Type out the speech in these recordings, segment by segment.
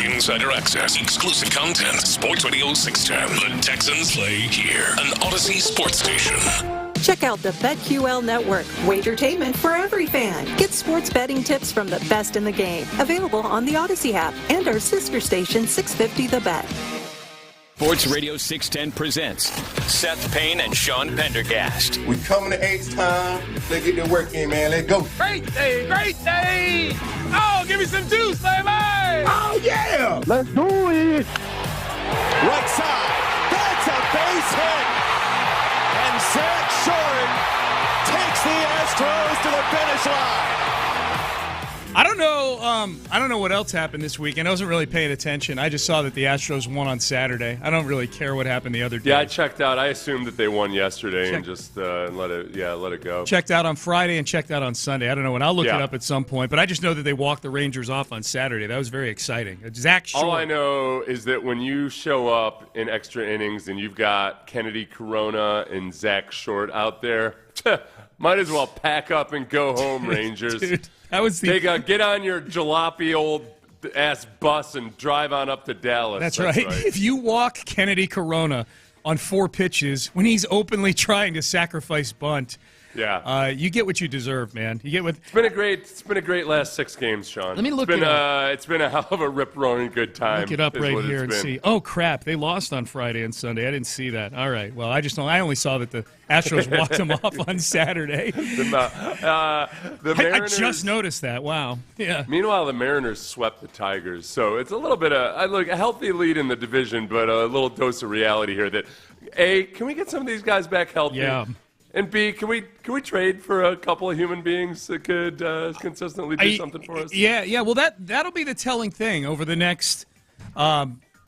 Insider access, exclusive content. Sports Radio 610. The Texans play here. An Odyssey sports station. Check out the BetQL Network, wagertainment for every fan. Get sports betting tips from the best in the game. Available on the Odyssey app and our sister station 650 The Bet. Sports Radio 610 presents Seth Payne and Pendergast. We coming to H-Town. Let's get the work in, man. Let's go. Great day, great day. Oh, give me some juice, baby. Oh, yeah. Let's do it. Right side. That's a base hit. And Zach Short takes the Astros to the finish line. I don't know what else happened this weekend. I wasn't really paying attention. I just saw that the Astros won on Saturday. I don't really care what happened the other day. Yeah, I checked out. I assumed that they won yesterday and just let it go. Checked out on Friday and checked out on Sunday. I don't know when. I'll look it up at some point. But I just know that they walked the Rangers off on Saturday. That was very exciting. Zach Short. All I know is that when you show up in extra innings and you've got Kennedy Corona and Zach Short out there, might as well pack up and go home, Rangers. Dude. Get on your jalopy old ass bus and drive on up to Dallas. That's right. If you walk Kennedy Corona on 4 pitches when he's openly trying to sacrifice bunt, you get what you deserve, man. You get what. It's been a great last 6 games, Sean. Let me look. It's been a hell of a rip-roaring good time. Look it up right here and see. Oh crap! They lost on Friday and Sunday. I didn't see that. All right. Well, I only saw that the Astros walked them off on Saturday. The Mariners, I just noticed that. Wow. Yeah. Meanwhile, the Mariners swept the Tigers, so it's a little bit of a healthy lead in the division, but a little dose of reality here. That A, can we get some of these guys back healthy? Yeah. And B, can we trade for a couple of human beings that could consistently do something for us? Yeah. Well, that'll be the telling thing over the next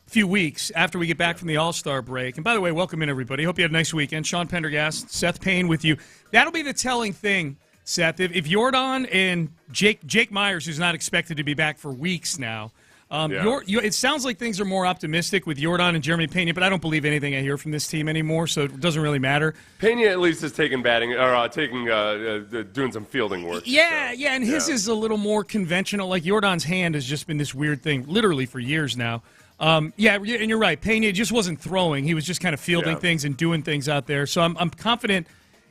few weeks after we get back from the All-Star break. And by the way, welcome in, everybody. Hope you had a nice weekend. Sean Pendergast, Seth Payne with you. That'll be the telling thing, Seth. If Jordan and Jake Myers, who's not expected to be back for weeks now, it sounds like things are more optimistic with Jordan and Jeremy Pena, but I don't believe anything I hear from this team anymore, so it doesn't really matter. Pena at least is taking batting or doing some fielding work. And his is a little more conventional. Like Jordan's hand has just been this weird thing, literally for years now. And you're right. Pena just wasn't throwing; he was just kind of fielding things and doing things out there. So I'm confident,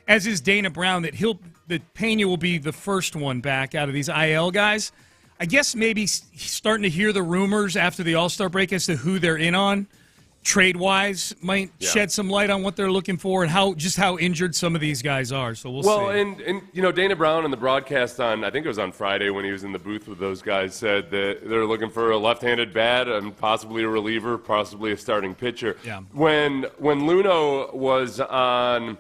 as is Dana Brown, that Pena will be the first one back out of these IL guys. I guess maybe starting to hear the rumors after the All-Star break as to who they're in on, trade-wise, might shed some light on what they're looking for and how injured some of these guys are. So we'll see. Well, and Dana Brown in the broadcast I think it was on Friday when he was in the booth with those guys, said that they're looking for a left-handed bat and possibly a reliever, possibly a starting pitcher. Yeah. When Luhnow was on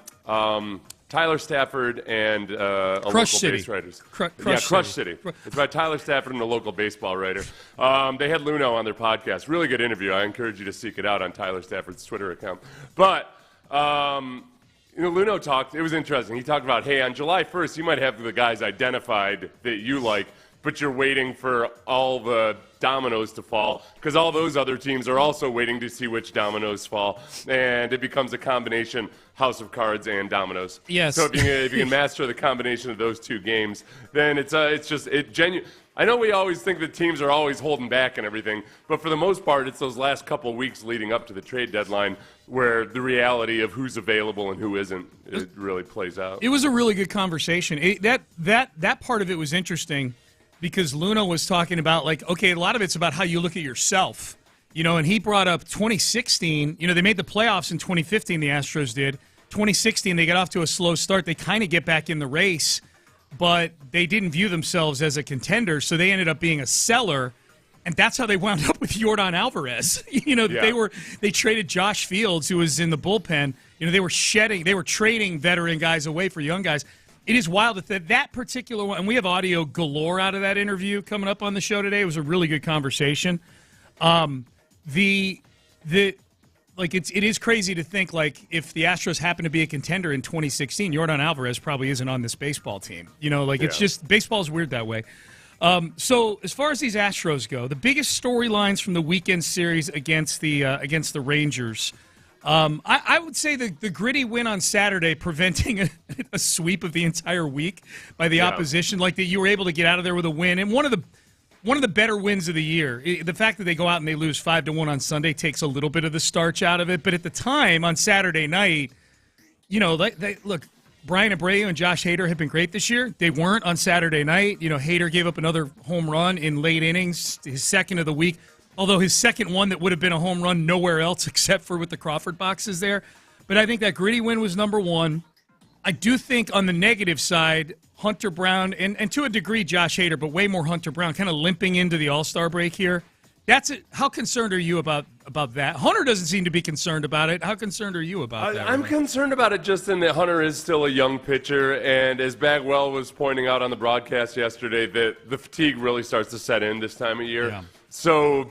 Tyler Stafford and a local base writers. Crush City. It's by Tyler Stafford and a local baseball writer. They had Luhnow on their podcast. Really good interview. I encourage you to seek it out on Tyler Stafford's Twitter account. But Luhnow talked. It was interesting. He talked about, hey, on July 1st, you might have the guys identified that you like, but you're waiting for all the dominoes to fall because all those other teams are also waiting to see which dominoes fall, and it becomes a combination house of cards and dominoes. Yes. So if you can master the combination of those two games, then it's genuine. I know we always think that teams are always holding back and everything, but for the most part, it's those last couple of weeks leading up to the trade deadline where the reality of who's available and who isn't it really plays out. It was a really good conversation. That part of it was interesting. Because Luhnow was talking about, a lot of it's about how you look at yourself, and he brought up 2016. They made the playoffs in 2015, the Astros did. 2016, they got off to a slow start. They kind of get back in the race, but they didn't view themselves as a contender, so they ended up being a seller, and that's how they wound up with Yordan Alvarez. They traded Josh Fields, who was in the bullpen. They were trading veteran guys away for young guys. It is wild that particular one, and we have audio galore out of that interview coming up on the show today. It was a really good conversation. It is crazy to think if the Astros happen to be a contender in 2016, Yordan Alvarez probably isn't on this baseball team. It's just baseball's weird that way. So as far as these Astros go, the biggest storylines from the weekend series against the Rangers. I would say the gritty win on Saturday, preventing a sweep of the entire week by the opposition, that you were able to get out of there with a win. And one of one of the better wins of the year. The fact that they go out and they lose 5-1 on Sunday takes a little bit of the starch out of it. But at the time, on Saturday night, look, Brian Abreu and Josh Hader have been great this year. They weren't on Saturday night. Hader gave up another home run in late innings, his second of the week, although his second one that would have been a home run nowhere else except for with the Crawford boxes there. But I think that gritty win was number one. I do think on the negative side, Hunter Brown, and to a degree Josh Hader, but way more Hunter Brown, kind of limping into the All-Star break here. That's it. How concerned are you about that? Hunter doesn't seem to be concerned about it. How concerned are you about that? I'm concerned about it just in that Hunter is still a young pitcher, and as Bagwell was pointing out on the broadcast yesterday, that the fatigue really starts to set in this time of year. Yeah. So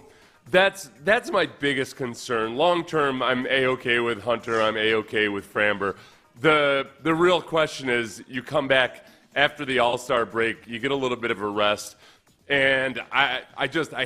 that's my biggest concern. Long term, I'm A-okay with Hunter. I'm A-okay with Framber. The real question is, you come back after the All-Star break, you get a little bit of a rest. And I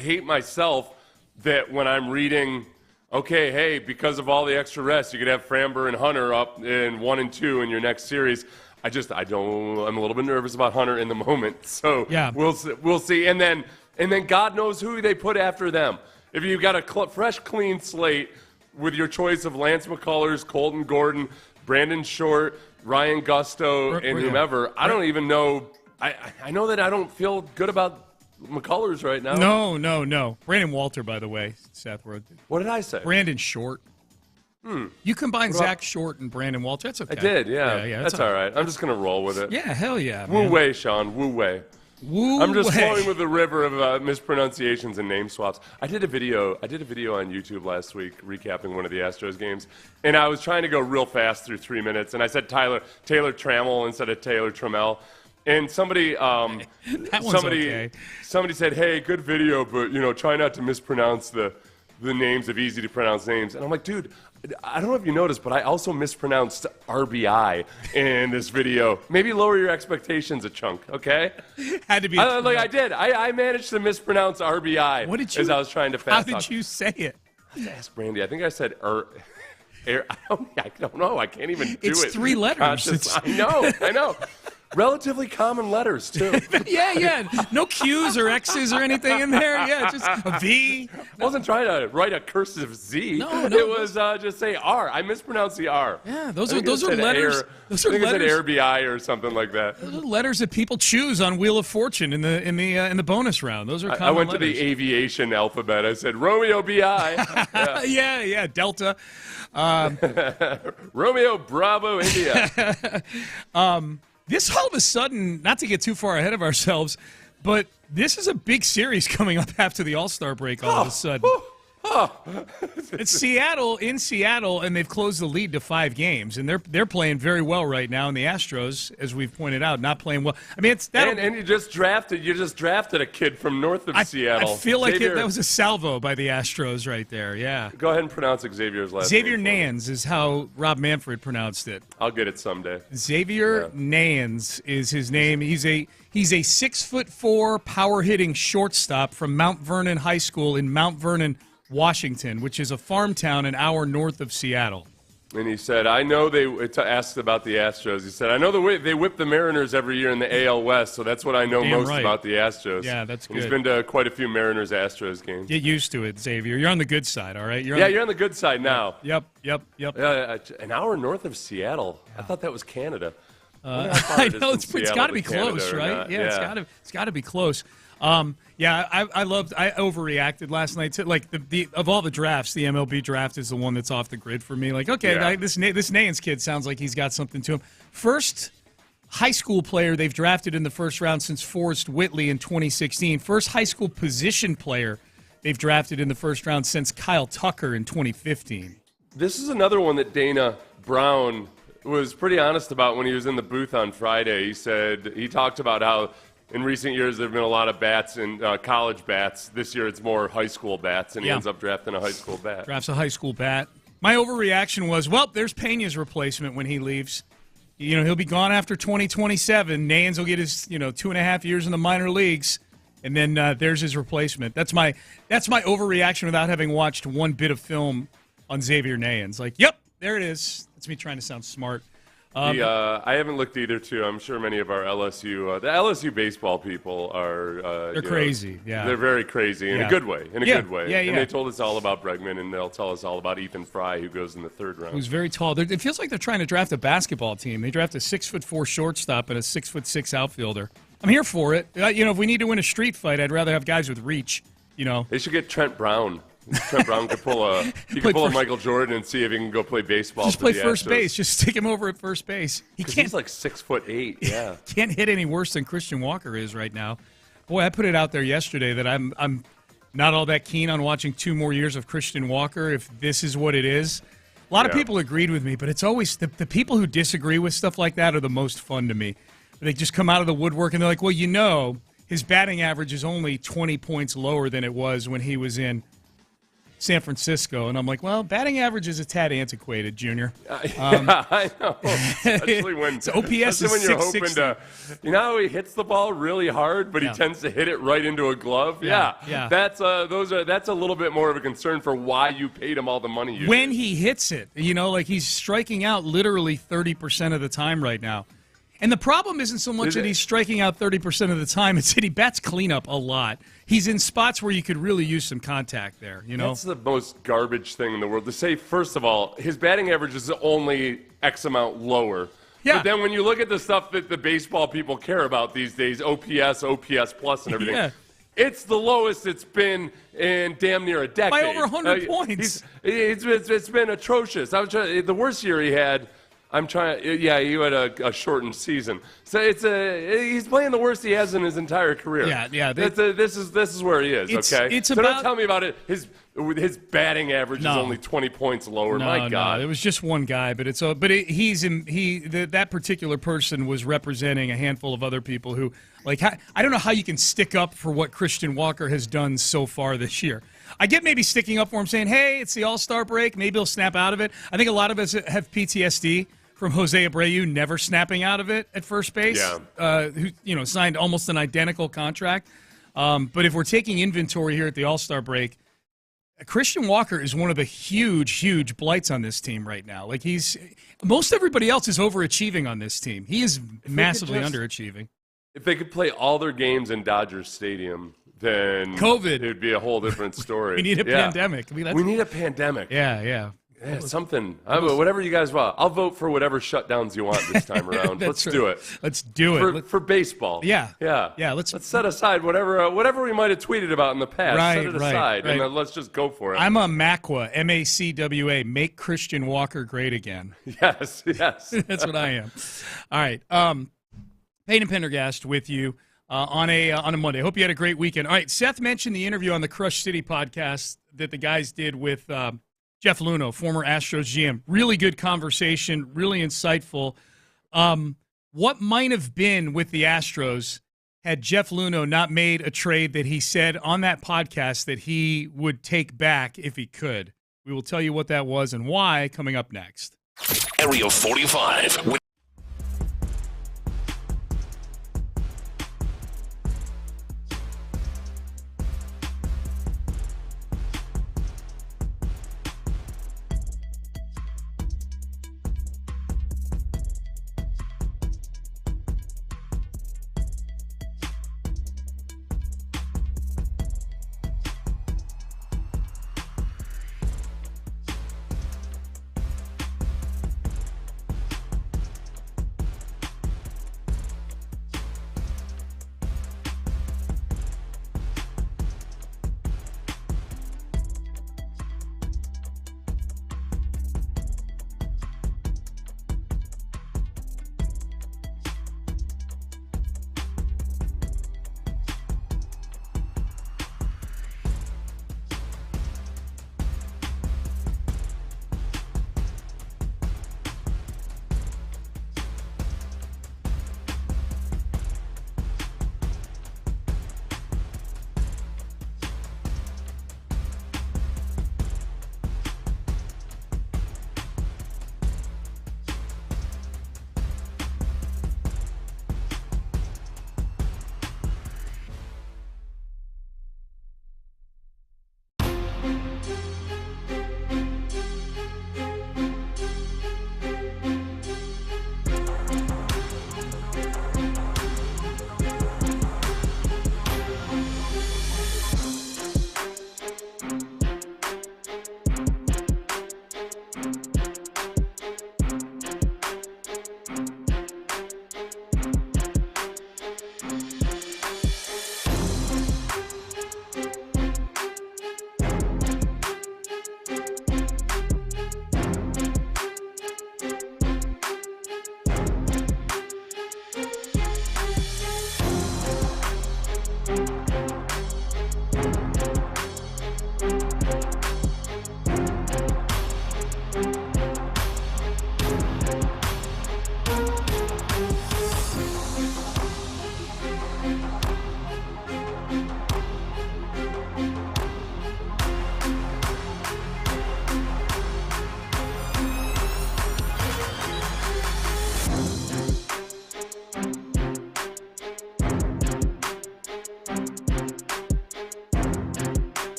hate myself that when I'm reading, okay, hey, because of all the extra rest, you could have Framber and Hunter up in 1 and 2 in your next series. I'm a little bit nervous about Hunter in the moment. So yeah, we'll see. And then God knows who they put after them. If you've got a fresh, clean slate with your choice of Lance McCullers, Colton Gordon, Brandon Short, Ryan Gusto, and whomever, I don't even know. I know that I don't feel good about McCullers right now. No. Brandon Walter, by the way, Seth. What did I say? Brandon Short. You combine Zach Short and Brandon Walter. That's okay. I did, yeah. That's all right. I'm just going to roll with it. Yeah, hell yeah. Wu Wei, Sean. Wu Wei. I'm just flowing with the river of mispronunciations and name swaps. I did a video on YouTube last week recapping one of the Astros games, and I was trying to go real fast through 3 minutes, and I said Taylor Trammell instead of Taylor Trammell. And somebody said, "Hey, good video, but try not to mispronounce the names of easy to pronounce names." And I'm like, dude, I don't know if you noticed, but I also mispronounced RBI in this video. Maybe lower your expectations a chunk, okay? Had to be. I did. I managed to mispronounce RBI. What did you? As I was trying to fast talk. How did you say it? I have to ask Brandy. I think I said I don't know. I can't even do it. It's 3 letters. I know. Relatively common letters, too. Yeah. No Q's or X's or anything in there. Yeah, just a V. I wasn't trying to write a cursive Z. No. It was just say R. I mispronounced the R. Yeah, those are letters. Those are letters. I think it said RBI or something like that. Those are letters that people choose on Wheel of Fortune in the bonus round. Those are common I went letters. To the aviation alphabet. I said Romeo BI. Yeah, Delta. Romeo Bravo India. This all of a sudden, not to get too far ahead of ourselves, but this is a big series coming up after the All-Star break all of a sudden. It's Seattle, and they've closed the lead to 5 games, and they're playing very well right now. And the Astros, as we've pointed out, not playing well. I mean, it's that. And you just drafted a kid from north of Seattle. I feel like that was a salvo by the Astros right there. Yeah. Go ahead and pronounce Xavier's last name. Xavier Nans is how Rob Manfred pronounced it. I'll get it someday. Xavier Nans is his name. He's a 6'4" power hitting shortstop from Mount Vernon High School in Mount Vernon, Washington, which is a farm town an hour north of Seattle. And he said, I know asked about the Astros. He said, I know they whip the Mariners every year in the AL West, so that's what I know most about the Astros. Yeah, that's good. And he's been to quite a few Mariners-Astros games. Get used to it, Xavier. You're on the good side, all right? You're on the good side now. Yep. An hour north of Seattle. Yeah. I thought that was Canada. I know, it's got to be close, right? Yeah, it's got to be close. I overreacted last night to of all the drafts, the MLB draft is the one that's off the grid for me. Like, okay, this Nance kid sounds like he's got something to him. First high school player they've drafted in the first round since Forrest Whitley in 2016. First high school position player they've drafted in the first round since Kyle Tucker in 2015. This is another one that Dana Brown was pretty honest about when he was in the booth on Friday. He talked about how in recent years there have been a lot of bats and college bats. This year it's more high school bats, and he ends up drafting a high school bat. Drafts a high school bat. My overreaction was, well, there's Pena's replacement when he leaves. He'll be gone after 2027. Nans will get his 2.5 years in the minor leagues, and then there's his replacement. That's my overreaction without having watched one bit of film on Xavier Nans. Like, yep, there it is. That's me trying to sound smart. I haven't looked either, too. I'm sure many of our the LSU baseball people are they're crazy. Yeah, they're very crazy in a good way. Good way. Yeah, yeah. And they told us all about Bregman, and they'll tell us all about Ethan Fry, who goes in the third round. Who's very tall. It feels like they're trying to draft a basketball team. They draft a 6'4" shortstop and a 6'6" outfielder. I'm here for it. If we need to win a street fight, I'd rather have guys with reach. They should get Trent Brown. Trent Brown could pull a Michael Jordan and see if he can go play baseball. Just play first base. Just stick him over at first base. He's like 6'8". Yeah, can't hit any worse than Christian Walker is right now. Boy, I put it out there yesterday that I'm not all that keen on watching 2 more years of Christian Walker if this is what it is. A lot of people agreed with me, but it's always the people who disagree with stuff like that are the most fun to me. They just come out of the woodwork and they're like, well, his batting average is only 20 points lower than it was when he was in San Francisco. And I'm like, well, batting average is a tad antiquated, Junior. I know. Especially when, so OPS is when you're hoping 660. to, how he hits the ball really hard, but he tends to hit it right into a glove. Yeah. That's a little bit more of a concern for why you paid him all the money. When he hits it, he's striking out literally 30% of the time right now. And the problem isn't so much that he's striking out 30% of the time, it's that he bats cleanup a lot. He's in spots where you could really use some contact there, That's the most garbage thing in the world. To say, first of all, his batting average is only X amount lower. Yeah. But then when you look at the stuff that the baseball people care about these days, OPS plus, and everything, it's the lowest it's been in damn near a decade. By over 100 points. It's been atrocious. The worst year he had... you had a shortened season, so he's playing the worst he has in his entire career. This is where he is. Don't tell me about it. His batting average is only 20 points lower. My God, it was just one guy, but that particular person was representing a handful of other people who, I don't know how you can stick up for what Christian Walker has done so far this year. I get maybe sticking up for him, saying, "Hey, it's the All-Star break. Maybe he'll snap out of it." I think a lot of us have PTSD from Jose Abreu never snapping out of it at first base. Who signed almost an identical contract. But if we're taking inventory here at the All-Star break, Christian Walker is one of the huge blights on this team right now. Most everybody else is overachieving on this team. He is massively underachieving. If they could play all their games in Dodger Stadium, then COVID, it would be a whole different story. We need a pandemic. We need a pandemic. Yeah, something. Whatever you guys want. I'll vote for whatever shutdowns you want this time around. Let's do it. Let's do it. For baseball. Yeah. Let's set aside whatever we might have tweeted about in the past. Set it aside, and let's just go for it. I'm a MACWA, MACWA, make Christian Walker great again. Yes. That's what I am. All right. Payne and Pendergast with you on a Monday. Hope you had a great weekend. All right, Seth mentioned the interview on the Crush City podcast that the guys did with Jeff Luhnow, former Astros GM. Really good conversation, really insightful. What might have been with the Astros had Jeff Luhnow not made a trade that he said on that podcast that he would take back if he could? We will tell you what that was and why coming up next. Area 45.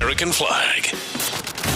American flag.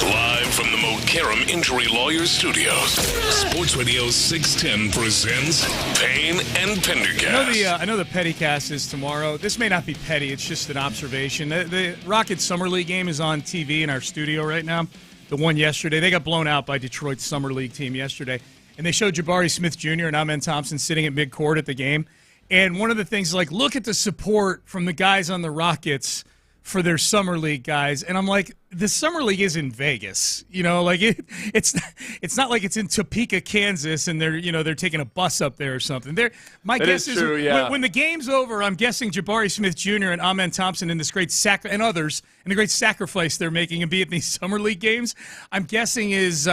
Live from the Mokaram Injury Lawyers Studios, Sports Radio 610 presents Payne and Pendergast. I know the Pettycast is tomorrow. This may not be petty. It's just an observation. The Rockets Summer League game is on TV in our studio right now. The one yesterday. They got blown out by Detroit's Summer League team yesterday. And they showed Jabari Smith Jr. and Amen Thompson sitting at midcourt at the game. And one of the things, like, look at the support from the guys on the Rockets for their Summer League guys. And I'm like, the Summer League is in Vegas. You know, like it's not like it's in Topeka, Kansas, and they're taking a bus up there or something. My guess is true, yeah. when the game's over, I'm guessing Jabari Smith Jr. and Amen Thompson in this great and others and the great sacrifice they're making and be at these Summer League games, I'm guessing is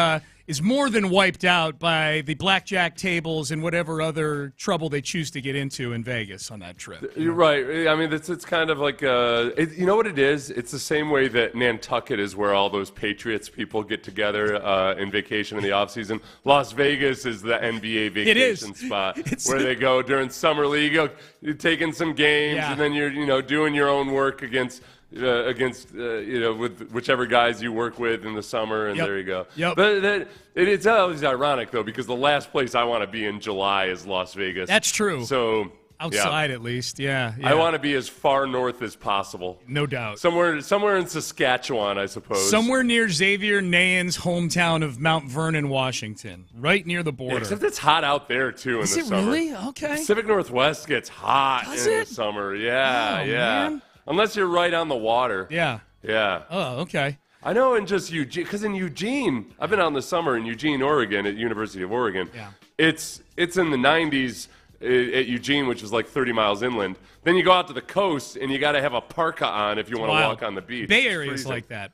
more than wiped out by the blackjack tables and whatever other trouble they choose to get into in Vegas on that trip. You're right. I mean, it's kind of like, you know what it is? It's the same way that Nantucket is where all those Patriots people get together in vacation in the offseason. Las Vegas is the NBA vacation spot where they go during Summer League. You're taking some games, and then you're doing your own work against with whichever guys you work with in the summer, and there you go. Yep. But it's always ironic, though, because the last place I want to be in July is Las Vegas. That's true. So outside, at least, yeah. I want to be as far north as possible. No doubt. Somewhere in Saskatchewan, I suppose. Somewhere near Xavier Nayan's hometown of Mount Vernon, Washington, right near the border. Yeah, except it's hot out there, too, in the summer. Is it really? Okay. Pacific Northwest gets hot in the summer. Yeah, Man. Unless you're right on the water. Yeah. Yeah. Oh, okay. I know in just Eugene, because in Eugene, I've been out in the summer in Eugene, Oregon, at University of Oregon. Yeah. It's in the 90s at Eugene, which is like 30 miles inland. Then you go out to the coast, and you got to have a parka on if you want to walk on the beach. Bay Area is like that.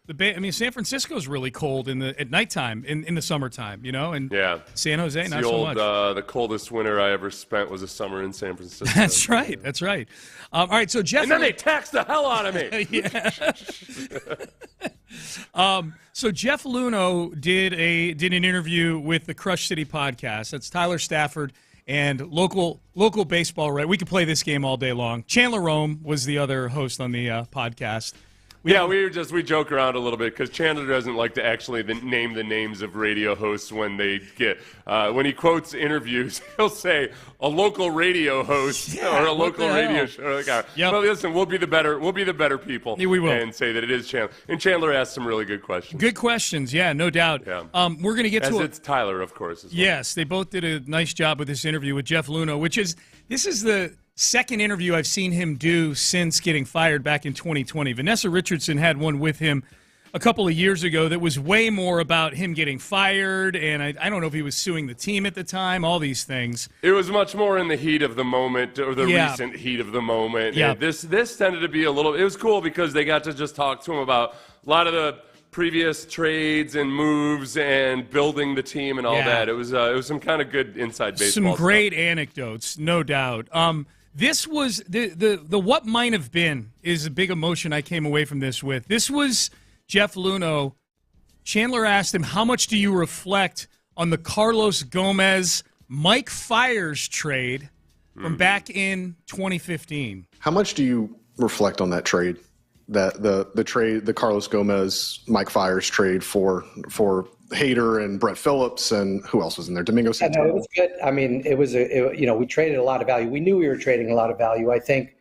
San Francisco is really cold at nighttime in the summertime, and San Jose not so much. The coldest winter I ever spent was a summer in San Francisco. That's right. That's right. All right, so Jeff. And then they taxed the hell out of me. So Jeff Luhnow did an interview with the Crush City podcast. That's Tyler Stafford and local baseball. Right, we could play this game all day long. Chandler Rome was the other host on the podcast. We joke around a little bit because Chandler doesn't like to actually name the names of radio hosts when they get when he quotes interviews. He'll say a local radio host or a local radio show. Well, listen, we'll be the better people. Yeah, we will, and say that it is Chandler. And Chandler asked some really good questions. Good questions, yeah, no doubt. Yeah. We're going to get to it's Tyler, of course. As well. Yes, they both did a nice job with this interview with Jeff Luhnow, this is the second interview I've seen him do since getting fired back in 2020. Vanessa Richardson had one with him a couple of years ago that was way more about him getting fired, and I don't know if he was suing the team at the time, all these things. It was much more in the heat of the moment, or the recent heat of the moment. Yeah. And this tended to be it was cool because they got to just talk to him about a lot of the previous trades and moves and building the team and all that. It was some kind of good inside baseball Some great stuff. anecdotes, no doubt. This was the what might have been is a big emotion I came away from this with. This was Jeff Luhnow. Chandler asked him, how much do you reflect on the Carlos Gomez Mike Fiers trade from back in 2015? How much do you reflect on that trade? That the trade, the Carlos Gomez Mike Fiers trade for Hader and Brett Phillips, and who else was in there? Domingo Santana. It was good. I mean, we traded a lot of value. We knew we were trading a lot of value. I think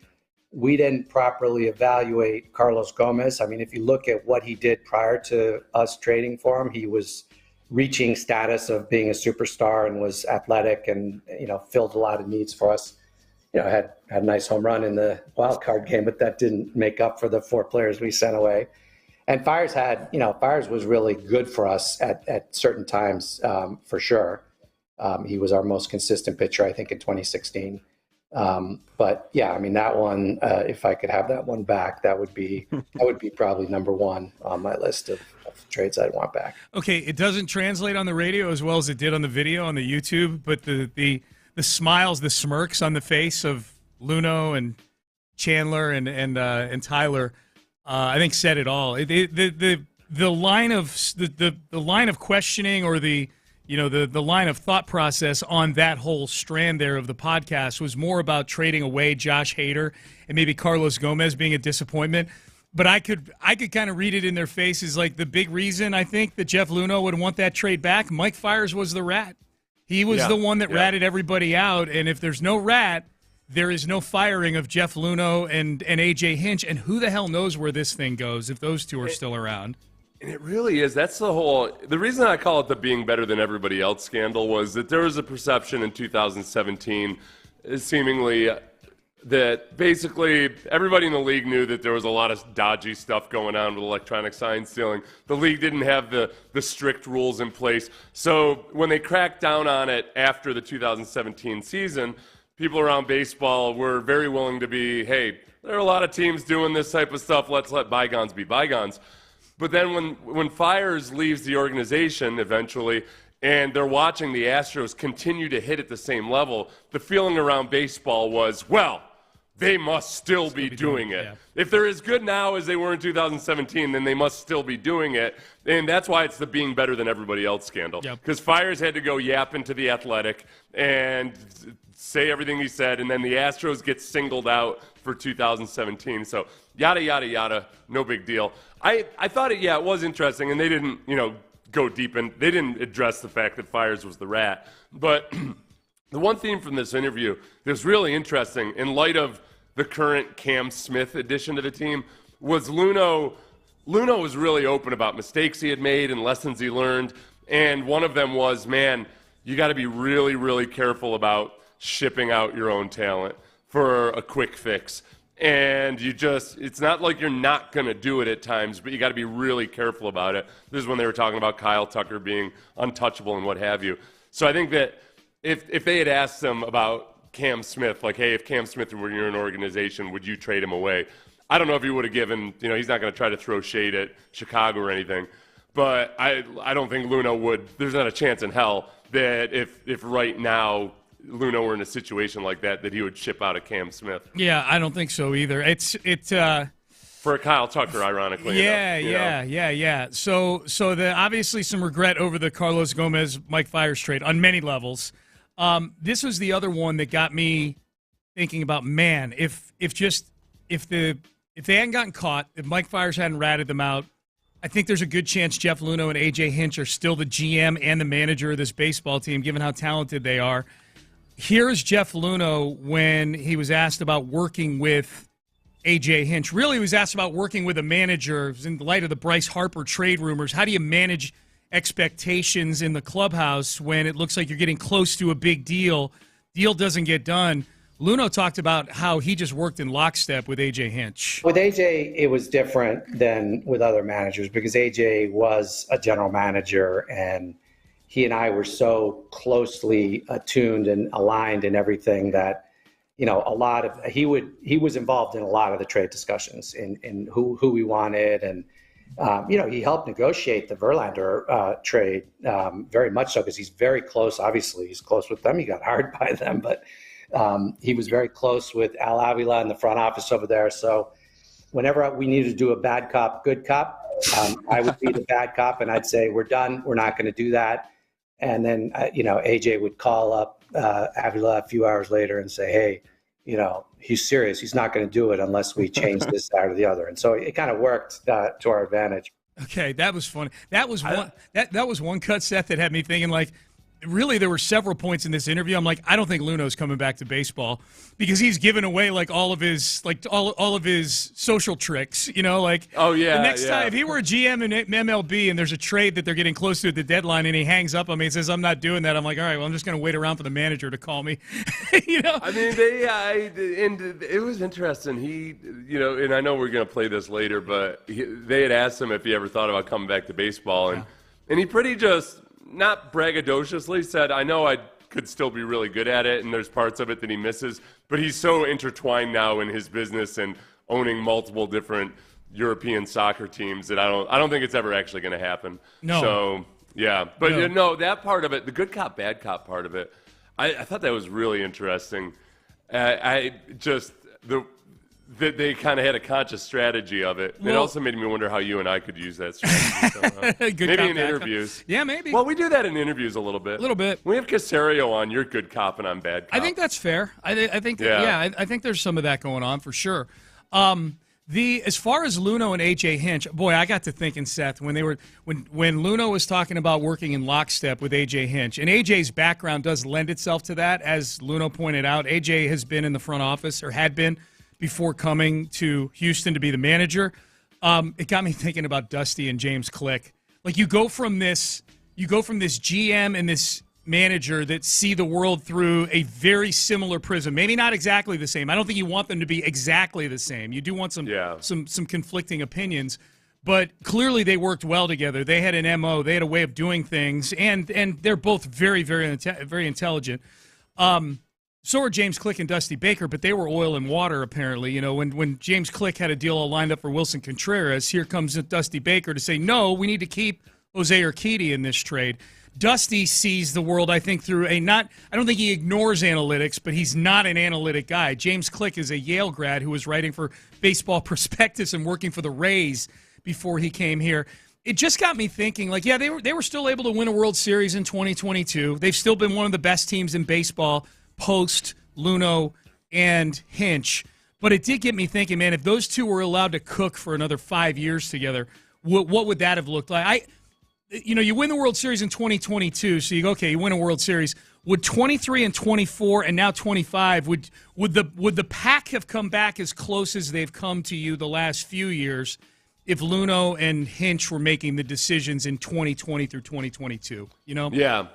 we didn't properly evaluate Carlos Gomez. I mean, if you look at what he did prior to us trading for him, he was reaching status of being a superstar and was athletic and, filled a lot of needs for us. Had a nice home run in the wild card game, but that didn't make up for the 4 players we sent away. And Fiers was really good for us at certain times, for sure. He was our most consistent pitcher, I think, in 2016. But yeah, I mean, that one, if I could have that one back, that would be probably number one on my list of trades I'd want back. Okay, it doesn't translate on the radio as well as it did on the video on the YouTube, but the smiles, the smirks on the face of Luhnow and Chandler and Tyler, I think said it all. The line of questioning or the line of thought process on that whole strand there of the podcast was more about trading away Josh Hader and maybe Carlos Gomez being a disappointment. But I could kind of read it in their faces. Like the big reason I think that Jeff Luhnow would want that trade back, Mike Fiers was the rat. He was the one that ratted everybody out. And if there's no rat, there is no firing of Jeff Luhnow and A.J. Hinch. And who the hell knows where this thing goes if those two are still around. And it really is. That's the reason I call it the being better than everybody else scandal was that there was a perception in 2017, seemingly, that basically everybody in the league knew that there was a lot of dodgy stuff going on with electronic sign stealing. The league didn't have the strict rules in place. So when they cracked down on it after the 2017 season, people around baseball were very willing to be, hey, there are a lot of teams doing this type of stuff. Let's let bygones be bygones. But then when Fiers leaves the organization eventually, and they're watching the Astros continue to hit at the same level, the feeling around baseball was, well, they must still be doing it. Yeah. If they're as good now as they were in 2017, then they must still be doing it. And that's why it's the being better than everybody else scandal. Because Fiers had to go yap into The Athletic and say everything he said, and then the Astros get singled out for 2017. So yada, yada, yada, no big deal. I thought it was interesting, and they didn't, go deep in. They didn't address the fact that Fiers was the rat. But the one theme from this interview that was really interesting in light of the current Cam Smith addition to the team was Luhnow. Luhnow was really open about mistakes he had made and lessons he learned. And one of them was, man, you got to be really, really careful about shipping out your own talent for a quick fix. And it's not like you're not going to do it at times, but you got to be really careful about it. This is when they were talking about Kyle Tucker being untouchable and what have you. So I think that if they had asked him about Cam Smith, like, hey, if Cam Smith were in your organization, would you trade him away? I don't know if he would have given, he's not going to try to throw shade at Chicago or anything. But I don't think Luhnow would. There's not a chance in hell that if right now Luhnow were in a situation like that he would ship out a Cam Smith. Yeah, I don't think so either. It's for a Kyle Tucker, ironically. Yeah. So obviously some regret over the Carlos Gomez Mike Fiers trade on many levels. This was the other one that got me thinking about, man, if they hadn't gotten caught, if Mike Fiers hadn't ratted them out, I think there's a good chance Jeff Luhnow and A.J. Hinch are still the GM and the manager of this baseball team, given how talented they are. Here's Jeff Luhnow when he was asked about working with A.J. Hinch. Really, he was asked about working with a manager in light of the Bryce Harper trade rumors. How do you manage expectations in the clubhouse when it looks like you're getting close to a big deal? Deal doesn't get done. Luhnow talked about how he just worked in lockstep with A.J. Hinch. With A.J., it was different than with other managers because A.J. was a general manager and he and I were so closely attuned and aligned in everything that, he was involved in a lot of the trade discussions in who we wanted. And, he helped negotiate the Verlander trade very much so because he's very close. Obviously, he's close with them. He got hired by them, but he was very close with Al Avila in the front office over there. So whenever we needed to do a bad cop, good cop, I would be the bad cop and I'd say, we're done. We're not going to do that. And then, AJ would call up Avila a few hours later and say, hey, he's serious. He's not going to do it unless we change this, that, or the other. And so it kind of worked to our advantage. Okay, that was funny. That was one cut, Seth, that had me thinking, like, really there were several points in this interview. I'm like, I don't think Luhnow's coming back to baseball because he's given away all of his social tricks, oh yeah. The next time if he were a GM in MLB and there's a trade that they're getting close to at the deadline and he hangs up on me and says I'm not doing that, I'm like, all right, well I'm just going to wait around for the manager to call me. I mean, and it was interesting. He, and I know we're going to play this later, but they had asked him if he ever thought about coming back to baseball, and he pretty just not braggadociously said, I know I could still be really good at it, and there's parts of it that he misses, but he's so intertwined now in his business and owning multiple different European soccer teams that I don't think it's ever actually going to happen. No. So, yeah. But, no, that part of it, the good cop, bad cop part of it, I thought that was really interesting. That they kind of had a conscious strategy of it. It also made me wonder how you and I could use that strategy. Maybe in interviews. Yeah, maybe. Well, we do that in interviews a little bit. We have Casario on. You're good cop and I'm bad cop. I think that's fair. I think there's some of that going on for sure. As far as Luhnow and AJ Hinch, boy, I got to thinking, Seth, when Luhnow was talking about working in lockstep with AJ Hinch, and AJ's background does lend itself to that, as Luhnow pointed out. AJ has been in the front office, or had been, before coming to Houston to be the manager. It got me thinking about Dusty and James Click. Like, you go from this GM and this manager that see the world through a very similar prism. Maybe not exactly the same. I don't think you want them to be exactly the same. You do want some conflicting opinions, but clearly they worked well together. They had an MO. They had a way of doing things, and they're both very, very, very intelligent. So are James Click and Dusty Baker, but they were oil and water, apparently. You know, when James Click had a deal all lined up for Wilson Contreras, here comes Dusty Baker to say, no, we need to keep Jose Urquidy in this trade. Dusty sees the world, I think, through I don't think he ignores analytics, but he's not an analytic guy. James Click is a Yale grad who was writing for Baseball Prospectus and working for the Rays before he came here. It just got me thinking, like, yeah, they were still able to win a World Series in 2022. They've still been one of the best teams in baseball post Luhnow and Hinch. But it did get me thinking, man, if those two were allowed to cook for another 5 years together, what would that have looked like? You win the World Series in 2022, so you go, okay, you win a World Series. Would 23 and 24 and now 25, would the pack have come back as close as they've come to you the last few years if Luhnow and Hinch were making the decisions in 2020 through 2022, you know? Yeah.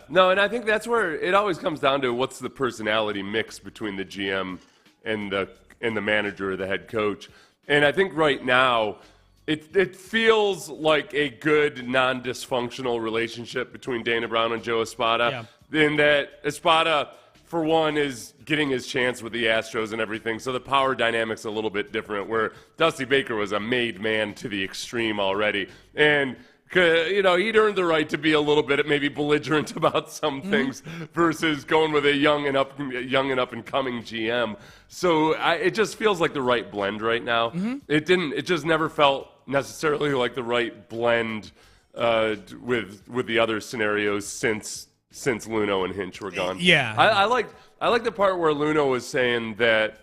No, and I think that's where it always comes down to what's the personality mix between the GM and the manager or the head coach. And I think right now it feels like a good non-dysfunctional relationship between Dana Brown and Joe Espada. Yeah. In that Espada, for one, is getting his chance with the Astros and everything, so the power dynamic's a little bit different, where Dusty Baker was a made man to the extreme already. And, he'd earned the right to be a little bit maybe belligerent about some things versus going with a young and up-and-coming GM. So it just feels like the right blend right now. It just never felt necessarily like the right blend with the other scenarios since Luhnow and Hinch were gone. Yeah. I like the part where Luhnow was saying that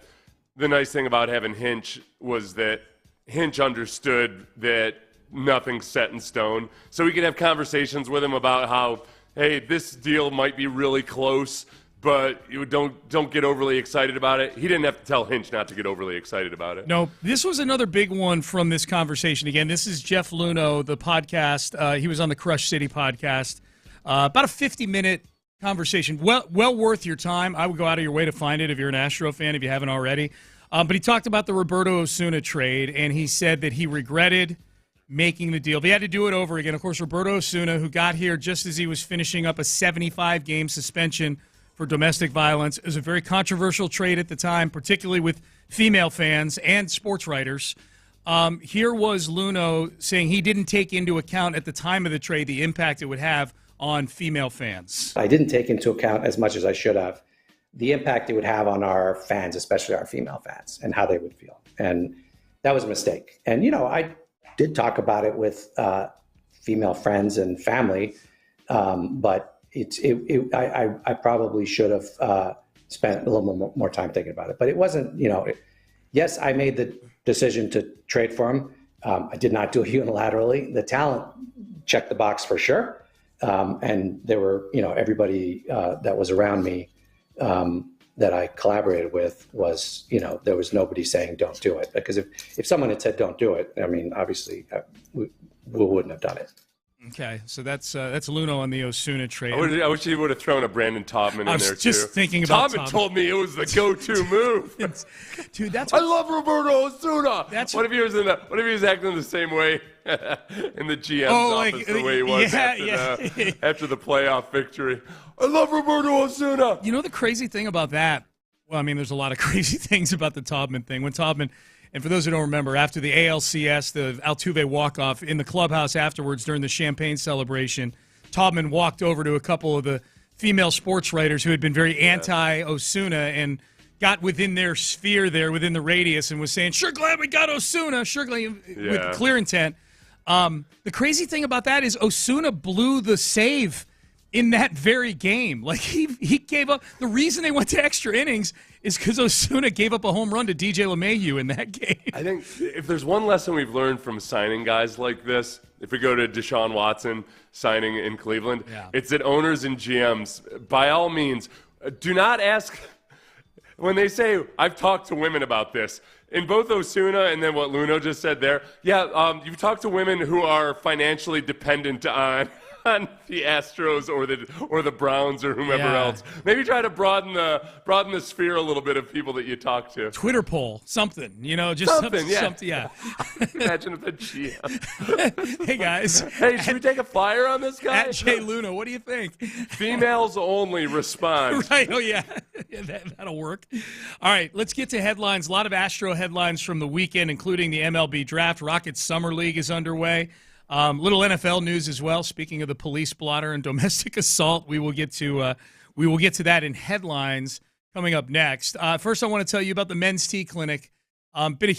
the nice thing about having Hinch was that Hinch understood that nothing's set in stone. So we could have conversations with him about how, hey, this deal might be really close, but you don't get overly excited about it. He didn't have to tell Hinch not to get overly excited about it. No, this was another big one from this conversation. Again, this is Jeff Luhnow, the podcast. He was on the Crush City podcast. About a 50-minute conversation. Well worth your time. I would go out of your way to find it if you're an Astro fan, if you haven't already. But he talked about the Roberto Osuna trade, and he said that he regretted making the deal. They had to do it over again. Of course, Roberto Osuna, who got here just as he was finishing up a 75-game suspension for domestic violence. It was a very controversial trade at the time, particularly with female fans and sports writers. Here was Luhnow saying he didn't take into account at the time of the trade the impact it would have on female fans. I didn't take into account as much as I should have the impact it would have on our fans, especially our female fans, and how they would feel. And that was a mistake. And, I did talk about it with female friends and family, but I probably should have spent a little more time thinking about it. But it wasn't, yes, I made the decision to trade for him. I did not do it unilaterally. The talent checked the box for sure. And there were, everybody that was around me that I collaborated with was, there was nobody saying don't do it. Because if someone had said don't do it, I mean, obviously we wouldn't have done it. Okay, so that's Luhnow on the Osuna trade. I wish he would have thrown a Brandon Taubman in there, too. I was just thinking about Taubman told me it was the go-to move. Dude, I love Roberto Osuna. What if he was acting the same way in the GM's office the way he was after the playoff victory? I love Roberto Osuna. You know the crazy thing about that? Well, I mean, there's a lot of crazy things about the Taubman thing. When Taubman... And for those who don't remember, after the ALCS, the Altuve walk-off, in the clubhouse afterwards during the champagne celebration, Taubman walked over to a couple of the female sports writers who had been very anti-Osuna and got within their sphere there, within the radius, and was saying, sure glad we got Osuna, with clear intent. The crazy thing about that is Osuna blew the save in that very game. Like he gave up. The reason they went to extra innings is because Osuna gave up a home run to DJ LeMahieu in that game. I think if there's one lesson we've learned from signing guys like this, if we go to Deshaun Watson signing in Cleveland, it's that owners and GMs, by all means, do not ask when they say, I've talked to women about this. In both Osuna and then what Luhnow just said there, you've talked to women who are financially dependent on the Astros or the Browns or whomever else. Maybe try to broaden the sphere a little bit of people that you talk to. Twitter poll, something, just something. Yeah. Imagine if the GM. Hey guys. Hey, should we take a flyer on this guy? At Jay Luhnow, what do you think? Females only respond. Right. Oh yeah. That'll work. All right, let's get to headlines. A lot of Astro headlines from the weekend, including the MLB draft. Rockets Summer League is underway. Little NFL news as well. Speaking of the police blotter and domestic assault, we will get to that in headlines coming up next. First, I want to tell you about the Men's Tea Clinic. Been a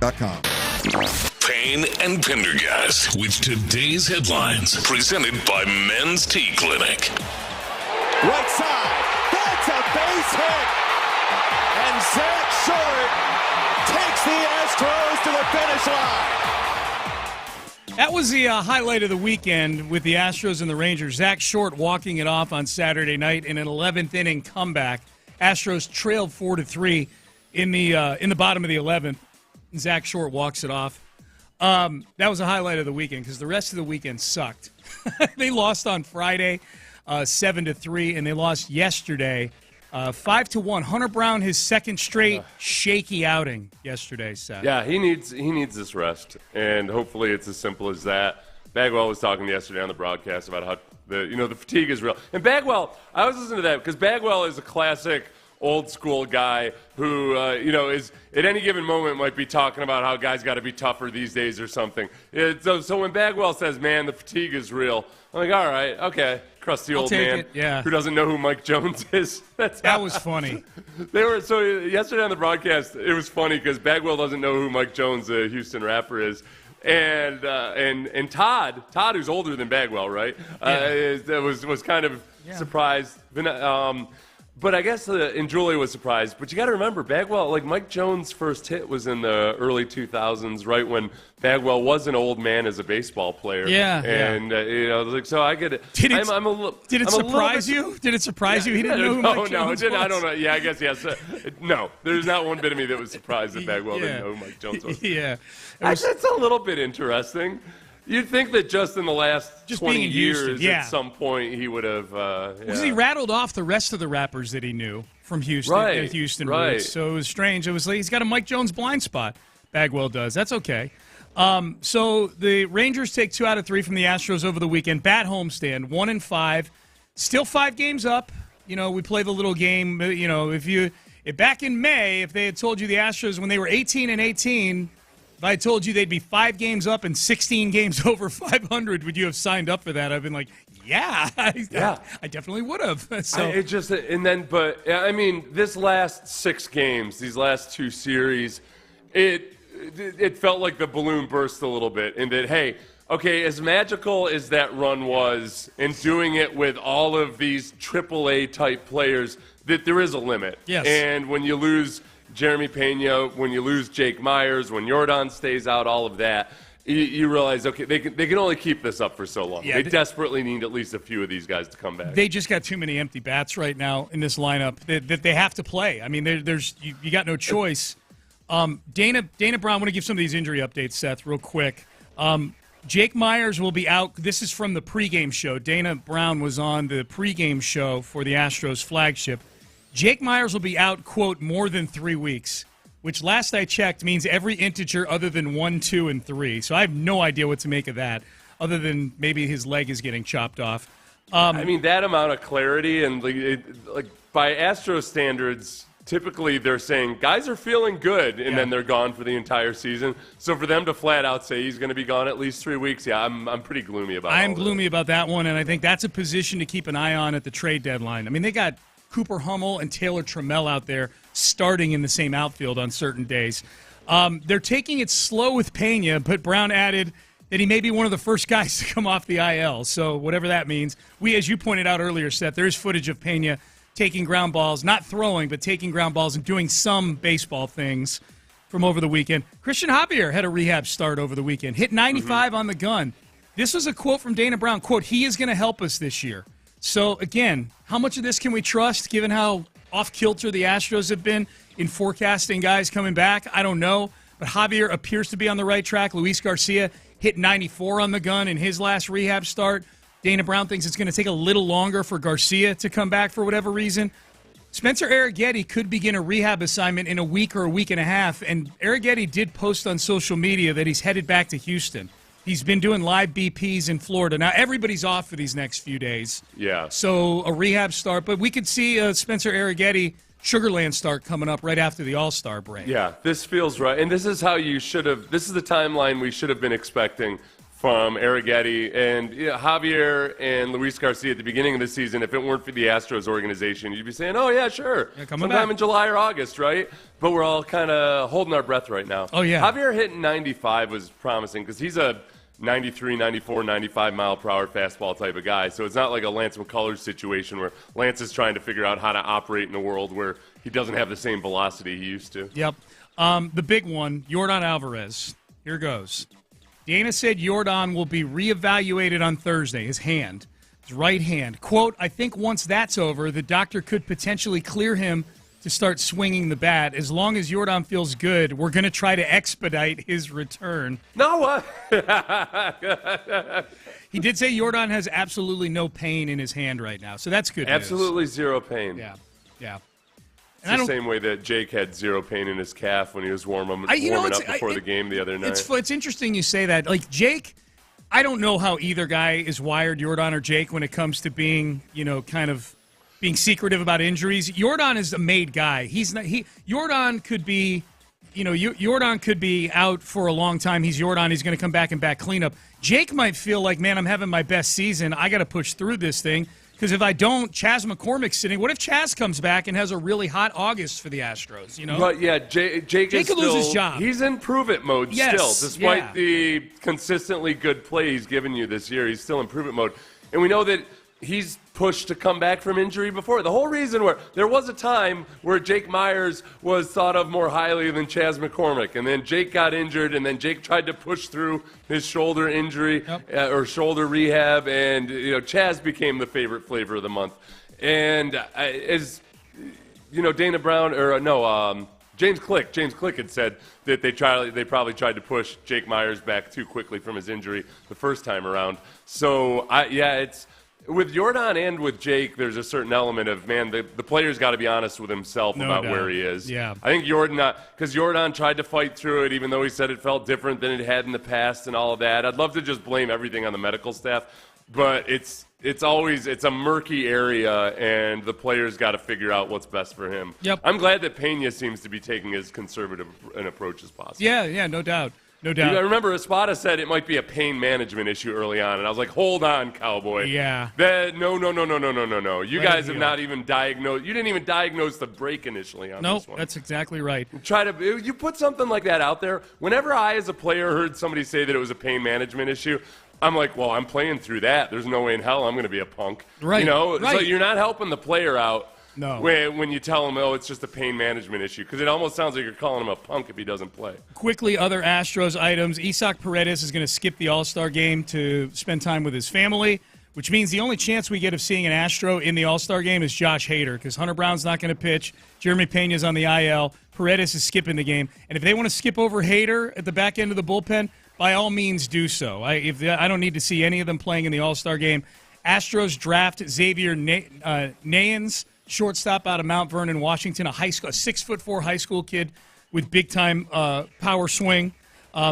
Payne and Pendergast with today's headlines, presented by Men's Tea Clinic. Right side, that's a base hit, and Zach Short takes the Astros to the finish line. That was the highlight of the weekend with the Astros and the Rangers. Zach Short walking it off on Saturday night in an 11th inning comeback. Astros trailed 4-3 in the bottom of the 11th. Zach Short walks it off. That was a highlight of the weekend because the rest of the weekend sucked. They lost on Friday 7-3, and they lost yesterday 5-1. Hunter Brown, his second straight shaky outing yesterday, Seth. Yeah, he needs this rest, and hopefully it's as simple as that. Bagwell was talking yesterday on the broadcast about how the fatigue is real. And Bagwell, I was listening to that because Bagwell is a classic old school guy who, is at any given moment might be talking about how guys got to be tougher these days or something. So when Bagwell says, "Man, the fatigue is real," I'm like, "All right, okay." Crusty old man who doesn't know who Mike Jones is. That was funny. So yesterday on the broadcast, it was funny because Bagwell doesn't know who Mike Jones, the Houston rapper, is. And Todd, who's older than Bagwell, right? Was kind of surprised. But I guess and Julie was surprised. But you got to remember, Bagwell, like Mike Jones' first hit was in the early 2000s, right when Bagwell was an old man as a baseball player. Yeah. And so I get it. Did it surprise you? Did it surprise you? He didn't know who Mike Jones was? I don't know. Yeah, I guess yes. No, there's not one bit of me that was surprised that Bagwell didn't know who Mike Jones was. Yeah. That's a little bit interesting. You'd think that just in the last 20 years, at some point, he would have. Because he rattled off the rest of the rappers that he knew from Houston, Houston roots. So it was strange. It was like he's got a Mike Jones blind spot. Bagwell does. That's okay. So the Rangers take 2 out of 3 from the Astros over the weekend. Bat homestand, 1-5, still 5 games up. We play the little game. If back in May, if they had told you the Astros when they were 18-18. If I told you they'd be 5 games up and 16 games over 500, would you have signed up for that? I've been like, I definitely would have. So this last 6 games, these last 2 series, it felt like the balloon burst a little bit. In that, hey, okay, as magical as that run was, and doing it with all of these AAA type players, that there is a limit. Yes. And when you lose Jeremy Pena, when you lose Jake Myers, when Yordan stays out, all of that, you realize, okay, they can only keep this up for so long. Yeah, they desperately need at least a few of these guys to come back. They just got too many empty bats right now in this lineup that they have to play. I mean, you got no choice. Dana Brown, I want to give some of these injury updates, Seth, real quick. Jake Myers will be out. This is from the pregame show. Dana Brown was on the pregame show for the Astros flagship. Jake Myers will be out, quote, more than 3 weeks, which last I checked means every integer other than 1, 2, and 3. So I have no idea what to make of that, other than maybe his leg is getting chopped off. That amount of clarity, and like by Astros standards, typically they're saying guys are feeling good, and then they're gone for the entire season. So for them to flat out say he's going to be gone at least 3 weeks, I'm pretty gloomy about it. I'm gloomy about that one, and I think that's a position to keep an eye on at the trade deadline. I mean, they got Cooper Hummel and Taylor Trammell out there starting in the same outfield on certain days. They're taking it slow with Pena, but Brown added that he may be one of the first guys to come off the IL. So whatever that means. As you pointed out earlier, Seth, there's footage of Pena taking ground balls, not throwing, but taking ground balls and doing some baseball things from over the weekend. Christian Javier had a rehab start over the weekend, hit 95 on the gun. This was a quote from Dana Brown, quote, "He is going to help us this year." So, again, how much of this can we trust, given how off-kilter the Astros have been in forecasting guys coming back? I don't know. But Javier appears to be on the right track. Luis Garcia hit 94 on the gun in his last rehab start. Dana Brown thinks it's going to take a little longer for Garcia to come back for whatever reason. Spencer Arrighetti could begin a rehab assignment in a week or a week and a half. And Arrighetti did post on social media that he's headed back to Houston. He's been doing live BPs in Florida. Now, everybody's off for these next few days. Yeah. So a rehab start. But we could see Spencer Arrighetti Sugarland start coming up right after the All-Star break. Yeah, this feels right. And this is how you should have – this is the timeline we should have been expecting from Arrighetti and Javier and Luis Garcia at the beginning of the season. If it weren't for the Astros organization, you'd be saying, oh, yeah, sure. Sometime in July or August, right? But we're all kind of holding our breath right now. Oh, yeah. Javier hitting 95 was promising because he's a 93, 94, 95 mile per hour fastball type of guy. So it's not like a Lance McCullers situation where Lance is trying to figure out how to operate in a world where he doesn't have the same velocity he used to. Yep. The big one, Yordan Alvarez. Here goes. Dana said Yordan will be reevaluated on Thursday, his hand, his right hand. Quote, I think once that's over, the doctor could potentially clear him to start swinging the bat. As long as Yordan feels good, we're going to try to expedite his return. No, He did say Yordan has absolutely no pain in his hand right now, so that's good absolutely news. Zero pain. Yeah. It's the same way that Jake had zero pain in his calf when he was warming up before the game the other night. It's interesting you say that. Like, Jake, I don't know how either guy is wired, Yordan or Jake, when it comes to being, kind of being secretive about injuries. Yordan is a made guy. Yordan could be, Yordan could be out for a long time. He's Yordan. He's going to come back and back cleanup. Jake might feel like, man, I'm having my best season. I got to push through this thing. Because if I don't, Chas McCormick's sitting. What if Chas comes back and has a really hot August for the Astros? But yeah, Jake could still, lose his job. He's in prove-it mode still, despite the consistently good play he's given you this year. He's still in prove-it mode, and we know that he's pushed to come back from injury before. The whole reason where there was a time where Jake Myers was thought of more highly than Chas McCormick, and then Jake got injured, and then Jake tried to push through his shoulder injury or shoulder rehab, and Chas became the favorite flavor of the month. And as Dana Brown James Click had said that they probably tried to push Jake Myers back too quickly from his injury the first time around. So it's. With Yordan and with Jake, there's a certain element of, man, the player's got to be honest with himself about where he is. Yeah. I think because Yordan tried to fight through it, even though he said it felt different than it had in the past and all of that. I'd love to just blame everything on the medical staff, but it's a murky area, and the player's got to figure out what's best for him. Yep. I'm glad that Pena seems to be taking as conservative an approach as possible. Yeah, no doubt. No doubt. I remember Espada said it might be a pain management issue early on, and I was like, hold on, Cowboy. Yeah. No. You guys have not even diagnosed. You didn't even diagnose the break initially on this one. That's exactly right. You put something like that out there. Whenever I, as a player, heard somebody say that it was a pain management issue, I'm like, well, I'm playing through that. There's no way in hell I'm going to be a punk. Right. So you're not helping the player out. No. When you tell him, it's just a pain management issue, because it almost sounds like you're calling him a punk if he doesn't play. Quickly, other Astros items. Isaac Paredes is going to skip the All-Star game to spend time with his family, which means the only chance we get of seeing an Astro in the All-Star game is Josh Hader, because Hunter Brown's not going to pitch. Jeremy Pena's on the IL. Paredes is skipping the game. And if they want to skip over Hader at the back end of the bullpen, by all means do so. I don't need to see any of them playing in the All-Star game. Astros draft Xavier Nayans, shortstop out of Mount Vernon, Washington, a 6'4" high school kid with big-time power swing.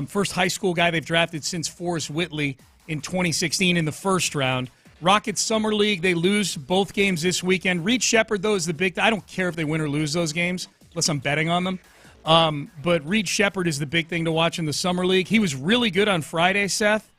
First high school guy they've drafted since Forrest Whitley in 2016 in the first round. Rockets Summer League, they lose both games this weekend. Reed Shepherd, though, is the big – I don't care if they win or lose those games, unless I'm betting on them. But Reed Shepherd is the big thing to watch in the Summer League. He was really good on Friday, Seth,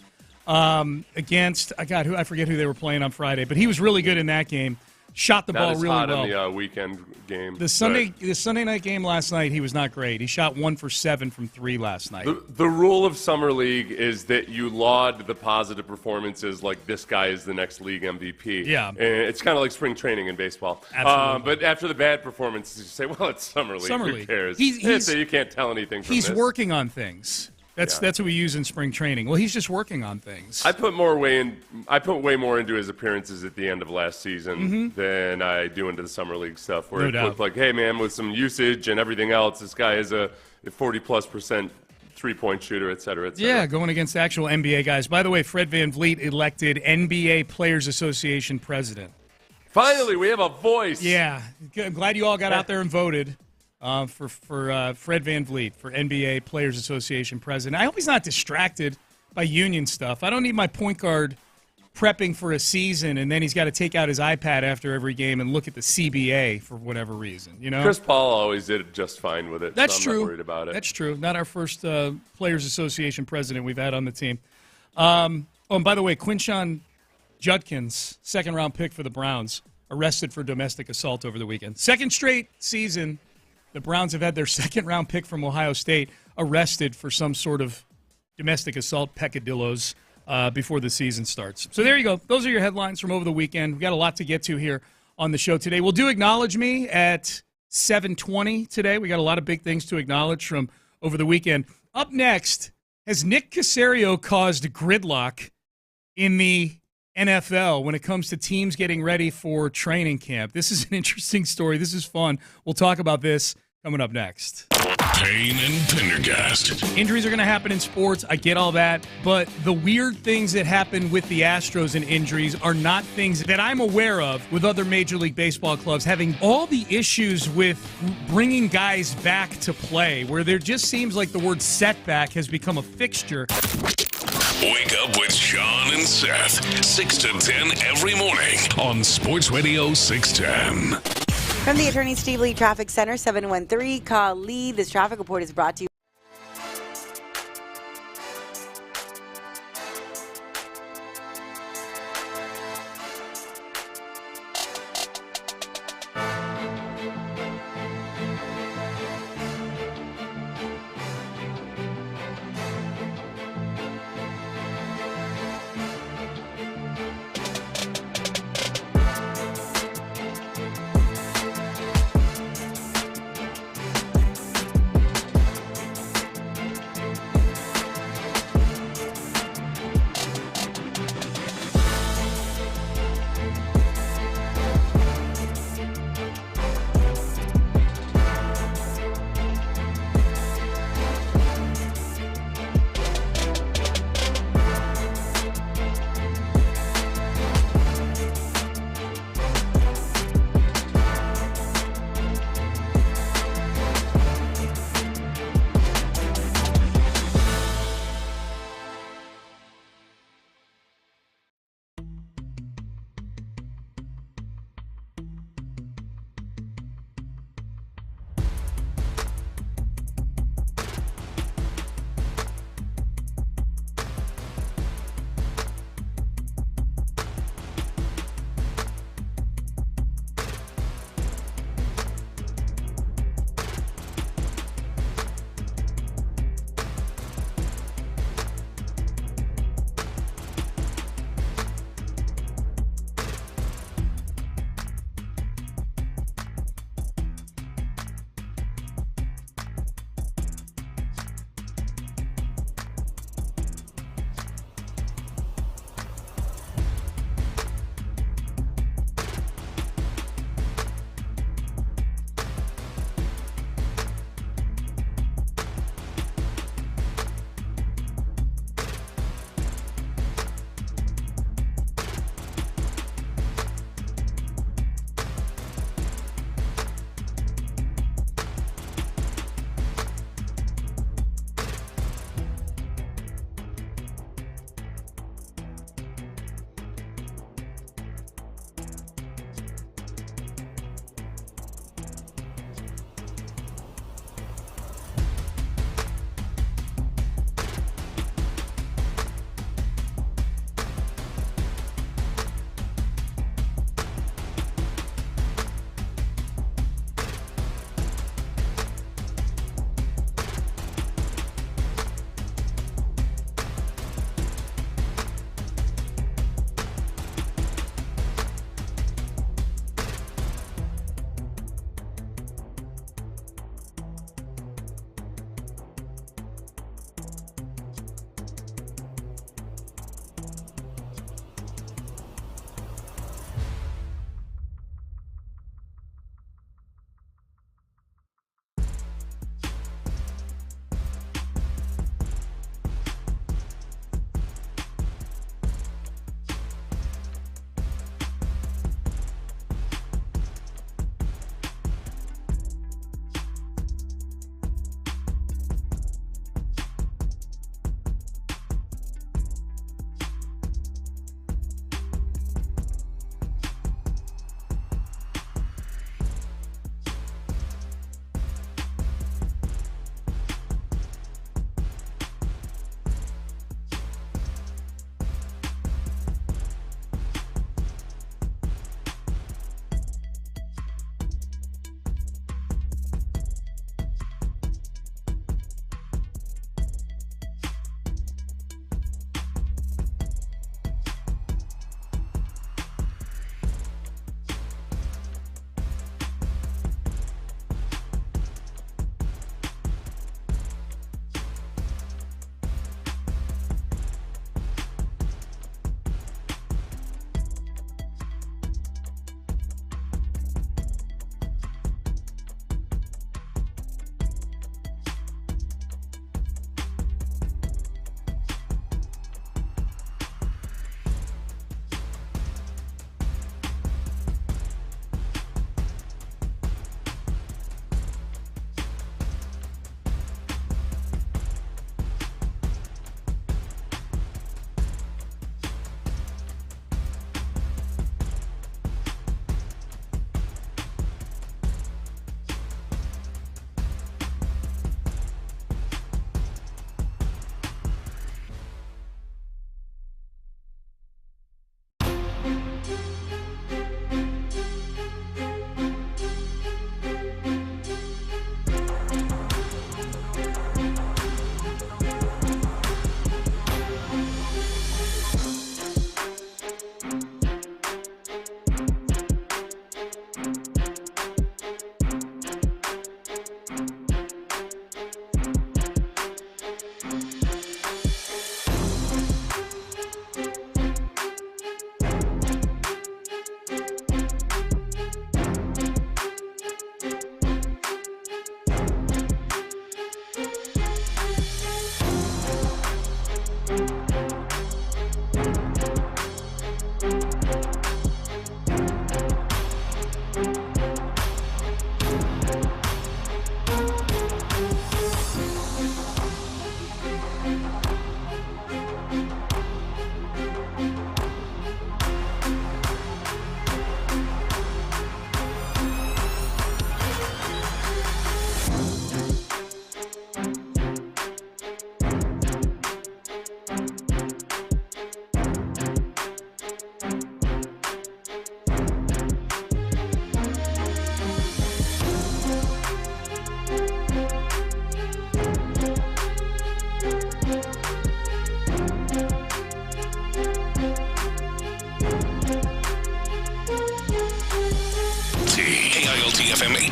against – I forget who they were playing on Friday, but he was really good in that game. Shot the ball really well. Not as hot in the weekend game. The Sunday night game last night, he was not great. He shot 1 for 7 from 3 last night. The rule of Summer League is that you laud the positive performances like this guy is the next league MVP. Yeah. And it's kind of like spring training in baseball. Absolutely. But after the bad performances, you say, well, it's Summer League. Who cares? So you can't tell anything from this. He's working on things. That's what we use in spring training. Well, he's just working on things. I put way more into his appearances at the end of last season than I do into the Summer League stuff, where looked like, hey, man, with some usage and everything else, this guy is a 40+% three-point shooter, et cetera, et cetera. Yeah, going against actual NBA guys. By the way, Fred VanVleet elected NBA Players Association president. Finally, we have a voice. Yeah, I'm glad you all got out there and voted. For Fred VanVleet for NBA Players Association president. I hope he's not distracted by union stuff. I don't need my point guard prepping for a season, and then he's got to take out his iPad after every game and look at the CBA for whatever reason. Chris Paul always did just fine with it. That's so I'm true. not worried about it. That's true. Not our first Players Association president we've had on the team. And by the way, Quinshon Judkins, second-round pick for the Browns, arrested for domestic assault over the weekend. Second straight season, the Browns have had their second-round pick from Ohio State arrested for some sort of domestic assault peccadillos before the season starts. So there you go. Those are your headlines from over the weekend. We've got a lot to get to here on the show today. We'll do Acknowledge Me at 7:20 today. We got a lot of big things to acknowledge from over the weekend. Up next, has Nick Caserio caused gridlock in the NFL when it comes to teams getting ready for training camp? This is an interesting story. This is fun. We'll talk about this coming up next. Payne and Pendergast. Injuries are going to happen in sports. I get all that. But the weird things that happen with the Astros and injuries are not things that I'm aware of with other Major League Baseball clubs having all the issues with bringing guys back to play, where there just seems like the word setback has become a fixture. Wake up with Sean and Seth, 6 to 10 every morning on Sports Radio 610. From the Attorney Steve Lee Traffic Center, 713, call Lee. This traffic report is brought to you.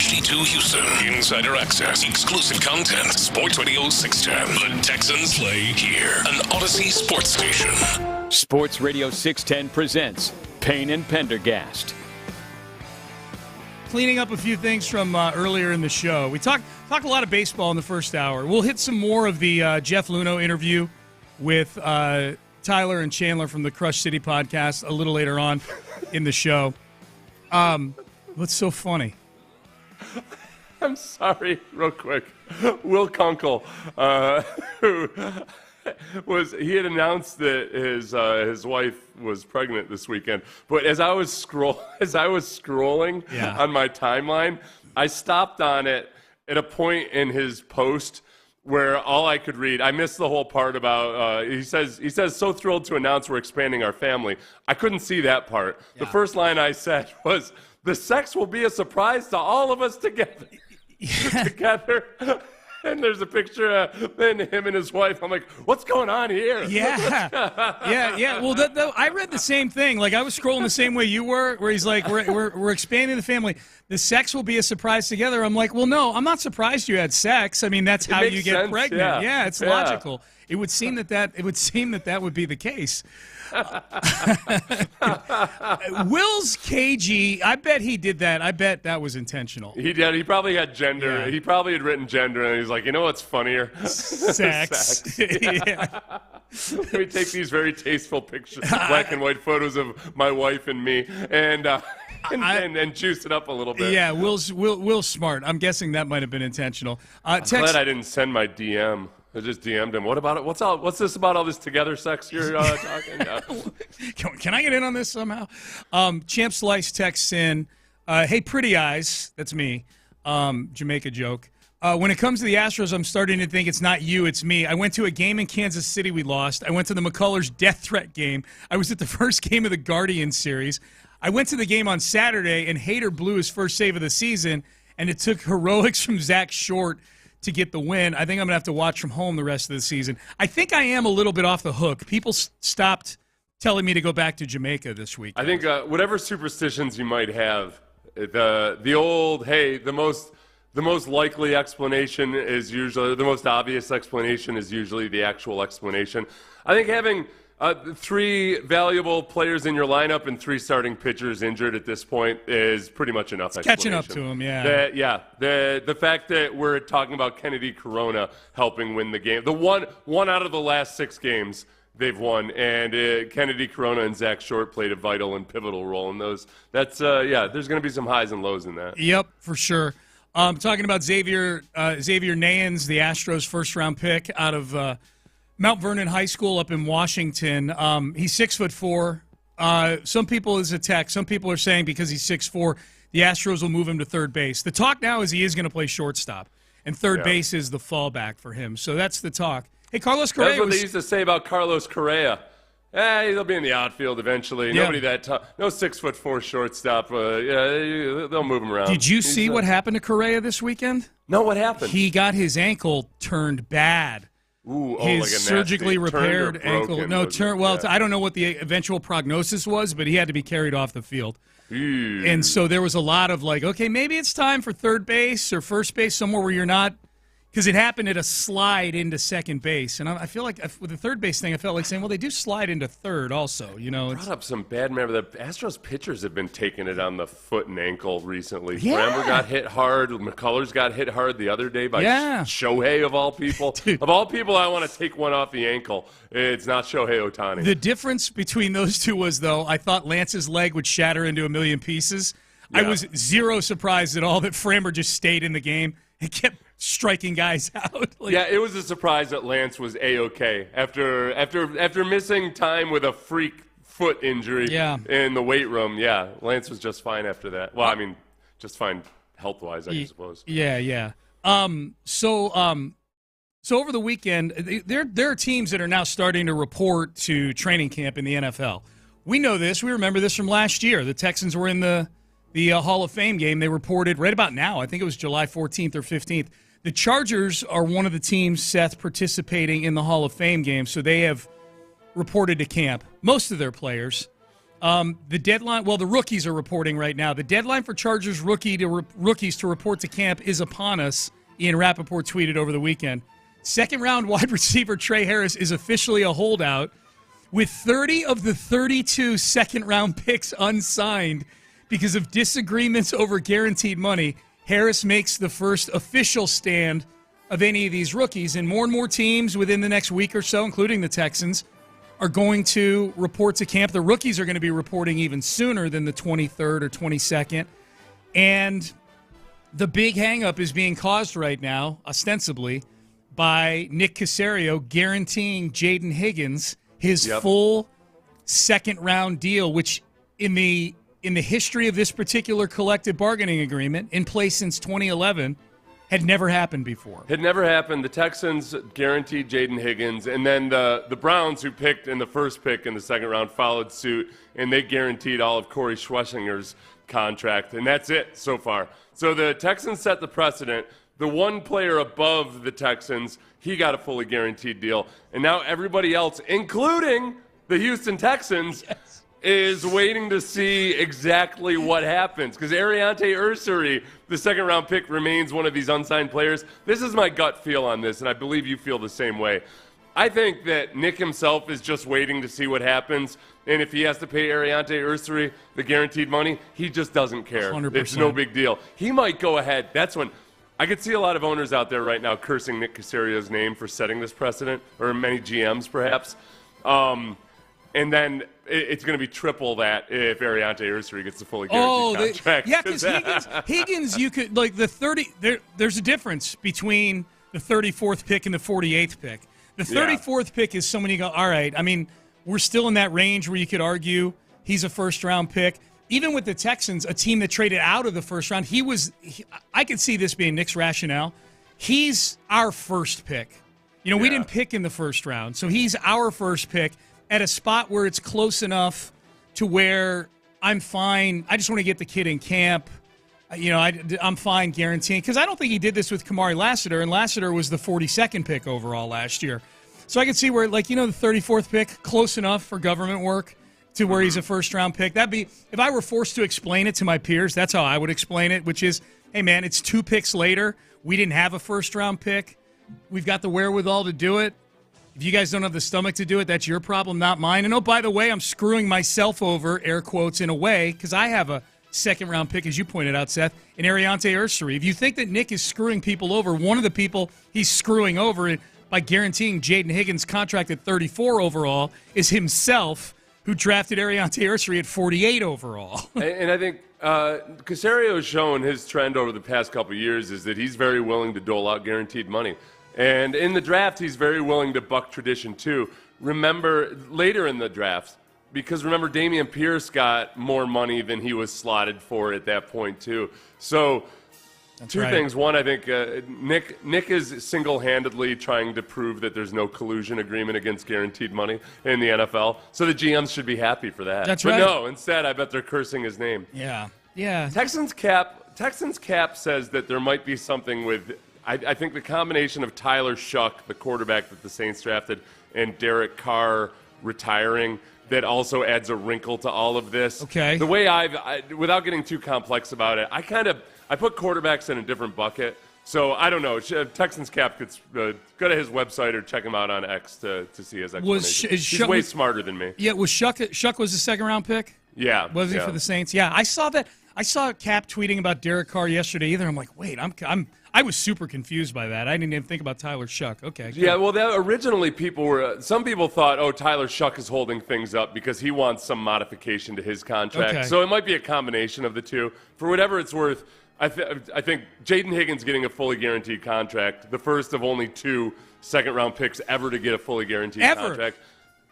HD2 Houston. Insider access. Exclusive content. Sports Radio 610. The Texans play here. An Odyssey sports station. Sports Radio 610 presents Payne and Pendergast. Cleaning up a few things from earlier in the show. We talked a lot of baseball in the first hour. We'll hit some more of the Jeff Luhnow interview with Tyler and Chandler from the Crush City podcast a little later on in the show. What's so funny? I'm sorry, real quick. Will Kunkel, who he had announced that his wife was pregnant this weekend. But as I was scrolling on my timeline, I stopped on it at a point in his post where all I could read, I missed the whole part about, he says, so thrilled to announce we're expanding our family. I couldn't see that part. Yeah. The first line I said was, the sex will be a surprise to all of us together. Together. And there's a picture of him and his wife. I'm like, what's going on here? Yeah. Well, I read the same thing. Like, I was scrolling the same way you were, where he's like, we're expanding the family. The sex will be a surprise together. I'm like, well, no, I'm not surprised you had sex. I mean, that's how you get pregnant. Yeah, it's logical. It would seem that would be the case. Will's cagey. I bet he did that. I bet that was intentional. He did. He probably had gender. Yeah. He probably had written gender, and he's like, you know what's funnier? Sex. Yeah. Let me take these very tasteful pictures, black and white photos of my wife and me, and juice it up a little bit. Yeah, Will's smart. I'm guessing that might have been intentional. I'm glad I didn't send my DM. I just DM'd him. What about it? What's this about all this together sex you're talking about? Can I get in on this somehow? Champ Slice texts in, hey, pretty eyes. That's me. Jamaica joke. When it comes to the Astros, I'm starting to think it's not you, it's me. I went to a game in Kansas City we lost. I went to the McCullers death threat game. I was at the first game of the Guardians series. I went to the game on Saturday, and Hader blew his first save of the season, and it took heroics from Zach Short to get the win. I think I'm going to have to watch from home the rest of the season. I think I am a little bit off the hook. People stopped telling me to go back to Jamaica this week. I think whatever superstitions you might have, the old, hey, the most likely explanation is usually, the most obvious explanation is usually the actual explanation. I think having 3 valuable players in your lineup and 3 starting pitchers injured at this point is pretty much enough. It's catching up to him, yeah. The fact that we're talking about Kennedy Corona helping win the game, the one out of the last 6 games they've won, and Kennedy Corona and Zach Short played a vital and pivotal role in those. That's there's going to be some highs and lows in that. Yep, for sure. Talking about Xavier Nayans, the Astros first-round pick out of Mount Vernon High School up in Washington. He's 6'4". Some people is a tech. Some people are saying because he's 6'4", the Astros will move him to third base. The talk now is he is going to play shortstop, and third base is the fallback for him. So that's the talk. Hey, Carlos Correa. That's what they used to say about Carlos Correa. He'll be in the outfield eventually. Yeah. Nobody that tough. No 6'4" shortstop. They'll move him around. Did you see what happened to Correa this weekend? No, what happened? He got his ankle turned bad. Ooh, his like a surgically repaired ankle. No, I don't know what the eventual prognosis was, but he had to be carried off the field. And so there was a lot of like, okay, maybe it's time for third base or first base, somewhere where you're not, because it happened at a slide into second base. And I feel like with the third base thing, I felt like saying, well, they do slide into third also. You know, brought up some bad memory. The Astros pitchers have been taking it on the foot and ankle recently. Yeah. Framber got hit hard. McCullers got hit hard the other day by Shohei, of all people. Of all people, I want to take one off the ankle. It's not Shohei Ohtani. The difference between those two was, though, I thought Lance's leg would shatter into a million pieces. Yeah. I was zero surprised at all that Framber just stayed in the game and kept striking guys out. It was a surprise that Lance was A-OK after missing time with a freak foot injury in the weight room. Yeah, Lance was just fine after that. Well, I mean, just fine health-wise, I suppose. Yeah. So over the weekend, there are teams that are now starting to report to training camp in the NFL. We know this. We remember this from last year. The Texans were in the Hall of Fame game. They reported right about now. I think it was July 14th or 15th. The Chargers are one of the teams, Seth, participating in the Hall of Fame game, so they have reported to camp, most of their players. The deadline, well, the rookies are reporting right now. The deadline for Chargers rookies to report to camp is upon us, Ian Rappaport tweeted over the weekend. Second-round wide receiver Trey Harris is officially a holdout, with 30 of the 32 second-round picks unsigned because of disagreements over guaranteed money. Harris makes the first official stand of any of these rookies, and more teams within the next week or so, including the Texans, are going to report to camp. The rookies are going to be reporting even sooner than the 23rd or 22nd. And the big hang-up is being caused right now, ostensibly, by Nick Caserio guaranteeing Jayden Higgins his full second-round deal, which in the history of this particular collective bargaining agreement, in place since 2011, had never happened before. Had never happened. The Texans guaranteed Jayden Higgins, and then the Browns, who picked in the first pick in the second round, followed suit, and they guaranteed all of Corey Schwessinger's contract, and that's it so far. So the Texans set the precedent. The one player above the Texans, he got a fully guaranteed deal, and now everybody else, including the Houston Texans, is waiting to see exactly what happens. Because Ariante Ursary, the second-round pick, remains one of these unsigned players. This is my gut feel on this, and I believe you feel the same way. I think that Nick himself is just waiting to see what happens, and if he has to pay Ariante Ursary the guaranteed money, he just doesn't care. 100%. It's no big deal. He might go ahead. That's when I could see a lot of owners out there right now cursing Nick Caserio's name for setting this precedent, or many GMs perhaps. And then it's going to be triple that if Ariante Ursary gets the fully guaranteed contract. Yeah, because Higgins, you could, like, the 30, there's a difference between the 34th pick and the 48th pick. The 34th pick is someone you go, all right, I mean, we're still in that range where you could argue he's a first-round pick. Even with the Texans, a team that traded out of the first round, I could see this being Nick's rationale. He's our first pick. We didn't pick in the first round, so he's our first pick at a spot where it's close enough to where I'm fine. I just want to get the kid in camp. I'm fine guaranteeing. Because I don't think he did this with Kamari Lassiter, and Lassiter was the 42nd pick overall last year. So I can see where, the 34th pick, close enough for government work to where he's a first-round pick. That'd be, if I were forced to explain it to my peers, that's how I would explain it, which is, hey, man, it's 2 picks later. We didn't have a first-round pick. We've got the wherewithal to do it. If you guys don't have the stomach to do it, that's your problem, not mine. And, oh, by the way, I'm screwing myself over, air quotes, in a way, because I have a second-round pick, as you pointed out, Seth, in Ariante Ursary. If you think that Nick is screwing people over, one of the people he's screwing over by guaranteeing Jayden Higgins' contract at 34 overall is himself, who drafted Ariante Ursary at 48 overall. And I think Caserio has shown his trend over the past couple of years is that he's very willing to dole out guaranteed money. And in the draft, he's very willing to buck tradition, too. Remember, later in the draft, because Dameon Pierce got more money than he was slotted for at that point, too. So That's two right. things. One, I think Nick is single-handedly trying to prove that there's no collusion agreement against guaranteed money in the NFL. So the GMs should be happy for that. That's but right. no, instead, I bet they're cursing his name. Yeah. Texans cap says that there might be something with, I think, the combination of Tyler Shuck, the quarterback that the Saints drafted, and Derek Carr retiring, that also adds a wrinkle to all of this. Okay. The way without getting too complex about it, I put quarterbacks in a different bucket. So I don't know. Texans cap could go to his website or check him out on X to see his explanation. He's way smarter than me. Yeah, was Shuck was the second-round pick? Yeah. Was he for the Saints? Yeah, I saw that. I saw Cap tweeting about Derek Carr yesterday either. I'm like, wait, I was super confused by that. I didn't even think about Tyler Shuck. Okay. Good. Yeah, well, originally some people thought, oh, Tyler Shuck is holding things up because he wants some modification to his contract. Okay. So it might be a combination of the two. For whatever it's worth, I think Jayden Higgins getting a fully guaranteed contract, the first of only 2 second-round picks ever to get a fully guaranteed contract.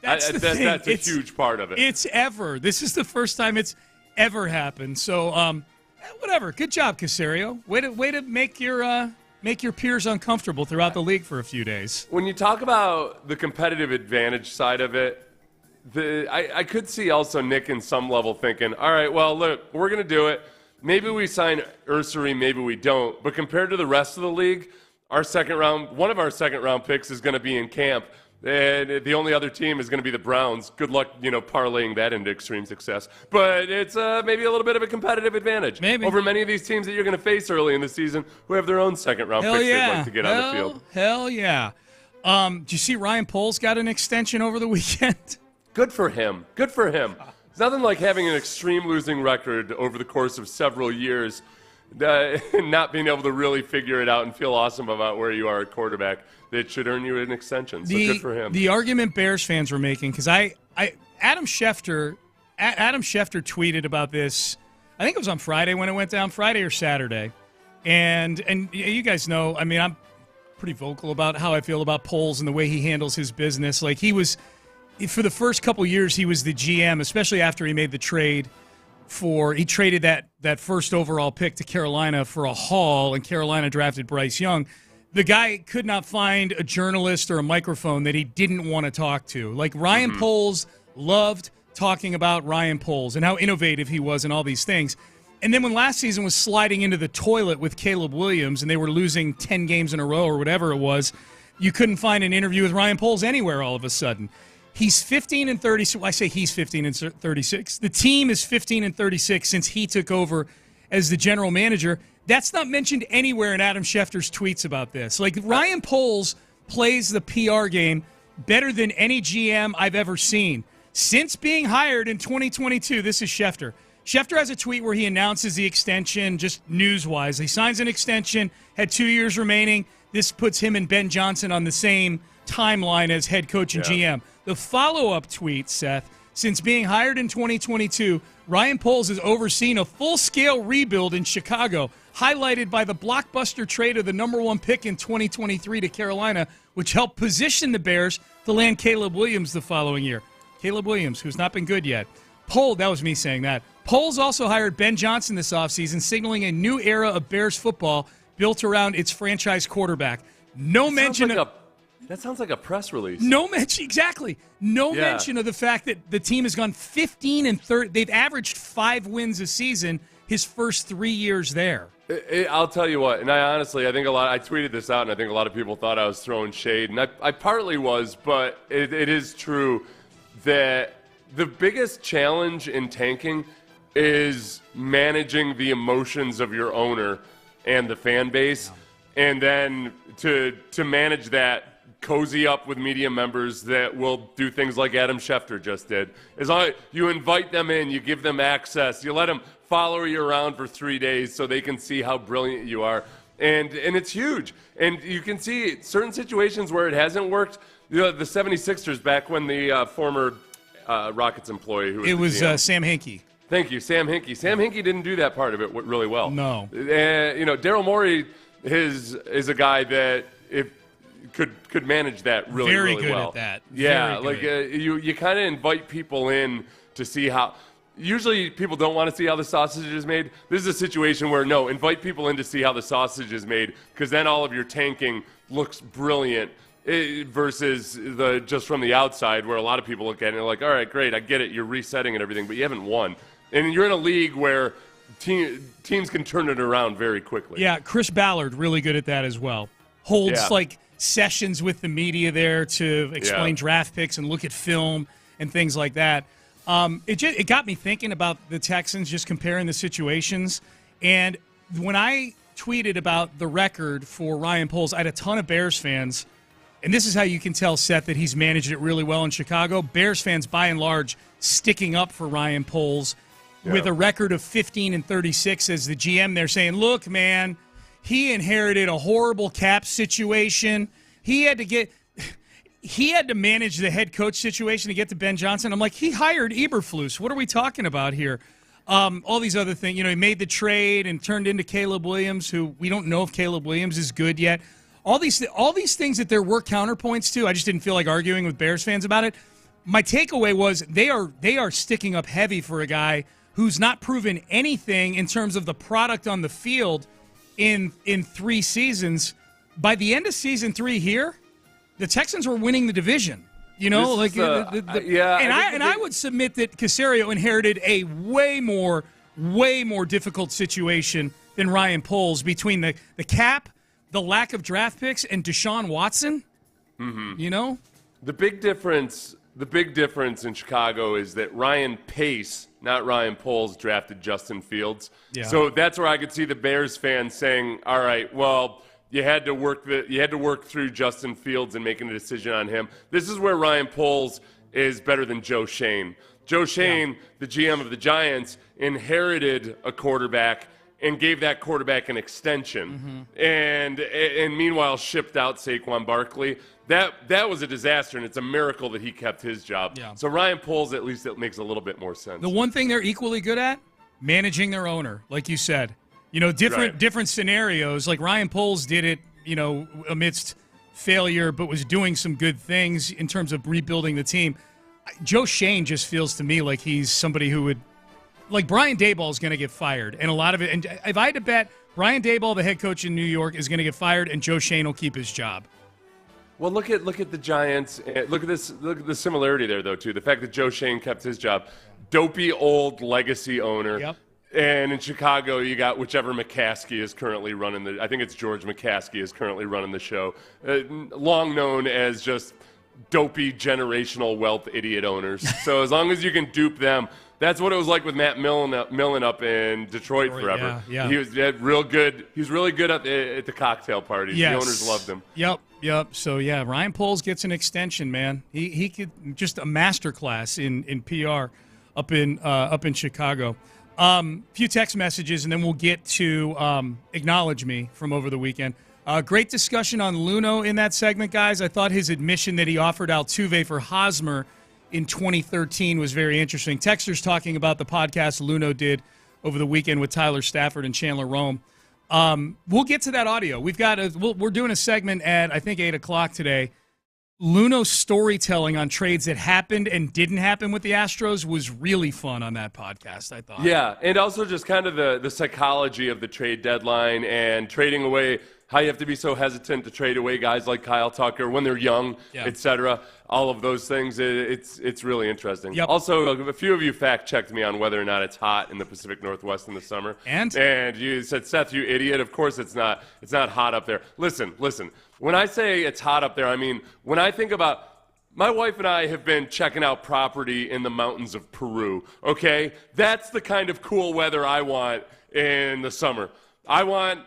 That's the thing. That's a huge part of it. It's ever. This is the first time it's ever happened. So, whatever. Good job, Caserio. Way to make your peers uncomfortable throughout the league for a few days. When you talk about the competitive advantage side of it, I could see also Nick in some level thinking, all right, well, look, we're going to do it. Maybe we sign Ursary, maybe we don't. But compared to the rest of the league, one of our second-round picks is going to be in camp. And the only other team is going to be the Browns. Good luck, parlaying that into extreme success. But it's maybe a little bit of a competitive advantage over many of these teams that you're going to face early in the season who have their own second-round picks they'd like to get on the field. Hell yeah. Did you see Ryan Poles got an extension over the weekend? Good for him. Good for him. It's nothing like having an extreme losing record over the course of several years, not being able to really figure it out and feel awesome about where you are at quarterback. That should earn you an extension. So good for him. The argument Bears fans were making, because Adam Schefter tweeted about this. I think it was on Friday when it went down, Friday or Saturday, and you guys know. I mean, I'm pretty vocal about how I feel about Poles and the way he handles his business. Like, he was, for the first couple years, he was the GM, especially after he made the trade. He traded that first overall pick to Carolina for a haul, and Carolina drafted Bryce Young. The guy could not find a journalist or a microphone that he didn't want to talk to. Like, Ryan Poles loved talking about Ryan Poles and how innovative he was and all these things. And then when last season was sliding into the toilet with Caleb Williams and they were losing 10 games in a row or whatever it was, you couldn't find an interview with Ryan Poles anywhere all of a sudden. He's 15-36. I say he's 15-36. The team is 15-36 since he took over as the general manager. That's not mentioned anywhere in Adam Schefter's tweets about this. Like, Ryan Poles plays the PR game better than any GM I've ever seen. Since being hired in 2022, this is Schefter. Schefter has a tweet where he announces the extension, just news-wise. He signs an extension, had 2 years remaining. This puts him and Ben Johnson on the same timeline as head coach and GM. The follow-up tweet, Seth, since being hired in 2022, Ryan Poles has overseen a full-scale rebuild in Chicago, highlighted by the blockbuster trade of the number 1 pick in 2023 to Carolina, which helped position the Bears to land Caleb Williams the following year. Caleb Williams, who's not been good yet. That was me saying that. Poles also hired Ben Johnson this offseason, signaling a new era of Bears football built around its franchise quarterback. That sounds like a press release. No mention, exactly. No mention of the fact that the team has gone 15-30. They've averaged 5 wins a season his first 3 years there. I'll tell you what, and I tweeted this out, and I think a lot of people thought I was throwing shade, and I partly was, but it is true that the biggest challenge in tanking is managing the emotions of your owner and the fan base, and then to manage that, cozy up with media members that will do things like Adam Schefter just did. As long as you invite them in, you give them access, you let them follow you around for 3 days so they can see how brilliant you are. And it's huge. And you can see certain situations where it hasn't worked. The 76ers, back when the former Rockets employee, who was Sam Hinkie. Thank you, Sam Hinkie. Sam Hinkie didn't do that part of it really well. No. Daryl Morey is a guy that could manage that really well. Very good at that. Yeah, you kind of invite people in to see how. Usually people don't want to see how the sausage is made. This is a situation where, no, invite people in to see how the sausage is made, because then all of your tanking looks brilliant versus just from the outside, where a lot of people look at it and they're like, all right, great, I get it, you're resetting and everything, but you haven't won. And you're in a league where teams can turn it around very quickly. Yeah, Chris Ballard, really good at that as well. Holds sessions with the media there to explain draft picks and look at film and things like that. It got me thinking about the Texans, just comparing the situations. And when I tweeted about the record for Ryan Poles, I had a ton of Bears fans. And this is how you can tell, Seth, that he's managed it really well in Chicago. Bears fans, by and large, sticking up for Ryan Poles with a record of 15-36 as the GM. They're saying, look, man, he inherited a horrible cap situation. He had to manage the head coach situation to get to Ben Johnson. I'm like, he hired Eberflus. What are we talking about here? All these other things. He made the trade and turned into Caleb Williams, who we don't know if Caleb Williams is good yet. All these things that there were counterpoints to, I just didn't feel like arguing with Bears fans about it. My takeaway was they are sticking up heavy for a guy who's not proven anything in terms of the product on the field in 3 seasons. By the end of season 3 here, the Texans were winning the division. And I would submit that Caserio inherited a way more difficult situation than Ryan Poles between the cap, the lack of draft picks, and Deshaun Watson. Mm-hmm. The big difference in Chicago is that Ryan Pace, not Ryan Poles, drafted Justin Fields. Yeah. So that's where I could see the Bears fans saying, "All right, well, you had to work through Justin Fields and making a decision on him." This is where Ryan Poles is better than Joe Schoen. Joe Schoen, the GM of the Giants, inherited a quarterback and gave that quarterback an extension, and meanwhile shipped out Saquon Barkley. That was a disaster, and it's a miracle that he kept his job. Yeah. So Ryan Poles, at least it makes a little bit more sense. The one thing they're equally good at, managing their owner, like you said. Different scenarios. Like Ryan Poles did it, amidst failure, but was doing some good things in terms of rebuilding the team. Joe Schoen just feels to me like he's somebody who would, like Brian Daboll is going to get fired, and a lot of it. And if I had to bet, Brian Daboll, the head coach in New York, is going to get fired, and Joe Schoen will keep his job. Well, look at the Giants. Look at this. Look at the similarity there, though, too. The fact that Joe Schoen kept his job, dopey old legacy owner. Yep. And in Chicago, you got whichever McCaskey is currently running I think it's George McCaskey is currently running the show, long known as just dopey generational wealth idiot owners. So as long as you can dupe them, that's what it was like with Matt Millen up in Detroit forever. Yeah. He was real good. He was really good at the cocktail parties. Yes. The owners loved him. Yep. So yeah, Ryan Poles gets an extension, man. He could just a masterclass in PR up in Chicago. Few text messages, and then we'll get to Acknowledge Me from over the weekend. Great discussion on Luhnow in that segment, guys. I thought his admission that he offered Altuve for Hosmer in 2013 was very interesting. Texters talking about the podcast Luhnow did over the weekend with Tyler Stafford and Chandler Rome. We'll get to that audio. We're doing a segment at, I think, 8 o'clock today. Luhnow's storytelling on trades that happened and didn't happen with the Astros was really fun on that podcast, I thought. Yeah, and also just kind of the psychology of the trade deadline and trading away, how you have to be so hesitant to trade away guys like Kyle Tucker when they're young, etc. All of those things, it's really interesting. Yep. Also, a few of you fact-checked me on whether or not it's hot in the Pacific Northwest in the summer. And you said, Seth, you idiot, of course it's not. It's not hot up there. Listen. When I say it's hot up there, I mean, when I think about, my wife and I have been checking out property in the mountains of Peru, okay? That's the kind of cool weather I want in the summer. I want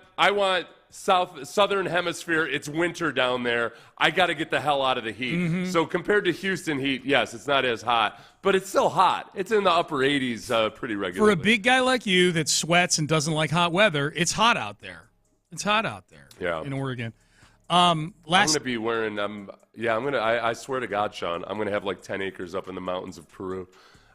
southern hemisphere. It's winter down there. I got to get the hell out of the heat. So compared to Houston heat, yes, it's not as hot, but it's still hot. It's in the upper 80s pretty regularly. For a big guy like you that sweats and doesn't like hot weather, it's hot out there. In Oregon. I'm going to be wearing, I swear to God, Sean, I'm going to have like 10 acres up in the mountains of Peru.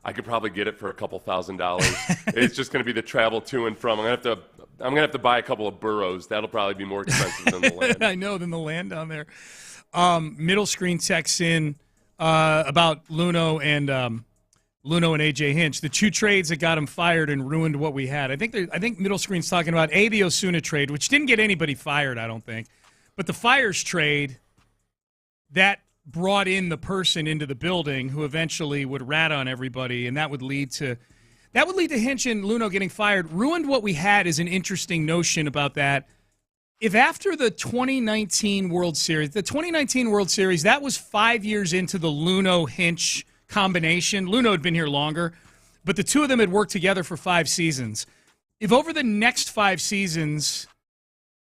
I could probably get it for a couple $1,000s. It's just going to be the travel to and from. I'm going to have to buy a couple of burros. That'll probably be more expensive than the land. I know, than the land down there. Middle screen texts in about Luhnow and AJ Hinch, the two trades that got him fired and ruined what we had. I think middle screen's talking about the Osuna trade, which didn't get anybody fired, I don't think. But the Fires trade, that brought in the person into the building who eventually would rat on everybody, and that would lead to Hinch and Luhnow getting fired. Ruined what we had is an interesting notion about that. If after the 2019 World Series, that was 5 years into the Luhnow-Hinch combination. Luhnow had been here longer, but the two of them had worked together for 5 seasons. If over the next 5 seasons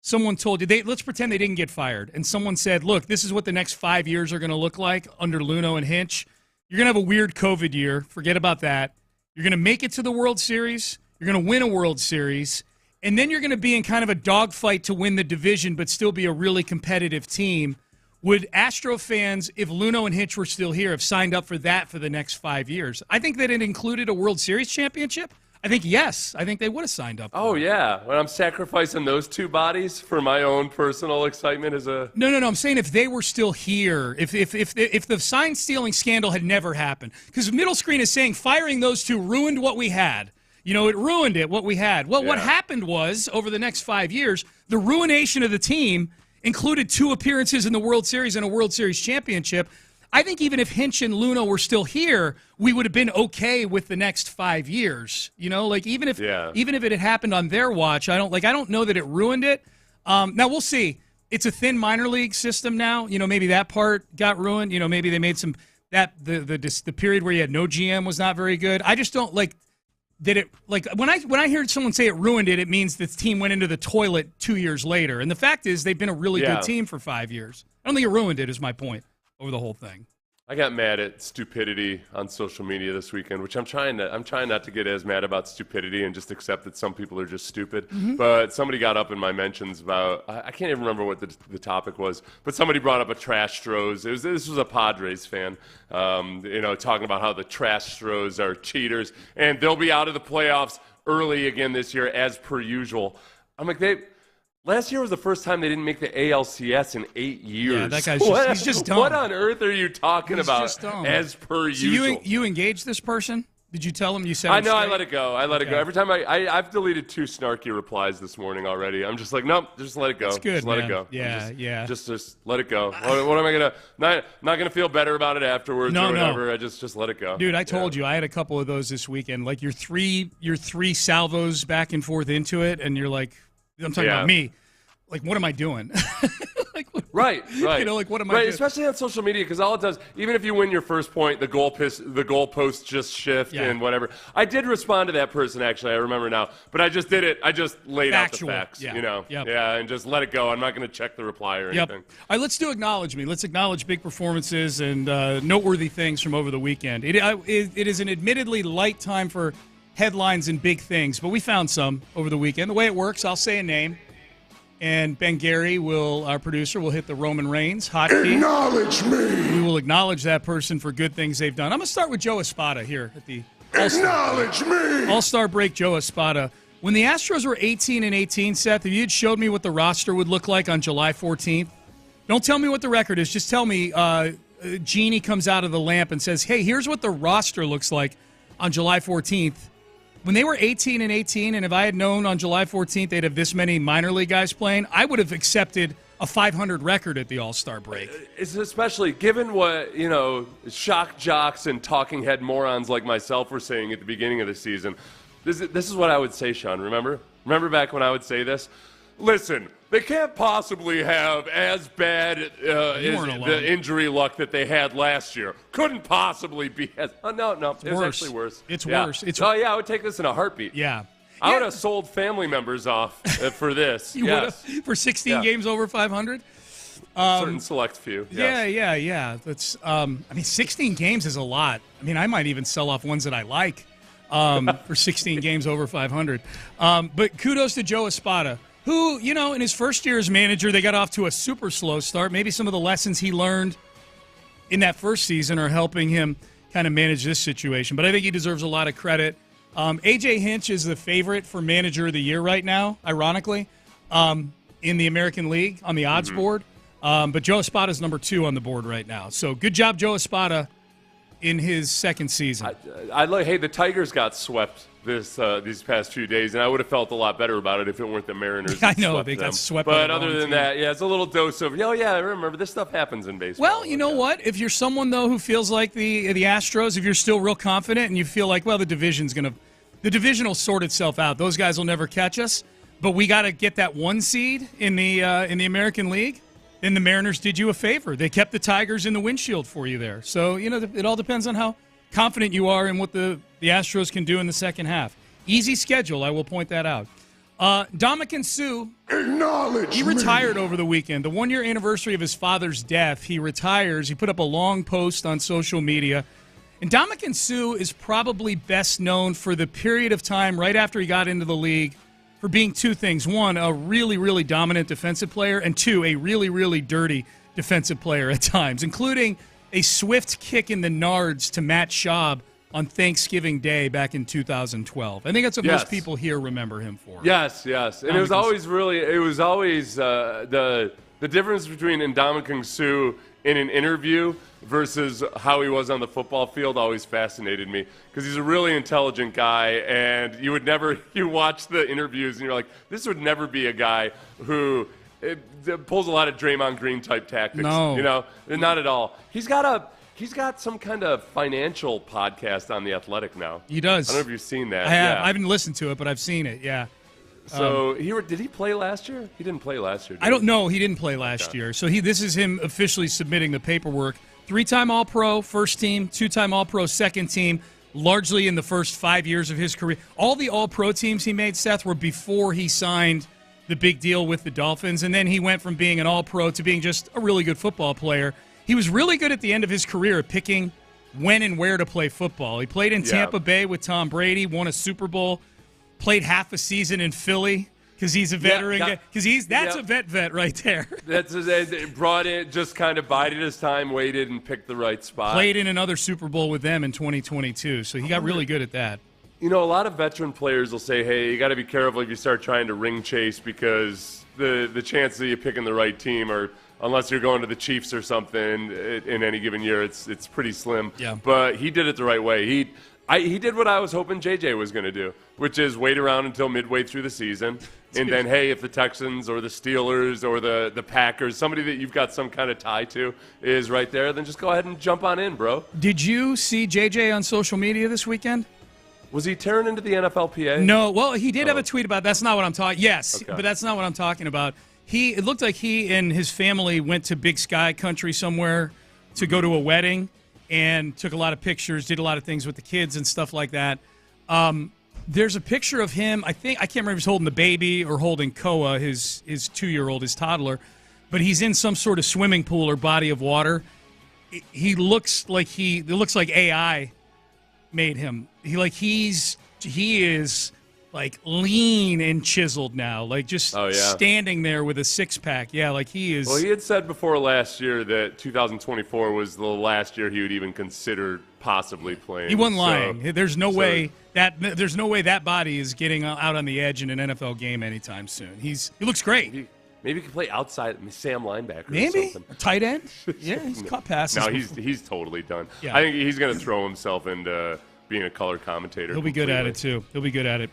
someone told you, let's pretend they didn't get fired, and someone said, look, this is what the next 5 years are going to look like under Luhnow and Hinch. You're going to have a weird COVID year. Forget about that. You're going to make it to the World Series. You're going to win a World Series. And then you're going to be in kind of a dogfight to win the division but still be a really competitive team. Would Astro fans, if Luhnow and Hinch were still here, have signed up for that for the next 5 years? I think that it included a World Series championship. I think yes. I think they would have signed up. Oh, yeah. When I'm sacrificing those two bodies for my own personal excitement as a... No. I'm saying if they were still here, if the sign-stealing scandal had never happened. Because middle screen is saying firing those two ruined what we had. It ruined what we had. Well, what happened was, over the next 5 years, the ruination of the team included 2 appearances in the World Series and a World Series championship. I think even if Hinch and Luhnow were still here, we would have been okay with the next 5 years. Even if it had happened on their watch, I don't know that it ruined it. Now we'll see. it's a thin minor league system now. Maybe that part got ruined. Maybe they made some the period where you had no GM was not very good. I just don't like that it like when I hear someone say it ruined it, it means the team went into the toilet 2 years later. And the fact is they've been a really good team for 5 years. I don't think it ruined it is my point over the whole thing. I got mad at stupidity on social media this weekend, which I'm trying not to get as mad about stupidity and just accept that some people are just stupid. Mm-hmm. But somebody got up in my mentions about, I can't even remember what the topic was, but somebody brought up a Astros. This was a Padres fan, talking about how the Astros are cheaters and they'll be out of the playoffs early again this year as per usual. I'm like, last year was the first time they didn't make the ALCS in 8 years. Yeah, that guy's he's just dumb. What on earth are you talking about just dumb. as per usual? You engaged this person? Did you tell him you said I know, I let it go. Every time I've deleted 2 snarky replies this morning already. I'm just like, nope, just let it go. It's good, just let it go. Yeah. Just let it go. What am I going to – not going to feel better about it afterwards or whatever. I just let it go. Dude, I told you. I had a couple of those this weekend. Like your three salvos back and forth into it, and you're like – I'm talking about me. Like, what am I doing? Right. What am I doing? Especially on social media, because all it does, even if you win your first point, the goalposts just shift and whatever. I did respond to that person, actually. I remember now. But I just did it. I just laid out the facts, and just let it go. I'm not going to check the reply or anything. All right, let's do Acknowledge Me. Let's acknowledge big performances and noteworthy things from over the weekend. It is an admittedly light time for headlines and big things, but we found some over the weekend. The way it works, I'll say a name, and Ben Gary, our producer, will hit the Roman Reigns hotkey. Acknowledge me. We will acknowledge that person for good things they've done. I'm going to start with Joe Espada here at the Acknowledge me. All-Star break. Joe Espada. When the Astros were 18-18, Seth, if you had showed me what the roster would look like on July 14th, don't tell me what the record is. Just tell me Genie comes out of the lamp and says, hey, here's what the roster looks like on July 14th. When they were 18-18, and if I had known on July 14th they'd have this many minor league guys playing, I would have accepted a 500 record at the All-Star break. It's especially given what, shock jocks and talking head morons like myself were saying at the beginning of the season. This is what I would say, Sean. Remember back when I would say this? Listen, they can't possibly have as bad as the injury luck that they had last year. Couldn't possibly be as – no, it was actually worse. It's worse. I would take this in a heartbeat. Yeah. I would have sold family members off for this. You would have? For 16 games over 500? Certain select few. Yes. Yeah. That's 16 games is a lot. I mean, I might even sell off ones that I like for 16 games over 500. But kudos to Joe Espada, who, in his first year as manager, they got off to a super slow start. Maybe some of the lessons he learned in that first season are helping him kind of manage this situation. But I think he deserves a lot of credit. A.J. Hinch is the favorite for manager of the year right now, ironically, in the American League on the odds board. But Joe Espada is number 2 on the board right now. So good job, Joe Espada, in his second season. The Tigers got swept these past few days, and I would have felt a lot better about it if it weren't the Mariners. I know, they got swept. But other than that, it's a little dose of, I remember this stuff happens in baseball. Well, you know what? If you're someone, though, who feels like the Astros, if you're still real confident and you feel like, well, the division will sort itself out. Those guys will never catch us, but we got to get that 1 seed in the American League. Then the Mariners did you a favor. They kept the Tigers in the windshield for you there. So, it all depends on how confident you are in what the Astros can do in the second half. Easy schedule, I will point that out. Ndamukong Suh, he retired over the weekend. The 1-year anniversary of his father's death, he retires. He put up a long post on social media. And Ndamukong Suh is probably best known for the period of time right after he got into the league for being 2 things. 1, a really, really dominant defensive player, and 2, a really, really dirty defensive player at times, including a swift kick in the nards to Matt Schaub on Thanksgiving Day back in 2012. I think that's what most people here remember him for. Yes. And it was always the difference between Ndamukong Suh in an interview versus how he was on the football field always fascinated me, because he's a really intelligent guy, and you watch the interviews and you're like, this would never be a guy who pulls a lot of Draymond Green type tactics. No. Not at all. He's got some kind of financial podcast on The Athletic now. He does. I don't know if you've seen that. I haven't listened to it, but I've seen it, yeah. So did he play last year? He didn't play last year. I don't know. He didn't play last year. So this is him officially submitting the paperwork. 3-time All-Pro, first team, 2-time All-Pro, second team, largely in the first 5 years of his career. All the All-Pro teams he made, Seth, were before he signed the big deal with the Dolphins, and then he went from being an All-Pro to being just a really good football player. He was really good at the end of his career at picking when and where to play football. He played in Tampa Bay with Tom Brady, won a Super Bowl, played half a season in Philly because he's a veteran. Because that's a vet right there. That's brought in, just kind of bided his time, waited, and picked the right spot. Played in another Super Bowl with them in 2022, so he got really good at that. You know, a lot of veteran players will say, hey, you got to be careful if you start trying to ring chase because the chances of you picking the right team are, unless you're going to the Chiefs or something in any given year, it's pretty slim. Yeah. But he did it the right way. He did what I was hoping JJ was going to do, which is wait around until midway through the season. And then, hey, if the Texans or the Steelers or the Packers, somebody that you've got some kind of tie to is right there, then just go ahead and jump on in, bro. Did you see JJ on social media this weekend? Was he tearing into the NFLPA? No. Well, he did have a tweet about that's not what I'm talking. Yes, okay. But that's not what I'm talking about. It looked like he and his family went to Big Sky Country somewhere to go to a wedding and took a lot of pictures, did a lot of things with the kids and stuff like that. There's a picture of him. I can't remember if he's holding the baby or holding Koa, his 2-year-old, his toddler, but he's in some sort of swimming pool or body of water. It looks like AI made him. He is like lean and chiseled now, like just standing there with a six-pack. Yeah, like he is. Well, he had said before last year that 2024 was the last year he would even consider possibly playing. He wasn't lying. There's no way that body is getting out on the edge in an NFL game anytime soon. He looks great. Maybe he could play outside, Sam linebacker. Maybe or something. A tight end. Yeah, he's caught passes. No, he's totally done. Yeah. I think he's going to throw himself into being a color commentator. He'll be good at it too. All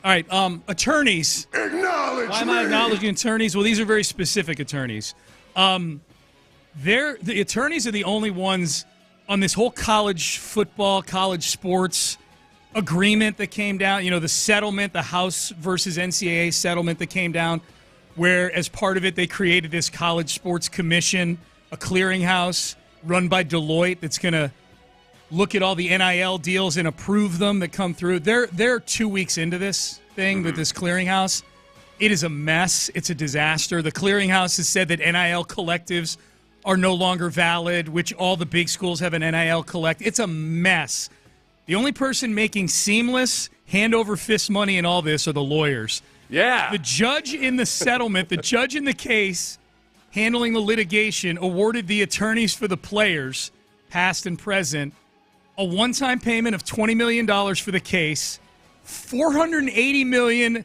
right, attorneys. Acknowledge. Why am I acknowledging attorneys? Well, these are very specific attorneys. The attorneys are the only ones on this whole college football, college sports agreement that came down. You know, the settlement, the House versus NCAA settlement that came down, where as part of it they created this college sports commission, a clearinghouse run by Deloitte that's going to look at all the NIL deals and approve them that come through. They're 2 weeks into this thing with this clearinghouse. It is a mess. It's a disaster. The clearinghouse has said that NIL collectives are no longer valid, which all the big schools have an NIL collect. It's a mess. The only person making seamless hand over fist money in all this are the lawyers. Yeah. The judge in the settlement, the judge in the case handling the litigation, awarded the attorneys for the players, past and present, a one-time payment of $20 million for the case, $480 million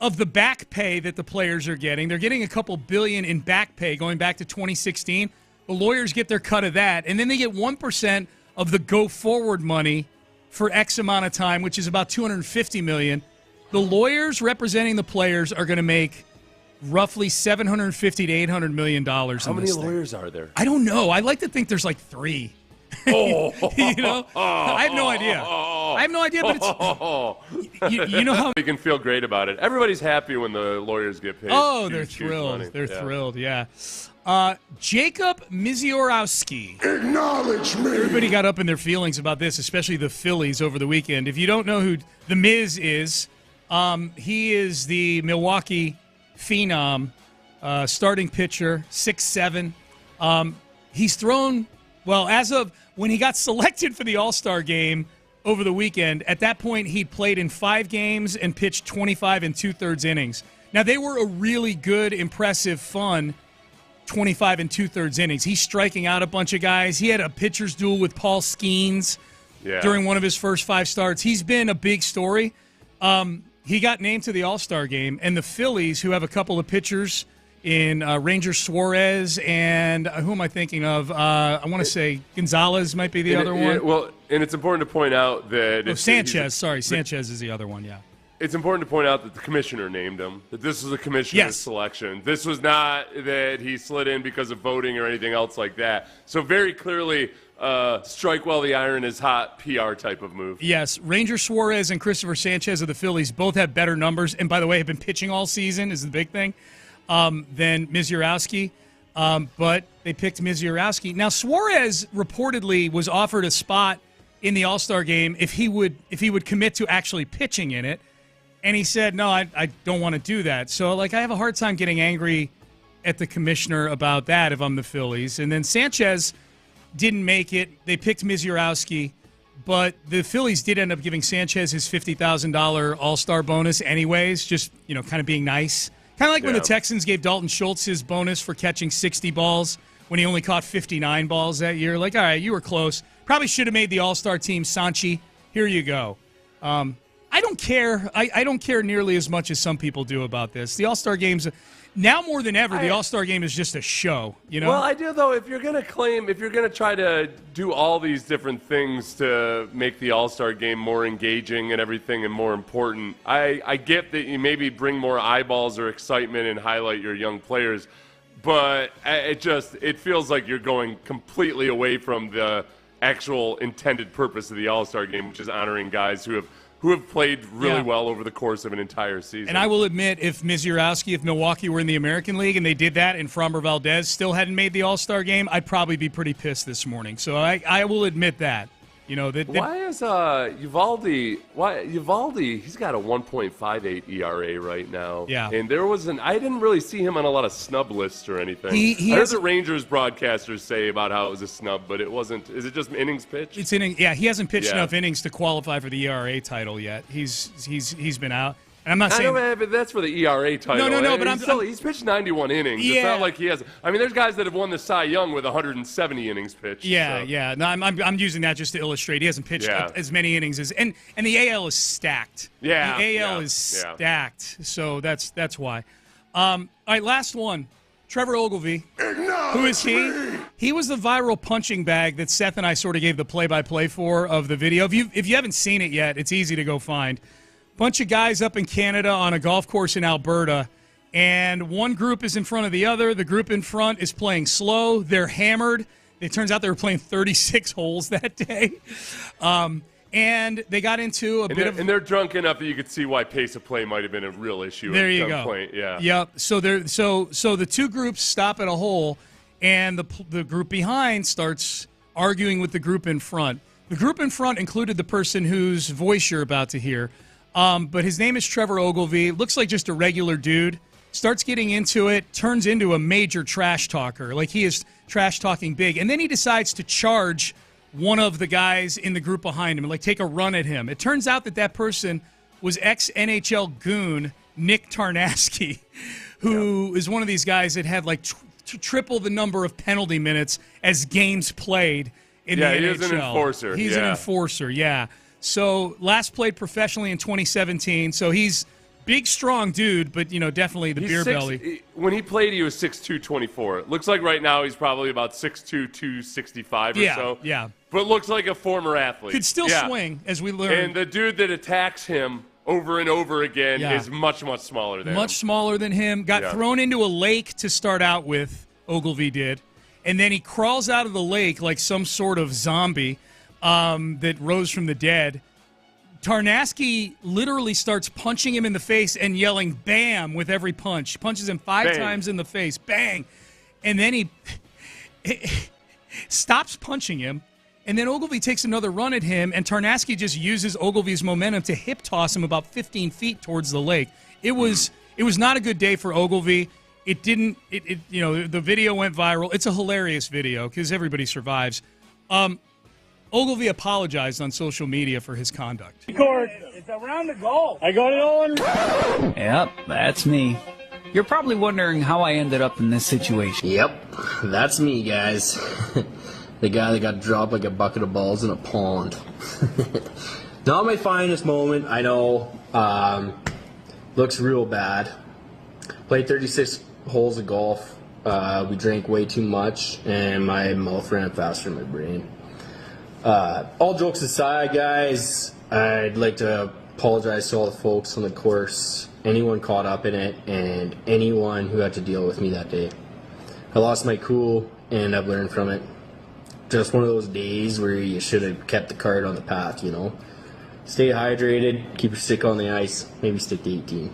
of the back pay that the players are getting. They're getting a couple billion in back pay going back to 2016. The lawyers get their cut of that, and then they get 1% of the go-forward money for X amount of time, which is about $250 million. The lawyers representing the players are going to make roughly $750 to $800 million. How many lawyers are there? I don't know. I like to think there's like 3. Oh, you know, I have no idea. But it's you know how you can feel great about it. Everybody's happy when the lawyers get paid. Oh, they're thrilled. They're thrilled. Yeah. Jacob Misiorowski. Acknowledge me. Everybody got up in their feelings about this, especially the Phillies over the weekend. If you don't know who the Miz is, he is the Milwaukee phenom, starting pitcher, 6'7". He's thrown. Well, as of when he got selected for the All-Star game over the weekend, at that point he'd played in 5 games and pitched 25 2/3 innings. Now, they were a really good, impressive, fun 25 2/3 innings. He's striking out a bunch of guys. He had a pitcher's duel with Paul Skeens during one of his first 5 starts. He's been a big story. He got named to the All-Star game, and the Phillies, who have a couple of pitchers in Ranger Suarez and who am I thinking of? I want to say Gonzalez might be the other one. Well, and it's important to point out that Sanchez. Sanchez is the other one. Yeah. it's important to point out that the commissioner named him, that this was a commissioner's selection. This was not that he slid in because of voting or anything else like that. So very clearly, strike while the iron is hot PR type of move. Yes, Ranger Suarez and Christopher Sanchez of the Phillies both have better numbers, and by the way, have been pitching all season is the big thing, than Misiorowski. But they picked Misiorowski. Now, Suarez reportedly was offered a spot in the All-Star game if he would commit to actually pitching in it. And he said, no, I don't want to do that. So, I have a hard time getting angry at the commissioner about that if I'm the Phillies. And then Sanchez didn't make it. They picked Misiorowski. But the Phillies did end up giving Sanchez his $50,000 All-Star bonus anyways, just, kind of being nice. Kind of like when the Texans gave Dalton Schultz his bonus for catching 60 balls when he only caught 59 balls that year. All right, you were close. Probably should have made the All-Star team, Sanchi. Here you go. I don't care. I don't care nearly as much as some people do about this. The All-Star game's now more than ever. The All-Star game is just a show. Well, I do though. If you're going to try to do all these different things to make the All-Star game more engaging and everything and more important, I get that you maybe bring more eyeballs or excitement and highlight your young players, but it feels like you're going completely away from the actual intended purpose of the All-Star game, which is honoring guys who have played really well over the course of an entire season. And I will admit, if Milwaukee were in the American League and they did that and Framber Valdez still hadn't made the All-Star game, I'd probably be pretty pissed this morning. So I will admit that. Why is Uvalde? He's got a 1.58 ERA right now. Yeah. And I didn't really see him on a lot of snub lists or anything. I heard the Rangers broadcasters say about how it was a snub, but it wasn't. Is it just innings pitched? It's yeah. He hasn't pitched enough innings to qualify for the ERA title yet. He's been out. And I'm not saying. I know, but that's for the ERA title. No. But he's pitched 91 innings. Yeah. It's not like he has. I mean, there's guys that have won the Cy Young with 170 innings pitched. Yeah. No, I'm using that just to illustrate. He hasn't pitched as many innings as, and the AL is stacked. Yeah. The AL is stacked. So that's why. All right, last one. Trevor Ogilvie. Who is he? He was the viral punching bag that Seth and I sort of gave the play-by-play for of the video. If you haven't seen it yet, it's easy to go find. Bunch of guys up in Canada on a golf course in Alberta, and one group is in front of the other. The group in front is playing slow. They're hammered. It turns out they were playing 36 holes that day. And they got into a bit of... And they're drunk enough that you could see why pace of play might have been a real issue there at you some go. point. Yeah. Yep. So the two groups stop at a hole, and the group behind starts arguing with the group in front. The group in front included the person whose voice you're about to hear. But his name is Trevor Ogilvie. Looks like just a regular dude. Starts getting into it. Turns into a major trash talker. Like he is trash talking big. And then he decides to charge one of the guys in the group behind him and take a run at him. It turns out that person was ex-NHL goon Nick Tarnasky, who is one of these guys that had triple the number of penalty minutes as games played in the NHL. Yeah, he is an enforcer. He's an enforcer, yeah. So last played professionally in 2017. So he's big, strong dude, but definitely the beer belly. When he played, he was 6'2", 24. It looks like right now he's probably about 6'2", 265 or so. Yeah. But looks like a former athlete. Could still swing, as we learned. And the dude that attacks him over and over again is much, much smaller than him. Much smaller than him. Got thrown into a lake to start out with, Ogilvie did. And then he crawls out of the lake like some sort of zombie that rose from the dead. Tarnasky literally starts punching him in the face and yelling "bam" with every punch. Punches him 5 times in the face. Bang. And then he stops punching him. And then Ogilvie takes another run at him, and Tarnasky just uses Ogilvie's momentum to hip toss him about 15 feet towards the lake. It was not a good day for Ogilvie. It didn't. The video went viral. It's a hilarious video because everybody survives. Ogilvie apologized on social media for his conduct. It's around the goal. I got it on. Yep, that's me. You're probably wondering how I ended up in this situation. Yep, that's me, guys. The guy that got dropped like a bucket of balls in a pond. Not my finest moment, I know. Looks real bad. Played 36 holes of golf. We drank way too much, and my mouth ran faster than my brain. All jokes aside, guys, I'd like to apologize to all the folks on the course, anyone caught up in it, and anyone who had to deal with me that day. I lost my cool, and I've learned from it. Just one of those days where you should have kept the cart on the path, you know. Stay hydrated, keep your stick on the ice, maybe stick to 18.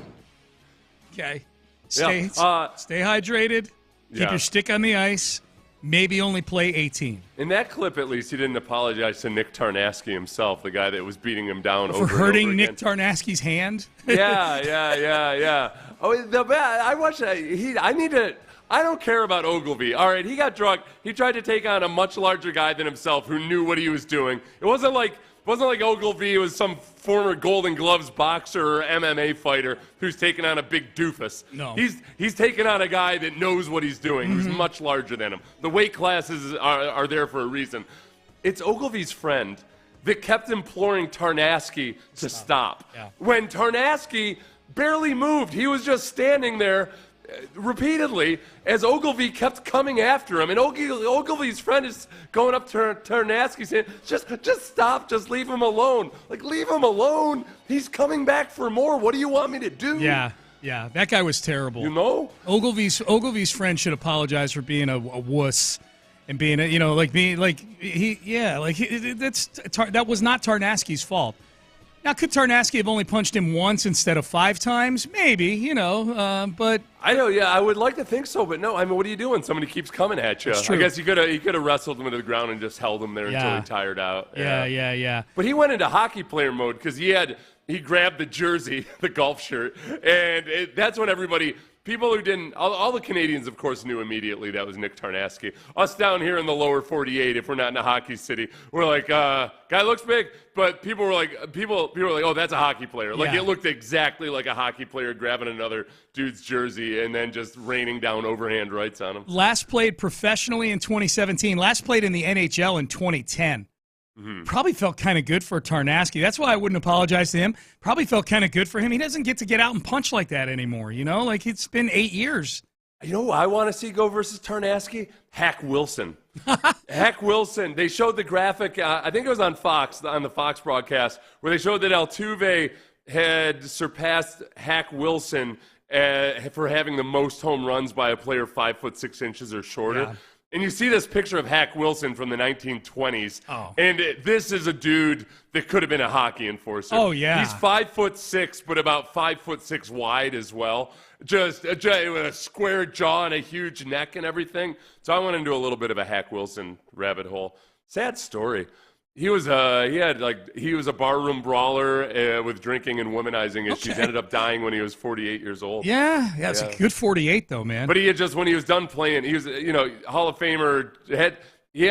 Okay. Stay hydrated, keep your stick on the ice, maybe only play 18. In that clip, at least, he didn't apologize to Nick Tarnasky himself, the guy that was beating him down For over and hurting over Nick again. Tarnasky's hand? Yeah. Oh, the bad. I watched that. I don't care about Ogilvy. All right, he got drunk. He tried to take on a much larger guy than himself who knew what he was doing. It wasn't like Ogilvy was some former Golden Gloves boxer or MMA fighter who's taking on a big doofus. No. He's taking on a guy that knows what he's doing, who's much larger than him. The weight classes are there for a reason. It's Ogilvy's friend that kept imploring Tarnasky to stop. Yeah. When Tarnasky barely moved, he was just standing there repeatedly as Ogilvy kept coming after him, and Ogilvy's friend is going up to Tarnasky saying, just stop, just leave him alone. Like, leave him alone. He's coming back for more. What do you want me to do? Yeah, that guy was terrible. You know? Ogilvy's friend should apologize for being a wuss and being that was not Tarnasky's fault. Now, could Tarnasky have only punched him once instead of 5 times? Maybe, but... I know, yeah, I would like to think so, but no, I mean, what are you doing? Somebody keeps coming at you. I guess he could have wrestled him into the ground and just held him there until he tired out. Yeah. But he went into hockey player mode because he grabbed the jersey, the golf shirt, and that's when people who didn't, all the Canadians, of course, knew immediately that was Nick Tarnasky. Us down here in the lower 48, if we're not in a hockey city, we're like, guy looks big, but people were like, oh, that's a hockey player. Like, it looked exactly like a hockey player grabbing another dude's jersey and then just raining down overhand rights on him. Last played professionally in 2017. Last played in the NHL in 2010. Probably felt kind of good for Tarnasky. That's why I wouldn't apologize to him. Probably felt kind of good for him. He doesn't get to get out and punch like that anymore, Like, it's been 8 years. You know who I want to see go versus Tarnasky? Hack Wilson. Hack Wilson. They showed the graphic, I think it was on Fox, on the Fox broadcast, where they showed that Altuve had surpassed Hack Wilson for having the most home runs by a player 5'6" or shorter. Yeah. And you see this picture of Hack Wilson from the 1920s, and this is a dude that could have been a hockey enforcer. Oh, yeah. He's 5'6", but about 5'6" wide as well. Just with a square jaw and a huge neck and everything. So I went into a little bit of a Hack Wilson rabbit hole. Sad story. He was a barroom brawler with drinking and womanizing issues. Okay. Ended up dying when he was 48 years old. Yeah, it's a good 48 though, man. But when he was done playing, he was Hall of Famer. He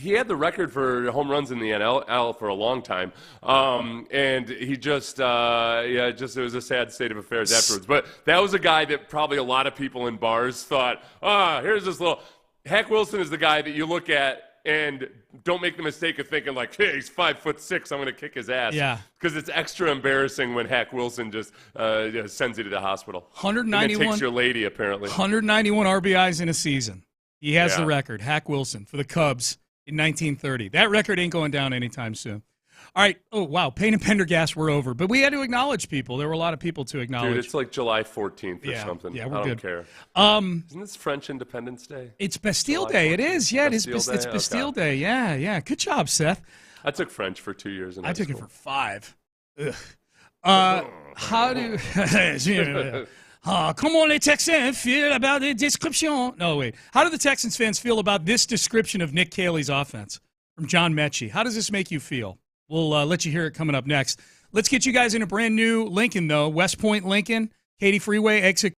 had the record for home runs in the NL for a long time, and he it was a sad state of affairs afterwards. But that was a guy that probably a lot of people in bars thought, here's this little Hack Wilson is the guy that you look at. And don't make the mistake of thinking like, hey, he's 5'6", I'm going to kick his ass. Yeah. Because it's extra embarrassing when Hack Wilson just sends you to the hospital. 191. And takes your lady, apparently. 191 RBIs in a season. He has the record, Hack Wilson, for the Cubs in 1930. That record ain't going down anytime soon. All right. Oh, wow. Payne and Pendergast were over. But we had to acknowledge people. There were a lot of people to acknowledge. Dude, it's like July 14th or something. Yeah, we're I good. don't care. Isn't this French Independence Day? It's Bastille Day. It is. Yeah, it's Bastille Day. Yeah. Good job, Seth. I took French for 2 years in high I took school. it for 5. Ugh. How do... Comment les Texans feel about the description? No, wait. How do the Texans fans feel about this description of Nick Caley's offense from John Mechie? How does this make you feel? We'll let you hear it coming up next. Let's get you guys in a brand new Lincoln, though. West Point Lincoln, Katy Freeway, exit.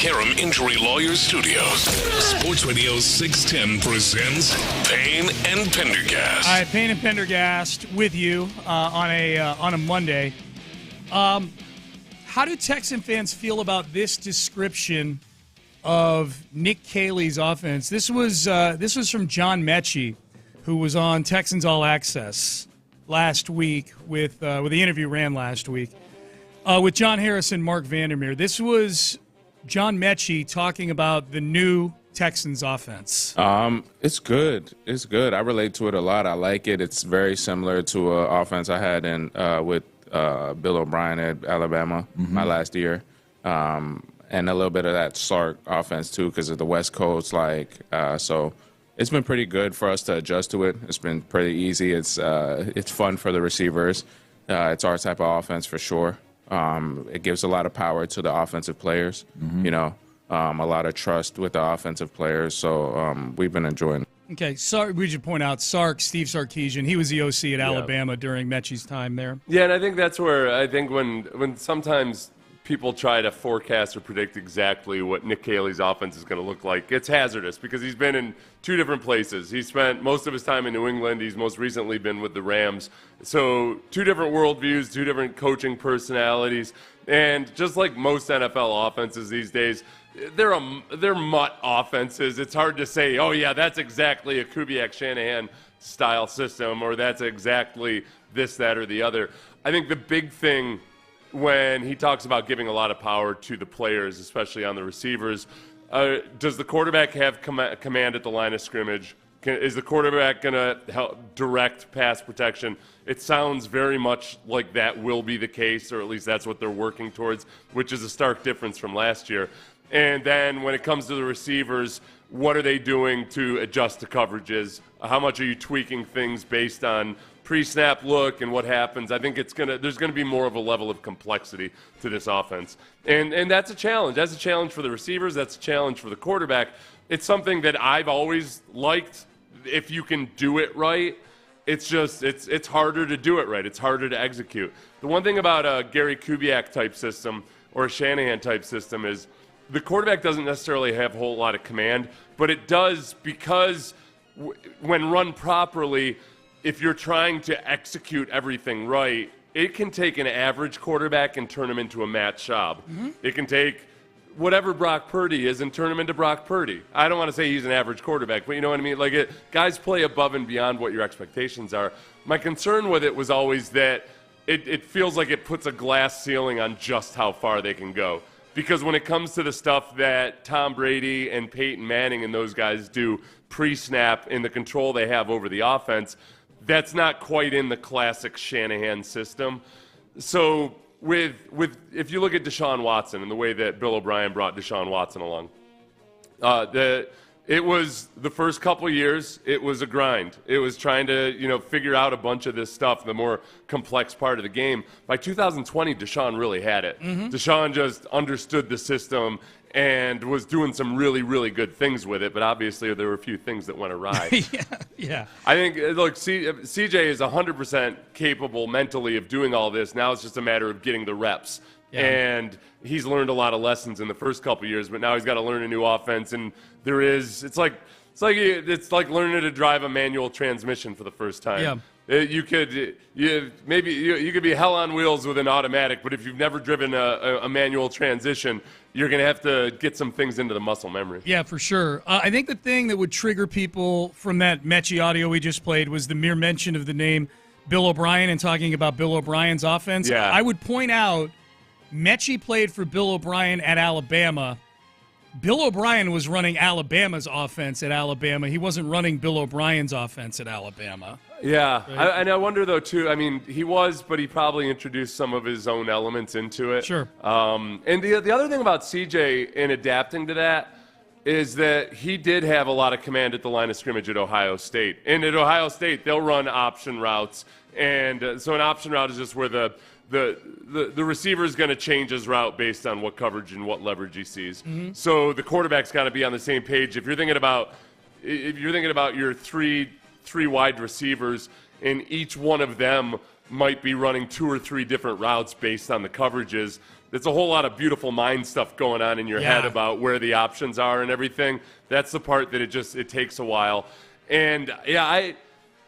Karam Injury Lawyers Studios. Sports Radio 610 presents Payne and Pendergast. All right, Payne and Pendergast with you on a Monday. How do Texan fans feel about this description of Nick Caley's offense? This was from John Mechie, who was on Texans All Access last week with the interview ran last week with John Harris and Mark Vandermeer. This was John Mechie talking about the new Texans offense. It's good. It's good. I relate to it a lot. I like it. It's very similar to an offense I had with Bill O'Brien at Alabama my last year. And a little bit of that Sark offense, too, because of the West Coast. So it's been pretty good for us to adjust to it. It's been pretty easy. It's fun for the receivers. It's our type of offense for sure. It gives a lot of power to the offensive players, a lot of trust with the offensive players. So we've been enjoying it. Okay, we should point out Steve Sarkisian. He was the OC at Alabama during Mechie's time there. Yeah, and I think that's where I think when sometimes people try to forecast or predict exactly what Nick Caley's offense is going to look like, it's hazardous because he's been in two different places. He spent most of his time in New England. He's most recently been with the Rams. So two different worldviews, two different coaching personalities. And just like most NFL offenses these days, they're mutt offenses. It's hard to say, oh, yeah, that's exactly a Kubiak-Shanahan style system, or that's exactly this, that, or the other. I think the big thing when he talks about giving a lot of power to the players, especially on the receivers, does the quarterback have command at the line of scrimmage? Is the quarterback going to help direct pass protection? It sounds very much like that will be the case, or at least that's what they're working towards, which is a stark difference from last year. And then when it comes to the receivers, what are they doing to adjust to coverages? How much are you tweaking things based on pre-snap look and what happens? I think there's going to be more of a level of complexity to this offense. And that's a challenge. That's a challenge for the receivers. That's a challenge for the quarterback. It's something that I've always liked if you can do it right. It's just it's harder to do it right. It's harder to execute. The one thing about a Gary Kubiak type system or a Shanahan type system is the quarterback doesn't necessarily have a whole lot of command, but it does because when run properly, if you're trying to execute everything right, it can take an average quarterback and turn him into a Matt Schaub. It can take whatever Brock Purdy is and turn him into Brock Purdy. I don't want to say he's an average quarterback, but you know what I mean? Guys play above and beyond what your expectations are. My concern with it was always that it feels like it puts a glass ceiling on just how far they can go. Because when it comes to the stuff that Tom Brady and Peyton Manning and those guys do pre-snap in the control they have over the offense, that's not quite in the classic Shanahan system. So if you look at Deshaun Watson and the way that Bill O'Brien brought Deshaun Watson along, it was the first couple years, it was a grind. It was trying to, figure out a bunch of this stuff, the more complex part of the game. By 2020, Deshaun really had it. Deshaun just understood the system and was doing some really, really good things with it, but obviously there were a few things that went awry. Yeah. I think, look, CJ is 100% capable mentally of doing all this. Now it's just a matter of getting the reps. Yeah. And he's learned a lot of lessons in the first couple of years, but now he's got to learn a new offense. And it's like learning to drive a manual transmission for the first time. Yeah. You could be hell on wheels with an automatic, but if you've never driven a manual transition, you're going to have to get some things into the muscle memory. Yeah, for sure. I think the thing that would trigger people from that Mechie audio we just played was the mere mention of the name Bill O'Brien and talking about Bill O'Brien's offense. Yeah. I would point out Mechie played for Bill O'Brien at Alabama. Bill O'Brien was running Alabama's offense at Alabama. He wasn't running Bill O'Brien's offense at Alabama. Yeah, Right? and I wonder, though, too, I mean, he was, but he probably introduced some of his own elements into it. Sure. And the other thing about CJ in adapting to that is that he did have a lot of command at the line of scrimmage at Ohio State. And at Ohio State, they'll run option routes. And so an option route is just where the receiver is going to change his route based on what coverage and what leverage he sees. So the quarterback's got to be on the same page. If you're thinking about your three wide receivers and each one of them might be running 2 or 3 different routes based on the coverages. There's a whole lot of beautiful mind stuff going on in your head about where the options are and everything. That's the part that it takes a while. And I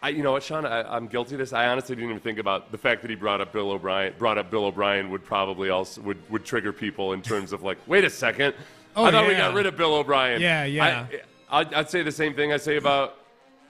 you know what, Sean, I'm guilty of this. I honestly didn't even think about the fact that he brought up Bill O'Brien would probably also would trigger people in terms of like, wait a second, I thought we got rid of Bill O'Brien. I'd say the same thing I say about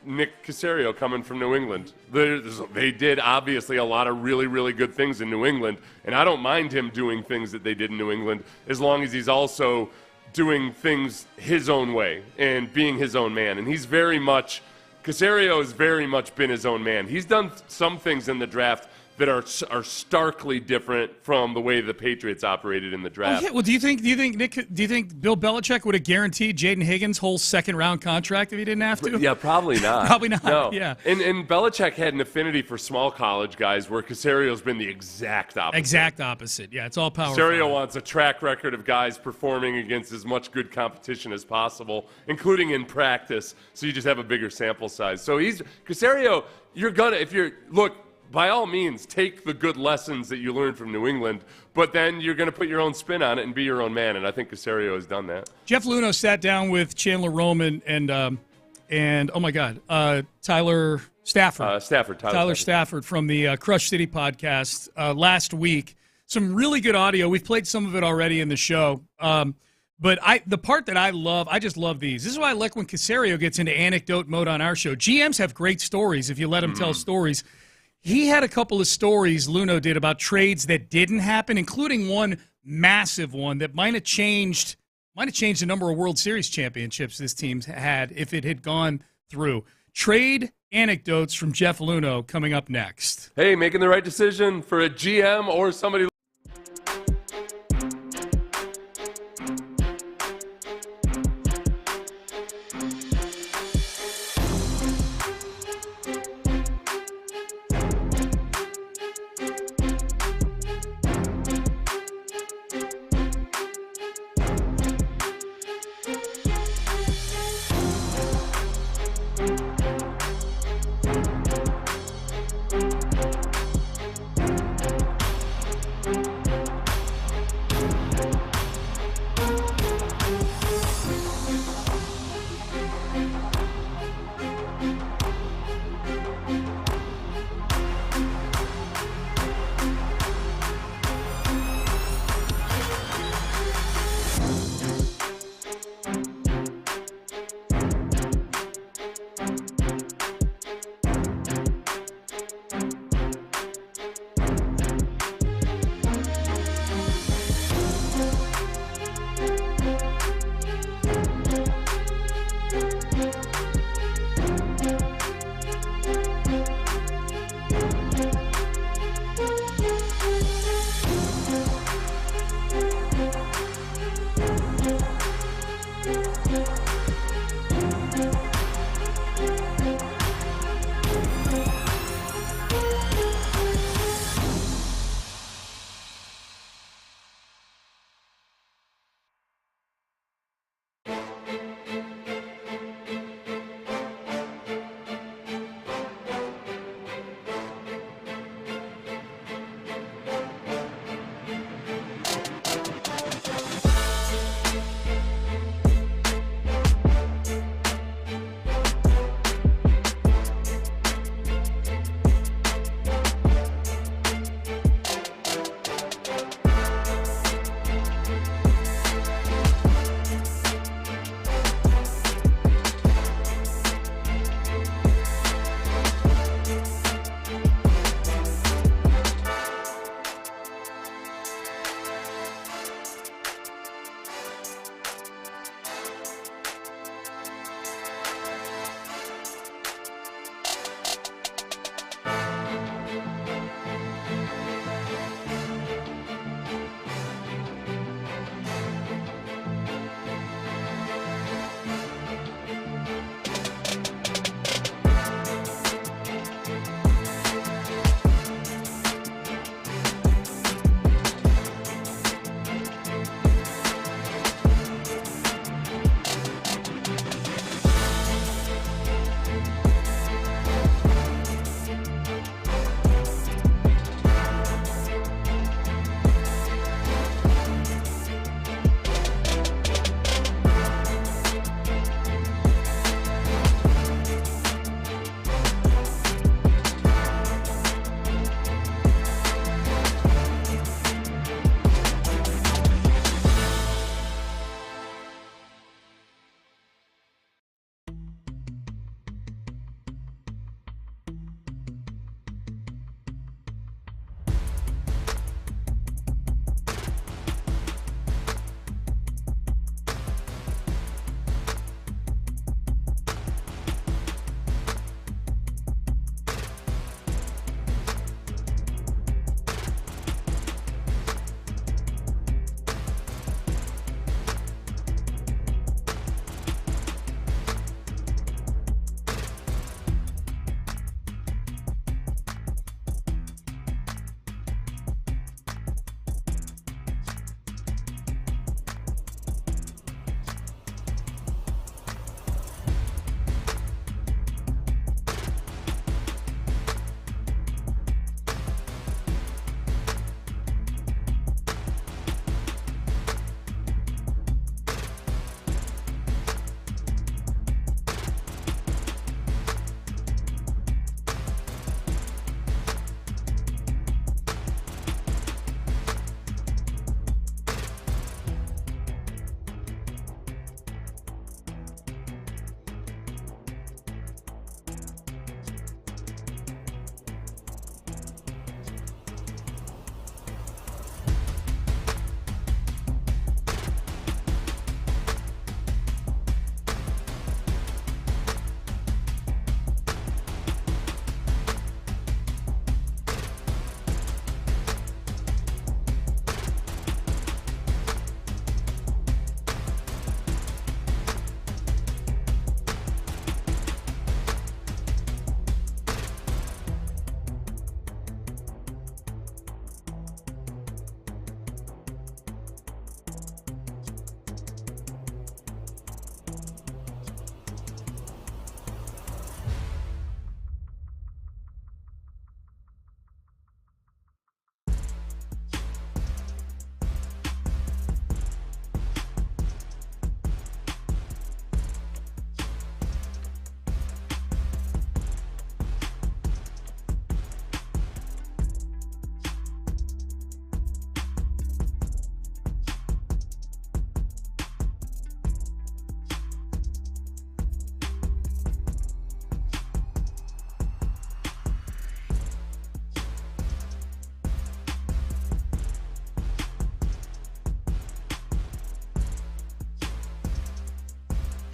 Nick Caserio coming from New England. They did obviously a lot of really, really good things in New England, and I don't mind him doing things that they did in New England as long as he's also doing things his own way and being his own man. And Caserio has very much been his own man. He's done some things in the draft that are starkly different from the way the Patriots operated in the draft. Well, do you think Bill Belichick would have guaranteed Jaden Higgins' whole second-round contract if he didn't have to? Yeah, probably not. Probably not. No. Yeah. And Belichick had an affinity for small college guys, where Caserio's been the exact opposite. Exact opposite. Yeah, it's all power. Caserio wants a track record of guys performing against as much good competition as possible, including in practice, so you just have a bigger sample size. So Caserio. By all means, take the good lessons that you learned from New England, but then you're going to put your own spin on it and be your own man, and I think Caserio has done that. Jeff Luhnow sat down with Chandler Roman and oh my God, Tyler Stafford. Tyler Stafford from the Crush City podcast last week. Some really good audio. We've played some of it already in the show. But the part that I love, I just love these. This is why I like when Caserio gets into anecdote mode on our show. GMs have great stories if you let them tell stories. He had a couple of stories, Luhnow did, about trades that didn't happen, including one massive one that might have changed the number of World Series championships this team had if it had gone through. Trade anecdotes from Jeff Luhnow coming up next. Hey, making the right decision for a GM or somebody.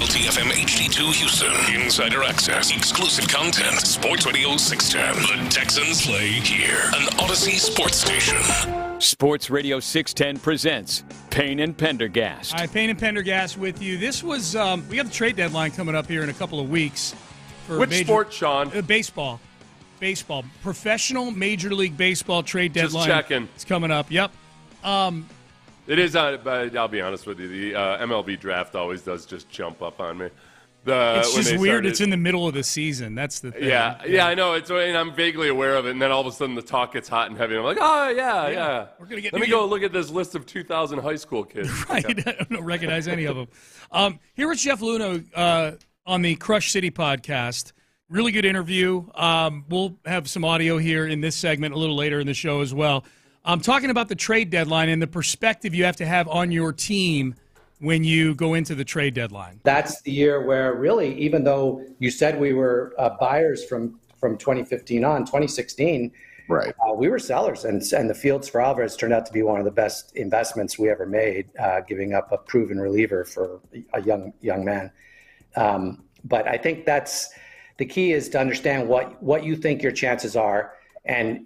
TFM HD2 Houston. Insider access. Exclusive content. Sports Radio 610. The Texans play here. An Odyssey sports station. Sports Radio 610 presents Payne and Pendergast. All right, Payne and Pendergast with you. This was, we have the trade deadline coming up here in a couple of weeks. For Which sport, Sean? Baseball. Baseball. Professional Major League Baseball trade deadline. Just checking. It's coming up. Yep. It is, but I'll be honest with you, the MLB draft always does just jump up on me. It's just weird. It's in the middle of the season. That's the thing. Yeah, I know. And I'm vaguely aware of it, and then all of a sudden the talk gets hot and heavy. And I'm like, oh, yeah. We're gonna get Let me go look at this list of 2,000 high school kids. Right. I don't recognize any of them. Here is Jeff Luhnow on the Crush City podcast. Really good interview. We'll have some audio here in this segment a little later in the show as well. I'm talking about the trade deadline and the perspective you have to have on your team when you go into the trade deadline. That's the year where really, even though you said we were buyers from 2015 on, 2016, right, we were sellers. And the Fields for Alvarez turned out to be one of the best investments we ever made, giving up a proven reliever for a young man. But I think that's the key, is to understand what you think your chances are. And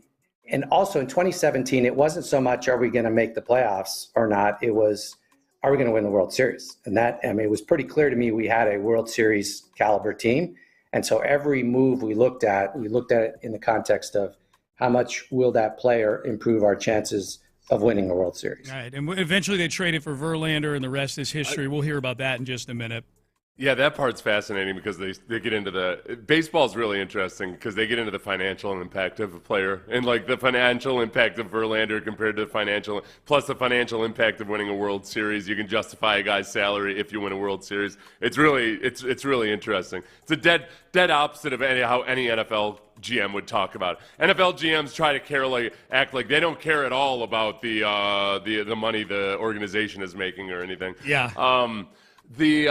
also in 2017, it wasn't so much, are we going to make the playoffs or not? It was, are we going to win the World Series? And it was pretty clear to me we had a World Series caliber team. And so every move we looked at it in the context of how much will that player improve our chances of winning a World Series. All right. And eventually they traded for Verlander, and the rest is history. We'll hear about that in just a minute. Yeah, that part's fascinating because they get into baseball's really interesting because they get into the financial impact of a player and like the financial impact of Verlander compared to plus the financial impact of winning a World Series. You can justify a guy's salary if you win a World Series. It's really interesting. It's a dead opposite of how any NFL GM would talk about. NFL GMs try to act like they don't care at all about the money the organization is making or anything. Yeah. The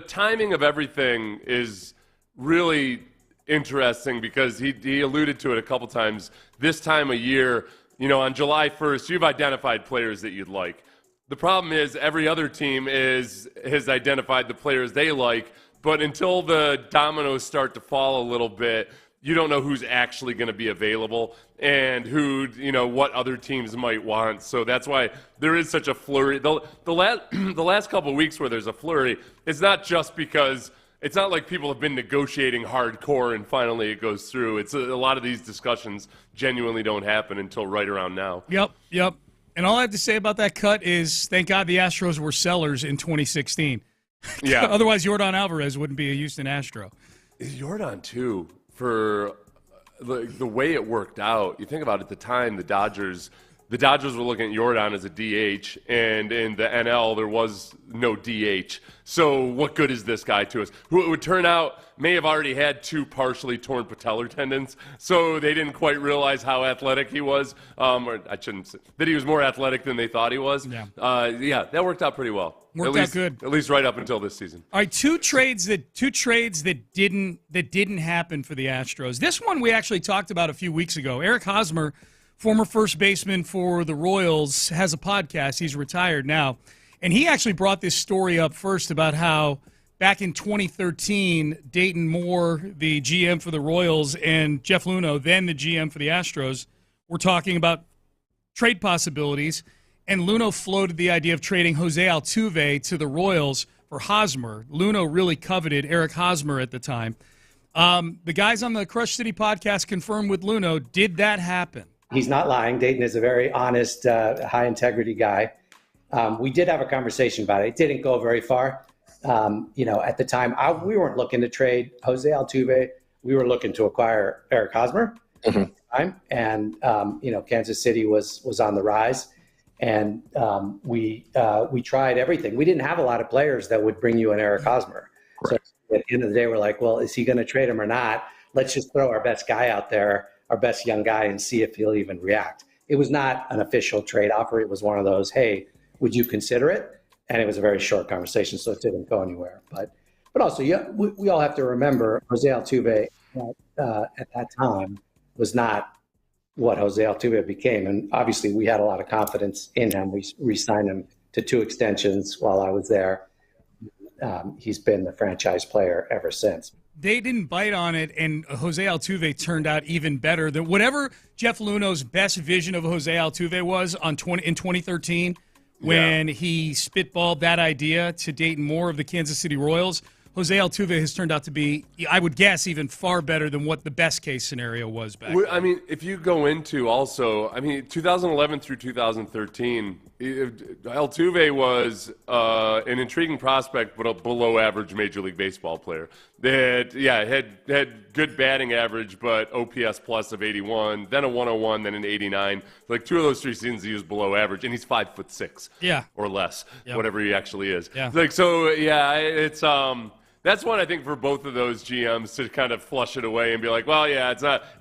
timing of everything is really interesting because he alluded to it a couple times. This time of year, on July 1st, you've identified players that you'd like. The problem is every other team has identified the players they like, but until the dominoes start to fall a little bit, you don't know who's actually going to be available and what other teams might want. So that's why there is such a flurry. The last couple of weeks where there's a flurry, it's not just because it's not like people have been negotiating hardcore and finally it goes through. It's a lot of these discussions genuinely don't happen until right around now. Yep. And all I have to say about that cut is thank God the Astros were sellers in 2016. Yeah. Otherwise, Yordan Alvarez wouldn't be a Houston Astro. Yordan, too. For the way it worked out, you think about it, at the time, the Dodgers were looking at Yordan as a DH, and in the NL there was no DH. So what good is this guy to us? Who it would turn out may have already had 2 partially torn patellar tendons, so they didn't quite realize how athletic he was, or I shouldn't say that he was more athletic than they thought he was. Yeah, that worked out pretty well. Worked out good, at least right up until this season. All right, two trades that didn't happen for the Astros. This one we actually talked about a few weeks ago. Eric Hosmer, former first baseman for the Royals, has a podcast. He's retired now, and he actually brought this story up first about how back in 2013, Dayton Moore, the GM for the Royals, and Jeff Luhnow, then the GM for the Astros, were talking about trade possibilities. And Luhnow floated the idea of trading Jose Altuve to the Royals for Hosmer. Luhnow really coveted Eric Hosmer at the time. The guys on the Crush City podcast confirmed with Luhnow, did that happen? He's not lying. Dayton is a very honest, high-integrity guy. We did have a conversation about it. It didn't go very far. At the time, we weren't looking to trade Jose Altuve. We were looking to acquire Eric Hosmer at the time. And, Kansas City was on the rise. And we tried everything. We didn't have a lot of players that would bring you an Eric Hosmer. Right. So at the end of the day, we're like, well, is he going to trade him or not? Let's just throw our best guy out there, our best young guy, and see if he'll even react. It was not an official trade offer. It was one of those, hey, would you consider it? And it was a very short conversation, so it didn't go anywhere. But also, we all have to remember Jose Altuve at that time was not what Jose Altuve became. And obviously we had a lot of confidence in him. We re-signed him to 2 extensions while I was there. He's been the franchise player ever since. They didn't bite on it, and Jose Altuve turned out even better than whatever Jeff Luhnow's best vision of Jose Altuve was in 2013 when he spitballed that idea to Dayton Moore of the Kansas City Royals. Jose Altuve has turned out to be, I would guess, even far better than what the best-case scenario was back then. I mean, if you go into also, 2011 through 2013, Altuve was an intriguing prospect, but a below-average Major League Baseball player. That, had good batting average, but OPS plus of 81, then a 101, then an 89. Like 2 of those 3 seasons, he was below average, and he's 5'6", or less, whatever he actually is. Yeah. It's that's one I think for both of those GMs to kind of flush it away and be like, well, yeah,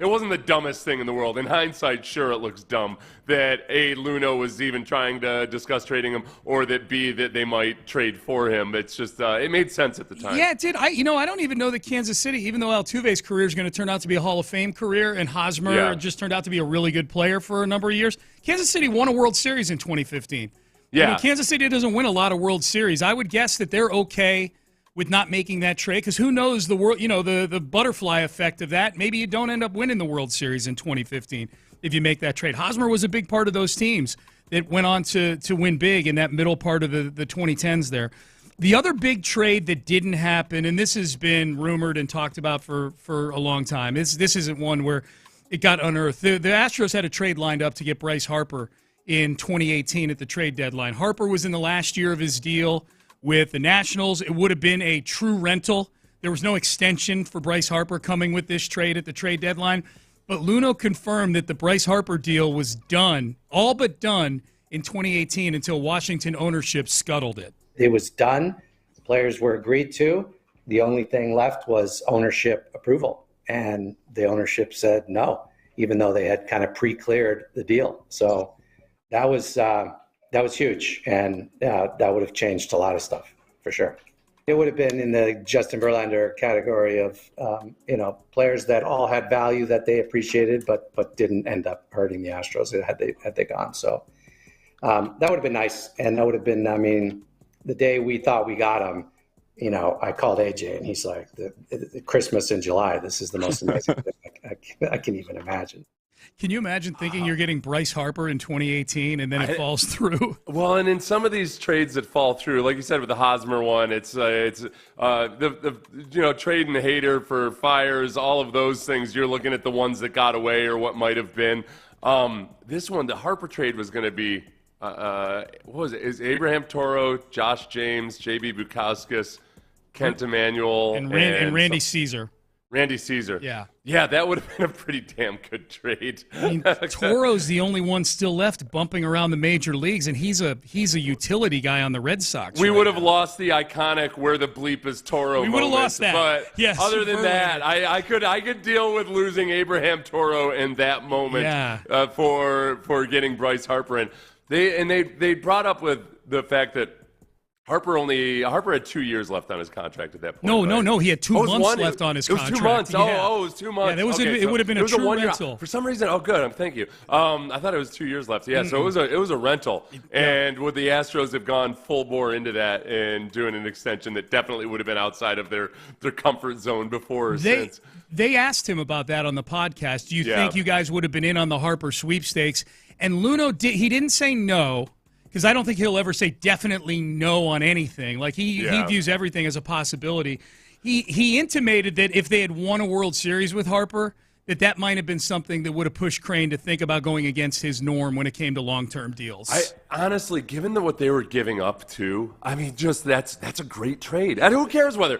it wasn't the dumbest thing in the world. In hindsight, sure, it looks dumb that A, Luhnow was even trying to discuss trading him, or that B, that they might trade for him. It's just, it made sense at the time. Yeah, it did. I don't even know that Kansas City, even though Altuve's career is going to turn out to be a Hall of Fame career, and Hosmer just turned out to be a really good player for a number of years, Kansas City won a World Series in 2015. Yeah. Kansas City doesn't win a lot of World Series. I would guess that they're okay with not making that trade, because who knows the world, the butterfly effect of that. Maybe you don't end up winning the World Series in 2015 if you make that trade. Hosmer was a big part of those teams that went on to win big in that middle part of the 2010s there. The other big trade that didn't happen, and this has been rumored and talked about for a long time, this isn't one where it got unearthed. The Astros had a trade lined up to get Bryce Harper in 2018 at the trade deadline. Harper was in the last year of his deal with the Nationals. It would have been a true rental. There was no extension for Bryce Harper coming with this trade at the trade deadline. But Luhnow confirmed that the Bryce Harper deal was done, all but done, in 2018 until Washington ownership scuttled it. It was done. The players were agreed to. The only thing left was ownership approval. And the ownership said no, even though they had kind of pre-cleared the deal. So that was huge, and that would have changed a lot of stuff, for sure. It would have been in the Justin Verlander category of, players that all had value that they appreciated, but didn't end up hurting the Astros had they gone. So that would have been nice, and that would have been, the day we thought we got him, I called AJ, and he's like, the Christmas in July, this is the most amazing thing I can even imagine. Can you imagine thinking you're getting Bryce Harper in 2018 and then it falls through? Well, and in some of these trades that fall through, like you said with the Hosmer one, it's trading Hader for Fires, all of those things. You're looking at the ones that got away or what might have been. This one, the Harper trade was going to be what was it? Is Abraham Toro, Josh James, J.B. Bukauskas, Kent Emanuel, and Randy Caesar. Randy Caesar. Yeah. Yeah, that would have been a pretty damn good trade. Toro's the only one still left bumping around the major leagues, and he's a utility guy on the Red Sox. We would have lost the iconic "Where the bleep is Toro" We would have lost that. But yes, other than that, I could deal with losing Abraham Toro in that moment for getting Bryce Harper in. They brought up with the fact that Harper had 2 years left on his contract at that point. No. He had 2 months left on his contract. It was 2 months. Yeah. It was 2 months. Yeah, it would have been a true rental. For some reason, good. Thank you. I thought it was 2 years left. Yeah, so it was a rental. And would the Astros have gone full bore into that and doing an extension that definitely would have been outside of their comfort zone before or since? They asked him about that on the podcast. Do you think you guys would have been in on the Harper sweepstakes? And Luhnow didn't say no, because I don't think he'll ever say definitely no on anything. Like he views everything as a possibility. He intimated that if they had won a World Series with Harper, that might have been something that would have pushed Crane to think about going against his norm when it came to long-term deals. Honestly, given what they were giving up to, that's a great trade. And who cares whether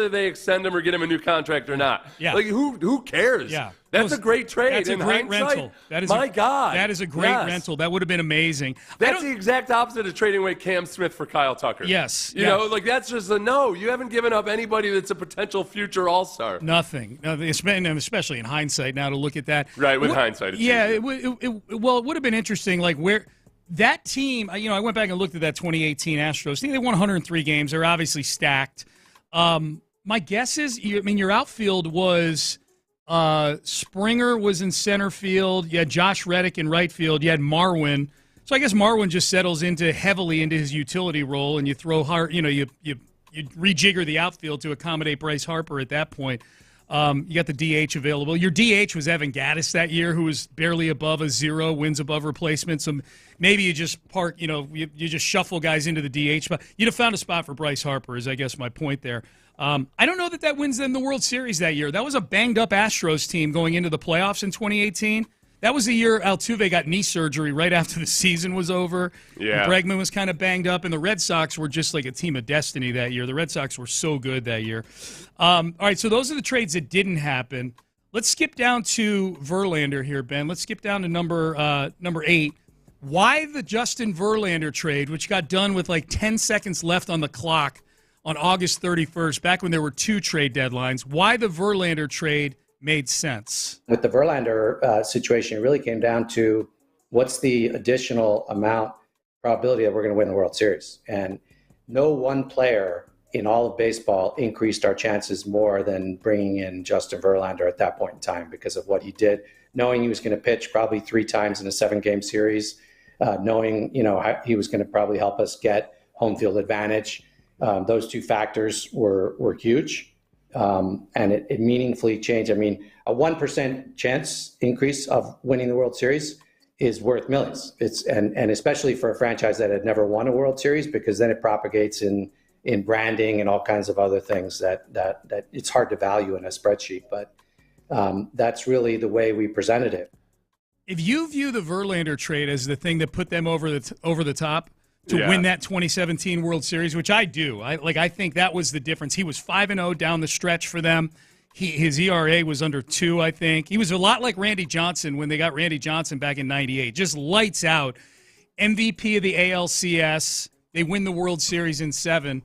they extend him or get him a new contract or not? Yeah. Like who cares? Yeah. That's a great trade. That's a great rental. That is God. That is a great rental. That would have been amazing. That's the exact opposite of trading away Cam Smith for Kyle Tucker. Yes. You know, that's just a no. You haven't given up anybody that's a potential future all-star. Nothing. Especially in hindsight now to look at that. Right, with hindsight. It would have been interesting, like where that team, I went back and looked at that 2018 Astros. I think they won 103 games. They're obviously stacked. My guess is, your outfield was Springer was in center field. You had Josh Reddick in right field. You had Marwin. So I guess Marwin just settles heavily into his utility role, and you throw hard. You rejigger the outfield to accommodate Bryce Harper at that point. You got the DH available. Your DH was Evan Gattis that year, who was barely above a 0, wins above replacement. So maybe you just you just shuffle guys into the DH spot. You'd have found a spot for Bryce Harper, is I guess my point there. I don't know that wins them the World Series that year. That was a banged-up Astros team going into the playoffs in 2018. That was the year Altuve got knee surgery right after the season was over. Yeah. Bregman was kind of banged up, and the Red Sox were just like a team of destiny that year. The Red Sox were so good that year. All right, so those are the trades that didn't happen. Let's skip down to Verlander here, Ben. Let's skip down to number 8. Why the Justin Verlander trade, which got done with like 10 seconds left on the clock on August 31st, back when there were 2 trade deadlines? Why the Verlander trade made sense? With the Verlander situation, it really came down to what's the additional probability that we're going to win the World Series. And no one player in all of baseball increased our chances more than bringing in Justin Verlander at that point in time because of what he did, knowing he was going to pitch probably 3 times in a 7-game series, knowing he was going to probably help us get home field advantage. Those 2 factors were huge. And it meaningfully changed. I mean, a 1% chance increase of winning the World Series is worth millions. And especially for a franchise that had never won a World Series, because then it propagates in branding and all kinds of other things that it's hard to value in a spreadsheet. But that's really the way we presented it. If you view the Verlander trade as the thing that put them over the top to win that 2017 World Series, which I do. I think that was the difference. He was 5-0 down the stretch for them. His ERA was under 2, I think. He was a lot like Randy Johnson when they got Randy Johnson back in 98. Just lights out. MVP of the ALCS. They win the World Series in 7.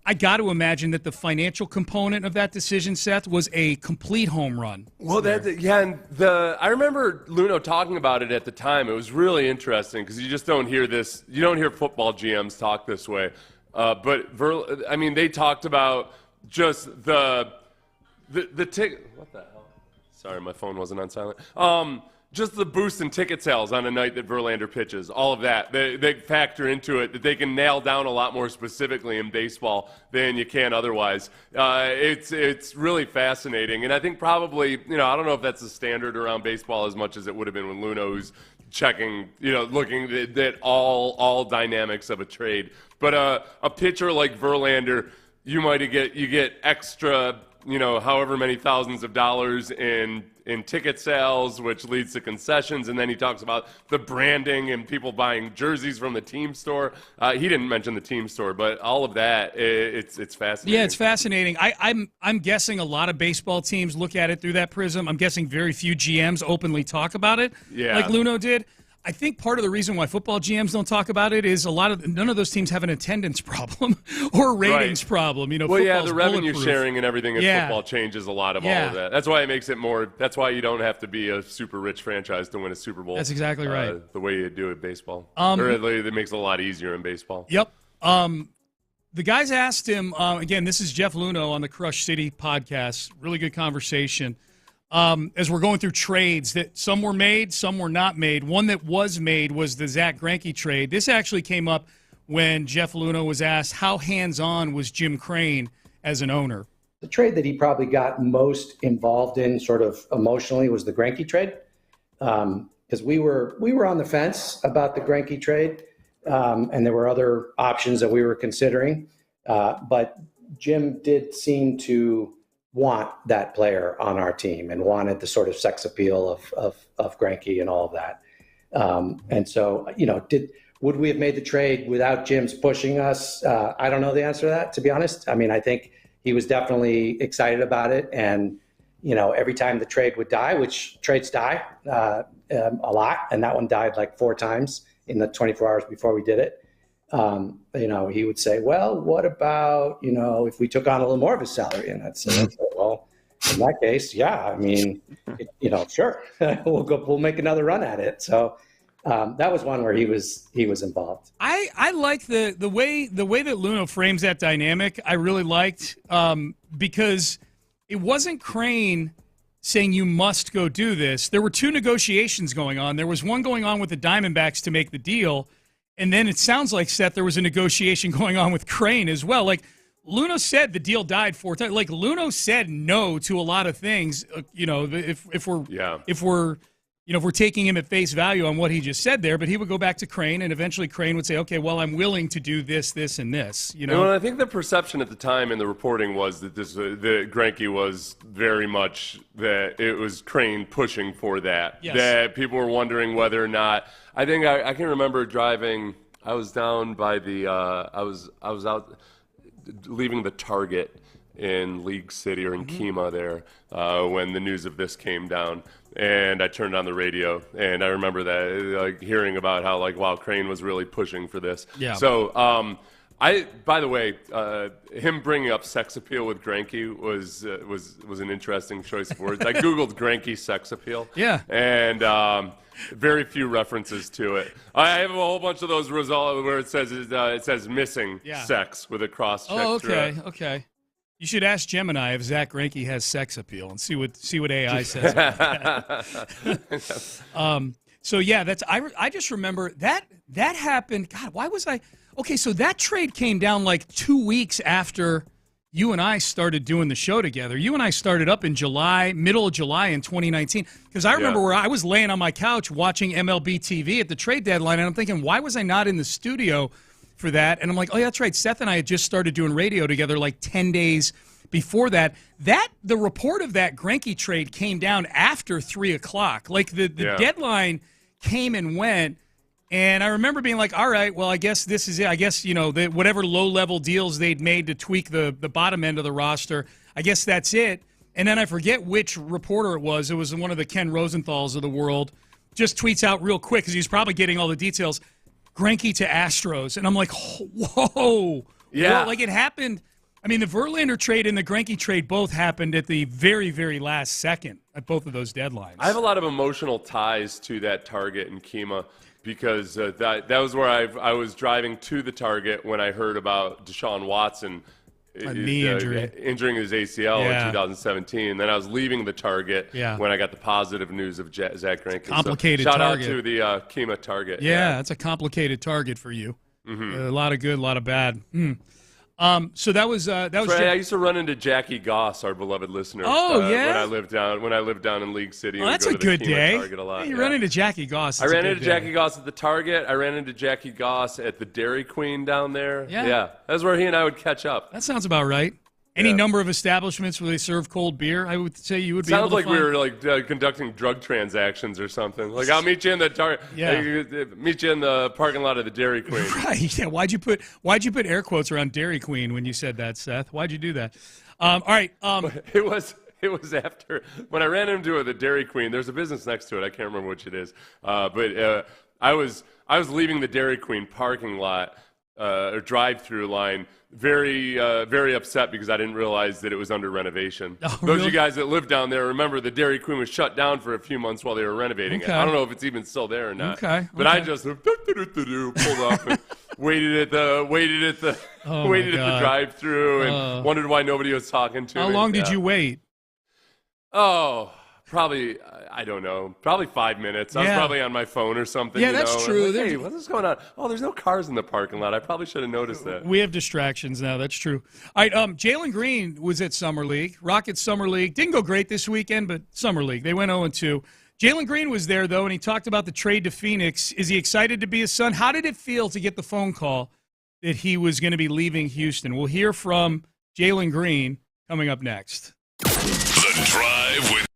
I got to imagine that the financial component of that decision, Seth, was a complete home run. Well, I remember Luhnow talking about it at the time. It was really interesting because you just don't hear this. You don't hear football GMs talk this way. But they talked about just the ticket. What the hell? Sorry, my phone wasn't on silent. Just the boost in ticket sales on a night that Verlander pitches, all of that, they factor into it, that they can nail down a lot more specifically in baseball than you can otherwise. It's really fascinating, and I think probably, I don't know if that's the standard around baseball as much as it would have been when Luhnow's checking, looking at all dynamics of a trade. But a pitcher like Verlander, you get extra, however many thousands of dollars in ticket sales, which leads to concessions, and then he talks about the branding and people buying jerseys from the team store. He didn't mention the team store, but all of that, it's fascinating. Yeah, it's fascinating. I'm guessing a lot of baseball teams look at it through that prism. I'm guessing very few GMs openly talk about it, like Luhnow did. I think part of the reason why football GMs don't talk about it is none of those teams have an attendance problem or a ratings problem. The revenue sharing and everything in football changes a lot of all of that. That's why it makes it more. That's why you don't have to be a super rich franchise to win a Super Bowl. That's exactly right. The way you do it in baseball, or it makes it a lot easier in baseball. Yep. The guys asked him again. This is Jeff Luhnow on the Crush City podcast. Really good conversation. As we're going through trades, that some were made, some were not made. One that was made was the Zach Greinke trade. This actually came up when Jeff Luhnow was asked how hands-on was Jim Crane as an owner. The trade that he probably got most involved in sort of emotionally was the Greinke trade, because we were on the fence about the Greinke trade, and there were other options that we were considering. But Jim did seem to want that player on our team and wanted the sort of sex appeal of Greinke and all of that. And so, would we have made the trade without Jim's pushing us? I don't know the answer to that, to be honest. I mean, I think he was definitely excited about it. And, every time the trade would die, which trades die a lot, and that one died like 4 times in the 24 hours before we did it. He would say, well, what about, if we took on a little more of his salary? And I'd say, okay, well, in that case, sure, we'll make another run at it. So that was one where he was involved. I like the way that Luhnow frames that dynamic. I really liked because it wasn't Crane saying you must go do this. There were two negotiations going on. There was one going on with the Diamondbacks to make the deal, and then it sounds like, Seth, there was a negotiation going on with Crane as well. Like, Luhnow said the deal died 4 times. Like, Luhnow said no to a lot of things. If we're taking him at face value on what he just said there, but he would go back to Crane, and eventually Crane would say, okay, well, I'm willing to do this, this, and this. And I think the perception at the time in the reporting was that that Greinke was very much that it was Crane pushing for that. Yes. That people were wondering whether or not. I think I can remember driving. I was down by the. I was out leaving the Target in League City or in Kemah there when the news of this came down. And I turned on the radio, and I remember that, hearing about how, wow, Crane was really pushing for this. Yeah. So, by the way, him bringing up sex appeal with Greinke was an interesting choice of words. I Googled Greinke sex appeal. Yeah. And very few references to it. I have a whole bunch of those results where it says missing sex with a cross check. Oh, okay. Okay. You should ask Gemini if Zach Greinke has sex appeal and see what AI says about that. So yeah, I just remember that happened. God, why was I? Okay, so that trade came down 2 weeks after you and I started doing the show together. You and I started up in middle of July in 2019. Because I remember where I was laying on my couch watching MLB TV at the trade deadline, and I'm thinking, why was I not in the studio for that? And I'm like, oh, yeah, that's right. Seth and I had just started doing radio together 10 days before that. The report of that Greinke trade came down after 3 o'clock. The deadline came and went. And I remember being like, all right, well, I guess this is it. I guess, whatever low-level deals they'd made to tweak the bottom end of the roster, I guess that's it. And then I forget which reporter it was. It was one of the Ken Rosenthals of the world. Just tweets out real quick because he's probably getting all the details. Greinke to Astros. And I'm like, whoa. Yeah. Well, it happened. I mean, the Verlander trade and the Greinke trade both happened at the very, very last second at both of those deadlines. I have a lot of emotional ties to that Target in Kemah because that was where I was driving to the Target when I heard about Deshaun Watson knee injury. Injuring his ACL in 2017. Then I was leaving the Target when I got the positive news of Zach Greinke. Complicated so shout Target. out to the Kemah Target. Yeah, that's a complicated Target for you. Mm-hmm. A lot of good, a lot of bad. So that was right. I used to run into Jackie Goss, our beloved listener. When I lived down in League City. Oh, that's a good day. Target a lot. You run into Jackie Goss. I ran into Jackie Goss at the Target. I ran into Jackie Goss at the Dairy Queen down there. Yeah. That's where he and I would catch up. That sounds about right. Any number of establishments where they serve cold beer, I would say you would be able to Sounds like find. we were conducting drug transactions or something. I'll meet you in the Target. Meet you in the parking lot of the Dairy Queen. Right. Yeah. Why'd you put air quotes around Dairy Queen when you said that, Seth? Why'd you do that? All right. It was after when I ran into the Dairy Queen. There's a business next to it. I can't remember which it is. But I was leaving the Dairy Queen parking lot or drive-through line. Very upset because I didn't realize that it was under renovation. Oh, Those really? of you guys that live down there remember the Dairy Queen was shut down for a few months while they were renovating it. I don't know if it's even still there or not. Okay. But I just pulled up and waited at the drive-through and wondered why nobody was talking to me. How long did you wait? Oh, probably, I don't know, probably 5 minutes. I was probably on my phone or something. Yeah, that's true. Hey, what is going on? Oh, there's no cars in the parking lot. I probably should have noticed that. We have distractions now. That's true. All right, Jaylen Green was at Summer League. Rockets Summer League. Didn't go great this weekend, but Summer League. They went 0-2. Jaylen Green was there, though, and he talked about the trade to Phoenix. Is he excited to be his son? How did it feel to get the phone call that he was going to be leaving Houston? We'll hear from Jaylen Green coming up next. The Drive with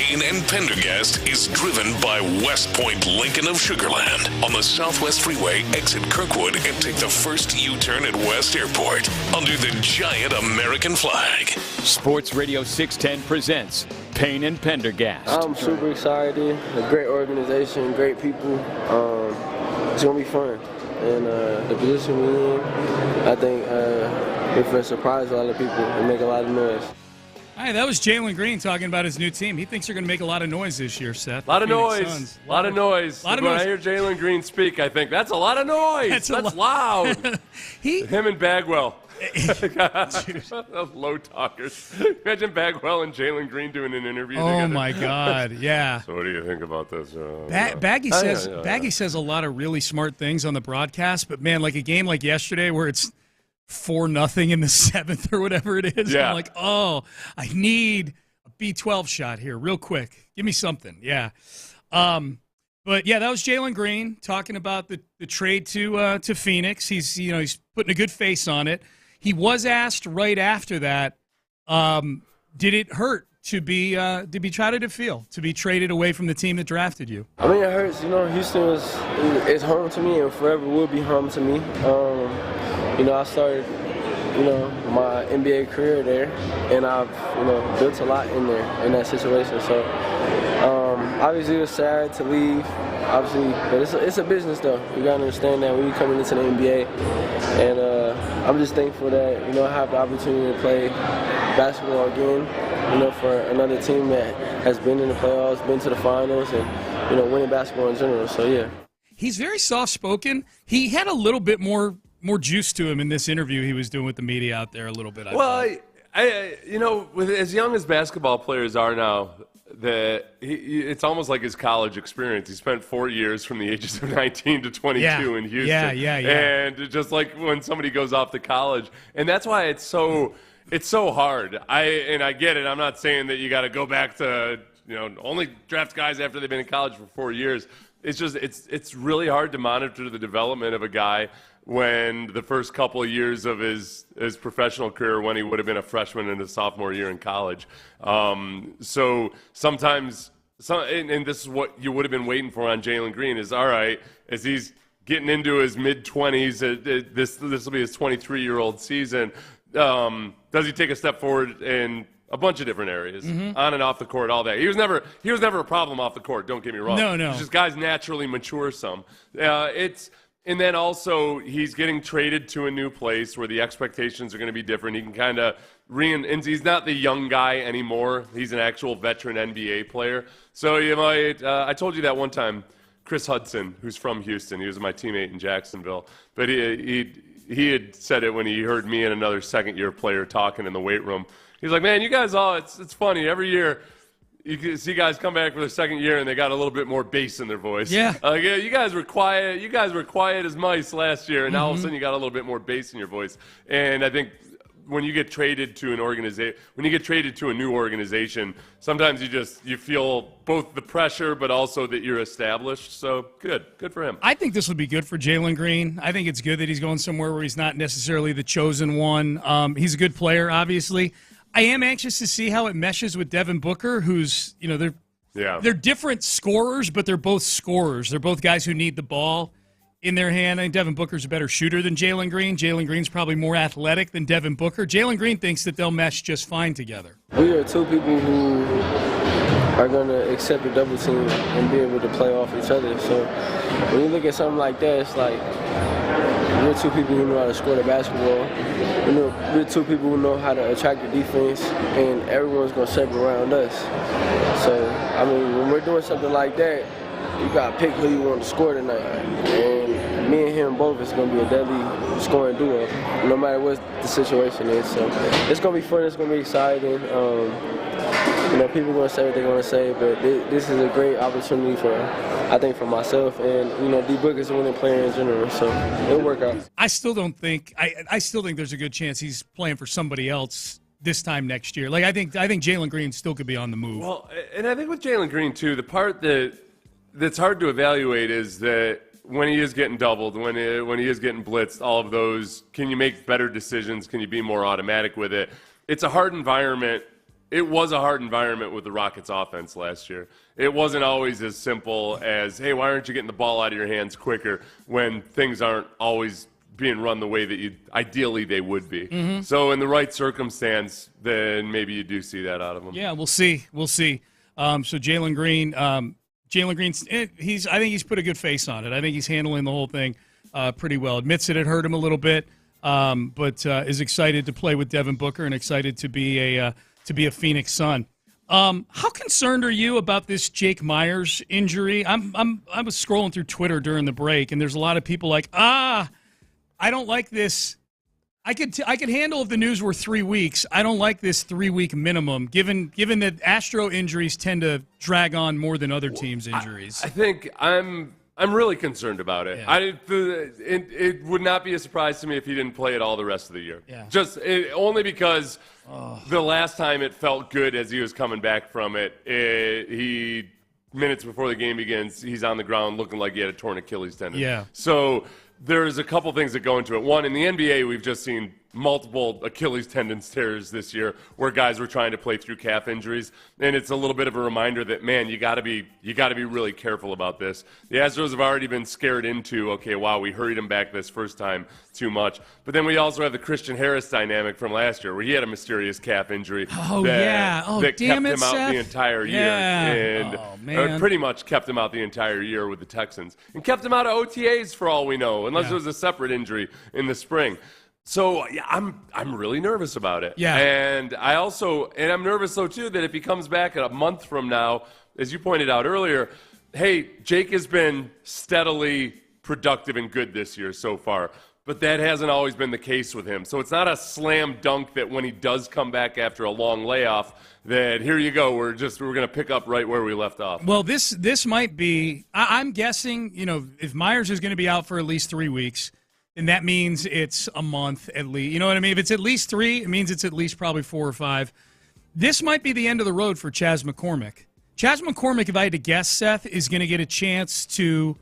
Payne and Pendergast is driven by West Point Lincoln of Sugar Land on the Southwest Freeway. Exit Kirkwood and take the first U-turn at West Airport under the giant American flag. Sports Radio 610 presents Payne and Pendergast. I'm super excited. A great organization, great people. It's going to be fun. And the position we're in, I think we're going to surprise a lot of people and make a lot of noise. All right, that was Jaylen Green talking about his new team. He thinks they're going to make a lot of noise this year, Seth. A lot of noise. A lot of noise. When I hear Jaylen Green speak, I think, that's a lot of noise. That's loud. Him and Bagwell. Those low talkers. Imagine Bagwell and Jaylen Green doing an interview together. Oh, my God, yeah. So what do you think about this? Baggy says a lot of really smart things on the broadcast, but, man, like a game like yesterday where it's 4-0 in the 7th or whatever it is. Yeah. I'm like, oh, I need a B12 shot here real quick. Give me something. Yeah. But, yeah, that was Jaylen Green talking about the trade to Phoenix. He's putting a good face on it. He was asked right after that, did it hurt to be traded to be traded away from the team that drafted you? I mean, it hurts. Houston is home to me and forever will be home to me. I started, my NBA career there, and I've, built a lot in there in that situation. So, obviously, it was sad to leave. Obviously, but it's a business though. You gotta understand that when you're coming into the NBA, and I'm just thankful that I have the opportunity to play basketball again. For another team that has been in the playoffs, been to the finals, and winning basketball in general. So yeah. He's very soft-spoken. He had a little bit more juice to him in this interview he was doing with the media out there a little bit. With as young as basketball players are now, it's almost like his college experience. He spent 4 years from the ages of 19 to 22 in Houston. Yeah. And just like when somebody goes off to college, and that's why it's so hard. I get it. I'm not saying that you got to go back to only draft guys after they've been in college for 4 years. It's just it's really hard to monitor the development of a guy when the first couple of years of his professional career, when he would have been a freshman in his sophomore year in college. So sometimes, and this is what you would have been waiting for on Jaylen Green, is all right, as he's getting into his mid-20s, this will be his 23-year-old season, does he take a step forward in a bunch of different areas, on and off the court, all that. He was never a problem off the court, don't get me wrong. No. It's just guys naturally mature some. And then also, he's getting traded to a new place where the expectations are going to be different. He can kind of and he's not the young guy anymore. He's an actual veteran NBA player. So you might, I told you that one time, Chris Hudson, who's from Houston, he was my teammate in Jacksonville, but he had said it when he heard me and another second-year player talking in the weight room. He's like, man, you guys it's funny. Every year, you can see guys come back for their second year and they got a little bit more bass in their voice. Yeah. You guys were quiet. You guys were quiet as mice last year, and now all of a sudden you got a little bit more bass in your voice. And I think when you get traded to a new organization, sometimes you feel both the pressure, but also that you're established. So good for him. I think this would be good for Jaylen Green. I think it's good that he's going somewhere where he's not necessarily the chosen one. He's a good player, obviously. I am anxious to see how it meshes with Devin Booker, who's, they're different scorers, but they're both scorers. They're both guys who need the ball in their hand. I think Devin Booker's a better shooter than Jaylen Green. Jaylen Green's probably more athletic than Devin Booker. Jaylen Green thinks that they'll mesh just fine together. We are two people who are going to accept a double team and be able to play off each other. So when you look at something like that, it's like we're two people who know how to score the basketball. We're two people who know how to attract the defense, and everyone's going to circle around us. So, when we're doing something like that, you got to pick who you want to score tonight. And me and him both is going to be a deadly scoring duo, no matter what the situation is. So it's going to be fun. It's going to be exciting. People are going to say what they're going to say, but this is a great opportunity for myself, and D Book is a winning player in general, so it'll work out. I still think there's a good chance he's playing for somebody else this time next year. I think Jaylen Green still could be on the move. Well, and I think with Jaylen Green too, the part that's hard to evaluate is that when he is getting doubled, when he is getting blitzed, all of those, can you make better decisions? Can you be more automatic with it? It's a hard environment it was a hard environment with the Rockets offense last year. It wasn't always as simple as, hey, why aren't you getting the ball out of your hands quicker when things aren't always being run the way that ideally they would be. Mm-hmm. So in the right circumstance, then maybe you do see that out of them. Yeah, we'll see. So Jaylen Green, I think he's put a good face on it. I think he's handling the whole thing pretty well. Admits it hurt him a little bit, but is excited to play with Devin Booker and excited to be a Phoenix Sun. How concerned are you about this Jake Myers injury? I was scrolling through Twitter during the break, and there's a lot of people like, I don't like this. I could handle if the news were 3 weeks. I don't like this 3-week minimum, given that Astro injuries tend to drag on more than other teams' injuries. I think I'm really concerned about it. Yeah. It would not be a surprise to me if he didn't play at all the rest of the year. Yeah. Only because the last time it felt good as he was coming back from it, he minutes before the game begins, he's on the ground looking like he had a torn Achilles tendon. Yeah. So there's a couple things that go into it. One, in the NBA, we've just seen multiple Achilles tendon tears this year where guys were trying to play through calf injuries, and it's a little bit of a reminder that, man, you got to be really careful about this. The Astros have already been scared into, okay, wow, we hurried him back this first time too much. But then we also have the Christian Harris dynamic from last year where he had a mysterious calf injury that kept him out the entire year. And pretty much kept him out the entire year with the Texans and kept him out of OTAs for all we know, unless it was a separate injury in the spring. So yeah, I'm really nervous about it. Yeah. And I'm nervous though too that if he comes back a month from now, as you pointed out earlier, hey, Jake has been steadily productive and good this year so far. But that hasn't always been the case with him. So it's not a slam dunk that when he does come back after a long layoff, that here you go, we're going to pick up right where we left off. Well, this might be, I'm guessing, if Myers is going to be out for at least 3 weeks, and that means it's a month at least. You know what I mean? If it's at least 3, it means it's at least probably 4 or 5. This might be the end of the road for Chas McCormick. Chas McCormick, if I had to guess, Seth, is going to get a chance to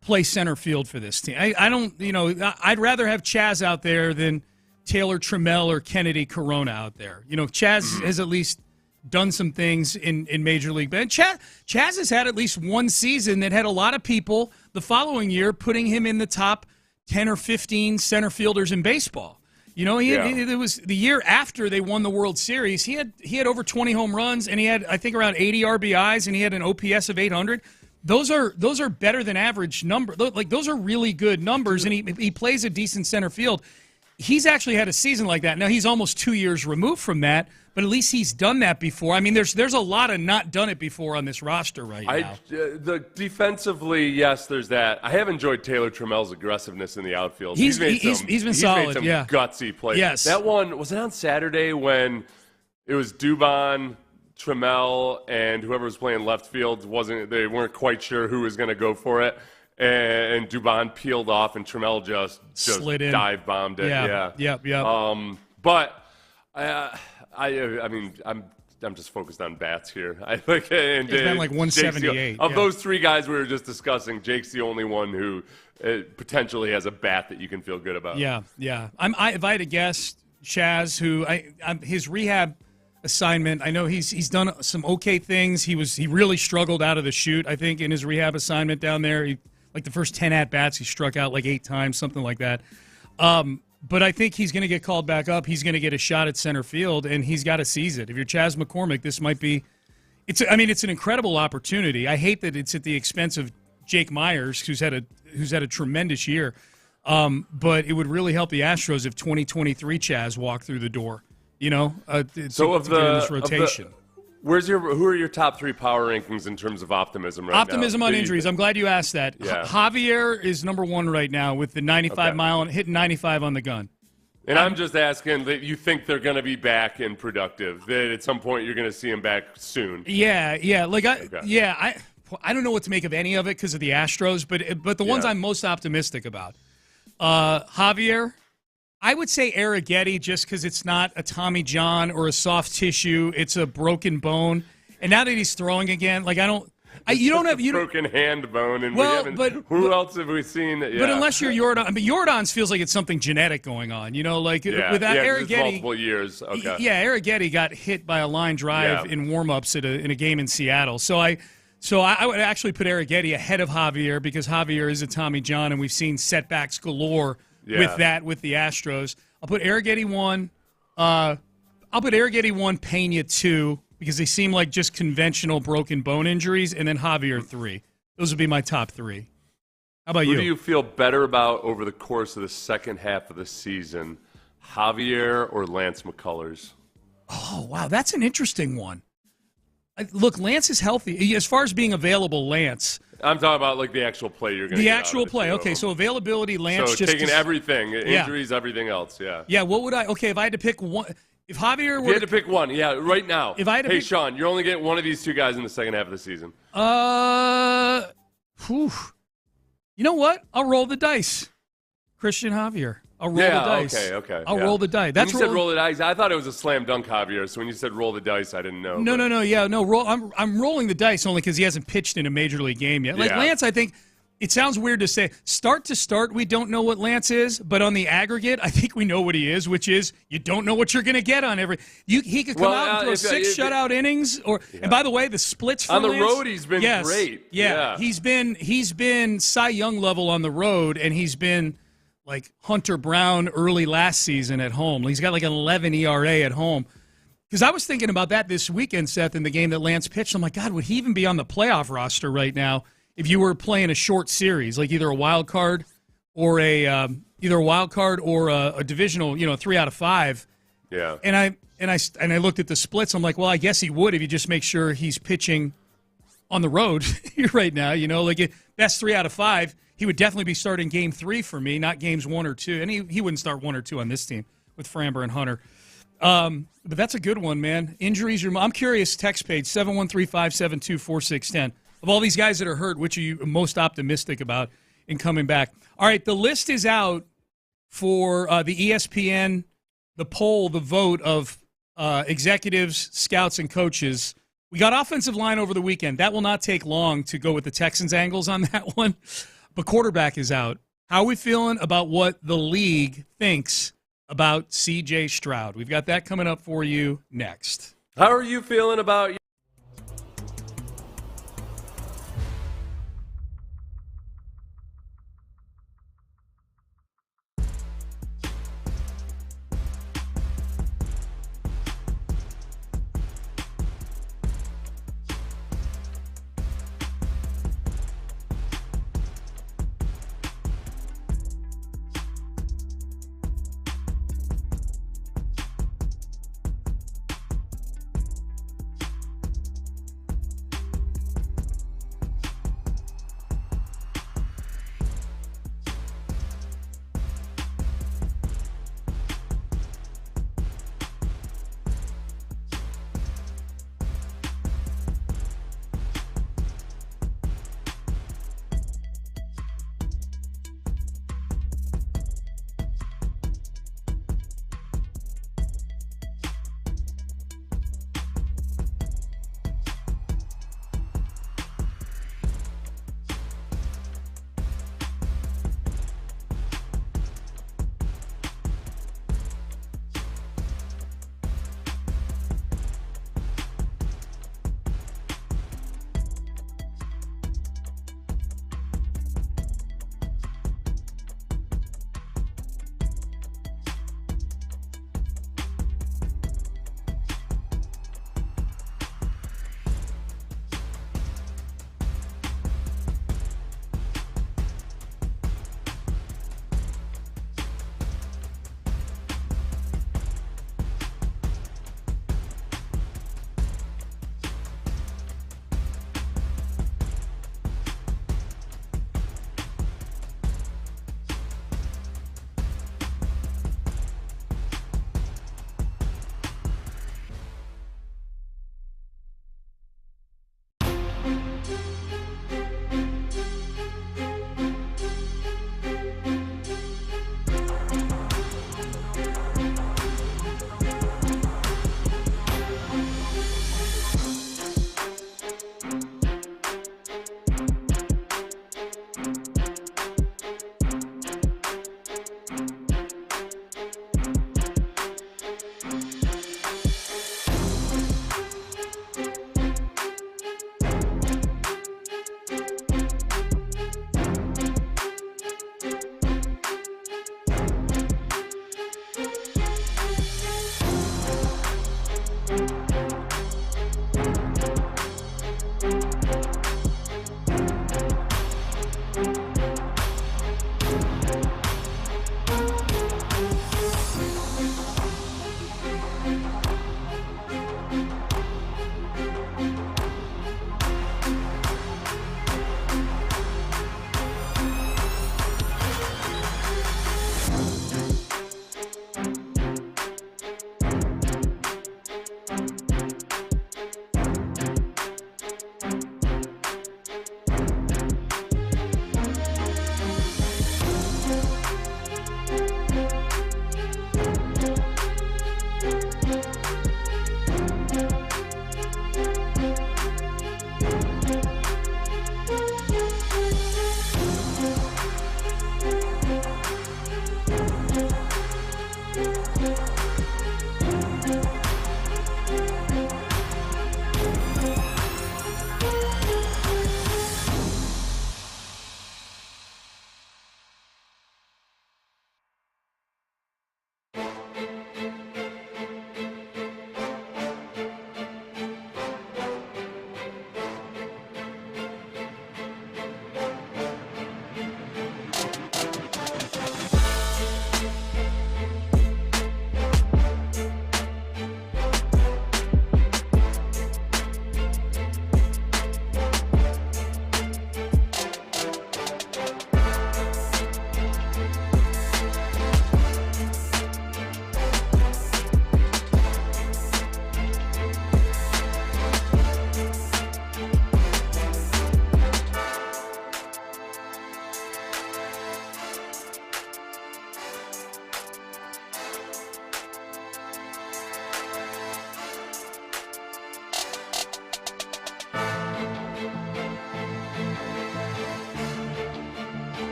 play center field for this team. I'd rather have Chas out there than Taylor Trammell or Kennedy Corona out there. Chas has at least done some things in Major League. But Chas has had at least one season that had a lot of people the following year putting him in the top 10 or 15 center fielders in baseball. It was the year after they won the World Series. He had over 20 home runs, and he had, I think, around 80 RBIs, and he had an OPS of 800. Those are better than average number. Like, those are really good numbers, and he plays a decent center field. He's actually had a season like that. Now, he's almost 2 years removed from that, but at least he's done that before. I mean, there's a lot of not done it before on this roster right now. Defensively, yes, there's that. I have enjoyed Taylor Trammell's aggressiveness in the outfield. He's been solid, made some gutsy plays. Yes. That one, was it on Saturday when it was Dubon, Trammell, and whoever was playing left field, they weren't quite sure who was going to go for it. And Dubon peeled off, and Trammell just slid in, dive bombed it. Yeah. But I mean, I'm just focused on bats here. It's been like 178. Of those 3 guys we were just discussing, Jake's the only one who potentially has a bat that you can feel good about. Yeah. If I had to guess, Chas, who his rehab assignment, I know he's done some okay things. He really struggled out of the chute, I think, in his rehab assignment down there. Like the first 10 at-bats, he struck out like 8 times, something like that. But I think he's going to get called back up. He's going to get a shot at center field, and he's got to seize it. If you're Chas McCormick, this might be – it's an incredible opportunity. I hate that it's at the expense of Jake Myers, who's had a tremendous year. But it would really help the Astros if 2023 Chas walked through the door, to get in this rotation. Who are your top 3 power rankings in terms of optimism right now? Optimism on injuries. I'm glad you asked that. Yeah. Javier is number 1 right now with the 95 mile and hitting 95 on the gun. And I'm just asking that you think they're going to be back and productive. That at some point you're going to see them back soon. Yeah. I don't know what to make of any of it because of the Astros, but the ones I'm most optimistic about. Javier. I would say Arrighetti just because it's not a Tommy John or a soft tissue. It's a broken bone. And now that he's throwing again, You don't have broken hand bone, and who else have we seen? Yeah. But unless you're Jordan, Jordan's feels like it's something genetic going on. Like with that Arrighetti, multiple years. Okay. Yeah, Arrighetti got hit by a line drive in warm-ups in a game in Seattle. So I would actually put Arrighetti ahead of Javier because Javier is a Tommy John, and we've seen setbacks galore with the Astros. I'll put Arrighetti 1. I'll put Arrighetti 1, Pena 2. Because they seem like just conventional broken bone injuries, and then Javier 3. Those would be my top 3. How about you? Who do you feel better about over the course of the second half of the season, Javier or Lance McCullers? Oh, wow, that's an interesting one. Look, Lance is healthy. As far as being available, Lance. I'm talking about like the actual play you're going to get. The actual play. Okay, so availability, Lance. So taking everything, injuries, everything else. Yeah. Yeah. What would I? Okay, if I had to pick one. If Javier were you had to pick one, right now. If I had to pick, Sean, you're only getting one of these two guys in the second half of the season. You know what? I'll roll the dice. Christian Javier. I'll roll the dice. Okay. I'll roll the dice. When you said roll the dice, I thought it was a slam dunk Javier. So when you said roll the dice, I didn't know. No. Yeah, no. I'm rolling the dice only because he hasn't pitched in a major league game yet. Like Lance, I think. It sounds weird to say start to start. We don't know what Lance is, but on the aggregate, I think we know what he is, which is you don't know what you're going to get on every. He could come out and throw 6 shutout innings, and by the way, the splits for on the Lance, road he's been great. Yeah, he's been Cy Young level on the road, and he's been like Hunter Brown early last season at home. He's got like an 11 ERA at home. Because I was thinking about that this weekend, Seth, in the game that Lance pitched. I'm like, God, would he even be on the playoff roster right now? If you were playing a short series, like either a wild card or a divisional, 3 out of 5. Yeah. And I looked at the splits. I'm like, well, I guess he would if you just make sure he's pitching on the road right now. Like that's 3 out of 5. He would definitely be starting game 3 for me, not games 1 or 2. And he wouldn't start 1 or 2 on this team with Framber and Hunter. But that's a good one, man. Injuries. I'm curious. Text page 713-572-4610. Of all these guys that are hurt, which are you most optimistic about in coming back? All right, the list is out for the ESPN, the poll, the vote of executives, scouts, and coaches. We got offensive line over the weekend. That will not take long to go with the Texans angles on that one. But quarterback is out. How are we feeling about what the league thinks about C.J. Stroud? We've got that coming up for you next. How are you feeling about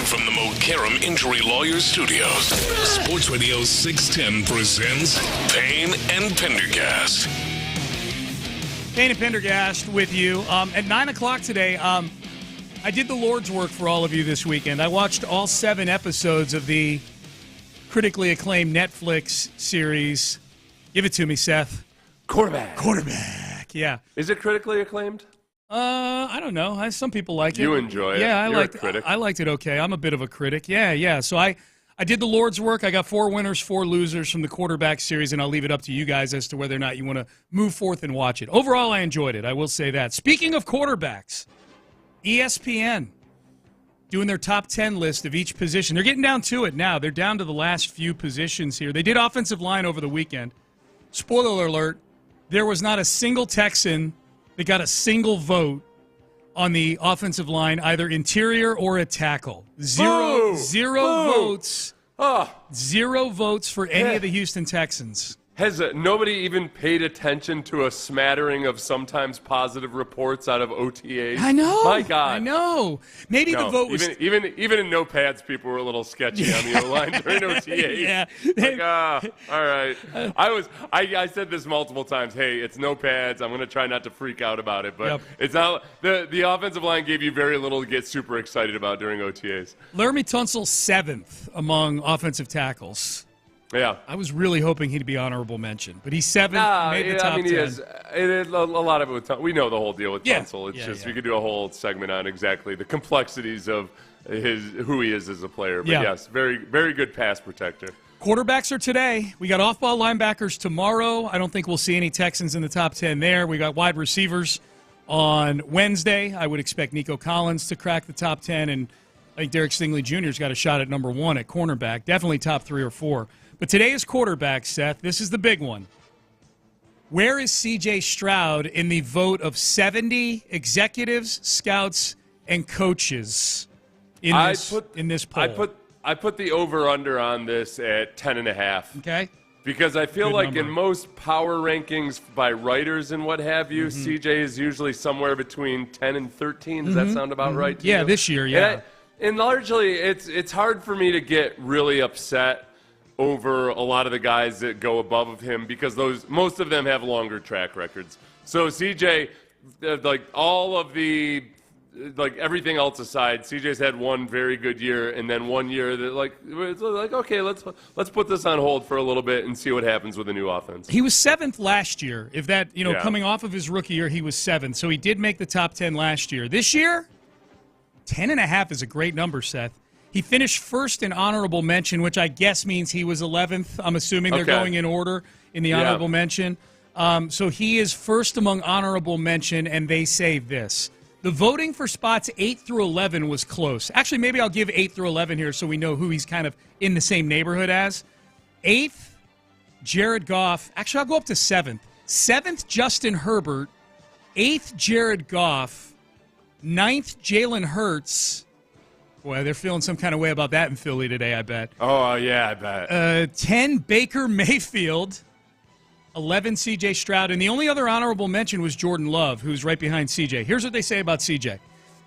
Live from the Mokaram Injury Lawyers Studios, Sports Radio 610 presents Payne and Pendergast. Payne and Pendergast with you. At 9 o'clock today, I did the Lord's work for all of you this weekend. I watched all 7 episodes of the critically acclaimed Netflix series. Give it to me, Seth. Quarterback. Yeah. Is it critically acclaimed? I don't know. Some people like it. You enjoy it. Yeah, You're a critic. I liked it okay. I'm a bit of a critic. Yeah. So I did the Lord's work. I got 4 winners, 4 losers from the quarterback series, and I'll leave it up to you guys as to whether or not you want to move forth and watch it. Overall, I enjoyed it. I will say that. Speaking of quarterbacks, ESPN doing their top 10 list of each position. They're getting down to it now. They're down to the last few positions here. They did offensive line over the weekend. Spoiler alert, there was not a single Texan that got a single vote on the offensive line, either interior or a tackle. Zero votes. Zero votes for any of the Houston Texans. Has nobody even paid attention to a smattering of sometimes positive reports out of OTAs? I know. My God. I know. Maybe the vote was... Even in no pads, people were a little sketchy on the O-line during OTAs. Yeah. All right. I said this multiple times. Hey, it's no pads. I'm going to try not to freak out about it. But it's not... The offensive line gave you very little to get super excited about during OTAs. Laramie Tunsil, 7th among offensive tackles. Yeah, I was really hoping he'd be honorable mention, but he's 7th, made the top 10. He is. A lot of it with we know the whole deal with Tunsil. It's we could do a whole segment on exactly the complexities of who he is as a player. But yes, very, very good pass protector. Quarterbacks are today. We got off-ball linebackers tomorrow. I don't think we'll see any Texans in the top 10 there. We got wide receivers on Wednesday. I would expect Nico Collins to crack the top 10, and I think Derek Stingley Jr.'s got a shot at number 1 at cornerback. Definitely top 3 or 4. But today is quarterback, Seth. This is the big one. Where is C.J. Stroud in the vote of 70 executives, scouts, and coaches in this poll? I put the over-under on this at 10.5. Okay. Because I feel Good like number. in most power rankings by writers and what have you, C.J. is usually somewhere between 10 and 13. Does that sound about right to you? This year, And largely, it's hard for me to get really upset over a lot of the guys that go above him because most of them have longer track records. So CJ, everything else aside, CJ's had one very good year and then one year that okay, let's put this on hold for a little bit and see what happens with the new offense. He was 7th last year. If that, coming off of his rookie year, he was 7th. So he did make the top 10 last year. This year, 10.5 is a great number, Seth. He finished first in honorable mention, which I guess means he was 11th. I'm assuming they're going in order in the honorable mention. So he is first among honorable mention, and they say this. The voting for spots 8 through 11 was close. Actually, maybe I'll give 8 through 11 here so we know who he's kind of in the same neighborhood as. 8th, Jared Goff. Actually, I'll go up to 7th. 7th, Justin Herbert. 8th, Jared Goff. 9th, Jalen Hurts. Boy, they're feeling some kind of way about that in Philly today, I bet. Oh, yeah, I bet. 10, Baker Mayfield. 11, C.J. Stroud. And the only other honorable mention was Jordan Love, who's right behind C.J. Here's what they say about C.J.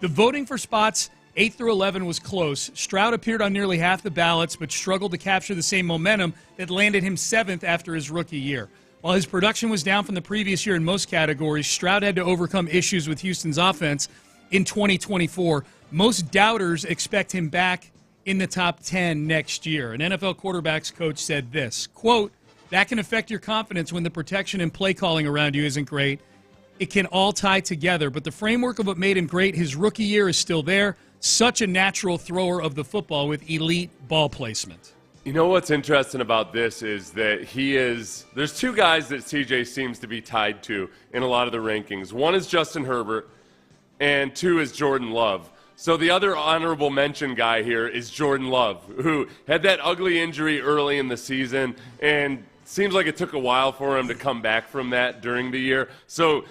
The voting for spots 8 through 11 was close. Stroud appeared on nearly half the ballots, but struggled to capture the same momentum that landed him 7th after his rookie year. While his production was down from the previous year in most categories, Stroud had to overcome issues with Houston's offense in 2024. Most doubters expect him back in the top 10 next year. An NFL quarterbacks coach said this, quote, that can affect your confidence when the protection and play calling around you isn't great. It can all tie together, but the framework of what made him great, his rookie year is still there. Such a natural thrower of the football with elite ball placement. You know what's interesting about this is that there's 2 guys that CJ seems to be tied to in a lot of the rankings. One is Justin Herbert, and 2 is Jordan Love. So the other honorable mention guy here is Jordan Love, who had that ugly injury early in the season, and seems like it took a while for him to come back from that during the year. So,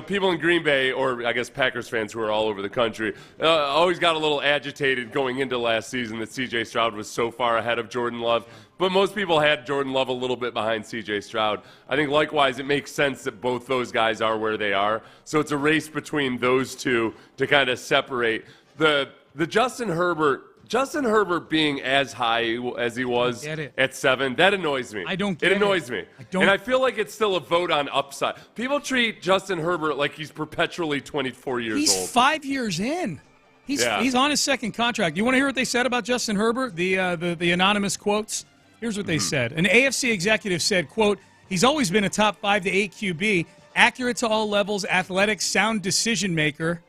people in Green Bay, or I guess Packers fans who are all over the country, always got a little agitated going into last season that C.J. Stroud was so far ahead of Jordan Love. But most people had Jordan Love a little bit behind C.J. Stroud. I think likewise it makes sense that both those guys are where they are. So it's a race between those two to kind of separate. The Justin Herbert Justin Herbert being as high as he was at 7, that annoys me. I don't get it. annoys me. And I feel like it's still a vote on upside. People treat Justin Herbert like he's perpetually 24 years old. He's 5 years in. He's on his second contract. You want to hear what they said about Justin Herbert? The anonymous quotes? Here's what they said. An AFC executive said, quote, he's always been a top 5 to 8 QB, accurate to all levels, athletic, sound decision maker,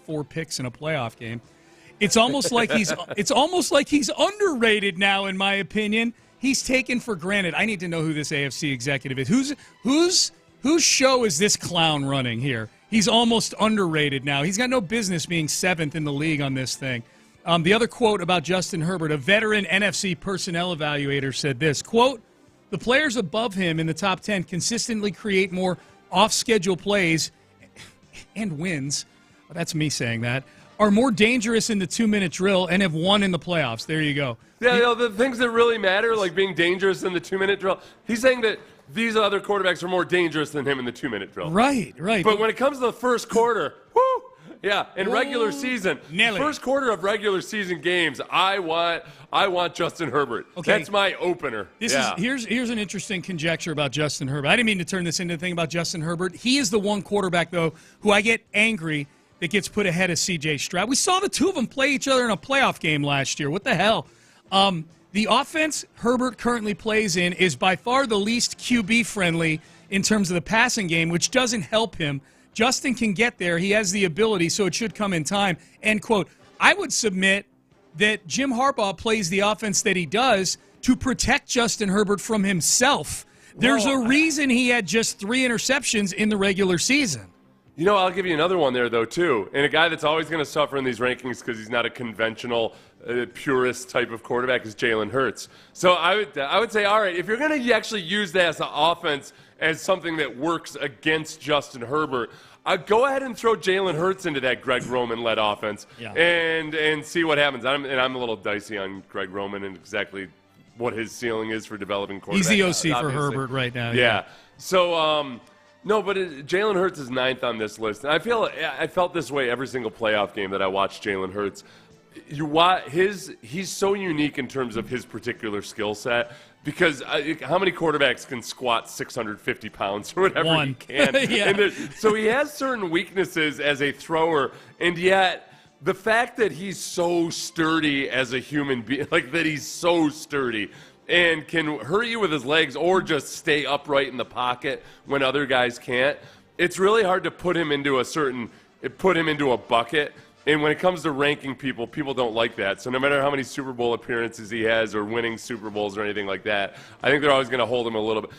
4 picks in a playoff game. It's almost like he's underrated now, in my opinion. He's taken for granted. I need to know who this AFC executive is. Whose show is this clown running here? He's almost underrated now. He's got no business being 7th in the league on this thing. The other quote about Justin Herbert, a veteran NFC personnel evaluator said this, quote, the players above him in the top 10 consistently create more off-schedule plays and wins. That's me saying that. Are more dangerous in the 2-minute drill and have won in the playoffs. There you go. Yeah, the things that really matter, like being dangerous in the 2-minute drill, he's saying that these other quarterbacks are more dangerous than him in the 2-minute drill. Right. But when it comes to the first quarter, regular season, first quarter of regular season games, I want Justin Herbert. Okay. That's my opener. Here's an interesting conjecture about Justin Herbert. I didn't mean to turn this into a thing about Justin Herbert. He is the one quarterback, though, who I get angry that gets put ahead of C.J. Stroud. We saw the two of them play each other in a playoff game last year. What the hell? The offense Herbert currently plays in is by far the least QB-friendly in terms of the passing game, which doesn't help him. Justin can get there. He has the ability, so it should come in time. End quote. I would submit that Jim Harbaugh plays the offense that he does to protect Justin Herbert from himself. There's a reason he had just 3 interceptions in the regular season. You know, I'll give you another one there, though, too. And a guy that's always going to suffer in these rankings because he's not a conventional, purist type of quarterback is Jalen Hurts. So I would say, all right, if you're going to actually use that as an offense as something that works against Justin Herbert, go ahead and throw Jalen Hurts into that Greg Roman-led offense and see what happens. I'm a little dicey on Greg Roman and exactly what his ceiling is for developing quarterbacks. He's the OC for Herbert right now. Yeah. So, no, but Jalen Hurts is 9th on this list. And I felt this way every single playoff game that I watched Jalen Hurts. He's so unique in terms of his particular skill set because how many quarterbacks can squat 650 pounds or whatever he can? So he has certain weaknesses as a thrower, and yet the fact that he's so sturdy as a human being, like that he's so sturdy and can hurt you with his legs or just stay upright in the pocket when other guys can't, it's really hard to put him into a bucket. And when it comes to ranking people don't like that. So no matter how many Super Bowl appearances he has or winning Super Bowls or anything like that, I think they're always going to hold him a little bit,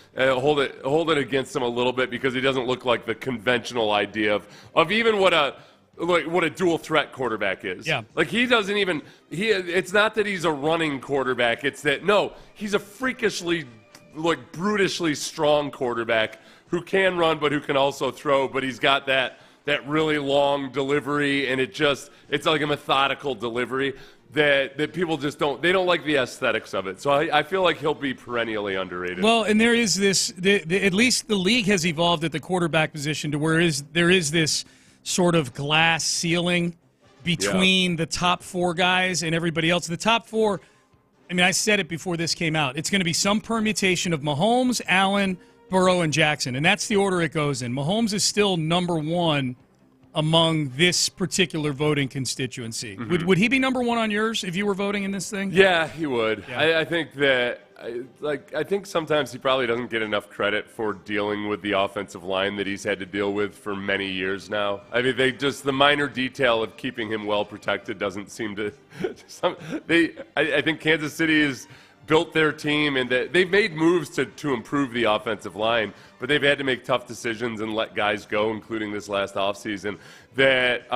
hold it against him a little bit because he doesn't look like the conventional idea of even what a dual threat quarterback is. Yeah. Like it's not that he's a running quarterback. It's that, no, he's a freakishly, brutishly strong quarterback who can run but who can also throw, but he's got that really long delivery, and it's like a methodical delivery that people just don't like the aesthetics of it. So I feel like he'll be perennially underrated. Well, and there is this, at least the league has evolved at the quarterback position to where there is this sort of glass ceiling between the top 4 guys and everybody else. The top 4, I mean, I said it before this came out. It's going to be some permutation of Mahomes, Allen, Burrow, and Jackson, and that's the order it goes in. Mahomes is still number 1 among this particular voting constituency. Mm-hmm. Would he be number 1 on yours if you were voting in this thing? Yeah, he would. Yeah. I think that I think sometimes he probably doesn't get enough credit for dealing with the offensive line that he's had to deal with for many years now. I mean, the minor detail of keeping him well protected doesn't seem to. I think Kansas City has built their team and they've made moves to improve the offensive line, but they've had to make tough decisions and let guys go, including this last offseason, that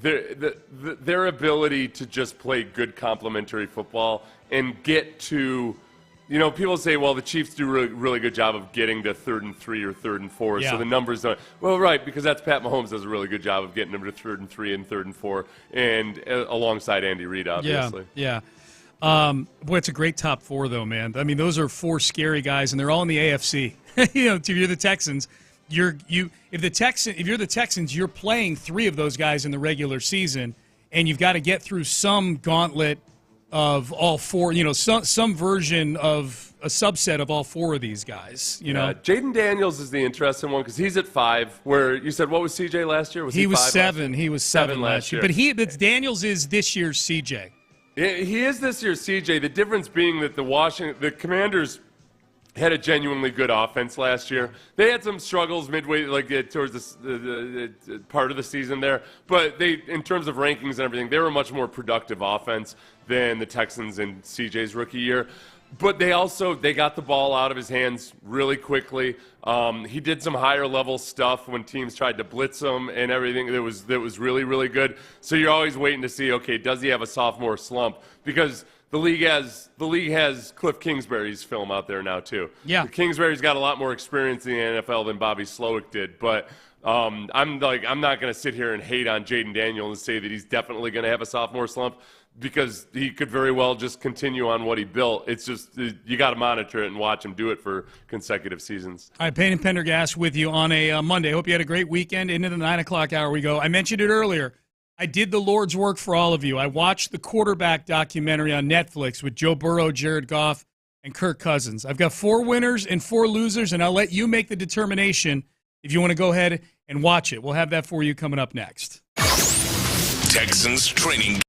their ability to just play good complementary football and get to, people say, well, the Chiefs do a really good job of getting to 3rd and 3 or 3rd and 4, so the numbers don't. Well, right, because that's Pat Mahomes does a really good job of getting them to 3rd and 3 and 3rd and 4, and alongside Andy Reid, obviously. Yeah. Boy, it's a great top 4, though, man. I mean, those are 4 scary guys, and they're all in the AFC. If you're the Texans, if you're the Texans, you're playing 3 of those guys in the regular season, and you've got to get through some gauntlet of all four, some version of a subset of all four of these guys, Jaden Daniels is the interesting one because he's at 5, where you said, what was CJ last year? He was 5 7. He was 7 last year. But Daniels is this year's CJ. He is this year's CJ. The difference being that the Commanders had a genuinely good offense last year. They had some struggles midway, towards the part of the season there. But in terms of rankings and everything, they were a much more productive offense than the Texans in CJ's rookie year. But they got the ball out of his hands really quickly. He did some higher level stuff when teams tried to blitz him and everything that was really, really good. So you're always waiting to see, okay, does he have a sophomore slump? Because the league has Cliff Kingsbury's film out there now too. Yeah, Kingsbury's got a lot more experience in the NFL than Bobby Slowick did, but I'm not going to sit here and hate on Jaden Daniels and say that he's definitely going to have a sophomore slump, because he could very well just continue on what he built. It's just you got to monitor it and watch him do it for consecutive seasons. All right, Payne and Pendergast with you on a Monday. Hope you had a great weekend. Into the 9 o'clock hour we go. I mentioned it earlier. I did the Lord's work for all of you. I watched the quarterback documentary on Netflix with Joe Burrow, Jared Goff, and Kirk Cousins. I've got 4 winners and 4 losers, and I'll let you make the determination if you want to go ahead and watch it. We'll have that for you coming up next. Texans training.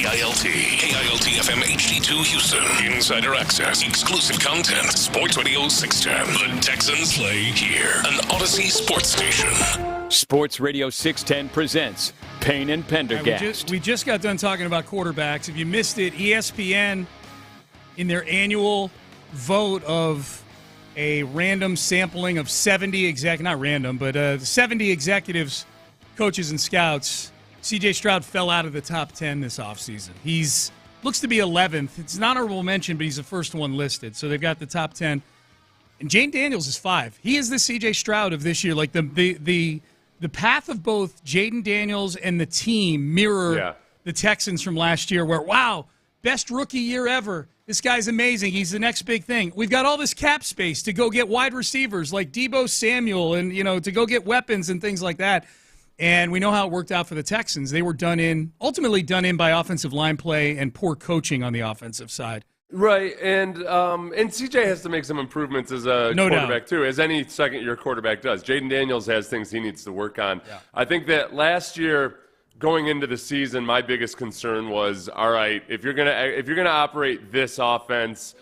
KILT FM HD2 Houston. Insider access, exclusive content. Sports Radio 610. The Texans play here. An Odyssey sports station. Sports Radio 610 presents Payne and Pendergast. We just got done talking about quarterbacks. If you missed it, ESPN, in their annual vote of a random sampling of 70 not random, but 70 executives, coaches, and scouts, C.J. Stroud fell out of the top 10 this offseason. He's looks to be 11th. It's an honorable mention, but he's the first one listed. So they've got the top 10. And Jayden Daniels is 5. He is the C.J. Stroud of this year. Like the path of both Jayden Daniels and the team mirror the Texans from last year, where, wow, best rookie year ever. This guy's amazing. He's the next big thing. We've got all this cap space to go get wide receivers like Deebo Samuel and, to go get weapons and things like that. And we know how it worked out for the Texans. They were ultimately done in by offensive line play and poor coaching on the offensive side. Right, and CJ has to make some improvements as a quarterback too, as any second-year quarterback does. Jayden Daniels has things he needs to work on. Yeah. I think that last year, going into the season, my biggest concern was, all right, if you're gonna operate this offense,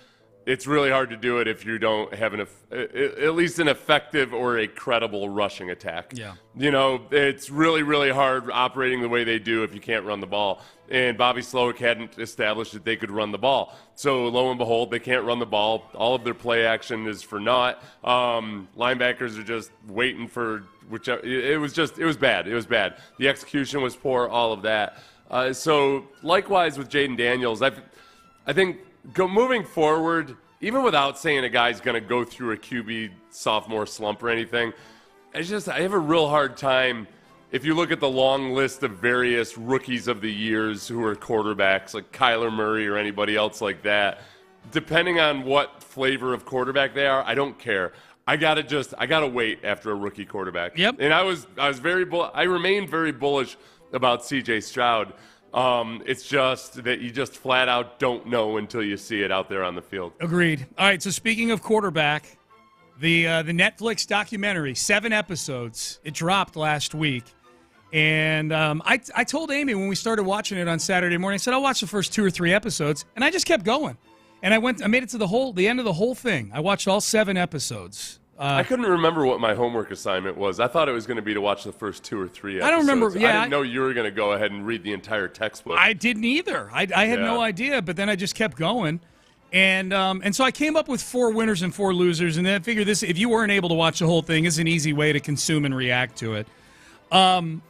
it's really hard to do it if you don't have at least an effective or a credible rushing attack. Yeah. It's really, really hard operating the way they do if you can't run the ball. And Bobby Slowick hadn't established that they could run the ball. So lo and behold, they can't run the ball. All of their play action is for naught. Linebackers are just waiting for whichever. It was bad. It was bad. The execution was poor, all of that. So likewise with Jayden Daniels, I think moving forward, even without saying a guy's going to go through a QB sophomore slump or anything, I have a real hard time. If you look at the long list of various rookies of the years who are quarterbacks, like Kyler Murray or anybody else like that, depending on what flavor of quarterback they are, I don't care. I gotta wait after a rookie quarterback. Yep. And I remained very bullish about C.J. Stroud. It's just that you just flat out don't know until you see it out there on the field. Agreed. All right, so speaking of quarterback, the Netflix documentary, 7 episodes, it dropped last week. And I told Amy when we started watching it on Saturday morning, I said, I'll watch the first 2 or 3 episodes, and I just kept going. And I made it to the end of the whole thing. I watched all 7 episodes. I couldn't remember what my homework assignment was. I thought it was going to be to watch the first 2 or 3 episodes. I don't remember. Yeah, I didn't know you were going to go ahead and read the entire textbook. I didn't either. I had no idea, but then I just kept going. And so I came up with 4 winners and 4 losers, and then I figured this, if you weren't able to watch the whole thing, is an easy way to consume and react to it.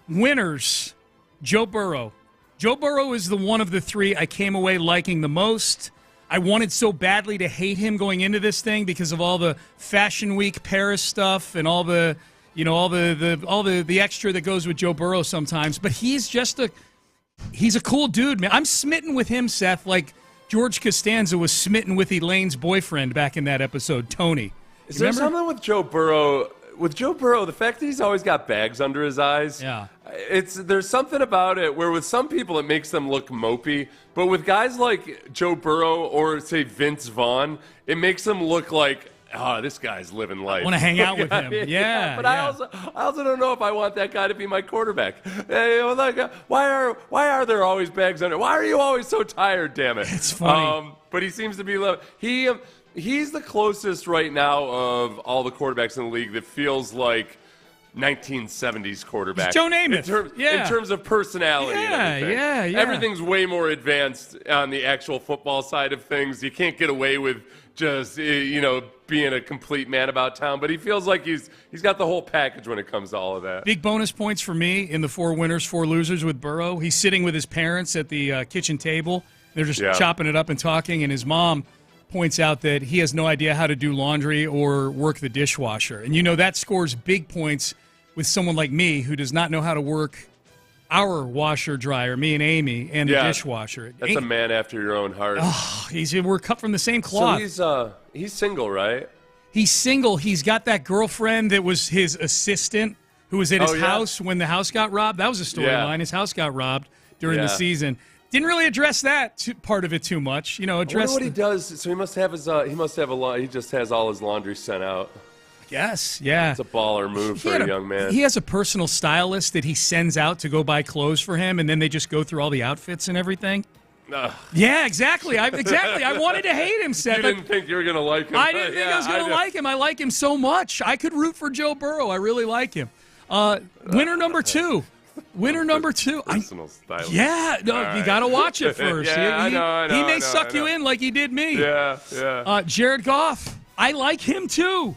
Winners, Joe Burrow. Joe Burrow is the one of the 3 I came away liking the most. I wanted so badly to hate him going into this thing because of all the Fashion Week Paris stuff and all the extra that goes with Joe Burrow sometimes. But he's a cool dude, man. I'm smitten with him, Seth, like George Costanza was smitten with Elaine's boyfriend back in that episode, Tony. Is there something with Joe Burrow? With Joe Burrow, the fact that he's always got bags under his eyes, there's something about it where with some people it makes them look mopey, but with guys like Joe Burrow or, say, Vince Vaughn, it makes them look like, this guy's living life. I want to hang out with him. But I also don't know if I want that guy to be my quarterback. Why are there always bags under? Why are you always so tired, damn it? It's funny. But he seems to be He's the closest right now of all the quarterbacks in the league that feels like 1970s quarterback. Joe Namath. In terms of personality and everything. Yeah. Everything's way more advanced on the actual football side of things. You can't get away with just, being a complete man about town. But he feels like he's got the whole package when it comes to all of that. Big bonus points for me in the 4 winners, 4 losers with Burrow. He's sitting with his parents at the kitchen table. They're just chopping it up and talking, and his mom points out that he has no idea how to do laundry or work the dishwasher. And that scores big points with someone like me who does not know how to work our washer dryer, me and Amy, and the dishwasher. That's a man after your own heart. Oh, we're cut from the same cloth. So he's single, right? He's single. He's got that girlfriend that was his assistant who was at his house when the house got robbed. That was a storyline. His house got robbed during the season. Didn't really address that part of it too much. I wonder what he does. So he must have he just has all his laundry sent out. Yes, yeah. It's a baller move for a young man. He has a personal stylist that he sends out to go buy clothes for him, and then they just go through all the outfits and everything. Yeah, exactly. I wanted to hate him, Seth. You didn't think you were going to like him. I didn't think I was going to like him. I like him so much. I could root for Joe Burrow. I really like him. Winner number two. Personal style. Yeah, no, All you right. got to watch it first. I know. He may suck you in like he did me. Yeah. Jared Goff. I like him too.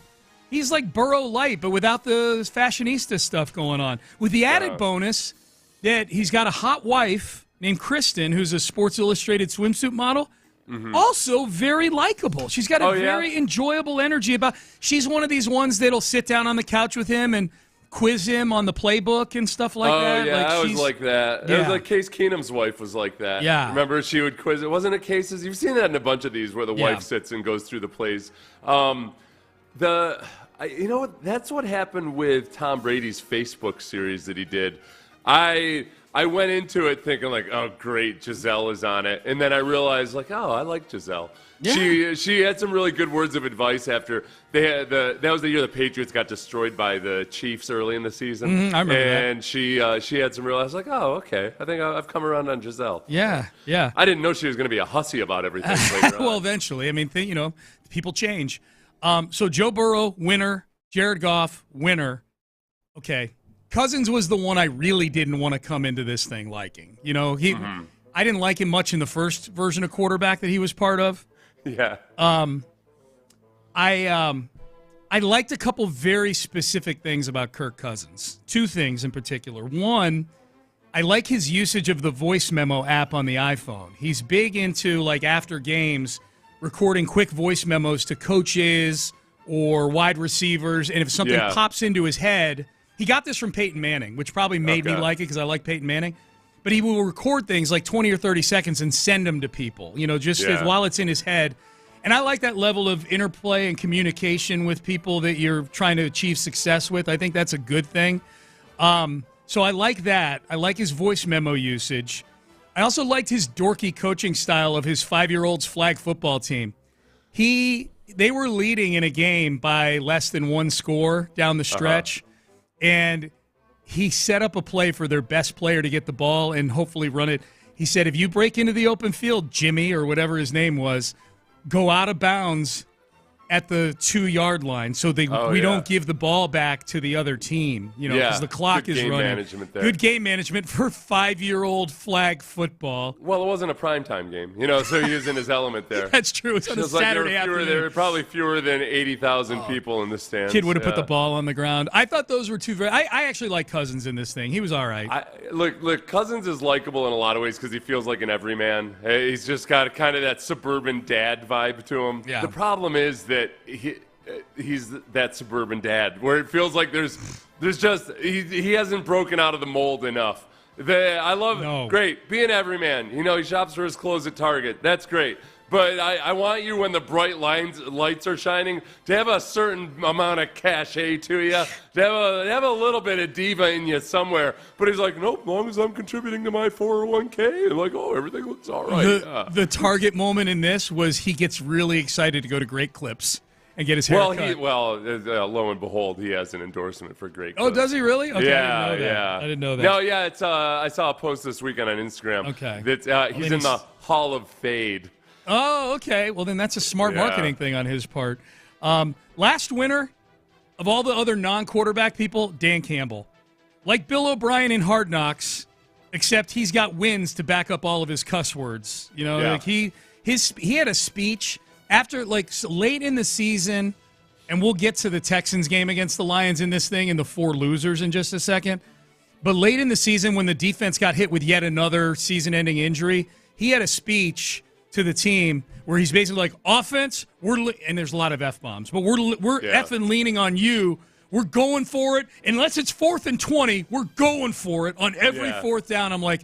He's like Burrow light, but without the fashionista stuff going on. With the added bonus that he's got a hot wife named Kristen, who's a Sports Illustrated swimsuit model. Mm-hmm. Also very likable. She's got a very enjoyable energy about. She's one of these ones that'll sit down on the couch with him and quiz him on the playbook and stuff like that. Yeah, I was like that. It was like Case Keenum's wife was like that. Yeah. Remember, she would quiz. It wasn't it Case's. You've seen that in a bunch of these where the wife sits and goes through the plays. You know what? That's what happened with Tom Brady's Facebook series that he did. I went into it thinking like, oh, great, Giselle is on it. And then I realized like, oh, I like Giselle. Yeah. She had some really good words of advice after they had that was the year the Patriots got destroyed by the Chiefs early in the season. I remember and that. she had some real, I was like, oh, okay. I think I've come around on Giselle. Yeah. I didn't know she was going to be a hussy about everything later on. Well, eventually. I mean, people change. So Joe Burrow, winner. Jared Goff, winner. Okay. Cousins was the one I really didn't want to come into this thing liking. I didn't like him much in the first version of quarterback that he was part of. Yeah. I liked a couple very specific things about Kirk Cousins. Two things in particular. One, I like his usage of the voice memo app on the iPhone. He's big into, like, after games, recording quick voice memos to coaches or wide receivers, and if something pops into his head, he got this from Peyton Manning, which probably made me like it because I like Peyton Manning, but he will record things like 20 or 30 seconds and send them to people, while it's in his head. And I like that level of interplay and communication with people that you're trying to achieve success with. I think that's a good thing. So I like that. I like his voice memo usage. I also liked his dorky coaching style of his 5-year-old's flag football team. They were leading in a game by less than one score down the stretch, and he set up a play for their best player to get the ball and hopefully run it. He said, if you break into the open field, Jimmy, or whatever his name was, go out of bounds at the 2-yard line so we don't give the ball back to the other team, because the clock is running. Management there. Good game management for 5-year-old flag football. Well, it wasn't a primetime game, so he was in his element there. That's true. It's on a Saturday afternoon. There were probably fewer than 80,000 people in the stands. Kid would have put the ball on the ground. I thought those were two I actually like Cousins in this thing. He was all right. Look, Cousins is likable in a lot of ways because he feels like an everyman. He's just got kind of that suburban dad vibe to him. Yeah. The problem is that he's that suburban dad where it feels like there's just he hasn't broken out of the mold enough. Great, be an everyman. He shops for his clothes at Target. That's great. But I want you, when the bright lights are shining, to have a certain amount of cachet to you, to have a little bit of diva in you somewhere. But he's like, nope, as long as I'm contributing to my 401k, I'm like, everything looks all right. The Target moment in this was he gets really excited to go to Great Clips and get his hair cut. Lo and behold, he has an endorsement for Great Clips. Oh, does he really? Okay, yeah. I didn't know that. No, yeah, it's I saw a post this weekend on Instagram. Okay. That he's in the Hall of Fade. Oh, okay. Well, then that's a smart marketing thing on his part. Last winner of all the other non-quarterback people, Dan Campbell. Like Bill O'Brien in Hard Knocks, except he's got wins to back up all of his cuss words. Like he had a speech after late in the season, and we'll get to the Texans game against the Lions in this thing and the 4 losers in just a second. But late in the season, when the defense got hit with yet another season-ending injury, he had a speech to the team where he's basically like, offense, and there's a lot of F-bombs, but we're effing leaning on you. We're going for it. Unless it's 4th and 20, we're going for it on every 4th down. I'm like,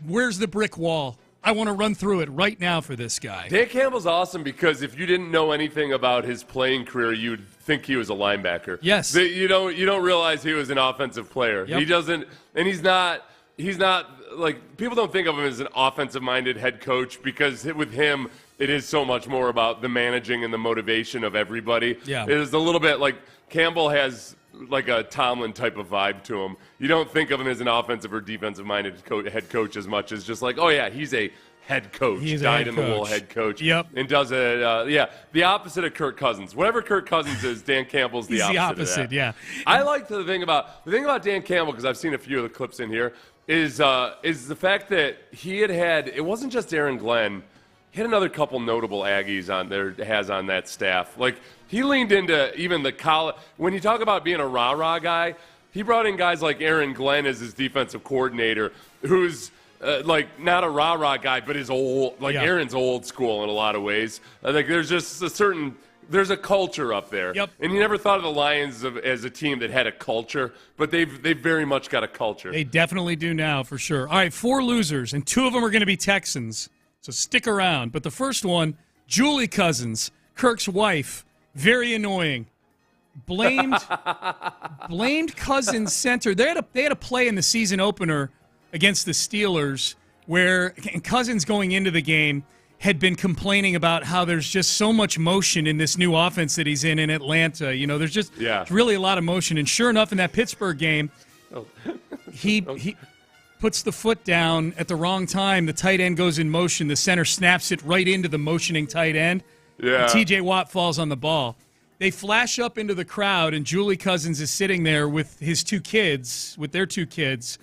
where's the brick wall? I want to run through it right now for this guy. Dan Campbell's awesome because if you didn't know anything about his playing career, you'd think he was a linebacker. Yes. You don't realize he was an offensive player. Yep. He doesn't, and he's not like, people don't think of him as an offensive-minded head coach because with him, it is so much more about the managing and the motivation of everybody. Yeah. It is a little bit like Campbell has like a Tomlin type of vibe to him. You don't think of him as an offensive or defensive-minded head coach as much as just like, oh, yeah, he's a head coach, dyed-in-the-wool head coach. Yep. And does it, the opposite of Kirk Cousins. Whatever Kirk Cousins is, Dan Campbell's the opposite of that. Yeah. I like the thing about Dan Campbell, because I've seen a few of the clips in here, is the fact that he had it wasn't just Aaron Glenn. He had another couple notable Aggies on that staff. Like, he leaned into even the college. When you talk about being a rah-rah guy, he brought in guys like Aaron Glenn as his defensive coordinator, who's like not a rah-rah guy, but is old. Like, Aaron's old school in a lot of ways. I think there's just there's a culture up there. Yep. And you never thought of the Lions as a team that had a culture, but they've very much got a culture. They definitely do now, for sure. All right, 4 losers, and 2 of them are going to be Texans. So stick around. But the first one, Julie Cousins, Kirk's wife, very annoying. Blamed Cousins center. They had a play in the season opener against the Steelers where Cousins going into the game had been complaining about how there's just so much motion in this new offense that he's in Atlanta. You know, there's just really a lot of motion. And sure enough, in that Pittsburgh game, he puts the foot down at the wrong time. The tight end goes in motion. The center snaps it right into the motioning tight end. Yeah. And T.J. Watt falls on the ball. They flash up into the crowd, and Julie Cousins is sitting there with their 2 kids.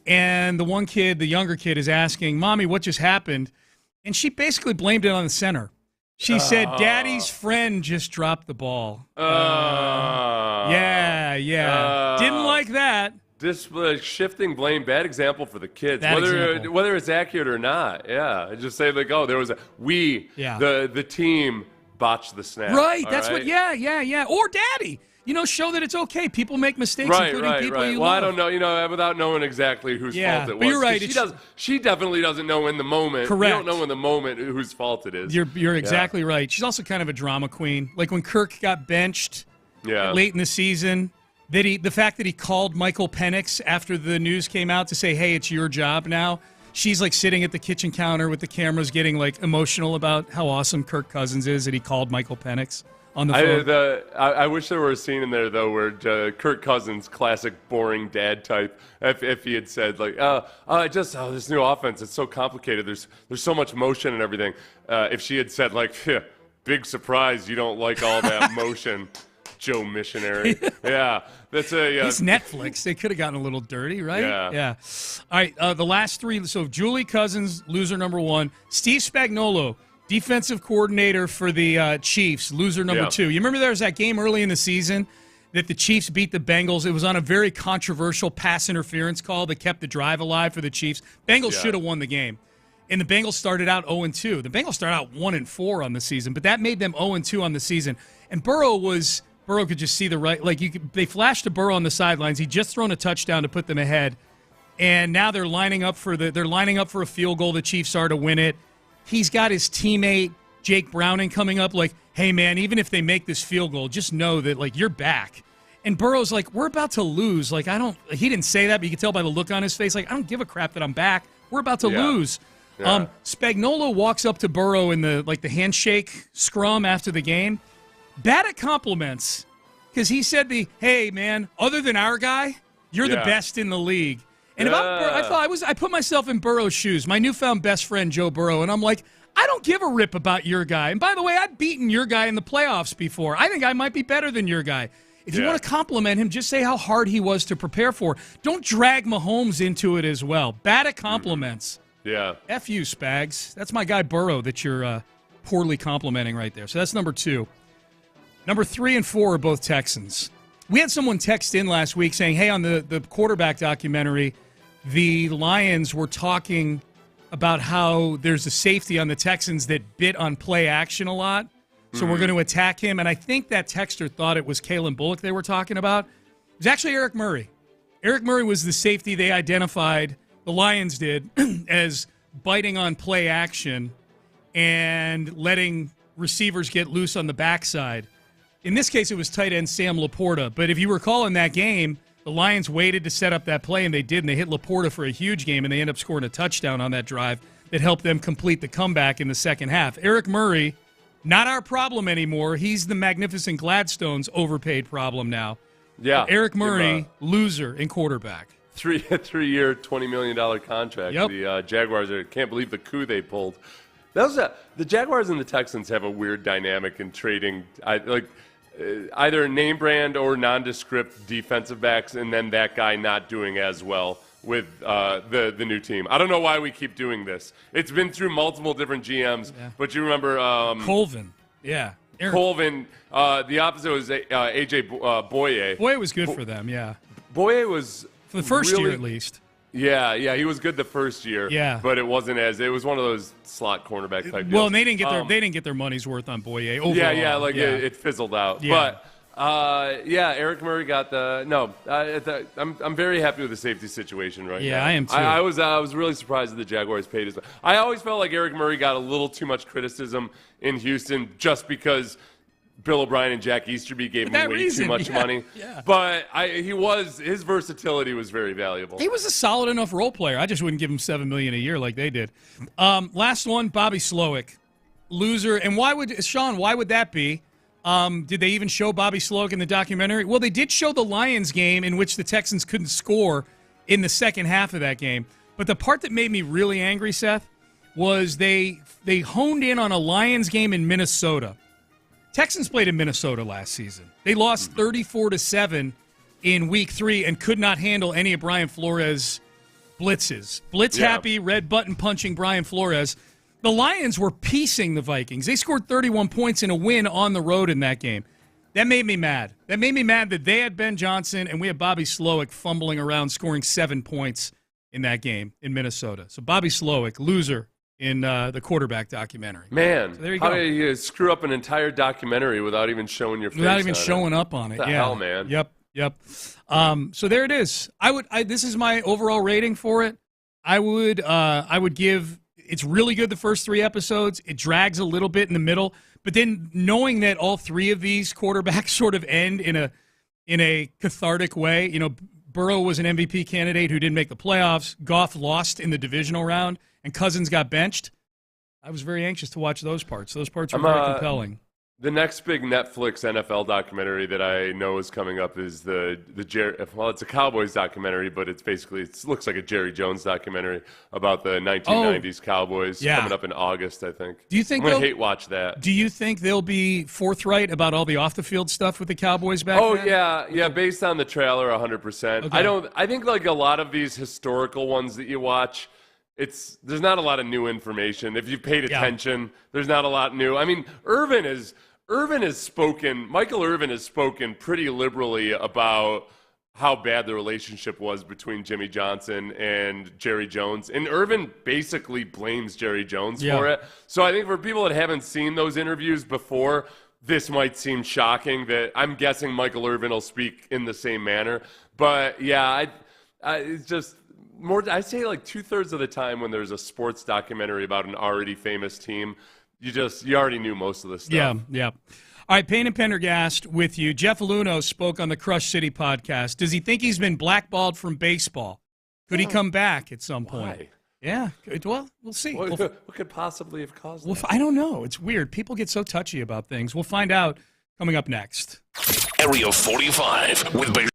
And the one kid, the younger kid, is asking, Mommy, what just happened? And she basically blamed it on the center. She said, Daddy's friend just dropped the ball. Yeah. Didn't like that. This shifting blame, bad example for the kids, whether it's accurate or not. Yeah, just say like, oh, there was the team botched the snap. Right, that's right? Yeah. Or Daddy, show that it's okay. People make mistakes, including people you love. I don't know, without knowing exactly whose fault it was. But you're right. She definitely doesn't know in the moment. Correct. You don't know in the moment whose fault it is. You're exactly right. She's also kind of a drama queen. Like when Kirk got benched late in the season. The fact that he called Michael Penix after the news came out to say, hey, it's your job now. She's like sitting at the kitchen counter with the cameras getting like emotional about how awesome Kirk Cousins is that he called Michael Penix on the phone. I wish there were a scene in there, though, where Kirk Cousins, classic boring dad type, if he had said, like, this new offense, it's so complicated. There's so much motion and everything. If she had said, like, big surprise, you don't like all that motion. Joe Missionary. Yeah. That's It's Netflix. They could have gotten a little dirty, right? Yeah. All right, the last 3. So Julie Cousins, loser number 1. Steve Spagnuolo, defensive coordinator for the Chiefs, loser number 2. You remember there was that game early in the season that the Chiefs beat the Bengals? It was on a very controversial pass interference call that kept the drive alive for the Chiefs. Bengals should have won the game. And the Bengals started out 0-2. The Bengals started out 1-4 on the season, but that made them 0-2 on the season. And Burrow could just see they flashed to Burrow on the sidelines. He'd just thrown a touchdown to put them ahead. And now they're lining up for a field goal. The Chiefs are to win it. He's got his teammate Jake Browning coming up like, hey man, even if they make this field goal, just know that like you're back. And Burrow's like, we're about to lose. Like he didn't say that, but you could tell by the look on his face, like, I don't give a crap that I'm back. We're about to lose. Yeah. Spagnuolo walks up to Burrow in the handshake scrum after the game. Bad at compliments, because he said hey man, other than our guy, you're the best in the league. And I put myself in Burrow's shoes, my newfound best friend Joe Burrow, and I'm like, I don't give a rip about your guy. And by the way, I've beaten your guy in the playoffs before. I think I might be better than your guy. If you want to compliment him, just say how hard he was to prepare for. Don't drag Mahomes into it as well. Bad at compliments. Yeah. F you, Spags. That's my guy Burrow that you're poorly complimenting right there. So that's number 2. Number 3 and 4 are both Texans. We had someone text in last week saying, hey, on the quarterback documentary, the Lions were talking about how there's a safety on the Texans that bit on play action a lot. So we're going to attack him. And I think that texter thought it was Kalen Bullock they were talking about. It was actually Eric Murray. Eric Murray was the safety they identified, the Lions did, as biting on play action and letting receivers get loose on the backside. In this case, it was tight end Sam Laporta. But if you recall in that game, the Lions waited to set up that play, and they did, and they hit Laporta for a huge game, and they end up scoring a touchdown on that drive that helped them complete the comeback in the second half. Eric Murray, not our problem anymore. He's the Magnificent Gladstone's overpaid problem now. Yeah. Eric Murray, loser in quarterback. 3-year, $20 million contract. Yep. The Jaguars can't believe the coup they pulled. The Jaguars and the Texans have a weird dynamic in trading, either name brand or nondescript defensive backs, and then that guy not doing as well with the new team. I don't know why we keep doing this. It's been through multiple different GMs, but you remember Colvin. Yeah. Colvin. The opposite was A.J. Boye. Boye was good for them, yeah. Boye was for the first year at least. Yeah, he was good the first year. Yeah, but it wasn't it was one of those slot cornerback type deals. Well, and they didn't get their money's worth on Boye overall. It fizzled out. Yeah. But Eric Murray got I'm very happy with the safety situation right now. Yeah, I am too. I was really surprised that the Jaguars paid as well. I always felt like Eric Murray got a little too much criticism in Houston just because Bill O'Brien and Jack Easterby gave him way too much money. Yeah. But his versatility was very valuable. He was a solid enough role player. I just wouldn't give him $7 million a year like they did. Last one, Bobby Slowick, loser. And why would that be? Did they even show Bobby Slowick in the documentary? Well, they did show the Lions game in which the Texans couldn't score in the second half of that game. But the part that made me really angry, Seth, was they honed in on a Lions game in Minnesota. Texans played in Minnesota last season. They lost 34-7 in Week 3 and could not handle any of Brian Flores' blitzes. Blitz-happy, red button punching Brian Flores. The Lions were piecing the Vikings. They scored 31 points in a win on the road in that game. That made me mad. That made me mad that they had Ben Johnson and we had Bobby Slowick fumbling around scoring 7 points in that game in Minnesota. So Bobby Slowick, loser in the quarterback documentary. Man, so there you go. How do you screw up an entire documentary without even showing your face? Without even showing up on it. What the hell, man? Yep. So there it is. This is my overall rating for it. I would give. It's really good the first 3 episodes. It drags a little bit in the middle, but then knowing that all 3 of these quarterbacks sort of end in a cathartic way. You know, Burrow was an MVP candidate who didn't make the playoffs. Goff lost in the divisional round, and Cousins got benched. I was very anxious to watch those parts. Those parts were very compelling. The next big Netflix NFL documentary that I know is coming up is it's a Cowboys documentary, but it looks like a Jerry Jones documentary about the 1990s Cowboys coming up in August, I think. Do you think I'm going to hate watch that? Do you think they'll be forthright about all the off the field stuff with the Cowboys back then? Yeah, based on the trailer 100%. Okay. I think like a lot of these historical ones that you watch, there's not a lot of new information. If you paid attention, there's not a lot new. I mean, Michael Irvin has spoken pretty liberally about how bad the relationship was between Jimmy Johnson and Jerry Jones. And Irvin basically blames Jerry Jones for it. So I think for people that haven't seen those interviews before, this might seem shocking that I'm guessing Michael Irvin will speak in the same manner. But it's just more, I say like 2/3 of the time when there's a sports documentary about an already famous team, you already knew most of the stuff. Yeah. All right, Payne and Pendergast with you. Jeff Luhnow spoke on the Crush City podcast. Does he think he's been blackballed from baseball? Could he come back at some point? Why? Yeah. Well, we'll see. What could possibly have caused that? I don't know. It's weird. People get so touchy about things. We'll find out coming up next. Area 45 with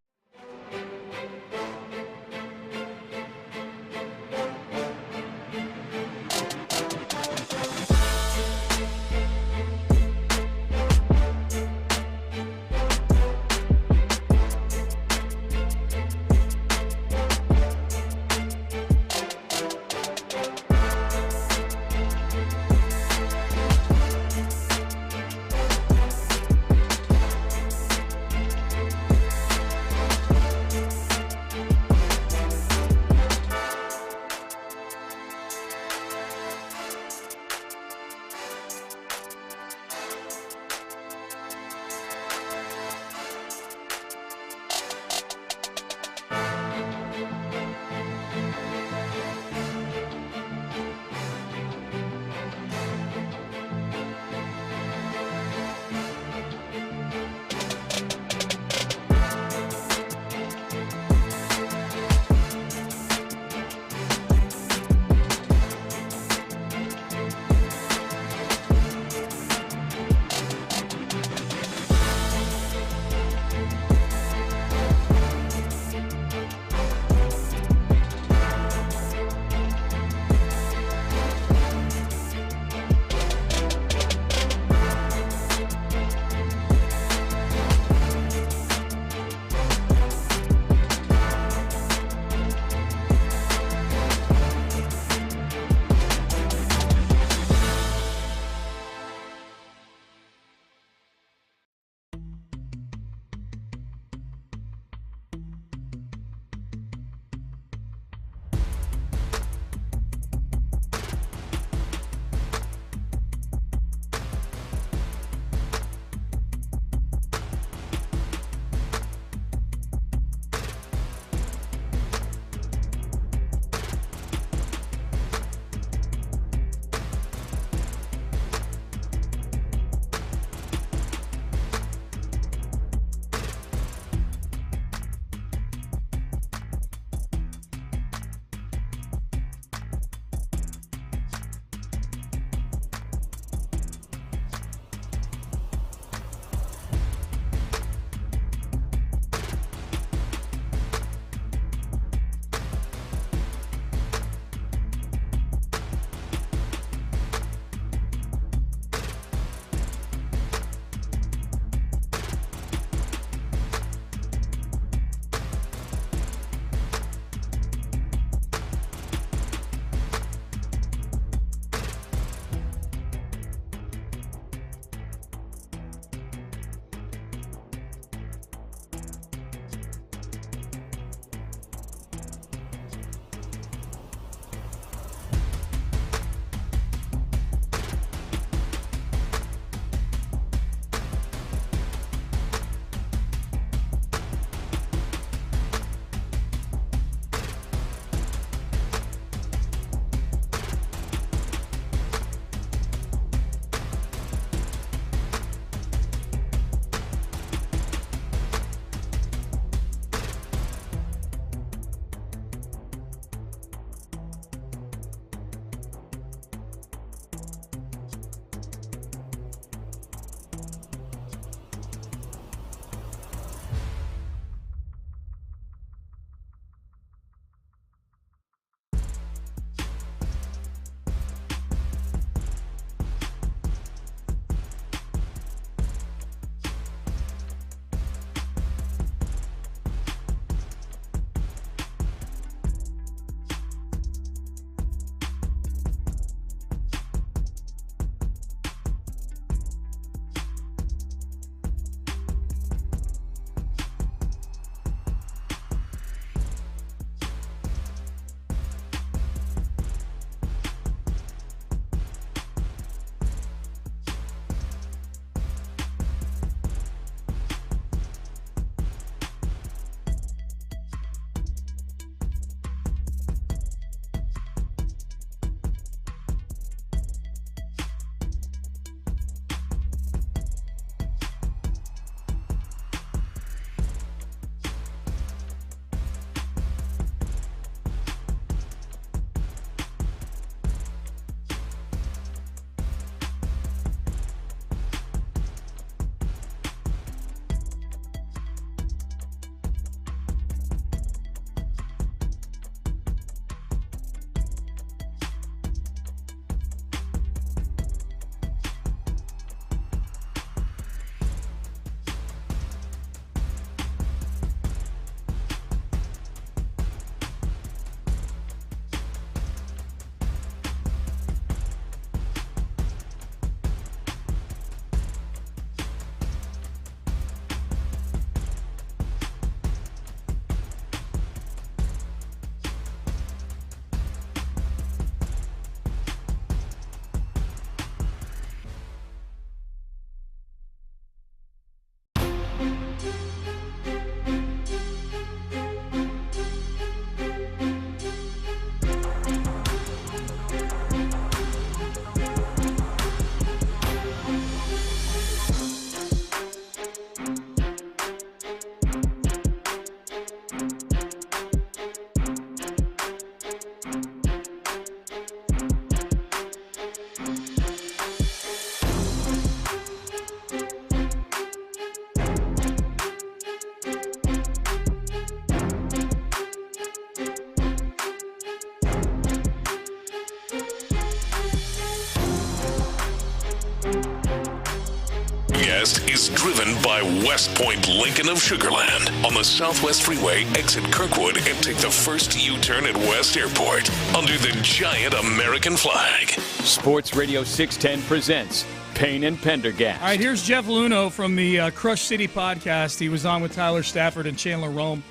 Guest is driven by West Point Lincoln of Sugarland on the Southwest Freeway. Exit Kirkwood and take the first U-turn at West Airport under the giant American flag. Sports Radio 610 presents Payne and Pendergast. All right, here's Jeff Luhnow from the Crush City podcast. He was on with Tyler Stafford and Chandler Rome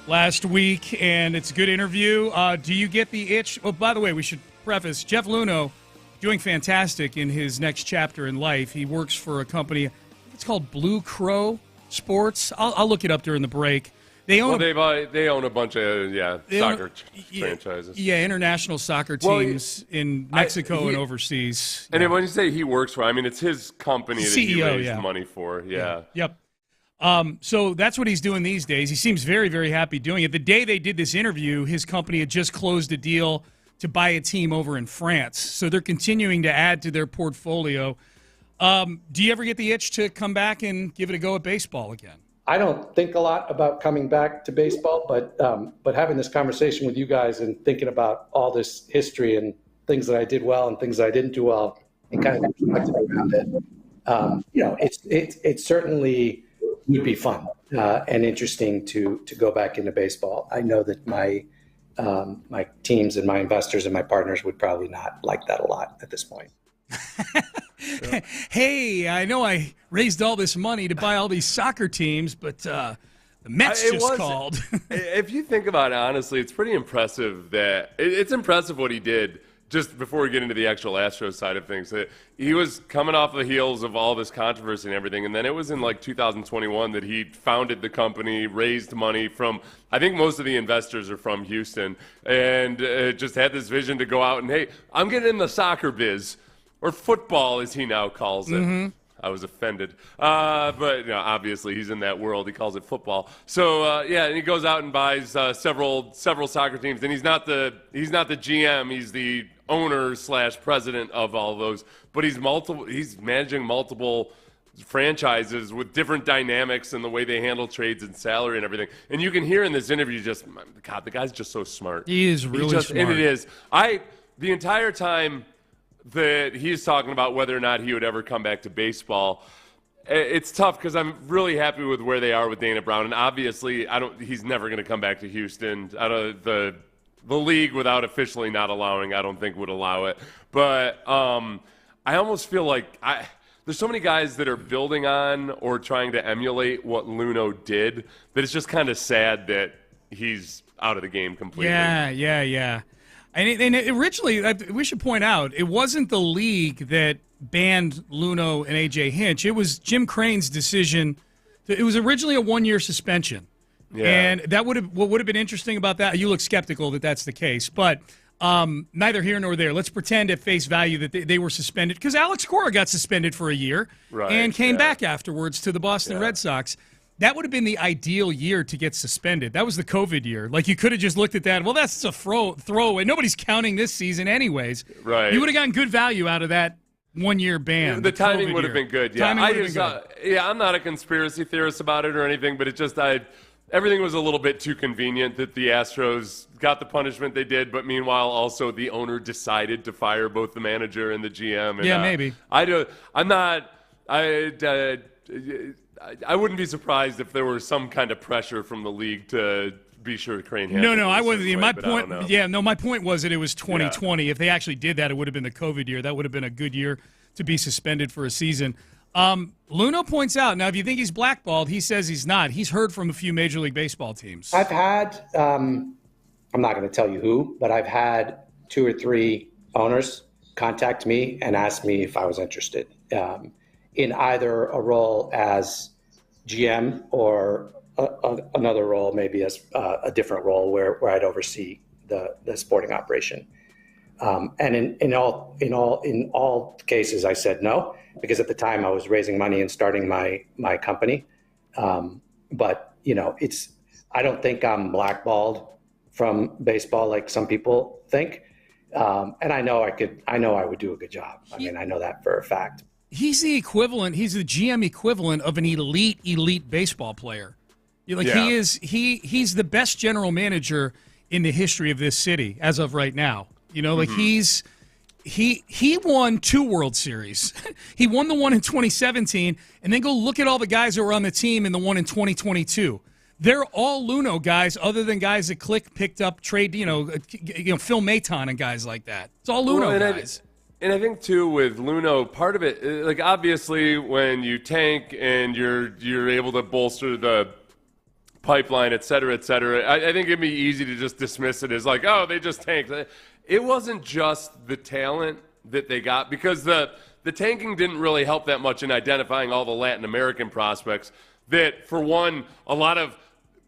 last week, and it's a good interview. Do you get the itch? Oh, by the way, we should preface, Jeff Luhnow doing fantastic in his next chapter in life. He works for a company, it's called Blue Crow Sports. I'll look it up during the break. They own they own a bunch of soccer franchises. Yeah, international soccer teams in Mexico and overseas. And when you say he works for, I mean, it's his company that he CEO, raised money for. Yeah. Yep. So that's what he's doing these days. He seems very, very happy doing it. The day they did this interview, his company had just closed a deal to buy a team over in France. So they're continuing to add to their portfolio. Do you ever get the itch to come back and give it a go at baseball again? I don't think a lot about coming back to baseball, but having this conversation with you guys and thinking about all this history and things that I did well and things that I didn't do well and kind of reflecting around it, it certainly would be fun and interesting to go back into baseball. I know that my teams and my investors and my partners would probably not like that a lot at this point. Hey, I know I raised all this money to buy all these soccer teams, but the Mets just called. If you think about it, honestly, it's pretty impressive that it's impressive what he did. Just before we get into the actual Astros side of things, he was coming off the heels of all this controversy and everything, and then it was in like 2021 that he founded the company, raised money from, I think most of the investors are from Houston, and just had this vision to go out and, hey, I'm getting in the soccer biz, or football as he now calls it. Mm-hmm. I was offended. But obviously he's in that world. He calls it football. So, and he goes out and buys several soccer teams. And he's not the GM. He's the owner / president of all those. But he's managing multiple franchises with different dynamics and the way they handle trades and salary and everything. And you can hear in this interview God, the guy's just so smart. He is really smart. And it is. The entire time that he's talking about whether or not he would ever come back to baseball, it's tough because I'm really happy with where they are with Dana Brown, and obviously he's never going to come back to Houston. Out of the league, without officially not allowing, I don't think would allow it. But I almost feel like there's so many guys that are building on or trying to emulate what Luhnow did that it's just kind of sad that he's out of the game completely. Yeah. And originally, we should point out, it wasn't the league that banned Luhnow and A.J. Hinch. It was Jim Crane's decision. It was originally a one-year suspension. Yeah. And what would have been interesting about that, you look skeptical that that's the case, but neither here nor there. Let's pretend at face value that they were suspended, because Alex Cora got suspended for a year and came back afterwards to the Boston Red Sox. That would have been the ideal year to get suspended. That was the COVID year. Like, you could have just looked at that. Well, that's a throwaway. Nobody's counting this season anyways. Right. You would have gotten good value out of that one-year ban. The timing would have been good. Yeah, I'm not a conspiracy theorist about it or anything, but it just everything was a little bit too convenient that the Astros got the punishment they did, but meanwhile also the owner decided to fire both the manager and the GM. And, maybe. I wouldn't be surprised if there was some kind of pressure from the league to be sure Crane handled it. No, I wouldn't. My point was that it was 2020. Yeah. If they actually did that, it would have been the COVID year. That would have been a good year to be suspended for a season. Luhnow points out, now if you think he's blackballed, he says he's not. He's heard from a few Major League Baseball teams. I've had, I'm not going to tell you who, but I've had 2 or 3 owners contact me and ask me if I was interested in either a role as GM or another role, maybe as a different role where I'd oversee the sporting operation. And in all cases, I said no, because at the time I was raising money and starting my company. But I don't think I'm blackballed from baseball like some people think. And I know I would do a good job. I know that for a fact. He's the GM equivalent of an elite baseball player. He's the best general manager in the history of this city as of right now. He's he won 2 World Series. He won the one in 2017, and then go look at all the guys that were on the team in the one in 2022. They're all Luhnow guys, other than guys that picked up, trade, Phil Maton and guys like that. It's all Luhnow guys. And I think, too, with Luhnow, part of it, like, obviously, when you tank and you're able to bolster the pipeline, et cetera, I think it'd be easy to just dismiss it as like, oh, they just tanked. It wasn't just the talent that they got, because the tanking didn't really help that much in identifying all the Latin American prospects that, for one,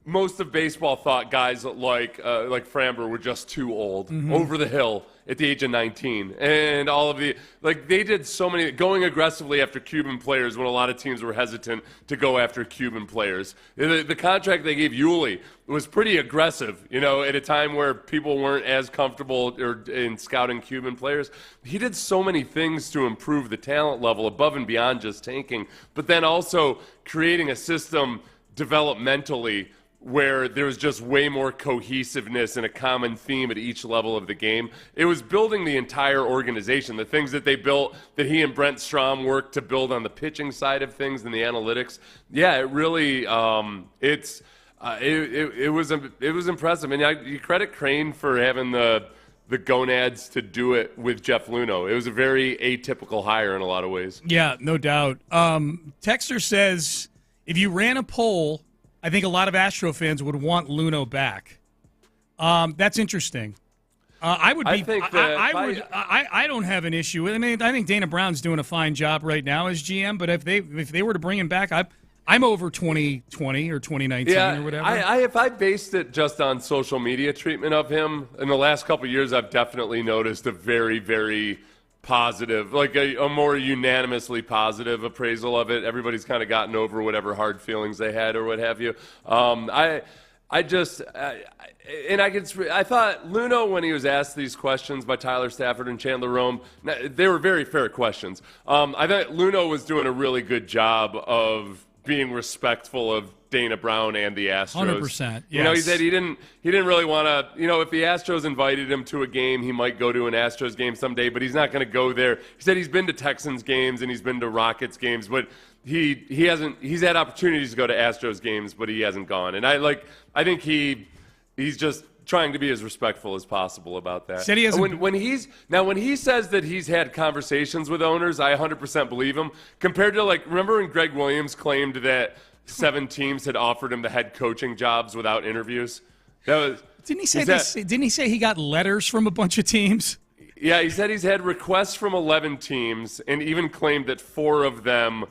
most of baseball thought guys like Framber were just too old, over the hill at the age of 19. And all of they did so many, going aggressively after Cuban players when a lot of teams were hesitant to go after Cuban players. The contract they gave Hughley was pretty aggressive, at a time where people weren't as comfortable in scouting Cuban players. He did so many things to improve the talent level above and beyond just tanking, but then also creating a system developmentally where there was just way more cohesiveness and a common theme at each level of the game. It was building the entire organization. The things that they built, that he and Brent Strom worked to build on the pitching side of things and the analytics. Yeah, it really, it was impressive. And you credit Crane for having the gonads to do it with Jeff Luhnow. It was a very atypical hire in a lot of ways. Yeah, no doubt. Texter says, if you ran a poll, I think a lot of Astro fans would want Luhnow back. That's interesting. I don't have an issue with it. I mean, I think Dana Brown's doing a fine job right now as GM, but if they were to bring him back, I'm over 2020 or 2019 or whatever. If I based it just on social media treatment of him, in the last couple of years, I've definitely noticed a very, very positive, like a more unanimously positive appraisal of it. Everybody's kind of gotten over whatever hard feelings they had or what have you. I thought Luhnow, when he was asked these questions by Tyler Stafford and Chandler Rome, they were very fair questions. I thought Luhnow was doing a really good job of being respectful of Dana Brown and the Astros. 100%. Yes. He said he didn't really want to, if the Astros invited him to a game, he might go to an Astros game someday, but he's not going to go there. He said he's been to Texans games and he's been to Rockets games, but he's had opportunities to go to Astros games, but he hasn't gone. And I think he's just trying to be as respectful as possible about that. Said he hasn't. When he says that he's had conversations with owners, I 100% believe him. Compared to, remember when Greg Williams claimed that 7 teams had offered him the head coaching jobs without interviews? Didn't he say he got letters from a bunch of teams? Yeah, he said he's had requests from 11 teams, and even claimed that 4 of them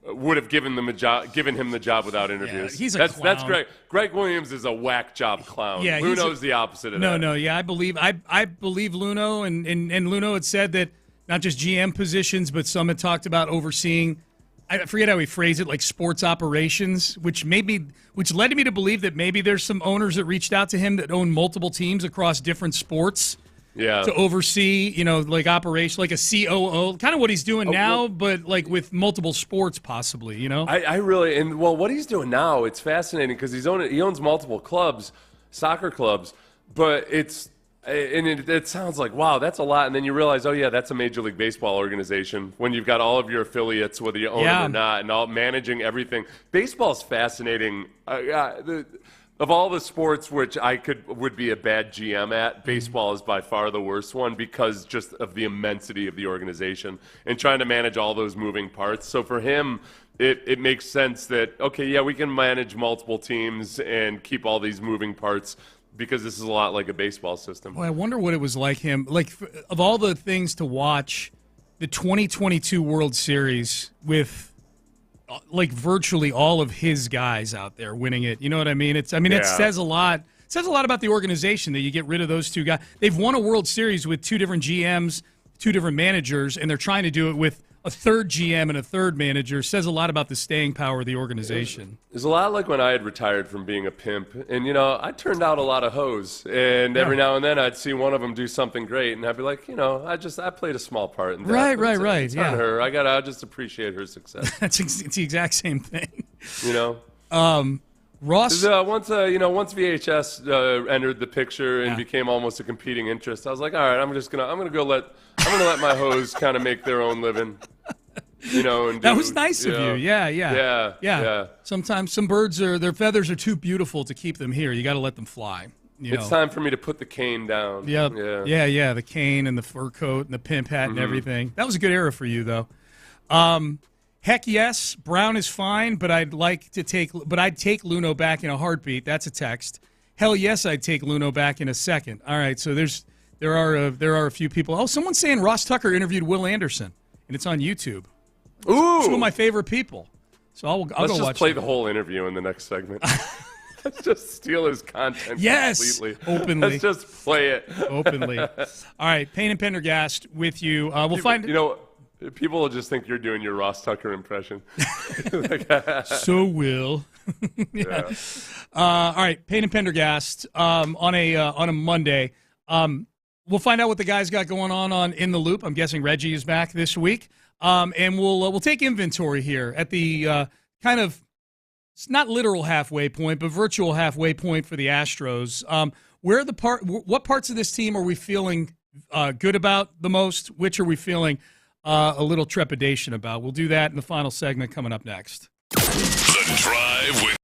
would have given him the job without interviews. Yeah, he's a clown. That's Greg. Greg Williams is a whack job clown. Yeah, Luhnow's the opposite of that. No, yeah, I believe Luhnow, and Luhnow had said that not just GM positions, but some had talked about overseeing, I forget how he phrased it, like sports operations, which led me to believe that maybe there's some owners that reached out to him that own multiple teams across different sports. Yeah. To oversee, operation, like a COO, kind of what he's doing now, but with multiple sports possibly, I really, what he's doing now, it's fascinating because he owns multiple clubs, soccer clubs, but it sounds like, wow, that's a lot. And then you realize, oh yeah, that's a Major League Baseball organization when you've got all of your affiliates, whether you own them or not, and all managing everything. Baseball's fascinating. Of all the sports which would be a bad GM at, baseball is by far the worst one because just of the immensity of the organization and trying to manage all those moving parts. So for him, it makes sense that, okay, yeah, we can manage multiple teams and keep all these moving parts because this is a lot like a baseball system. Well, I wonder what it was like him. Of all the things to watch, the 2022 World Series with virtually all of his guys out there winning it. You know what I mean? It says a lot. It says a lot about the organization that you get rid of those 2 guys. They've won a World Series with 2 different GMs, 2 different managers, and they're trying to do it with a 3rd GM and a 3rd manager. It says a lot about the staying power of the organization. It's a lot like when I had retired from being a pimp, and I turned out a lot of hoes, and every now and then I'd see one of them do something great, and I'd be like, I played a small part in that. Right. It's on her. I just appreciate her success. It's the exact same thing. Ross, once VHS entered the picture and became almost a competing interest, I was like, all right, I'm gonna let my hoes kind of make their own living. That was nice of you. Yeah. Sometimes some birds their feathers are too beautiful to keep them here. You got to let them fly. It's time for me to put the cane down. Yeah. The cane and the fur coat and the pimp hat and everything. That was a good era for you, though. Heck yes, Brown is fine, but I'd take Luhnow back in a heartbeat. That's a text. Hell yes, I'd take Luhnow back in a second. All right, so there are a few people. Oh, someone's saying Ross Tucker interviewed Will Anderson, and it's on YouTube. Ooh, two of my favorite people. So I'll go watch. Let's just play the whole interview in the next segment. Let's just steal his content completely. Openly. Let's just play it openly. All right, Payne and Pendergast with you. We'll find. People will just think you're doing your Ross Tucker impression. So Will. Yeah. All right, Payne and Pendergast on a Monday. We'll find out what the guys got going on In the Loop. I'm guessing Reggie is back this week. And we'll take inventory here at the kind of, it's not literal halfway point, but virtual halfway point for the Astros. What parts of this team are we feeling good about the most? Which are we feeling a little trepidation about? We'll do that in the final segment coming up next. The Drive with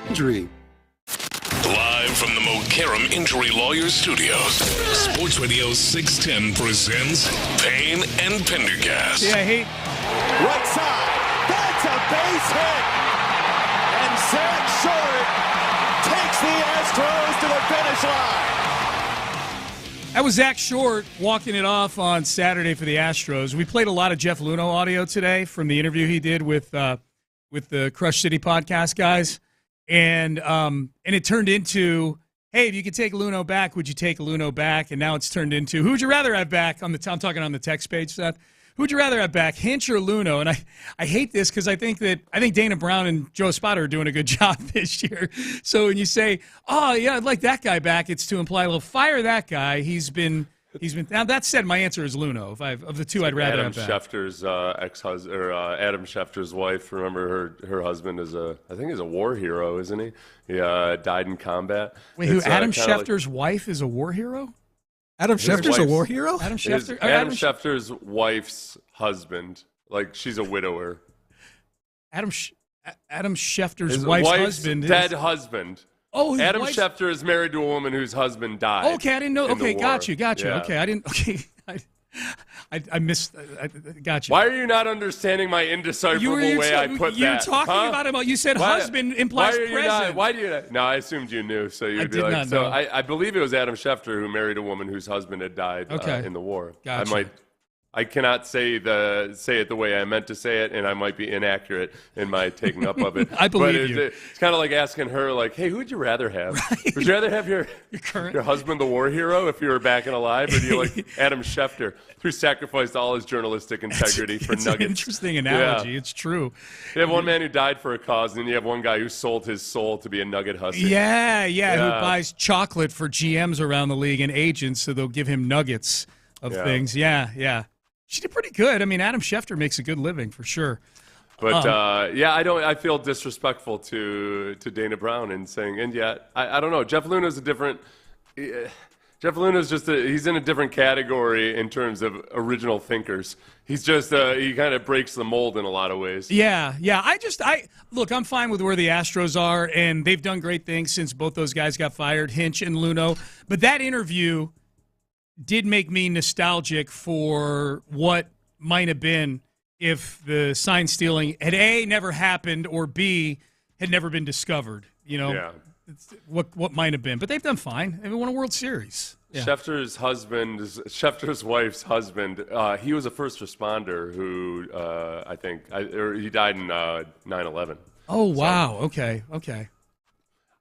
Injury. Live from the Mokaram Injury Lawyers Studios, Sports Radio 610 presents Payne and Pendergast. Yeah, I hate. Right side. That's a base hit. And Zach Short takes the Astros to the finish line. That was Zach Short walking it off on Saturday for the Astros. We played a lot of Jeff Luhnow audio today from the interview he did with the Crush City podcast guys. And it turned into, hey, if you could take Luhnow back, would you take Luhnow back? And now it's turned into, who would you rather have back? I'm talking on the text page, Seth. Who would you rather have back, Hinch or Luhnow? And I hate this because I think Dana Brown and Joe Espada are doing a good job this year. So when you say, oh, yeah, I'd like that guy back, it's to imply, well, fire that guy. He's been. Now that said, my answer is Luhnow. Of the two, I'd rather have back. Adam Schefter's ex-husband, or Adam Schefter's wife. Remember, her husband is a war hero, isn't he? He died in combat. Wait, Adam Schefter's wife is a war hero? Adam Schefter's a war hero? Adam Schefter's wife's husband. Like, she's a widower. Adam Schefter's wife's husband is... dead husband. Oh, Adam Schefter is married to a woman whose husband died. Okay, I didn't know. Okay, got you. Yeah. Okay, I didn't. Okay, I missed. Got you. Why are you not understanding my indecipherable way I put that? You're talking about him. You said husband implies present. Why do you? No, I assumed you knew. So you'd be like, not know. I believe it was Adam Schefter who married a woman whose husband had died in the war. Gotcha. I cannot say it the way I meant to say it, and I might be inaccurate in my taking up of it. I believe you. It's kind of like asking her, like, "Hey, who would you rather have? Right. Would you rather have your husband, the war hero, if you were back and alive, or do you like Adam Schefter, who sacrificed all his journalistic integrity for nuggets?" An interesting analogy. Yeah. It's true. You have one man who died for a cause, and then you have one guy who sold his soul to be a nugget hustler. Yeah, who buys chocolate for GMs around the league and agents, so they'll give him nuggets of things. Yeah. She did pretty good. I mean, Adam Schefter makes a good living for sure. But I feel disrespectful to Dana Brown in saying, and yet I don't know. Jeff Luhnow's a different. Jeff Luhnow's he's in a different category in terms of original thinkers. He's just he kind of breaks the mold in a lot of ways. Yeah. Look, I'm fine with where the Astros are, and they've done great things since both those guys got fired, Hinch and Luhnow. But that interview did make me nostalgic for what might have been if the sign stealing had A, never happened, or B, had never been discovered. What might have been. But they've done fine. They won a World Series. Yeah. Schefter's wife's husband, he was a first responder who he died in 9/11. Oh, wow. Okay.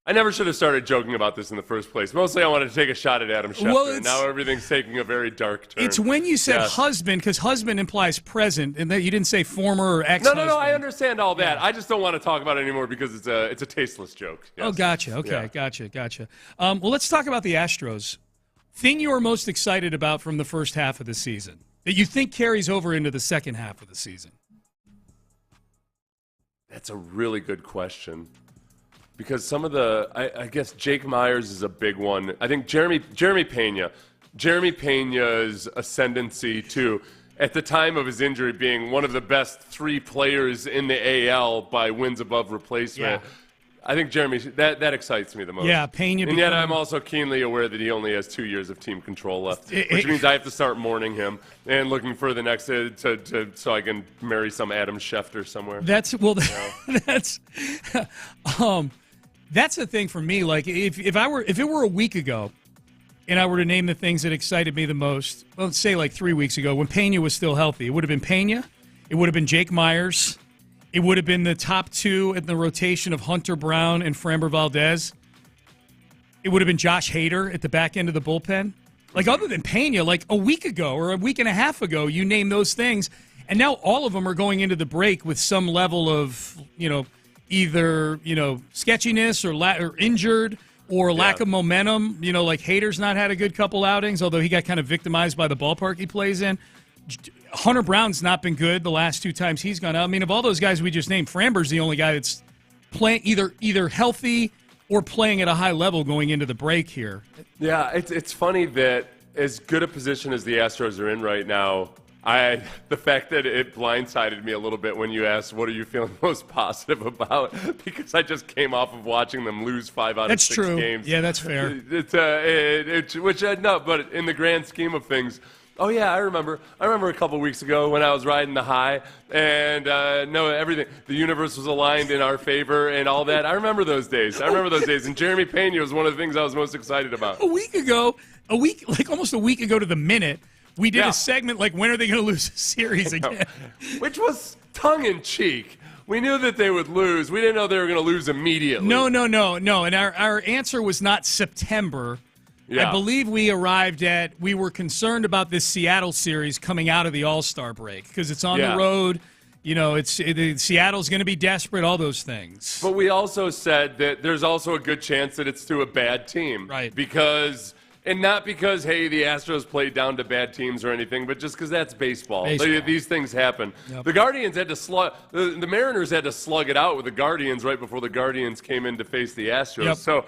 I never should have started joking about this in the first place. Mostly I wanted to take a shot at Adam Schefter, and now everything's taking a very dark turn. It's when you said husband, because husband implies present, and that you didn't say former or ex-husband. No, I understand all that. I just don't want to talk about it anymore because it's a tasteless joke. Yes. Oh, gotcha. Okay, gotcha. Well, let's talk about the Astros. Thing you are most excited about from the first half of the season that you think carries over into the second half of the season? That's a really good question. Because some of I guess Jake Myers is a big one. I think Jeremy Pena's ascendancy to, at the time of his injury, being one of the best three players in the AL by wins above replacement. Yeah. I think Jeremy, that excites me the most. Yeah, Pena. And yet I'm also keenly aware that he only has 2 years of team control left, which means I have to start mourning him and looking for the next so I can marry some Adam Schefter somewhere. That's the thing for me. Like if it were a week ago, and I were to name the things that excited me the most, well, let's say like 3 weeks ago when Pena was still healthy, it would have been Pena, it would have been Jake Myers. It would have been the top two in the rotation of Hunter Brown and Framber Valdez. It would have been Josh Hader at the back end of the bullpen. Like, other than Pena, like a week ago or a week and a half ago, you name those things. And now all of them are going into the break with some level of, either, sketchiness or injured or lack of momentum. Like Hader's not had a good couple outings, although he got kind of victimized by the ballpark he plays in. Hunter Brown's not been good the last two times he's gone out. I mean, of all those guys we just named, Framber's the only guy that's playing either healthy or playing at a high level going into the break here. Yeah, it's funny that as good a position as the Astros are in right now, The fact that it blindsided me a little bit when you asked, what are you feeling most positive about? Because I just came off of watching them lose 5 out of 6 games. Yeah, that's fair. But in the grand scheme of things, oh yeah, I remember a couple weeks ago when I was riding the high and everything, the universe was aligned in our favor and all that. I remember those days. And Jeremy Pena was one of the things I was most excited about. Almost a week ago to the minute, we did a segment like, when are they going to lose a series again? Which was tongue-in-cheek. We knew that they would lose. We didn't know they were going to lose immediately. No. And our answer was not September. Yeah. I believe we were concerned about this Seattle series coming out of the All-Star break because it's on the road. Seattle's going to be desperate, all those things. But we also said that there's also a good chance that it's to a bad team. Right. And not because, hey, the Astros played down to bad teams or anything, but just because that's baseball. These things happen. Yep. The Guardians had to slug. The Mariners had to slug it out with the Guardians right before the Guardians came in to face the Astros. Yep. So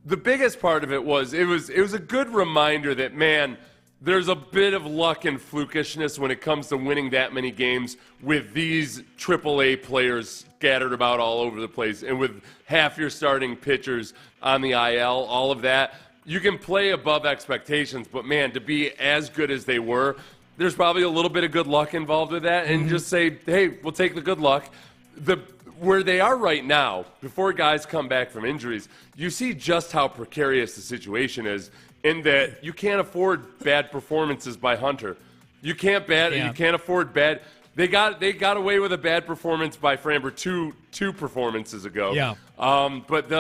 the biggest part of it was a good reminder that, man, there's a bit of luck and flukishness when it comes to winning that many games with these AAA players scattered about all over the place and with half your starting pitchers on the IL, all of that. You can play above expectations, but, man, to be as good as they were, there's probably a little bit of good luck involved with that, and just say, hey, we'll take the good luck. Where they are right now, before guys come back from injuries, you see just how precarious the situation is in that you can't afford bad performances by Hunter. You can't afford bad. They got away with a bad performance by Framber two performances ago. Yeah. But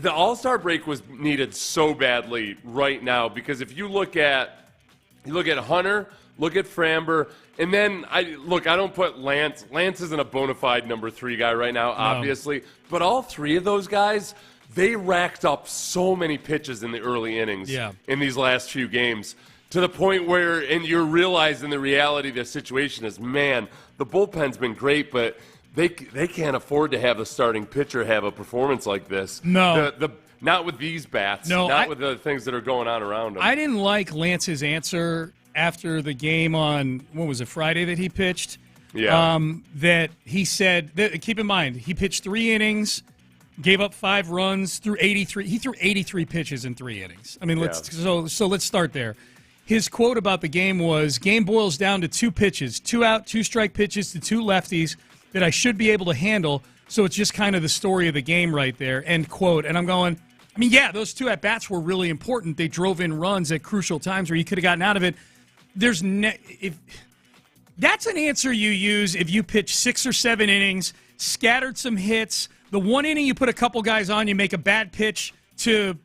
the All-Star break was needed so badly right now because if you look at Hunter, look at Framber, and then I don't put Lance. Lance isn't a bona fide number 3 guy right now, obviously. But all 3 of those guys, they racked up so many pitches in the early innings in these last few games to the point where, and you're realizing the reality of the situation is, man, the bullpen's been great, but they can't afford to have the starting pitcher have a performance like this. No. Not with these bats. No, with the things that are going on around him. I didn't like Lance's answer after the game on, what was it, Friday that he pitched? Yeah. That he said, keep in mind, he pitched 3 innings, gave up 5 runs, threw 83. He threw 83 pitches in 3 innings. I mean, so let's start there. His quote about the game was, game boils down to 2 pitches, 2 out, 2 strike pitches to 2 lefties that I should be able to handle. So it's just kind of the story of the game right there, end quote. And I'm going, I mean, yeah, those 2 at-bats were really important. They drove in runs at crucial times where you could have gotten out of it. That's an answer you use if you pitch 6 or 7 innings, scattered some hits. The 1 inning you put a couple guys on, you make a bad pitch to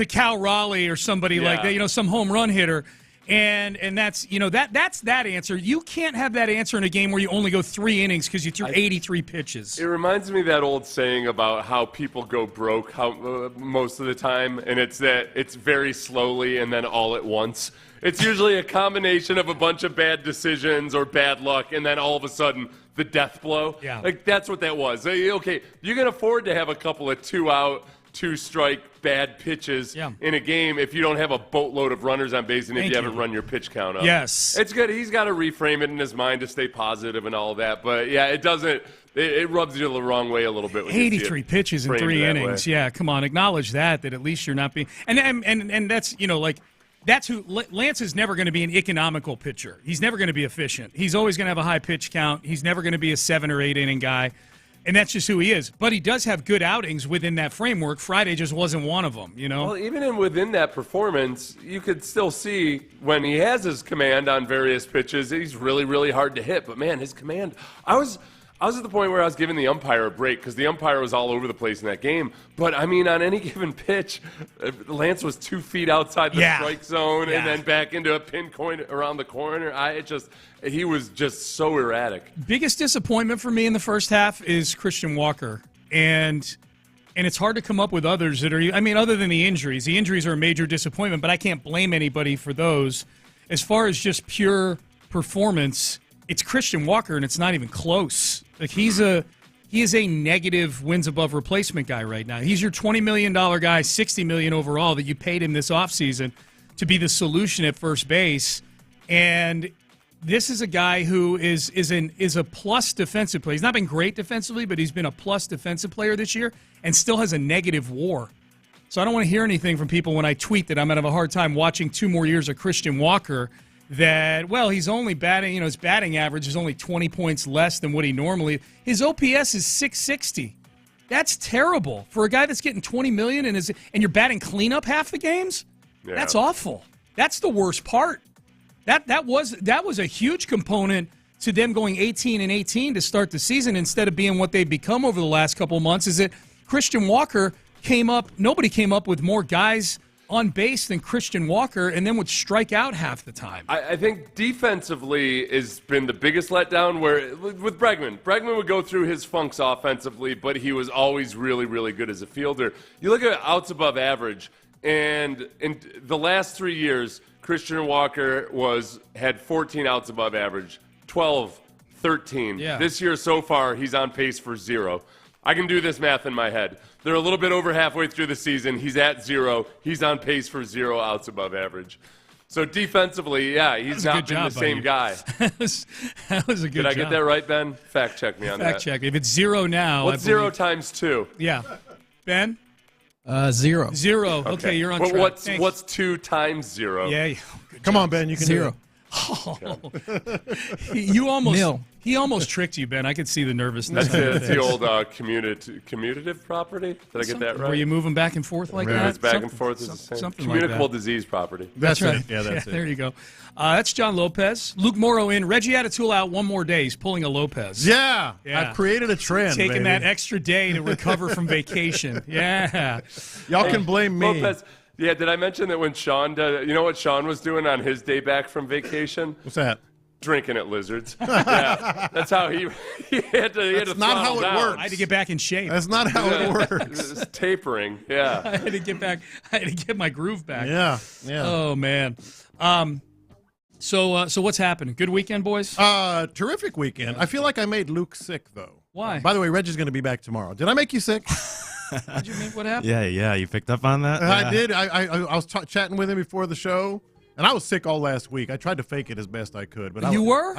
Cal Raleigh or somebody like that, some home run hitter. And that's that's that answer. You can't have that answer in a game where you only go 3 innings because you threw 83 pitches. It reminds me of that old saying about how people go broke most of the time, and it's that it's very slowly and then all at once. It's usually a combination of a bunch of bad decisions or bad luck, and then all of a sudden the death blow. Yeah. Like that's what that was. Okay, you can afford to have a couple of 2-out, 2-strike bad pitches in a game if you don't have a boatload of runners on base and if you haven't run your pitch count up. Yes. It's good. He's got to reframe it in his mind to stay positive and all that. But, yeah, it doesn't – it rubs you the wrong way a little bit. When 83 pitches in 3 innings. Yeah, come on. Acknowledge that at least you're not being – and that's, that's who – Lance is never going to be an economical pitcher. He's never going to be efficient. He's always going to have a high pitch count. He's never going to be a 7 or 8 inning guy. And that's just who he is. But he does have good outings within that framework. Friday just wasn't one of them, Well, even within that performance, you could still see when he has his command on various pitches, he's really, really hard to hit. But, man, his command – I was at the point where I was giving the umpire a break because the umpire was all over the place in that game. But, I mean, on any given pitch, Lance was 2 feet outside the strike zone and then back into a pinpoint around the corner. He was just so erratic. Biggest disappointment for me in the first half is Christian Walker. And it's hard to come up with others that are – I mean, other than the injuries. The injuries are a major disappointment, but I can't blame anybody for those. As far as just pure performance, it's Christian Walker, and it's not even close. Like, he is a negative wins above replacement guy right now. He's your $20 million guy, $60 million overall that you paid him this offseason to be the solution at first base. And this is a guy who is a plus defensive player. He's not been great defensively, but he's been a plus defensive player this year and still has a negative WAR. So I don't want to hear anything from people when I tweet that I'm going to have a hard time watching 2 more years of Christian Walker that, well, he's only batting, his batting average is only 20 points less than what he normally. His OPS is 660. That's terrible for a guy that's getting $20 million and you're batting cleanup half the games. Yeah. That's awful. That's the worst part. That was a huge component to them going 18-18 to start the season instead of being what they've become over the last couple of months. Is that Christian Walker nobody came up with more guys on base than Christian Walker, and then would strike out half the time. I think defensively has been the biggest letdown where with Bregman would go through his funks offensively, but he was always really, really good as a fielder. You look at outs above average, and in the last 3 years, Christian Walker had 14 outs above average, 12, 13. Yeah. This year so far, he's on pace for 0. I can do this math in my head. They're a little bit over halfway through the season. He's at 0. He's on pace for 0 outs above average. So defensively, he's not been the same guy. That was a good job. Did I get that right, Ben? Fact check me on that. Fact check. If it's 0 now. What's 0 times 2? Yeah. Ben? 0. 0. Okay, you're on track. What's 2 times 0? Yeah. Come on, Ben. You can 0. He almost tricked you, Ben. I could see the nervousness. That's the old commutative property. Did I get that right? Where you move them back and forth like that? It's back and forth is the same. Something Communicable like that. disease property. That's right. Yeah, that's it. There you go. That's John Lopez. Luke Morrow in. Reggie Attatul out 1 more day. He's pulling a Lopez. Yeah. I've created a trend. Taking that extra day to recover from vacation. Yeah. Y'all can blame me. Lopez. Yeah, did I mention that when Sean did, you know what Sean was doing on his day back from vacation? What's that? Drinking at Lizards. Yeah, that's how he had to That's not how it works. I had to get back in shape. That's not how it works. It's tapering. Yeah. I had to get back. I had to get my groove back. Yeah. Oh man. So what's happening? Good weekend, boys? Terrific weekend. I feel like I made Luke sick though. Why? By the way, Reggie's going to be back tomorrow. Did I make you sick? Did you mean what happened? Yeah, you picked up on that? I did. I was chatting with him before the show, and I was sick all last week. I tried to fake it as best I could, but I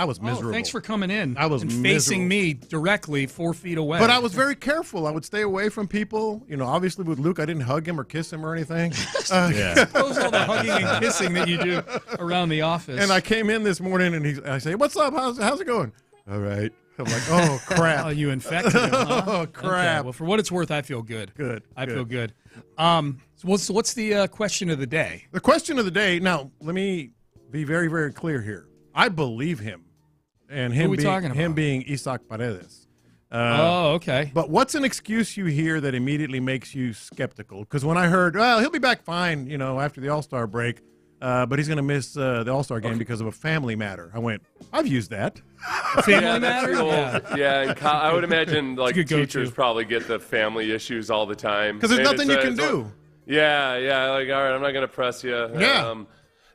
was miserable. Thanks for coming in. I was facing me directly 4 feet away. But I was very careful. I would stay away from people. Obviously with Luke, I didn't hug him or kiss him or anything. Suppose all the hugging and kissing that you do around the office. And I came in this morning, and I say, "What's up? How's it going?" All right. I'm like, oh, crap. Oh, you infected him, huh? Oh, crap. Okay, well, for what it's worth, I feel good. Good. I feel good. So what's the question of the day? The question of the day, now, let me be very, very clear here. I believe him. And him being Isaac Paredes. Okay. But what's an excuse you hear that immediately makes you skeptical? Because when I heard, well, he'll be back fine, after the All-Star break, but he's going to miss the All-Star game because of a family matter. I went, I've used that. Family matter? I would imagine teachers probably get the family issues all the time. Because there's nothing you can do. Yeah, all right, I'm not going to press you. Yeah.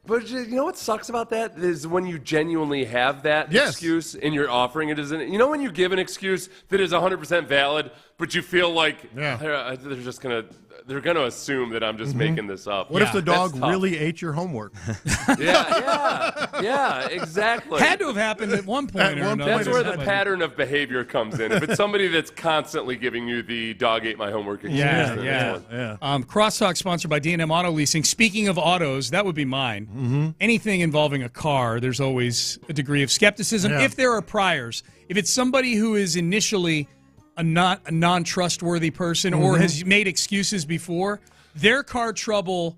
But you know what sucks about that is when you genuinely have that excuse and you're offering it as when you give an excuse that is 100% valid, but you feel like they're going to assume that I'm just making this up. What if the dog really ate your homework? Yeah, exactly. Had to have happened at one point. That's where the pattern of behavior comes in. If it's somebody that's constantly giving you the dog ate my homework excuse. Yeah. Crosstalk sponsored by D&M Auto Leasing. Speaking of autos, that would be mine. Mm-hmm. Anything involving a car, there's always a degree of skepticism if there are priors. If it's somebody who is initially a non-trustworthy person or has made excuses before, their car trouble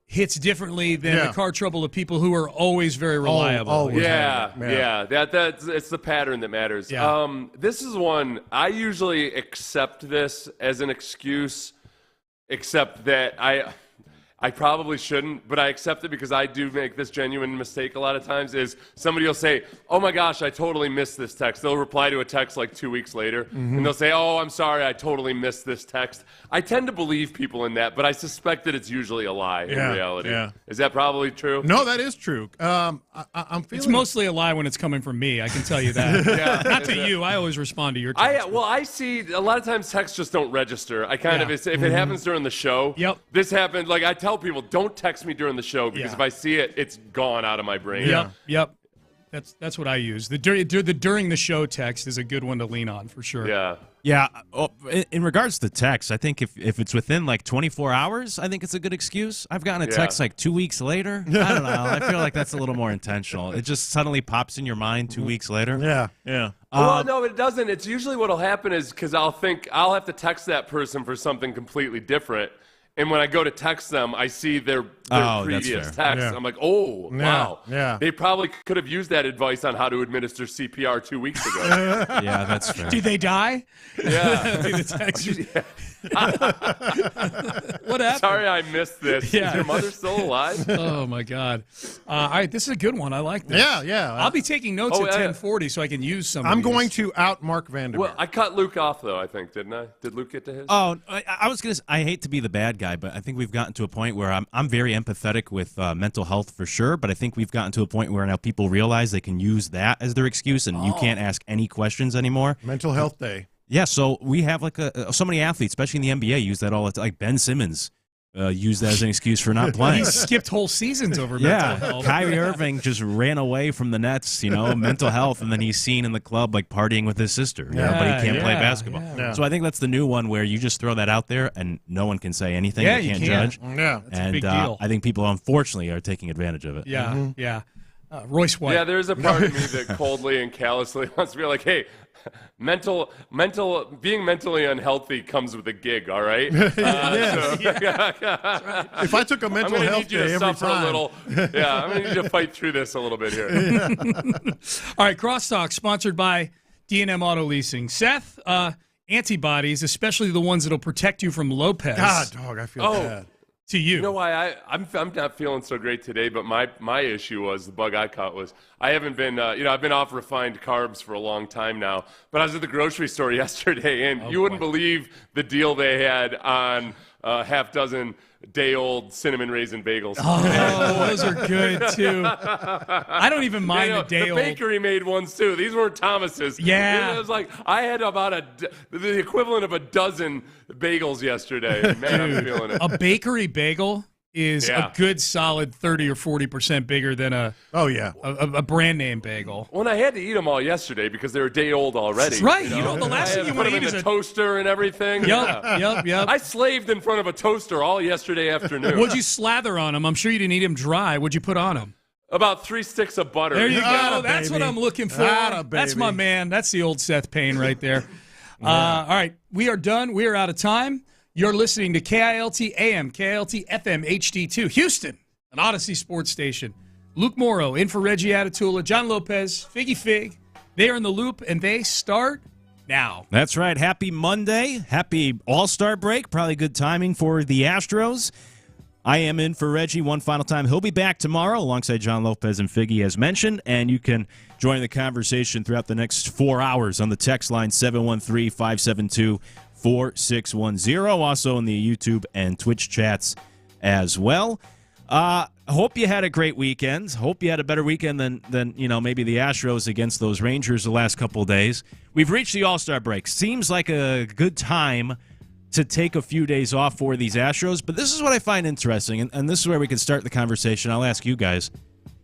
hits differently than the car trouble of people who are always very reliable. It's the pattern that matters. Yeah. This is one I usually accept this as an excuse, except that I probably shouldn't, but I accept it because I do make this genuine mistake a lot of times is somebody will say, oh my gosh, I totally missed this text. They'll reply to a text like 2 weeks later, and they'll say, oh, I'm sorry, I totally missed this text. I tend to believe people in that, but I suspect that it's usually a lie in reality. Yeah. Is that probably true? No, that is true. I'm feeling it's mostly a lie when it's coming from me, I can tell you that. Not to you. I always respond to your text. I see a lot of times texts just don't register. I kind of, if it happens during the show, this happened, I tell tell people, don't text me during the show because if I see it, it's gone out of my brain. Yep. That's what I use. The during the show text is a good one to lean on for sure. Yeah. In regards to text, I think if it's within like 24 hours, I think it's a good excuse. I've gotten a text like 2 weeks later. I don't know. I feel like that's a little more intentional. It just suddenly pops in your mind 2 weeks later. Yeah. Well, no, it doesn't. It's usually what'll happen is because I'll have to text that person for something completely different. And when I go to text them, I see their previous text. Yeah. I'm like, oh, wow. Yeah. They probably could have used that advice on how to administer CPR 2 weeks ago. Yeah, that's fair. Did they die? Yeah. Did the text? What happened? Sorry I missed this. Yeah. Is your mother still alive? Oh, my God. All right, this is a good one. I like this. Yeah. I'll be taking notes at 10:40 so I can use some I'm of these. going to out Mark Vandermeer. Well, I cut Luke off, though, I think, didn't I? Did Luke get to his? Oh, I was going to I hate to be the bad guy, but I think we've gotten to a point where I'm very empathetic with mental health for sure, but I think we've gotten to a point where now people realize they can use that as their excuse and you can't ask any questions anymore. Mental Health Day. Yeah, so we have like so many athletes, especially in the NBA, use that all the time. Like Ben Simmons used that as an excuse for not playing. He skipped whole seasons over mental health. Kyrie Irving just ran away from the Nets, mental health, and then he's seen in the club like partying with his sister, but he can't play basketball. Yeah. So I think that's the new one where you just throw that out there and no one can say anything. Yeah, they can't you can't. judge. Yeah, that's a big deal. I think people, unfortunately, are taking advantage of it. Yeah. Royce White. Yeah, there's a part of me that coldly and callously wants to be like, hey, being mentally unhealthy comes with a gig, all right? If I took a mental health day every time. I'm going to need you to fight through this a little bit here. All right, Crosstalk, sponsored by D&M Auto Leasing. Seth, antibodies, especially the ones that'll protect you from Lopez. God, dog, I feel bad. To you. You know why I'm not feeling so great today, but my issue was the bug I caught was I haven't been I've been off refined carbs for a long time now, but I was at the grocery store yesterday and you wouldn't believe the deal they had on half dozen day-old cinnamon raisin bagels. Oh, those are good too. I don't even mind the day-old. The bakery made ones too. These weren't Thomas's. Yeah. It was like I had about the equivalent of a dozen bagels yesterday. Man, I'm feeling it. A bakery bagel is a good solid 30 or 40% bigger than a brand name bagel. Well, and I had to eat them all yesterday because they were day old already. That's right. The last thing you want to eat is a toaster and everything. Yep. I slaved in front of a toaster all yesterday afternoon. What'd you slather on them? I'm sure you didn't eat them dry. What'd you put on them? About 3 sticks of butter. There you go. That's baby. what I'm looking for. That's my man. That's the old Seth Payne right there. All right. We are done. We are out of time. You're listening to KILT AM, KILT FM HD2, Houston, an Odyssey sports station. Luke Morrow in for Reggie Atatula, John Lopez, Figgy Fig. They're in the loop, and they start now. That's right. Happy Monday. Happy All-Star break. Probably good timing for the Astros. I am in for Reggie one final time. He'll be back tomorrow alongside John Lopez and Figgy, as mentioned, and you can join the conversation throughout the next 4 hours on the text line 713-572-4610. Also in the YouTube and Twitch chats as well. Hope you had a great weekend. Hope you had a better weekend than maybe the Astros against those Rangers the last couple of days. We've reached the All-Star break. Seems like a good time to take a few days off for these Astros, but this is what I find interesting, and this is where we can start the conversation. I'll ask you guys.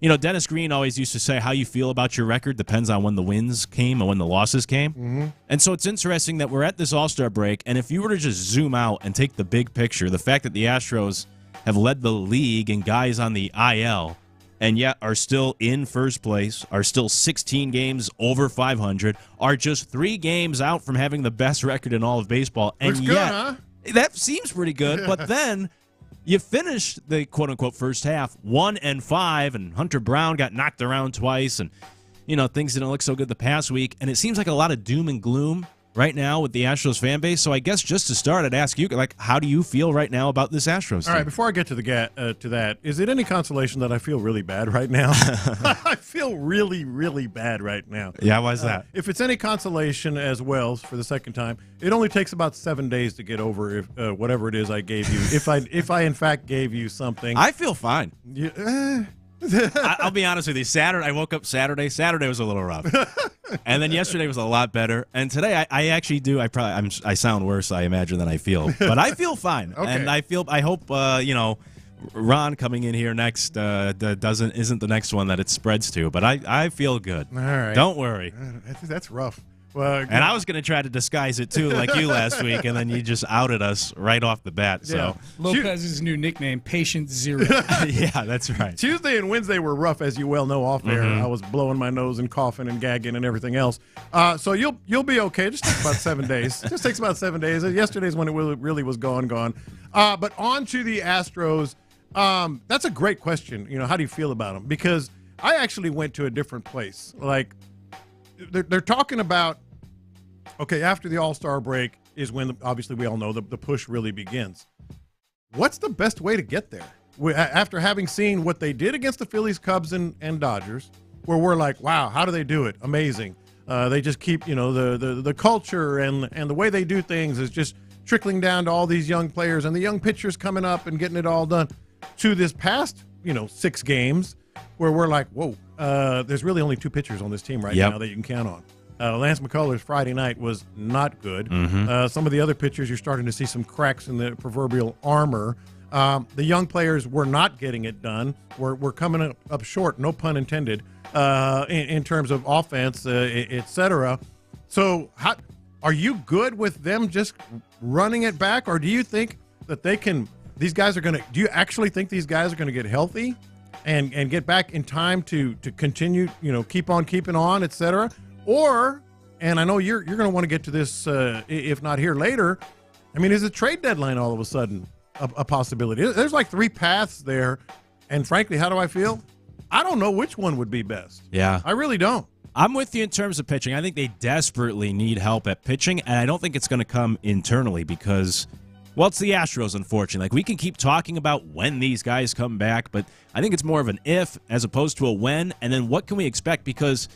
Dennis Green always used to say how you feel about your record depends on when the wins came and when the losses came. Mm-hmm. And so it's interesting that we're at this All-Star break, and if you were to just zoom out and take the big picture, the fact that the Astros have led the league in guys on the IL and yet are still in first place, are still 16 games over 500, are just 3 games out from having the best record in all of baseball. And Looks yet, good, huh? That seems pretty good, but then you finish the quote-unquote first half 1-5, and Hunter Brown got knocked around twice, and things didn't look so good the past week, and it seems like a lot of doom and gloom right now with the Astros fan base. So I guess just to start, I'd ask you, how do you feel right now about this Astros team? All right, before I get to that, is it any consolation that I feel really bad right now? I feel really, really bad right now. Yeah, why is that? If it's any consolation as well, for the second time, it only takes about 7 days to get over whatever it is I gave you. If I in fact gave you something. I feel fine. I'll be honest with you. I woke up Saturday. Saturday was a little rough. And then yesterday was a lot better. And today I actually do. I sound worse, I imagine, than I feel. But I feel fine. Okay. And I hope, Ron coming in here next isn't the next one that it spreads to, but I feel good. All right. Don't worry. That's rough. Well, and I was going to try to disguise it too, like you last week, and then you just outed us right off the bat. So Lopez's new nickname, Patient Zero. Yeah, that's right. Tuesday and Wednesday were rough, as you well know, off air. I was blowing my nose and coughing and gagging and everything else. So you'll be okay. It just takes about 7 days. It just takes about 7 days. Yesterday's when it really was gone. But on to the Astros. That's a great question. How do you feel about them? Because I actually went to a different place. Like, they're talking about, okay, after the All-Star break is when, obviously, we all know the push really begins. What's the best way to get there? After having seen what they did against the Phillies, Cubs, and Dodgers, where we're like, wow, how do they do it? Amazing. They just keep, the culture and the way they do things is just trickling down to all these young players and the young pitchers coming up and getting it all done. To this past, 6 games where we're like, whoa, there's really only 2 pitchers on this team right now that you can count on. Lance McCullers Friday night was not good. Some of the other pitchers, you're starting to see some cracks in the proverbial armor. The young players were not getting it done. We're coming up short, no pun intended, in terms of offense, et cetera. So are you good with them just running it back, or do you think that these guys are going to – do you actually think these guys are going to get healthy and get back in time to continue, keep on keeping on, et cetera? Or, and I know you're going to want to get to this, if not here later, I mean, is a trade deadline all of a sudden a possibility? There's like 3 paths there, and frankly, how do I feel? I don't know which one would be best. Yeah. I really don't. I'm with you in terms of pitching. I think they desperately need help at pitching, and I don't think it's going to come internally because – well, it's the Astros, unfortunately. Like, we can keep talking about when these guys come back, but I think it's more of an if as opposed to a when, and then what can we expect? Because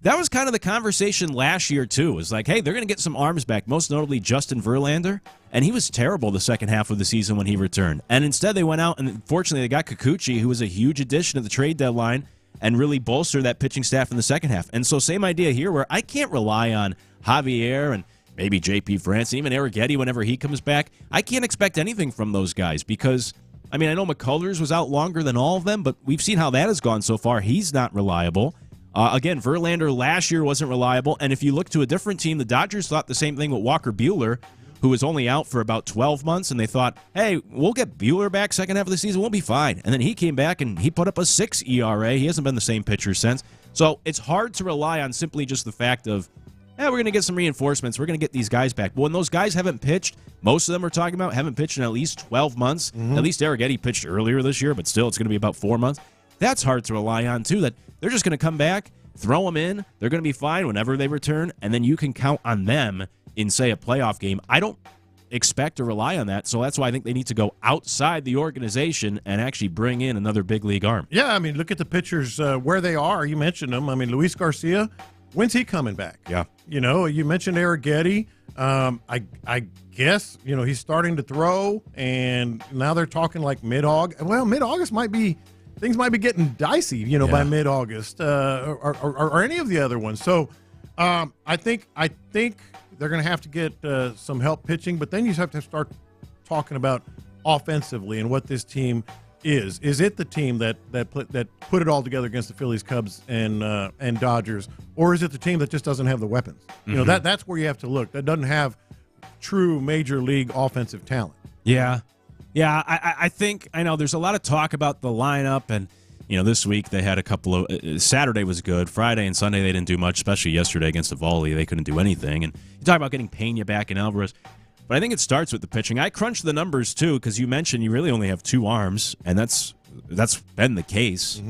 that was kind of the conversation last year, too. It was like, hey, they're going to get some arms back, most notably Justin Verlander, and he was terrible the second half of the season when he returned. And instead they went out, and fortunately they got Kikuchi, who was a huge addition at the trade deadline, and really bolstered that pitching staff in the second half. And so same idea here where I can't rely on Javier and maybe J.P. France, even Arrighetti whenever he comes back. I can't expect anything from those guys because, I mean, I know McCullers was out longer than all of them, but we've seen how that has gone so far. He's not reliable. Again, Verlander last year wasn't reliable, and if you look to a different team, the Dodgers thought the same thing with Walker Buehler, who was only out for about 12 months, and they thought, hey, we'll get Buehler back second half of the season, we'll be fine. And then he came back, and he put up a 6 ERA. He hasn't been the same pitcher since. So it's hard to rely on simply just the fact of, we're going to get some reinforcements. We're going to get these guys back. But when those guys haven't pitched, most of them we're talking about haven't pitched in at least 12 months. At least Arrighetti pitched earlier this year, but still it's going to be about 4 months. That's hard to rely on, too, that they're just going to come back, throw them in, they're going to be fine whenever they return, and then you can count on them in, say, a playoff game. I don't expect to rely on that, so that's why I think they need to go outside the organization and actually bring in another big league arm. Yeah, I mean, look at the pitchers where they are. You mentioned them. I mean, Luis Garcia, when's he coming back? Yeah. You mentioned Arrighetti. I guess, he's starting to throw, and now they're talking like mid-August. Well, mid-August things might be getting dicey, by mid-August, or any of the other ones. So I think they're going to have to get some help pitching, but then you have to start talking about offensively and what this team is. Is it the team that put it all together against the Phillies, Cubs, and Dodgers, or is it the team that just doesn't have the weapons? That's where you have to look. That doesn't have true major league offensive talent. Yeah. I think I know there's a lot of talk about the lineup, and this week they had a couple of. Saturday was good. Friday and Sunday they didn't do much, especially yesterday against the Volley. They couldn't do anything. And you talk about getting Pena back and Alvarez. But I think it starts with the pitching. I crunched the numbers, too, because you mentioned you really only have 2 arms, and that's been the case.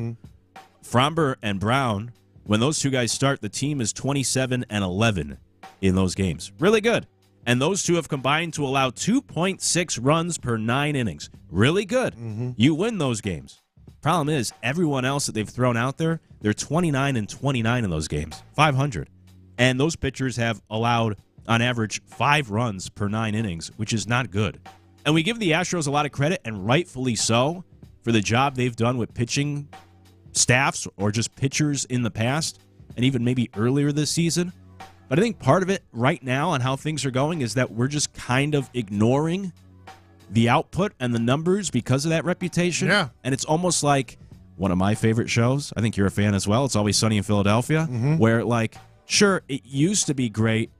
Fromber and Brown, when those 2 guys start, the team is 27-11 in those games. Really good. And those 2 have combined to allow 2.6 runs per 9 innings. Really good. You win those games. Problem is, everyone else that they've thrown out there, they're 29-29 in those games. 500. And those pitchers have allowed, on average, 5 runs per 9 innings, which is not good. And we give the Astros a lot of credit, and rightfully so, for the job they've done with pitching staffs or just pitchers in the past, and even maybe earlier this season. But I think part of it right now on how things are going is that we're just kind of ignoring the output and the numbers because of that reputation. Yeah. And it's almost like one of my favorite shows. I think you're a fan as well. It's Always Sunny in Philadelphia, where, like, sure, it used to be great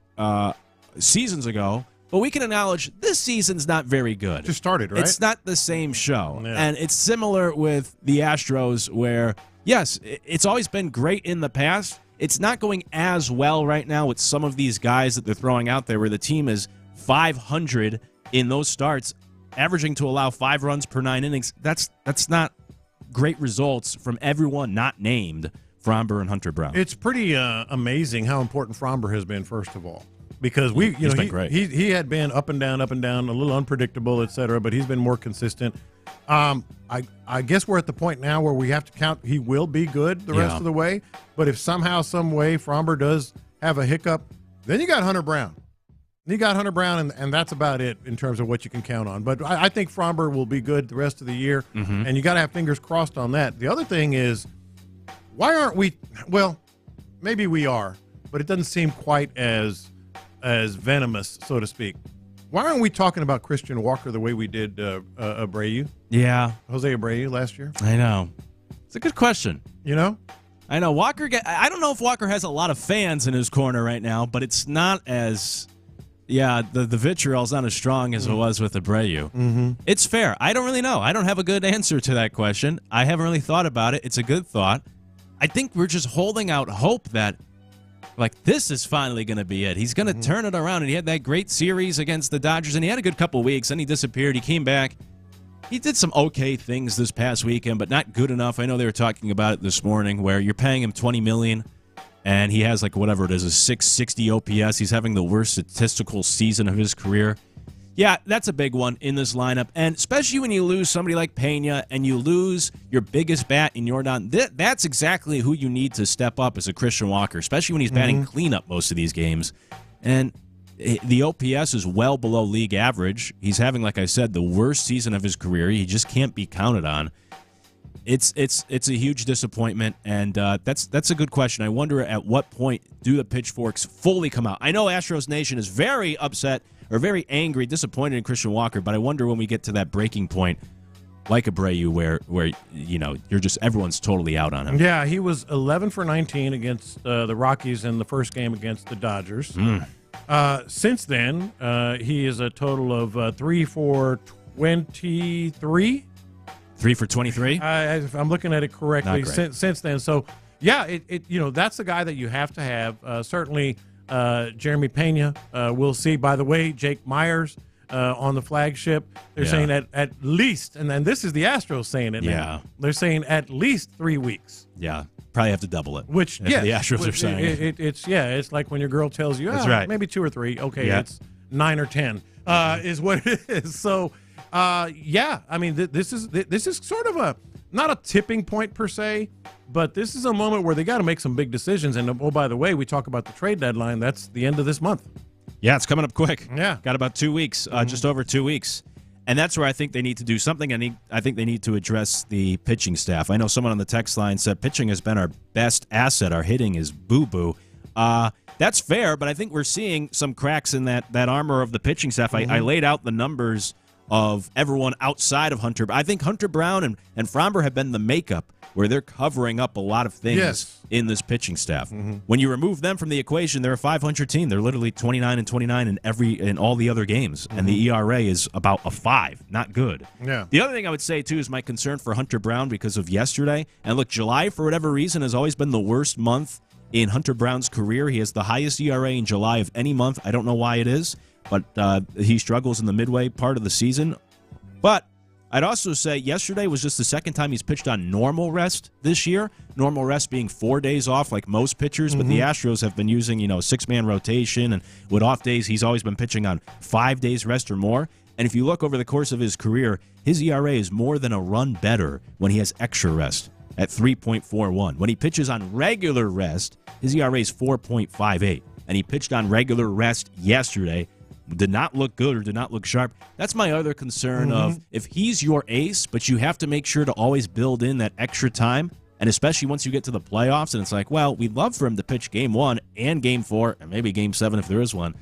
seasons ago, but we can acknowledge this season's not very good. Just started, right? It's not the same show. Yeah. And it's similar with the Astros where, yes, it's always been great in the past. It's not going as well right now with some of these guys that they're throwing out there where the team is 500 in those starts, averaging to allow 5 runs per 9 innings. That's not great results from everyone not named Framber and Hunter Brown. It's pretty amazing how important Framber has been, first of all. Because he's been great. He had been up and down, a little unpredictable, et cetera, but he's been more consistent. I guess we're at the point now where we have to count he will be good the rest of the way. But if somehow, some way, Framber does have a hiccup, then you got Hunter Brown. And that's about it in terms of what you can count on. But I think Framber will be good the rest of the year, and you got to have fingers crossed on that. The other thing is, why aren't we – well, maybe we are, but it doesn't seem quite as venomous, so to speak. Why aren't we talking about Christian Walker the way we did Abreu? Yeah. Jose Abreu last year? I know. It's a good question. You know? I know. I don't know if Walker has a lot of fans in his corner right now, but it's not as – yeah, the vitriol's not as strong as it was with Abreu. It's fair. I don't really know. I don't have a good answer to that question. I haven't really thought about it. It's a good thought. I think we're just holding out hope that like, this is finally going to be it. He's going to turn it around, and he had that great series against the Dodgers, and he had a good couple weeks, then he disappeared. He came back. He did some okay things this past weekend, but not good enough. I know they were talking about it this morning, where you're paying him $20 million, and he has, like, whatever it is, a 660 OPS. He's having the worst statistical season of his career. Yeah, that's a big one in this lineup, and especially when you lose somebody like Pena and you lose your biggest bat in Yordan, that's exactly who you need to step up as a Christian Walker, especially when he's batting cleanup most of these games. And the OPS is well below league average. He's having, like I said, the worst season of his career. He just can't be counted on. It's a huge disappointment, and that's a good question. I wonder at what point do the pitchforks fully come out. I know Astros Nation is very upset or very angry, disappointed in Christian Walker, but I wonder when we get to that breaking point, like Abreu, where you know everyone's totally out on him. Yeah, he was 11 for 19 against the Rockies in the first game against the Dodgers. Since then, he is a total of 3 for 23. 3 for 23? If I'm looking at it correctly, since then. So, yeah, that's the guy that you have to have. Certainly, Jeremy Pena. We'll see. By the way, Jake Myers on the flagship. They're saying at least, and then this is the Astros saying it now. They're saying at least 3 weeks. Yeah, probably have to double it. Which, the Astros are saying. It's like when your girl tells you, that's right. Maybe 2 or 3. Okay, it's 9 or 10 is what it is. So, yeah, I mean, this is sort of not a tipping point per se, but this is a moment where they got to make some big decisions. And, oh, by the way, we talk about the trade deadline. That's the end of this month. Yeah, it's coming up quick. Yeah. Got about 2 weeks, just over 2 weeks. And that's where I think they need to do something. I think they need to address the pitching staff. I know someone on the text line said pitching has been our best asset. Our hitting is boo-boo. That's fair, but I think we're seeing some cracks in that armor of the pitching staff. I laid out the numbers of everyone outside of Hunter. I think Hunter Brown and Framber have been the makeup where they're covering up a lot of things in this pitching staff. When you remove them from the equation, they're a 500 team. They're literally 29-29 in all the other games, and the ERA is about a 5. Not good. Yeah. The other thing I would say, too, is my concern for Hunter Brown because of yesterday. And look, July, for whatever reason, has always been the worst month in Hunter Brown's career. He has the highest ERA in July of any month. I don't know why it is, but he struggles in the midway part of the season. But I'd also say yesterday was just the second time he's pitched on normal rest this year. Normal rest being 4 days off like most pitchers, but the Astros have been using, a 6-man rotation, and with off days, he's always been pitching on 5 days rest or more. And if you look over the course of his career, his ERA is more than a run better when he has extra rest at 3.41. When he pitches on regular rest, his ERA is 4.58. And he pitched on regular rest yesterday. Did not look good or did not look sharp. That's my other concern of if he's your ace, but you have to make sure to always build in that extra time, and especially once you get to the playoffs, and it's like, well, we'd love for him to pitch Game 1 and Game 4, and maybe Game 7 if there is one,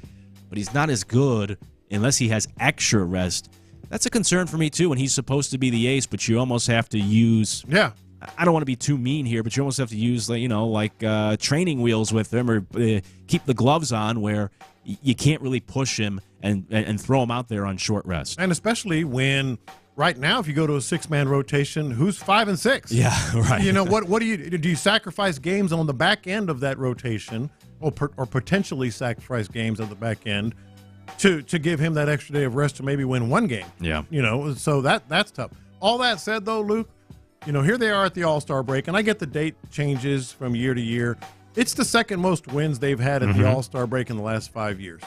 but he's not as good unless he has extra rest. That's a concern for me, too, when he's supposed to be the ace, but you almost have to use... Yeah. I don't want to be too mean here, but you almost have to use, training wheels with him or keep the gloves on where you can't really push him and throw him out there on short rest. And especially when right now, if you go to a 6-man rotation, who's 5 and 6? Yeah, right. You know, what do you sacrifice games on the back end of that rotation or potentially sacrifice games at the back end to give him that extra day of rest to maybe win one game? Yeah. You know, so that's tough. All that said, though, Luke, you know, here they are at the All-Star break, and I get the date changes from year to year. It's the second most wins they've had at the All-Star break in the last 5 years.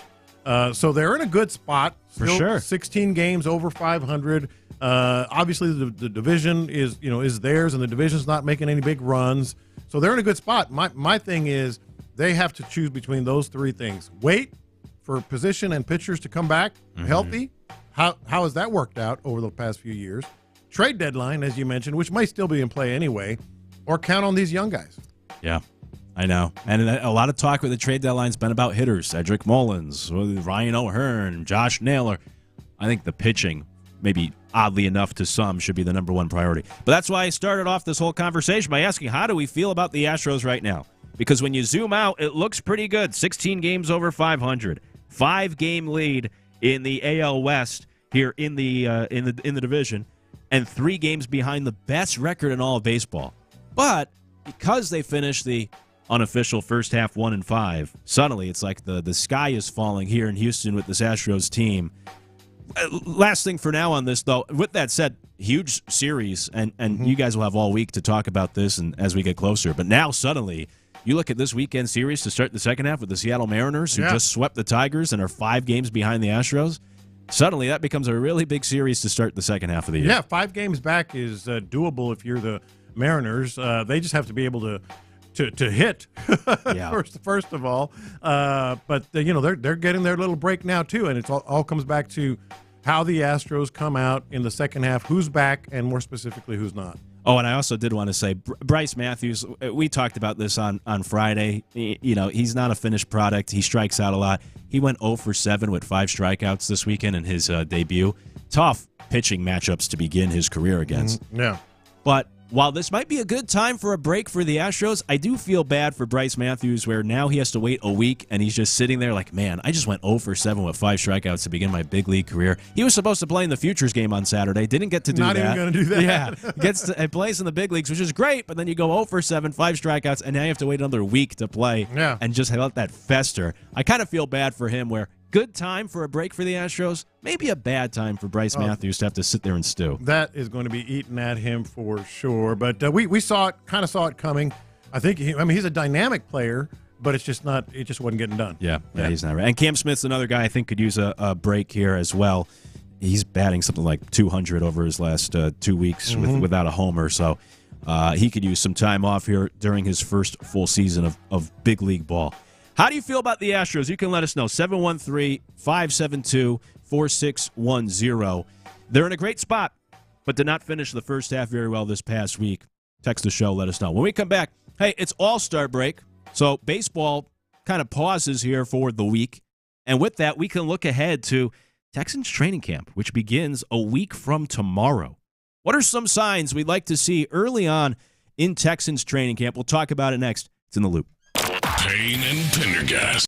So they're in a good spot. For sure. 16 games over 500. Obviously, the division is theirs, and the division's not making any big runs. So they're in a good spot. My thing is they have to choose between those three things. Wait for position and pitchers to come back healthy. How has that worked out over the past few years? Trade deadline, as you mentioned, which might still be in play anyway, or count on these young guys. Yeah, I know. And a lot of talk with the trade deadline's been about hitters. Cedric Mullins, Ryan O'Hearn, Josh Naylor. I think the pitching, maybe oddly enough to some, should be the number one priority. But that's why I started off this whole conversation by asking, how do we feel about the Astros right now? Because when you zoom out, it looks pretty good. 16 games over 500. 5-game lead in the AL West here in the division. And 3 games behind the best record in all of baseball. But because they finished the unofficial first half 1-5, suddenly it's like the sky is falling here in Houston with this Astros team. Last thing for now on this, though, with that said, huge series, and you guys will have all week to talk about this and as we get closer. But now suddenly, you look at this weekend series to start the second half with the Seattle Mariners, who just swept the Tigers and are 5 games behind the Astros. Suddenly, that becomes a really big series to start the second half of the year. Yeah, 5 games back is doable if you're the Mariners. They just have to be able to hit first of all. But they're getting their little break now too, and it all comes back to how the Astros come out in the second half. Who's back, and more specifically, who's not. Oh, and I also did want to say, Bryce Matthews, we talked about this on Friday. He's not a finished product. He strikes out a lot. He went 0 for 7 with 5 strikeouts this weekend in his debut. Tough pitching matchups to begin his career against. Yeah. But while this might be a good time for a break for the Astros, I do feel bad for Bryce Matthews where now he has to wait a week and he's just sitting there like, man, I just went 0 for 7 with 5 strikeouts to begin my big league career. He was supposed to play in the Futures game on Saturday. Didn't get to do that. Not even going to do that. Yeah. He plays in the big leagues, which is great, but then you go 0 for 7, 5 strikeouts, and now you have to wait another week to play and just let that fester. I kind of feel bad for him where good time for a break for the Astros, maybe a bad time for Bryce Matthews to have to sit there and stew. That is going to be eating at him for sure. But we saw it coming. I think he's a dynamic player, but it just wasn't getting done. Yeah, he's not right. And Cam Smith's another guy I think could use a break here as well. He's batting something like 200 over his last 2 weeks without a homer, so he could use some time off here during his first full season of big league ball. How do you feel about the Astros? You can let us know. 713-572-4610. They're in a great spot, but did not finish the first half very well this past week. Text the show, let us know. When we come back, hey, it's All-Star break, so baseball kind of pauses here for the week. And with that, we can look ahead to Texans training camp, which begins a week from tomorrow. What are some signs we'd like to see early on in Texans training camp? We'll talk about it next. It's In the Loop. Payne and Pendergast.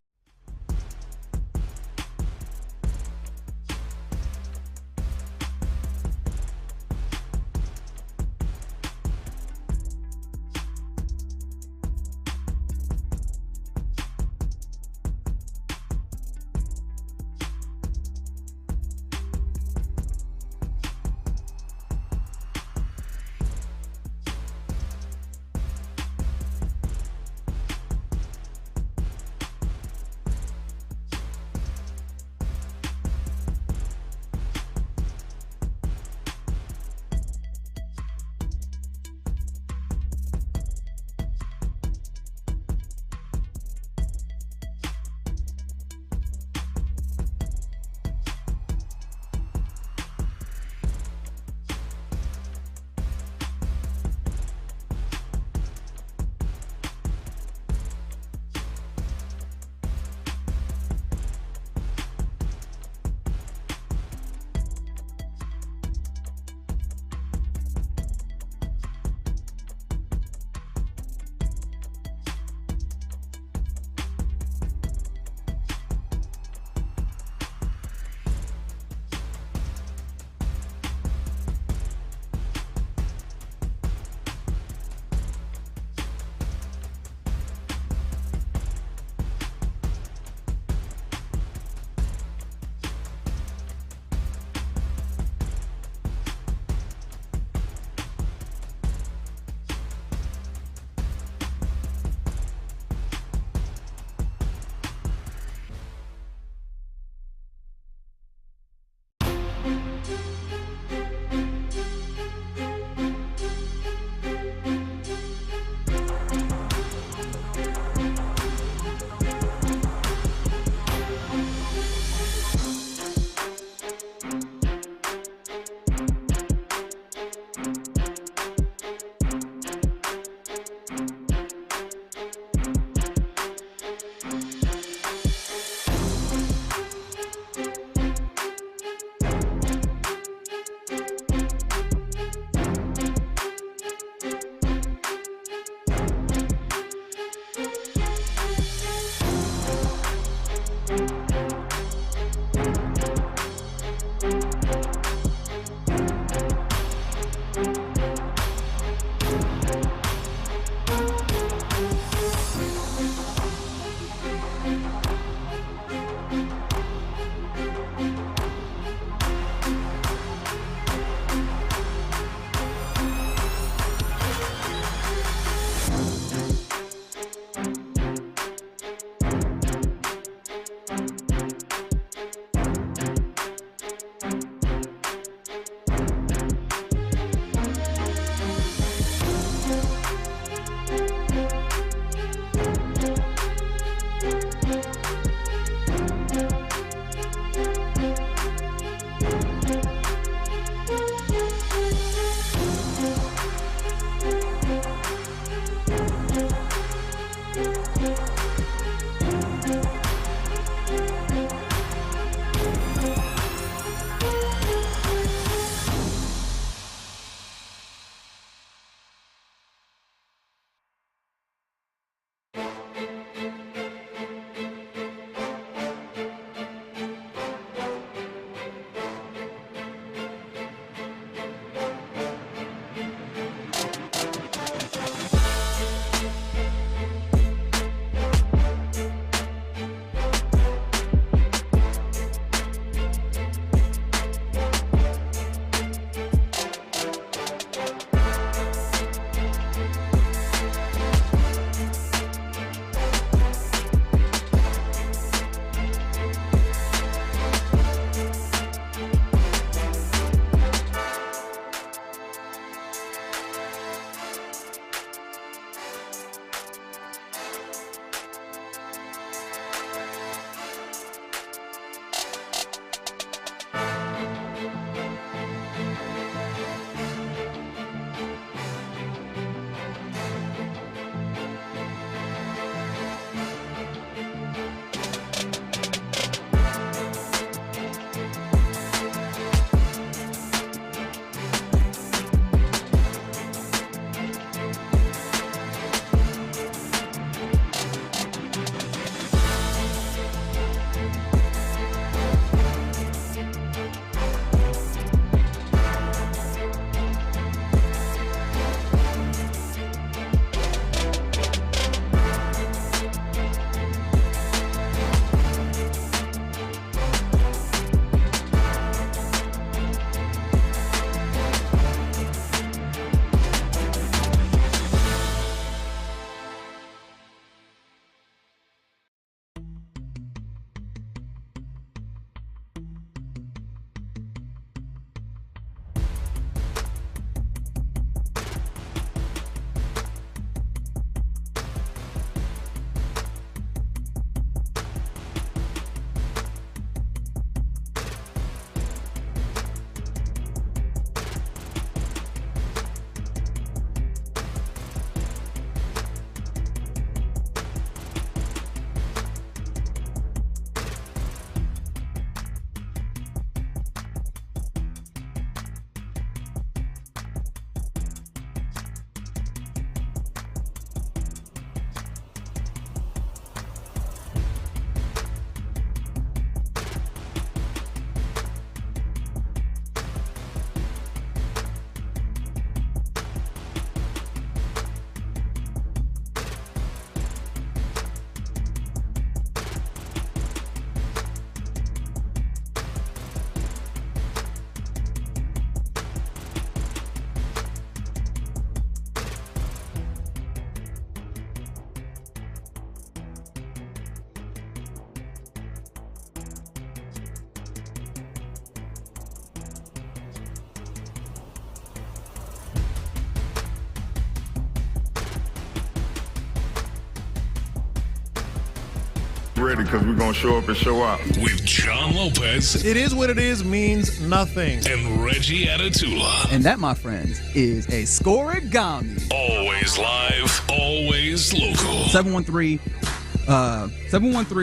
ready because we're going to show up and show out. With John Lopez. It is what it is means nothing. And Reggie Atatula. And that, my friends, is a scoregami. Always live, always local. 713,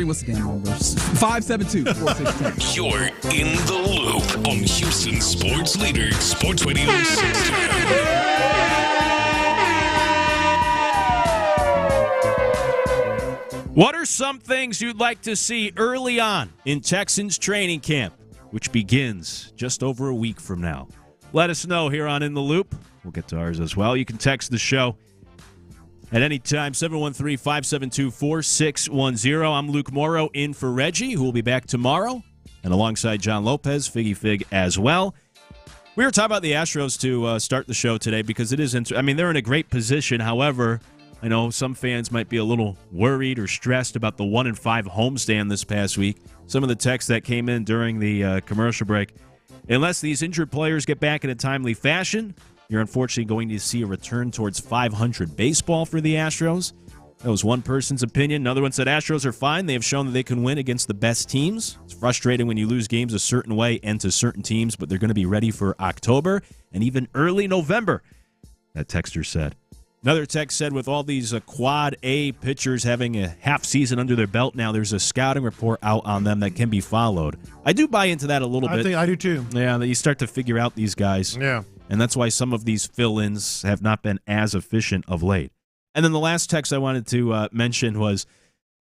what's the damn number? 572-4610. You're in the loop on Houston sports leader, Sports Radio 610. What are some things you'd like to see early on in Texans training camp, which begins just over a week from now? Let us know here on In the Loop. We'll get to ours as well. You can text the show at any time, 713-572-4610. I'm Luke Morrow in for Reggie, who will be back tomorrow, and alongside John Lopez, Figgy Fig as well. We were talking about the Astros to start the show today because it is they're in a great position. However, I know some fans might be a little worried or stressed about the 1-5 homestand this past week. Some of the texts that came in during the commercial break. Unless these injured players get back in a timely fashion, you're unfortunately going to see a return towards 500 baseball for the Astros. That was one person's opinion. Another one said Astros are fine. They have shown that they can win against the best teams. It's frustrating when you lose games a certain way and to certain teams, but they're going to be ready for October and even early November, that texter said. Another text said with all these quad A pitchers having a half season under their belt now, there's a scouting report out on them that can be followed. I do buy into that a little bit. I do too. Yeah, that you start to figure out these guys. Yeah. And that's why some of these fill-ins have not been as efficient of late. And then the last text I wanted to mention was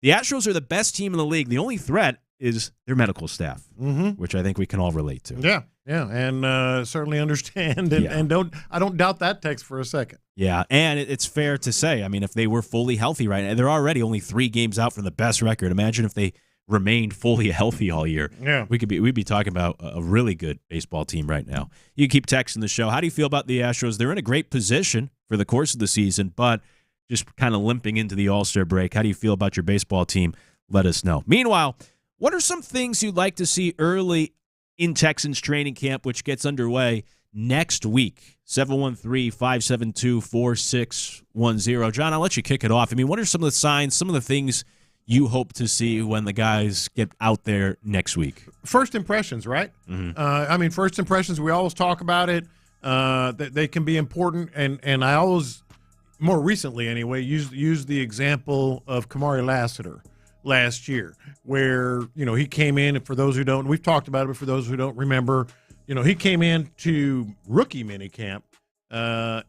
the Astros are the best team in the league. The only threat is their medical staff, which I think we can all relate to. Yeah, and certainly understand, and I don't doubt that text for a second. Yeah, and it's fair to say, I mean, if they were fully healthy right now, they're already only 3 games out from the best record. Imagine if they remained fully healthy all year. Yeah, we'd be talking about a really good baseball team right now. You keep texting the show. How do you feel about the Astros? They're in a great position for the course of the season, but just kind of limping into the All-Star break. How do you feel about your baseball team? Let us know. Meanwhile, what are some things you'd like to see early in Texans training camp, which gets underway next week? 713-572-4610. John, I'll let you kick it off. I mean, what are some of the signs, some of the things you hope to see when the guys get out there next week? First impressions, right? First impressions, we always talk about it. They can be important, and I always, more recently anyway, use the example of Kamari Lassiter last year, where he came in, and for those who don't, we've talked about it, but for those who don't remember, he came in to rookie minicamp, and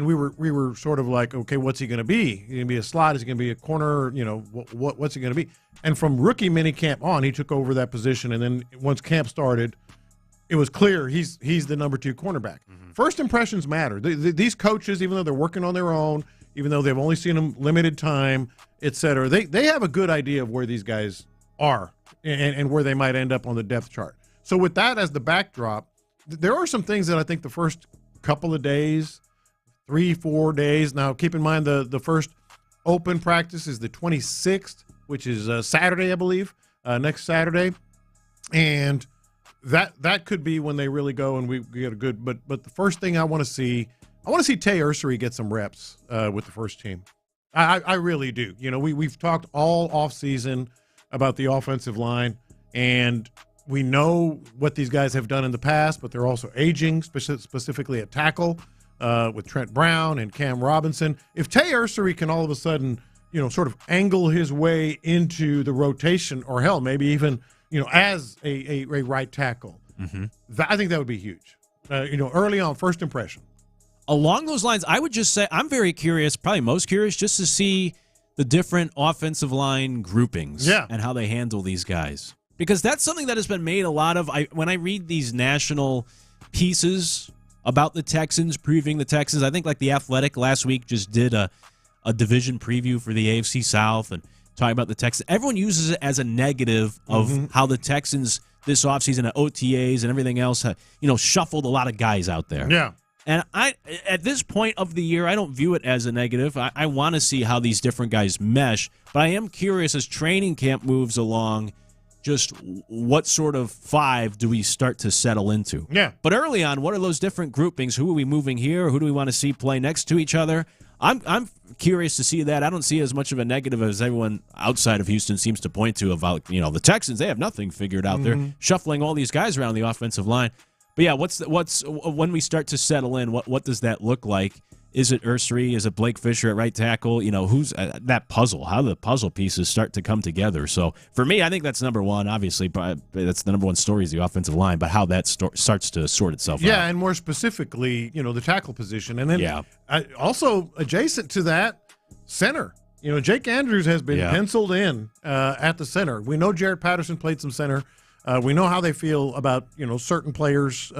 we were sort of like, okay, what's he going to be? Is he going to be a slot? Is he going to be a corner? What's he going to be? And from rookie minicamp on, he took over that position, and then once camp started, it was clear he's the number 2 cornerback. First impressions matter. These coaches, even though they're working on their own, even though they've only seen them limited time, et cetera, they have a good idea of where these guys are and where they might end up on the depth chart. So with that as the backdrop, there are some things that I think the first couple of days, 3-4 days. Now, keep in mind the first open practice is the 26th, which is Saturday, I believe, next Saturday. And that could be when they really go and we get a good – but the first thing I want to see Tay Ursery get some reps with the first team. I really do. We've talked all offseason about the offensive line, and we know what these guys have done in the past, but they're also aging, specifically at tackle with Trent Brown and Cam Robinson. If Tay Ursery can all of a sudden, sort of angle his way into the rotation, or hell, maybe even, as a right tackle, I think that would be huge. Early on, first impression. Along those lines, I would just say I'm very curious, probably most curious, just to see the different offensive line groupings and how they handle these guys. Because that's something that has been made a lot of. When I read these national pieces about the Texans, previewing the Texans, I think like The Athletic last week just did a division preview for the AFC South and talking about the Texans. Everyone uses it as a negative of how the Texans this offseason at OTAs and everything else, shuffled a lot of guys out there. Yeah. And at this point of the year, I don't view it as a negative. I want to see how these different guys mesh, but I am curious as training camp moves along, just what sort of 5 do we start to settle into? Yeah. But early on, what are those different groupings? Who are we moving here? Who do we want to see play next to each other? I'm curious to see that. I don't see as much of a negative as everyone outside of Houston seems to point to about, the Texans. They have nothing figured out. They're shuffling all these guys around the offensive line. But yeah, what's when we start to settle in, what does that look like? Is it Ursary? Is it Blake Fisher at right tackle? Who's that puzzle? How do the puzzle pieces start to come together? So for me, I think that's number one. Obviously, that's the number one story is the offensive line, but how that starts to sort itself out. Yeah, and more specifically, the tackle position. And then also adjacent to that, center. Jake Andrews has been penciled in at the center. We know Jarrett Patterson played some center. We know how they feel about, certain players,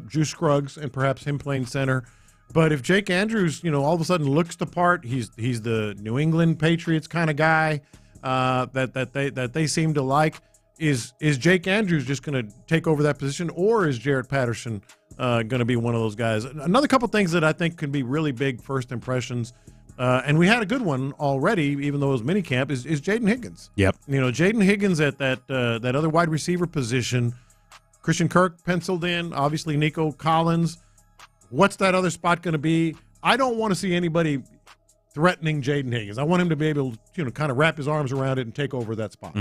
Juice Scruggs, and perhaps him playing center. But if Jake Andrews, all of a sudden looks the part, he's the New England Patriots kind of guy that they seem to like. Is Jake Andrews just going to take over that position, or is Jarrett Patterson going to be one of those guys? Another couple things that I think can be really big first impressions, and we had a good one already, even though it was minicamp, is Jaden Higgins. Yep. Jaden Higgins at that other wide receiver position. Christian Kirk penciled in, obviously Nico Collins. What's that other spot going to be? I don't want to see anybody threatening Jaden Higgins. I want him to be able to, kind of wrap his arms around it and take over that spot.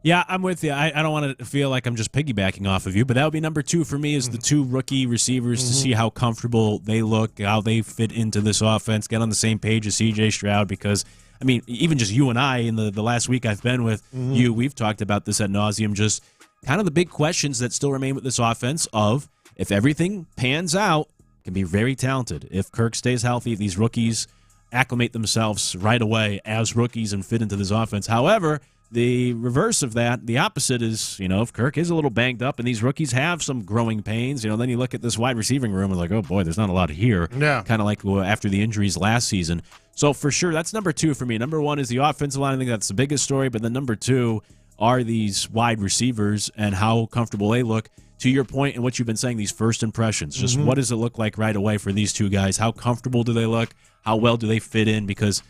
Yeah, I'm with you. I don't want to feel like I'm just piggybacking off of you, but that would be number two for me is the two rookie receivers to see how comfortable they look, how they fit into this offense, get on the same page as C.J. Stroud because, even just you and I in the last week I've been with you, we've talked about this ad nauseum, just kind of the big questions that still remain with this offense of if everything pans out, can be very talented. If Kirk stays healthy, these rookies acclimate themselves right away as rookies and fit into this offense. However, the reverse of that, the opposite is, if Kirk is a little banged up and these rookies have some growing pains, then you look at this wide receiving room and like, oh boy, there's not a lot here. Yeah. Kind of like after the injuries last season. So for sure, that's number two for me. Number one is the offensive line. I think that's the biggest story. But then number two are these wide receivers and how comfortable they look. To your point and what you've been saying, these first impressions, just what does it look like right away for these two guys? How comfortable do they look? How well do they fit in? Because,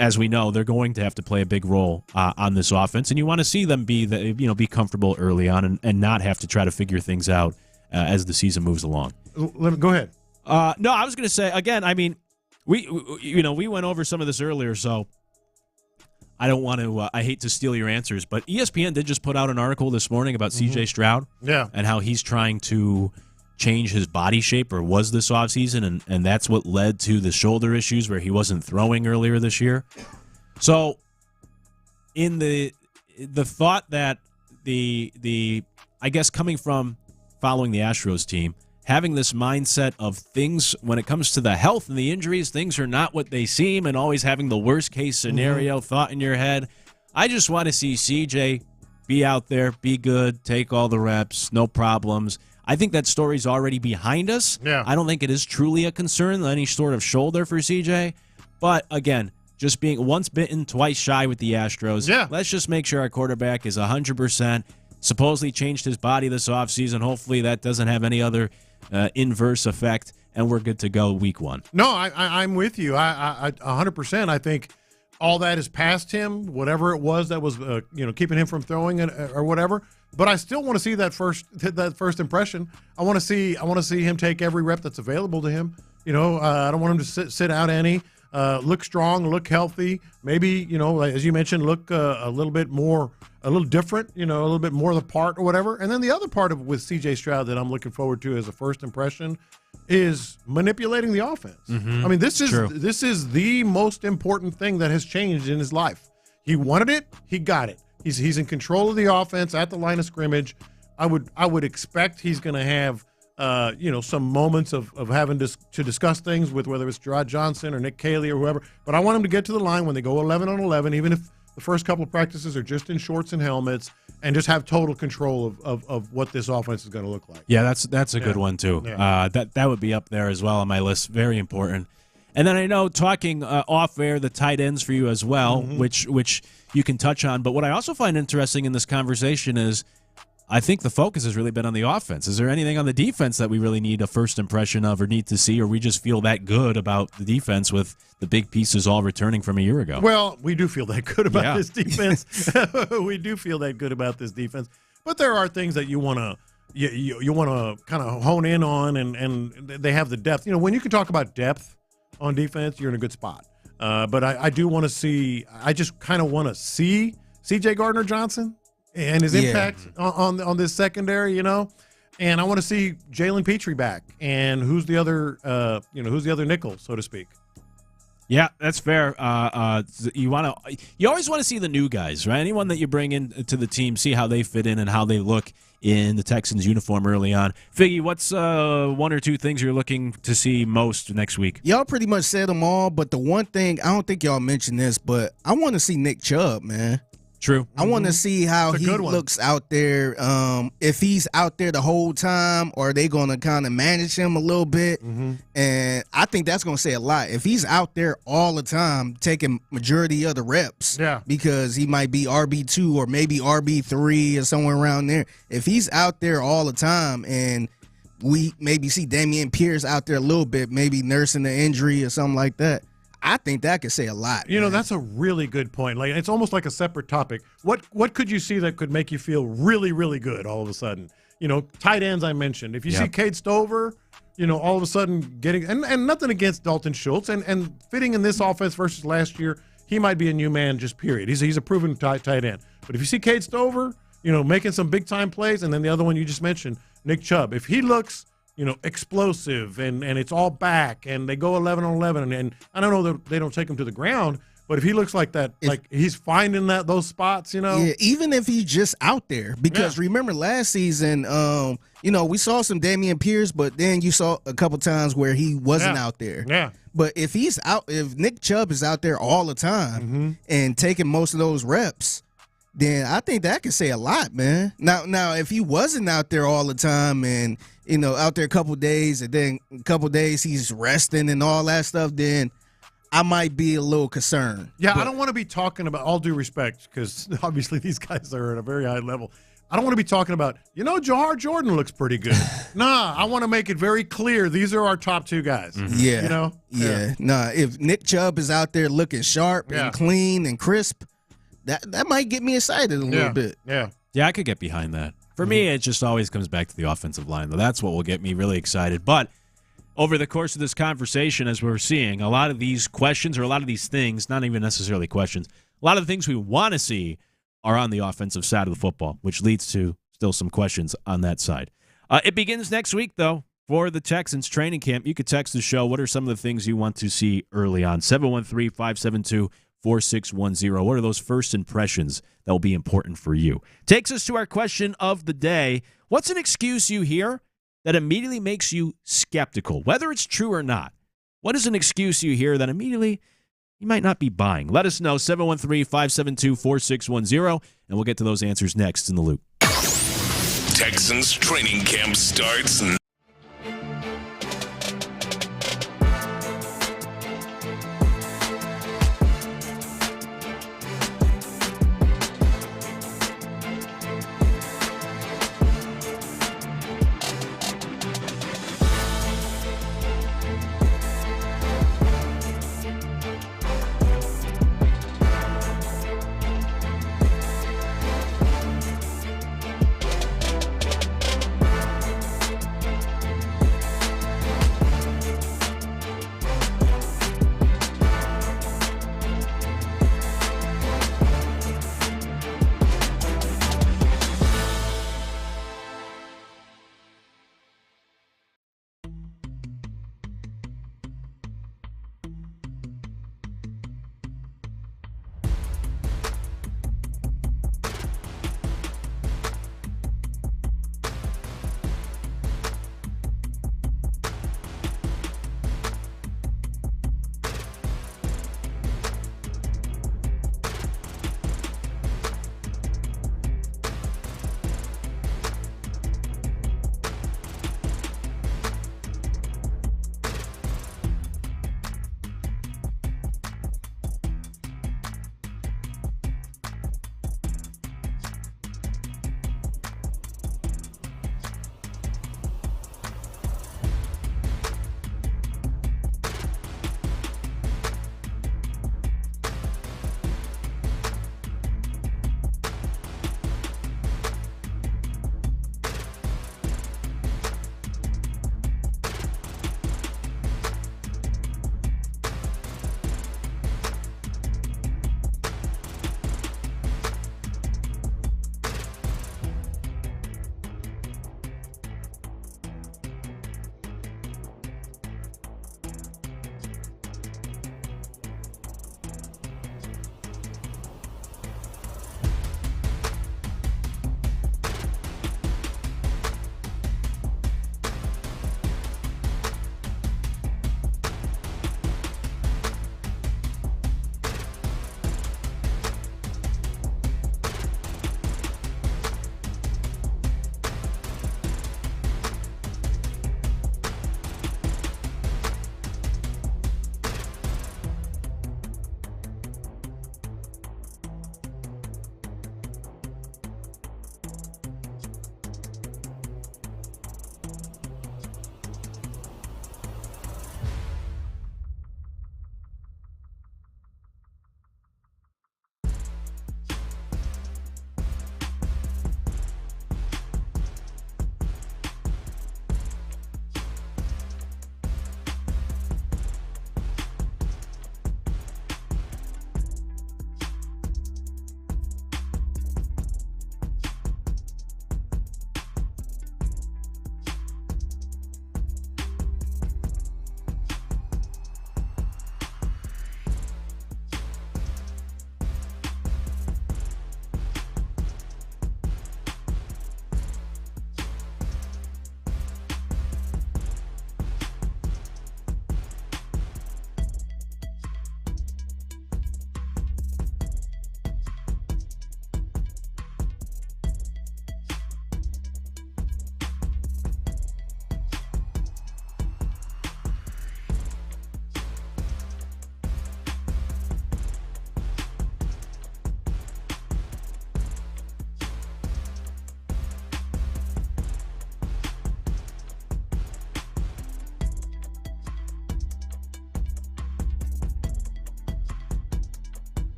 as we know, they're going to have to play a big role on this offense, and you want to see them be comfortable early on and not have to try to figure things out as the season moves along. Go ahead. No, I was going to say again. We went over some of this earlier, so. I don't want to I hate to steal your answers, but ESPN did just put out an article this morning about C.J. Stroud and how he's trying to change his body shape or was this offseason, and that's what led to the shoulder issues where he wasn't throwing earlier this year. So in the thought that the I guess coming from following the Astros team, having this mindset of things when it comes to the health and the injuries, things are not what they seem, and always having the worst case scenario thought in your head. I just want to see CJ be out there, be good, take all the reps, no problems. I think that story's already behind us. Yeah. I don't think it is truly a concern, any sort of shoulder for CJ. But again, just being once bitten, twice shy with the Astros. Yeah. Let's just make sure our quarterback is 100%. Supposedly changed his body this offseason. Hopefully that doesn't have any other inverse effect, and we're good to go week one. No, I'm with you. I 100%. I think all that is past him, whatever it was that was keeping him from throwing it or whatever. But I still want to see that first impression. I want to see him take every rep that's available to him. I don't want him to sit out any. Look strong, look healthy. Maybe, as you mentioned, look a little bit more, a little different, a little bit more the part or whatever. And then the other part with C.J. Stroud that I'm looking forward to as a first impression is manipulating the offense. I mean, this is the most important thing that has changed in his life. He wanted it, he got it. He's in control of the offense at the line of scrimmage. I would expect he's going to have some moments of having to discuss things with whether it's Gerard Johnson or Nick Caley or whoever. But I want him to get to the line when they go 11 on 11, even if the first couple of practices are just in shorts and helmets, and just have total control of what this offense is going to look like. Yeah, that's a good one too. Yeah. That would be up there as well on my list. Very important. And then I know talking off air, the tight ends for you as well, which you can touch on. But what I also find interesting in this conversation is I think the focus has really been on the offense. Is there anything on the defense that we really need a first impression of or need to see, or we just feel that good about the defense with the big pieces all returning from a year ago? Well, we do feel that good about this defense. We do feel that good about this defense. But there are things that you want to kind of hone in on, and they have the depth. When you can talk about depth on defense, you're in a good spot. But I do want to see – I just kind of want to see C.J. Gardner-Johnson and his impact on this secondary, you know. And I want to see Jalen Petrie back. And who's the other nickel, so to speak. Yeah, that's fair. You always want to see the new guys, right? Anyone that you bring in to the team, see how they fit in and how they look in the Texans uniform early on. Figgy, what's one or two things you're looking to see most next week? Y'all pretty much said them all, but the one thing, I don't think y'all mentioned this, but I want to see Nick Chubb, man. True. I want to see how he looks out there. If he's out there the whole time, or are they going to kind of manage him a little bit? And I think that's going to say a lot. If he's out there all the time, taking majority of the reps, because he might be RB2 or maybe RB3 or somewhere around there. If he's out there all the time and we maybe see Dameon Pierce out there a little bit, maybe nursing the injury or something like that, I think that could say a lot. You know, that's a really good point. Like, it's almost like a separate topic. What could you see that could make you feel really, really good all of a sudden? You know, tight ends I mentioned. If you see Cade Stover, you know, all of a sudden getting and nothing against Dalton Schultz and fitting in this offense versus last year, he might be a new man just period. He's a proven tight end. But if you see Cade Stover, you know, making some big time plays, and then the other one you just mentioned, Nick Chubb, if he looks, you know, explosive and it's all back and they go 11 on 11 and I don't know that they don't take him to the ground, but if he looks like that, like he's finding those spots, you know. Yeah, even if he's just out there, because remember last season, you know, we saw some Dameon Pierce, but then you saw a couple times where he wasn't out there. Yeah. But if Nick Chubb is out there all the time and taking most of those reps, then I think that could say a lot, man. Now, if he wasn't out there all the time and, you know, out there a couple days and then a couple days he's resting and all that stuff, then I might be a little concerned. Yeah, I don't want to be talking about, all due respect, because obviously these guys are at a very high level. I don't want to be talking about, you know, Jahar Jordan looks pretty good. Nah, I want to make it very clear these are our top two guys. Yeah. You know? Yeah. Nah, if Nick Chubb is out there looking sharp and clean and crisp, that might get me excited a little bit. Yeah, I could get behind that. For me, it just always comes back to the offensive line, though. That's what will get me really excited. But over the course of this conversation, as we're seeing, a lot of these questions or a lot of these things, not even necessarily questions, a lot of the things we want to see are on the offensive side of the football, which leads to still some questions on that side. It begins next week, though, for the Texans training camp. You could text the show. What are some of the things you want to see early on? 713-572-4610. What are those first impressions that will be important for you? Takes us to our question of the day. What's an excuse you hear that immediately makes you skeptical, whether it's true or not? What is an excuse you hear that immediately you might not be buying? Let us know, 713-572-4610, and we'll get to those answers next in The Loop. Texans training camp starts now.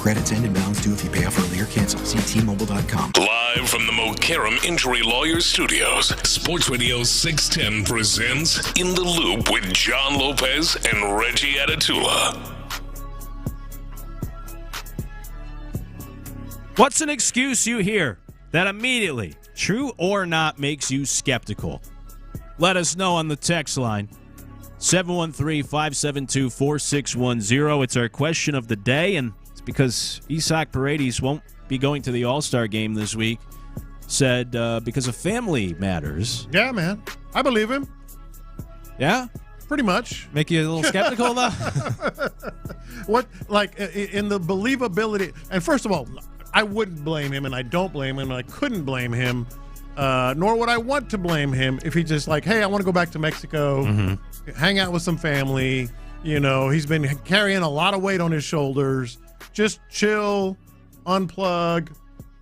Credits end and balance due if you pay off early or cancel. See T-Mobile.com. Live from the Mokaram Injury Lawyers Studios, Sports Radio 610 presents In the Loop with John Lopez and Reggie Atatula. What's an excuse you hear that immediately, true or not, makes you skeptical? Let us know on the text line. 713-572-4610. It's our question of the day, and it's because Isaac Paredes won't be going to the All-Star game this week. Said because of family matters. Yeah, man. I believe him. Yeah? Pretty much. Make you a little skeptical, though? What, like, in the believability, and first of all, I wouldn't blame him, and I don't blame him, and I couldn't blame him, nor would I want to blame him if he just like, hey, I want to go back to Mexico, hang out with some family. You know, he's been carrying a lot of weight on his shoulders. Just chill, unplug.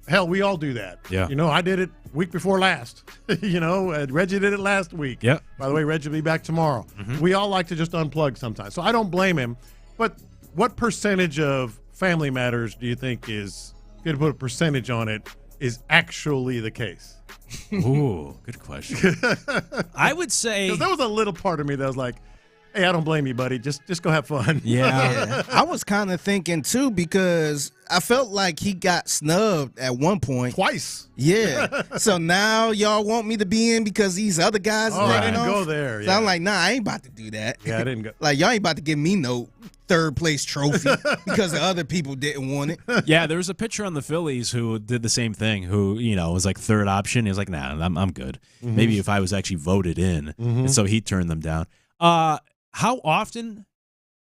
Hell, we all do that. Yeah. You know, I did it week before last. You know, Reggie did it last week. Yeah. By the way, Reggie will be back tomorrow. We all like to just unplug sometimes. So I don't blame him. But what percentage of family matters do you think is, if you had to put a percentage on it, is actually the case? Ooh, good question. I would say... Because there was a little part of me that was like, hey, I don't blame you, buddy. Just go have fun. Yeah. I was kind of thinking, too, because I felt like he got snubbed at one point. Twice. Yeah. So now y'all want me to be in because these other guys Oh, I didn't go there. So I'm like, nah, I ain't about to do that. Yeah, I didn't go. Like, y'all ain't about to give me no third-place trophy because the other people didn't want it. Yeah, there was a pitcher on the Phillies who did the same thing, who, you know, was like third option. He was like, nah, I'm good. Maybe if I was actually voted in. And so he turned them down. How often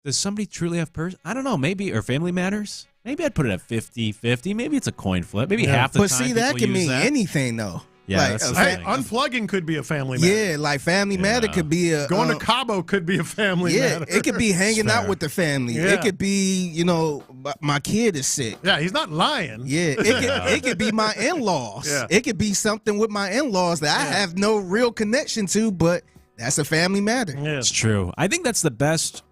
does somebody truly have I don't know, maybe, or family matters? Maybe I'd put it at 50-50. Maybe it's a coin flip. Maybe half the time. But see, that can mean anything, though. Yeah, like, that's the Hey, thing. unplugging could be a family matter. Yeah, like family matter could be a... Going to Cabo could be a family matter. Yeah, it could be hanging out with the family. Yeah. It could be, you know, my kid is sick. Yeah, he's not lying. Yeah, it could be my in-laws. Yeah. It could be something with my in-laws that I have no real connection to, but that's a family matter. Yeah. It's true. I think that's the best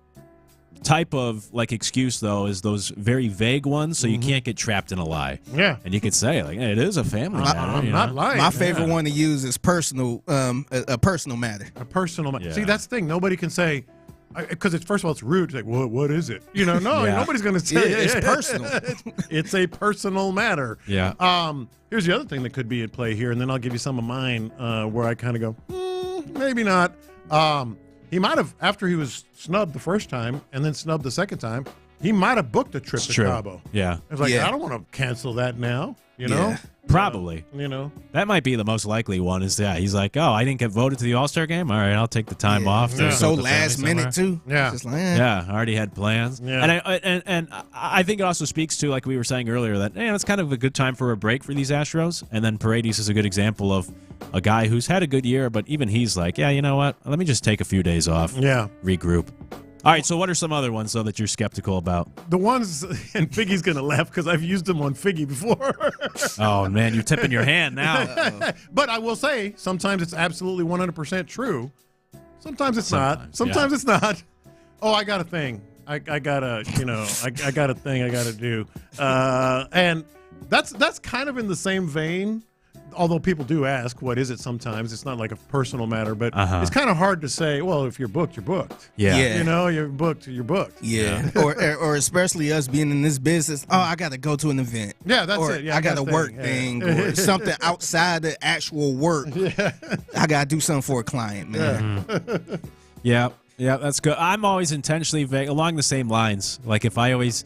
type of like excuse, though, is those very vague ones, so you can't get trapped in a lie. Yeah. And you could say, like, hey, it is a family matter. I'm not lying. My favorite one to use is personal, a personal matter. A personal matter. Yeah. See, that's the thing. Nobody can say, because it's first of all, it's rude. It's like, what is it? You know, no, nobody's going to say it's personal. It's a personal matter. Yeah. Here's the other thing that could be at play here, and then I'll give you some of mine where I kind of go, maybe not. He might have, after he was snubbed the first time and then snubbed the second time, he might have booked a trip to Cabo. Yeah. I was like, I don't want to cancel that now, you know? Probably. You know? That might be the most likely one is, he's like, oh, I didn't get voted to the All-Star game? All right, I'll take the time off. To So go to last family minute, too. Yeah. Just like, Yeah, I already had plans. Yeah. And I think it also speaks to, like we were saying earlier, that it's kind of a good time for a break for these Astros. And then Paredes is a good example of a guy who's had a good year, but even he's like, yeah, you know what? Let me just take a few days off. Yeah. Regroup. All right, so what are some other ones, though, that you're skeptical about? The ones, and Figgy's going to laugh because I've used them on Figgy before. Oh, man, you're tipping your hand now. But I will say, sometimes it's absolutely 100% true. Sometimes it's not. Sometimes it's not. Oh, I got a thing. I got a, I got a thing I got to do. And that's kind of in the same vein. Although people do ask, what is it sometimes? It's not like a personal matter, but it's kind of hard to say, well, if you're booked, you're booked. Yeah. You know, you're booked, you're booked. Yeah. or especially us being in this business, I got to go to an event. Yeah, that's or it. Yeah, I got a work thing or something outside the actual work. Yeah. I got to do something for a client, man. Yeah, that's good. I'm always intentionally vague along the same lines. Like if I always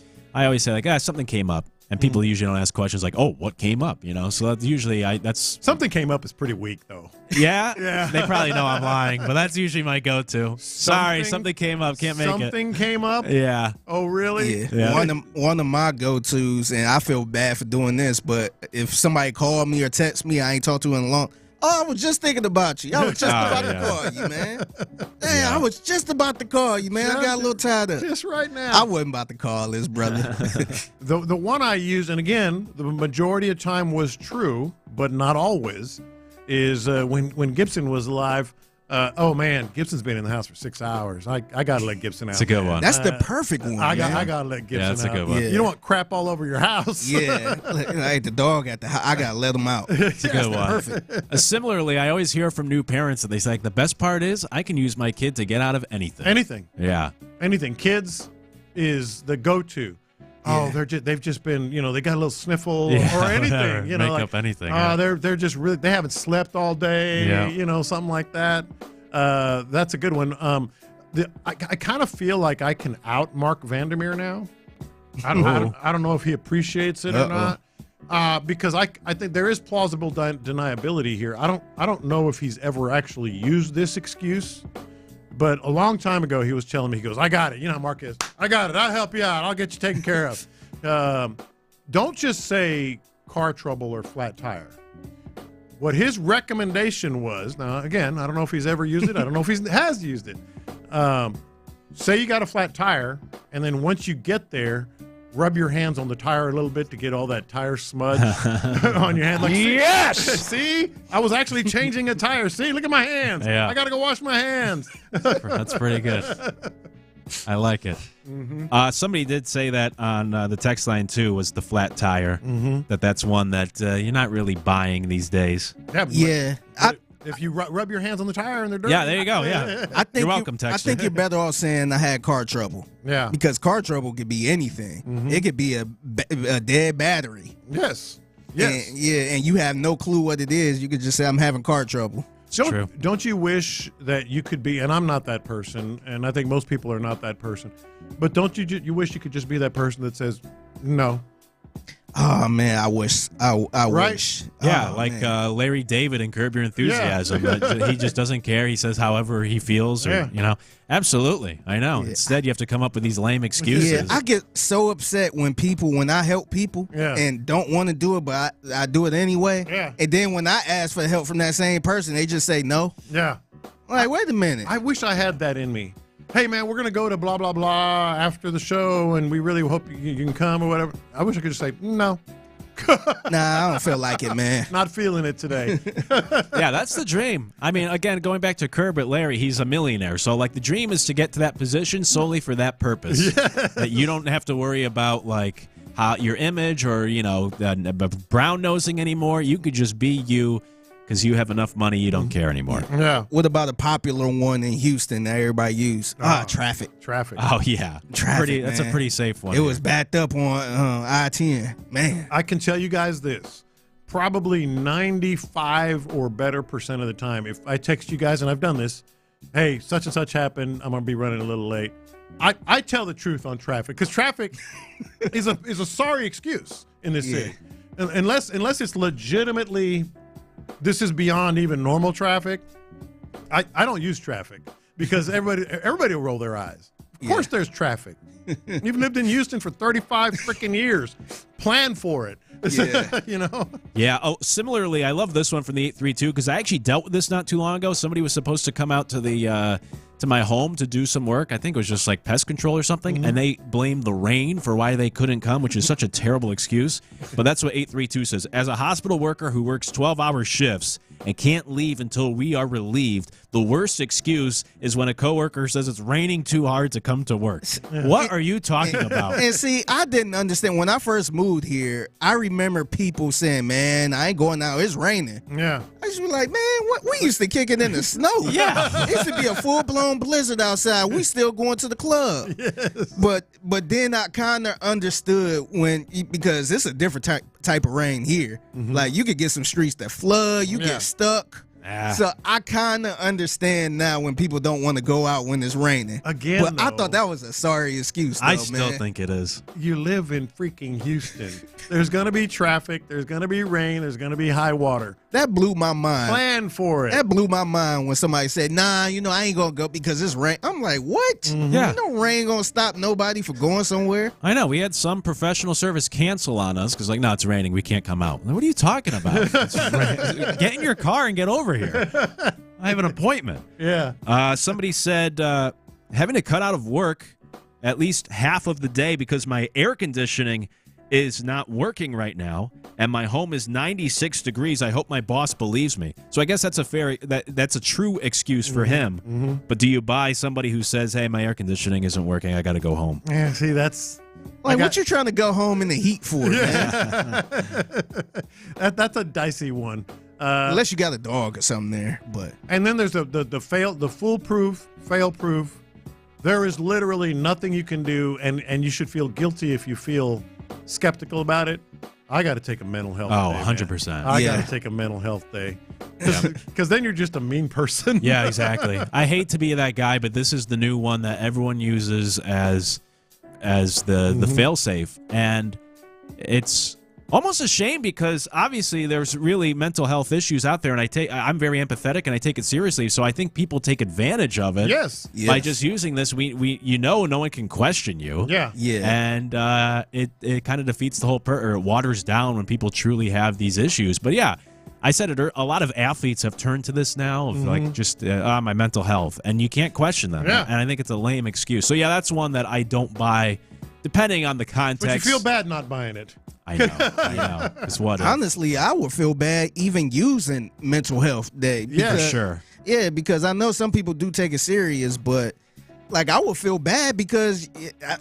say like, something came up. And people usually don't ask questions like, "Oh, what came up?" You know, so that's usually that's something came up is pretty weak though. Yeah, yeah. They probably know I'm lying, but that's usually my go-to. Sorry, something came up. Can't make it. Something came up. Yeah. Oh, really? Yeah. One of my go-tos, and I feel bad for doing this, but if somebody called me or text me, I ain't talked to in a long. Oh, I was just thinking about you. I was just about to call you, man. Damn, I was just about to call you, man. I got a little tired of just right now. I wasn't about to call this brother. The one I use, and again, the majority of time was true, but not always, is when Gibson was alive. Oh man, Gibson's been in the house for 6 hours. I gotta let Gibson out. It's a good one. That's the perfect one. I gotta let Gibson out. That's a good one. You don't want crap all over your house. Yeah, like the dog at the house. I gotta let him out. It's a good one. Perfect. Similarly, I always hear from new parents that they say, like, the best part is I can use my kid to get out of anything. Anything. Yeah. Anything. Kids is the go-to. Oh, they've just been, they got a little sniffle or anything, Make up anything. They're just really, they haven't slept all day, something like that. That's a good one. I kind of feel like I can out Mark Vandermeer now. I don't know if he appreciates it or not, because I think there is plausible deniability here. I don't know if he's ever actually used this excuse. But a long time ago, he was telling me, he goes, I got it. You know how Mark is. I got it. I'll help you out. I'll get you taken care of. Don't just say car trouble or flat tire. What his recommendation was, now, again, I don't know if he's ever used it. I don't know if he has used it. Say you got a flat tire, and then once you get there, rub your hands on the tire a little bit to get all that tire smudge on your hand. Like, yes! See? I was actually changing a tire. See? Look at my hands. Yeah. I got to go wash my hands. That's pretty good. I like it. Mm-hmm. Somebody did say that on the text line, too, was the flat tire. Mm-hmm. That's one that you're not really buying these days. Yeah. If you rub your hands on the tire and they're dirty. Yeah, there you go. Yeah. I think You're welcome, Texas. I think you're better off saying I had car trouble. Yeah. Because car trouble could be anything. Mm-hmm. It could be a dead battery. Yes. And you have no clue what it is. You could just say I'm having car trouble. Don't you wish that you could be, and I'm not that person, and I think most people are not that person, but don't you wish you could just be that person that says, no. Oh, man, I wish. I Right? wish. Yeah, Oh, Larry David in Curb Your Enthusiasm. Yeah. He just doesn't care. He says however he feels. Or, Absolutely. I know. Yeah. Instead, you have to come up with these lame excuses. Yeah, I get so upset when I help people and don't want to do it, but I do it anyway. Yeah. And then when I ask for help from that same person, they just say no. Yeah. I'm like, wait a minute. I wish I had that in me. Hey, man, we're going to go to blah, blah, blah after the show, and we really hope you can come or whatever. I wish I could just say, no. Nah, I don't feel like it, man. Not feeling it today. Yeah, that's the dream. I mean, again, going back to Curb at Larry, he's a millionaire. So, the dream is to get to that position solely for that purpose. Yes. That you don't have to worry about, how your image or, brown-nosing anymore. You could just be you because you have enough money you don't care anymore. Yeah. What about a popular one in Houston that everybody use? Traffic. Traffic. Oh, yeah. Traffic, That's a man. pretty safe one. It was backed up on I-10. Man. I can tell you guys this. Probably 95 or better % of the time, if I text you guys, and I've done this, hey, such and such happened, I'm going to be running a little late. I tell the truth on traffic, because traffic is a sorry excuse in this city. Unless it's legitimately, this is beyond even normal traffic, I don't use traffic, because everybody will roll their eyes. Of course there's traffic. You've lived in Houston for 35 freaking years. Plan for it. Yeah. Yeah. Oh, similarly, I love this one from the 832 because I actually dealt with this not too long ago. Somebody was supposed to come out to the to my home to do some work. I think it was just pest control or something, and they blamed the rain for why they couldn't come, which is such a terrible excuse. But that's what 832 says. As a hospital worker who works 12-hour shifts and can't leave until we are relieved, the worst excuse is when a coworker says it's raining too hard to come to work. What are you talking about? And see, I didn't understand. When I first moved here, I remember people saying, man, I ain't going out. It's raining. Yeah. I used to be like, man, what? We used to kick it in the snow. Yeah. It used to be a full-blown blizzard outside. We still going to the club. Yes. But then I kind of understood because it's a different type of rain here. Mm-hmm. Like, you could get some streets that flood. You get stuck. So I kind of understand now when people don't want to go out when it's raining. Again, but I thought that was a sorry excuse, though, I still think it is. You live in freaking Houston. There's going to be traffic. There's going to be rain. There's going to be high water. That blew my mind. Plan for it. That blew my mind when somebody said, nah, I ain't going to go because it's rain. I'm like, what? Mm-hmm. Yeah. No rain going to stop nobody from going somewhere. I know. We had some professional service cancel on us because, no, it's raining. We can't come out. What are you talking about? Get in your car and get over here. I have an appointment. Yeah. Somebody said having to cut out of work at least half of the day because my air conditioning is not working right now, and my home is 96 degrees. I hope my boss believes me. So I guess that's a true excuse for him. Mm-hmm. But do you buy somebody who says, hey, my air conditioning isn't working, I got to go home? Yeah, see, that's... what you trying to go home in the heat for, man? That's a dicey one. Unless you got a dog or something there. But And then there's the foolproof, fail-proof. There is literally nothing you can do, and you should feel guilty if you feel skeptical about it. I got to take a mental health day. 100%. Man. I got to take a mental health day. Because then you're just a mean person. Yeah, exactly. I hate to be that guy, but this is the new one that everyone uses as the fail-safe. And it's almost a shame because obviously there's really mental health issues out there, and I'm very empathetic and I take it seriously. So I think people take advantage of it. Yes. By just using this. No one can question you. Yeah. And it kind of defeats the whole or it waters down when people truly have these issues. But yeah, I said it. A lot of athletes have turned to this now of like just my mental health, and you can't question them. Yeah. And I think it's a lame excuse. So yeah, that's one that I don't buy, depending on the context. But you feel bad not buying it. I know. It's what. Honestly, I would feel bad even using mental health day. Yeah, sure. Yeah, because I know some people do take it serious, but like I would feel bad because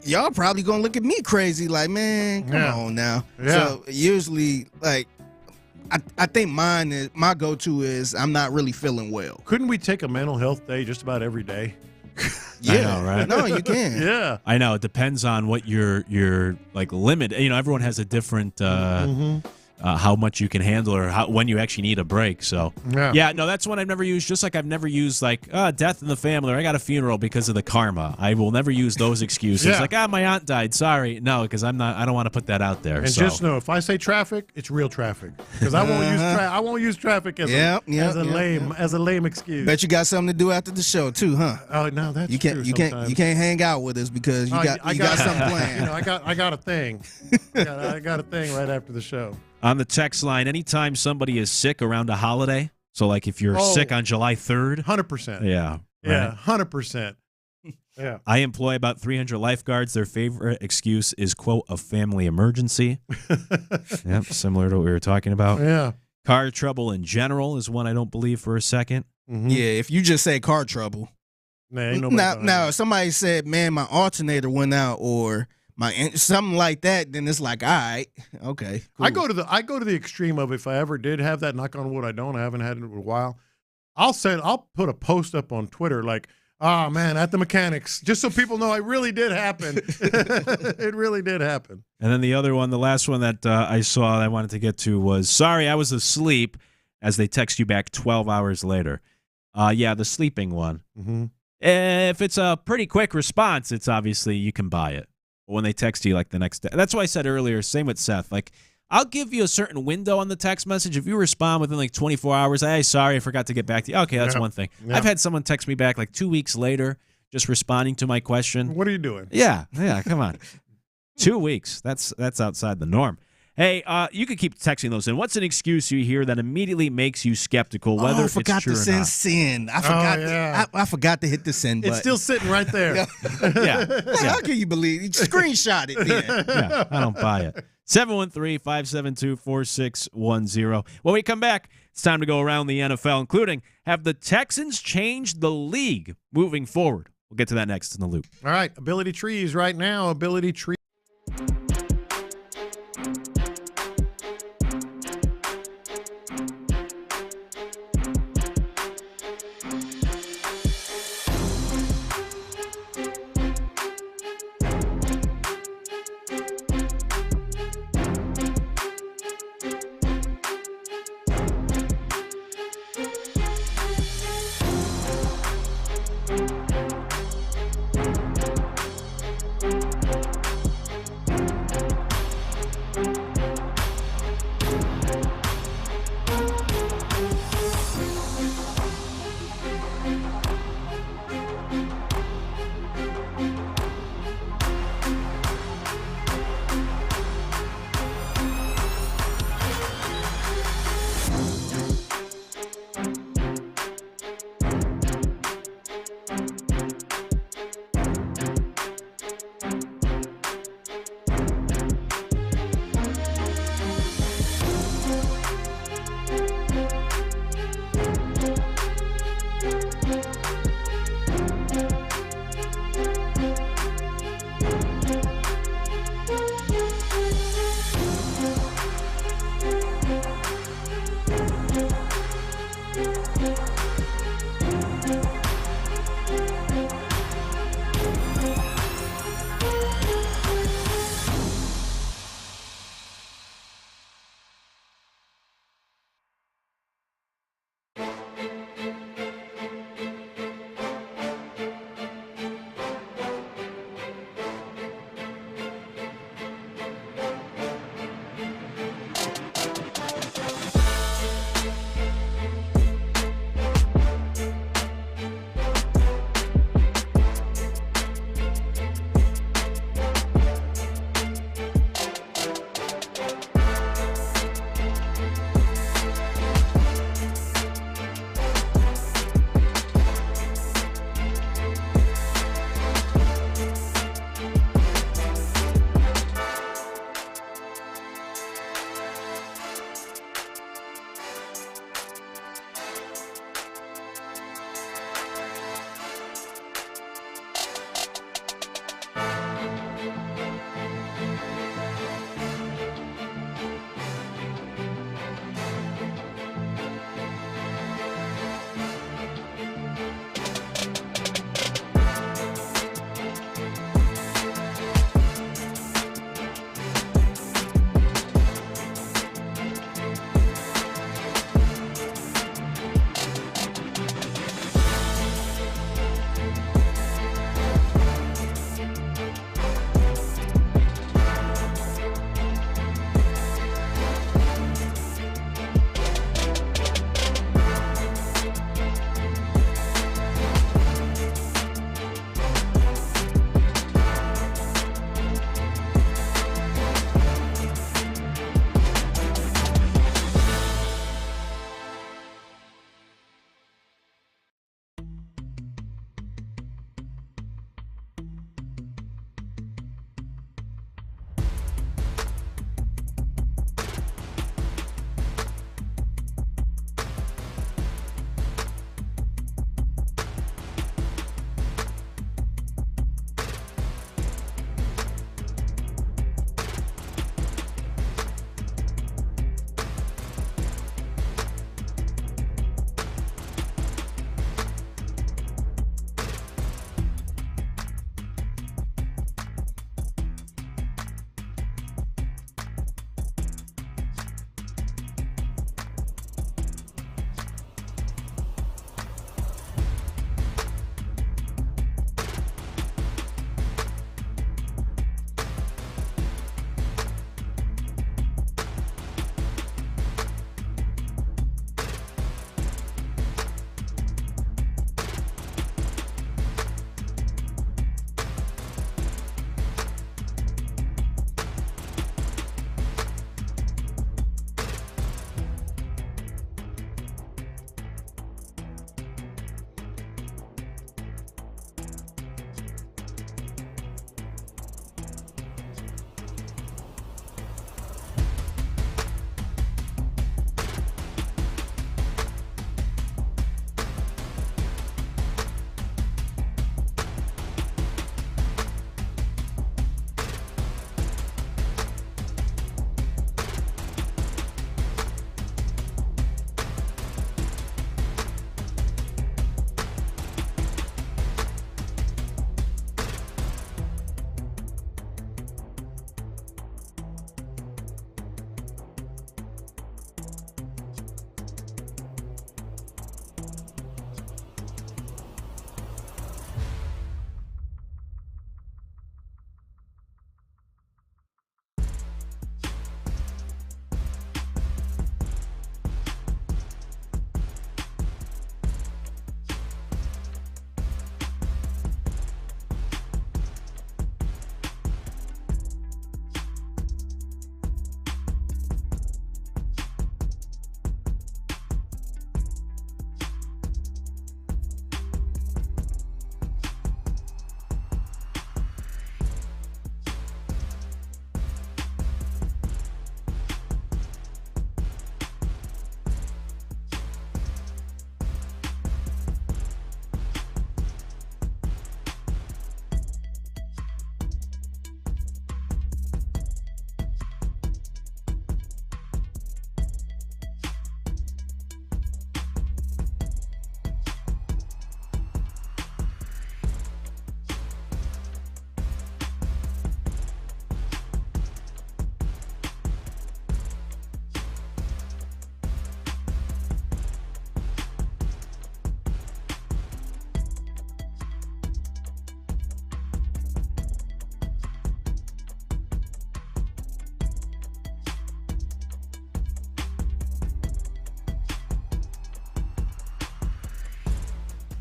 y'all probably gonna look at me crazy. Like, man, come on now. Yeah. So usually, like, I think my go-to is I'm not really feeling well. Couldn't we take a mental health day just about every day? Yeah, I know, right? No, you can. Yeah, I know. It depends on what your like limit. Everyone has a different how much you can handle or when you actually need a break. So that's one I've never used. Just like I've never used like death in the family or I got a funeral because of the karma. I will never use those excuses. Yeah. Like my aunt died. Sorry, no, because I don't want to put that out there. And so. just know if I say traffic, it's real traffic because I won't use traffic as a lame excuse. Bet you got something to do after the show too, huh? Oh no, that's you can't true you sometimes. can't hang out with us because you got something planned. I got a thing. I got a thing right after the show. On the text line, anytime somebody is sick around a holiday, so like if you're sick on July 3rd. 100%. Yeah. Yeah, 100%. Yeah. I employ about 300 lifeguards. Their favorite excuse is, quote, a family emergency. Yep, similar to what we were talking about. Yeah. Car trouble in general is one I don't believe for a second. Mm-hmm. Yeah, if you just say car trouble. Now, if somebody said, man, my alternator went out or something like that, then it's like, all right, okay, cool. I go to the extreme of if I ever did have that, knock on wood, I haven't had it in a while. I'll put a post up on Twitter like, oh man, at the mechanics, just so people know it really did happen. It really did happen. And then the other one, the last one that I saw I wanted to get to was, sorry, I was asleep, as they text you back 12 hours later. The sleeping one. Mm-hmm. If it's a pretty quick response, it's obviously you can buy it. When they text you like the next day. That's why I said earlier, same with Seth. Like, I'll give you a certain window on the text message. If you respond within like 24 hours, hey, sorry, I forgot to get back to you. Okay, that's one thing. Yeah. I've had someone text me back like 2 weeks later, just responding to my question. What are you doing? Yeah, come on. 2 weeks. That's outside the norm. Hey, you could keep texting those in. What's an excuse you hear that immediately makes you skeptical, whether it's true or not? I forgot to send. I forgot to hit the send button. It's still sitting right there. How can you believe it? Screenshot it then. Yeah, I don't buy it. 713-572-4610. When we come back, it's time to go around the NFL, including have the Texans changed the league moving forward? We'll get to that next in the loop. All right, Ability Trees right now. Ability Tree.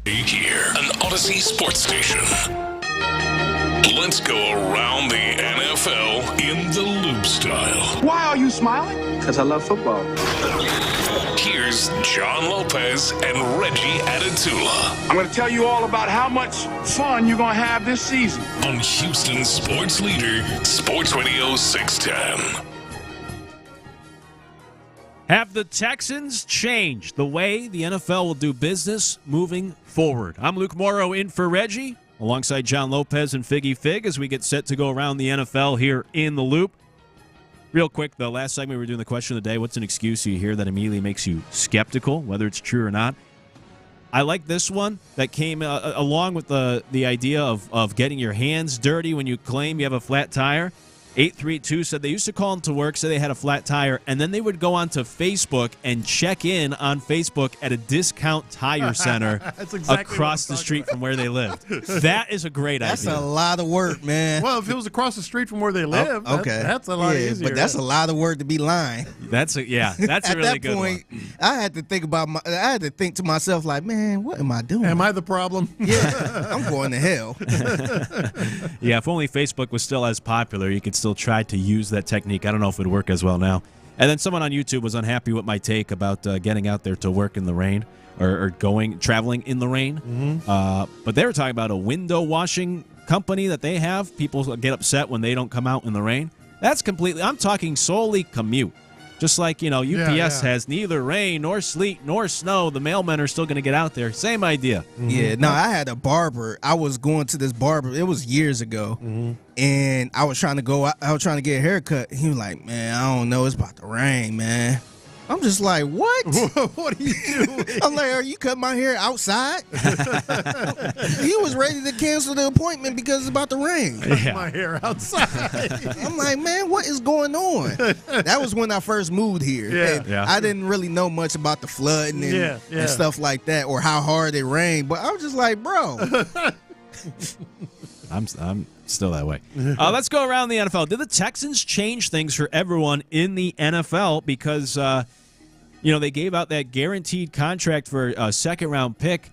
Here, an Odyssey sports station. Let's go around the NFL in the loop style. Why are you smiling? Because I love football. Here's John Lopez and Reggie Adatula. I'm going to tell you all about how much fun you're going to have this season. On Houston sports leader, Sports Radio 610. Have the Texans changed the way the NFL will do business moving forward? I'm Luke Morrow in for Reggie, alongside John Lopez and Figgy Fig as we get set to go around the NFL here in the Loop. Real quick, the last segment we were doing the question of the day, what's an excuse you hear that immediately makes you skeptical, whether it's true or not? I like this one that came along with the idea of getting your hands dirty when you claim you have a flat tire. 832 said they used to call them to work, say they had a flat tire, and then they would go onto Facebook and check in on Facebook at a discount tire center across the street from where they lived. That is a great idea. That's a lot of work, man. Well, if it was across the street from where they live, that's a lot easier. But that's a lot of work to be lying. That's a really good one. At that point, I had to think to myself, like, man, what am I doing? Am I the problem? Yeah, I'm going to hell. Yeah, if only Facebook was still as popular, you could still try to use that technique. I don't know if it would work as well now. And then someone on YouTube was unhappy with my take about getting out there to work in the rain or traveling in the rain. Mm-hmm. But they were talking about a window washing company that they have. People get upset when they don't come out in the rain. That's completely, I'm talking solely commute. Just like, UPS has neither rain nor sleet nor snow. The mailmen are still going to get out there. Same idea. Mm-hmm. Yeah, no, I had a barber. I was going to this barber. It was years ago. Mm-hmm. And I was trying to get a haircut. He was like, man, I don't know. It's about to rain, man. I'm just like, what? What are you doing? I'm like, are you cutting my hair outside? He was ready to cancel the appointment because it's about to rain. Cutting my hair outside. I'm like, man, what is going on? That was when I first moved here. Yeah. I didn't really know much about the flooding and stuff like that or how hard it rained. But I was just like, bro. I'm still that way. Let's go around the NFL. Did the Texans change things for everyone in the NFL? Because, they gave out that guaranteed contract for a second-round pick.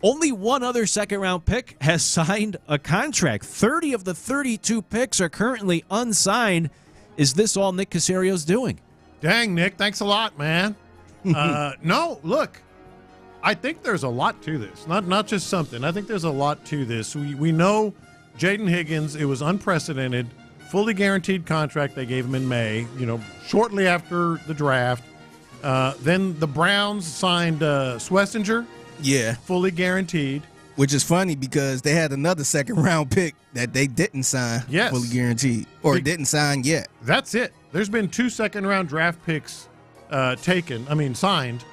Only one other second-round pick has signed a contract. 30 of the 32 picks are currently unsigned. Is this all Nick Caserio's doing? Dang, Nick. Thanks a lot, man. No, look. I think there's a lot to this. Not just something. I think there's a lot to this. We know Jaden Higgins, it was unprecedented, fully guaranteed contract they gave him in May, shortly after the draft. Then the Browns signed Schlesinger. Yeah. Fully guaranteed. Which is funny because they had another second-round pick that they didn't sign fully guaranteed or didn't sign yet. That's it. There's been 2 second-round draft picks signed,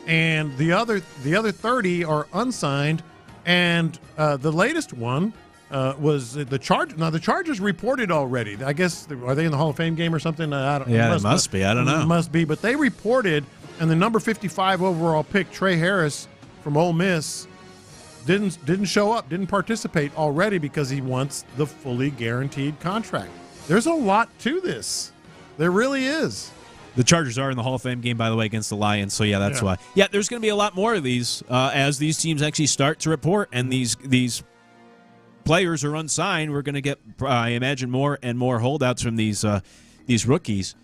and the other 30 are unsigned, and the latest one was the Chargers. Now, the Chargers reported already. I guess, are they in the Hall of Fame game or something? They must be. I don't know. Must be. But they reported, and the number 55 overall pick, Trey Harris from Ole Miss, didn't show up, didn't participate already because he wants the fully guaranteed contract. There's a lot to this. There really is. The Chargers are in the Hall of Fame game, by the way, against the Lions. So, that's why. Yeah, there's going to be a lot more of these as these teams actually start to report, and these players are unsigned. We're going to get, I imagine, more and more holdouts from these rookies.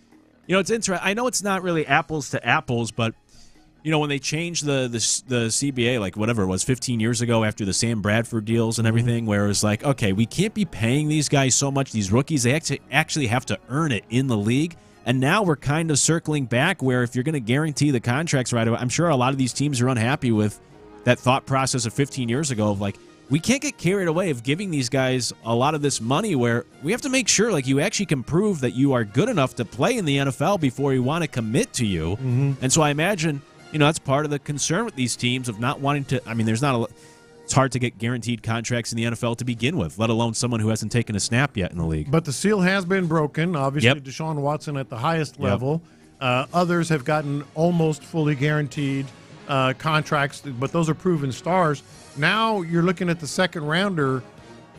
It's interesting. I know it's not really apples to apples, but when they changed the CBA, like whatever it was, 15 years ago after the Sam Bradford deals and everything, where it was like, okay, we can't be paying these guys so much. These rookies, they actually have to earn it in the league. And now we're kind of circling back where if you're going to guarantee the contracts right away, I'm sure a lot of these teams are unhappy with that thought process of 15 years ago of like, we can't get carried away of giving these guys a lot of this money where we have to make sure like you actually can prove that you are good enough to play in the NFL before we want to commit to you. Mm-hmm. And so I imagine, that's part of the concern with these teams of not wanting to, it's hard to get guaranteed contracts in the NFL to begin with, let alone someone who hasn't taken a snap yet in the league. But the seal has been broken. Obviously, Deshaun Watson at the highest level. Others have gotten almost fully guaranteed contracts, but those are proven stars. Now you're looking at the second rounder.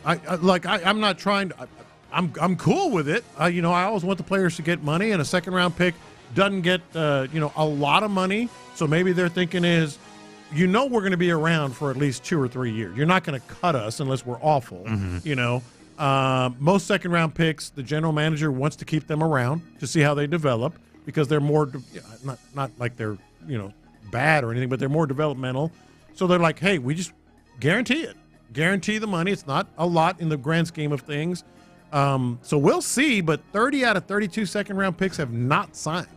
I'm not trying to. I'm cool with it. I always want the players to get money, and a second round pick doesn't get a lot of money. So maybe their thinking is, you know we're going to be around for at least 2 or 3 years. You're not going to cut us unless we're awful, you know. Most second-round picks, the general manager wants to keep them around to see how they develop because they're more not like they're, you know, bad or anything, but they're more developmental. So they're like, hey, we just guarantee it. Guarantee the money. It's not a lot in the grand scheme of things. So we'll see, but 30 out of 32 second-round picks have not signed.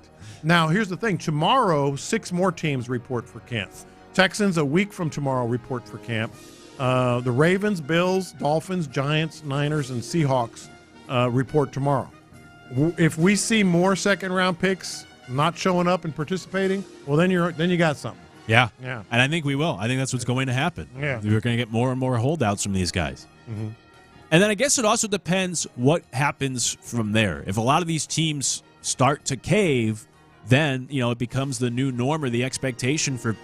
Now, here's the thing. Tomorrow, 6 more teams report for camp. Texans, a week from tomorrow, report for camp. The Ravens, Bills, Dolphins, Giants, Niners, and Seahawks report tomorrow. If we see more second-round picks not showing up and participating, well, then you got something. Yeah. Yeah. And I think we will. I think that's what's going to happen. Yeah. We're going to get more and more holdouts from these guys. Mm-hmm. And then I guess it also depends what happens from there. If a lot of these teams start to cave, then, you know, it becomes the new norm or the expectation for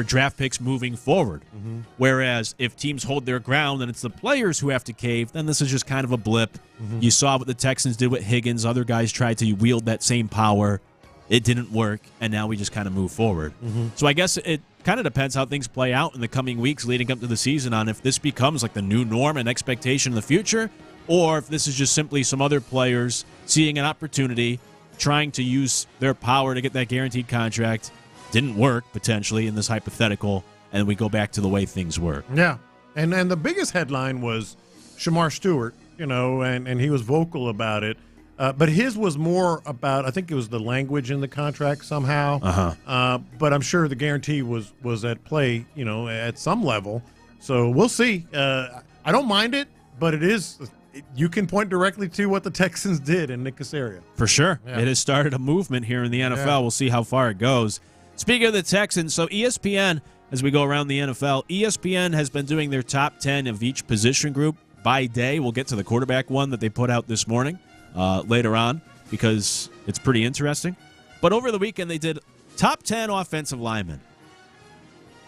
draft picks moving forward. Mm-hmm. Whereas if teams hold their ground and it's the players who have to cave, then this is just kind of a blip. Mm-hmm. You saw what the Texans did with Higgins. Other guys tried to wield that same power. It didn't work, and now we just kind of move forward. Mm-hmm. So I guess it kind of depends how things play out in the coming weeks leading up to the season on if this becomes like the new norm and expectation in the future, or if this is just simply some other players seeing an opportunity, trying to use their power to get that guaranteed contract. Didn't work, potentially, in this hypothetical, and we go back to the way things were. Yeah. And the biggest headline was Shamar Stewart, you know, and he was vocal about it. But his was more about, I think it was the language in the contract somehow. But I'm sure the guarantee was at play, you know, at some level. So we'll see. I don't mind it, but you can point directly to what the Texans did in Nick Caserio. For sure. Yeah. It has started a movement here in the NFL. Yeah. We'll see how far it goes. Speaking of the Texans, so ESPN, as we go around the NFL, ESPN has been doing their top 10 of each position group by day. We'll get to the quarterback one that they put out this morning later on because it's pretty interesting. But over the weekend, they did top 10 offensive linemen.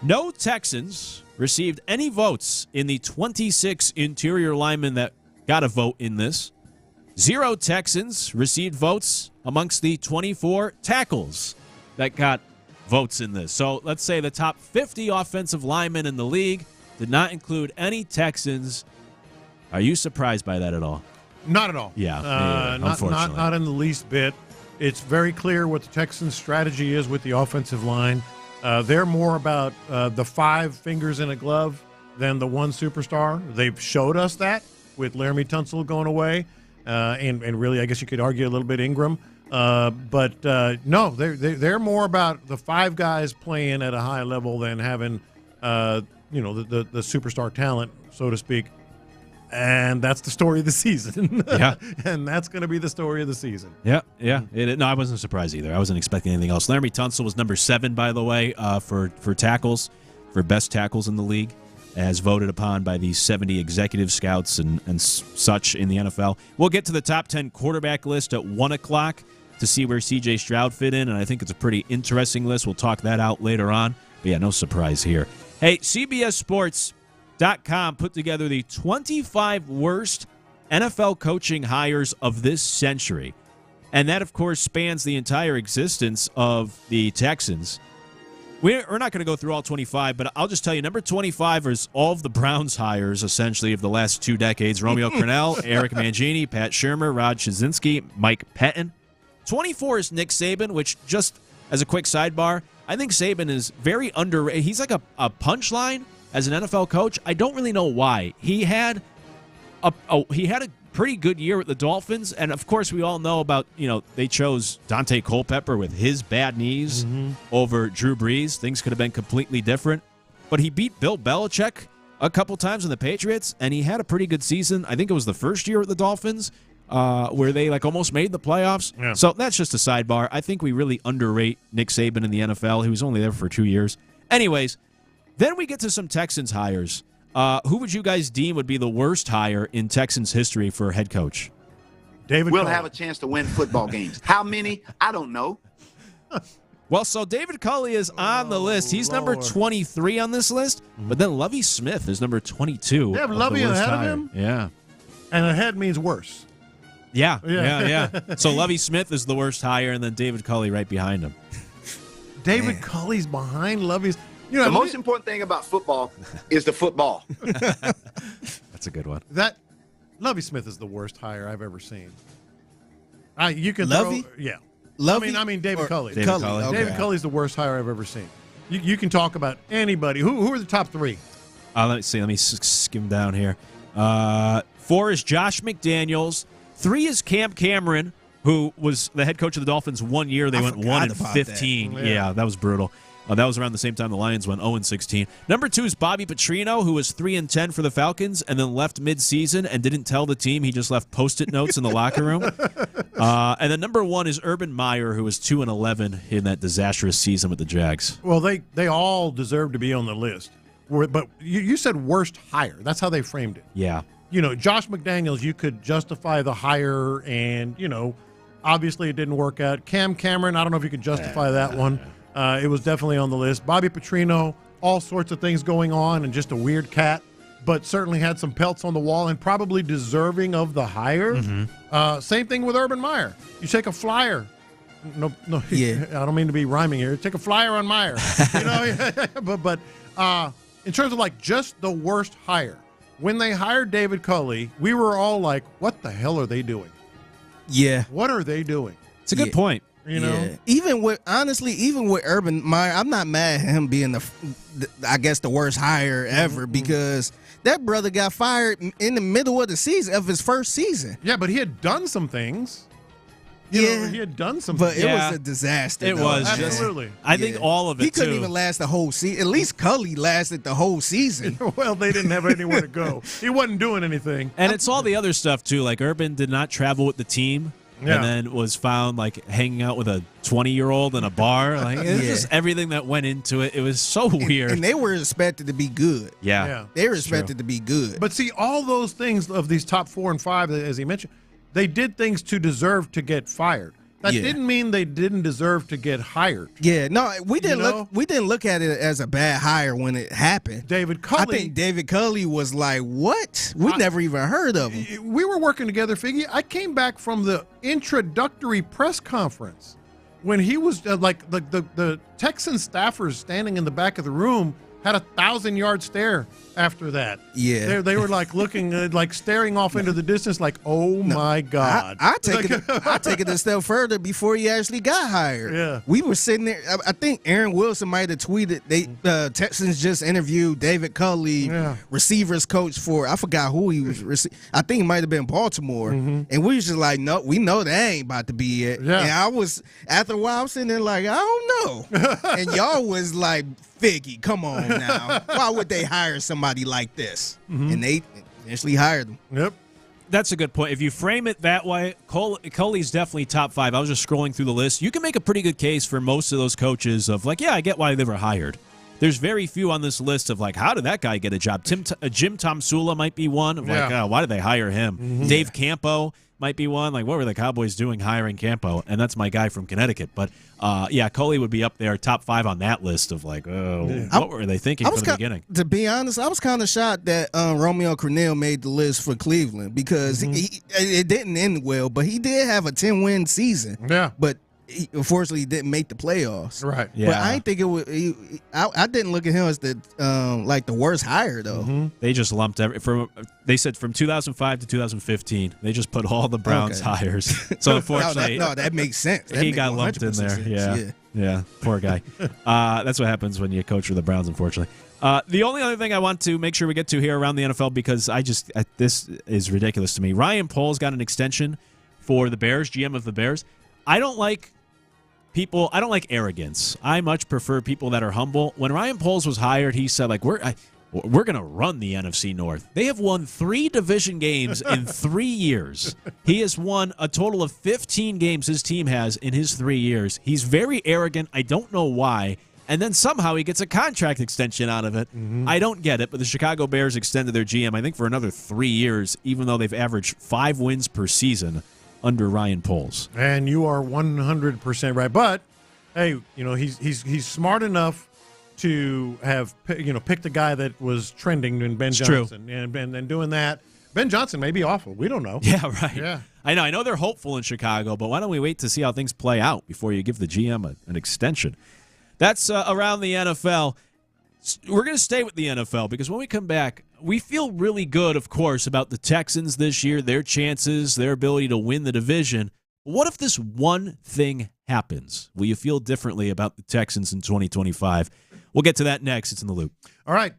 No Texans received any votes in the 26 interior linemen that got a vote in this. 0 Texans received votes amongst the 24 tackles that got votes in this. So let's say the top 50 offensive linemen in the league did not include any Texans. Are you surprised by that at all? Not at all. Yeah, unfortunately. Not in the least bit. It's very clear what the Texans' strategy is with the offensive line. They're more about the 5 fingers in a glove than the one superstar. They've showed us that with Laramie Tunsil going away, and really, I guess you could argue a little bit Ingram. But no, they're more about the 5 guys playing at a high level than having, the superstar talent, so to speak. And that's the story of the season. Yeah. And that's going to be the story of the season. Yeah. No, I wasn't surprised either. I wasn't expecting anything else. Laramie Tunsil was number 7, by the way, for tackles, for best tackles in the league, as voted upon by the 70 executive scouts and such in the NFL. We'll get to the top 10 quarterback list at 1 o'clock to see where C.J. Stroud fit in, and I think it's a pretty interesting list. We'll talk that out later on. But yeah, no surprise here. Hey, CBSSports.com put together the 25 worst NFL coaching hires of this century. And that, of course, spans the entire existence of the Texans. We're not going to go through all 25, but I'll just tell you, number 25 is all of the Browns hires, essentially, of the last 2 decades. Romeo Crennel, Eric Mangini, Pat Shurmur, Rod Shazinski, Mike Pettin. 24 is Nick Saban, which, just as a quick sidebar, I think Saban is very underrated. He's like a punchline as an NFL coach. I don't really know why. He had a pretty good year with the Dolphins, and of course we all know about, they chose Dante Culpepper with his bad knees over Drew Brees. Things could have been completely different. But he beat Bill Belichick a couple times in the Patriots, and he had a pretty good season. I think it was the first year with the Dolphins where they almost made the playoffs. Yeah. So that's just a sidebar. I think we really underrate Nick Saban in the NFL. He was only there for 2 years. Anyways, then we get to some Texans hires. Who would you guys deem would be the worst hire in Texans history for a head coach? David We'll Culley. have a chance to win football games. How many? I don't know. Well, so David Culley is on the list. He's number 23 on this list, but then Lovie Smith is number 22. They have Lovie ahead of him? Yeah. And ahead means worse. Yeah. So Lovie Smith is the worst hire, and then David Culley right behind him. David Culley's behind Lovie's. The most important thing about football is the football. That's a good one. That Lovie Smith is the worst hire I've ever seen. You can Lovie? Yeah. Lovie? I mean David Culley. David Culley. Okay. David Culley's the worst hire I've ever seen. You can talk about anybody. Who are the top three? Let me see. Let me skim down here. 4 is Josh McDaniels. 3 is Cam Cameron, who was the head coach of the Dolphins 1 year. They went 1-15. That. Yeah, that was brutal. That was around the same time the Lions went 0-16. Number 2 is Bobby Petrino, who was 3-10 for the Falcons and then left midseason and didn't tell the team. He just left Post-it notes in the locker room. And then number 1 is Urban Meyer, who was 2-11 in that disastrous season with the Jags. Well, they all deserve to be on the list. But you said worst hire. That's how they framed it. Yeah. Josh McDaniels, you could justify the hire, and, obviously it didn't work out. Cam Cameron, I don't know if you could justify that one. It was definitely on the list. Bobby Petrino, all sorts of things going on and just a weird cat, but certainly had some pelts on the wall and probably deserving of the hire. Mm-hmm. Same thing with Urban Meyer. You take a flyer. No, yeah. I don't mean to be rhyming here. Take a flyer on Meyer. But in terms of like just the worst hire, when they hired David Culley, we were all like, what the hell are they doing? Yeah. What are they doing? It's a good point. Even with Urban Meyer, I'm not mad at him being the worst hire ever because that brother got fired in the middle of the season of his first season. Yeah, but he had done some things. He had done some but things. It was a disaster. It was. Absolutely. I think all of it, He couldn't even last the whole season. At least Culley lasted the whole season. Well, they didn't have anywhere to go. He wasn't doing anything. And it's all the other stuff, too. Like, Urban did not travel with the team. Yeah. And then was found like hanging out with a 20-year-old in a bar. Like it was just everything that went into it. It was so weird. And they were expected to be good. Yeah. They were expected to be good. But see, all those things of these top 4 and 5, as he mentioned, they did things to deserve to get fired. That didn't mean they didn't deserve to get hired. Yeah, no, we didn't look at it as a bad hire when it happened. David Culley. I think David Culley was like, "What? We never even heard of him." We were working together, Figgy. I came back from the introductory press conference when he was the Texan staffers standing in the back of the room had a 1,000-yard stare after that. Yeah. They were like looking, like staring off into the distance like, oh, my God. I take it a step further before he actually got hired. Yeah. We were sitting there. I think Aaron Wilson might have tweeted, Texans just interviewed David Culley, receivers coach for, I forgot who he was. I think it might have been Baltimore. Mm-hmm. And we was just like, no, we know that ain't about to be it. Yeah. And I was, after a while, I was sitting there like, I don't know. And y'all was like, Figgy, come on now. Why would they hire somebody like this? Mm-hmm. And they eventually hired him. Yep. That's a good point. If you frame it that way, Culley's definitely top 5. I was just scrolling through the list. You can make a pretty good case for most of those coaches of like, yeah, I get why they were hired. There's very few on this list of like, how did that guy get a job? Jim Tomsula might be one of like, why did they hire him? Mm-hmm. Dave Campo might be one. Like, what were the Cowboys doing hiring Campo? And that's my guy from Connecticut. But, Culley would be up there, top 5 on that list of like, what were they thinking from the beginning? To be honest, I was kind of shocked that Romeo Crennel made the list for Cleveland because it didn't end well, but he did have a 10-win season. Yeah. But he unfortunately didn't make the playoffs. Right. Yeah. But I didn't think it would. I didn't look at him as the worst hire though. Mm-hmm. They just lumped they said from 2005 to 2015. They just put all the Browns hires. So unfortunately, no, that makes sense. He got lumped in there. Sense. Yeah. Poor guy. That's what happens when you coach for the Browns. Unfortunately. The only other thing I want to make sure we get to here around the NFL because this is ridiculous to me. Ryan Poles got an extension for the Bears, GM of the Bears. I don't like arrogance. I much prefer people that are humble. When Ryan Poles was hired, he said, like, we're going to run the NFC North. They have won 3 division games in 3 years. He has won a total of 15 games his team has in his 3 years. He's very arrogant. I don't know why. And then somehow he gets a contract extension out of it. Mm-hmm. I don't get it, but the Chicago Bears extended their GM, I think, for another 3 years, even though they've averaged 5 wins per season under Ryan Poles. And you are 100% right. But, hey, he's smart enough to have, picked a guy that was trending in Ben Johnson. True. And doing that. Ben Johnson may be awful. We don't know. Yeah, right. Yeah. I know they're hopeful in Chicago, but why don't we wait to see how things play out before you give the GM an extension? That's around the NFL. We're going to stay with the NFL because when we come back, we feel really good, of course, about the Texans this year, their chances, their ability to win the division. What if this one thing happens? Will you feel differently about the Texans in 2025? We'll get to that next. It's In the Loop. All right.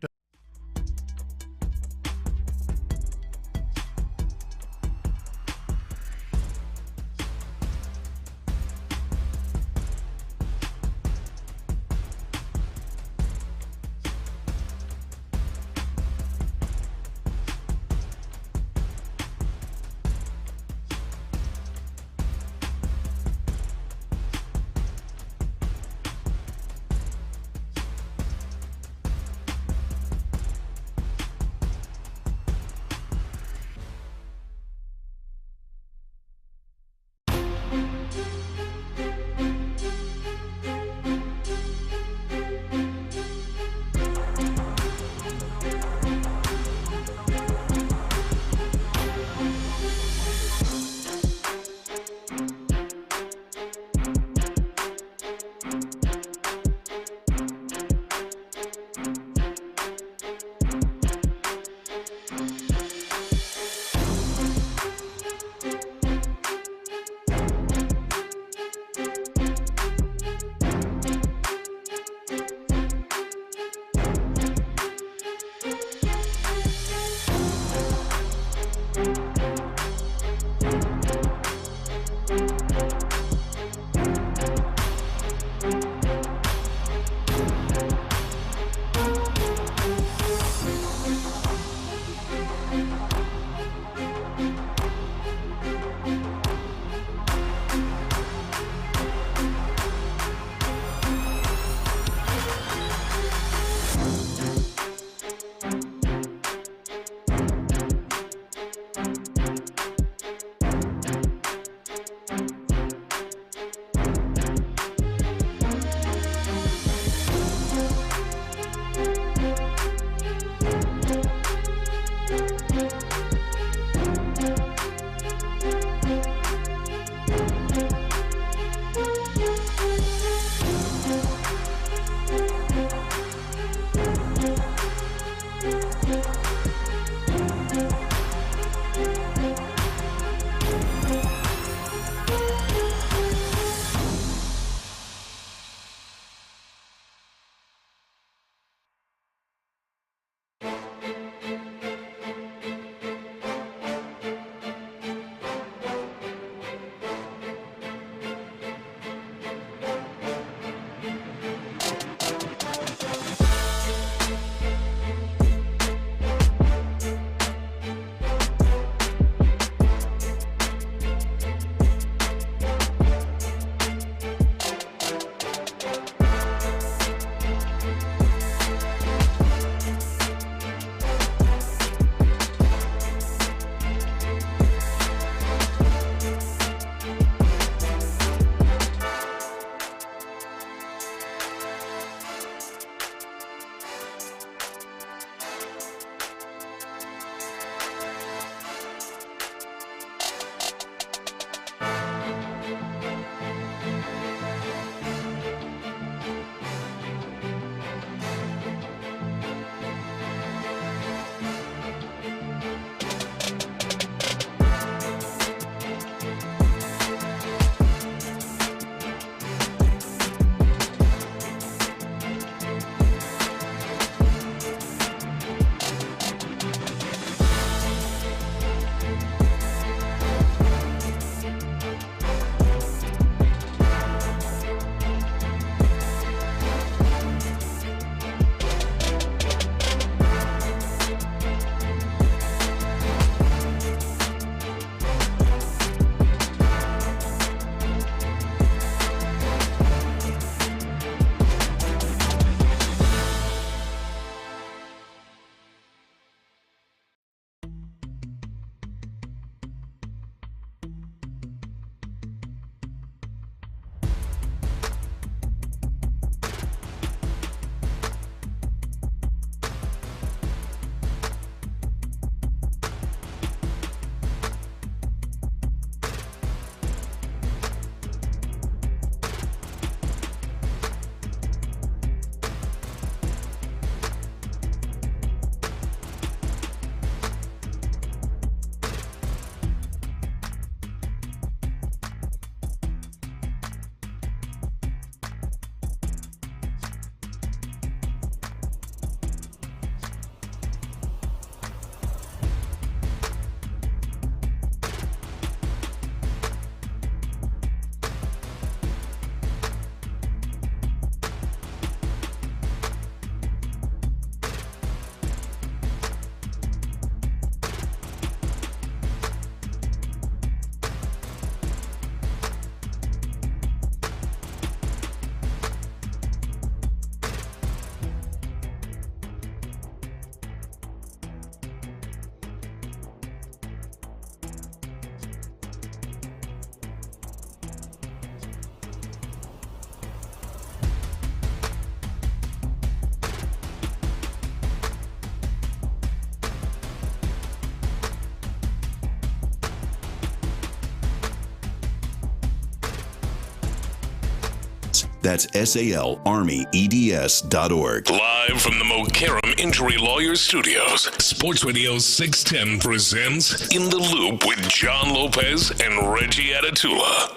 That's SALArmyEDS.org. Live from the Mokaram Injury Lawyers Studios, Sports Radio 610 presents In the Loop with John Lopez and Reggie Atatula.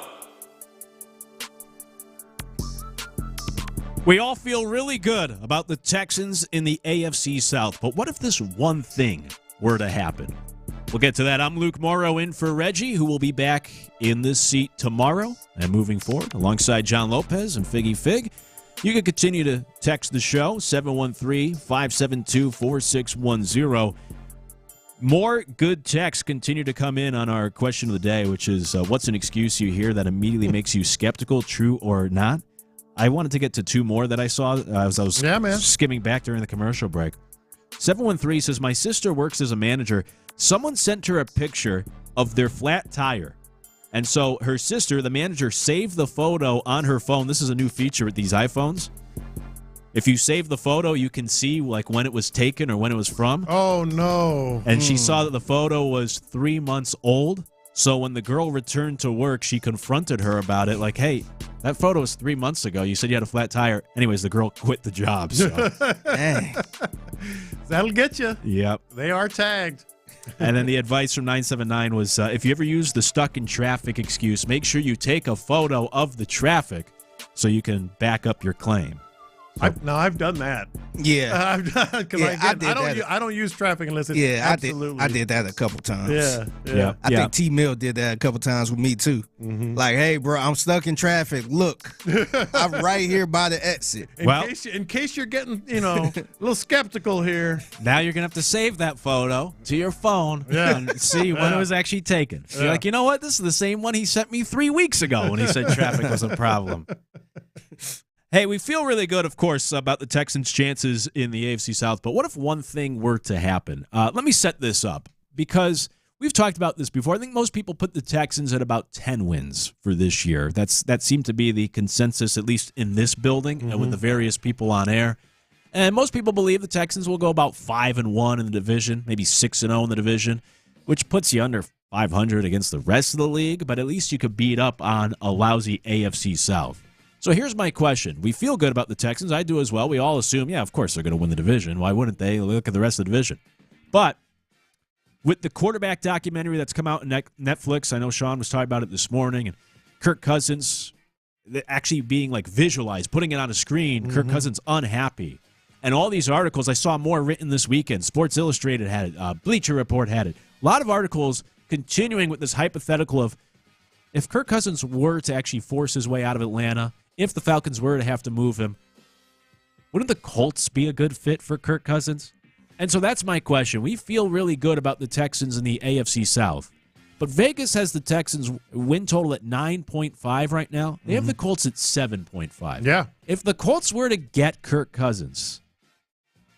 We all feel really good about the Texans in the AFC South, but what if this one thing were to happen? We'll get to that. I'm Luke Morrow in for Reggie, who will be back in this seat tomorrow and moving forward alongside John Lopez and Figgy Fig. You can continue to text the show, 713-572-4610. More good texts continue to come in on our question of the day, which is, what's an excuse you hear that immediately makes you skeptical, true or not? I wanted to get to two more that I saw as I was skimming back during the commercial break. 713 says, my sister works as a manager. Someone sent her a picture of their flat tire. And so her sister, the manager, saved the photo on her phone. This is a new feature with these iPhones. If you save the photo, you can see like when it was taken or when it was from. Oh, no. And she saw that the photo was 3 months old. So when the girl returned to work, she confronted her about it. Like, hey, that photo was 3 months ago. You said you had a flat tire. Anyways, the girl quit the job. So. Dang. That'll get you. Yep. They are tagged. And then the advice from 979 was, if you ever use the stuck in traffic excuse, make sure you take a photo of the traffic so you can back up your claim. I've done that. Yeah. I don't use traffic unless it's absolutely. I did that a couple times. Yeah. I think T-Mill did that a couple times with me, too. Mm-hmm. Like, hey, bro, I'm stuck in traffic. Look, I'm right here by the exit. In case you're getting, a little skeptical here. Now you're going to have to save that photo to your phone and see when it was actually taken. So you're like, you know what? This is the same one he sent me 3 weeks ago when he said traffic was a problem. Hey, we feel really good, of course, about the Texans' chances in the AFC South, but what if one thing were to happen? Let me set this up, because we've talked about this before. I think most people put the Texans at about 10 wins for this year. That seemed to be the consensus, at least in this building, and with the various people on air. And most people believe the Texans will go about 5-1 in the division, maybe 6-0 in the division, which puts you under 500 against the rest of the league, but at least you could beat up on a lousy AFC South. So here's my question. We feel good about the Texans. I do as well. We all assume, yeah, of course they're going to win the division. Why wouldn't they? Look at the rest of the division. But with the quarterback documentary that's come out on Netflix, I know Sean was talking about it this morning, and Kirk Cousins actually being like visualized, putting it on a screen, Kirk Cousins unhappy. And all these articles, I saw more written this weekend. Sports Illustrated had it. Bleacher Report had it. A lot of articles continuing with this hypothetical of if Kirk Cousins were to actually force his way out of Atlanta, if the Falcons were to have to move him, wouldn't the Colts be a good fit for Kirk Cousins? And so that's my question. We feel really good about the Texans in the AFC South, but Vegas has the Texans win total at 9.5 right now. They have the Colts at 7.5. Yeah. If the Colts were to get Kirk Cousins,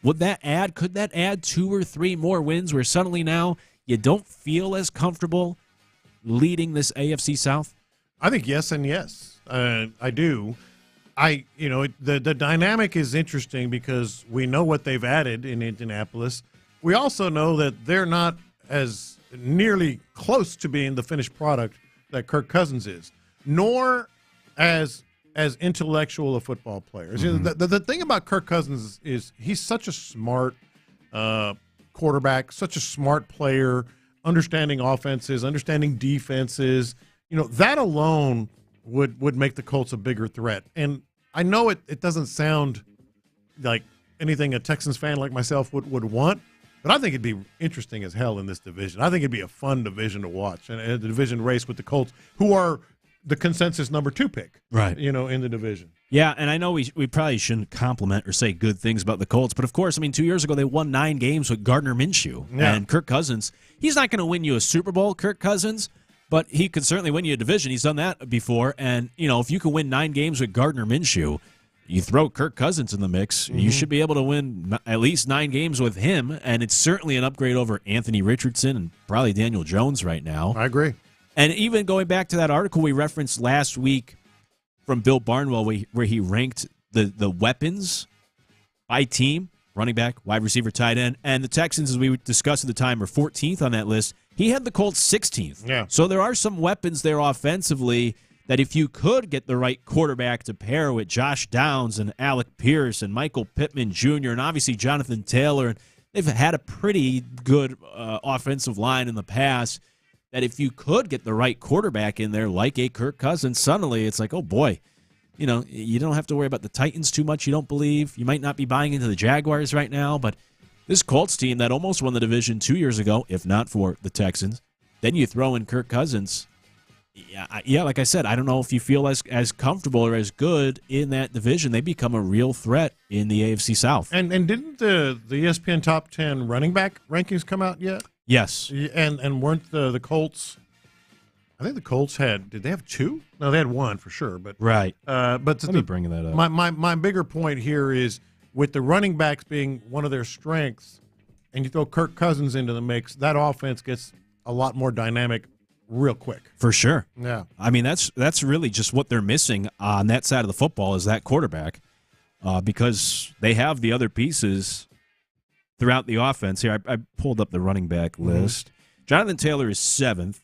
could that add 2 or 3 more wins where suddenly now you don't feel as comfortable leading this AFC South? I think yes and yes. I do. The dynamic is interesting because we know what they've added in Indianapolis. We also know that they're not as nearly close to being the finished product that Kirk Cousins is, nor as intellectual a football player. The thing about Kirk Cousins is he's such a smart quarterback, such a smart player, understanding offenses, understanding defenses. That alone would make the Colts a bigger threat. And I know it doesn't sound like anything a Texans fan like myself would want, but I think it'd be interesting as hell in this division. I think it'd be a fun division to watch, and a division race with the Colts, who are the consensus number 2 pick, right? In the division. Yeah, and I know we probably shouldn't compliment or say good things about the Colts, but of course, 2 years ago they won 9 games with Gardner Minshew. Yeah. And Kirk Cousins, he's not going to win you a Super Bowl, Kirk Cousins, but he could certainly win you a division. He's done that before, and if you can win 9 games with Gardner Minshew, you throw Kirk Cousins in the mix, you should be able to win at least 9 games with him, and it's certainly an upgrade over Anthony Richardson and probably Daniel Jones right now. I agree. And even going back to that article we referenced last week from Bill Barnwell where he ranked the weapons by team, running back, wide receiver, tight end, and the Texans, as we discussed at the time, are 14th on that list. He had the Colts 16th. Yeah. So there are some weapons there offensively that if you could get the right quarterback to pair with Josh Downs and Alec Pierce and Michael Pittman Jr. and obviously Jonathan Taylor, and they've had a pretty good offensive line in the past, that if you could get the right quarterback in there like a Kirk Cousins, suddenly it's like, oh boy, you know, you don't have to worry about the Titans too much, you don't believe. You might not be buying into the Jaguars right now, but this Colts team that almost won the division 2 years ago, if not for the Texans, then you throw in Kirk Cousins. Yeah, like I said, I don't know if you feel as comfortable or as good in that division. They become a real threat in the AFC South. And didn't the ESPN Top 10 running back rankings come out yet? Yes. And weren't the Colts? I think the Colts did they have 2? No, they had 1 for sure. But right. But let me bring that up. My bigger point here is with the running backs being one of their strengths, and you throw Kirk Cousins into the mix, that offense gets a lot more dynamic real quick. For sure. Yeah. I mean, that's really just what they're missing on that side of the football is that quarterback, because they have the other pieces throughout the offense. Here, I pulled up the running back list. Jonathan Taylor is 7th.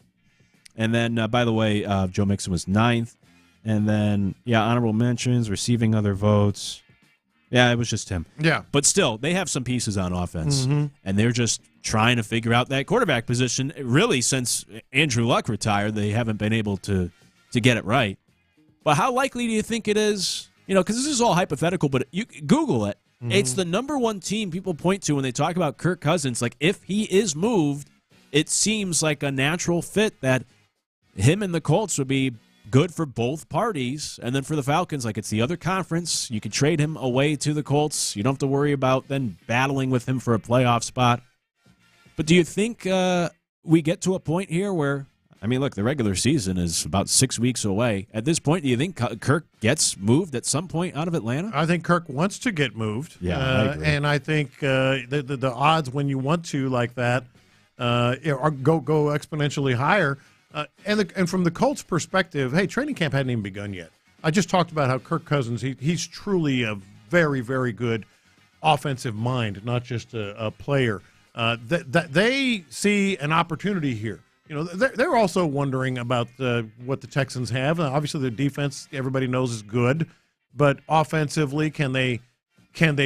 And then, by the way, Joe Mixon was 9th. And then, honorable mentions, receiving other votes. Yeah, it was just him. Yeah. But still, they have some pieces on offense. And they're just trying to figure out that quarterback position. Really, since Andrew Luck retired, they haven't been able to get it right. But how likely do you think it is? You know, because this is all hypothetical, but you Google it. It's the number one team people point to when they talk about Kirk Cousins. Like, if he is moved, it seems like a natural fit that him and the Colts would be good for both parties. And then for the Falcons, like, it's the other conference. You could trade him away to the Colts. You don't have to worry about then battling with him for a playoff spot. But do you think we get to a point here where, I mean, look, the regular season is about 6 weeks away. At this point, do you think Kirk gets moved at some point out of Atlanta? I think Kirk wants to get moved. Yeah, I agree. And I think the odds when you want to like that go exponentially higher. And from the Colts' perspective, hey, training camp hadn't even begun yet. I just talked about how Kirk Cousins, he's truly a very, very good offensive mind, not just a player. That they see an opportunity here. You know, they're also wondering about what the Texans have. Obviously, their defense, everybody knows, is good, but offensively, can they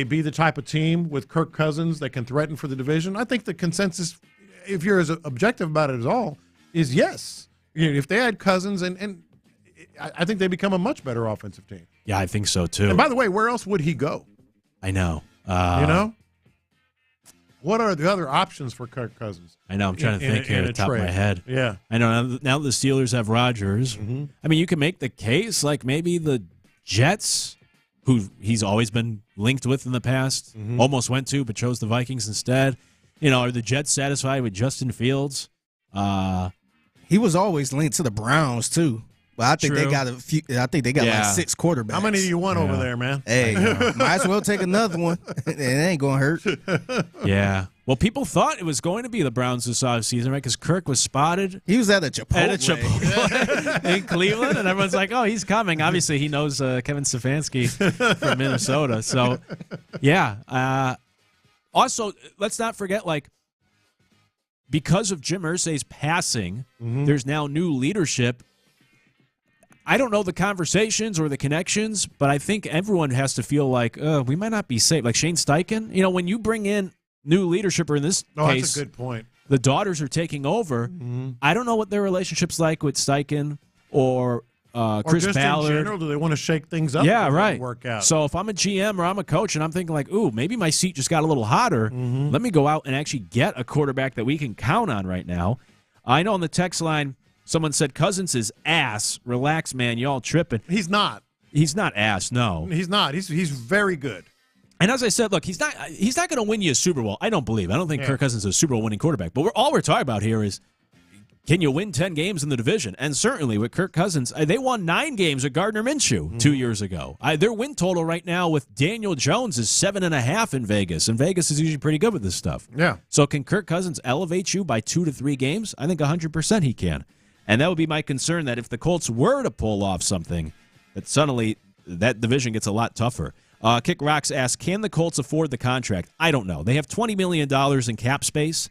be the type of team with Kirk Cousins that can threaten for the division? I think the consensus, if you're as objective about it at all, is yes. You know, if they had Cousins, and I think they become a much better offensive team. Yeah, I think so too. And by the way, where else would he go? I know. You know? What are the other options for Kirk Cousins? I know. I'm trying to think here at the top of my head. Yeah. I know. Now the Steelers have Rodgers. I mean, you can make the case like maybe the Jets, who he's always been linked with in the past, almost went to, but chose the Vikings instead. You know, are the Jets satisfied with Justin Fields? He was always linked to the Browns too. But I think True. they got a few. I think they got like 6 quarterbacks. How many do you want over there, man? Hey, might as well take another one. It ain't gonna hurt. Yeah. Well, people thought it was going to be the Browns this offseason, right? Because Kirk was spotted. He was at a Chipotle, in Cleveland, and everyone's like, "Oh, he's coming." Obviously, he knows Kevin Stefanski from Minnesota. So, yeah. Also, let's not forget, like, because of Jim Irsay's passing, there's now new leadership. I don't know the conversations or the connections, but I think everyone has to feel like we might not be safe. Like Shane Steichen, you know, when you bring in new leadership, or in this case, that's a good point. The daughters are taking over. I don't know what their relationship's like with Steichen or Chris just Ballard. In general, do they want to shake things up? Yeah, right. Work out. So if I'm a GM or I'm a coach and I'm thinking like, ooh, maybe my seat just got a little hotter. Let me go out and actually get a quarterback that we can count on right now. I know on the text line, someone said Cousins is ass. Relax, man. Y'all tripping. He's not. He's not ass, no. He's not. He's very good. And as I said, look, he's not going to win you a Super Bowl. I don't think Kirk Cousins is a Super Bowl winning quarterback. But all we're talking about here is, can you win 10 games in the division? And certainly with Kirk Cousins, they won 9 games with Gardner Minshew 2 years ago. Their win total right now with Daniel Jones is 7.5 in Vegas. And Vegas is usually pretty good with this stuff. Yeah. So can Kirk Cousins elevate you by 2 to 3 games? I think 100% he can. And that would be my concern, that if the Colts were to pull off something, that suddenly that division gets a lot tougher. Kick Rocks asks, can the Colts afford the contract? I don't know. They have $20 million in cap space,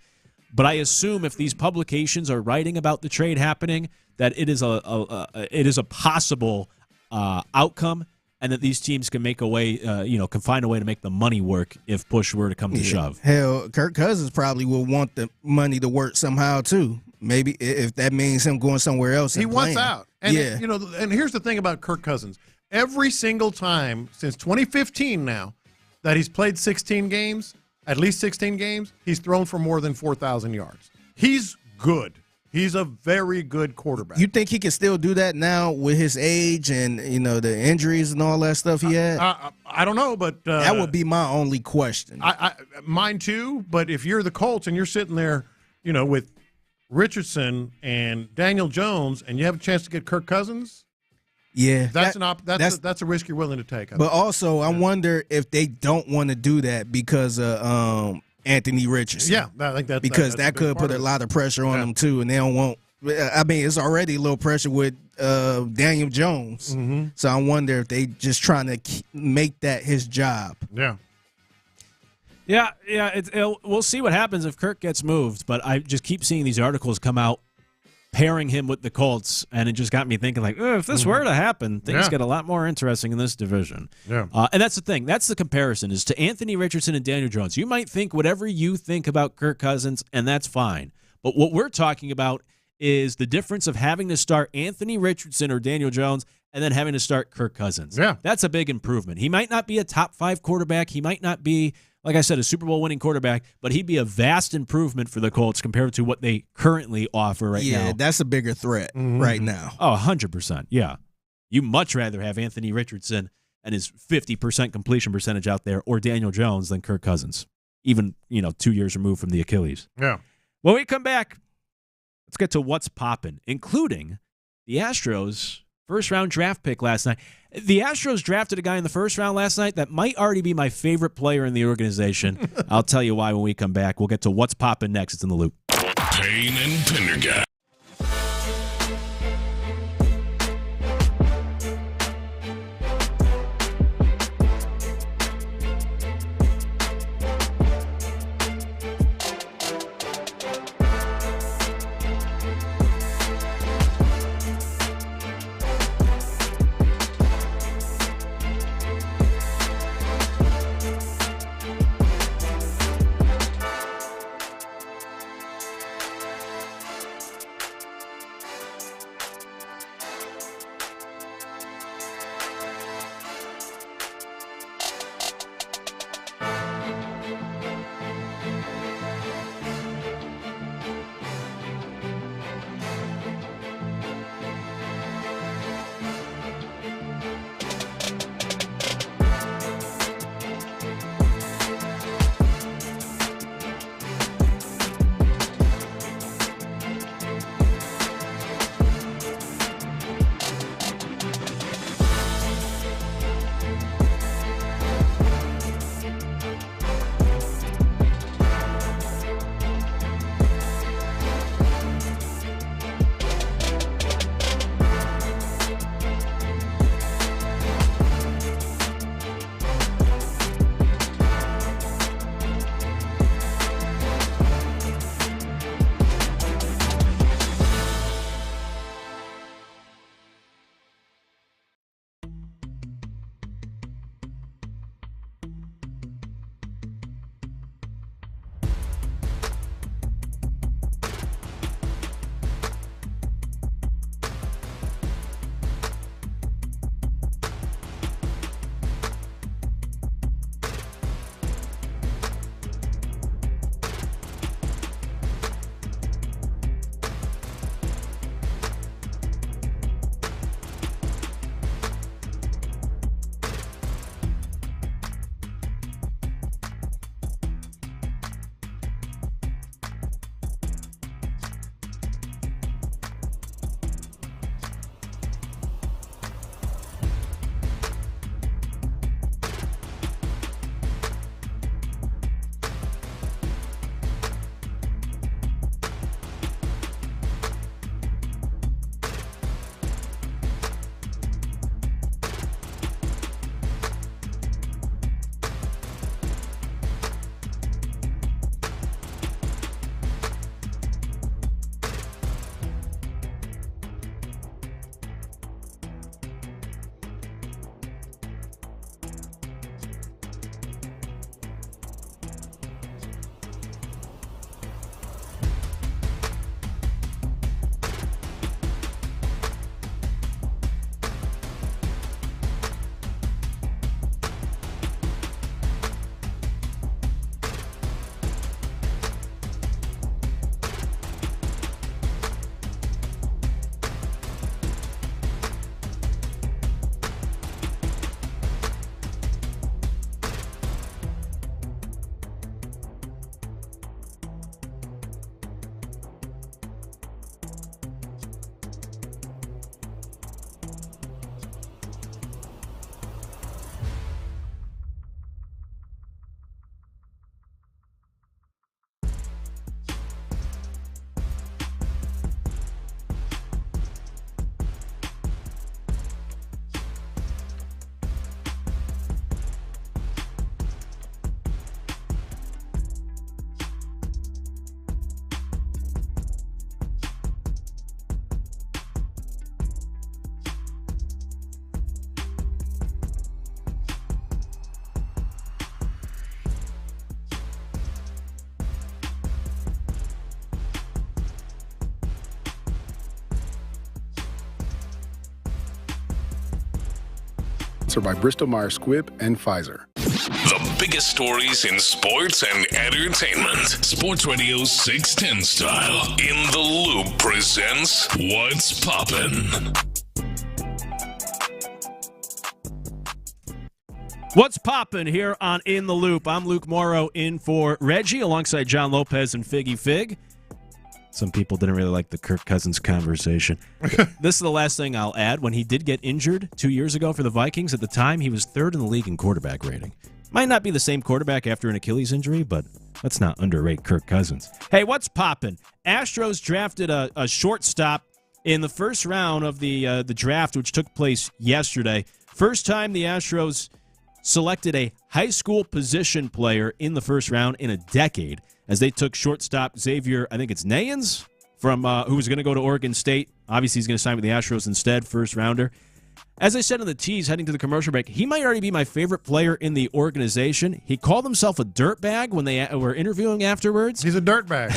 But I assume if these publications are writing about the trade happening, that it is a possible outcome, and that these teams can make a way, can find a way to make the money work if push were to come to shove. Hell, Kirk Cousins probably will want the money to work somehow too. Maybe if that means him going somewhere else. He wants playing. out. And and here's the thing about Kirk Cousins. Every single time since 2015 now that he's played 16 games, at least 16 games, he's thrown for more than 4,000 yards. He's good. He's a very good quarterback. You think he can still do that now with his age and, the injuries and all that stuff he had? I don't know, but that would be my only question. Mine too, but if you're the Colts and you're sitting there, with Richardson and Daniel Jones and you have a chance to get Kirk Cousins, yeah, that's a risk you're willing to take. But also, I wonder if they don't want to do that because of Anthony Richardson. Yeah, I think because that could put a lot of pressure on them too, and they don't want. I mean, it's already a little pressure with Daniel Jones, so I wonder if they just trying to make that his job. Yeah. We'll see what happens if Kirk gets moved, but I just keep seeing these articles come out pairing him with the Colts, and it just got me thinking, like, if this were to happen, things get a lot more interesting in this division. Yeah. And that's the thing. That's the comparison, is to Anthony Richardson and Daniel Jones. You might think whatever you think about Kirk Cousins, and that's fine. But what we're talking about is the difference of having to start Anthony Richardson or Daniel Jones and then having to start Kirk Cousins. Yeah. That's a big improvement. He might not be a top 5 quarterback. He might not be, like I said, a Super Bowl winning quarterback, but he'd be a vast improvement for the Colts compared to what they currently offer right now. Yeah, that's a bigger threat right now. Oh, 100%. Yeah. You much rather have Anthony Richardson and his 50% completion percentage out there or Daniel Jones than Kirk Cousins, even, 2 years removed from the Achilles. Yeah. When we come back, let's get to what's popping, including the Astros' first-round draft pick last night. The Astros drafted a guy in the first round last night that might already be my favorite player in the organization. I'll tell you why when we come back. We'll get to what's popping next. It's in the Loop. Payne and Pendergast. Sponsored by Bristol-Myers Squibb and Pfizer. The biggest stories in sports and entertainment. Sports Radio 610 style. In the Loop presents What's Poppin'. What's poppin' here on In the Loop? I'm Luke Morrow in for Reggie alongside John Lopez and Figgy Fig. Some people didn't really like the Kirk Cousins conversation. This is the last thing I'll add. When he did get injured 2 years ago for the Vikings, at the time he was third in the league in quarterback rating. Might not be the same quarterback after an Achilles injury, but let's not underrate Kirk Cousins. Hey, what's poppin'? Astros drafted a shortstop in the first round of the draft, which took place yesterday. First time the Astros selected a high school position player in the first round in a decade, as they took shortstop Xavier, I think it's Nayans, from who was going to go to Oregon State. Obviously, he's going to sign with the Astros instead, first rounder. As I said in the tease heading to the commercial break, he might already be my favorite player in the organization. He called himself a dirtbag when they were interviewing afterwards. He's a dirtbag.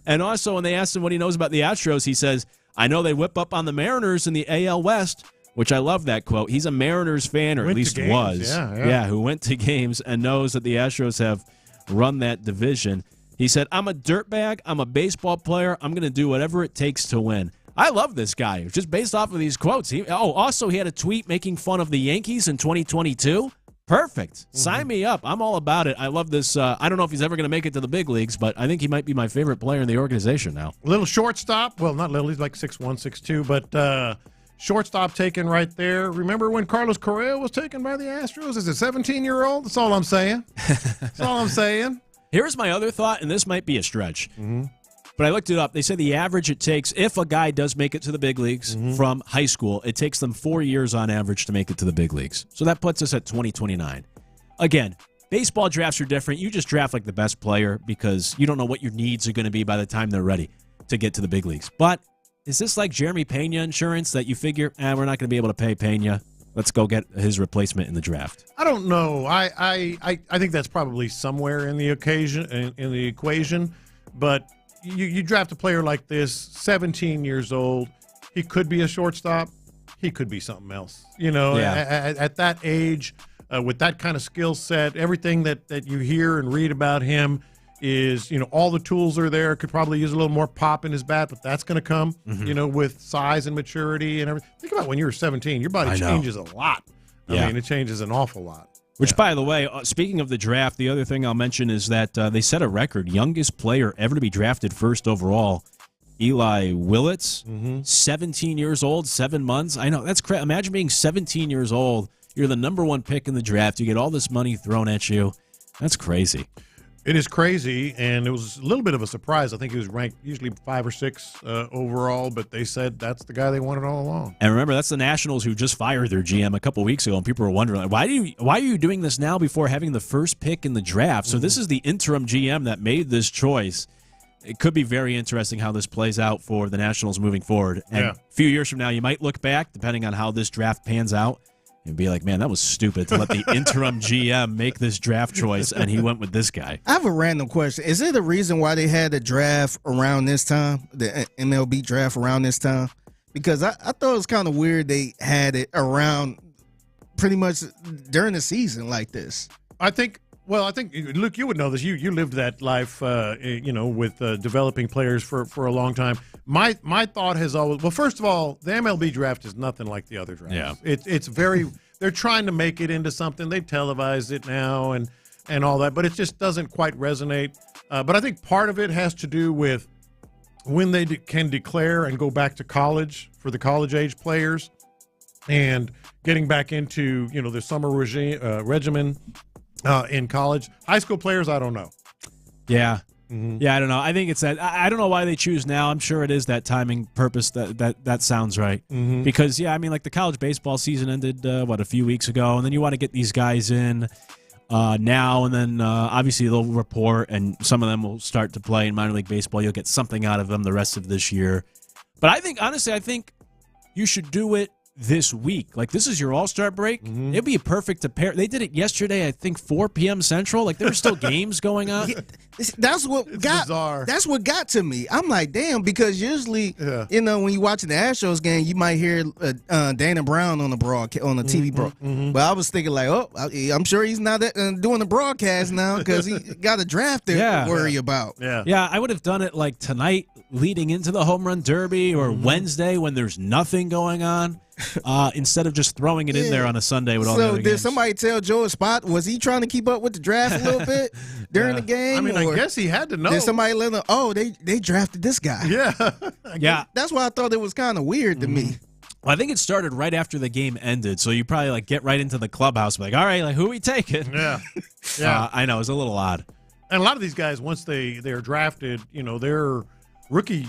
And also, when they asked him what he knows about the Astros, he says, I know they whip up on the Mariners in the AL West, which I love that quote. He's a Mariners fan, or at least was. Yeah, who went to games and knows that the Astros have run that division. He said, I'm a dirtbag. I'm a baseball player. I'm going to do whatever it takes to win. I love this guy, just based off of these quotes. Also, he had a tweet making fun of the Yankees in 2022. Perfect. Sign me up. I'm all about it. I love this. I don't know if he's ever going to make it to the big leagues, but I think he might be my favorite player in the organization now. Little shortstop. Well, not little. He's like 6'1", 6'2", but shortstop taken right there. Remember when Carlos Correa was taken by the Astros as a 17-year-old? That's all I'm saying. That's all I'm saying. Here's my other thought, and this might be a stretch. But I looked it up. They said the average it takes, if a guy does make it to the big leagues from high school, it takes them 4 years on average to make it to the big leagues. So that puts us at 2029. Again, baseball drafts are different. You just draft like the best player because you don't know what your needs are going to be by the time they're ready to get to the big leagues. But is this like Jeremy Pena insurance that you figure, we're not going to be able to pay Pena? Let's go get his replacement in the draft. I don't know. I think that's probably somewhere in the equation. But you draft a player like this, 17 years old. He could be a shortstop. He could be something else. At that age, with that kind of skill set, everything that you hear and read about him is, all the tools are there. Could probably use a little more pop in his bat, but that's going to come, with size and maturity and everything. Think about when you were 17. Your body changes a lot. I mean, it changes an awful lot. Which, by the way, speaking of the draft, the other thing I'll mention is that they set a record. Youngest player ever to be drafted first overall, Eli Willits, 17 years old, 7 months. I know, that's crazy. Imagine being 17 years old. You're the number one pick in the draft. You get all this money thrown at you. That's crazy. It is crazy, and it was a little bit of a surprise. I think he was ranked usually 5 or 6 overall, but they said that's the guy they wanted all along. And remember, that's the Nationals who just fired their GM a couple weeks ago, and people were wondering, like, why are you doing this now before having the first pick in the draft? So this is the interim GM that made this choice. It could be very interesting how this plays out for the Nationals moving forward. And a few years from now, you might look back, depending on how this draft pans out, and be like, man, that was stupid to let the interim GM make this draft choice, and he went with this guy. I have a random question. Is there a reason why they had the draft around this time, the MLB draft around this time? Because I thought it was kind of weird they had it around pretty much during the season like this. I think, Luke, you would know this. You lived that life, with developing players for a long time. My thought has always, well, first of all, the MLB draft is nothing like the other drafts. Yeah. It's very, they're trying to make it into something. They televise it now and all that, but it just doesn't quite resonate. But I think part of it has to do with when they can declare and go back to college for the college-age players and getting back into, the summer regimen in college. High school players, I don't know. Yeah. Yeah, I don't know. I think it's that. I don't know why they choose now. I'm sure it is that timing purpose that sounds right. Because, like the college baseball season ended, a few weeks ago, and then you want to get these guys in now, and then obviously they'll report, and some of them will start to play in minor league baseball. You'll get something out of them the rest of this year. But I think, honestly, you should do it this week. Like, this is your All-Star break. It'd be perfect to pair. They did it yesterday, I think 4 p.m. Central. Like, there were still games going on. Yeah, that's what bizarre. That's what got to me. I'm like, damn, because usually, you know, when you're watching the Astros game, you might hear Dana Brown on the TV broadcast. But I was thinking like, oh, I'm sure he's not doing the broadcast now because he got a draft to worry about. Yeah, I would have done it like tonight leading into the home run derby or Wednesday when there's nothing going on. Instead of just throwing it in there on a Sunday with all the other games. Did somebody tell Joe Spot, was he trying to keep up with the draft a little bit during the game? I mean, I guess he had to know. Did somebody let him, they drafted this guy. Yeah. That's why I thought it was kind of weird to me. Well, I think it started right after the game ended, so you probably like get right into the clubhouse, like, all right, like, who are we taking? Yeah. I know, it was a little odd. And a lot of these guys, once they're drafted, you know, their rookie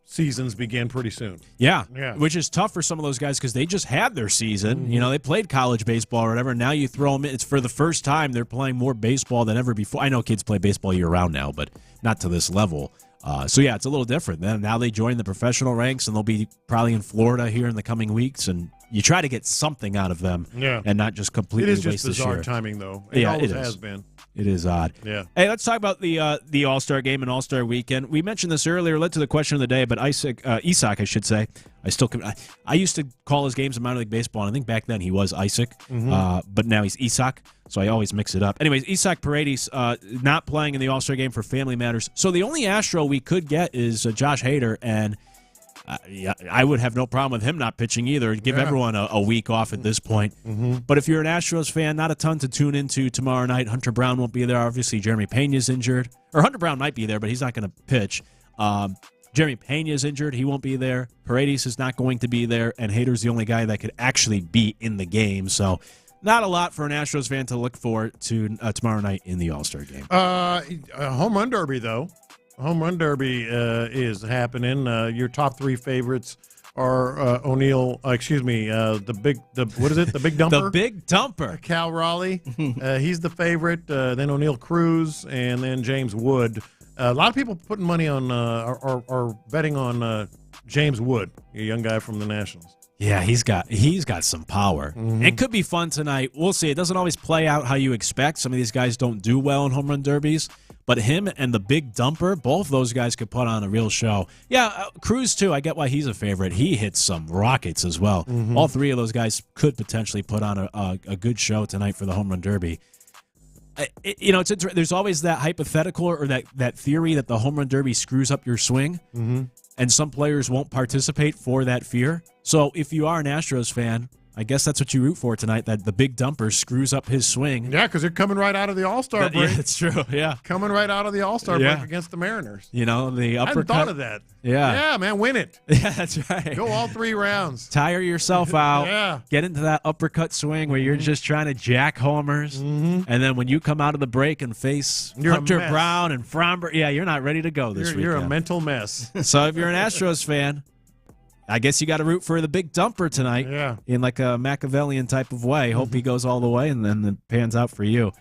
seasons begin pretty soon. Yeah, which is tough for some of those guys because they just had their season. You know, they played college baseball or whatever, and now you throw them in. It's for the first time they're playing more baseball than ever before. I know kids play baseball year-round now, but not to this level. So, yeah, it's a little different. Then now they join the professional ranks, and they'll be probably in Florida here in the coming weeks, and you try to get something out of them and not just completely waste the year. It is just bizarre timing, though. It always has been. It is odd. Yeah. Hey, let's talk about the All-Star game and All-Star weekend. We mentioned this earlier, led to the question of the day, but Isak, I should say. I used to call his games in minor league baseball, and I think back then he was Isak, but now he's Isak, so I always mix it up. Anyways, Isak Paredes not playing in the All-Star game for family matters. So the only Astro we could get is Josh Hader, and I would have no problem with him not pitching either. Give everyone a week off at this point. But if you're an Astros fan, not a ton to tune into tomorrow night. Hunter Brown won't be there. Obviously, Jeremy Pena's injured. Or Hunter Brown might be there, but he's not going to pitch. Jeremy Pena's injured. He won't be there. Paredes is not going to be there. And Hader's the only guy that could actually be in the game. So not a lot for an Astros fan to look forward to tomorrow night in the All-Star game. Home run derby, though. Home run derby is happening. Your top 3 favorites are the big dumper. The big dumper. Cal Raleigh. He's the favorite. Then O'Neill Cruz, and then James Wood. A lot of people putting money on are betting on James Wood, a young guy from the Nationals. Yeah, he's got some power. It could be fun tonight. We'll see. It doesn't always play out how you expect. Some of these guys don't do well in home run derbies. But him and the big dumper, both those guys could put on a real show. Yeah, Cruz, too. I get why he's a favorite. He hits some rockets as well. All 3 of those guys could potentially put on a good show tonight for the home run derby. It's there's always that hypothetical or that theory that the home run derby screws up your swing, and some players won't participate for that fear. So if you are an Astros fan, I guess that's what you root for tonight, that the big dumper screws up his swing. Yeah, because they're coming right out of the All-Star break. Yeah, it's true, yeah. Coming right out of the All-Star break against the Mariners. You know, the uppercut. I hadn't thought of that. Yeah. Yeah, man, win it. Yeah, that's right. Go all 3 rounds. Tire yourself out. Yeah. Get into that uppercut swing where you're just trying to jack homers. And then when you come out of the break and face Hunter Brown and Fromber, you're not ready to go this weekend. You're a mental mess. So if you're an Astros fan, I guess you got to root for the big dumper tonight in like a Machiavellian type of way. Hope he goes all the way and then it pans out for you.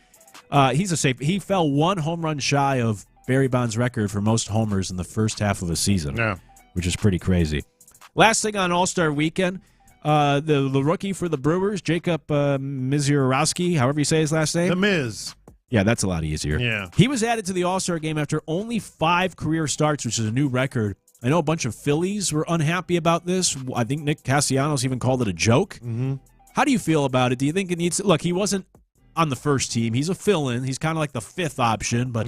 He fell 1 home run shy of Barry Bonds' record for most homers in the first half of a season, which is pretty crazy. Last thing on All-Star Weekend, the rookie for the Brewers, Jacob Misiorowski, however you say his last name. The Miz. Yeah, that's a lot easier. Yeah. He was added to the All-Star game after only 5 career starts, which is a new record. I know a bunch of Phillies were unhappy about this. I think Nick Castellanos even called it a joke. How do you feel about it? Do you think it needs to... Look, he wasn't on the first team. He's a fill-in. He's kind of like the 5th option. But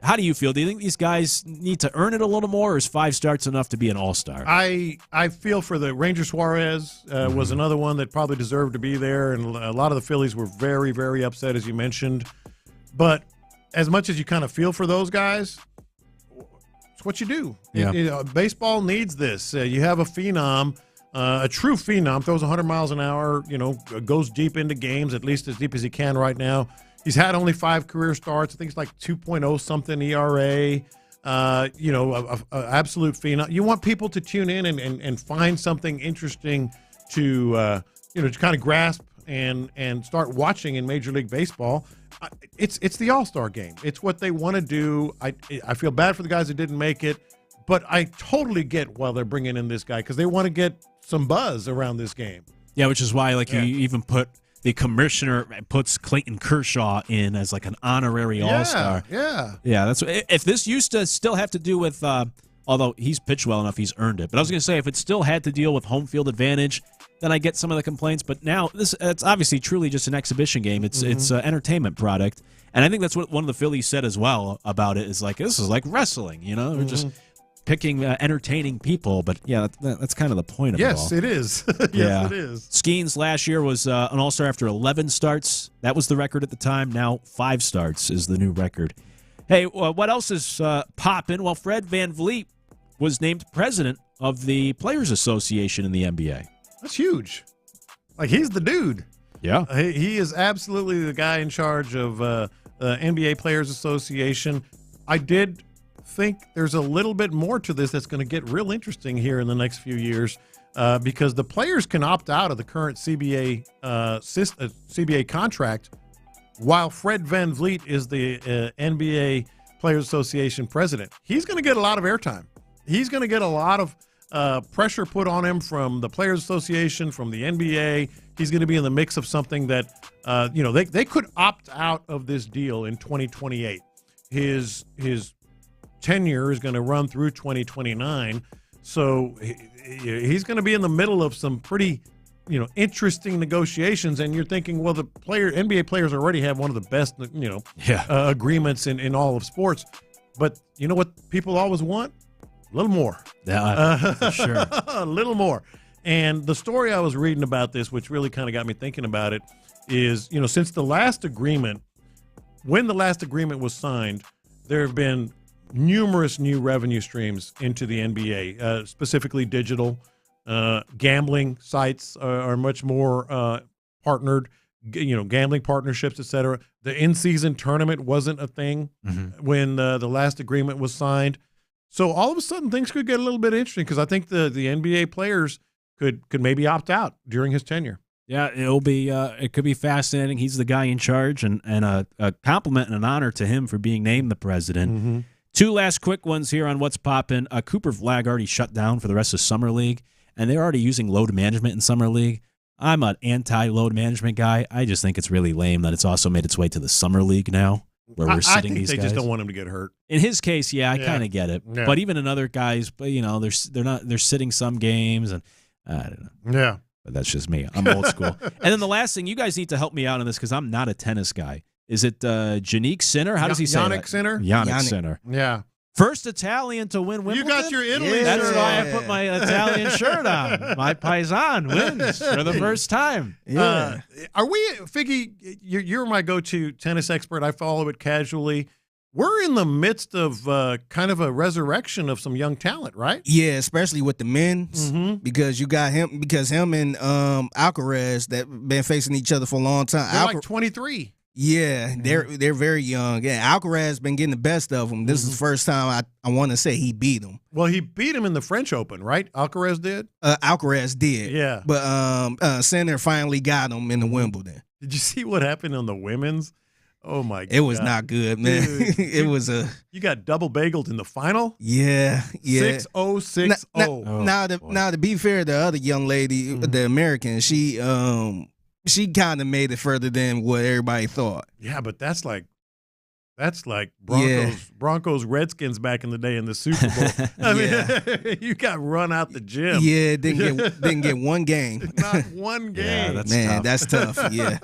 how do you feel? Do you think these guys need to earn it a little more, or is 5 starts enough to be an all-star? I feel for the Ranger Suarez was another one that probably deserved to be there, and a lot of the Phillies were very, very upset, as you mentioned. But as much as you kind of feel for those guys... It's what you do. Baseball needs this. You have a phenom, a true phenom, throws 100 miles an hour, goes deep into games, at least as deep as he can right now. He's had only 5 career starts. I think it's like 2.0 something ERA. Absolute phenom. You want people to tune in and find something interesting to kind of grasp and start watching in Major League Baseball. It's the All-Star game. It's what they want to do. I feel bad for the guys that didn't make it, but I totally get why they're bringing in this guy because they want to get some buzz around this game. Yeah, which is why you even put the commissioner puts Clayton Kershaw in as like an honorary all-star. Yeah. That's if this used to still have to do with although he's pitched well enough, he's earned it. But I was going to say if it still had to deal with home field advantage, then I get some of the complaints. But now it's obviously truly just an exhibition game. It's an entertainment product, and I think that's what one of the Phillies said as well about it. Is like this is like wrestling, We're just picking entertaining people. But yeah, that's kind of the point of it all. Yes, it is. Yes, it is. Skeens last year was an all-star after 11 starts. That was the record at the time. Now 5 starts is the new record. Hey, what else is popping? Well, Fred VanVleet was named president of the Players Association in the NBA. That's huge. Like, he's the dude. Yeah. He is absolutely the guy in charge of the NBA Players Association. I did think there's a little bit more to this that's going to get real interesting here in the next few years because the players can opt out of the current CBA contract while Fred VanVleet is the NBA Players Association president. He's going to get a lot of airtime. He's going to get a lot of pressure put on him from the Players Association, from the NBA. He's going to be in the mix of something that, they could opt out of this deal in 2028. His tenure is going to run through 2029. So he's going to be in the middle of some pretty, interesting negotiations. And you're thinking, well, the NBA players already have one of the best, agreements in all of sports. But you know what people always want? A little more. Yeah, for sure. A little more. And the story I was reading about this, which really kind of got me thinking about it, is, since the last agreement, when the last agreement was signed, there have been numerous new revenue streams into the NBA, specifically digital. Gambling sites are much more partnered, gambling partnerships, et cetera. The in-season tournament wasn't a thing when the last agreement was signed. So all of a sudden things could get a little bit interesting because I think the NBA players could maybe opt out during his tenure. Yeah, it'll be it could be fascinating. He's the guy in charge, and a compliment and an honor to him for being named the president. 2 last quick ones here on what's poppin'. Cooper Flag already shut down for the rest of Summer League, and they're already using load management in Summer League. I'm an anti-load management guy. I just think it's really lame that it's also made its way to the Summer League now, where we're sitting these guys. I think they just don't want him to get hurt. In his case, I kind of get it. Yeah. But even in other guys, they're sitting some games, and I don't know. Yeah. But that's just me. I'm old school. And then the last thing, you guys need to help me out on this because I'm not a tennis guy. Is it Yannick Sinner? How does he say that? Yannick Sinner? Yannick Sinner. Yeah. First Italian to win Wimbledon. You got your Italy That's shirt why on. I put my Italian shirt on. My Paisan wins for the first time. Yeah. Are we, Figgy, you're my go-to tennis expert. I follow it casually. We're in the midst of kind of a resurrection of some young talent, right? Yeah, especially with the men, because you got him, him and Alcaraz that been facing each other for a long time. They're like 23. Yeah, they're very young. Yeah, Alcaraz been getting the best of them. This is the first time I want to say he beat him. Well, he beat him in the French Open, right? Alcaraz did? Alcaraz did. Yeah. But Sinner finally got him in the Wimbledon. Did you see what happened on the women's? Oh, my God. It was not good, man. Dude, it was a... You got double bageled in the final? Yeah. 6-0, 6-0. Now, to be fair, the other young lady, the American, she kind of made it further than what everybody thought. Yeah, but that's like Broncos Redskins back in the day in the Super Bowl. I mean, you got run out the gym. Yeah, didn't get one game. Not one game. Yeah, that's tough. Yeah.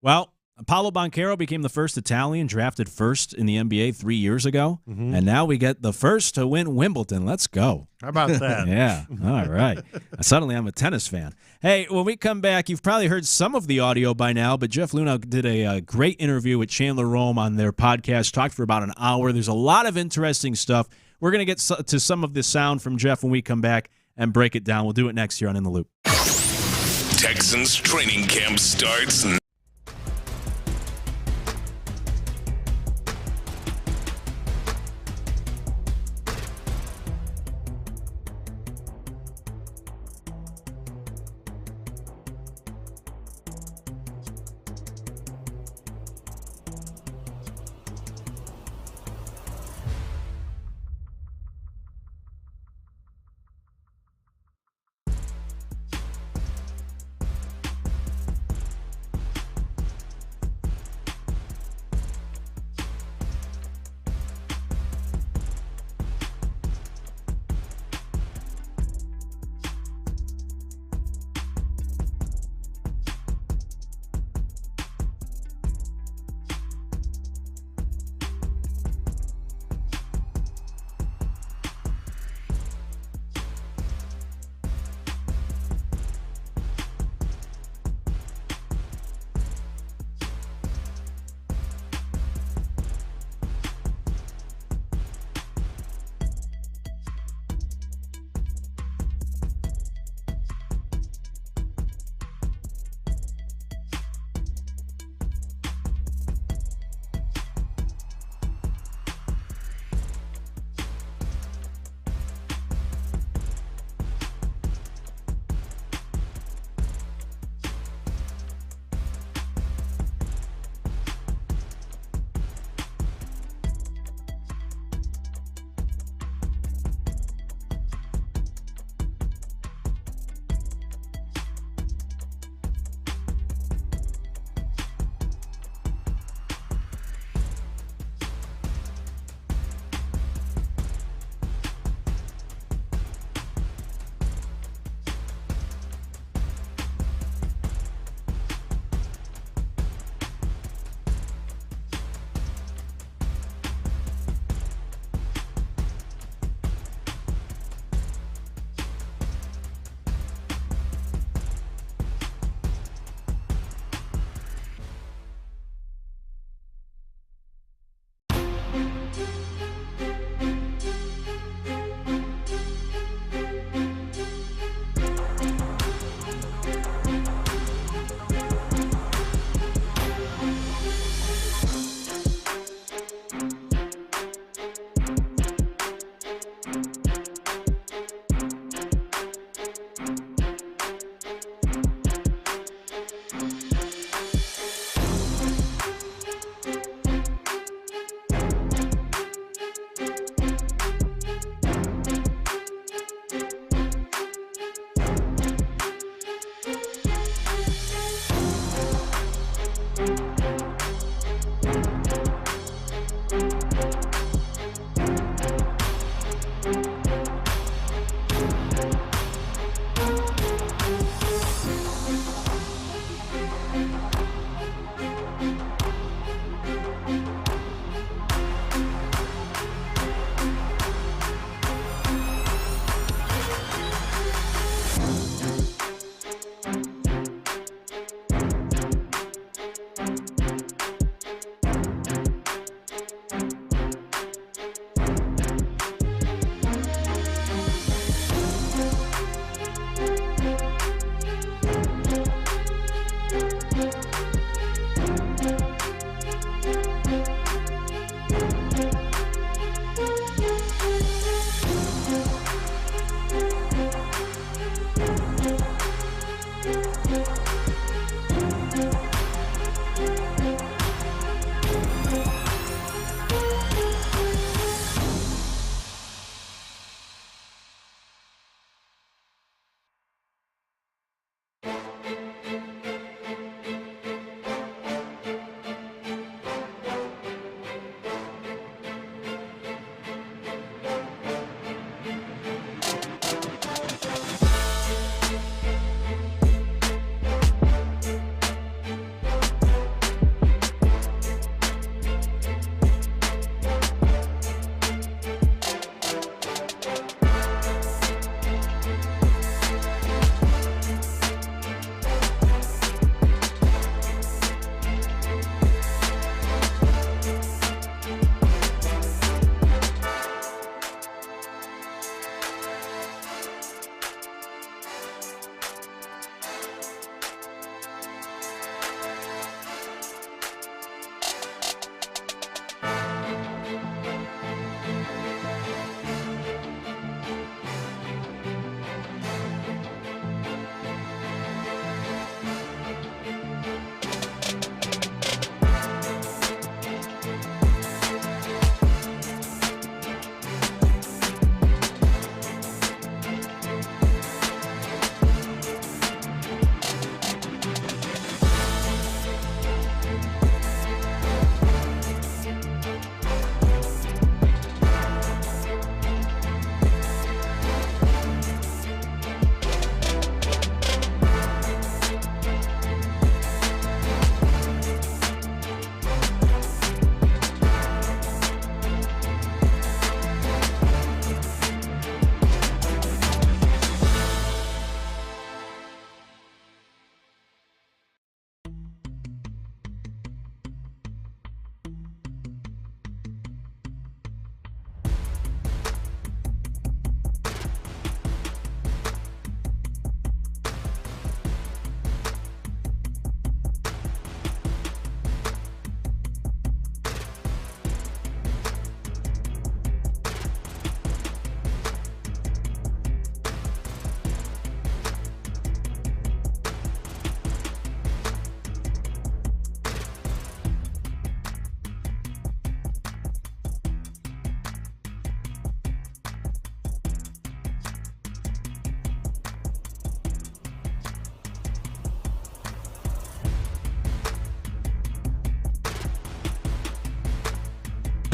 Well, Paolo Banchero became the first Italian drafted first in the NBA 3 years ago, and now we get the first to win Wimbledon. Let's go. How about that? Yeah. All right. Suddenly I'm a tennis fan. Hey, when we come back, you've probably heard some of the audio by now, but Jeff Luhnow did a great interview with Chandler Rome on their podcast, talked for about an hour. There's a lot of interesting stuff. We're going to get to some of the sound from Jeff when we come back and break it down. We'll do it next year on In the Loop. Texans training camp starts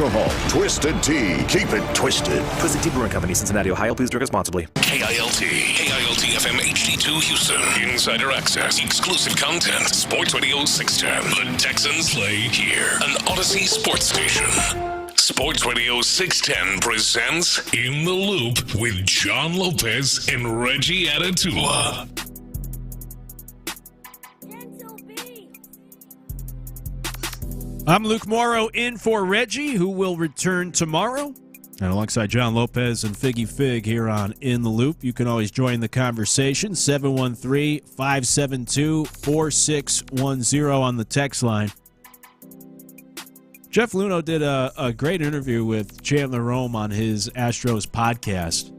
alcohol. Twisted Tea. Keep it twisted. Twisted Tea Brewing Company, Cincinnati, Ohio. Please drink responsibly. KILT FM HD2 Houston. Insider access, exclusive content. Sports Radio 610. The Texans play here. An Odyssey sports station. Sports Radio 610 presents In the Loop with John Lopez and Reggie Atatula. I'm Luke Morrow in for Reggie, who will return tomorrow. And alongside John Lopez and Figgy Fig here on In the Loop. You can always join the conversation, 713-572-4610 on the text line. Jeff Luhnow did a great interview with Chandler Rome on his Astros podcast.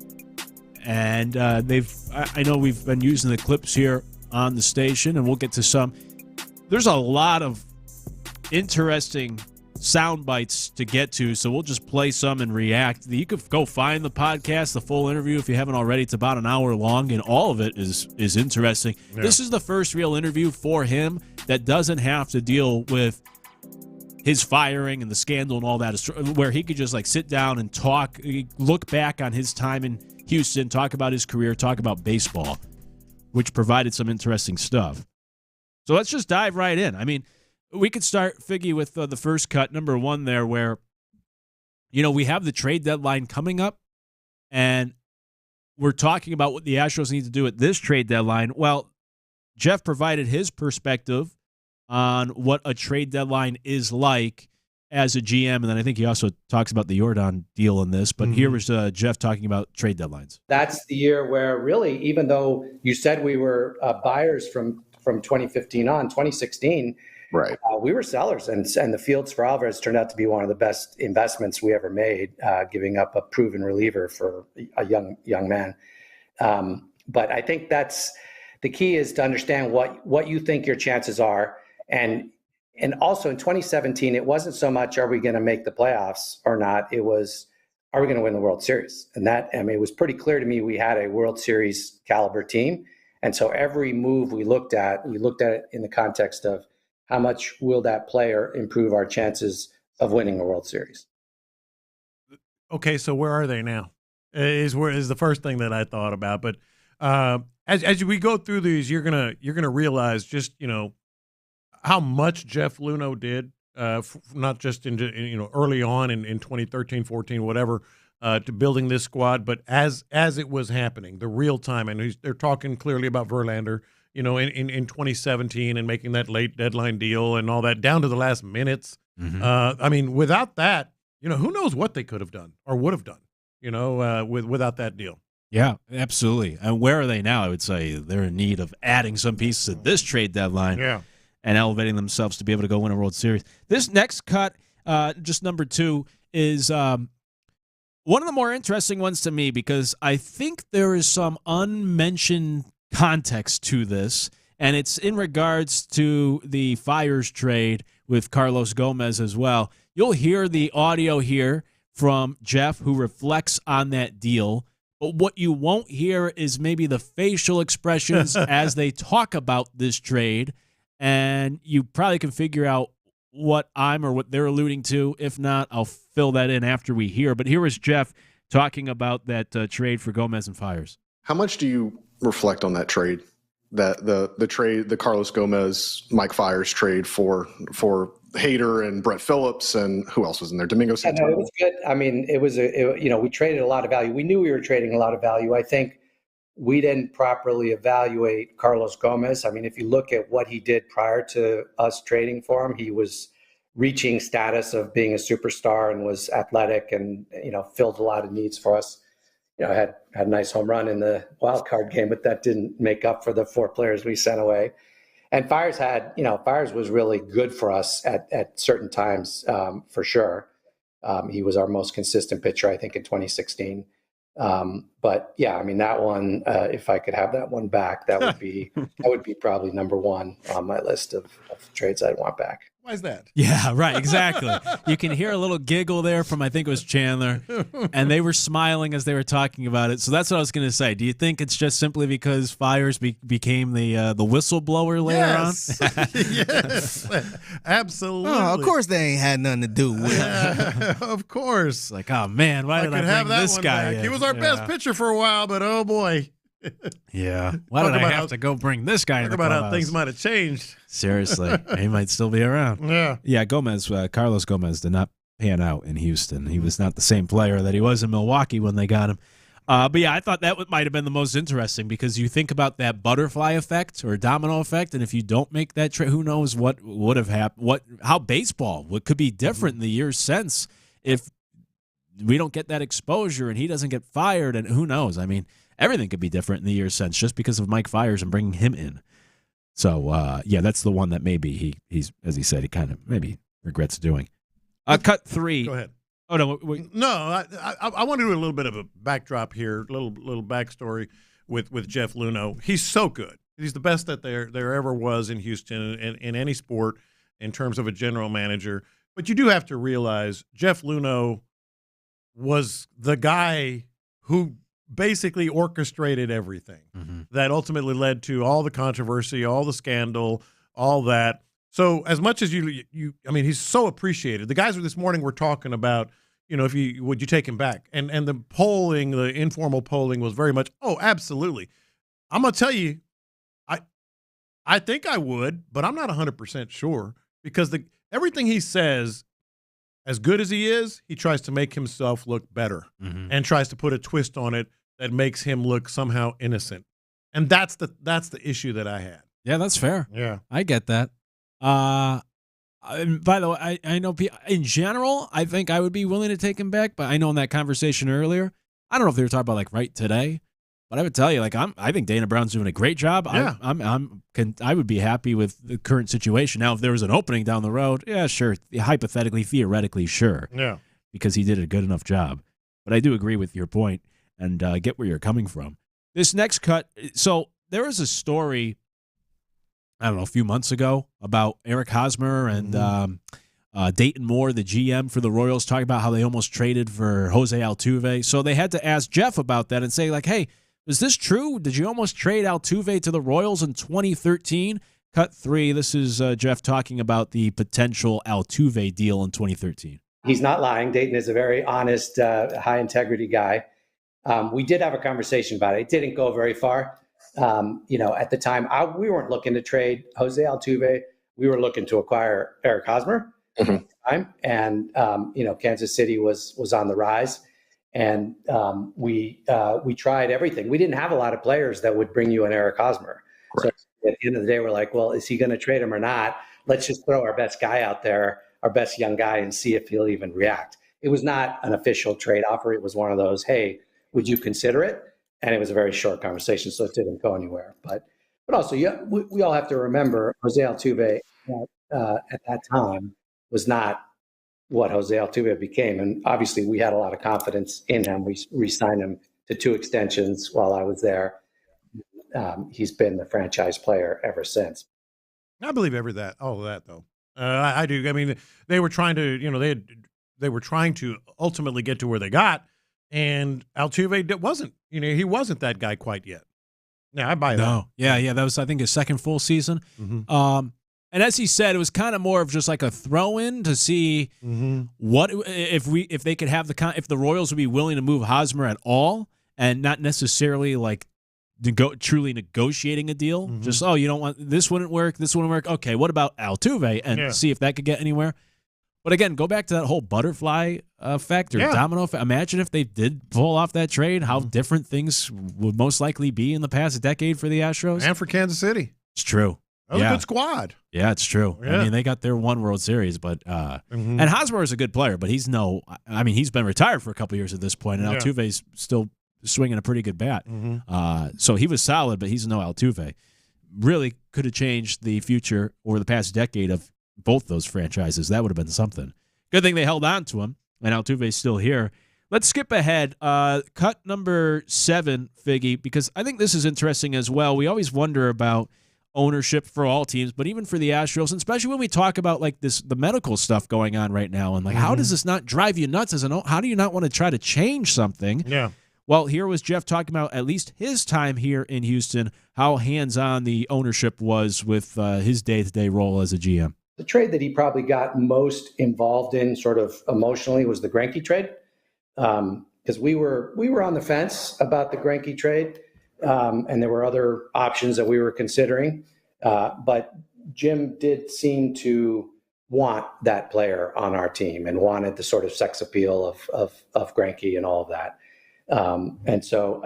And I know we've been using the clips here on the station, and we'll get to some. There's a lot of interesting sound bites to get to, so we'll just play some and react. You could go find the podcast, the full interview, if you haven't already. It's about an hour long, and all of it is interesting. Yeah. This is the first real interview for him that doesn't have to deal with his firing and the scandal and all that, where he could just like sit down and talk, look back on his time in Houston, talk about his career, talk about baseball, which provided some interesting stuff. So let's just dive right in. I mean, we could start, Figgy, with the first cut, number one there, where, we have the trade deadline coming up, and we're talking about what the Astros need to do at this trade deadline. Well, Jeff provided his perspective on what a trade deadline is like as a GM, and then I think he also talks about the Jordan deal in this, but here was Jeff talking about trade deadlines. That's the year where really, even though you said we were buyers from 2015 on, 2016, right, we were sellers, and the Fields for Alvarez turned out to be one of the best investments we ever made, giving up a proven reliever for a young man. But I think that's the key, is to understand what you think your chances are, and also in 2017, it wasn't so much are we going to make the playoffs or not. It was, are we going to win the World Series? And that, it was pretty clear to me we had a World Series caliber team, and so every move we looked at it in the context of how much will that player improve our chances of winning a World Series? Okay, so where are they now? Is the first thing that I thought about. But as we go through these, you're gonna realize just how much Jeff Luhnow did, not just in early on in 2013, 14, whatever, to building this squad, but as it was happening, the real time, and they're talking clearly about Verlander. In 2017 and making that late deadline deal and all that down to the last minutes. Mm-hmm. Without that, who knows what they could have done or would have done, without that deal. Yeah, absolutely. And where are they now? I would say they're in need of adding some pieces at this trade deadline and elevating themselves to be able to go win a World Series. This next cut, just number two, is one of the more interesting ones to me, because I think there is some unmentioned context to this, and it's in regards to the Fires trade with Carlos Gomez as well. You'll hear the audio here from Jeff, who reflects on that deal, but what you won't hear is maybe the facial expressions as they talk about this trade, and you probably can figure out what they're alluding to. If not, I'll fill that in after we hear. But here is Jeff talking about that trade for Gomez and Fires. How much do you reflect on that trade, that the trade, the Carlos Gomez, Mike Fires trade for Hader and Brett Phillips, and who else was in there? Domingo Santana. It was good. We traded a lot of value. We knew we were trading a lot of value. I think we didn't properly evaluate Carlos Gomez. If you look at what he did prior to us trading for him, he was reaching status of being a superstar and was athletic and, filled a lot of needs for us. Had a nice home run in the wild card game, but that didn't make up for the 4 players we sent away. And Fires was really good for us at certain times, for sure. He was our most consistent pitcher, I think, in 2016. But yeah, that one, if I could have that one back, that would be probably number one on my list of trades I'd want back. Why is that? Yeah, right, exactly. You can hear a little giggle there from, I think it was Chandler, and they were smiling as they were talking about it. So that's what I was going to say. Do you think it's just simply because Fires became the whistleblower later on? Yes, absolutely. Oh, of course they ain't had nothing to do with it. Of course. Like, oh, man, why did I have bring that this one guy back? in? He was our best pitcher for a while, but oh, boy. Yeah. Why did I have to go bring this guy in the Talk about how clubhouse? things might have changed. Seriously. He might still be around. Yeah. Yeah, Carlos Gomez did not pan out in Houston. He was not the same player that he was in Milwaukee when they got him. But yeah, I thought that might have been the most interesting because you think about that butterfly effect or domino effect, and if you don't make that trade, who knows what would have happened, how baseball could be different in the years since if we don't get that exposure and he doesn't get fired, and who knows? I mean, everything could be different in the years since just because of Mike Fiers and bringing him in. So, yeah, that's the one that maybe he's, as he said, he kind of maybe regrets doing. Cut 3. Go ahead. Oh, no. Wait. No, I want to do a little bit of a backdrop here, little backstory with Jeff Luhnow. He's so good. He's the best that there ever was in Houston in any sport in terms of a general manager. But you do have to realize Jeff Luhnow was the guy who basically orchestrated everything that ultimately led to all the controversy, all the scandal, all that. So as much as I mean, he's so appreciated. The guys this morning were talking about, would you take him back? And the polling, the informal polling was very much, oh, absolutely. I'm going to tell you, I think I would, but I'm not 100% sure because everything he says, as good as he is, he tries to make himself look better and tries to put a twist on it that makes him look somehow innocent. And that's the issue that I had. Yeah, that's fair. Yeah. I get that. And by the way, I know in general, I think I would be willing to take him back, but I know in that conversation earlier, I don't know if they were talking about like right today, but I would tell you, like, I think Dana Brown's doing a great job. Yeah. I would be happy with the current situation. Now, if there was an opening down the road, yeah, sure. Hypothetically, theoretically, sure. Yeah. Because he did a good enough job. But I do agree with your point and get where you're coming from. This next cut, so there was a story, I don't know, a few months ago about Eric Hosmer and Dayton Moore, the GM for the Royals, talking about how they almost traded for Jose Altuve. So they had to ask Jeff about that and say, like, hey, was this true? Did you almost trade Altuve to the Royals in 2013? Cut 3, this is Jeff talking about the potential Altuve deal in 2013. He's not lying. Dayton is a very honest, high-integrity guy. We did have a conversation about it. It didn't go very far. At the time, we weren't looking to trade Jose Altuve. We were looking to acquire Eric Hosmer at the time. And, Kansas City was on the rise. And we tried everything. We didn't have a lot of players that would bring you an Eric Hosmer. Right. So at the end of the day, we're like, well, is he going to trade him or not? Let's just throw our best guy out there, our best young guy, and see if he'll even react. It was not an official trade offer. It was one of those, hey, would you consider it? And it was a very short conversation, so it didn't go anywhere. But also, we all have to remember Jose Altuve at that time was not what Jose Altuve became. And obviously, we had a lot of confidence in him. We re-signed him to 2 extensions while I was there. He's been the franchise player ever since. I believe all of that, though. I do. I mean, they were trying to, they were trying to ultimately get to where they got. And Altuve wasn't, he wasn't that guy quite yet. Yeah, I buy that. No, yeah, that was, I think, his second full season. And as he said, it was kind of more of just like a throw-in to see what if they could have if the Royals would be willing to move Hosmer at all, and not necessarily like truly negotiating a deal. Just you don't want this wouldn't work. Okay, what about Altuve? And see if that could get anywhere. But again, go back to that whole butterfly effect or domino effect. Imagine if they did pull off that trade, how different things would most likely be in the past decade for the Astros. And for Kansas City. It's true. That was a good squad. Yeah, it's true. Yeah. I mean, they got their one World Series, but and Hosmer is a good player, but he's been retired for a couple years at this point, and Altuve's still swinging a pretty good bat. So he was solid, but he's no Altuve. Really could have changed the future or the past decade of both those franchises. That would have been something. Good thing they held on to him, and Altuve's still here. Let's skip ahead. Cut number 7, Figgy, because I think this is interesting as well. We always wonder about ownership for all teams, but even for the Astros, and especially when we talk about like the medical stuff going on right now, and like how does this not drive you nuts as how do you not want to try to change something? Yeah. Well, here was Jeff talking about at least his time here in Houston, how hands-on the ownership was with his day-to-day role as a GM. The trade that he probably got most involved in sort of emotionally was the Greinke trade. Because we were on the fence about the Greinke trade, and there were other options that we were considering. But Jim did seem to want that player on our team and wanted the sort of sex appeal of Greinke and all of that. And so,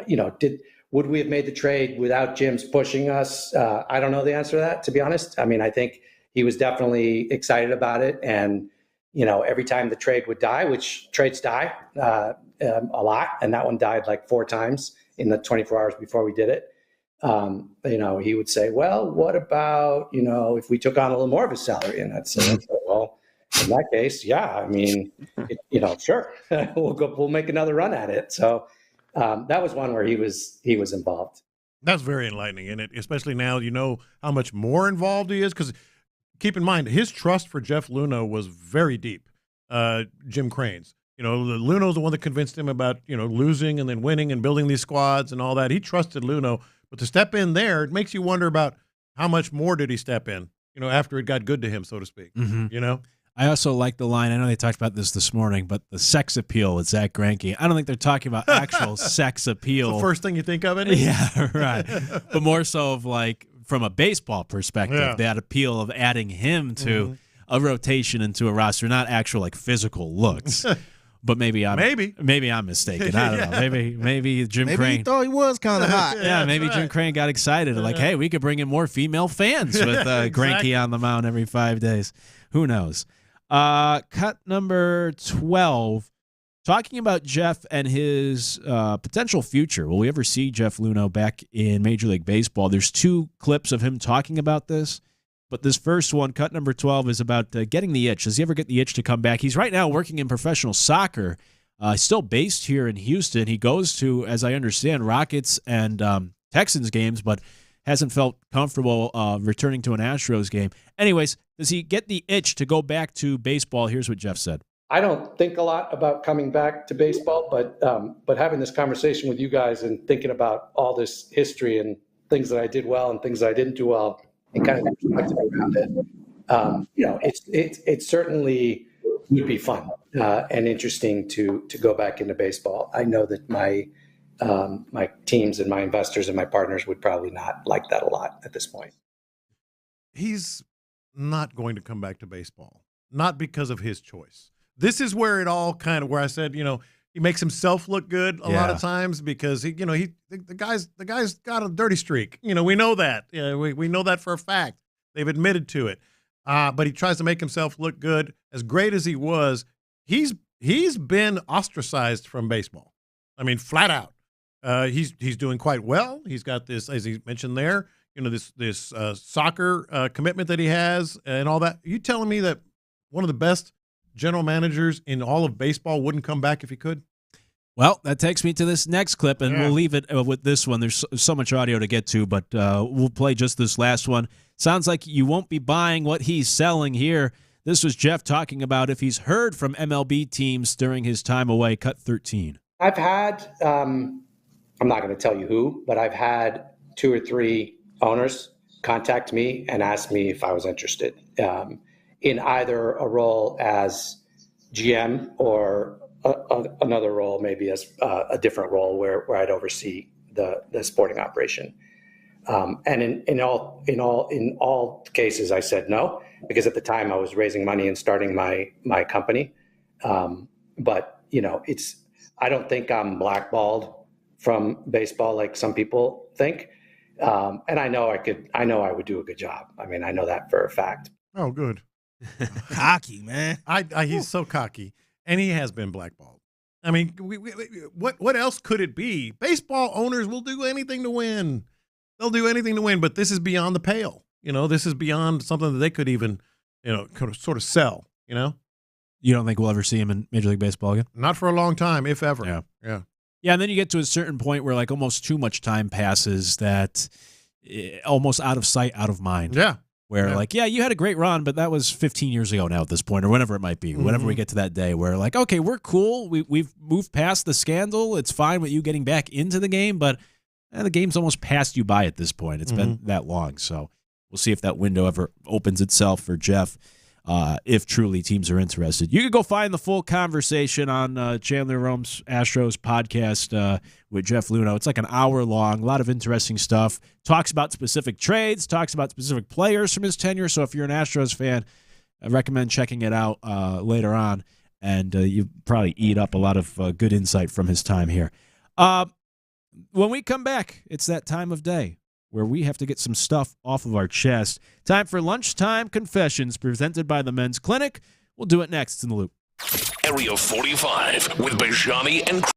would we have made the trade without Jim's pushing us? I don't know the answer to that, to be honest. I mean, I think he was definitely excited about it. And, every time the trade would die, which trades die a lot, and that one died like 4 times in the 24 hours before we did it. He would say, well, what about, if we took on a little more of his salary? And I'd say, well, in that case, yeah, I mean, sure, we'll make another run at it. So that was one where he was involved. That's very enlightening, isn't it? Especially now, how much more involved he is. Because keep in mind, his trust for Jeff Luhnow was very deep. Jim Crane's. Luhnow's the one that convinced him about, losing and then winning and building these squads and all that. He trusted Luhnow. But to step in there, it makes you wonder about how much more did he step in, after it got good to him, so to speak, I also like the line. I know they talked about this morning, but the sex appeal with Zach Greinke. I don't think they're talking about actual sex appeal. It's the first thing you think of, isn't it? Yeah, right. But more so of like from a baseball perspective, that appeal of adding him to a rotation into a roster, not actual like physical looks. But maybe I'm mistaken. I don't know. Maybe Jim Crane. Maybe he thought he was kind of hot. Yeah, maybe Jim Crane got excited. Like, hey, we could bring in more female fans with Greinke on the mound every 5 days. Who knows? Cut number 12, talking about Jeff and his potential future. Will we ever see Jeff Luhnow back in Major League Baseball? There's 2 clips of him talking about this, but this first one, cut number 12, is about getting the itch. Does he ever get the itch to come back? He's right now working in professional soccer, still based here in Houston. He goes to, as I understand, Rockets and Texans games, but hasn't felt comfortable returning to an Astros game. Anyways, does he get the itch to go back to baseball? Here's what Jeff said. I don't think a lot about coming back to baseball, but having this conversation with you guys and thinking about all this history and things that I did well and things that I didn't do well and kind of perspective around it, it certainly would be fun and interesting to go back into baseball. I know that my teams and my investors and my partners would probably not like that a lot at this point. He's not going to come back to baseball, not because of his choice. This is where it all kind of, where I said, he makes himself look good a lot of times because the guy's got a dirty streak. We know that. We know that for a fact. They've admitted to it. But he tries to make himself look good. As great as he was, he's been ostracized from baseball. I mean, flat out. He's doing quite well. He's got this, as he mentioned there, this soccer commitment that he has and all that. Are you telling me that one of the best general managers in all of baseball wouldn't come back if he could? Well, that takes me to this next clip, and we'll leave it with this one. There's so much audio to get to, but we'll play just this last one. Sounds like you won't be buying what he's selling here. This was Jeff talking about if he's heard from MLB teams during his time away. Cut 13. I've had, I'm not going to tell you who, but I've had 2 or 3 owners contact me and ask me if I was interested in either a role as GM or another role, maybe as a different role where I'd oversee the sporting operation. And in all cases, I said no, because at the time I was raising money and starting my company. But I don't think I'm blackballed from baseball like some people think. And I know I would do a good job. I mean, I know that for a fact. Oh, good. Cocky, man. He's so cocky, and he has been blackballed. I mean, what else could it be? Baseball owners will do anything to win. They'll do anything to win, but this is beyond the pale. This is beyond something that they could even, sort of sell. You don't think we'll ever see him in Major League Baseball again? Not for a long time, if ever. Yeah, and then you get to a certain point where like almost too much time passes that almost out of sight, out of mind. Yeah. Where you had a great run, but that was 15 years ago now at this point, or whenever it might be. Whenever we get to that day where like, okay, we're cool. We've moved past the scandal. It's fine with you getting back into the game, but the game's almost passed you by at this point. It's been that long. So we'll see if that window ever opens itself for Jeff, if truly teams are interested. You can go find the full conversation on Chandler Rome's Astros podcast with Jeff Luhnow. It's like an hour long, a lot of interesting stuff. Talks about specific trades, talks about specific players from his tenure. So if you're an Astros fan, I recommend checking it out later on. And you probably eat up a lot of good insight from his time here. When we come back, it's that time of day where we have to get some stuff off of our chest. Time for Lunchtime Confessions presented by the Men's Clinic. We'll do it next in the Loop. Area 45 with Bijani and Creighton.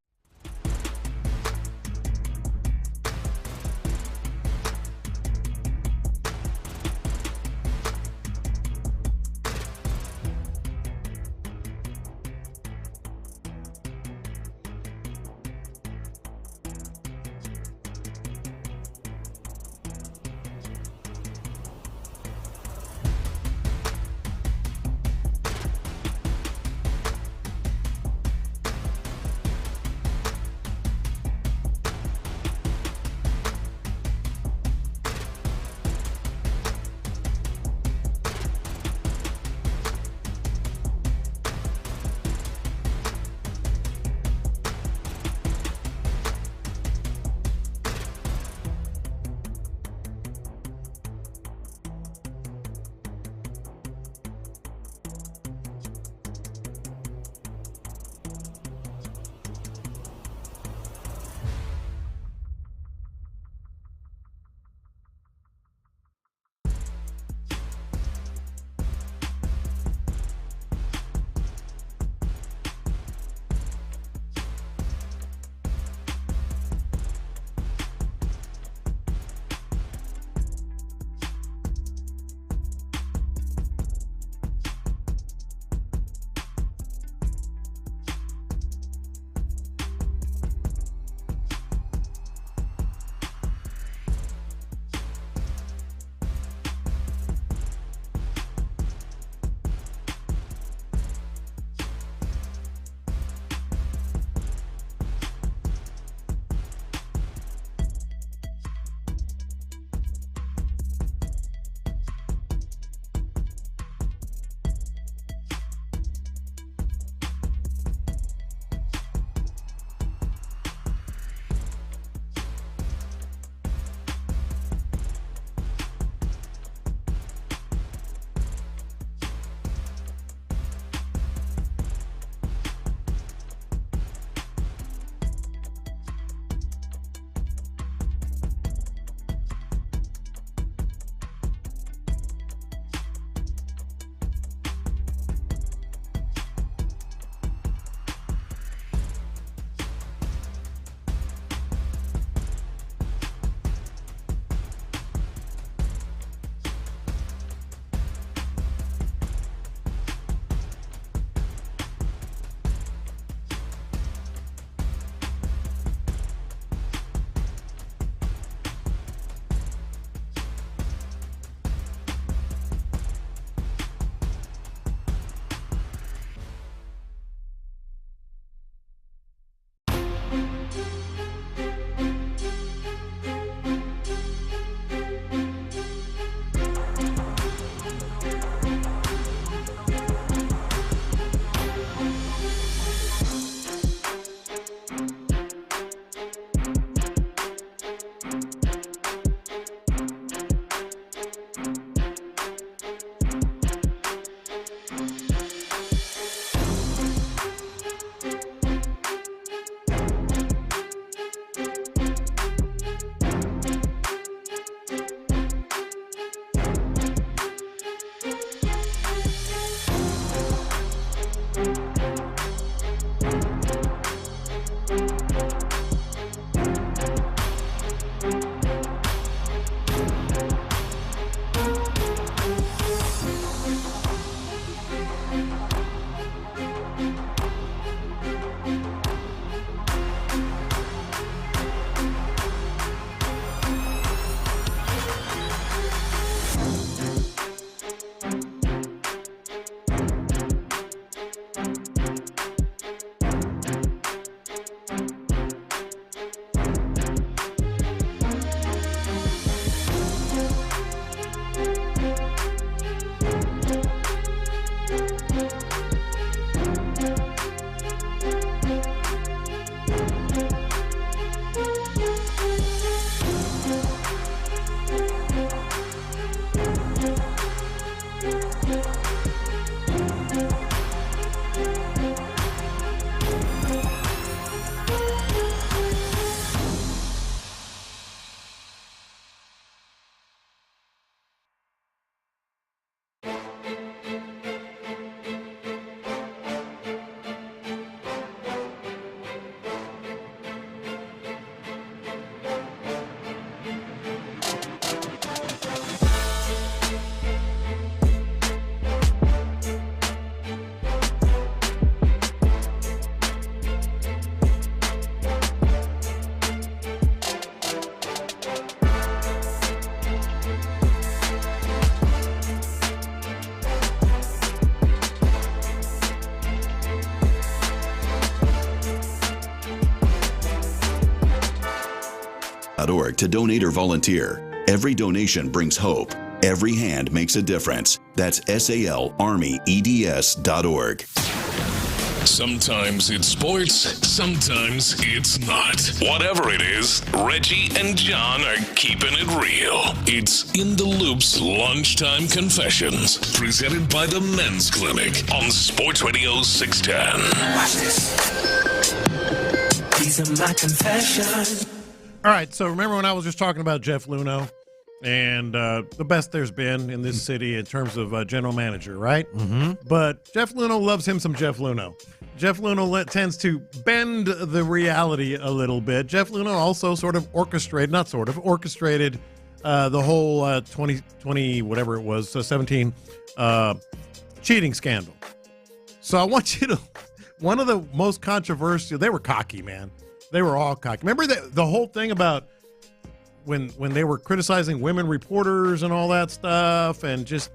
SportsRadio.org to donate or volunteer. Every donation brings hope. Every hand makes a difference. That's SALArmyEDS.org. Sometimes it's sports, sometimes it's not. Whatever it is, Reggie and John are keeping it real. It's In the Loop's Lunchtime Confessions, presented by the Men's Clinic on Sports Radio 610. Watch this. These are my confessions. All right, so remember when I was just talking about Jeff Luhnow and the best there's been in this city in terms of general manager, right? Mm-hmm. But Jeff Luhnow loves him some Jeff Luhnow. Jeff Luhnow tends to bend the reality a little bit. Jeff Luhnow also orchestrated the whole 2020, whatever it was, 17 cheating scandal. So I want you to, one of the most controversial, they were cocky, man. They were all cocky. Remember the whole thing about when they were criticizing women reporters and all that stuff and just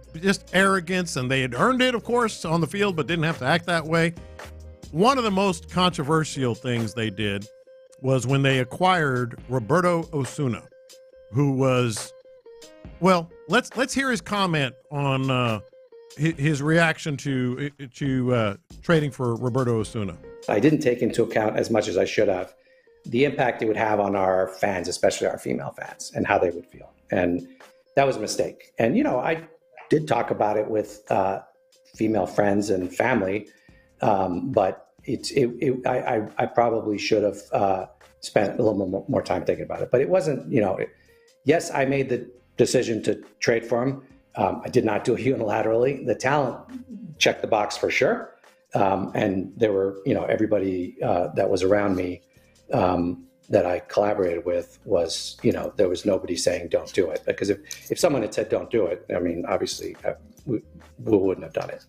arrogance, and they had earned it, of course, on the field, but didn't have to act that way. One of the most controversial things they did was when they acquired Roberto Osuna, who was, well, let's hear his comment on his reaction to trading for Roberto Osuna. I didn't take into account as much as I should have the impact it would have on our fans, especially our female fans, and how they would feel. And that was a mistake. And, I did talk about it with female friends and family, but I probably should have spent a little more time thinking about it. But it wasn't, yes, I made the decision to trade for him. I did not do it unilaterally. The talent checked the box for sure. And there were, everybody that was around me that I collaborated with was, there was nobody saying don't do it. Because if someone had said don't do it, I mean, obviously we wouldn't have done it.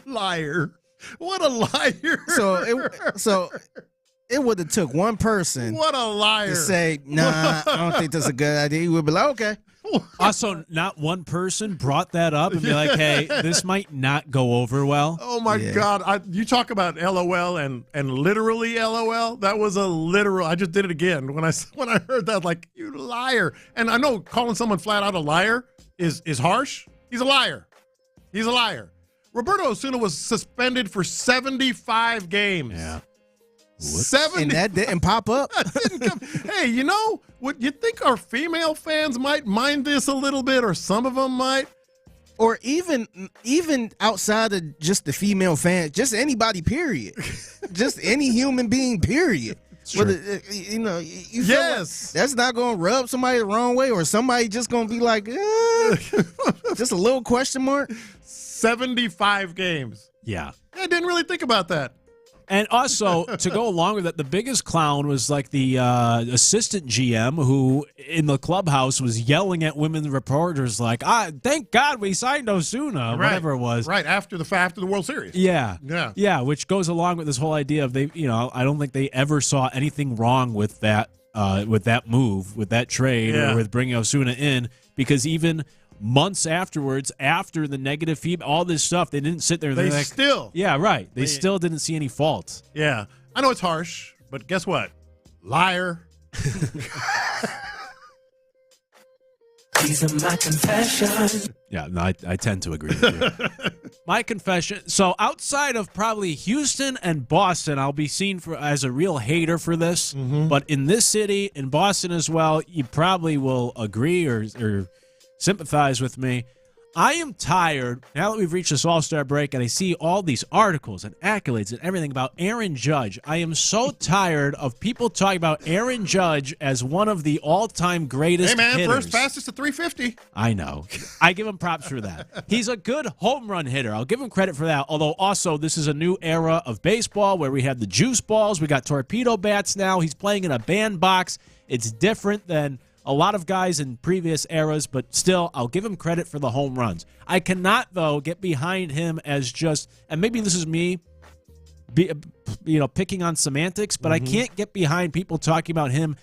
Liar. What a liar. So it would have took one person. What a liar. To say, nah, I don't think that's a good idea. He would be like, okay. Also, not one person brought that up and be like, hey, this might not go over well. Oh, my God. You talk about LOL and literally LOL. That was a literal. I just did it again when I heard that, like, you liar. And I know calling someone flat out a liar is harsh. He's a liar. He's a liar. Roberto Osuna was suspended for 75 games. Yeah. 70. And that didn't pop up. Hey, what you think our female fans might mind this a little bit, or some of them might? Or even outside of just the female fans, just anybody, period. Just any human being, period. Whether, you feel yes, like that's not going to rub somebody the wrong way, or somebody just going to be like, just a little question mark. 75 games. Yeah. I didn't really think about that. And also, to go along with that, the biggest clown was like the assistant GM who, in the clubhouse, was yelling at women reporters like, thank God we signed Osuna, whatever it was. Right, after the World Series. Yeah, which goes along with this whole idea of I don't think they ever saw anything wrong with that move, with that trade, or with bringing Osuna in, because even months afterwards, after the negative feedback, all this stuff, they didn't sit there. They still didn't see any fault. Yeah, I know it's harsh, but guess what? Liar. These are my confessions. Yeah, no, I tend to agree with you. My confession. So outside of probably Houston and Boston, I'll be seen as a real hater for this. Mm-hmm. But in this city, in Boston as well, you probably will agree or sympathize with me. I am tired, now that we've reached this All-Star break, and I see all these articles and accolades and everything about Aaron Judge. I am so tired of people talking about Aaron Judge as one of the all-time greatest hitters. First fastest to 350. I know. I give him props for that. He's a good home run hitter. I'll give him credit for that. Although, also, this is a new era of baseball where we have the juice balls. We got torpedo bats now. He's playing in a bandbox. It's different than a lot of guys in previous eras, but still, I'll give him credit for the home runs. I cannot, though, get behind him as just, and maybe this is me, picking on semantics, but I can't get behind people talking about him,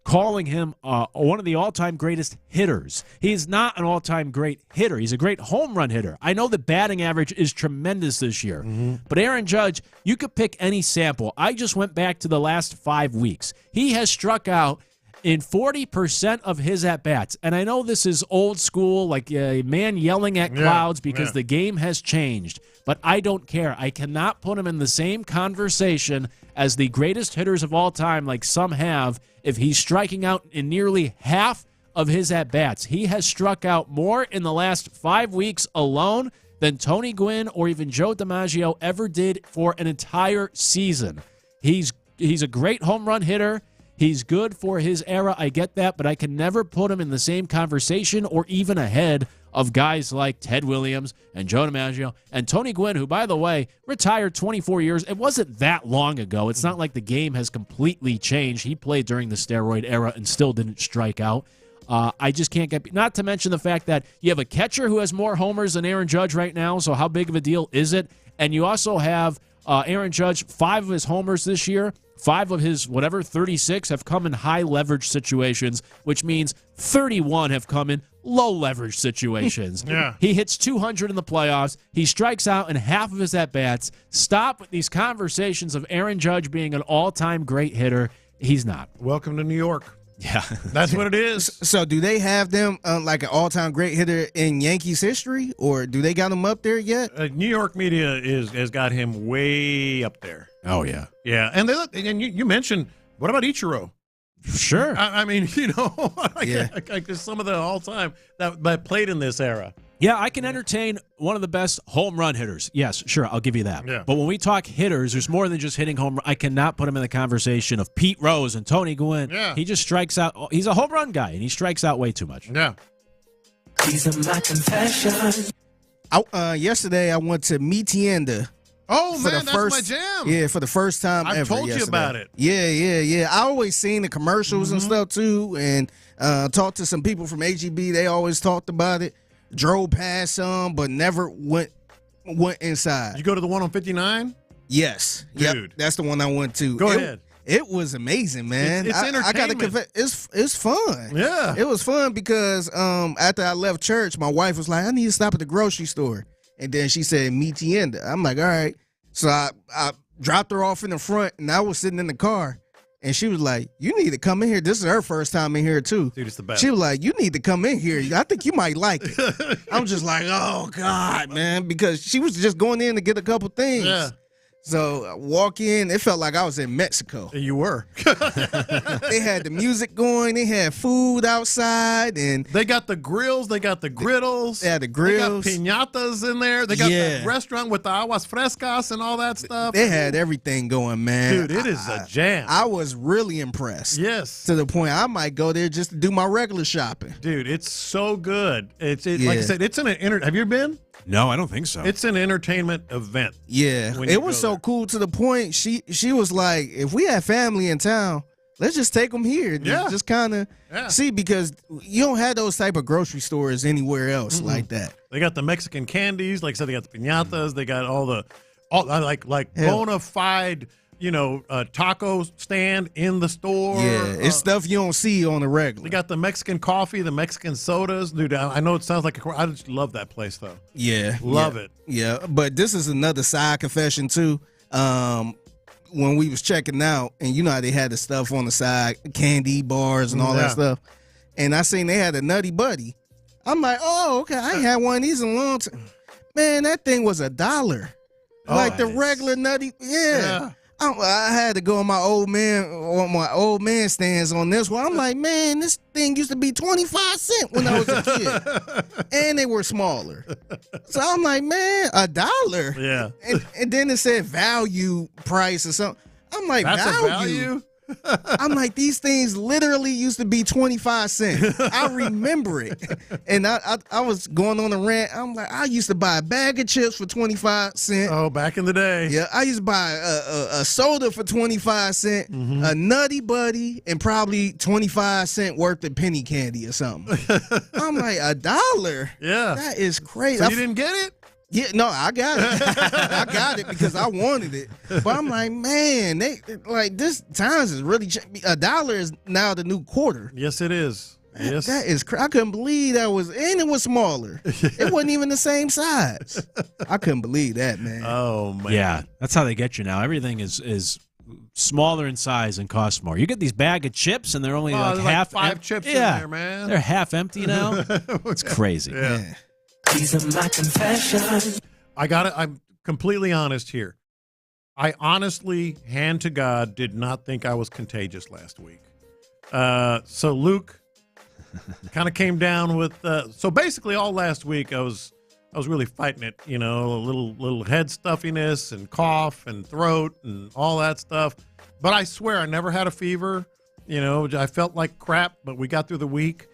calling him one of the all-time greatest hitters. He's not an all-time great hitter. He's a great home run hitter. I know the batting average is tremendous this year, but Aaron Judge, you could pick any sample. I just went back to the last 5 weeks. He has struck out in 40% of his at-bats. And I know this is old school, like a man yelling at clouds because the game has changed. But I don't care. I cannot put him in the same conversation as the greatest hitters of all time like some have if he's striking out in nearly half of his at-bats. He has struck out more in the last 5 weeks alone than Tony Gwynn or even Joe DiMaggio ever did for an entire season. He's a great home run hitter. He's good for his era. I get that, but I can never put him in the same conversation or even ahead of guys like Ted Williams and Joe DiMaggio and Tony Gwynn, who, by the way, retired 24 years. It wasn't that long ago. It's not like the game has completely changed. He played during the steroid era and still didn't strike out. I just can't get, not to mention the fact that you have a catcher who has more homers than Aaron Judge right now, so how big of a deal is it? And you also have Aaron Judge, 5 of his homers this year, 5 of his, 36 have come in high leverage situations, which means 31 have come in low leverage situations. He hits 200 in the playoffs. He strikes out in half of his at-bats. Stop with these conversations of Aaron Judge being an all-time great hitter. He's not. Welcome to New York. Yeah. That's what it is. So do they have them like an all-time great hitter in Yankees history, or do they got him up there yet? New York media has got him way up there. Oh, yeah. Yeah, and you mentioned, what about Ichiro? Sure. I mean, like some of the all-time that played in this era. Yeah, I can entertain one of the best home run hitters. Yes, sure, I'll give you that. Yeah. But when we talk hitters, there's more than just hitting home run. I cannot put him in the conversation of Pete Rose and Tony Gwynn. Yeah. He just strikes out. He's a home run guy, and he strikes out way too much. Yeah. These are my confessions. Yesterday, I went to Mitienda. Oh, man, that's my jam. Yeah, for the first time ever. I told you yesterday. about it. Yeah. I always seen the commercials and stuff, too, and talked to some people from HEB. They always talked about it. Drove past some, but never went inside. Did you go to the one on 59? Yes. Dude. Yep, that's the one I went to. Go ahead. It was amazing, man. It's entertainment. I gotta confess, it's fun. Yeah. It was fun because after I left church, my wife was like, I need to stop at the grocery store. And then she said, Mitienda. I'm like, all right. So I dropped her off in the front, and I was sitting in the car. And she was like, you need to come in here. This is her first time in here, too. Dude, it's the best. She was like, you need to come in here. I think you might like it. I'm just like, oh, God, man. Because she was just going in to get a couple things. Yeah. So I walk in, it felt like I was in Mexico. You were. They had the music going. They had food outside. And they got the grills. They got the griddles. They had the grills. They got piñatas in there. They got that restaurant with the aguas frescas and all that stuff. They had everything going, man. Dude, it is a jam. I was really impressed. Yes. To the point I might go there just to do my regular shopping. Dude, it's so good. Like I said, it's an have you been? No, I don't think so. It's an entertainment event. Yeah. It was so cool to the point she was like, if we have family in town, let's just take them here. Just kind of see, because you don't have those type of grocery stores anywhere else like that. They got the Mexican candies. Like I said, they got the piñatas. They got all like bona fide, taco stand in the store. Yeah, it's stuff you don't see on the regular. They got the Mexican coffee, the Mexican sodas. Dude, I know it sounds like I just love that place, though. Yeah. Love it. Yeah, but this is another side confession, too. When we was checking out, and you know how they had the stuff on the side, candy bars and all that stuff, and I seen they had a Nutty Buddy. I'm like, oh, okay, I ain't had one of these in a long time. Man, that thing was $1. Like the regular Nutty, yeah. I had to go on my old man stance on this one. I'm like, man, this thing used to be 25 cents when I was a kid, and they were smaller. So I'm like, man, $1. Yeah. And then it said value price or something. I'm like, that's a value? I'm like, these things literally used to be 25 cents. I remember it. And I was going on a rant. I'm like, I used to buy a bag of chips for 25 cents. Oh, back in the day. Yeah, I used to buy a soda for 25 cents, a Nutty Buddy, and probably 25 cents worth of penny candy or something. I'm like, $1? Yeah. That is crazy. So you didn't get it? Yeah, no, I got it. I got it because I wanted it. But I'm like, man, this times is really $1 is now the new quarter. Yes, it is. Yes, that is. I couldn't believe that was, and it was smaller. It wasn't even the same size. I couldn't believe that, man. Oh man, yeah, that's how they get you now. Everything is smaller in size and cost more. You get these bag of chips, and they're only half. 5 chips in there, man. They're half empty now. It's crazy. Yeah. These are my confessions. I'm completely honest here. I honestly, hand to God, did not think I was contagious last week. So Luke kind of came down with. So basically, all last week I was really fighting it. A little head stuffiness and cough and throat and all that stuff. But I swear I never had a fever. I felt like crap, but we got through the week.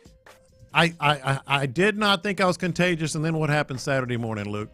I did not think I was contagious, and then what happened Saturday morning, Luke?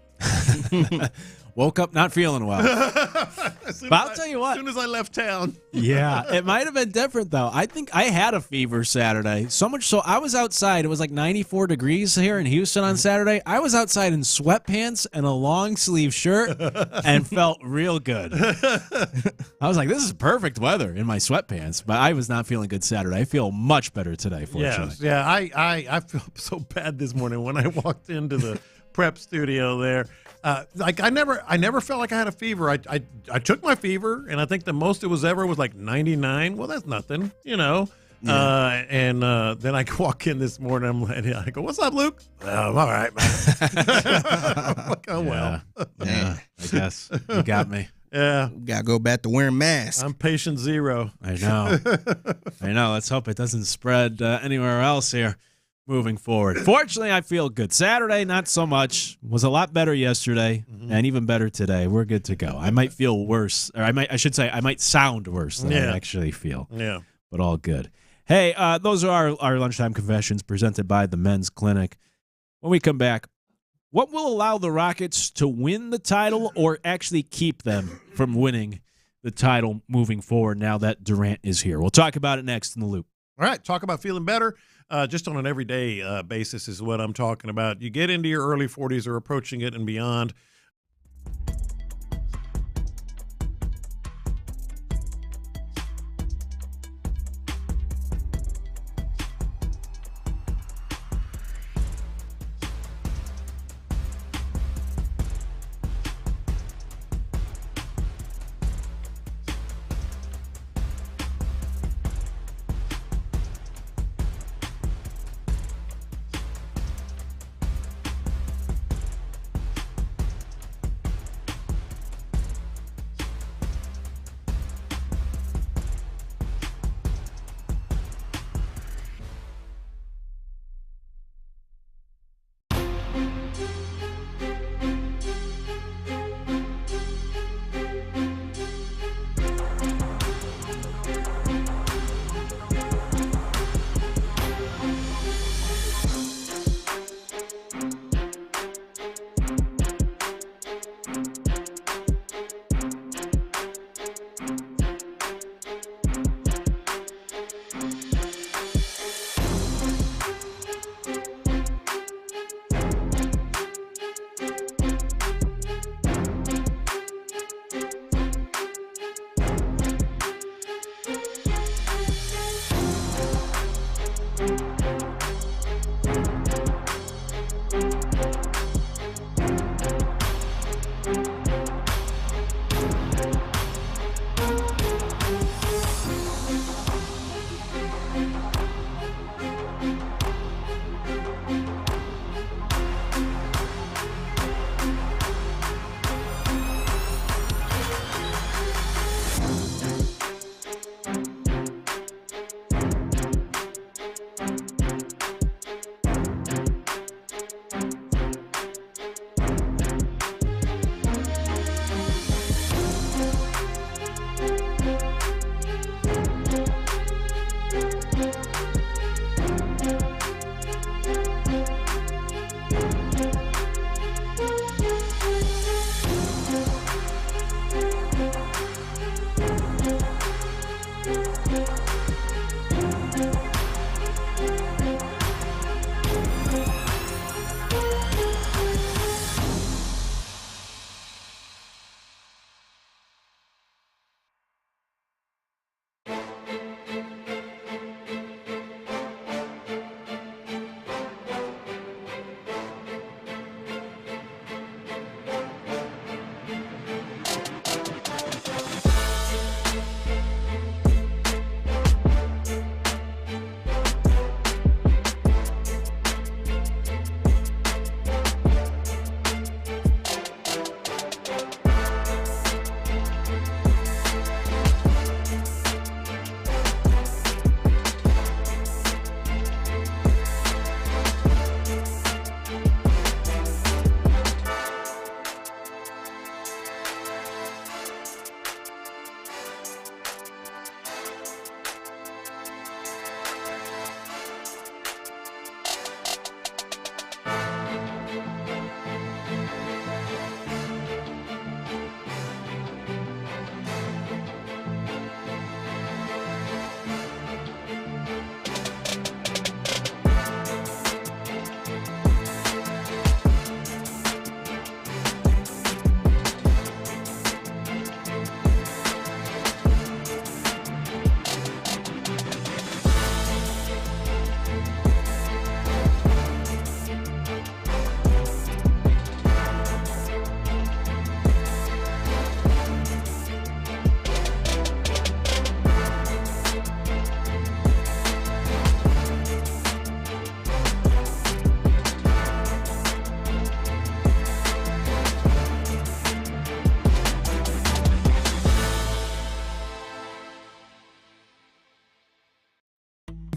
Woke up not feeling well. But I'll tell you what. As soon as I left town. Yeah, it might have been different, though. I think I had a fever Saturday. So much so I was outside. It was like 94 degrees here in Houston on Saturday. I was outside in sweatpants and a long sleeve shirt and felt real good. I was like, this is perfect weather in my sweatpants. But I was not feeling good Saturday. I feel much better today, fortunately. Yeah. I felt so bad this morning when I walked into the prep studio there. I never felt like I had a fever. I took my fever, and I think the most it was ever was like 99. Well, that's nothing, Yeah. And then I walk in this morning, I go, "What's up, Luke?" I'm all right, man. Like, oh, well. Yeah, I guess you got me. Yeah. Gotta go back to wearing masks. I'm patient zero. I know. Let's hope it doesn't spread anywhere else here. Moving forward. Fortunately, I feel good. Saturday, not so much. Was a lot better yesterday, and even better today. We're good to go. I might feel worse, or I might sound worse than I actually feel. Yeah. But all good. Hey, those are our lunchtime confessions presented by the Men's Clinic. When we come back, what will allow the Rockets to win the title or actually keep them from winning the title moving forward now that Durant is here? We'll talk about it next in the Loop. All right, talk about feeling better. Just on an everyday basis is what I'm talking about. You get into your early 40s or approaching it and beyond.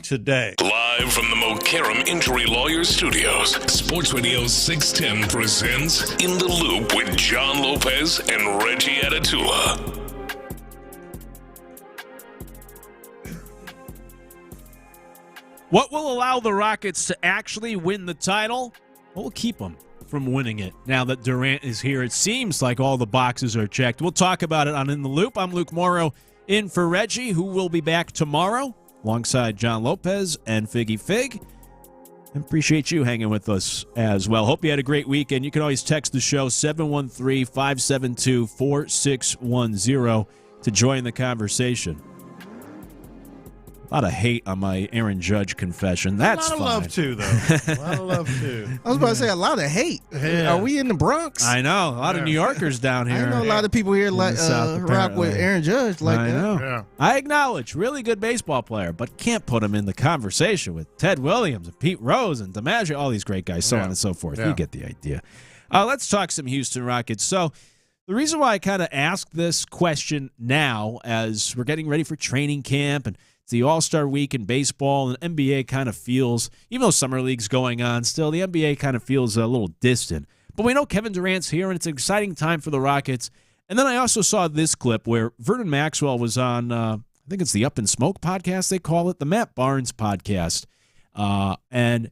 today. Live from the Mokaram Injury Lawyers Studios, Sports Radio 610 presents In the Loop with John Lopez and Reggie Atatula. What will allow the Rockets to actually win the title? What will keep them from winning it now that Durant is here? It seems like all the boxes are checked. We'll talk about it on In the Loop. I'm Luke Morrow in for Reggie, who will be back tomorrow alongside John Lopez and Figgy Fig. I appreciate you hanging with us as well. Hope you had a great weekend. You can always text the show 713-572-4610 to join the conversation. A lot of hate on my Aaron Judge confession. That's fine. A lot of love, too, though. A lot of love, too. I was about to say, a lot of hate. Yeah. Are we in the Bronx? I know. A lot of New Yorkers down here. I know a lot of people here like rock with Aaron Judge like I that. know. Yeah. I acknowledge, really good baseball player, but can't put him in the conversation with Ted Williams and Pete Rose and DiMaggio, all these great guys, so on and so forth. Yeah. You get the idea. Let's talk some Houston Rockets. So the reason why I kind of ask this question now, as we're getting ready for training camp and it's the All-Star week in baseball, and NBA kind of feels, even though Summer League's going on still, the NBA kind of feels a little distant. But we know Kevin Durant's here, and it's an exciting time for the Rockets. And then I also saw this clip where Vernon Maxwell was on, I think it's the Up in Smoke podcast, they call it, the Matt Barnes podcast. And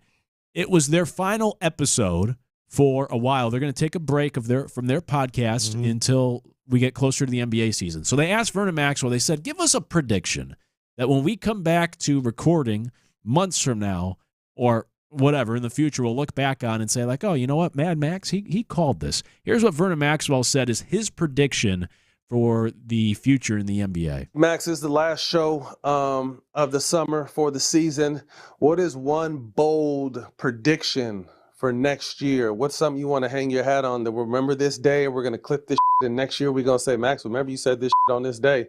it was their final episode for a while. They're going to take a break from their podcast until we get closer to the NBA season. So they asked Vernon Maxwell, they said, give us a prediction that when we come back to recording months from now or whatever in the future, we'll look back on and say, like, oh, you know what, Mad Max, he called this. Here's what Vernon Maxwell said is his prediction for the future in the NBA. Max, this is the last show of the summer for the season. What is one bold prediction for next year? What's something you want to hang your hat on that remember this day, and we're going to clip this shit, and next year we're going to say, Max, remember you said this shit on this day.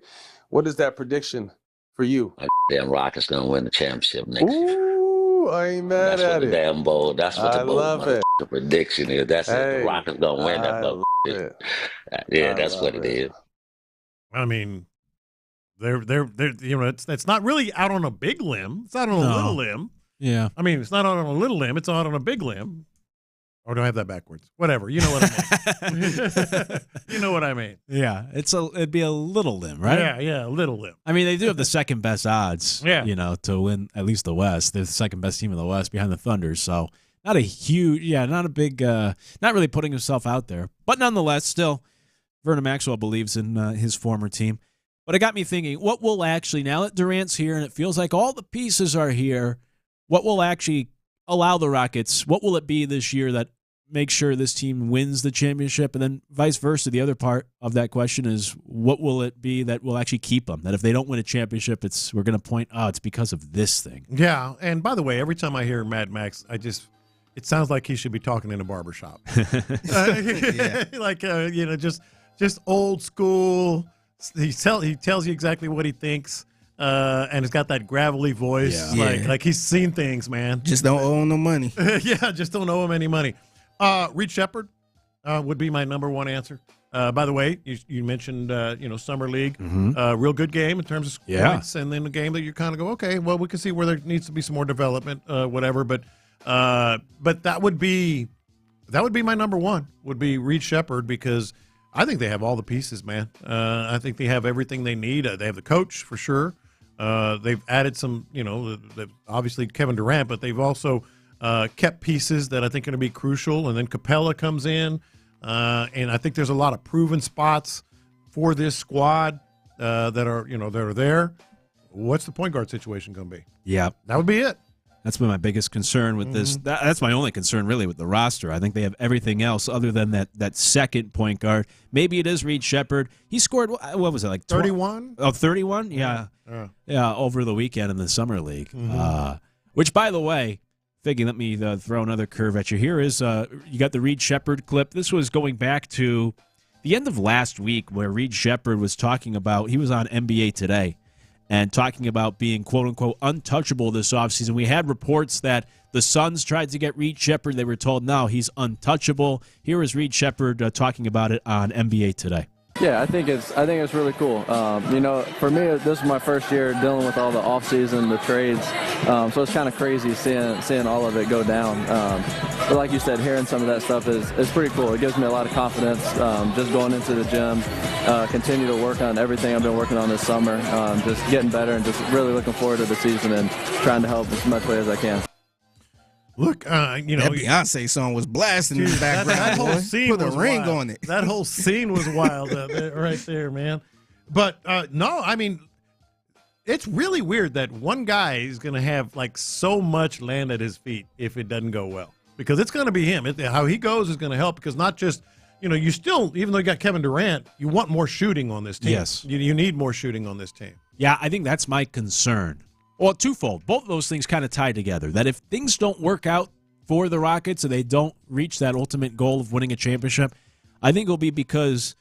What is that prediction for you? Damn Rockets gonna win the championship next year. Ooh, I ain't mad at it. Damn bold. That's what the bold the prediction is. That's it. The Rockets gonna win that bold. Yeah, that's what it is. I mean, they're you know, it's not really out on a big limb. It's out on a little limb. Yeah. I mean, it's not out on a little limb. It's out on a big limb. Or do I have that backwards? Whatever. You know what I mean. You know what I mean. Yeah, it'd be a little limb, right? Yeah, a little limb. I mean, they do have the second best odds, Yeah. to win at least the West. They're the second best team in the West behind the Thunder. So not a huge, not a big, not really putting himself out there. But nonetheless, still, Vernon Maxwell believes in his former team. But it got me thinking, what will actually, now that Durant's here and it feels like all the pieces are here, what will actually allow the Rockets, what will it be this year that make sure this team wins the championship? And then vice versa, the other part of that question is, what will it be that will actually keep them? That if they don't win a championship, we're going to point, it's because of this thing. Yeah, and by the way, every time I hear Mad Max, it sounds like he should be talking in a barbershop. Like, just old school. He tells you exactly what he thinks. And it's got that gravelly voice, like he's seen things, man. Just don't owe him no money. Yeah, just don't owe him any money. Reed Shepherd would be my number one answer. By the way, you mentioned Summer League, real good game in terms of points, and then a game that you kind of go, okay, well, we can see where there needs to be some more development, whatever. But that would be my number one. Would be Reed Shepherd, because I think they have all the pieces, man. I think they have everything they need. They have the coach for sure. They've added some, obviously Kevin Durant, but they've also kept pieces that I think are going to be crucial. And then Capella comes in, and I think there's a lot of proven spots for this squad that are there. What's the point guard situation going to be? Yeah, that would be it. That's been my biggest concern with this. That's my only concern, really, with the roster. I think they have everything else other than that second point guard. Maybe it is Reed Shepherd. He scored, what was it, like 31? 31? Yeah. Over the weekend in the Summer League. Which, by the way, Figgy, let me throw another curve at you. Here is, you got the Reed Shepherd clip. This was going back to the end of last week, where Reed Shepherd was talking about, he was on NBA Today, and talking about being, quote-unquote, untouchable this offseason. We had reports that the Suns tried to get Reed Shepherd. They were told, no, he's untouchable. Here is Reed Shepherd talking about it on NBA Today. Yeah, I think it's really cool. For me, this is my first year dealing with all the offseason, the trades, so it's kind of crazy seeing all of it go down. But like you said, hearing some of that stuff is pretty cool. It gives me a lot of confidence just going into the gym, continue to work on everything I've been working on this summer, just getting better and just really looking forward to the season and trying to help as much way as I can. Look, that Beyonce song was blasting in the background. That whole scene Put a was ring wild. on it. That whole scene was wild right there, man. But no, I mean, it's really weird that one guy is going to have like so much land at his feet if it doesn't go well, because it's going to be him. How he goes is going to help, because not just, you still, even though you got Kevin Durant, you want more shooting on this team. Yes. You need more shooting on this team. Yeah, I think that's my concern. Well, twofold. Both of those things kind of tie together. That if things don't work out for the Rockets and they don't reach that ultimate goal of winning a championship, I think it'll be because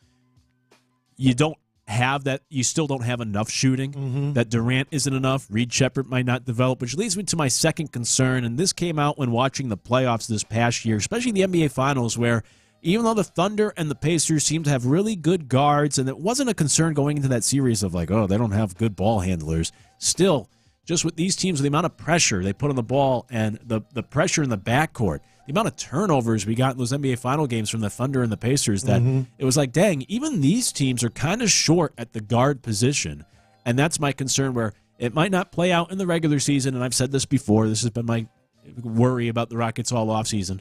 you still don't have enough shooting, that Durant isn't enough, Reed Sheppard might not develop, which leads me to my second concern, and this came out when watching the playoffs this past year, especially the NBA Finals, where even though the Thunder and the Pacers seem to have really good guards, and it wasn't a concern going into that series of like, oh, they don't have good ball handlers, still, just with these teams, the amount of pressure they put on the ball and the pressure in the backcourt, the amount of turnovers we got in those NBA Final games from the Thunder and the Pacers, that it was like, dang, even these teams are kind of short at the guard position. And that's my concern, where it might not play out in the regular season, and I've said this before, this has been my worry about the Rockets all offseason,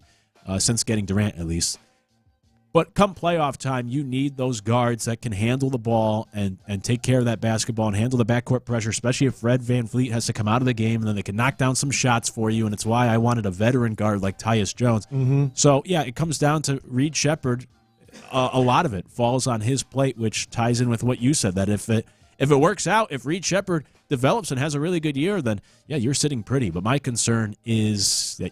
since getting Durant at least. But come playoff time, you need those guards that can handle the ball and take care of that basketball and handle the backcourt pressure, especially if Fred VanVleet has to come out of the game, and then they can knock down some shots for you, and it's why I wanted a veteran guard like Tyus Jones. So, yeah, it comes down to Reed Sheppard. A lot of it falls on his plate, which ties in with what you said, that if it works out, if Reed Sheppard develops and has a really good year, then, yeah, you're sitting pretty. But my concern is that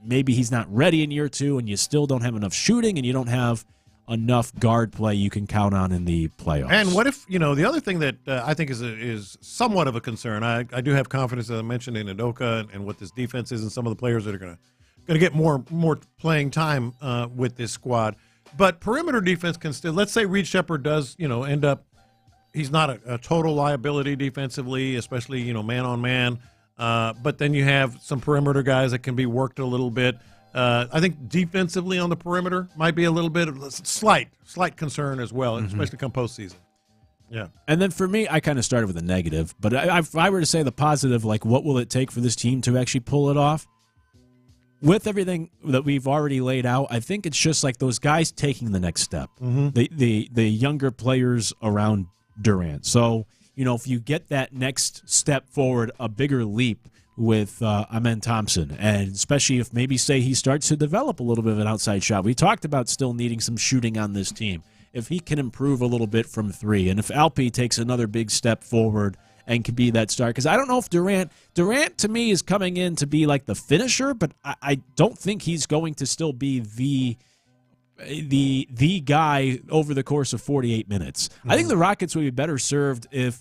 maybe he's not ready in year two, and you still don't have enough shooting, and you don't have enough guard play you can count on in the playoffs. And what if, the other thing that I think is somewhat of a concern, I do have confidence, as I mentioned, in Udoka and what this defense is, and some of the players that are going to get more playing time with this squad. But perimeter defense can still, let's say Reed Sheppard does, end up, he's not a total liability defensively, especially, man on man. But then you have some perimeter guys that can be worked a little bit. I think defensively on the perimeter might be a little bit of a slight concern as well, especially come postseason. Yeah. And then for me, I kind of started with a negative, but if I were to say the positive, like what will it take for this team to actually pull it off? With everything that we've already laid out, I think it's just like those guys taking the next step. The younger players around Durant. So, if you get that next step forward, a bigger leap with Amen Thompson, and especially if maybe, say, he starts to develop a little bit of an outside shot. We talked about still needing some shooting on this team. If he can improve a little bit from three, and if Alpi takes another big step forward and can be that star, because I don't know if Durant to me is coming in to be like the finisher, but I don't think he's going to still be the guy over the course of 48 minutes. I think the Rockets would be better served if,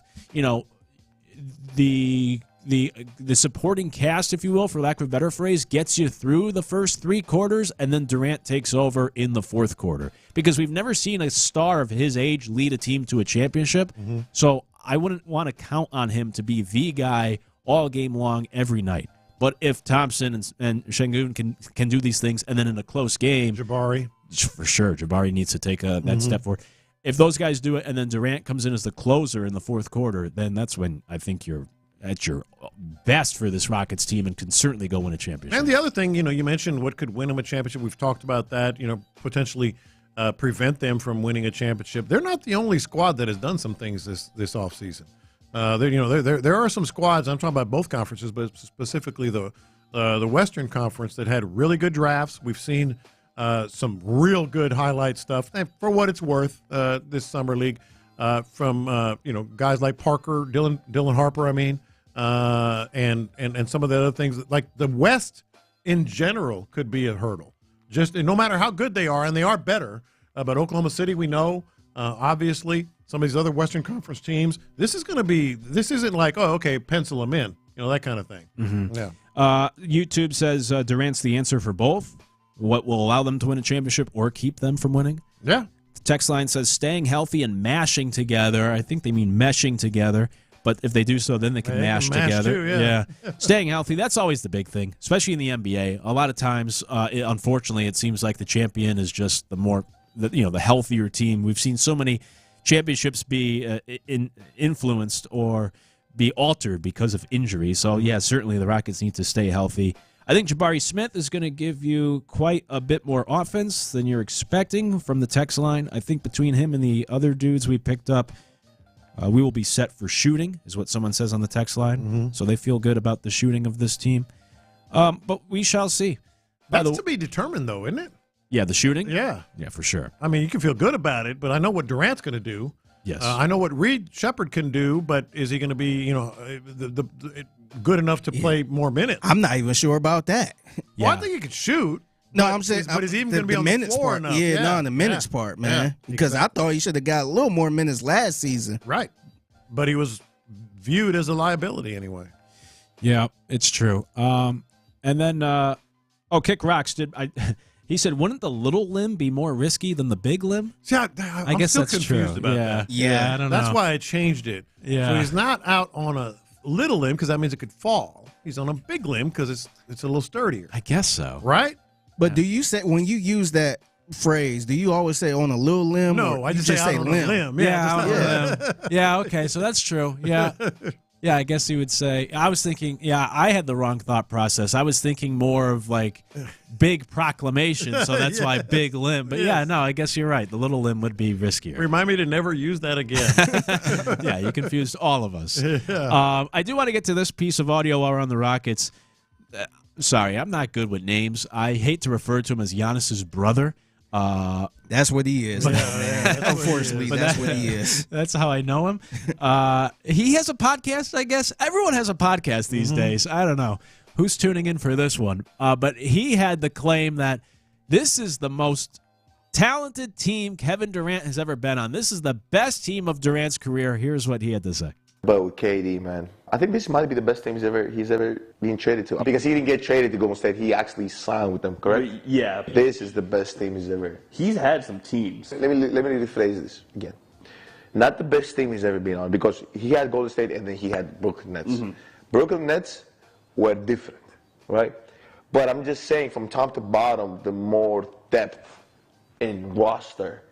the supporting cast, if you will, for lack of a better phrase, gets you through the first three quarters, and then Durant takes over in the fourth quarter. Because we've never seen a star of his age lead a team to a championship. So I wouldn't want to count on him to be the guy all game long every night. But if Thompson and Şengün can do these things, and then in a close game, Jabari, for sure, Jabari needs to take that step forward. If those guys do it, and then Durant comes in as the closer in the fourth quarter, then that's when I think you're at your best for this Rockets team and can certainly go win a championship. And the other thing, you mentioned what could win them a championship. We've talked about that, potentially prevent them from winning a championship. They're not the only squad that has done some things this offseason. There are some squads, I'm talking about both conferences, but specifically the Western Conference, that had really good drafts. We've seen some real good highlight stuff, and for what it's worth, this summer league, from guys like Parker, Dylan Harper, and some of the other things. Like the West in general could be a hurdle, just no matter how good they are, and they are better. But Oklahoma City, we know, obviously, some of these other Western Conference teams, this isn't like, oh, okay, pencil them in, that kind of thing. Yeah. YouTube says Durant's the answer for both. What will allow them to win a championship or keep them from winning? Yeah. The text line says staying healthy and mashing together. I think they mean meshing together. But if they do so, then they can mash together. Too, yeah. Staying healthy, that's always the big thing, especially in the NBA. A lot of times, unfortunately, it seems like the champion is just the healthier team. We've seen so many championships be influenced or be altered because of injury. So, yeah, certainly the Rockets need to stay healthy. I think Jabari Smith is going to give you quite a bit more offense than you're expecting from the text line. I think between him and the other dudes we picked up, we will be set for shooting, is what someone says on the text line. Mm-hmm. So they feel good about the shooting of this team. But we shall see. That's to be determined, though, isn't it? Yeah, the shooting? Yeah. Yeah, for sure. I mean, you can feel good about it, but I know what Durant's going to do. Yes. I know what Reed Shepard can do, but is he going to be, good enough to play more minutes? I'm not even sure about that. Well, I think he could shoot. No, I'm saying, but is he even going to be on the floor part, enough? Yeah, the minutes part, man. Because I thought he should have got a little more minutes last season. Right. But he was viewed as a liability anyway. Yeah, it's true. And then, Kick Rocks he said, wouldn't the little limb be more risky than the big limb? See, I guess still that's confused true. about that. Yeah, I don't know. That's why I changed it. Yeah. So he's not out on a little limb because that means it could fall. He's on a big limb because it's a little sturdier. I guess so. Right? But do you say, when you use that phrase, do you always say on a little limb? No, I just say out on a limb. Yeah, okay, so that's true. Yeah. Yeah, I guess he would say. I was thinking, I had the wrong thought process. I was thinking more of like big proclamation, so that's why big limb. But I guess you're right. The little limb would be riskier. Remind me to never use that again. Yeah, you confused all of us. Yeah. I do want to get to this piece of audio while we're on the Rockets. Sorry, I'm not good with names. I hate to refer to him as Giannis's brother. That's what he is. Unfortunately, that's what he is. That's how I know him. He has a podcast, I guess. Everyone has a podcast these days. I don't know who's tuning in for this one. But he had the claim that this is the most talented team Kevin Durant has ever been on. This is the best team of Durant's career. Here's what he had to say. But with KD, man, I think this might be the best team he's ever been traded to. Because he didn't get traded to Golden State, he actually signed with them, correct? Yeah. This is the best team he's ever. He's had some teams. Let me rephrase this again. Not the best team he's ever been on, because he had Golden State and then he had Brooklyn Nets. Mm-hmm. Brooklyn Nets were different, right? But I'm just saying, from top to bottom, the more depth in roster,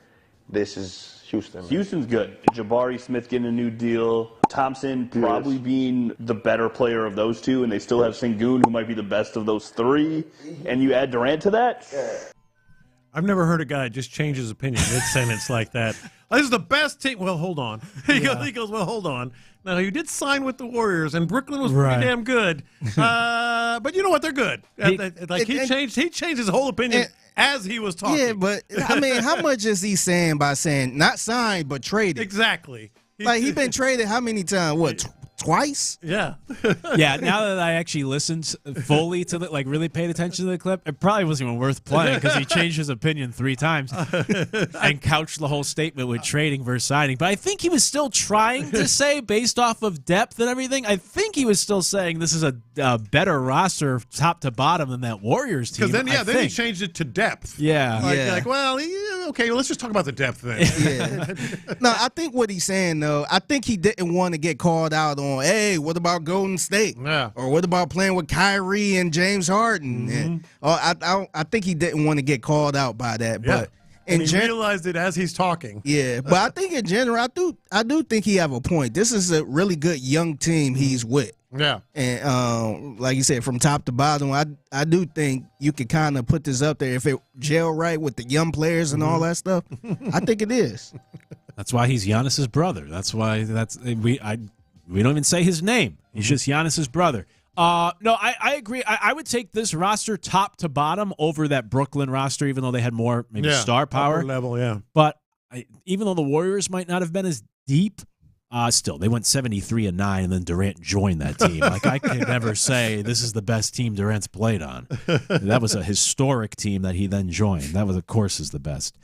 this is Houston. Houston's good. Jabari Smith getting a new deal. Thompson probably being the better player of those two, and they still have Sengun, who might be the best of those three. And you add Durant to that? I've never heard a guy just change his opinion mid-sentence like that. This is the best team. Well, hold on. He goes, well, hold on. Now, you did sign with the Warriors, and Brooklyn was pretty damn good. But you know what? They're good. He changed his whole opinion as he was talking. Yeah, but, I mean, how much is he saying by saying not signed but traded? Exactly. He's been traded how many times? What, twice? Yeah. Yeah, now that I actually listened fully to really paid attention to the clip, it probably wasn't even worth playing because he changed his opinion 3 times and couched the whole statement with trading versus signing. But I think he was still trying to say, based off of depth and everything, I think he was still saying this is a better roster top to bottom than that Warriors team. Because then he changed it to depth. Yeah. Okay, let's just talk about the depth then. Yeah. No, I think what he's saying, though, I think he didn't want to get called out on, hey, what about Golden State? Yeah. Or what about playing with Kyrie and James Harden? Mm-hmm. I think he didn't want to get called out by that. Yeah. But and he realized it as he's talking. Yeah, but I think in general, I do think he have a point. This is a really good young team he's with. Yeah. And like you said, from top to bottom, I do think you could kind of put this up there. If it gel right with the young players and all that stuff, I think it is. That's why he's Giannis's brother. That's why we don't even say his name. He's just Giannis's brother. No, I agree. I would take this roster top to bottom over that Brooklyn roster, even though they had more star power. Upper level, yeah. But even though the Warriors might not have been as deep, still, they went 73-9, and then Durant joined that team. I can never say this is the best team Durant's played on. That was a historic team that he then joined. That was, of course, is the best.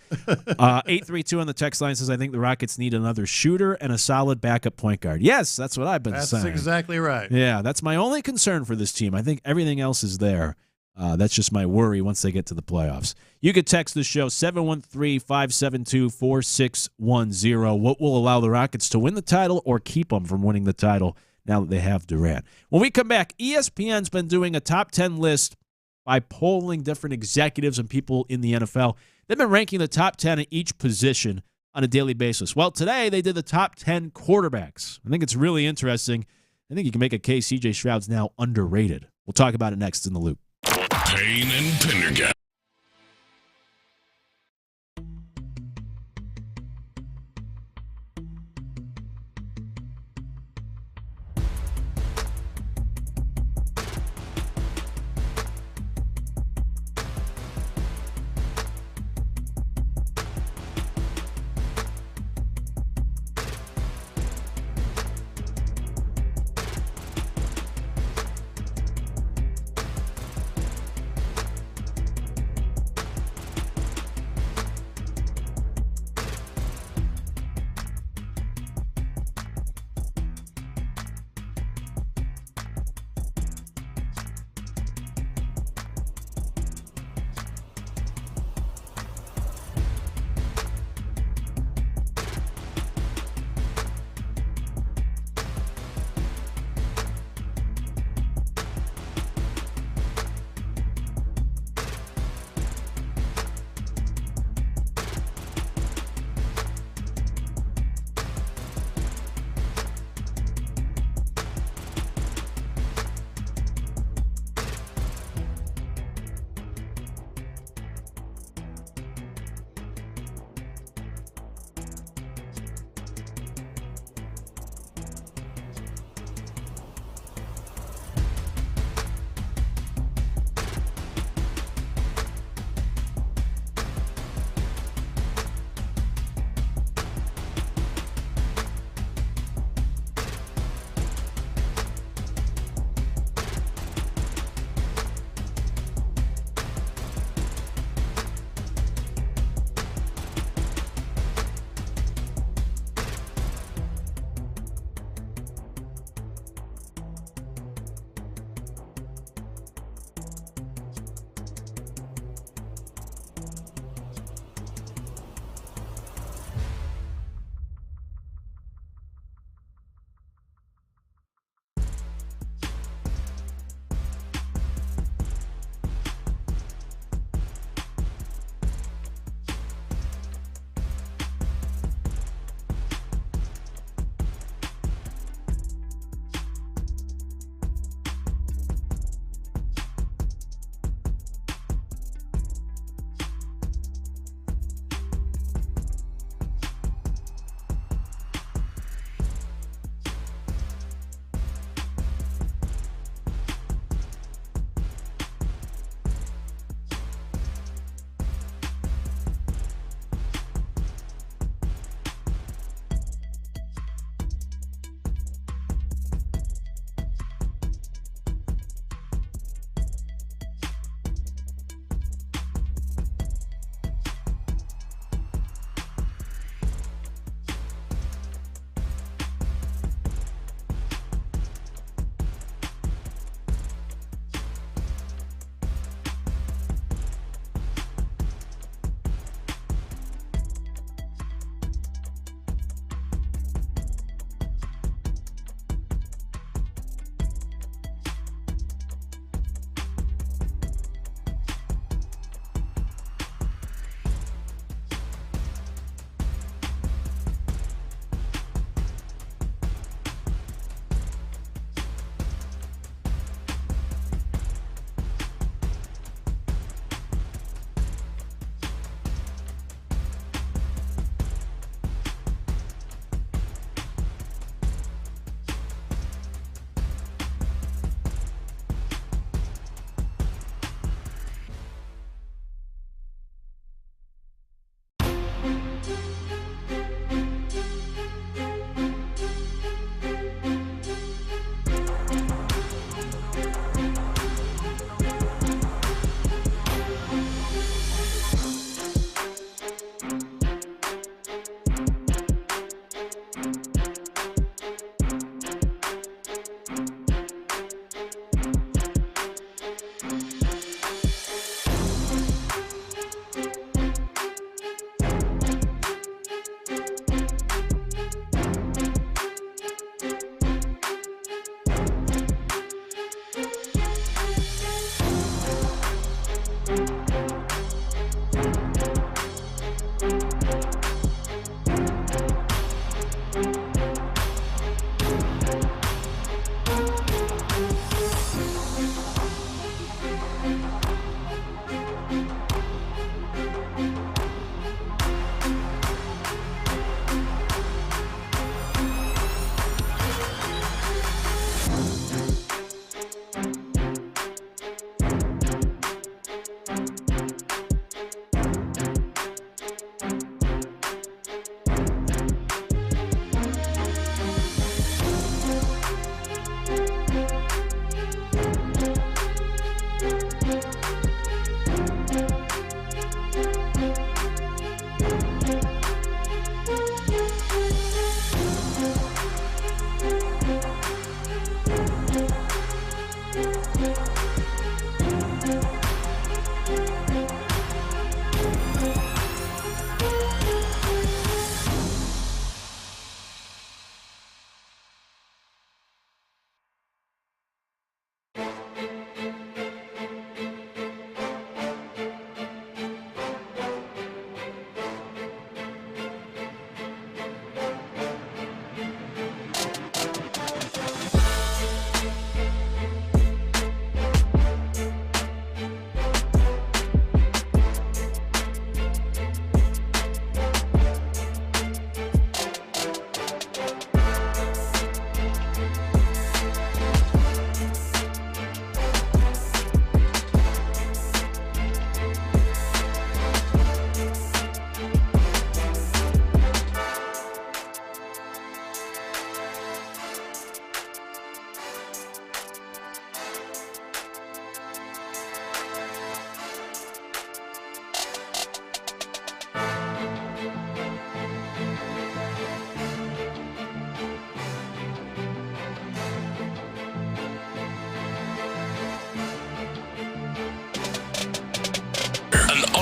832 on the text line says, I think the Rockets need another shooter and a solid backup point guard. Yes, that's what I've been saying. That's exactly right. Yeah, that's my only concern for this team. I think everything else is there. That's just my worry once they get to the playoffs. You could text the show 713-572-4610. What will allow the Rockets to win the title or keep them from winning the title now that they have Durant? When we come back, ESPN's been doing a top 10 list by polling different executives and people in the NFL. They've been ranking the top 10 at each position on a daily basis. Well, today they did the top 10 quarterbacks. I think it's really interesting. I think you can make a case C.J. Stroud's now underrated. We'll talk about it next in The Loop. Payne and Pendergast.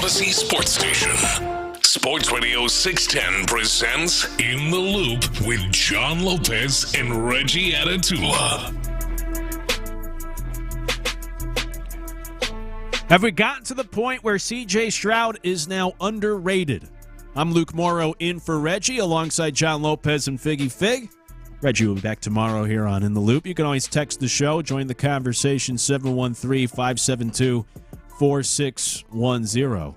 Odyssey Sports Station. Sports Radio 610 presents In the Loop with John Lopez and Reggie Atatula. Have we gotten to the point where C.J. Stroud is now underrated? I'm Luke Morrow in for Reggie alongside John Lopez and Figgy Fig. Reggie will be back tomorrow here on In the Loop. You can always text the show, join the conversation, 713-572-4610.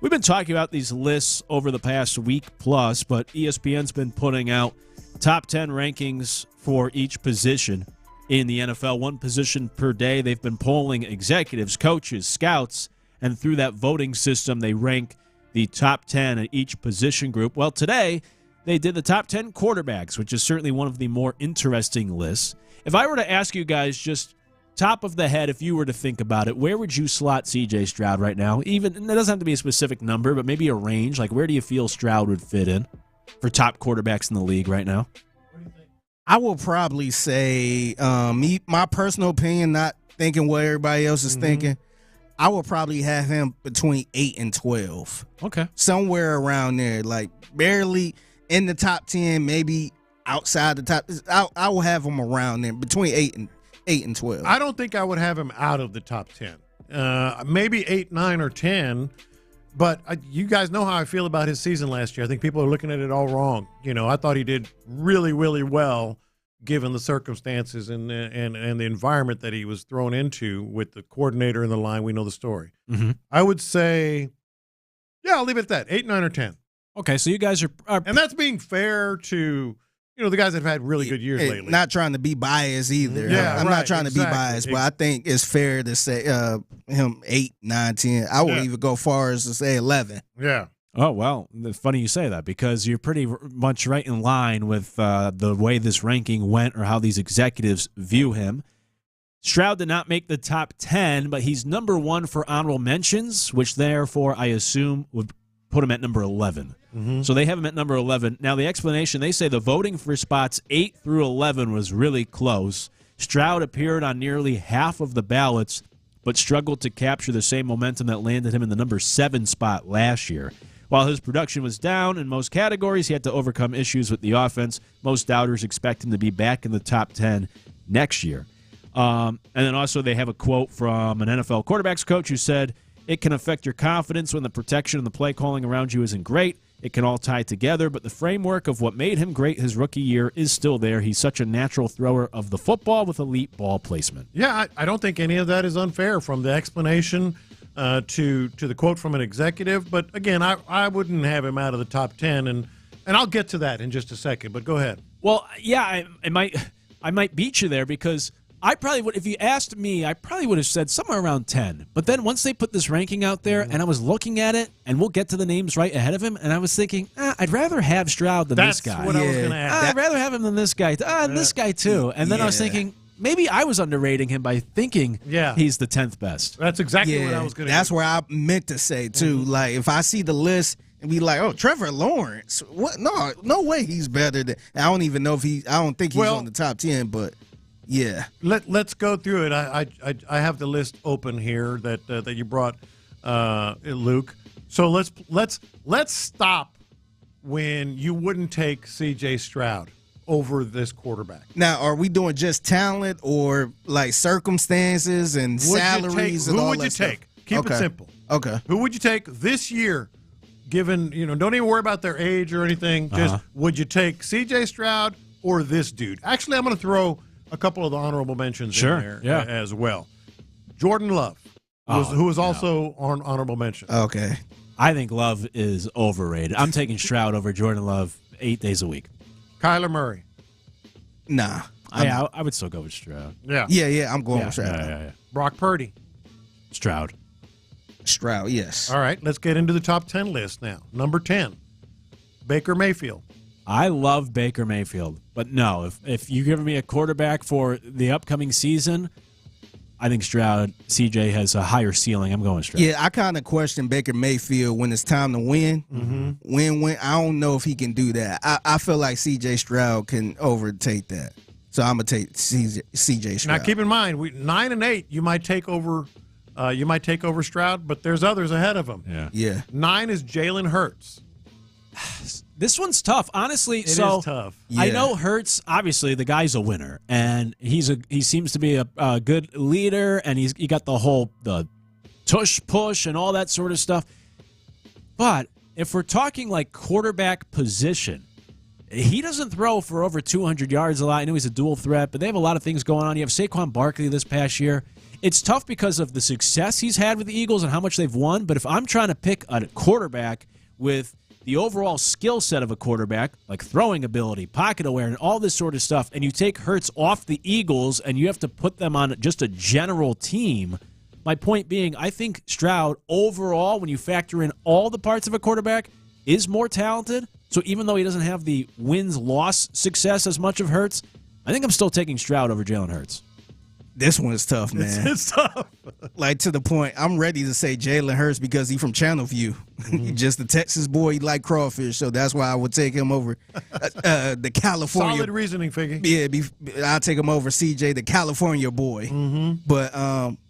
We've been talking about these lists over the past week plus, but ESPN's been putting out top 10 rankings for each position in the NFL, one position per day. They've been polling executives, coaches, scouts, and through that voting system, they rank the top 10 at each position group. Well, today, they did the top 10 quarterbacks, which is certainly one of the more interesting lists. If I were to ask you guys just top of the head, if you were to think about it, where would you slot C.J. Stroud right now? Even, it doesn't have to be a specific number, but maybe a range. Like, where do you feel Stroud would fit in for top quarterbacks in the league right now? I will probably say, my personal opinion, not thinking what everybody else is thinking, I will probably have him between 8 and 12. Okay. Somewhere around there, like barely in the top 10, maybe outside the top. I will have him around there between 8 and 12. I don't think I would have him out of the top 10. Maybe 8, 9, or 10. But you guys know how I feel about his season last year. I think people are looking at it all wrong. You know, I thought he did really, really well given the circumstances and the environment that he was thrown into with the coordinator and the line. We know the story. I would say, yeah, I'll leave it at that, 8, 9, or 10. Okay, so you guys are and that's being fair to, you know, the guys that have had really good years lately. Not trying to be biased either. Yeah, I'm not trying to be biased, but I think it's fair to say him 8, 9, 10. I would even go far as to say 11. Yeah. Oh, well, it's funny you say that because you're pretty much right in line with the way this ranking went or how these executives view him. Stroud did not make the top 10, but he's number 1 for honorable mentions, which therefore I assume would put him at number 11. So they have him at number 11. Now, the explanation, they say the voting for spots 8 through 11 was really close. Stroud appeared on nearly half of the ballots, but struggled to capture the same momentum that landed him in the number 7 spot last year. While his production was down in most categories, he had to overcome issues with the offense. Most doubters expect him to be back in the top 10 next year. And then also they have a quote from an NFL quarterbacks coach who said, "It can affect your confidence when the protection and the play calling around you isn't great. It can all tie together, but the framework of what made him great his rookie year is still there. He's such a natural thrower of the football with elite ball placement." Yeah, I don't think any of that is unfair from the explanation to the quote from an executive. But again, I wouldn't have him out of the top 10, and I'll get to that in just a second. But go ahead. Well, yeah, I might beat you there because I probably would. If you asked me, I probably would have said somewhere around 10. But then once they put this ranking out there, and I was looking at it, and we'll get to the names right ahead of him, and I was thinking, I'd rather have Stroud than this guy. That's what I was going to ask. I'd rather have him than this guy. And this guy too. And then I was thinking, maybe I was underrating him by thinking he's the 10th best. That's exactly what I was going to. That's where I meant to say too. Like if I see the list and be like, "Oh, Trevor Lawrence, what? No way, he's better than." I don't even know if I don't think he's on the top 10, but yeah. Let's go through it. I have the list open here that you brought, Luke. So let's stop when you wouldn't take C.J. Stroud over this quarterback. Now, are we doing just talent or like circumstances and salaries and all that? Who would you take? Keep it simple. Okay. Who would you take this year? Given, don't even worry about their age or anything. Just would you take C.J. Stroud or this dude? Actually, I'm going to throw a couple of the honorable mentions in there as well. Jordan Love, who was also on honorable mention. Okay. I think Love is overrated. I'm taking Stroud over Jordan Love 8 days a week. Kyler Murray. Nah. I would still go with Stroud. Yeah, I'm going with Stroud. Yeah. Brock Purdy. Stroud, yes. All right, let's get into the top 10 list now. Number 10, Baker Mayfield. I love Baker Mayfield, but no, if you give me a quarterback for the upcoming season, I think Stroud, CJ has a higher ceiling. I'm going Stroud. Yeah, I kind of question Baker Mayfield when it's time to win. Win. I don't know if he can do that. I feel like CJ Stroud can overtake that. So I'm going to take CJ Stroud. Now, keep in mind, 9 and 8, you might take over You might take over Stroud, but there's others ahead of him. Yeah. 9 is Jalen Hurts. This one's tough, honestly. It is tough. I know Hurts. Obviously, the guy's a winner, and he seems to be a good leader, and he got the tush push and all that sort of stuff. But if we're talking like quarterback position, he doesn't throw for over 200 yards a lot. I know he's a dual threat, but they have a lot of things going on. You have Saquon Barkley this past year. It's tough because of the success he's had with the Eagles and how much they've won. But if I'm trying to pick a quarterback with the overall skill set of a quarterback, like throwing ability, pocket awareness, all this sort of stuff, and you take Hurts off the Eagles and you have to put them on just a general team, my point being, I think Stroud overall, when you factor in all the parts of a quarterback, is more talented. So even though he doesn't have the wins-loss success as much of Hurts, I think I'm still taking Stroud over Jalen Hurts. This one's tough, man. It's tough. Like, to the point, I'm ready to say Jalen Hurts because he's from Channelview. He's just a Texas boy. He like crawfish, so that's why I would take him over the California. Solid reasoning, Figgy. Yeah, I'll take him over CJ, the California boy. But,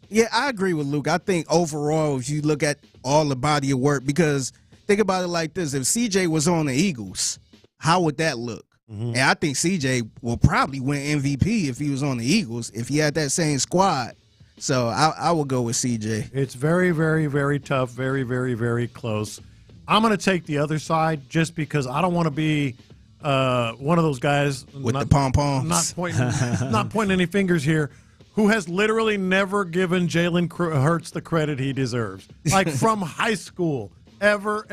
yeah, I agree with Luke. I think overall, if you look at all the body of work, because think about it like this. If CJ was on the Eagles, how would that look? And I think CJ will probably win MVP if he was on the Eagles, if he had that same squad. So I will go with CJ. It's very, very, very tough, very, very, very close. I'm going to take the other side just because I don't want to be one of those guys. With the pom-poms. Not pointing any fingers here, who has literally never given Jalen Hurts the credit he deserves. Like from high school. Ever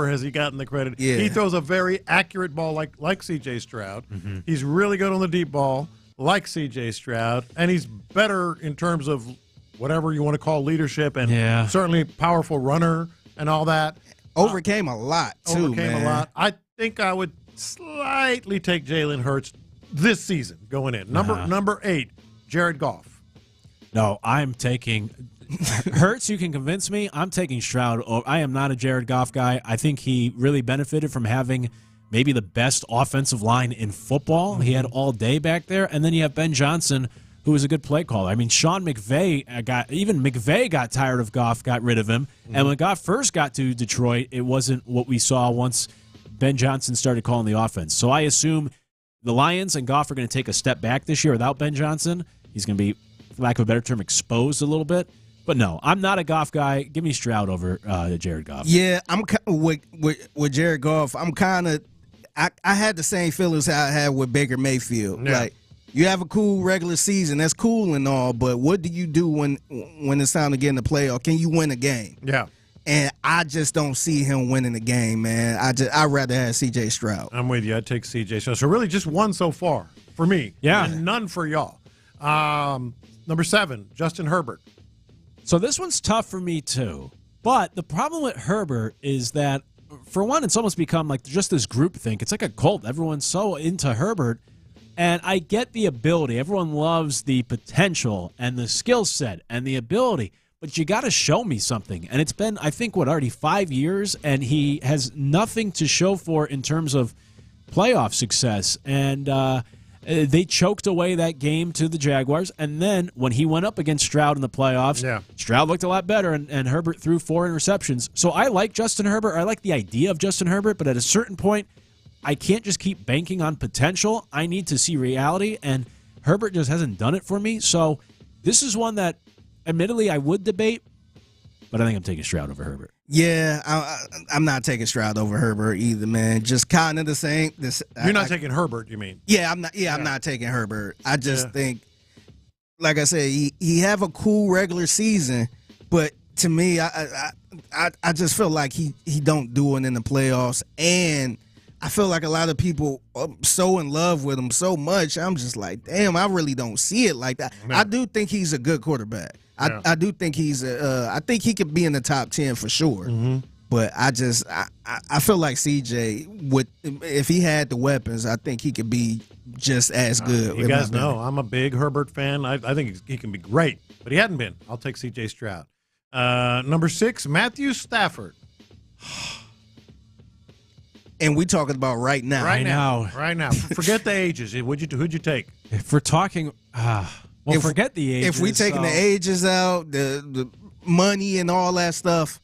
has he gotten the credit. Yeah. He throws a very accurate ball like C.J. Stroud. He's really good on the deep ball like C.J. Stroud, and he's better in terms of whatever you want to call leadership and certainly powerful runner and all that. Overcame a lot, too, Overcame a lot. I think I would slightly take Jalen Hurts this season going in. Number 8, Jared Goff. No, I'm taking Hurts. You can convince me. I'm taking Stroud. I am not a Jared Goff guy. I think he really benefited from having maybe the best offensive line in football. He had all day back there. And then you have Ben Johnson, who was a good play caller. I mean, Sean McVay got tired of Goff, got rid of him. And when Goff first got to Detroit, it wasn't what we saw once Ben Johnson started calling the offense. So I assume the Lions and Goff are going to take a step back this year without Ben Johnson. He's going to be, for lack of a better term, exposed a little bit. But no, I'm not a Goff guy. Give me Stroud over Jared Goff. Yeah, I'm with Jared Goff. I'm kind of I had the same feelings I had with Baker Mayfield. Yeah. Like, you have a cool regular season, that's cool and all, but what do you do when it's time to get in the playoff? Can you win a game? Yeah. And I just don't see him winning the game, man. I'd rather have C.J. Stroud. I'm with you. I'd take C.J. Stroud. So really just one so far for me. Yeah. And none for y'all. Number 7, Justin Herbert. So this one's tough for me too. But the problem with Herbert is that, for one, it's almost become like just this group think. It's like a cult. Everyone's so into Herbert. And I get the ability. Everyone loves the potential and the skill set and the ability. But you got to show me something. And it's been, I think, already 5 years, and he has nothing to show for in terms of playoff success. And they choked away that game to the Jaguars. And then when he went up against Stroud in the playoffs, Stroud looked a lot better, and Herbert threw 4 interceptions. So I like Justin Herbert. I like the idea of Justin Herbert. But at a certain point, I can't just keep banking on potential. I need to see reality. And Herbert just hasn't done it for me. So this is one that, admittedly, I would debate. But I think I'm taking Stroud over Herbert. Yeah, I'm not taking Stroud over Herbert either, man. Just kind of the same. You're not taking Herbert, you mean? Yeah, I'm not. Yeah, I'm not taking Herbert. I just think, like I said, he have a cool regular season, but to me, I just feel like he don't do it in the playoffs, and I feel like a lot of people are so in love with him so much. I'm just like, damn, I really don't see it like that. No. I do think he's a good quarterback. I do think I think he could be in the top 10 for sure. But I feel like CJ if he had the weapons, I think he could be just as good. You guys know I'm a big Herbert fan. I think he can be great, but he hadn't been. I'll take CJ Stroud. Number 6, Matthew Stafford. And we talking about right now. Right now. Forget the ages. Who'd you take? If we're talking, forget the ages. If we taking the ages out, the money and all that stuff,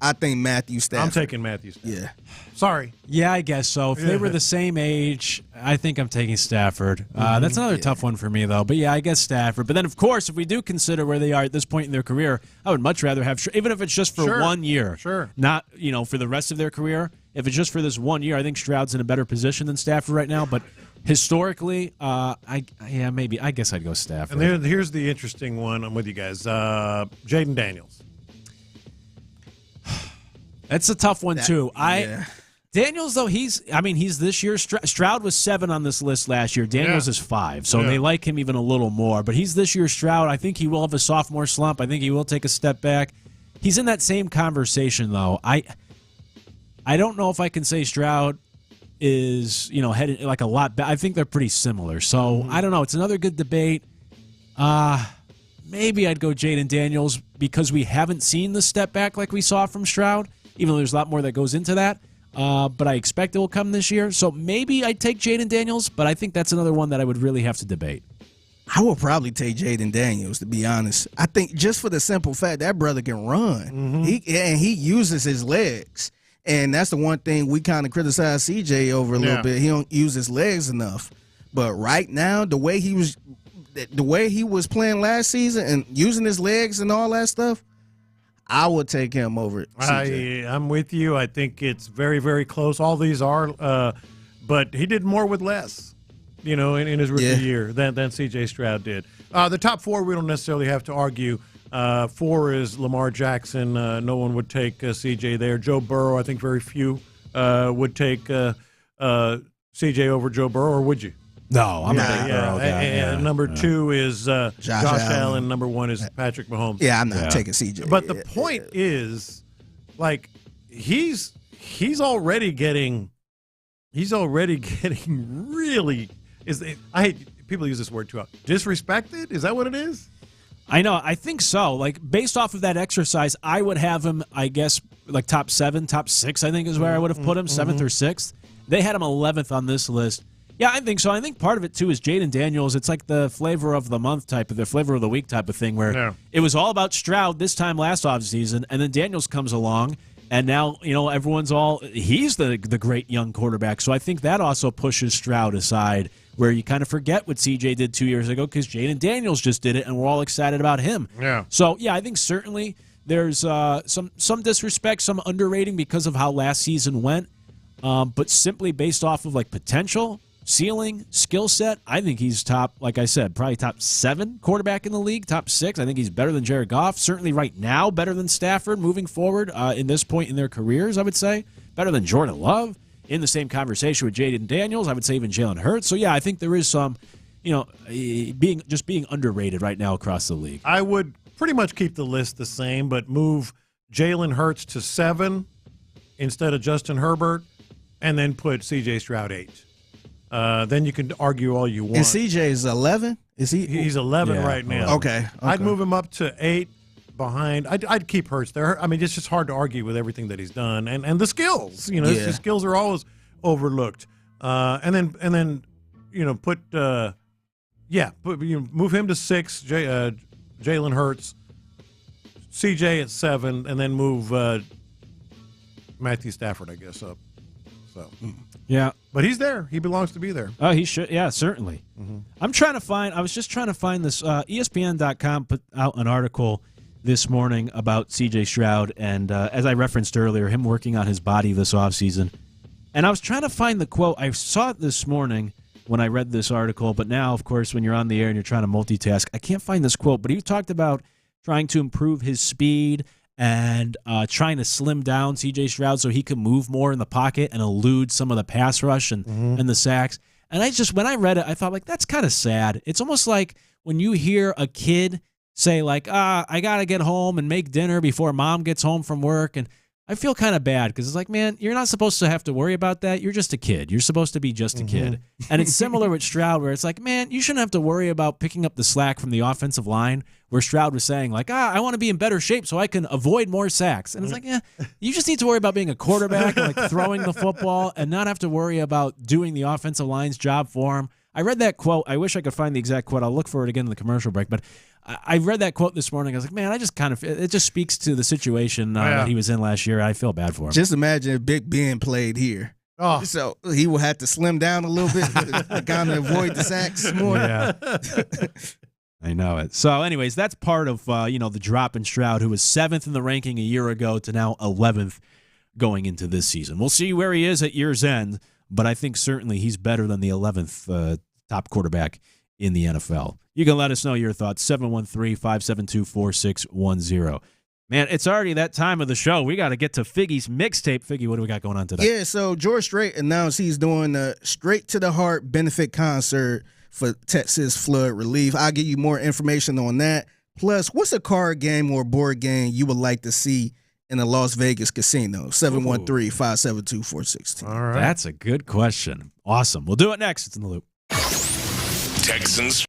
I think Matthew Stafford. I'm taking Matthew Stafford. Yeah. Sorry. Yeah, I guess so. If they were the same age, I think I'm taking Stafford. That's another tough one for me, though. But yeah, I guess Stafford. But then, of course, if we do consider where they are at this point in their career, I would much rather have, even if it's just for 1 year, not for the rest of their career. If it's just for this 1 year, I think Stroud's in a better position than Stafford right now. But historically, maybe. I guess I'd go Stafford. And here's the interesting one. I'm with you guys. Jayden Daniels. That's a tough one, too. Daniels, though, he's this year. Stroud was 7 on this list last year. Daniels is 5, so they like him even a little more. But he's this year's Stroud. I think he will have a sophomore slump. I think he will take a step back. He's in that same conversation, though. I don't know if I can say Stroud is, headed like a lot better. I think they're pretty similar. So, I don't know. It's another good debate. Maybe I'd go Jayden Daniels because we haven't seen the step back like we saw from Stroud, even though there's a lot more that goes into that. But I expect it will come this year. So maybe I'd take Jayden Daniels, but I think that's another one that I would really have to debate. I will probably take Jayden Daniels, to be honest. I think just for the simple fact that brother can run. He uses his legs. And that's the one thing we kind of criticize CJ over a little bit. He don't use his legs enough. But right now, the way he was playing last season and using his legs and all that stuff, I would take him over CJ. I'm with you. I think it's very, very close. All these are, but he did more with less, in his rookie year than CJ Stroud did. The top 4 we don't necessarily have to argue. 4 is Lamar Jackson. No one would take CJ there. Joe Burrow, I think very few would take CJ over Joe Burrow, or would you? No, I'm not a Burrow guy. And number 2 is Josh Allen. Number 1 is Patrick Mahomes. Yeah, I'm not taking CJ. But the point is, like, he's already getting really I hate people use this word too often. Disrespected? Is that what it is? I know. I think so. Like, based off of that exercise, I would have him, I guess, like top 7, top 6, I think is where I would have put him, 7th or 6th. They had him 11th on this list. Yeah, I think so. I think part of it, too, is Jayden Daniels. It's like the flavor of the month type of the flavor of the week type of thing where it was all about Stroud this time last offseason, and then Daniels comes along, and now, everyone's he's the great young quarterback. So I think that also pushes Stroud aside where you kind of forget what CJ did 2 years ago because Jayden Daniels just did it, and we're all excited about him. Yeah. So, yeah, I think certainly there's some disrespect, some underrating because of how last season went, but simply based off of, like, potential, ceiling, skill set, I think he's top, like I said, probably top 7 quarterback in the league, top 6. I think he's better than Jared Goff. Certainly right now, better than Stafford moving forward in this point in their careers, I would say. Better than Jordan Love. In the same conversation with Jayden Daniels, I would say even Jalen Hurts. So, yeah, I think there is some, being underrated right now across the league. I would pretty much keep the list the same, but move Jalen Hurts to 7 instead of Justin Herbert, and then put C.J. Stroud 8. Then you can argue all you want. And CJ is 11? Is he? He's 11 right now. Okay. I'd move him up to 8 behind. I'd keep Hurts there. I mean, it's just hard to argue with everything that he's done and the skills. His skills are always overlooked. And then put move him to 6. Jalen Hurts, CJ at 7, and then move Matthew Stafford, I guess, up. So. Yeah. But he's there. He belongs to be there. Oh, he should. Yeah, certainly. I was just trying to find this. ESPN.com put out an article this morning about C.J. Stroud, and as I referenced earlier, him working on his body this offseason. And I was trying to find the quote. I saw it this morning when I read this article, but now, of course, when you're on the air and you're trying to multitask, I can't find this quote. But he talked about trying to improve his speed and trying to slim down C.J. Stroud so he could move more in the pocket and elude some of the pass rush and the sacks. And when I read it, I thought, like, that's kind of sad. It's almost like when you hear a kid say, like, I got to get home and make dinner before mom gets home from work. And I feel kind of bad because it's like, man, you're not supposed to have to worry about that. You're just a kid. You're supposed to be just a kid. And it's similar with Stroud where it's like, man, you shouldn't have to worry about picking up the slack from the offensive line where Stroud was saying, like, I want to be in better shape so I can avoid more sacks. And it's like, you just need to worry about being a quarterback and, like, throwing the football and not have to worry about doing the offensive line's job for him. I read that quote. I wish I could find the exact quote. I'll look for it again in the commercial break. But I read that quote this morning. I was like, man, it just speaks to the situation that he was in last year. I feel bad for him. Just imagine if Big Ben played here. Oh. So he will have to slim down a little bit to kind of avoid the sacks more. Yeah. I know it. So, anyways, that's part of the drop in Stroud, who was 7th in the ranking a year ago to now 11th going into this season. We'll see where he is at year's end, but I think certainly he's better than the 11th top quarterback in the NFL. You can let us know your thoughts, 713-572-4610. Man, it's already that time of the show. We got to get to Figgy's mixtape. Figgy, what do we got going on today? Yeah, so George Strait announced he's doing a Straight to the Heart benefit concert for Texas flood relief. I'll give you more information on that. Plus, what's a card game or board game you would like to see in a Las Vegas casino? 713-572-4610. All right. That's a good question. Awesome. We'll do it next. It's in the Loop. Texans.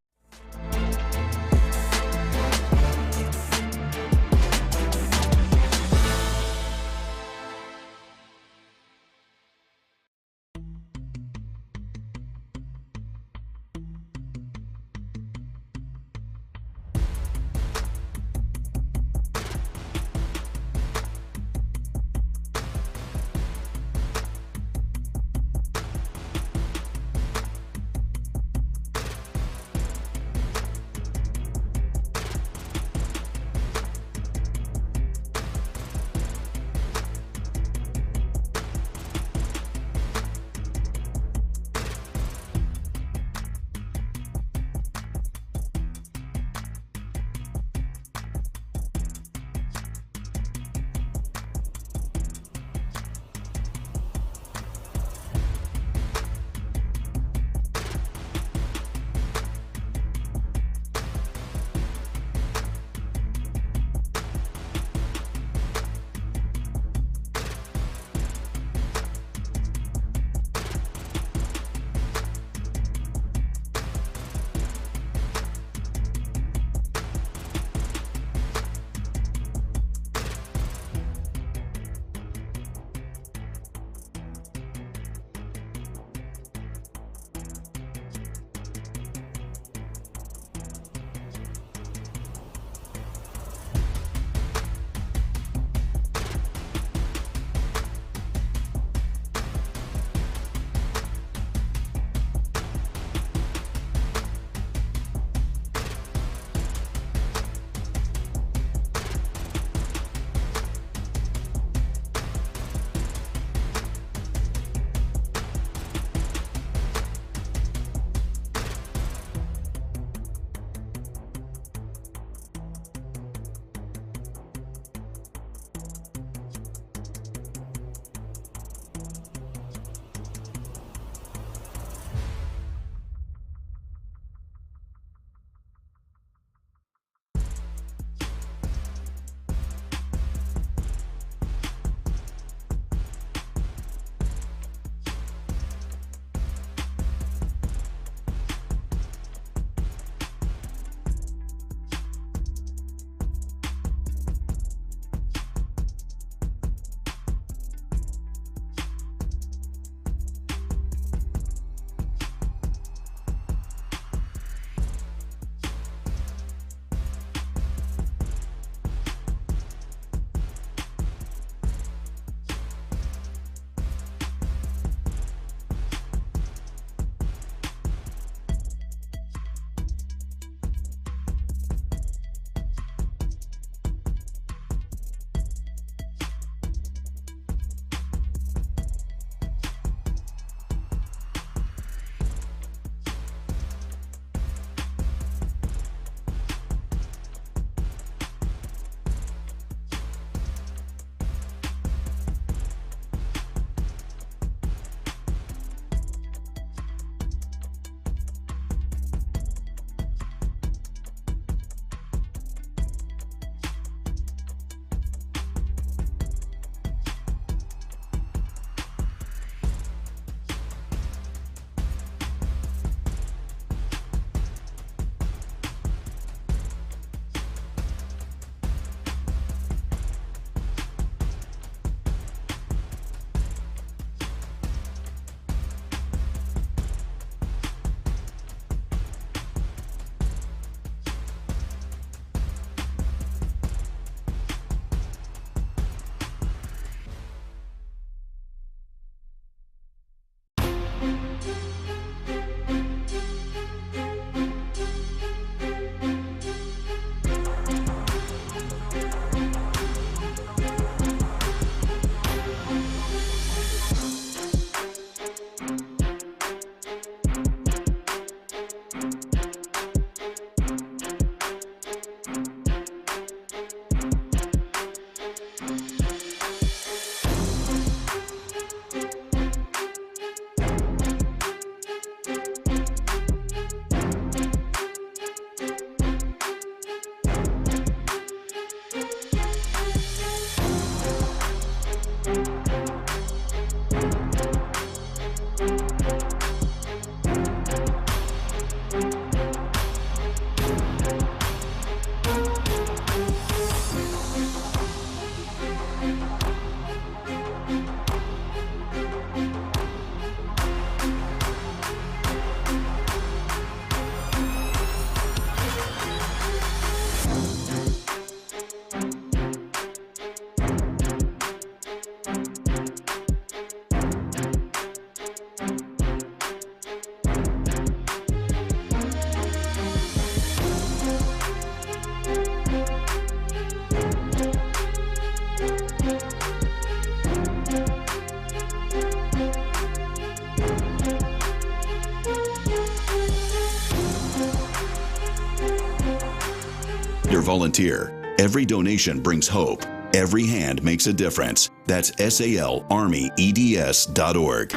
Your volunteer. Every donation brings hope. Every hand makes a difference. That's SALArmyEDS.org.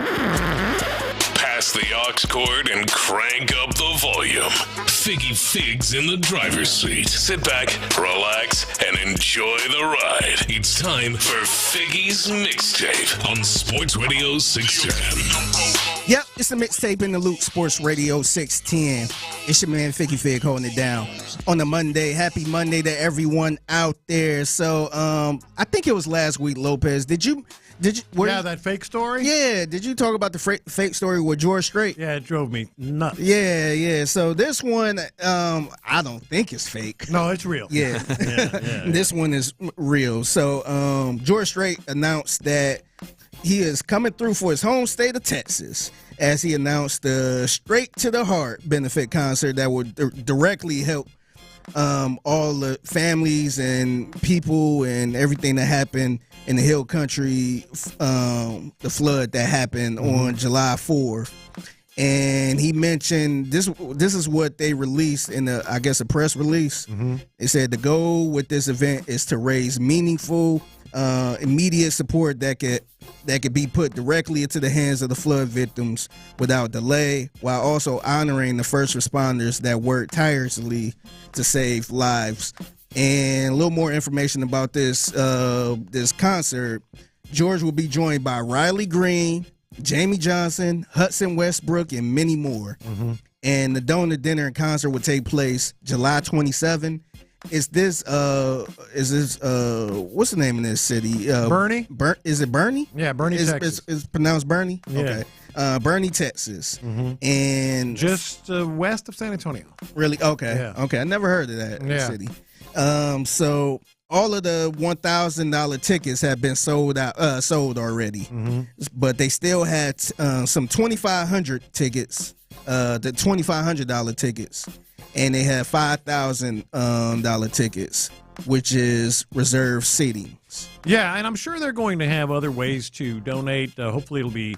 Pass the aux cord and crank up the volume. Figgy Figs in the driver's seat. Sit back, relax, and enjoy the ride. It's time for Figgy's Mixtape on Sports Radio 610. Yep, it's the mixtape in the loop, Sports Radio 610. It's your man Figgy Fig holding it down on a Monday. Happy Monday to everyone out there. So, I think it was last week, Lopez. Did you? That fake story? Yeah, did you talk about the fake story with George Strait? Yeah, it drove me nuts. Yeah. So this one, I don't think it's fake. No, it's real. Yeah. This one is real. So George Strait announced that he is coming through for his home state of Texas, as he announced the Straight to the Heart benefit concert that would directly help all the families and people and everything that happened in the Hill Country, the flood that happened on July 4th. And he mentioned this is what they released in a press release. It said the goal with this event is to raise meaningful, immediate support that could be put directly into the hands of the flood victims without delay, while also honoring the first responders that worked tirelessly to save lives. And a little more information about this concert. George will be joined by Riley Green, Jamie Johnson, Hudson Westbrook, and many more. And the donor dinner and concert will take place July 27. Is this what's the name of this city? Bernie? Is it Bernie? Yeah, Bernie, Texas. It's pronounced Bernie? Yeah. Okay. Bernie, Texas. And just west of San Antonio. Really? Okay. Yeah. Okay. I never heard of that city. So all of the $1,000 tickets have been sold already, but they still had some 2,500 tickets, the $2,500 tickets, and they had $5,000 tickets, which is reserved seatings. Yeah, and I'm sure they're going to have other ways to donate. Hopefully, it'll be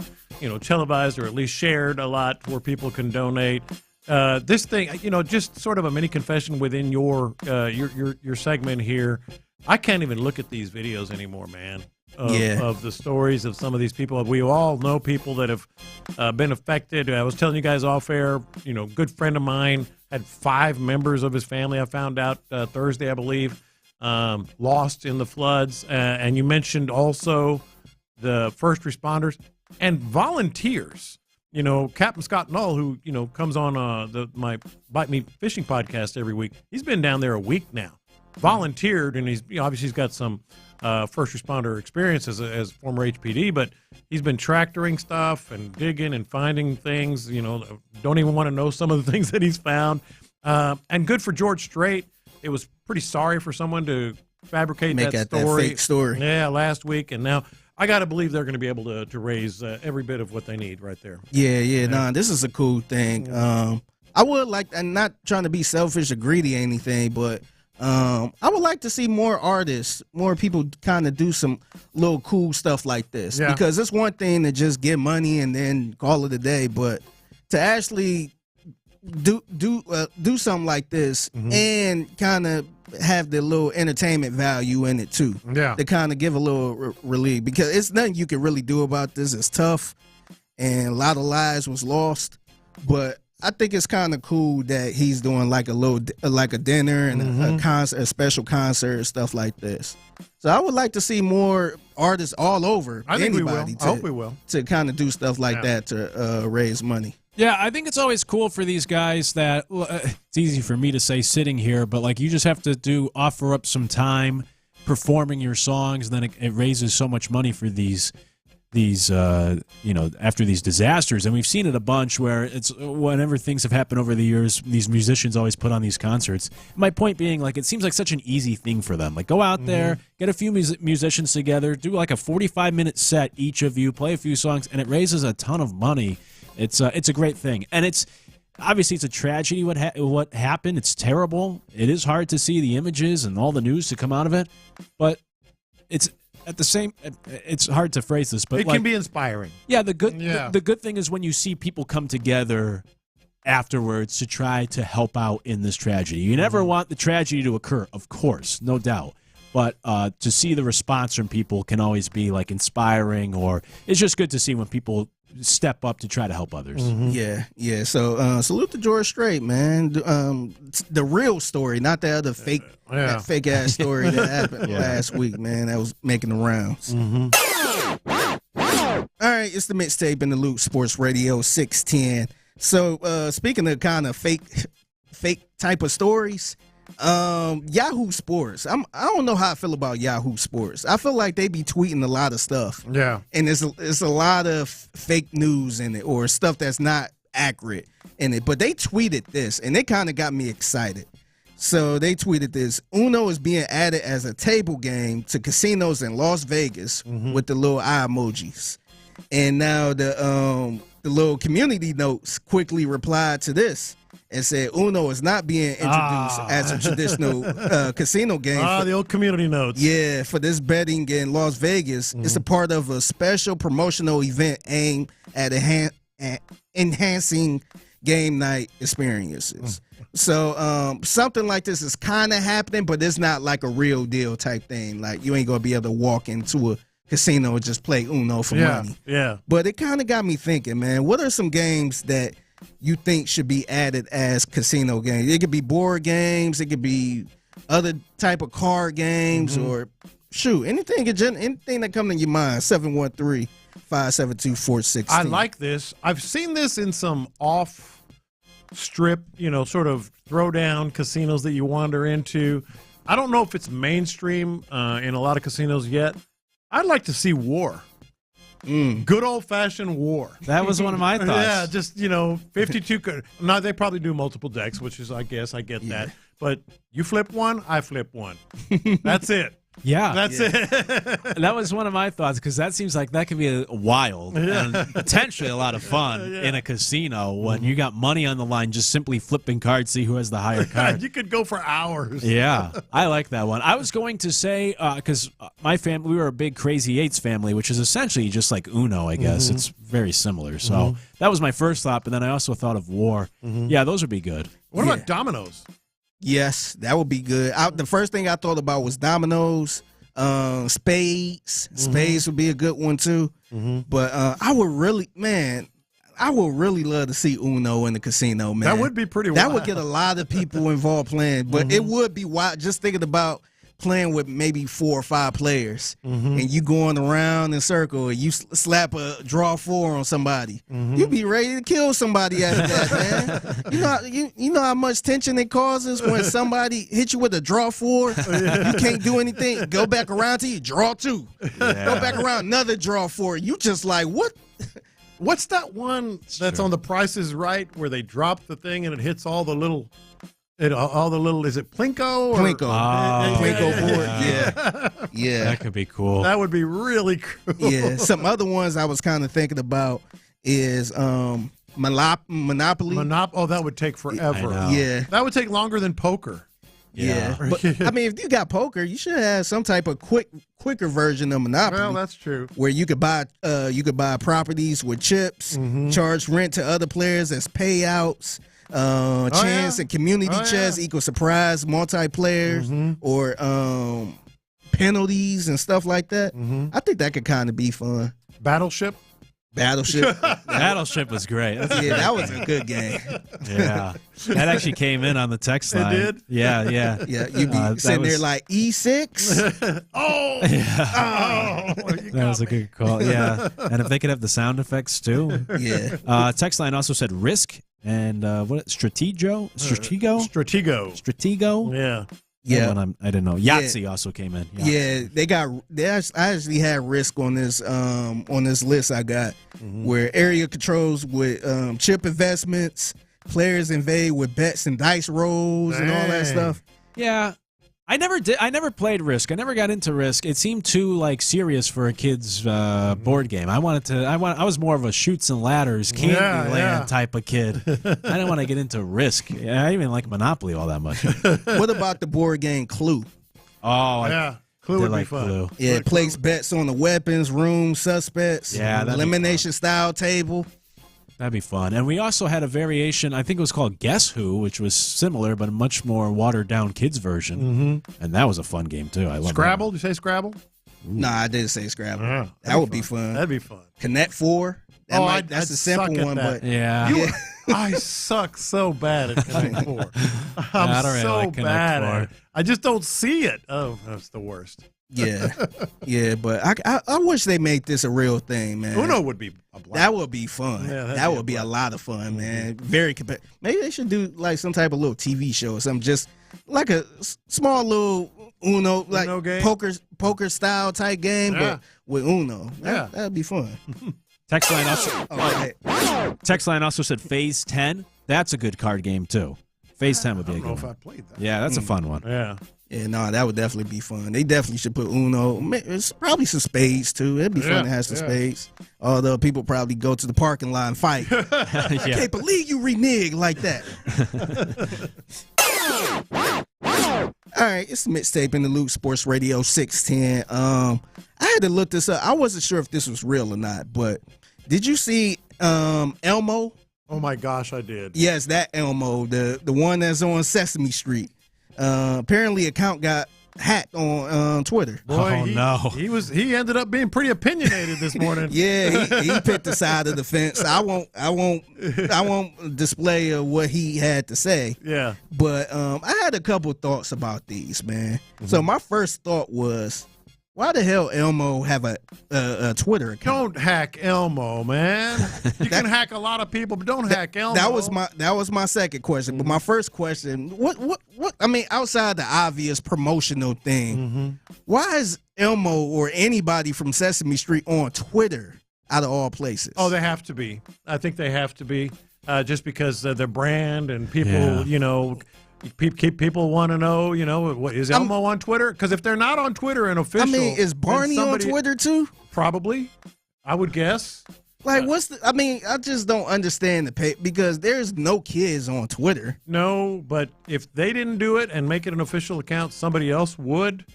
televised or at least shared a lot where people can donate. This thing, just sort of a mini confession within your segment here. I can't even look at these videos anymore, man. Of the stories of some of these people. We all know people that have been affected. I was telling you guys off air, good friend of mine had 5 members of his family, I found out Thursday, I believe, lost in the floods. And you mentioned also the first responders and volunteers. Captain Scott Null, who, comes on my Bite Me Fishing podcast every week, he's been down there a week now, volunteered, and he's obviously he's got some first responder experience as former HPD, but he's been tractoring stuff and digging and finding things, don't even want to know some of the things that he's found. And good for George Strait. It was pretty sorry for someone to fabricate that fake story. Yeah, last week, and now I got to believe they're going to be able to raise every bit of what they need right there. Yeah. This is a cool thing. I would like, and not trying to be selfish or greedy or anything, but I would like to see more artists, more people kind of do some little cool stuff like this. Yeah. Because it's one thing to just get money and then call it a day, but to actually do something like this and kind of have the little entertainment value in it too. Yeah. To kind of give a little relief, because it's nothing you can really do about this. It's tough, and a lot of lives was lost, but I think it's kind of cool that he's doing like a dinner and a concert, a special concert, stuff like this. So I would like to see more artists all over. I think we will. I hope we will. To kind of do stuff like that to raise money. Yeah, I think it's always cool for these guys that it's easy for me to say sitting here, but like you just have to offer up some time performing your songs, and then it raises so much money for these after these disasters. And we've seen it a bunch where it's whenever things have happened over the years, these musicians always put on these concerts. My point being, like, it seems like such an easy thing for them. Like, go out there, get a few musicians together, do like a 45-minute set, each of you, play a few songs, and it raises a ton of money. It's a great thing. And it's obviously it's a tragedy what happened. It's terrible. It is hard to see the images and all the news to come out of it, but it's at the same. It's hard to phrase this, but it can be inspiring. Yeah, the good thing is when you see people come together afterwards to try to help out in this tragedy. You never want the tragedy to occur, of course, no doubt. But to see the response from people can always be like inspiring, or it's just good to see when people step up to try to help others. Yeah. So salute to George Strait, man. The real story, not the other fake ass story that happened last week, man. That was making the rounds. All right, it's the mixtape in the loop, Sports Radio 610. So speaking of kind of fake type of stories, Yahoo Sports. I don't know how I feel about Yahoo Sports. I feel like they be tweeting a lot of stuff. Yeah. And it's a lot of fake news in it, or stuff that's not accurate in it. But they tweeted this, and they kind of got me excited. So they tweeted this: Uno is being added as a table game to casinos in Las Vegas with the little eye emojis. And now the little community notes quickly replied to this and said Uno is not being introduced as a traditional casino game. The old community notes. Yeah, for this betting in Las Vegas. It's a part of a special promotional event aimed at enhancing game night experiences. So something like this is kind of happening, but it's not like a real deal type thing. Like, you ain't going to be able to walk into a casino and just play Uno for money. Yeah. But it kind of got me thinking, man, what are some games that you think should be added as casino games? It could be board games, it could be other type of card games, or shoot, anything that comes to your mind. 713-572-4616. I like this. I've seen this in some off strip, sort of throwdown casinos that you wander into. I don't know if it's mainstream in a lot of casinos yet. I'd like to see war. Good old-fashioned war. That was one of my thoughts. Yeah, just, 52. Now, they probably do multiple decks, which is, I guess, I get that. But you flip one, I flip one. That's it. Yeah. That's it. That was one of my thoughts, because that seems like that could be wild and potentially a lot of fun in a casino when you got money on the line, just simply flipping cards, see who has the higher card. You could go for hours. Yeah, I like that one. I was going to say, because my family, we were a big Crazy Eights family, which is essentially just like Uno, I guess. It's very similar. So that was my first thought, but then I also thought of war. Yeah, those would be good. What about dominoes? Yes, that would be good. The first thing I thought about was dominoes, spades. Spades would be a good one too. But I would really love to see Uno in the casino, man. That would be pretty wild. That would get a lot of people involved playing. But it would be wild just thinking about playing with maybe 4 or 5 players, and you going around in a circle, and you slap a draw 4 on somebody. You be ready to kill somebody after that, man. You know how much tension it causes when somebody hits you with a draw 4. You can't do anything. Go back around to you, draw 2. Go back around, another draw 4. You just like, what? What's that one that's on The Price is Right where they drop the thing and it hits all the little... is it Plinko? Plinko. Plinko board. Yeah. That could be cool. That would be really cool. Yeah. Some other ones I was kind of thinking about is Monopoly. That would take forever. Yeah. That would take longer than poker. Yeah. But, I mean, if you got poker, you should have some type of quicker version of Monopoly. Well, that's true. Where you could buy properties with chips, charge rent to other players as payouts. Chance and community chess equal surprise multiplayer, or penalties and stuff like that. I think that could kind of be fun. Battleship was great. Yeah, that was a good game. Yeah, that actually came in on the text line. It did? Yeah. You'd be sitting there like E6. That was a good call. Yeah, and if they could have the sound effects too. Yeah. Text line also said Risk and Stratego. Yeah. I didn't know. Yahtzee also came in. Yeah, I actually had Risk on this list I got, where area controls with chip investments, players invade with bets and dice rolls and all that stuff. Yeah. I never played Risk. I never got into Risk. It seemed too serious for a kid's board game. I was more of a shoots and ladders, Candyland type of kid. I didn't want to get into Risk. I didn't even like Monopoly all that much. What about the board game Clue? Oh, Clue would be fun. Clue. Yeah, it plays bets on the weapons, room, suspects. Yeah, elimination style table. That'd be fun. And we also had a variation, I think it was called Guess Who, which was similar, but a much more watered-down kids version. And that was a fun game, too. I love Scrabble? Did you say Scrabble? No, I didn't say Scrabble. Yeah, that would be fun. That'd be fun. Connect 4. That's a simple one, but I suck so bad at Connect 4. I'm so bad at it. I just don't see it. Oh, that's the worst. Yeah, but I wish they made this a real thing, man. Uno would be a blast. That would be fun. Yeah, that would be a lot of fun, man. Very competitive. Maybe they should do like some type of little TV show or something, just like a small little Uno, like Uno game? poker style type game, but with Uno. That'd be fun. Text line also said Phase 10. That's a good card game, too. Phase 10 would be a good one. I don't know if I played that. Yeah, that's a fun one. Yeah. Yeah, no, that would definitely be fun. They definitely should put Uno. It's probably some spades, too. It'd be fun to have some spades. Although people probably go to the parking lot and fight. I can't believe you renege like that. All right, it's the mixtape in the Luke Sports Radio 610. I had to look this up. I wasn't sure if this was real or not, but did you see Elmo? Oh my gosh, I did. Yes, that Elmo, the one that's on Sesame Street. Apparently, account got hacked on Twitter. Boy, he ended up being pretty opinionated this morning. Yeah, he picked the side of the fence. I won't display what he had to say. Yeah, but I had a couple thoughts about these, man. So my first thought was, why the hell Elmo have a Twitter account? Don't hack Elmo, man. You can hack a lot of people, but don't hack Elmo. That was my second question. But my first question, what I mean, outside the obvious promotional thing, why is Elmo or anybody from Sesame Street on Twitter out of all places? Oh, they have to be. I think they have to be, just because their brand and people, you know. People want to know, what is Elmo on Twitter? Because if they're not on Twitter and official, I mean, is Barney on Twitter too? Probably, I would guess. Like, I just don't understand because there's no kids on Twitter. No, but if they didn't do it and make it an official account, somebody else would,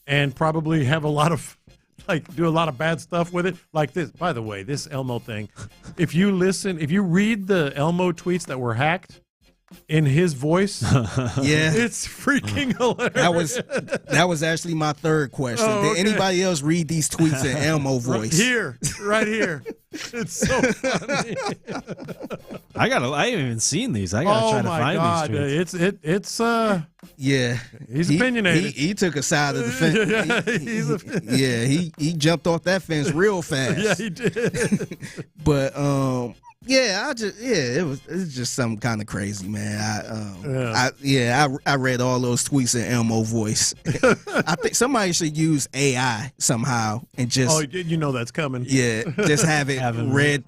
and probably have a lot of, do a lot of bad stuff with it. Like this, by the way, this Elmo thing. If you read the Elmo tweets that were hacked in his voice, it's freaking hilarious. That was actually my third question. Oh, okay. Did anybody else read these tweets in Elmo voice? Right here. It's so funny. I haven't even seen these. I gotta try to find these tweets. It's he's opinionated. He took a side of the fence. He jumped off that fence real fast. Yeah, he did. But it was just something kind of crazy, man. I read all those tweets in Elmo voice. I think somebody should use AI somehow and just that's coming. Yeah, just have it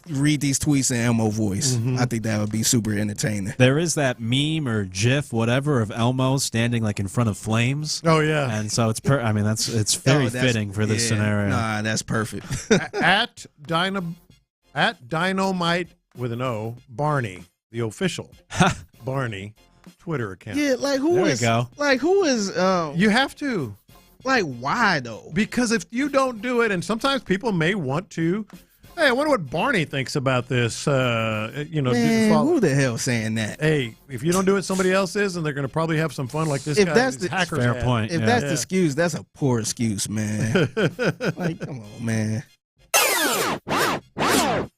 read these tweets in Elmo voice. I think that would be super entertaining. There is that meme or GIF, whatever, of Elmo standing like in front of flames. Oh yeah, and so it's it's very fitting for this scenario. Nah, that's perfect. At Dynamite with an O, Barney, the official Barney Twitter account. Yeah, who is? You have to. Like, why though? Because if you don't do it, and sometimes people may want to. Hey, I wonder what Barney thinks about this. Man, who the hell saying that? Hey, if you don't do it, somebody else is, and they're going to probably have some fun like this if guy. That's the hackers fair had. point. If that's the excuse, that's a poor excuse, man. Come on, man.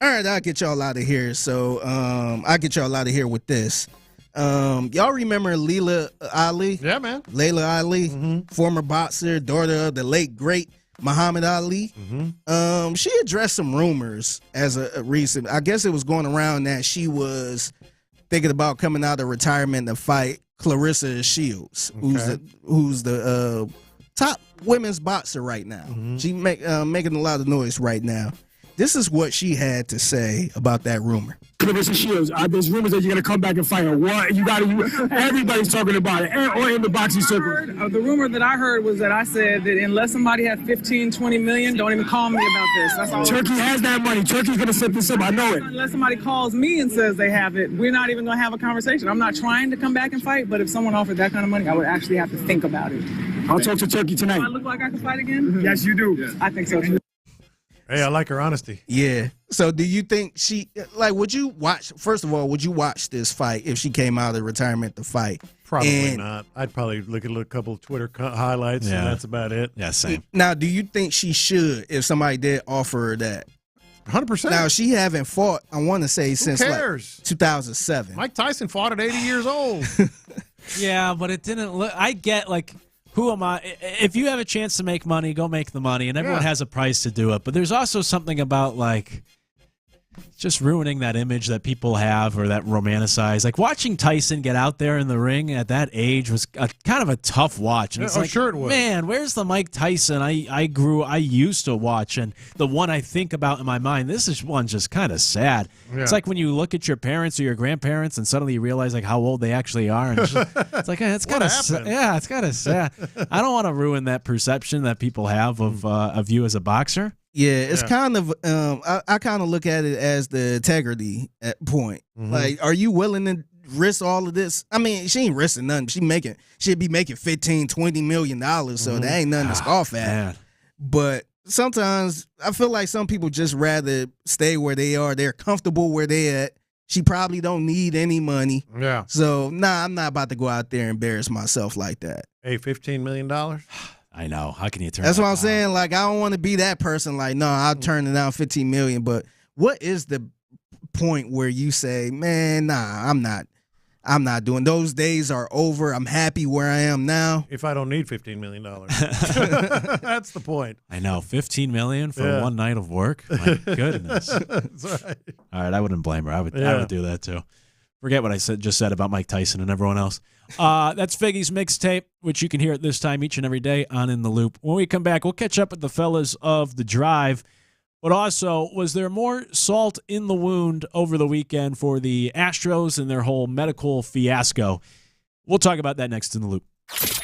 All right, I'll get y'all out of here. So I'll get y'all out of here with this. Y'all remember Layla Ali? Yeah, man. Layla Ali, former boxer, daughter of the late, great Muhammad Ali. She addressed some rumors as a recent. I guess it was going around that she was thinking about coming out of retirement to fight Clarissa Shields, who's the top women's boxer right now. She making a lot of noise right now. This is what she had to say about that rumor. Clarissa Shields, there's rumors that you're going to come back and fight her. What? Everybody's talking about it, or in the boxing circle. The rumor that I heard was that I said that unless somebody has 15, 20 million, don't even call me about this. That's all. Turkey has that money. Turkey's going to set this up. I know it. Unless somebody calls me and says they have it, we're not even going to have a conversation. I'm not trying to come back and fight, but if someone offered that kind of money, I would actually have to think about it. I'll talk to Turkey tonight. Do I look like I can fight again? Yes, you do. I think so too. Hey, I like her honesty. Yeah. So do you think would you watch, first of all, would you watch this fight if she came out of retirement to fight? Probably not. I'd probably look at a couple of Twitter highlights, and that's about it. Yeah, same. Now, do you think she should if somebody did offer her that? 100%. Now, she haven't fought, I want to say, since like 2007. Mike Tyson fought at 80 years old. Yeah, but it didn't look. I get, like, who am I? If you have a chance to make money, go make the money, and everyone has a price to do it. But there's also something about, like, just ruining that image that people have or that romanticize. Like, watching Tyson get out there in the ring at that age was kind of a tough watch. And it's like, sure it was. Man, where's the Mike Tyson I used to watch? And the one I think about in my mind, this is one just kind of sad. Yeah. It's like when you look at your parents or your grandparents and suddenly you realize like how old they actually are. And it's like, it's kind of it's kind of sad. I don't want to ruin that perception that people have of you as a boxer. Yeah, it's kind of I kind of look at it as the integrity point. Mm-hmm. Like, are you willing to risk all of this? I mean, she ain't risking nothing. She'd be making $15-20 million, so that ain't nothing to scoff at. Man. But sometimes I feel like some people just rather stay where they are. They're comfortable where they at. She probably don't need any money. Yeah. So I'm not about to go out there and embarrass myself like that. Hey, $15 million? I know. How can you turn? That's that what I'm down? saying. Like, I don't want to be that person. Like, no, I'll turn it down $15 million. But what is the point where you say, man, nah, I'm not doing. Those days are over. I'm happy where I am now. If I don't need $15 million, that's the point. I know. $15 million for one night of work. My goodness. That's right. All right, I wouldn't blame her. I would do that too. Forget what I just said about Mike Tyson and everyone else. That's Figgy's mixtape, which you can hear at this time each and every day on In the Loop. When we come back, we'll catch up with the fellas of The Drive. But also, was there more salt in the wound over the weekend for the Astros and their whole medical fiasco? We'll talk about that next in The Loop.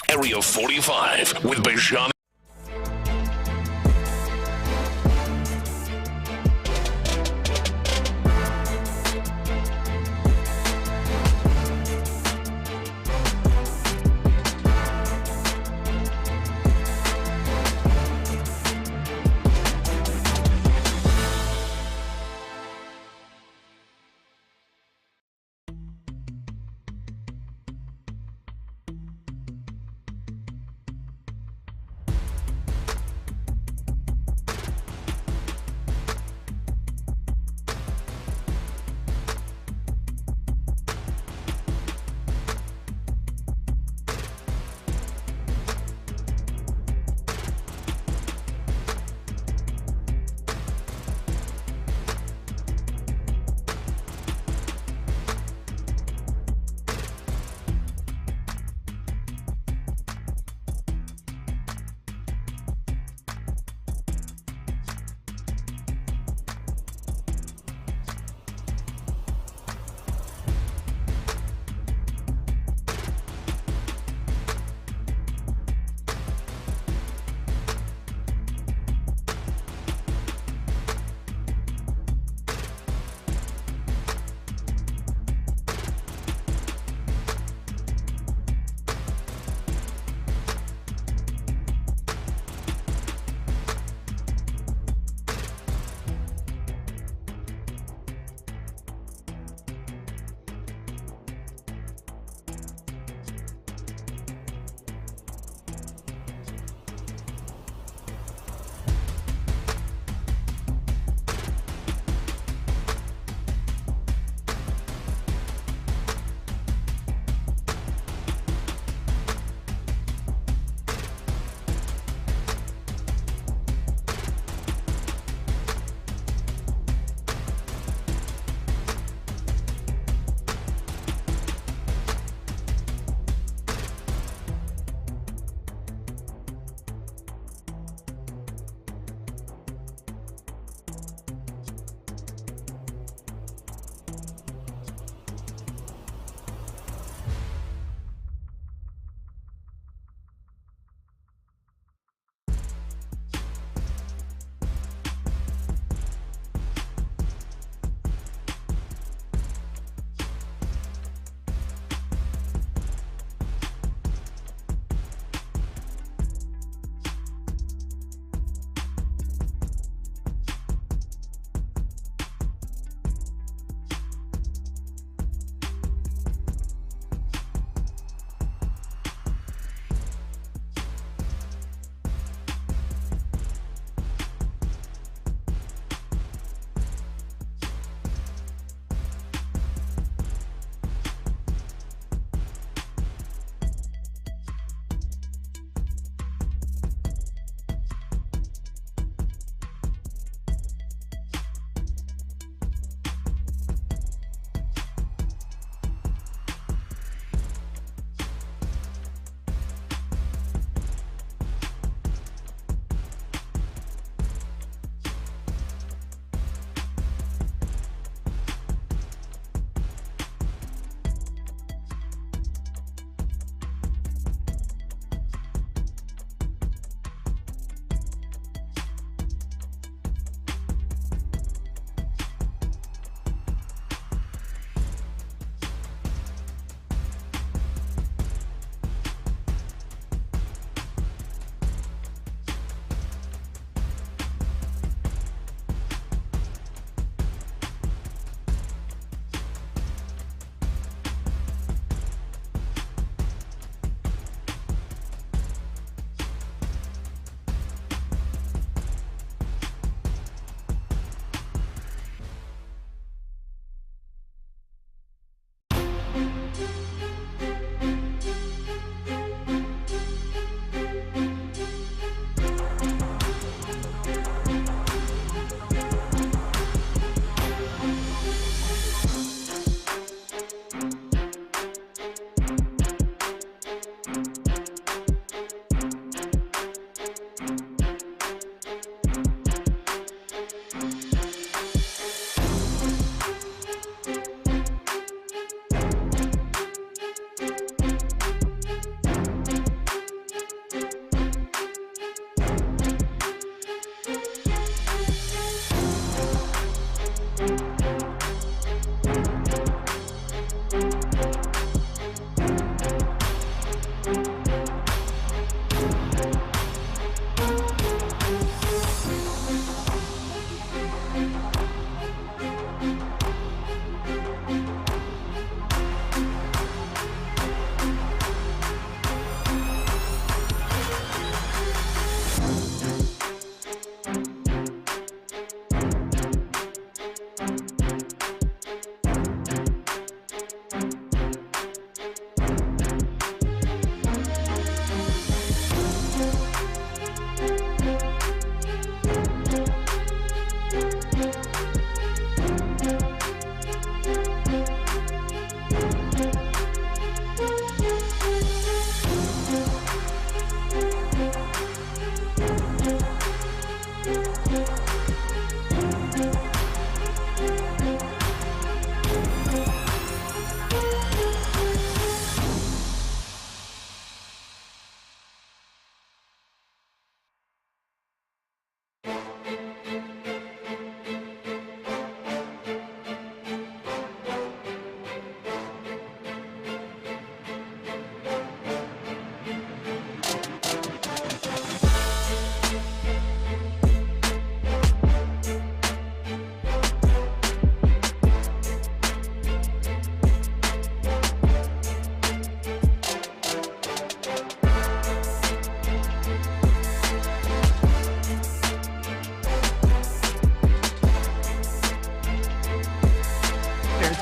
Area 45 with Bijani.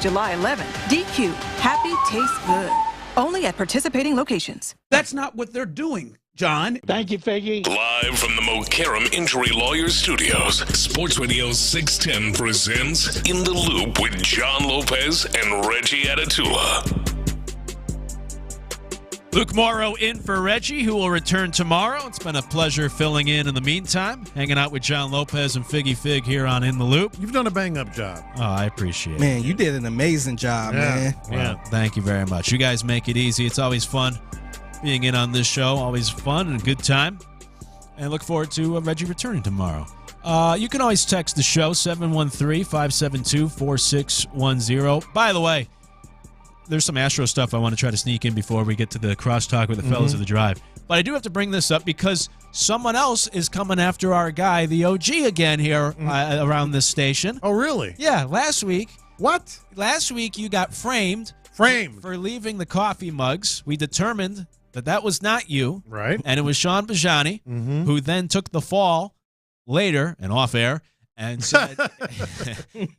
July 11th. DQ, happy tastes good. Only at participating locations. That's not what they're doing, John. Thank you, Figgy. Live from the Mokaram Injury Lawyers Studios, Sports Radio 610 presents In the Loop with John Lopez and Reggie Atatula. Luke Morrow in for Reggie, who will return tomorrow. It's been a pleasure filling in the meantime, hanging out with John Lopez and Figgy Fig here on In the Loop. You've done a bang-up job. Oh, I appreciate it. Man, you did an amazing job, man. Well, thank you very much. You guys make it easy. It's always fun being in on this show. Always fun and a good time. And look forward to Reggie returning tomorrow. You can always text the show, 713-572-4610. By the way, there's some Astro stuff I want to try to sneak in before we get to the crosstalk with the fellas of the drive. But I do have to bring this up because someone else is coming after our guy, the OG, again here around this station. Oh, really? Yeah, last week. What? Last week you got framed. For leaving the coffee mugs. We determined that was not you. Right. And it was Sean Bijani, who then took the fall later and off air and said,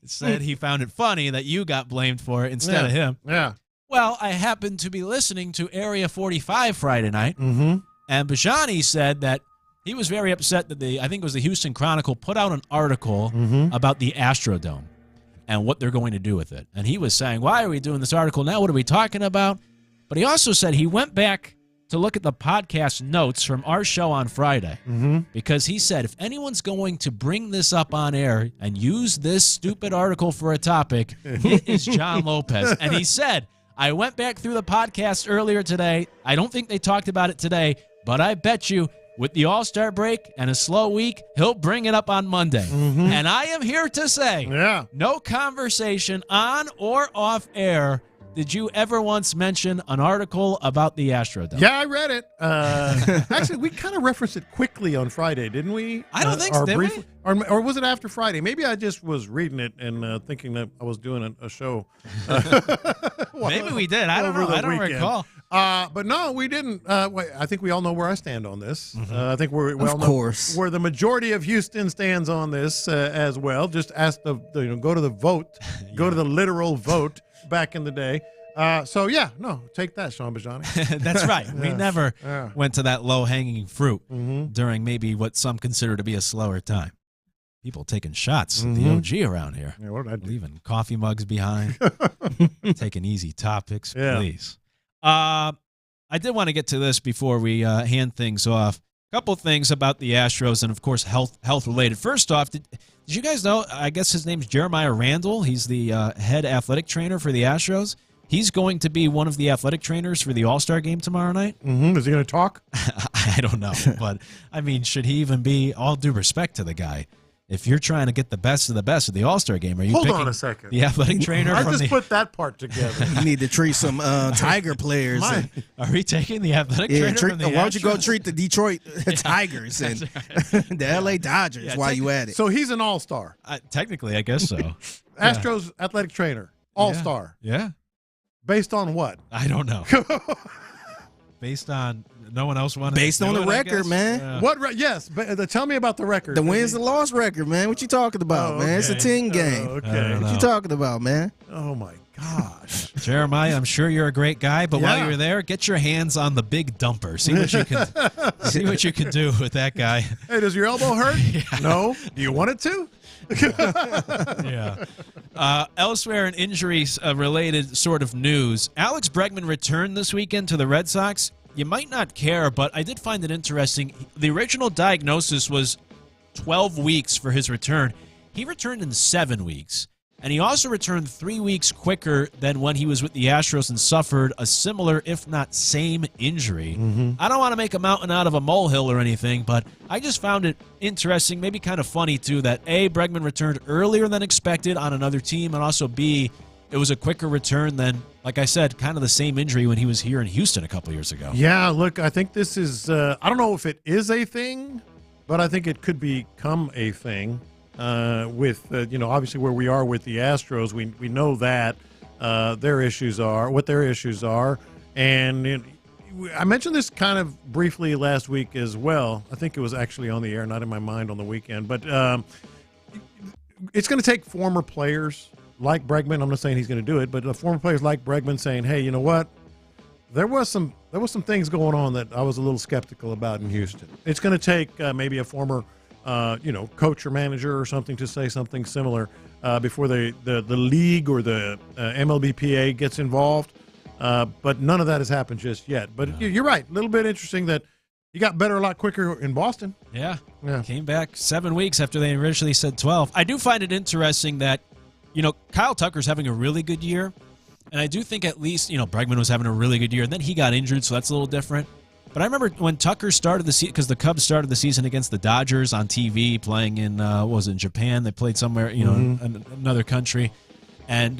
said he found it funny that you got blamed for it instead of him. Yeah. Well, I happened to be listening to Area 45 Friday night, and Bijani said that he was very upset that I think it was the Houston Chronicle, put out an article about the Astrodome and what they're going to do with it. And he was saying, why are we doing this article now? What are we talking about? But he also said he went back to look at the podcast notes from our show on Friday because he said if anyone's going to bring this up on air and use this stupid article for a topic, it is John Lopez. And he said, I went back through the podcast earlier today. I don't think they talked about it today, but I bet you with the All-Star break and a slow week, he'll bring it up on Monday. And I am here to say, no conversation on or off air did you ever once mention an article about the Astrodome? Yeah, I read it. Actually, we kind of referenced it quickly on Friday, didn't we? I don't think so, did we? Or was it after Friday? Maybe I just was reading it and thinking that I was doing a show. Maybe we did. I don't know. I don't recall. But no, we didn't. I think we all know where I stand on this. I think we all know where the majority of Houston stands on this as well. Just ask go to the vote, go to the literal vote back in the day. Take that, Sean Bijani. That's right. We never went to that low-hanging fruit during maybe what some consider to be a slower time. People taking shots at the OG around here. Yeah, what did I do? Leaving coffee mugs behind. Taking easy topics, Yeah. please. I did want to get to this before we hand things off. A couple things about the Astros and, of course, health-related. First off, did you guys know, I guess his name's Jeremiah Randall. He's the head athletic trainer for the Astros. He's going to be one of the athletic trainers for the All-Star game tomorrow night. Is he going to talk? I don't know. But, I mean, should he even be, all due respect to the guy, if you're trying to get the best of the All-Star game, are you Hold picking on a second. the athletic trainer I from just put that part together. You need to treat some Tiger players. Are we taking the athletic trainer from the why don't you go Astros? treat the Detroit Tigers and the LA Dodgers while you at it? So he's an all-star. Technically, I guess so. Astros athletic trainer, all-star. Yeah. Based on what? I don't know. Based on no one else wanted. Based to do on the it, I record, guess? man. Yes, but tell me about the record. The wins and loss record, man. What you talking about, man? It's a 10 game. Okay. What you talking about, man? Oh my gosh. Jeremiah, I'm sure you're a great guy, but while you're there, get your hands on the big dumper. See what you can do with that guy. Hey, does your elbow hurt? No. Do you want it to? Yeah. Elsewhere in injuries-related sort of news, Alex Bregman returned this weekend to the Red Sox. You might not care, but I did find it interesting. The original diagnosis was 12 weeks for his return. He returned in 7 weeks. And he also returned 3 weeks quicker than when he was with the Astros and suffered a similar, if not same, injury. I don't want to make a mountain out of a molehill or anything, but I just found it interesting, maybe kind of funny, too, that A, Bregman returned earlier than expected on another team, and also B, it was a quicker return than, like I said, kind of the same injury when he was here in Houston a couple years ago. Yeah, look, I think this is, I don't know if it is a thing, but I think it could become a thing. With obviously where we are with the Astros, we know that what their issues are, and I mentioned this kind of briefly last week as well. I think it was actually on the air, not in my mind on the weekend, but it's going to take former players like Bregman, I'm not saying he's going to do it, but former players like Bregman saying, hey, you know what? There was some things going on that I was a little skeptical about in Houston. It's going to take maybe a former coach or manager or something to say something similar before the league or the MLBPA gets involved. But none of that has happened just yet. But you're right. A little bit interesting that he got better a lot quicker in Boston. Yeah. Came back 7 weeks after they originally said 12. I do find it interesting that, Kyle Tucker's having a really good year. And I do think at least, Bregman was having a really good year. And then he got injured, so that's a little different. But I remember when Tucker started the season, because the Cubs started the season against the Dodgers on TV, playing in, in Japan? They played somewhere, in another country. And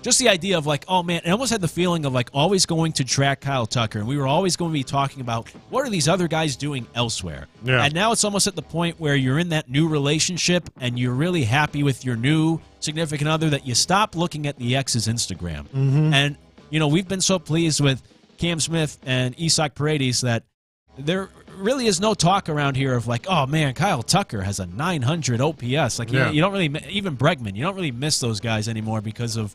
just the idea of like, oh man, I almost had the feeling of like always going to track Kyle Tucker. And we were always going to be talking about what are these other guys doing elsewhere. Yeah. And now it's almost at the point where you're in that new relationship and you're really happy with your new significant other that you stop looking at the ex's Instagram. Mm-hmm. And, we've been so pleased with Cam Smith and Isak Paredes that there really is no talk around here of like, oh man, Kyle Tucker has a 900 OPS. Like, you don't really, even Bregman, you don't really miss those guys anymore because of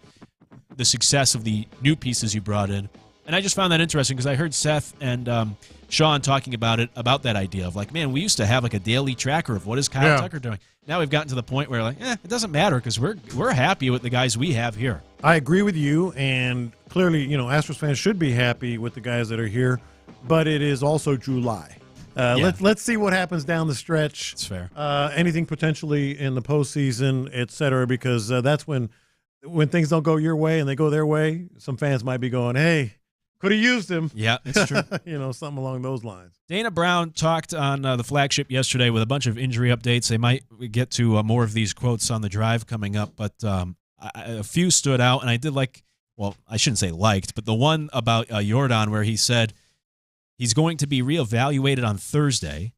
the success of the new pieces you brought in. And I just found that interesting because I heard Seth and Sean talking about that idea of like, man, we used to have like a daily tracker of what is Kyle Tucker doing. Now we've gotten to the point where like, it doesn't matter because we're happy with the guys we have here. I agree with you, and clearly, Astros fans should be happy with the guys that are here, but it is also July. Let's see what happens down the stretch. It's fair. Anything potentially in the postseason, et cetera, because that's when things don't go your way and they go their way, some fans might be going, hey, could have used him. Yeah, it's true. Something along those lines. Dana Brown talked on the flagship yesterday with a bunch of injury updates. They might get to more of these quotes on the drive coming up, but a few stood out, and I did I shouldn't say liked, but the one about Jordan where he said he's going to be reevaluated on Thursday,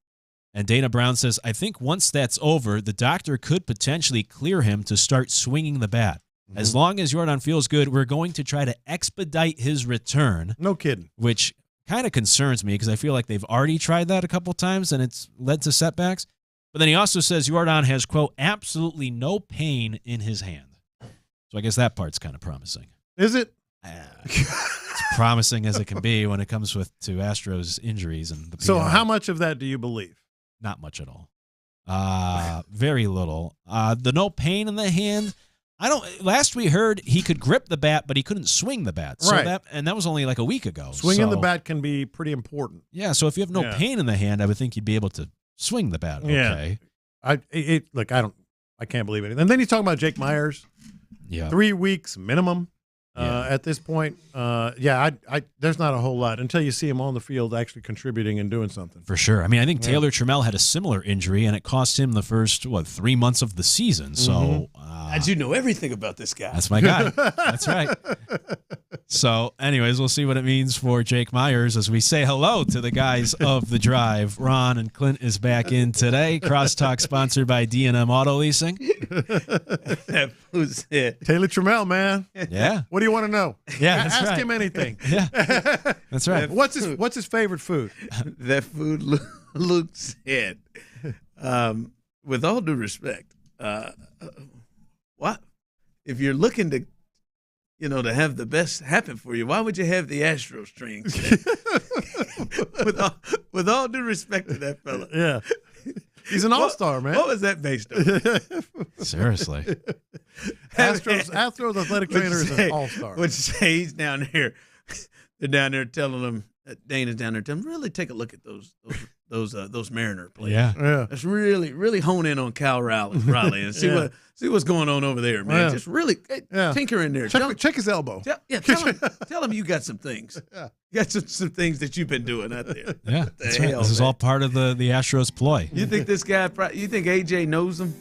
and Dana Brown says, I think once that's over, the doctor could potentially clear him to start swinging the bat. Mm-hmm. As long as Jordan feels good, we're going to try to expedite his return. No kidding. Which kind of concerns me because I feel like they've already tried that a couple times and it's led to setbacks. But then he also says Jordan has, quote, absolutely no pain in his hand. So I guess that part's kind of promising. Is it? It's promising as it can be when it comes to Astros injuries and the PR. So how much of that do you believe? Not much at all. Very little. The no pain in the hand. Last we heard he could grip the bat, but he couldn't swing the bat. So right. that was only like a week ago. Swinging the bat can be pretty important. Yeah, so if you have no pain in the hand, I would think you'd be able to swing the bat. Okay. Yeah. I can't believe it. And then he's talking about Jake Myers. Yeah. 3 weeks minimum at this point. There's not a whole lot until you see him on the field actually contributing and doing something. For sure. I mean, I think Taylor Trammell had a similar injury, and it cost him the first, 3 months of the season. So how'd you know everything about this guy? That's my guy. That's right. So, anyways, we'll see what it means for Jake Myers as we say hello to the guys of the drive. Ron and Clint is back in today. Crosstalk sponsored by D&M Auto Leasing. That was it. Taylor Trammell, man. Yeah. What do you want to know? Yeah, ask him anything. Yeah, that's right. What's his favorite food? That food looks it. With all due respect, what if you're looking to, to have the best happen for you? Why would you have the Astros string? with all due respect to that fella. Yeah. He's an all-star, man. What was that based on? Seriously. Astros athletic trainer is an all-star. Would you say he's down there? They're down there telling him, Dana's down there telling him, really take a look at those Mariner players. Yeah. Let's really hone in on Cal Raleigh and see what's going on over there, man. Just really tinker in there. Check his elbow. Tell him you got some ththings. Yeah. You got some things that you've been doing out there. Yeah, that's right. This is all part of the Astros ploy. You think this guy? You think AJ knows him?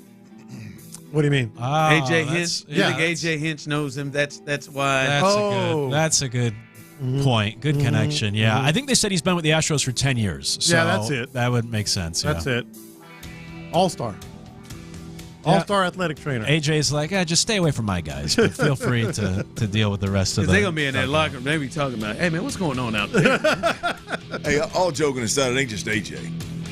What do you mean? AJ Hinch? You think AJ Hinch knows him? That's why. That's a good point. Good connection. Yeah. I think they said he's been with the Astros for 10 years. So that's it. That would make sense. That's it. All-star. All-star athletic trainer. AJ's like, just stay away from my guys. But feel free to deal with the rest of them. They're going to be in that locker room. They'll be talking about, hey, man, what's going on out there? Hey, all joking aside, it ain't just AJ.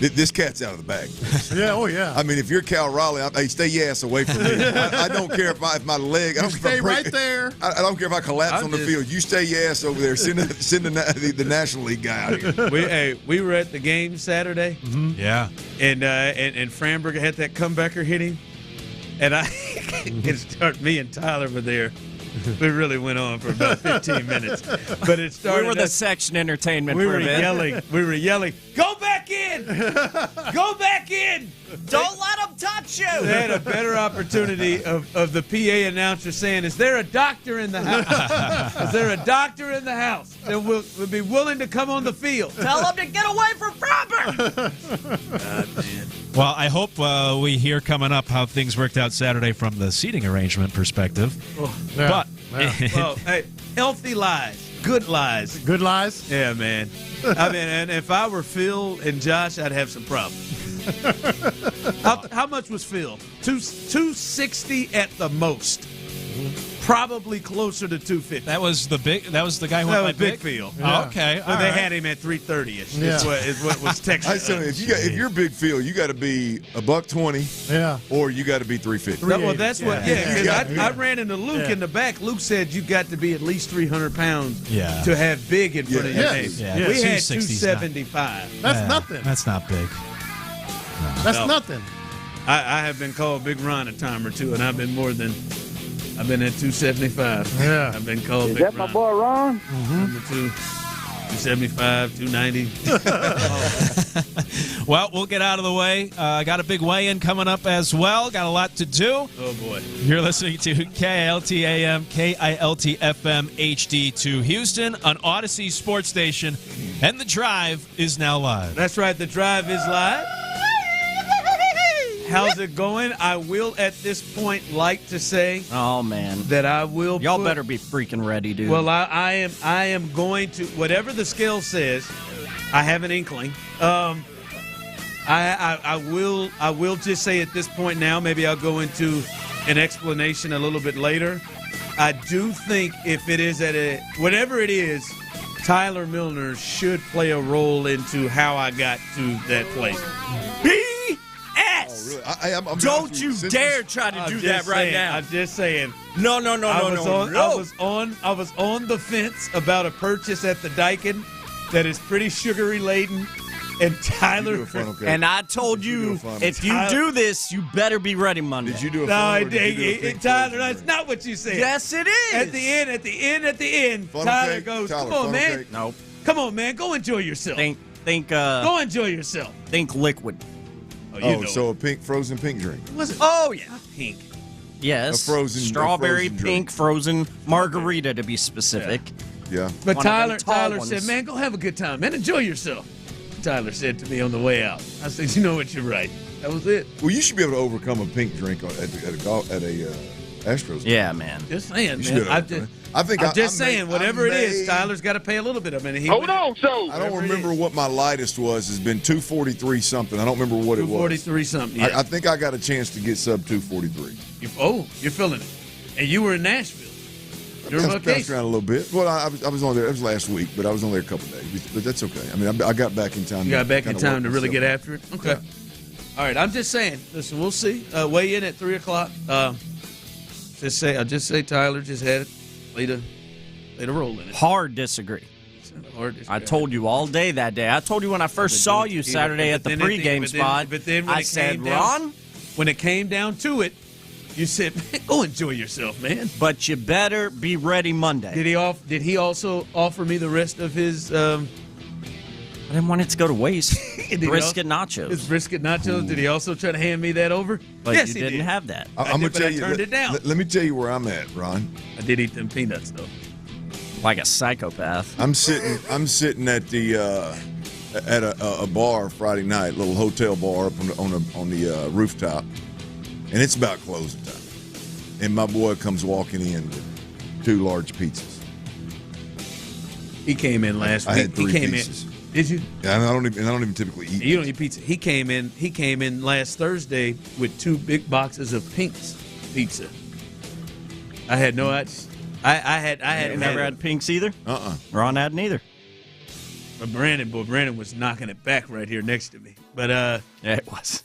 This cat's out of the bag. Yeah, oh yeah. I mean, if you're Cal Raleigh, hey, stay your ass away from me. I don't care if my leg. I don't stay right there. I don't care if I collapse on the field. You stay your ass over there. Send the National League guy out here. We were at the game Saturday. Mm-hmm. Yeah. And Framberger had that comebacker hit him, and me and Tyler were there. We really went on for about 15 minutes, but it started. We were the section entertainment. We were yelling. Go back in! Go back in! Don't let them touch you! They had a better opportunity of the PA announcer saying, "Is there a doctor in the house? Is there a doctor in the house that will be willing to come on the field? Tell them to get away from Framberger!" God, man. Well, I hope we hear coming up how things worked out Saturday from the seating arrangement perspective. But well, hey, healthy lies, good lies, good lies. Yeah, man. I mean, and if I were Phil and Josh, I'd have some problems. How much was Phil? 260 at the most. Probably closer to 250. That was the guy who went by Big Phil. Yeah. Oh, okay. Well, they had him at 330ish. Is what was texted. If you're Big Phil, you got to be $120. Yeah. Or you got to be 350. Well, that's what. Yeah. I ran into Luke in the back. Luke said you got to be at least 300 pounds. To have big in front of your name. Yeah. We had 275. That's nothing. That's not big. That's nothing. I have been called Big Ron a time or two, and I've been at 275. Yeah. I've been called Is Big that Ron. my boy Ron? Number 275, 290. Well, we'll get out of the way. Got a big weigh-in coming up as well. Got a lot to do. Oh, boy. You're listening to KILT AM, KILT FM, HD2 Houston on Odyssey Sports Station. And The Drive is now live. That's right. The Drive is live. How's it going? I will at this point like to say, oh man, that I will. Y'all better be freaking ready, dude. Well, I am going to whatever the scale says. I have an inkling. I will just say at this point now. Maybe I'll go into an explanation a little bit later. I do think if it is whatever it is, Tyler Milner should play a role into how I got to that place. Oh, really? Don't you dare try to do that right now. I'm just saying. No. I was on the fence about a purchase at the Daikin that is pretty sugary laden, and Tyler. And I told you, if you do this, you better be ready Monday. Did you do a No, Tyler, that's not what you said. Yes, it is. At the end, Tyler goes, "Come on, man. Nope. Come on, man. Go enjoy yourself. Go enjoy yourself. Think liquid. So a frozen pink drink. Was it? Oh, yeah. Pink. Yes. A frozen strawberry frozen pink drink. frozen margarita to be specific. Yeah. But One of Tyler them tall ones. said, "Man, go have a good time, man. Enjoy yourself." Tyler said to me on the way out. I said, "You know what? You're right. That was it." Well, you should be able to overcome a pink drink at a Astros game. Yeah, man. Just saying, You should man. be able to. I'm just saying, whatever it is, Tyler's got to pay a little bit of it. Hold on, so I don't remember what my lightest was. It's been 243 something. I don't remember what it was. 243 something. Yeah. I think I got a chance to get sub 243. You're feeling it. And you were in Nashville. You're on Bounced vacation. around a little bit. Well, I was on there. It was last week, but I was on there a couple of days. But that's okay. I mean, I got back in time. You got back in time to really myself get after it? Okay. Yeah. All right. I'm just saying. Listen, we'll see. Weigh in at 3 o'clock. I'll just say Tyler just had it. Played a role in it. Hard disagree. I told you all day that day. I told you when I first saw you Saturday at the pregame spot. But then when I it said, came down, Ron, when it came down to it, you said, "Man, go enjoy yourself, man." But you better be ready Monday. Did he also offer me the rest of his? I didn't want it to go to waste. Brisket nachos. His brisket nachos. Ooh. Did he also try to hand me that over? But yes, you he didn't did. have that. I'm going to tell you. I turned it down. Let me tell you where I'm at, Ron. I did eat them peanuts though. Like a psychopath. I'm sitting at the at a bar Friday night, little hotel bar up on the rooftop, and it's about closing time. And my boy comes walking in with 2 large pizzas. He came in last week. I had 3 he came pieces. In. Did you? Yeah, I don't even typically eat. You don't eat pizza. He came in last Thursday with 2 big boxes of Pink's pizza. I had no idea. I had never had Pink's either? Uh-uh. Ron hadn't either. Brandon was knocking it back right here next to me. But yeah, it was.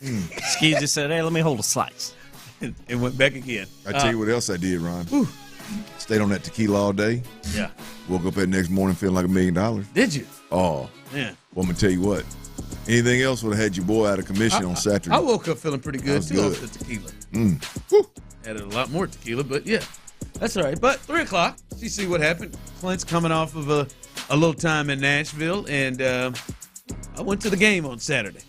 Ski just said, "Hey, let me hold a slice." It went back again. I tell you what else I did, Ron. Stayed on that tequila all day. Yeah. Woke up that next morning feeling like $1 million. Did you? Oh. Yeah. Well, I'm going to tell you what. Anything else would have had your boy out of commission on Saturday. I woke up feeling pretty good, too, off the tequila. Added a lot more tequila, but yeah. That's all right. But 3 o'clock, you see what happened. Clint's coming off of a little time in Nashville, and I went to the game on Saturday.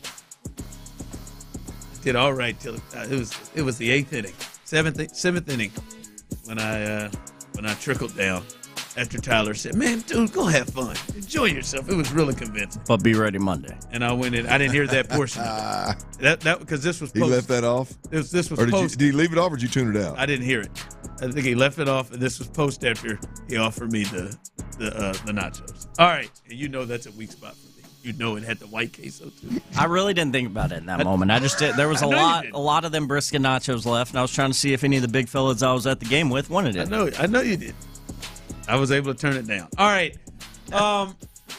Did all right till it was the 8th inning, seventh inning when I trickled down after Tyler said, "Man, dude, go have fun, enjoy yourself." It was really convincing. But be ready Monday. And I went in. I didn't hear that portion. That because this was. He left that off. This was or post. Did you leave it off, or did you tune it out? I didn't hear it. I think he left it off, and this was post after he offered me the nachos. All right, and you know that's a weak spot for me. You know it had the white queso too. I really didn't think about it in that moment. I just did. There was a lot of them brisket nachos left, and I was trying to see if any of the big fellas I was at the game with wanted it. I know you did. I was able to turn it down. All right. All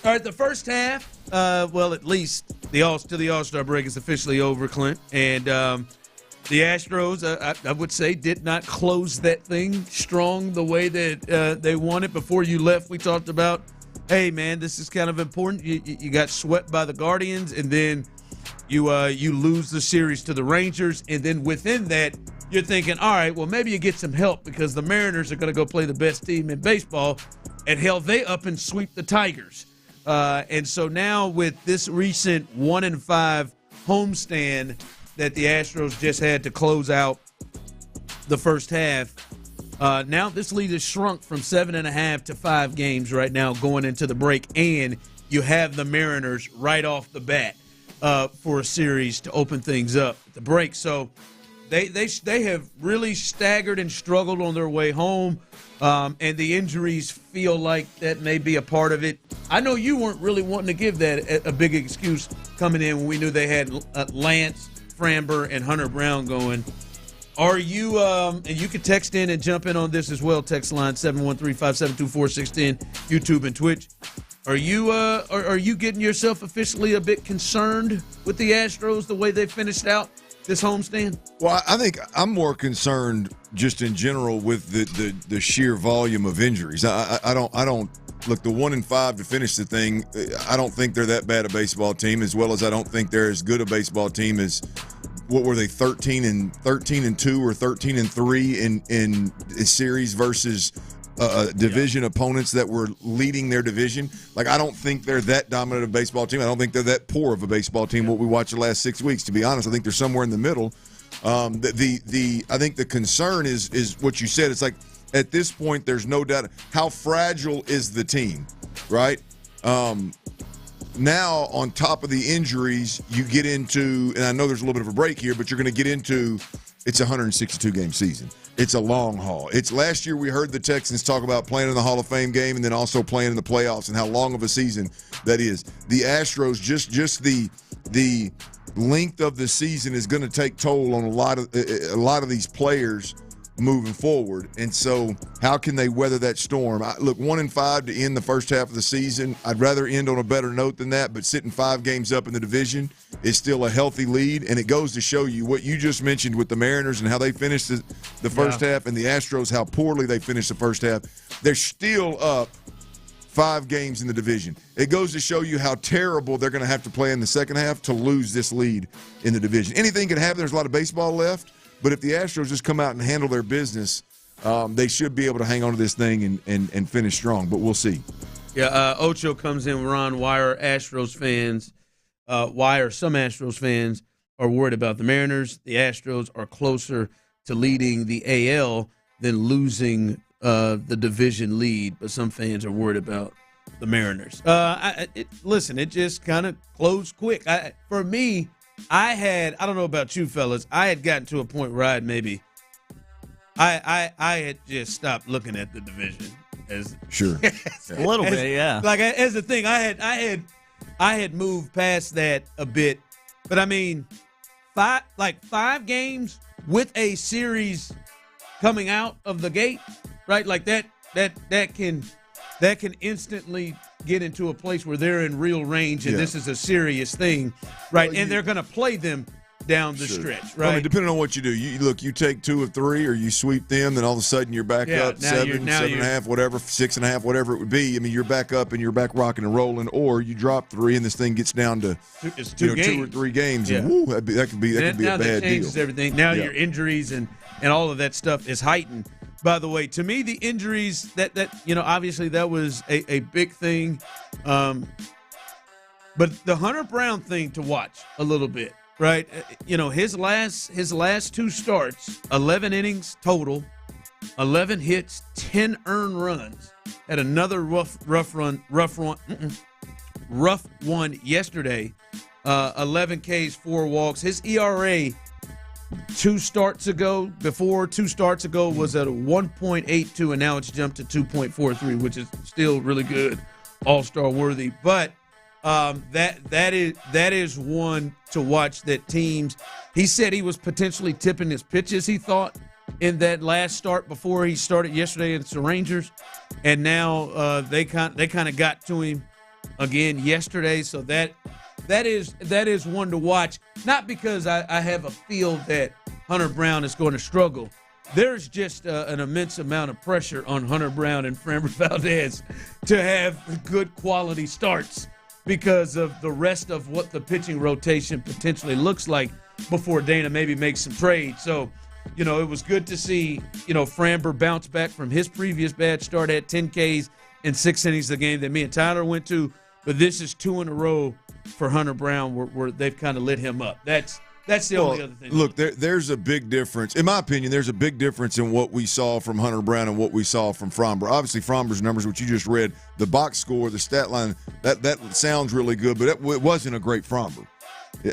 right, the first half, well, at least the All-Star break is officially over, Clint. And the Astros, I would say, did not close that thing strong the way that they wanted. Before you left, we talked about, hey, man, this is kind of important. You got swept by the Guardians, and then you lose the series to the Rangers. And then within that, you're thinking, all right, well, maybe you get some help because the Mariners are going to go play the best team in baseball. And, hell, they up and sweep the Tigers. And so now with this recent 1-5 homestand that the Astros just had to close out the first half, now this lead is shrunk from 7.5 to 5 games right now going into the break. And you have the Mariners right off the bat for a series to open things up at the break. So they have really staggered and struggled on their way home, and the injuries feel like that may be a part of it. I know you weren't really wanting to give that a big excuse coming in when we knew they had Lance, Framber, and Hunter Brown going. Are you, and you can text in and jump in on this as well, text line 713-572-4610, YouTube and Twitch. Are you getting yourself officially a bit concerned with the Astros, the way they finished out this homestand? Well, I think I'm more concerned just in general with the sheer volume of injuries. I don't look, the 1-5 to finish the thing. I don't think they're that bad a baseball team, as well as I don't think they're as good a baseball team as what were they, 13-2 or 13-3 in a series versus division opponents that were leading their division. Like, I don't think they're that dominant of a baseball team. I don't think they're that poor of a baseball team, what we watched the last 6 weeks. To be honest, I think they're somewhere in the middle. I think the concern is what you said. It's like, at this point, there's no doubt. How fragile is the team, right? Now, on top of the injuries, you get into, and I know there's a little bit of a break here, but you're going to get into, it's a 162-game season. It's a long haul. It's last year we heard the Texans talk about playing in the Hall of Fame game and then also playing in the playoffs and how long of a season that is. The Astros, just the length of the season is going to take toll on a lot of these players moving forward. And so how can they weather that storm? Look, 1-5 to end the first half of the season. I'd rather end on a better note than that, but sitting 5 games up in the division is still a healthy lead, and it goes to show you what you just mentioned with the Mariners and how they finished the first half, and the Astros, how poorly they finished the first half. They're still up 5 games in the division. It goes to show you how terrible they're going to have to play in the second half to lose this lead in the division. Anything can happen. There's a lot of baseball left. But if the Astros just come out and handle their business, they should be able to hang on to this thing and finish strong. But we'll see. Yeah, Ocho comes in, Ron. Why are some Astros fans are worried about the Mariners? The Astros are closer to leading the AL than losing the division lead, but some fans are worried about the Mariners. Listen, it just kind of closed quick. For me, I don't know about you fellas, I had gotten to a point where I had just stopped looking at the division as sure a little bit, yeah. Like as the thing, I had moved past that a bit, but I mean, 5 games with a series coming out of the gate, right? Like that can instantly get into a place where they're in real range and this is a serious thing, right? And they're going to play them down the stretch, right? I mean, depending on what you do, you take 2 of 3, or you sweep them, then all of a sudden you're back up 7.5, whatever, 6.5, whatever it would be. I mean, you're back up and you're back rocking and rolling, or you drop 3 and this thing gets down to 2 or 3 games. And woo, that could be a now bad that changes deal. Everything. Now your injuries and all of that stuff is heightened. By the way, to me, the injuries that obviously that was a big thing, but the Hunter Brown thing to watch a little bit. Right, his last 2 starts, 11 innings total, 11 hits, 10 earned runs. Had another rough one yesterday. 11 Ks, 4 walks. His ERA 2 starts ago was at a 1.82, and now it's jumped to 2.43, which is still really good, all-star worthy. But that is one to watch that teams. He said he was potentially tipping his pitches, he thought, in that last start before he started yesterday against the Rangers, and now they kind of got to him again yesterday. So that is one to watch. Not because I have a feel that Hunter Brown is going to struggle. There's just an immense amount of pressure on Hunter Brown and Framber Valdez to have good quality starts, because of the rest of what the pitching rotation potentially looks like before Dana maybe makes some trades. So, it was good to see, Framber bounce back from his previous bad start at 10 Ks in 6 innings, the game that me and Tyler went to. But this is 2 in a row for Hunter Brown where they've kind of lit him up. That's the only other thing. Look, there's a big difference. In my opinion, there's a big difference in what we saw from Hunter Brown and what we saw from Framber. Obviously, Framber's numbers, which you just read, the box score, the stat line, that sounds really good, but it wasn't a great Framber.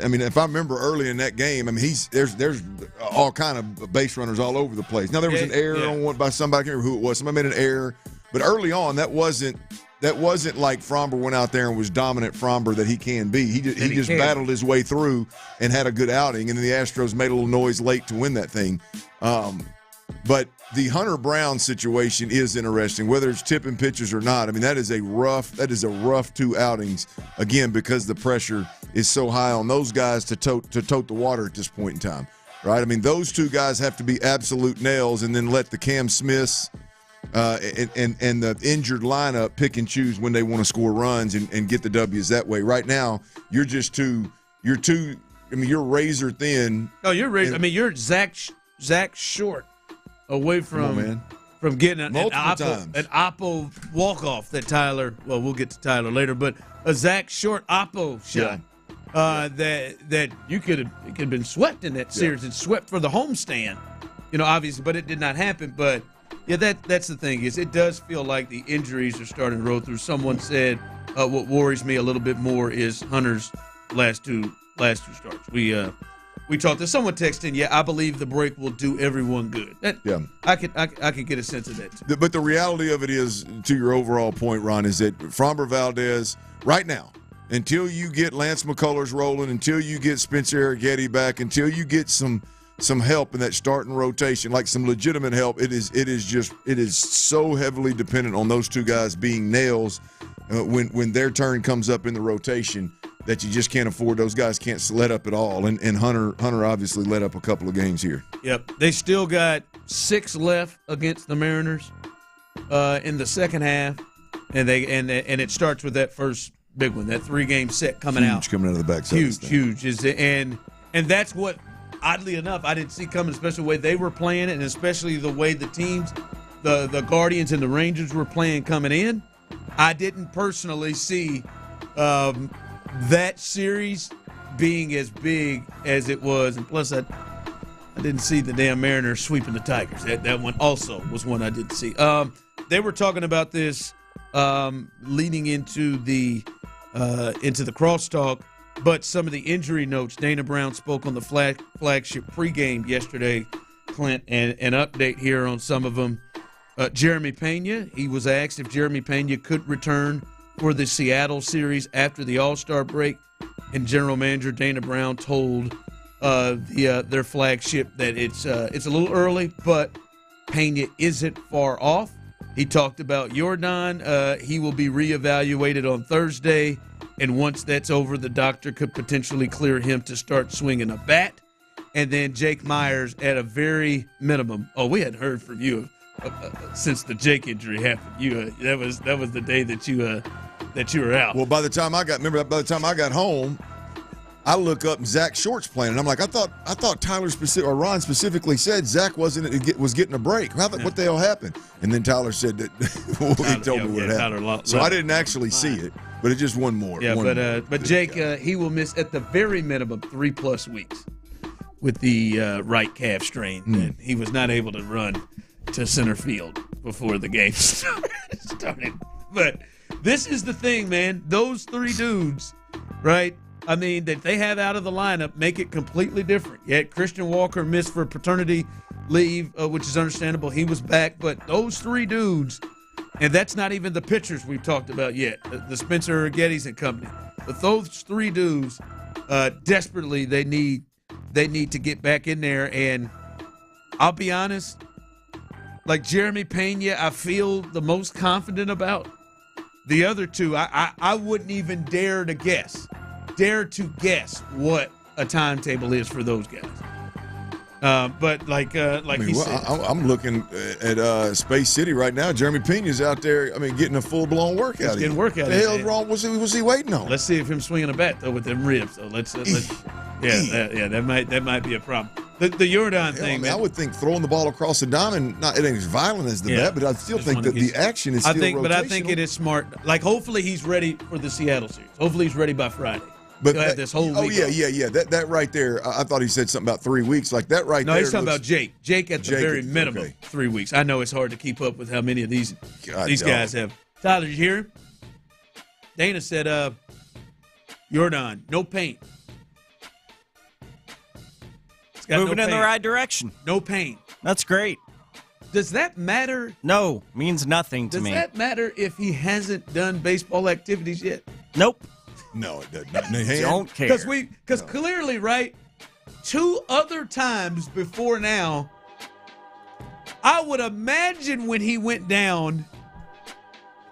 I mean, if I remember early in that game, I mean, there's all kind of base runners all over the place. Now, there was an error on one by somebody. I can't remember who it was. Somebody made an error. But early on, that wasn't like Framber went out there and was dominant Framber that he can be. He just battled his way through and had a good outing, and then the Astros made a little noise late to win that thing. But the Hunter Brown situation is interesting, whether it's tipping pitches or not. I mean, that is a rough 2 outings, again, because the pressure is so high on those guys to tote the water at this point in time, right? I mean, those 2 guys have to be absolute nails, and then let the Cam Smiths and the injured lineup pick and choose when they want to score runs and get the W's that way. Right now, you're razor thin. Oh, you're Zach Short away from getting an Oppo walk-off that Tyler, well, we'll get to Tyler later, but a Zach Short Oppo shot that you could have been swept in that series and swept for the homestand, obviously, but it did not happen. But yeah, that's the thing, is it does feel like the injuries are starting to roll through. Someone said what worries me a little bit more is Hunter's last two starts. We talked to someone texting, I believe the break will do everyone good. I can get a sense of that too. But the reality of it is, to your overall point, Ron, is that Framber Valdez right now, until you get Lance McCullers rolling, until you get Spencer Arrighetti back, until you get some help in that starting rotation, like some legitimate help, it is so heavily dependent on those 2 guys being nails when their turn comes up in the rotation, that you just can't afford. Those guys can't let up at all, and Hunter obviously let up a couple of games here. Yep, they still got 6 left against the Mariners in the second half, and it starts with that first big one, that 3-game set coming out of the backside. Huge and that's what, oddly enough, I didn't see coming, especially the way they were playing it, and especially the way the teams, the Guardians and the Rangers were playing coming in. I didn't personally see that series being as big as it was, and plus I didn't see the damn Mariners sweeping the Tigers. That one also was one I didn't see. They were talking about this leading into the crosstalk, but some of the injury notes. Dana Brown spoke on the flagship pregame yesterday, Clint, and an update here on some of them. Jeremy Pena, he was asked if Jeremy Pena could return for the Seattle series after the All-Star break, and General Manager Dana Brown told their flagship that it's a little early, but Pena isn't far off. He talked about Jordan. He will be reevaluated on Thursday, and once that's over, the doctor could potentially clear him to start swinging a bat. And then Jake Myers at a very minimum. Oh, we hadn't heard from you since the Jake injury happened. That was the day that you were out. Well, by the time I got home, I look up and Zach Short's playing, and I'm like, I thought Tyler or Ron specifically said Zach was getting a break. What the hell happened? And then Tyler said that he told me what happened. So I didn't actually see it, but it's just one more. Yeah, but Jake, he will miss at the very minimum 3+ weeks with the right calf strain. And he was not able to run to center field before the game started. But this is the thing, man. Those three dudes, right? I mean, that they have out of the lineup make it completely different. You had Christian Walker missed for paternity leave, which is understandable. He was back. But those three dudes, and that's not even the pitchers we've talked about yet, the Spencer Gettys and company. But those three dudes, desperately, they need to get back in there. And I'll be honest, like Jeremy Pena, I feel the most confident about. The other two, I wouldn't even dare to guess what a timetable is for those guys. But he said, I'm looking at Space City right now. Jeremy Pena's out there. I mean, getting a full blown workout. Getting workout. What the hell's wrong? Was he waiting on? Let's see if him swinging a bat though with them ribs. So let's that might be a problem. The Jordan thing, man. I would think throwing the ball across the diamond, it ain't as violent as the bat, but I still think that the action is still rotational. But I think it is smart. Like, hopefully he's ready for the Seattle series. Hopefully he's ready by Friday. But have this whole week. Yeah. That right there. I thought he said something about 3 weeks. Like that right there. No, he's talking about Jake. Jake at the very minimum 3 weeks. I know it's hard to keep up with how many of these guys have. Tyler, did you hear him? Dana said, Jordan, no pain. Moving in the right direction. No pain. That's great. Does that matter? No, means nothing to me. Does that matter if he hasn't done baseball activities yet? Nope. No, it doesn't. Don't care. Because clearly, right, 2 other times before now, I would imagine when he went down,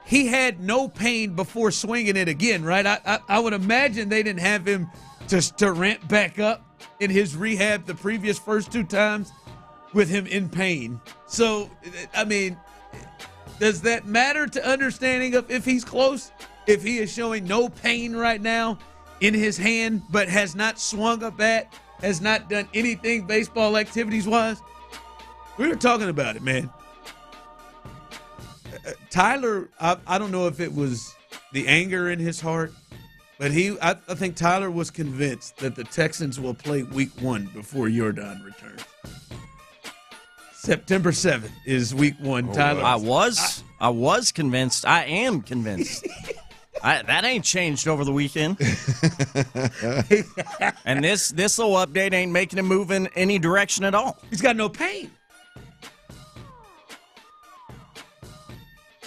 he had no pain before swinging it again, right? I would imagine they didn't have him to ramp back up in his rehab the previous first 2 times with him in pain. So, I mean, does that matter to understanding of if he's close? If he is showing no pain right now in his hand, but has not swung a bat, has not done anything baseball activities-wise? We were talking about it, man. Tyler, I don't know if it was the anger in his heart, but I think Tyler was convinced that the Texans will play week 1 before Jordan returns. September 7th is week 1. Tyler, I was convinced. I am convinced. That ain't changed over the weekend. And this little update ain't making him move in any direction at all. He's got no pain.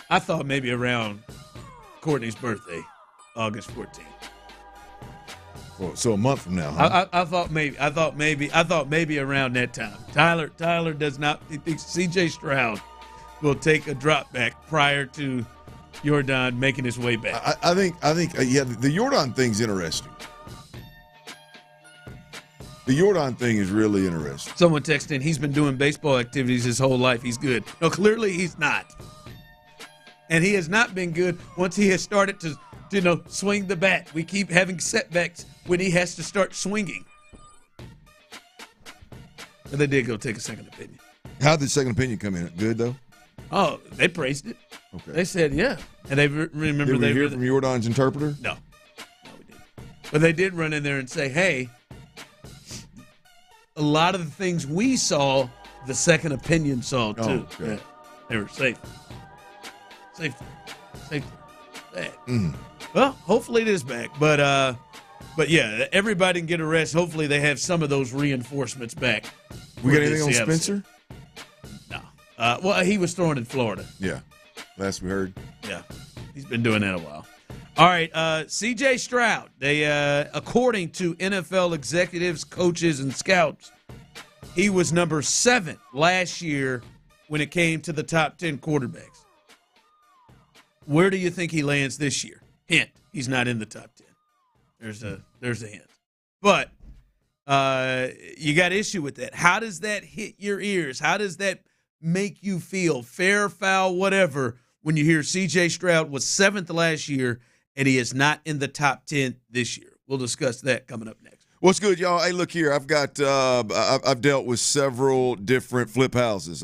I thought maybe around Courtney's birthday, August 14th. Well, so a month from now, huh? I thought maybe around that time. Tyler does not. He thinks C.J. Stroud will take a drop back prior to Jordan making his way back. I think the Jordan thing's interesting. The Jordan thing is really interesting. Someone texted in, he's been doing baseball activities his whole life. He's good. No, clearly he's not. And he has not been good once he has started to swing the bat. We keep having setbacks when he has to start swinging. But they did go take a second opinion. How did the second opinion come in? Good, though? Oh, they praised it. Okay. They said, yeah. And they remember Did we hear from Jordan's interpreter? No, we didn't. But they did run in there and say, hey, a lot of the things we saw, the second opinion saw, too. Oh, okay. Yeah, they were safe. Safety. Bad. Well, hopefully it is back. But yeah, everybody can get a rest. Hopefully they have some of those reinforcements back. We got anything on Spencer? No. Well, he was throwing in Florida. Yeah. Last we heard. Yeah. He's been doing that a while. All right. C.J. Stroud, they according to NFL executives, coaches, and scouts, he was number 7 last year when it came to the top 10 quarterbacks. Where do you think he lands this year? Hint, he's not in the top 10. There's a hint. But you got issue with that. How does that hit your ears? How does that make you feel, fair, foul, whatever, when you hear C.J. Stroud was 7th last year and he is not in the top 10 this year? We'll discuss that coming up next. What's good, y'all? Hey, look here. I've dealt with several different flip houses.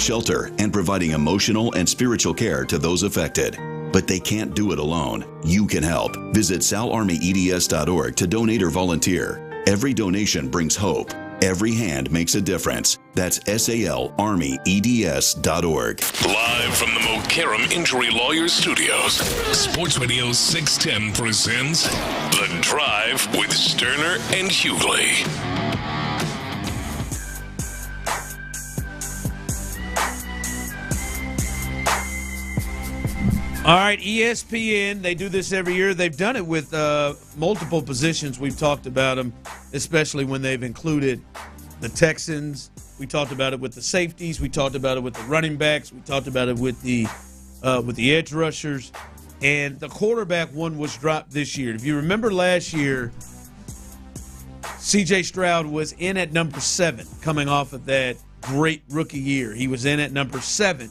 shelter, and providing emotional and spiritual care to those affected. But they can't do it alone. You can help. Visit salarmyeds.org to donate or volunteer. Every donation brings hope. Every hand makes a difference. That's salarmyeds.org. Live from the Mokaram Injury Lawyers Studios, Sports Radio 610 presents The Drive with Stoerner and Hughley. All right, ESPN, they do this every year. They've done it with multiple positions. We've talked about them, especially when they've included the Texans. We talked about it with the safeties. We talked about it with the running backs. We talked about it with the edge rushers. And the quarterback one was dropped this year. If you remember last year, C.J. Stroud was in at number 7 coming off of that great rookie year. He was in at number 7.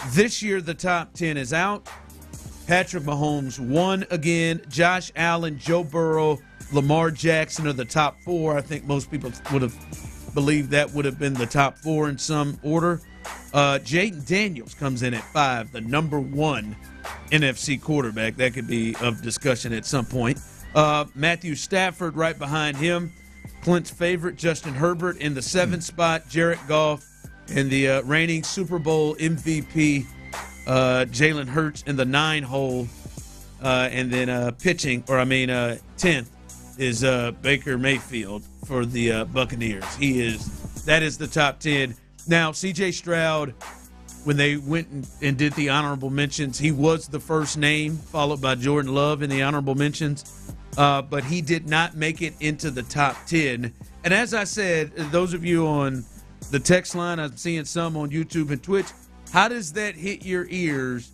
This year, the top 10 is out. Patrick Mahomes won again. Josh Allen, Joe Burrow, Lamar Jackson are the top 4. I think most people would have believed that would have been the top 4 in some order. Jayden Daniels comes in at 5, the number 1 NFC quarterback. That could be of discussion at some point. Matthew Stafford right behind him. Clint's favorite, Justin Herbert, in the 7th spot. Jared Goff. And the reigning Super Bowl MVP, Jalen Hurts, in the 9 hole. And then pitching, 10th, is Baker Mayfield for the Buccaneers. That is the top 10. Now, C.J. Stroud, when they went and did the honorable mentions, he was the first name, followed by Jordan Love in the honorable mentions. But he did not make it into the top 10. And as I said, those of you on the text line, I'm seeing some on YouTube and Twitch. How does that hit your ears?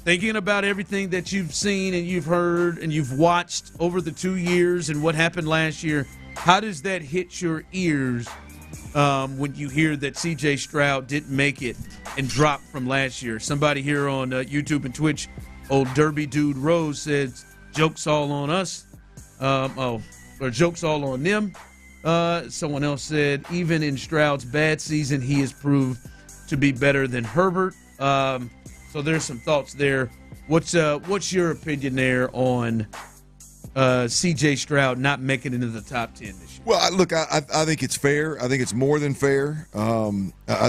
Thinking about everything that you've seen and you've heard and you've watched over the 2 years and what happened last year, how does that hit your ears when you hear that C.J. Stroud didn't make it and dropped from last year? Somebody here on YouTube and Twitch, old Derby Dude Rose, says, joke's all on us. Or joke's all on them. Someone else said, even in Stroud's bad season, he has proved to be better than Herbert. So there's some thoughts there. What's your opinion there on C.J. Stroud not making it into the top 10 this year? Well, look, I think it's fair. I think it's more than fair. I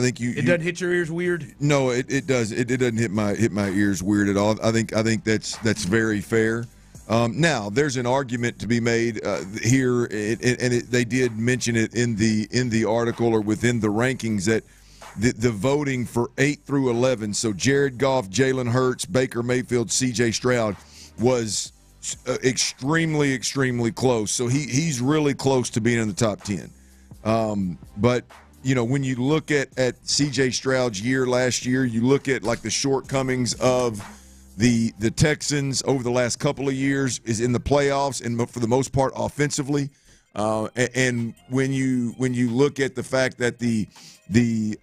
think it doesn't hit your ears weird. No, it does. It doesn't hit my ears weird at all. I think that's very fair. Now, there's an argument to be made here, and they did mention it in the article or within the rankings that the voting for 8 through 11, so Jared Goff, Jalen Hurts, Baker Mayfield, C.J. Stroud, was extremely, extremely close. So he's really close to being in the top 10. But, when you look at C.J. Stroud's year last year, you look at like the shortcomings of the Texans over the last couple of years is in the playoffs and for the most part offensively. And when you look at the fact that the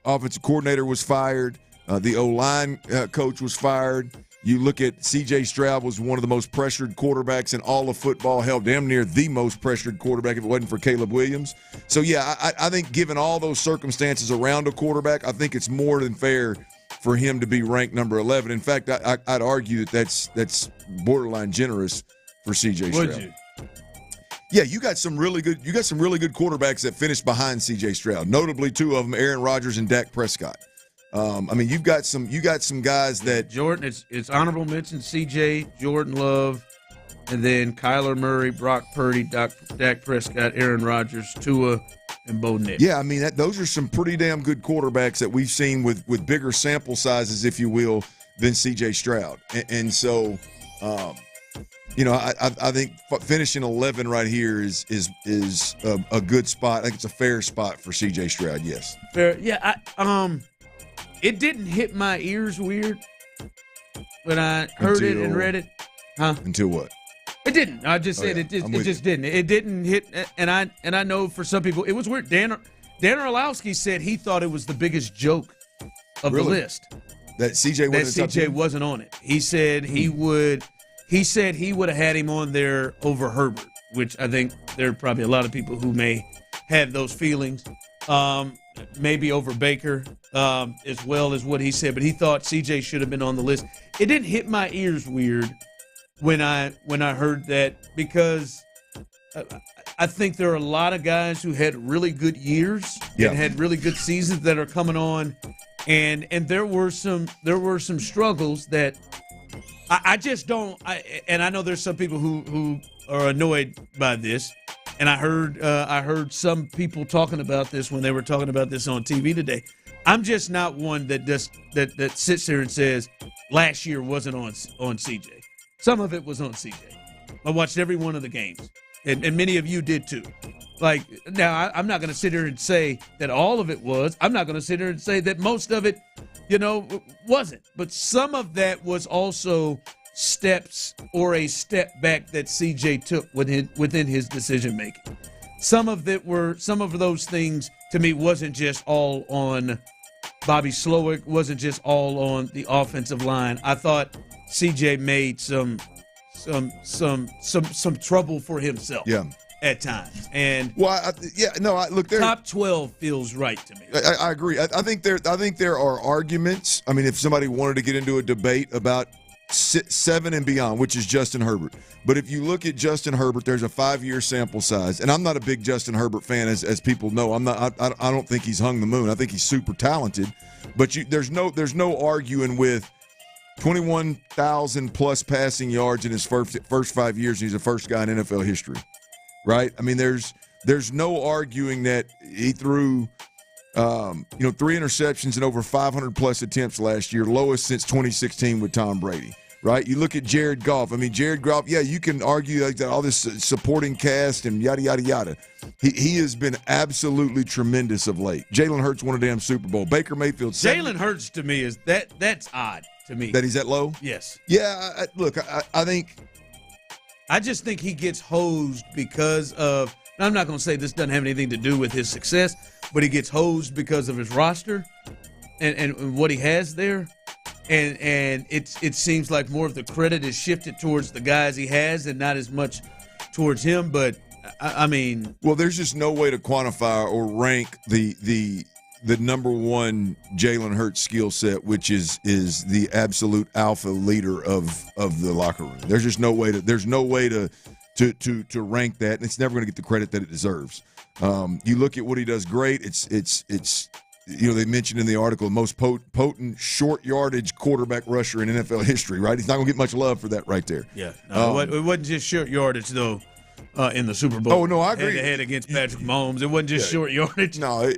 offensive coordinator was fired, the O-line coach was fired, you look at C.J. Stroud was one of the most pressured quarterbacks in all of football, held damn near the most pressured quarterback if it wasn't for Caleb Williams. So, yeah, I think given all those circumstances around a quarterback, I think it's more than fair for him to be ranked number 11. In fact, I'd argue that's borderline generous for C.J. Stroud. Would you? Yeah, you got some really good quarterbacks that finished behind C.J. Stroud. Notably, 2 of them, Aaron Rodgers and Dak Prescott. You've got some guys that Jordan. It's honorable mention: C.J., Jordan Love, and then Kyler Murray, Brock Purdy, Dak Prescott, Aaron Rodgers, Tua, and Bo Nix. Yeah, those are some pretty damn good quarterbacks that we've seen with bigger sample sizes, if you will, than C.J. Stroud. And so, I think finishing 11 right here is a good spot. I think it's a fair spot for C.J. Stroud. Yes. Fair. Yeah. It didn't hit my ears weird when I heard it and read it. Huh? Until what? It didn't. I just said it just didn't. It didn't hit, and I know for some people it was weird. Dan Orlowski said he thought it was the biggest joke of the list. That CJ wasn't on it. He said he would have had him on there over Herbert, which I think there are probably a lot of people who may have those feelings. maybe over Baker, as well as what he said, but he thought CJ should have been on the list. It didn't hit my ears weird when I heard that, because I think there are a lot of guys who had really good years and had really good seasons that are coming on, and there were some struggles that I just don't. And I know there's some people who are annoyed by this, and I heard some people talking about this when they were talking about this on TV today. I'm just not one that sits there and says last year wasn't on CJ. Some of it was on CJ. I watched every one of the games, and many of you did too. Like, now, I'm not going to sit here and say that all of it was. I'm not going to sit here and say that most of it, wasn't. But some of that was also steps or a step back that CJ took within his decision making. Some of those things to me wasn't just all on Bobby Slowick, wasn't just all on the offensive line. I thought CJ made some trouble for himself. Yeah. At times, and look, top 12 feels right to me. I agree. I think there are arguments. I mean, if somebody wanted to get into a debate about 7 and beyond, which is Justin Herbert, but if you look at Justin Herbert, there's a 5-year sample size, and I'm not a big Justin Herbert fan, as people know. I'm not. I don't think he's hung the moon. I think he's super talented, but there's no arguing with 21,000 plus passing yards in his first 5 years. And he's the first guy in NFL history. Right? I mean, there's no arguing that he threw, 3 interceptions and over 500 plus attempts last year, lowest since 2016 with Tom Brady. Right? You look at Jared Goff. I mean, Jared Goff, you can argue like that, all this supporting cast and yada, yada, yada. He has been absolutely tremendous of late. Jalen Hurts won a damn Super Bowl. Baker Mayfield. Jalen Hurts to me that's odd to me. That he's that low? Yes. Yeah, I think. I just think he gets hosed because of – I'm not going to say this doesn't have anything to do with his success, but he gets hosed because of his roster and what he has there. And it seems like more of the credit is shifted towards the guys he has and not as much towards him. But, I mean – Well, there's just no way to quantify or rank the number one Jalen Hurts skill set, which is the absolute alpha leader of the locker room. There's just no way to rank that, and it's never going to get the credit that it deserves. You look at what he does great. It's they mentioned in the article the most potent short yardage quarterback rusher in NFL history. Right? He's not going to get much love for that right there. Yeah, it wasn't just short yardage though. In the Super Bowl. Oh, no, I agree. Head-to-head against Patrick Mahomes. It wasn't just short yardage. No, you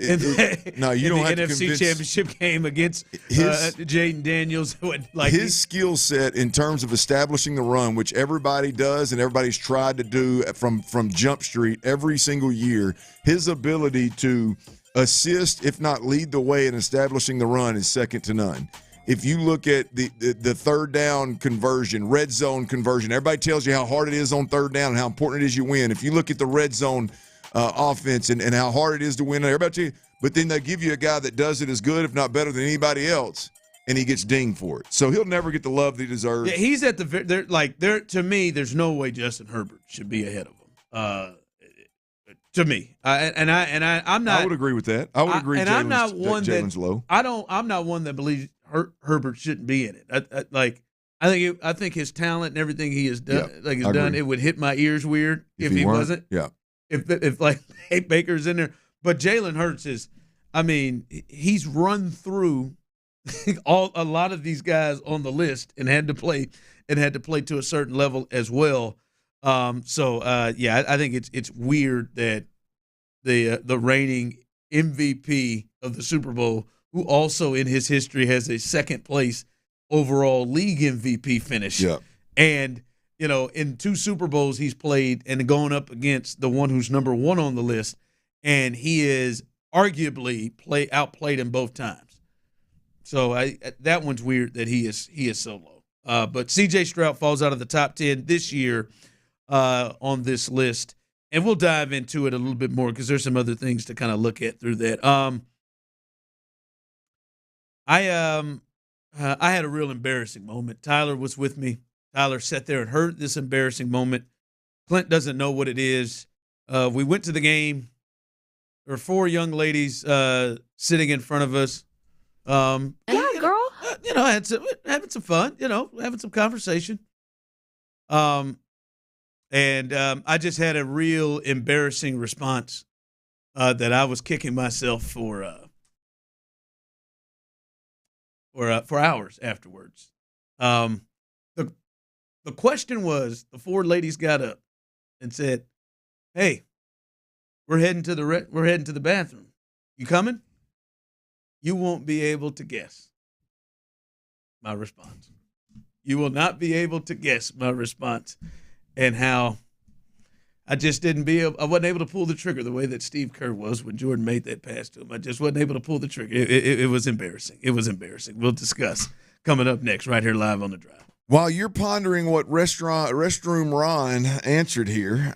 don't have to NFC convince. Championship game against Jaden Daniels. His skill set in terms of establishing the run, which everybody does and everybody's tried to do from Jump Street every single year, his ability to assist, if not lead the way in establishing the run, is second to none. If you look at the third down conversion, red zone conversion, everybody tells you how hard it is on third down and how important it is you win. If you look at the red zone offense and how hard it is to win, everybody tell you, but then they give you a guy that does it as good, if not better than anybody else, and he gets dinged for it. So he'll never get the love that he deserves. Yeah, he's at to me, there's no way Justin Herbert should be ahead of him. To me, I'm not. I would agree with that. I would agree. And I'm not one Jalen's low. I'm not one that believes Herbert shouldn't be in it. I think his talent and everything he has done, it would hit my ears weird if he wasn't. Yeah. If Baker's in there, but Jalen Hurts is. I mean, he's run through a lot of these guys on the list and had to play to a certain level as well. I think it's weird that the reigning MVP of the Super Bowl, who also in his history has a second place overall league MVP finish. Yeah. And, in 2 Super Bowls he's played and going up against the one who's number 1 on the list, and he is arguably outplayed him both times. So that one's weird that he is so low. But C.J. Stroud falls out of the top 10 this year on this list, and we'll dive into it a little bit more because there's some other things to kind of look at through that. I had a real embarrassing moment. Tyler was with me. Tyler sat there and heard this embarrassing moment. Clint doesn't know what it is. We went to the game. There were 4 young ladies sitting in front of us. Yeah, girl. Having some fun, having some conversation. And I just had a real embarrassing response that I was kicking myself for hours afterwards. The question was, the 4 ladies got up and said, "Hey, we're heading to the bathroom. You coming?" You won't be able to guess my response. You will not be able to guess my response, and how I just I wasn't able to pull the trigger the way that Steve Kerr was when Jordan made that pass to him. I just wasn't able to pull the trigger. It was embarrassing. It was embarrassing. We'll discuss coming up next right here live on The Drive. While you're pondering what restroom Ron answered here,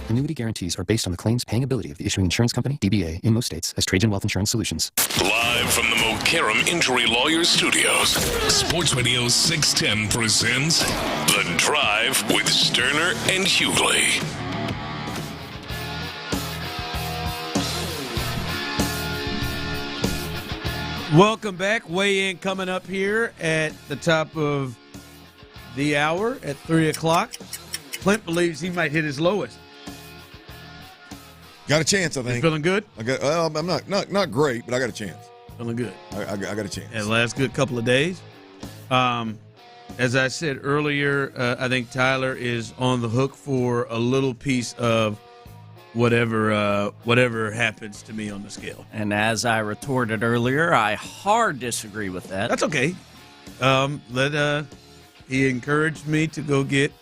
Annuity guarantees are based on the claims paying ability of the issuing insurance company, DBA, in most states, as Trajan Wealth Insurance Solutions. Live from the Mokaram Injury Lawyers Studios, Sports Radio 610 presents The Drive with Stoerner and Hughley. Welcome back. Weigh in coming up here at the top of the hour at 3 o'clock. Clint believes he might hit his lowest. Got a chance, I think. You feeling good? I'm not great, but I got a chance. Feeling good. I got a chance. Yeah, last good couple of days. As I said earlier, I think Tyler is on the hook for a little piece of whatever happens to me on the scale. And as I retorted earlier, I hard disagree with that. That's okay. He encouraged me to go get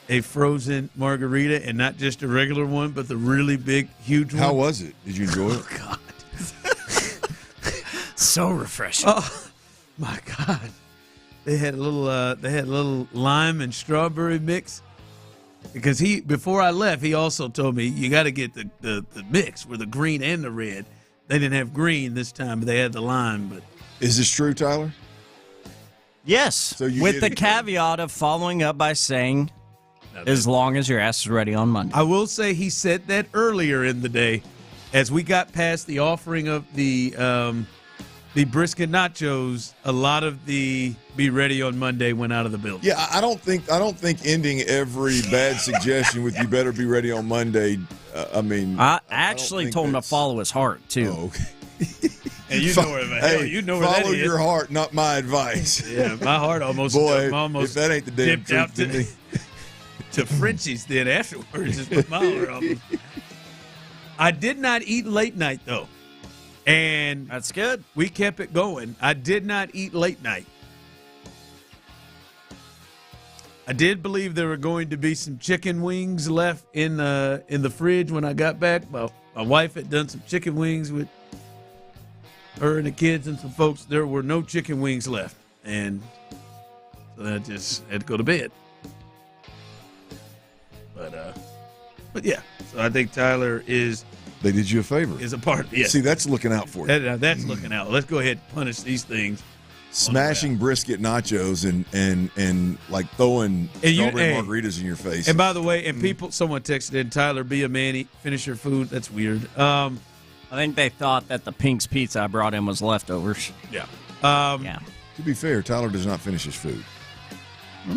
a frozen margarita, and not just a regular one, but the really big, huge one. How was it? Did you enjoy it? Oh, God. So refreshing. Oh, my God. They had a little lime and strawberry mix. Because before I left, he also told me, you got to get the mix with the green and the red. They didn't have green this time, but they had the lime. But is this true, Tyler? Yes. So with the caveat of following up by saying, as long as your ass is ready on Monday. I will say he said that earlier in the day, as we got past the offering of the brisket nachos. A lot of the "be ready on Monday" went out of the building. Yeah, I don't think ending every bad suggestion with "you better be ready on Monday." I actually told him to follow his heart too. Oh, okay. And you know where, follow your heart, not my advice. Yeah, my heart almost. If that ain't the damn truth out to Frenchie's then afterwards. Just put my heart off. I did not eat late night though, and that's good. We kept it going. I did not eat late night. I did believe there were going to be some chicken wings left in the fridge when I got back. My wife had done some chicken wings with her and the kids and some folks. There were no chicken wings left, and so I just had to go to bed. But yeah, so I think Tyler is. They did you a favor. Is a part. Yeah. See, that's looking out for you. That's looking out. Let's go ahead and punish these things. Smashing brisket nachos and like throwing strawberry margaritas in your face. And by the way, someone texted in, Tyler, be a man, finish your food. That's weird. I think they thought that the Pink's pizza I brought in was leftovers. Yeah. Yeah. To be fair, Tyler does not finish his food.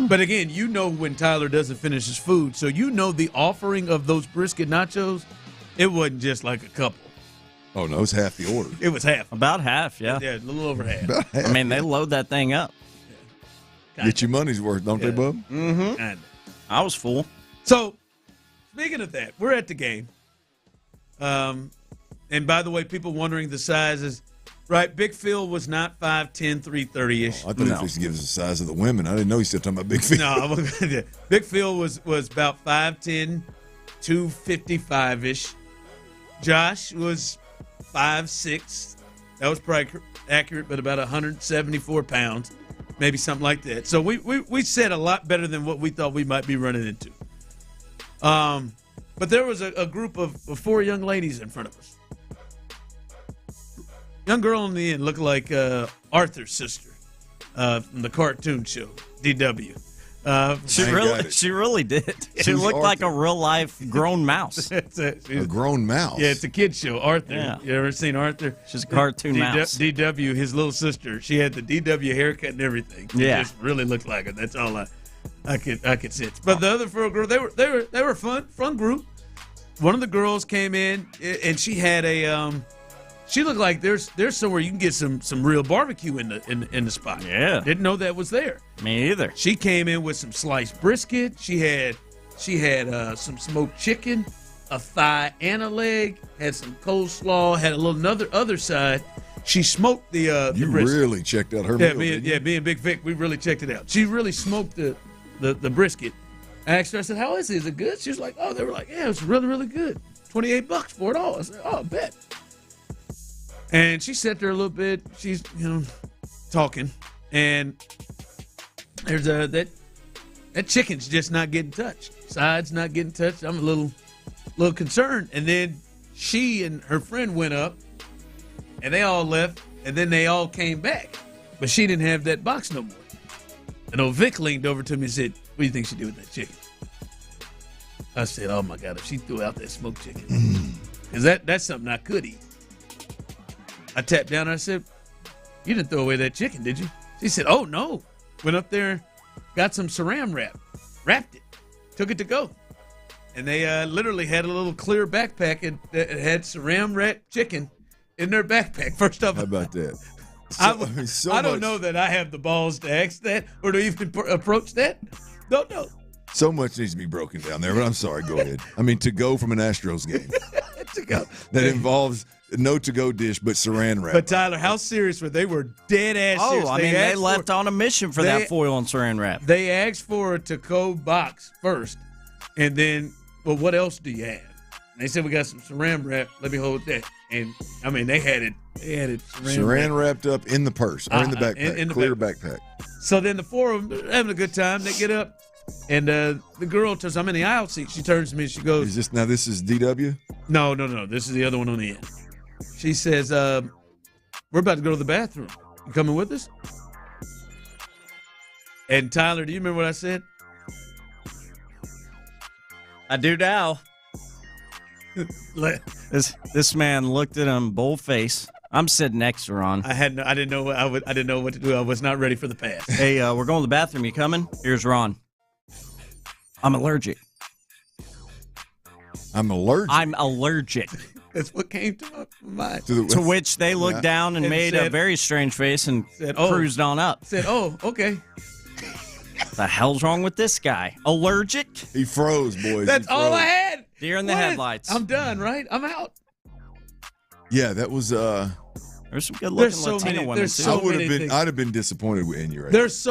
But again, you know when Tyler doesn't finish his food, so you know the offering of those brisket nachos, it wasn't just like a couple. Oh, no, it's half the order. It was half. About half, yeah. Yeah, a little over half. About half. I mean, they load that thing up. Yeah. Get your money's worth, don't they, bub? Mm-hmm. I was full. So, speaking of that, we're at the game. And by the way, people wondering the sizes, right? Big Phil was not 5'10", 330-ish. I thought he was give us the size of the women. I didn't know he still talking about Big Phil. No, Big Phil was about 5'10", 255-ish. Josh was 5'6". That was probably accurate, but about 174 pounds, maybe something like that. So we said a lot better than what we thought we might be running into. But there was a group of 4 young ladies in front of us. Young girl in the end looked like Arthur's sister from the cartoon show, DW. She really did. She looked like a real life grown mouse. A grown mouse. Yeah, it's a kid's show. Arthur. Yeah. You ever seen Arthur? She's a cartoon mouse. DW, his little sister. She had the DW haircut and everything. She just really looked like her. That's all I could sense. But the other 4 girls, they were fun group. One of the girls came in and she had a she looked like there's somewhere you can get some real barbecue in the spot. Yeah. Didn't know that was there. Me either. She came in with some sliced brisket. She had some smoked chicken, a thigh and a leg, had some coleslaw, had a little other side. She smoked the You brisket. really checked out her meal. Me and Big Vic, we really checked it out. She really smoked the brisket. I asked her, I said, how is it? Is it good? She was like, oh, they were like, yeah, it's really, really good. $28 for it all. I said, oh, I bet. And she sat there a little bit. She's, talking. And there's that chicken's just not getting touched. Side's not getting touched. I'm a little little concerned. And then she and her friend went up, and they all left, and then they all came back. But she didn't have that box no more. And old Vic leaned over to me and said, what do you think she did with that chicken? I said, oh, my God, if she threw out that smoked chicken. Because that's something I could eat. I tapped down and I said, you didn't throw away that chicken, did you? She said, oh, no. Went up there, got some saran wrap, wrapped it, took it to go. And they literally had a little clear backpack that had saran wrapped chicken in their backpack. First off, how about that? I don't know that I have the balls to ask that or to even approach that. Don't know. So much needs to be broken down there, but I'm sorry. Go ahead. I mean, to go from an Astros game to go that involves no to-go dish but saran wrap. But Tyler, how serious were they? Were dead ass serious. Oh, I mean, they left on a mission for that foil and saran wrap. They asked for a to-go box first, and then, well, what else do you have? And they said, we got some saran wrap. Let me hold that. And I mean, they had it. They had it saran wrapped up in the purse or in the backpack, in the clear backpack. So then the four of them are having a good time. They get up, and the girl turns. I'm in the aisle seat. She turns to me and she goes, This is DW? No. This is the other one on the end. She says, we're about to go to the bathroom. You coming with us? And Tyler, do you remember what I said? I do now. This man looked at him bold face. I'm sitting next to Ron. I didn't know what to do. I was not ready for the pass. Hey, we're going to the bathroom. You coming? Here's Ron. I'm allergic. I'm allergic. That's what came to my mind. To which they looked down and made a very strange face and cruised on up. Said, oh, okay. The hell's wrong with this guy? Allergic? He froze, boys. That's all I had. Deer in the headlights. I'm done, right? I'm out. Yeah, that was There's some good looking Latino women too. I'd have been disappointed in you right There's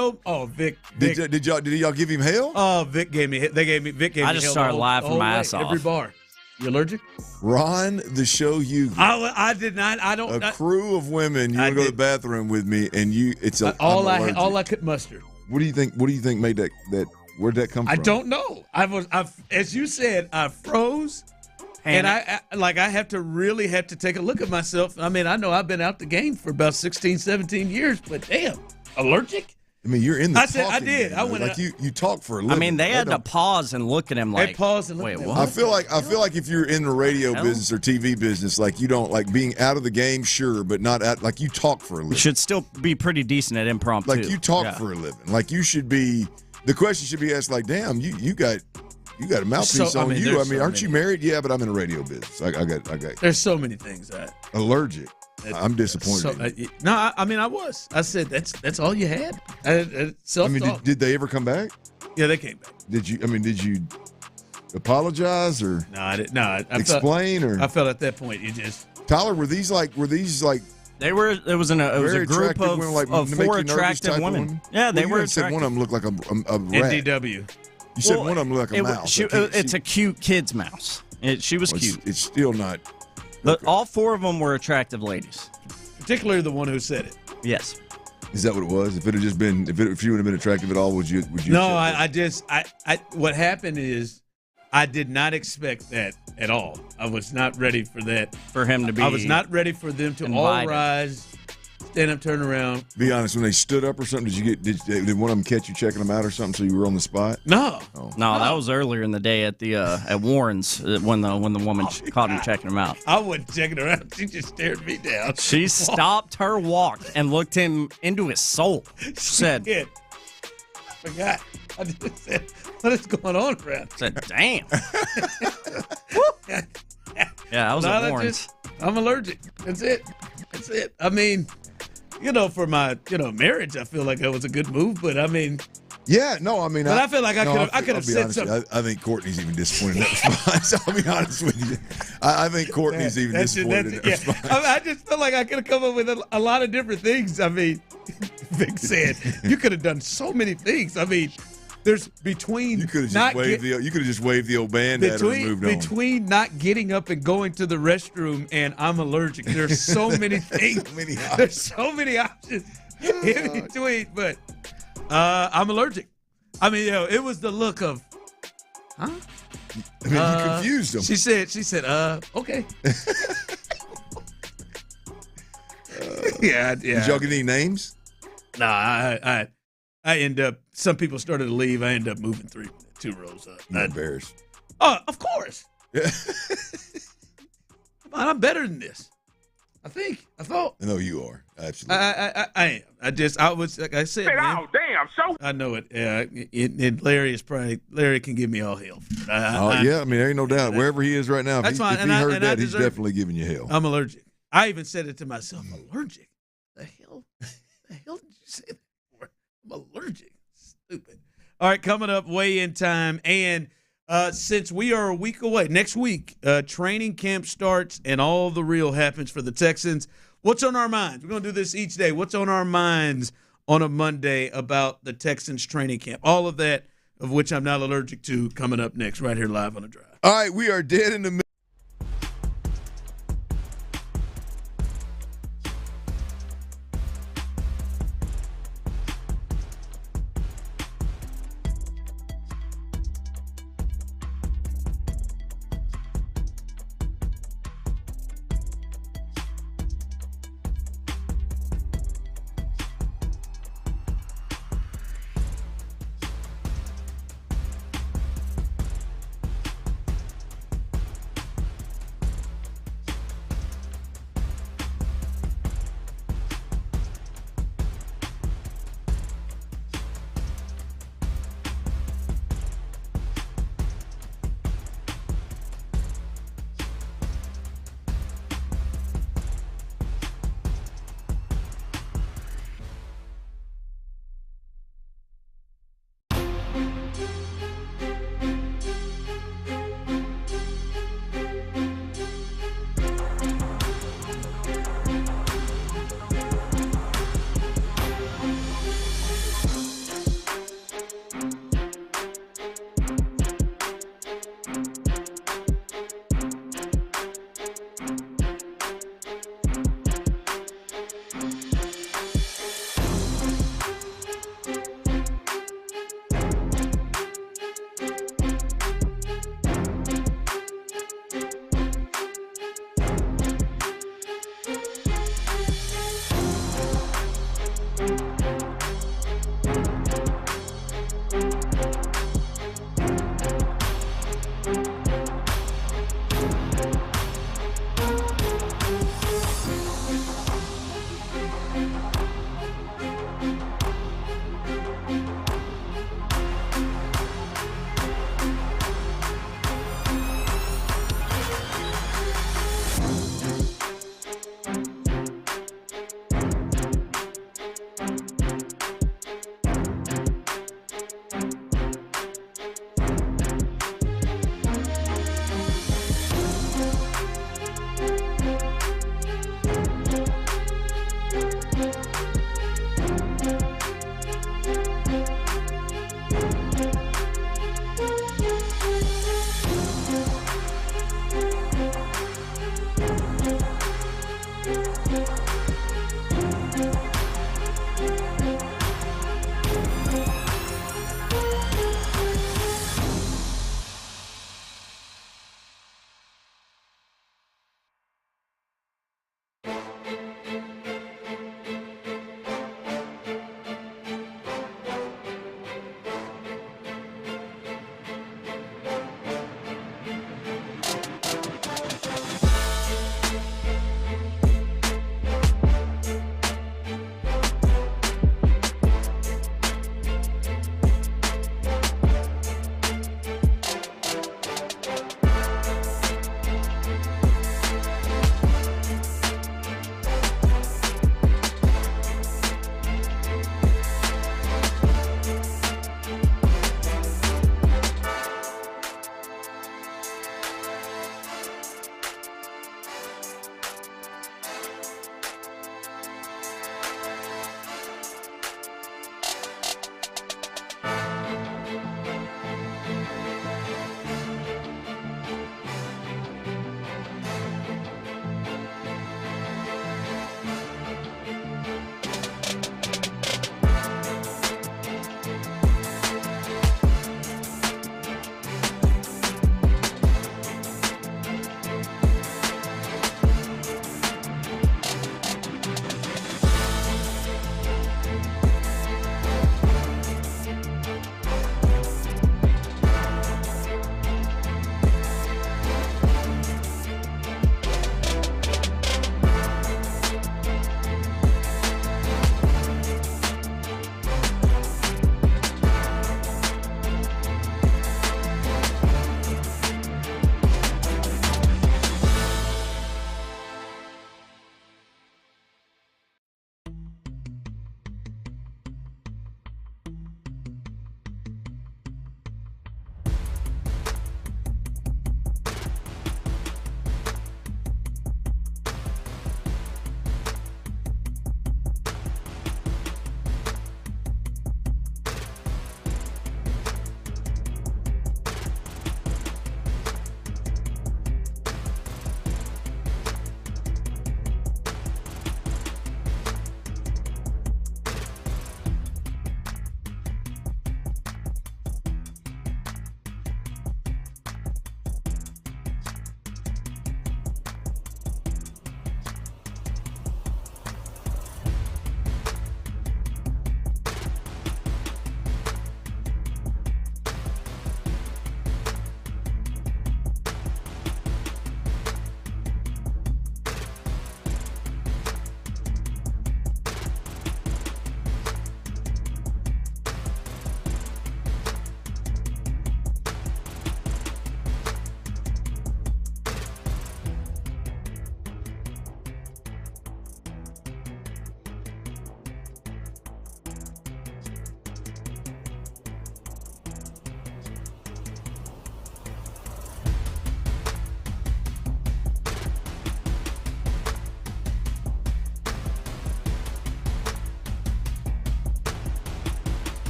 Vic. Did y'all give him hell? Oh, Vic gave me hell. I just started laughing my ass off. Every bar. You allergic? Ron, the show you I did not. I don't. A crew of women. You want to go to the bathroom with me, and you. It's all I could muster. What do you think? What do you think made that? Where'd that come from? I don't know. As you said, I froze, and I have to take a look at myself. I mean, I know I've been out the game for about 16, 17 years, but damn, allergic. I mean, you're in the. I said I did. Game, I went like you talk for a living. I mean, they had to pause and look at him like. They paused and wait, what? what? I feel like if you're in the radio business or TV business, like you don't like being out of the game, sure, but not out. Like you talk for a living. You should still be pretty decent at impromptu. Like you talk for a living. Like you should be. The question should be asked like, damn, you got a mouthpiece on you. I mean, aren't you married? Yeah, but I'm in the radio business. I got. There's so many things that. Allergic. I'm disappointed. No, I mean I was. I said that's all you had. I mean, did they ever come back? Yeah, they came back. Did you apologize or? No, I didn't. No, I explain felt, or? I felt at that point you just. Tyler, were these like? They were. It was a group of, women, like, of 4 attractive women. Yeah, they were. You said one of them looked like a rat. NDW. You said one of them looked like a mouse. It's a cute kid's mouse. She was cute. It's still not. All 4 of them were attractive ladies. Particularly the one who said it. Yes. Is that what it was? If it had just been, if you would have been attractive at all, would you? No, what happened is, I did not expect that at all. I was not ready for that. For him to be. I was not ready for them to all rise, stand up, turn around. Be honest, when they stood up or something, did one of them catch you checking them out or something? So you were on the spot? No. Oh. No, that was earlier in the day at the at Warren's when the woman caught him checking him out. I wasn't checking her out. She just stared me down. She stopped her walk and looked him into his soul. Said, I forgot. I just said, what is going on around? Said, damn. Yeah, I was at Warren's. I'm allergic. That's it. I mean, for my, marriage, I feel like that was a good move, but I mean. Yeah, no, I mean. But I feel like I could have said something. I think Courtney's even disappointed in that response. I'll be honest with you. I think Courtney's even disappointed in that response. I just feel like I could have come up with a lot of different things. I mean, Vic said, you could have done so many things. I mean, there's between you could have just waved the old band at her and moved on. Between not getting up and going to the restroom and I'm allergic, there's so many things. There's so many options in between, but I'm allergic. I mean, it was the look of, huh? I mean, you confused them. She said, okay. Yeah. Did y'all get any names? Nah, I end up. Some people started to leave. I end up moving 2 rows up. You're embarrassed. Of course. I'm better than this. I thought. No, you are. Absolutely. I am. I was, like I said. Man, oh, damn. So I know it. And Larry can give me all hell. Yeah, I mean, there ain't no doubt. Wherever he is right now, if he heard that, he's definitely giving you hell. I'm allergic. I even said it to myself. Allergic? The hell did you say that for? I'm allergic. Stupid. All right, coming up, weigh-in time. And since we are a week away, next week, training camp starts and all the real happens for the Texans. What's on our minds? We're going to do this each day. What's on our minds on a Monday about the Texans training camp? All of that, of which I'm not allergic to, coming up next, right here live on The Drive. All right, we are dead in the middle.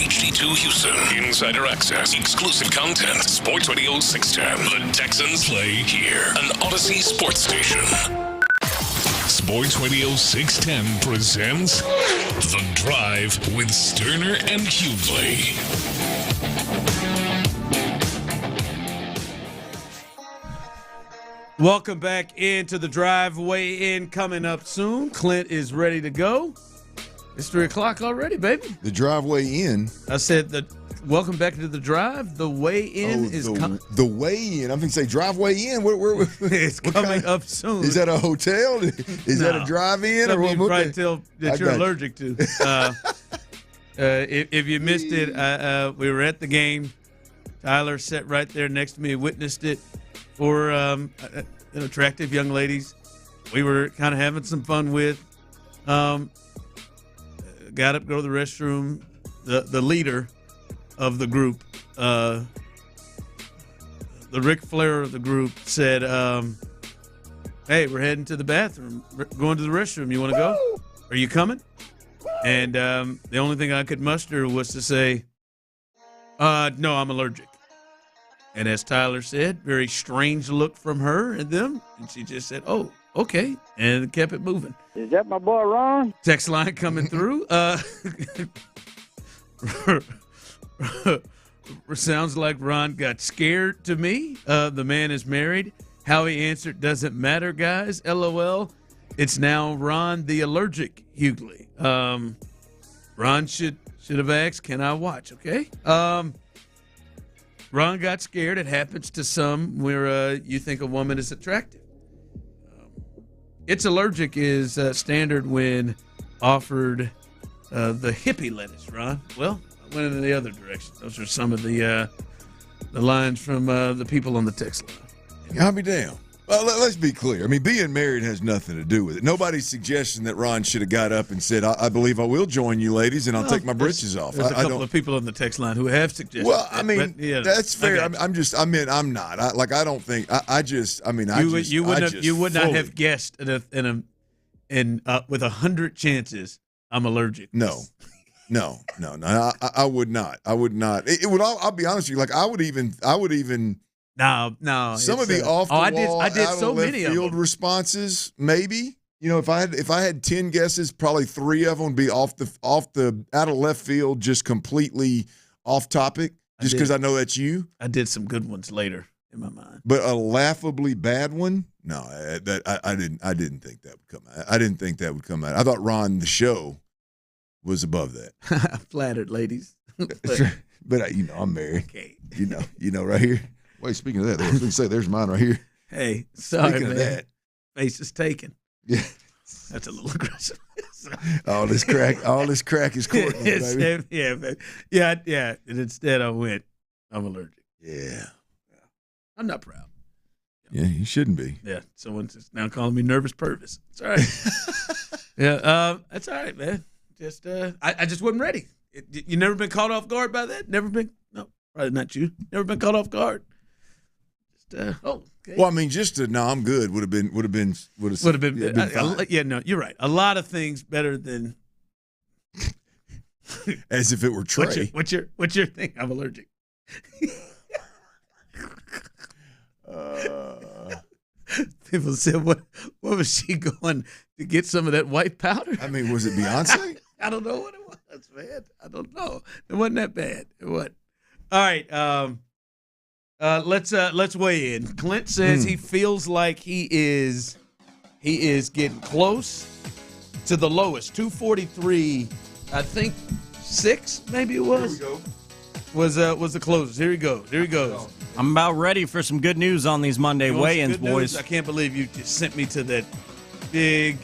HD2 Houston. Insider access, exclusive content. Sports Radio 610. The Texans play here. An Odyssey sports station. Sports Radio 610 presents The Drive with Stoerner and Hughley. Welcome back into The Drive. Weigh in coming up soon. Clint is ready to go. It's 3 o'clock already, baby. The drive weigh in. I said welcome back to The Drive. The weigh in is coming. The weigh in. I'm going to say drive weigh in. It's coming up soon. Is that a hotel? Is that a drive in? Something you probably tell that you're allergic to. If you missed it, we were at the game. Tyler sat right there next to me, witnessed it. For attractive young ladies, we were kind of having some fun with. Got up, go to the restroom. The leader of the group, the Ric Flair of the group, said, "Hey, we're heading to the bathroom. We're going to the restroom. You want to go? Are you coming?" And the only thing I could muster was to say, "No, I'm allergic." And as Tyler said, very strange look from her and them. And she just said, "Oh, okay." And kept it moving. Is that my boy Ron? Text line coming through. Sounds like Ron got scared to me. The man is married. How he answered doesn't matter, guys. LOL. It's now Ron the allergic Hughley. Ron should have asked, can I watch? Okay. Ron got scared. It happens to some where you think a woman is attractive. It's allergic is standard when offered the hippie lettuce, Ron. Well, I went in the other direction. Those are some of the lines from the people on the text line. I'll be damned. Well, let's be clear. I mean, being married has nothing to do with it. Nobody's suggesting that Ron should have got up and said, I believe I will join you ladies, and I'll take my britches off. There's a couple of people on the text line who have suggested Well, I mean, yeah, that's fair. I'm not. I don't think. You would not have guessed with 100 chances I'm allergic. No. I would not. It would. I'll be honest with you. Like I would even. No. Some of the off the wall, I did out so of left many field of them. responses. Maybe if I had 10 guesses, probably 3 of them would be off the out of left field, just completely off topic. Just because I know that's you. I did some good ones later in my mind, but a laughably bad one. No, I didn't think that would come out. I didn't think that would come out. I thought Ron the show was above that. Flattered, ladies. But I'm married. Okay. You know, right here. Wait, speaking of that, I was going to say, there's mine right here. Hey, sorry, speaking man. of that. Face is taken. Yeah. That's a little aggressive. all this crack is Courtney, baby. Yeah, man. Yeah. And instead I went, I'm allergic. Yeah. I'm not proud. Yeah, you shouldn't be. Yeah, someone's just now calling me nervous Purvis. It's all right. Yeah, that's all right, man. Just I just wasn't ready. You never been caught off guard by that? Never been? No, probably not you. Never been caught off guard. Okay. Well, I mean, I'm good. Would have been. Yeah, no, you're right. A lot of things better than. As if it were Trey. What's your thing? I'm allergic. People said, what was she going to get some of that white powder? I mean, was it Beyonce? I don't know what it was, man. I don't know. It wasn't that bad. It wasn't. All right. Let's weigh in. Clint says he feels like he is getting close to the lowest. 243, I think 6 maybe it was. Here we go. Was the closest. Here he goes. I'm about ready for some good news on these Monday weigh-ins, boys. I can't believe you just sent me to that big.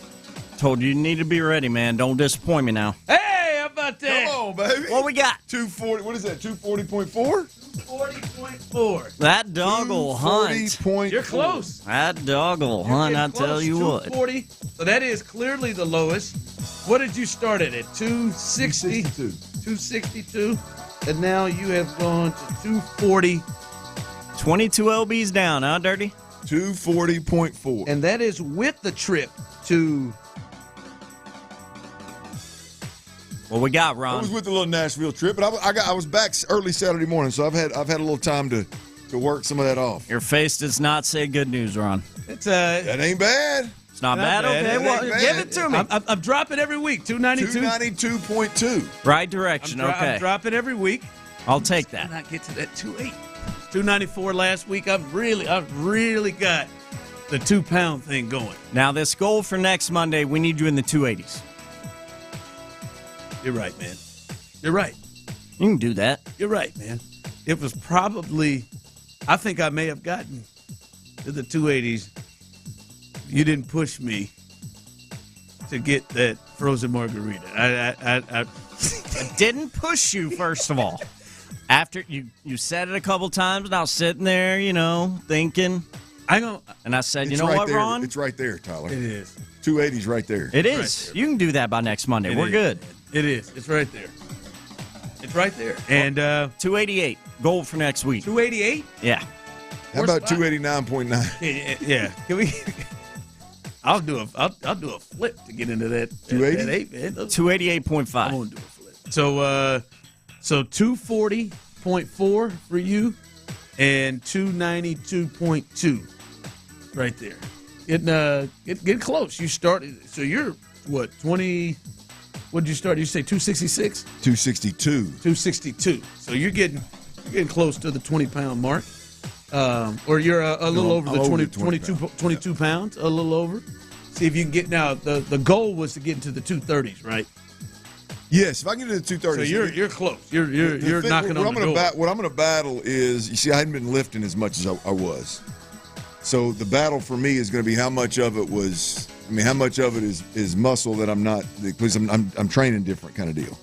Told you need to be ready, man. Don't disappoint me now. Hey, how about that? Come on, baby. What we got? 240. What is that? 240.4? 240.4. That dog'll hunt. You're close. That dog'll hunt, I tell you what. 240. So that is clearly the lowest. What did you start at? 260? 262. And now you have gone to 240. 22 lbs down, huh, Dirty? 240.4. And that is with the trip to... What we got, Ron? I was with the little Nashville trip, but I was back early Saturday morning, so I've had a little time to work some of that off. Your face does not say good news, Ron. That ain't bad. It's not bad. Okay, well, give it to me. I'm dropping every week. 292. 292.2. Right direction. Okay. I'm dropping every week. I'll take that. Not get to that 280. 294 last week. I've really got the 2-pound thing going. Now, this goal for next Monday, we need you in the 280s. You're right, man. You're right. You can do that. You're right, man. It was probably, I think I may have gotten to the 280s. You didn't push me to get that frozen margarita. I didn't push you, first of all. After you said it a couple times, and I was sitting there, thinking. And I said, you know right what, there. Ron? It's right there, Tyler. It is. 280's right there. It is. Right, you can do that by next Monday. We're good. It is. It's right there. It's right there. And 288 goal for next week. 288? Yeah. How about 289.9? Yeah. Can we? I'll do a flip to get into that 280. 288.5. I won't do a flip. So 240.4 for you, and 292.2 right there. Getting close. You started. So you're what 20? What did you start? You say 266? 262. 262. So you're getting close to the 20-pound mark. Or you're a little over the 22 pounds, a little over. See if you can get now. The goal was to get into the 230s, right? Yes, if I can get into the 230s. So you're close. You're knocking on the door. What I'm going to battle is, you see, I hadn't been lifting as much as I was. So the battle for me is going to be how much of it is muscle that I'm not, because I'm training different kind of deal.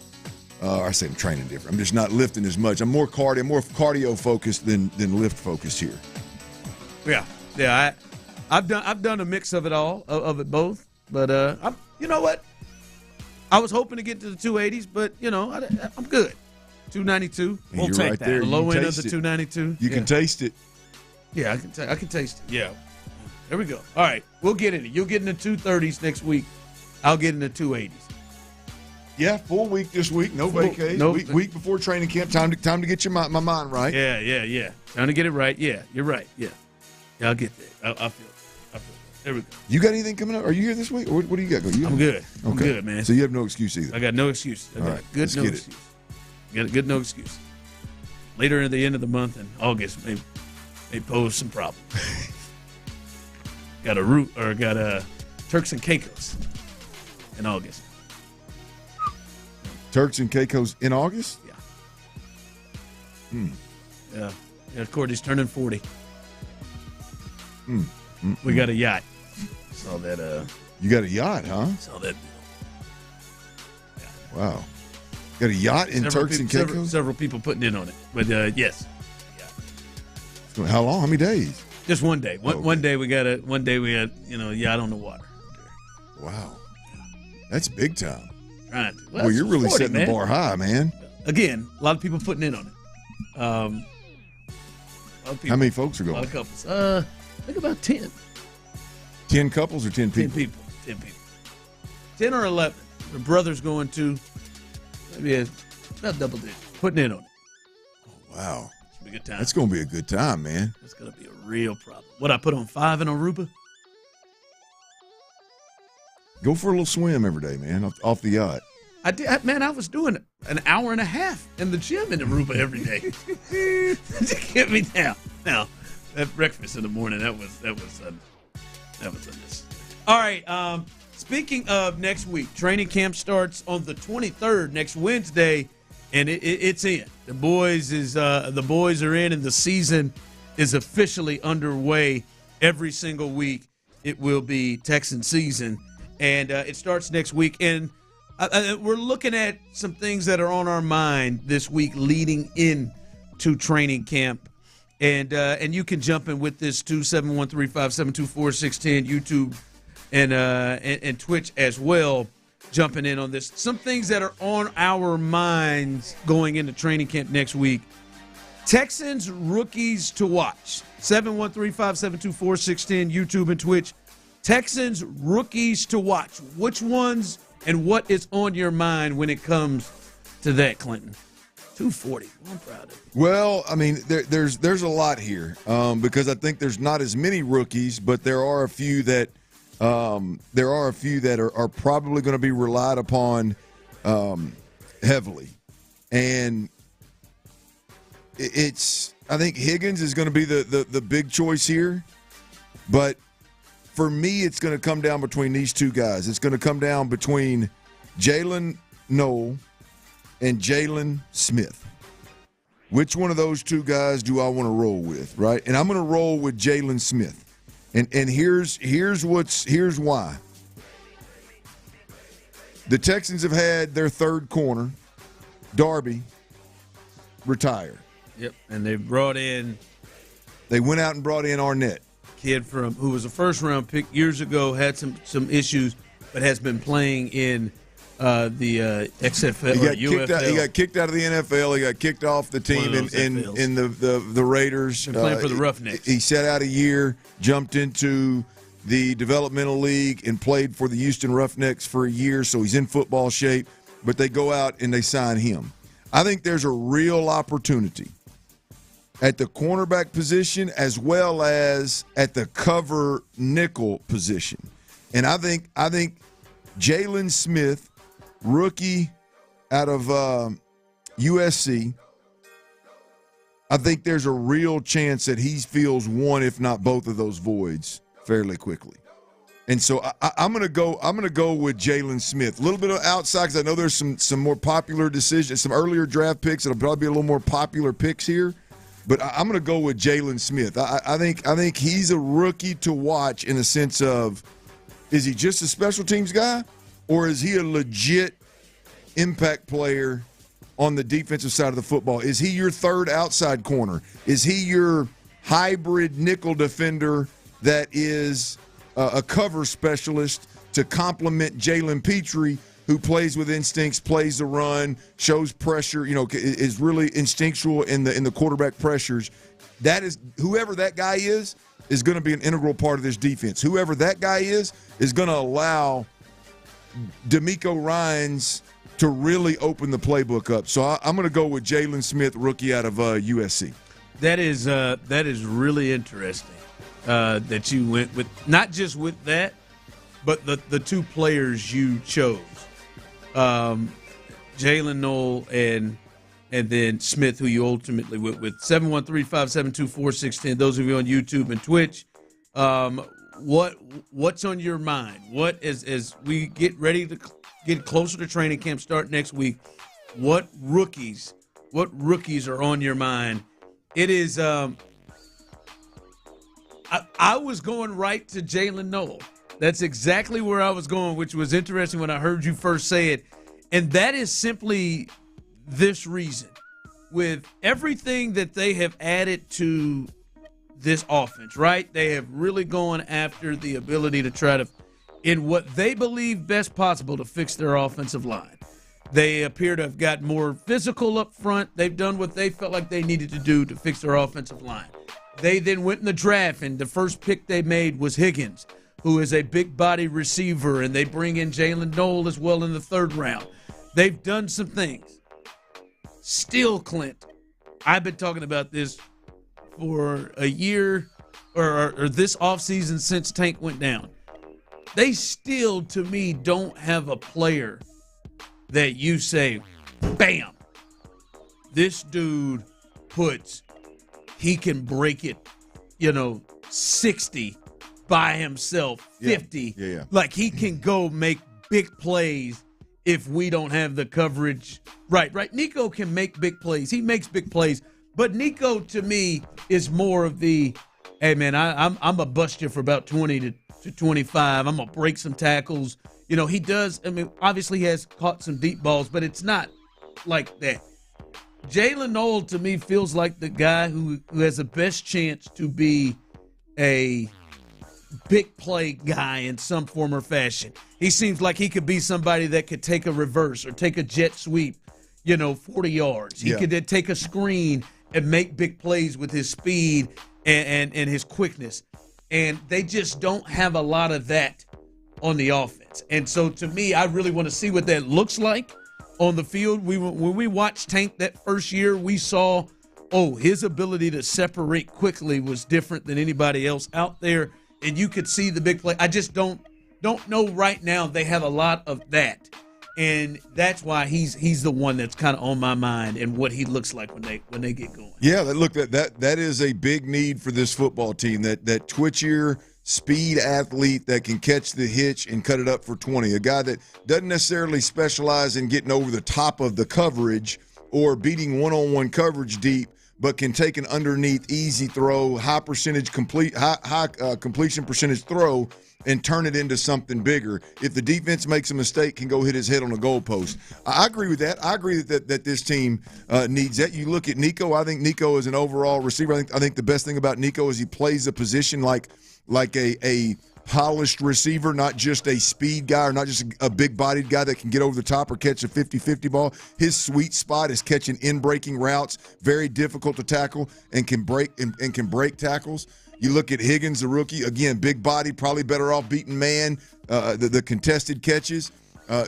I say I'm training different. I'm just not lifting as much. I'm more cardio focused than lift focused here. Yeah. I've done a mix of it all, of it both. But you know what? I was hoping to get to the 280s, but I'm good. 292. We'll take right that. There. The low end of the 292. You can taste it. Yeah, I can taste it. Yeah. There we go. All right, we'll get in it. You'll get in the 230s next week. I'll get in the 280s. Yeah, full week this week. No vacation. Week before training camp. Time to get my mind right. Yeah. Time to get it right. Yeah, you're right. Yeah, I'll get there. I feel it. There we go. You got anything coming up? Are you here this week? Or what do you got going? I'm good. I'm good, man. So you have no excuse either. I got no excuse. I got no excuse. Got a good no excuse. Later at the end of the month in August may pose some problems. got a Turks and Caicos in August. Turks and Caicos in August? Yeah. Yeah, Courtney's turning 40. We got a yacht. Saw that. You got a yacht, huh? Saw that. Yeah. Wow. Got a yacht in Turks and Caicos? Several people putting in on it. But yes. Yeah. How long? How many days? Just one day. One day we had a yacht on the water. Wow. That's big time. Right. Well, you're really 40, setting the bar high, man. Again, a lot of people putting in on it. How many folks are going? A lot of couples. I think about 10. 10 couples or 10 people? 10 people. 10 or 11. The brother's going to maybe about double digit. Putting in on it. Oh, wow. It's going to be a good time. That's going to be a good time, man. It's going to be a real problem. What, I put on 5 in Aruba? Go for a little swim every day, man, off the yacht. I did, man. I was doing an hour and a half in the gym in Aruba every day to get me down. Now, that breakfast in the morning, that was unnecessary. All right. Speaking of next week, training camp starts on the 23rd, next Wednesday, and it's in. The boys are in, and the season is officially underway. Every single week, it will be Texan season. And it starts next week. And we're looking at some things that are on our mind this week leading into training camp. And you can jump in with this, 271-357-24610, YouTube and Twitch as well, jumping in on this. Some things that are on our minds going into training camp next week. Texans rookies to watch. 713-572-4610, YouTube and Twitch. Texans rookies to watch. Which ones And what is on your mind when it comes to that, Clinton? 240. I'm proud of it. Well, I mean, there's a lot here because I think there's not as many rookies, but there are a few that are probably going to be relied upon heavily, and I think Higgins is going to be the big choice here, but for me, it's going to come down between these two guys. It's going to come down between Jaylen Noel and Jalen Smith. Which one of those two guys do I want to roll with, right? And I'm going to roll with Jalen Smith. And here's why. The Texans have had their third corner, Darby, retire. Yep, and they went out and brought in Arnett. Kid who was a first-round pick years ago, had some issues, but has been playing in the XFL or UFL. He got kicked out of the NFL. He got kicked off the team in the Raiders. Been playing for the Roughnecks. He sat out a year, jumped into the developmental league, and played for the Houston Roughnecks for a year, so he's in football shape. But they go out and they sign him. I think there's a real opportunity at the cornerback position as well as at the cover nickel position. And I think Jalen Smith, rookie out of USC, I think there's a real chance that he fills one, if not both of those voids fairly quickly. And so I'm gonna go with Jalen Smith. A little bit of outside because I know there's some more popular decisions, some earlier draft picks that'll probably be a little more popular picks here. But I'm going to go with Jalen Smith. I think he's a rookie to watch in the sense of, is he just a special teams guy, or is he a legit impact player on the defensive side of the football? Is he your third outside corner? Is he your hybrid nickel defender that is a cover specialist to complement Jalen Petrie, who plays with instincts, plays the run, shows pressure, is really instinctual in the quarterback pressures. That is, whoever that guy is going to be an integral part of this defense. Whoever that guy is going to allow D'Amico Ryans to really open the playbook up. So I'm going to go with Jalen Smith, rookie out of USC. That is really interesting that you went with, not just with that, but the two players you chose. Jaylen Noel and then Smith, who you ultimately went with. 713-572-4610. Those of you on YouTube and Twitch, what's on your mind? What as we get ready to get closer to training camp start next week? What rookies are on your mind? It is. I was going right to Jaylen Noel. That's exactly where I was going, which was interesting when I heard you first say it. And that is simply this reason. With everything that they have added to this offense, right? They have really gone after the ability to try to, in what they believe best possible, to fix their offensive line. They appear to have got more physical up front. They've done what they felt like they needed to do to fix their offensive line. They then went in the draft, and the first pick they made was Higgins, who is a big-body receiver, and they bring in Jaylen Noel as well in the third round. They've done some things. Still, Clint, I've been talking about this for a year or this offseason since Tank went down. They still, to me, don't have a player that you say, bam, this dude he can break it, 60 by himself, 50. Yeah. Like he can go make big plays if we don't have the coverage. Right. Nico can make big plays. He makes big plays. But Nico, to me, is more of the, hey, man, I'm going to bust you for about 20 to 25. I'm going to break some tackles. He does. I mean, obviously he has caught some deep balls, but it's not like that. Jaylen Noel, to me, feels like the guy who has the best chance to be a big play guy in some form or fashion. He seems like he could be somebody that could take a reverse or take a jet sweep, 40 yards. He could then take a screen and make big plays with his speed and his quickness. And they just don't have a lot of that on the offense. And so to me, I really want to see what that looks like on the field. When we watched Tank that first year, we saw, his ability to separate quickly was different than anybody else out there, and you could see the big play. I just don't know right now they have a lot of that, and that's why he's the one that's kind of on my mind and what he looks like when they get going. Yeah, look, that is a big need for this football team, that twitchier speed athlete that can catch the hitch and cut it up for 20, a guy that doesn't necessarily specialize in getting over the top of the coverage or beating one-on-one coverage deep, but can take an underneath easy throw, high completion percentage throw and turn it into something bigger. If the defense makes a mistake, can go hit his head on a goalpost. I agree with that. I agree that this team needs that. You look at Nico. I think Nico is an overall receiver. I think the best thing about Nico is he plays the position like a polished receiver, not just a speed guy or not just a big-bodied guy that can get over the top or catch a 50-50 ball. His sweet spot is catching in-breaking routes, very difficult to tackle, and can break tackles. You look at Higgins, the rookie, again, big body, probably better off beating man, the contested catches.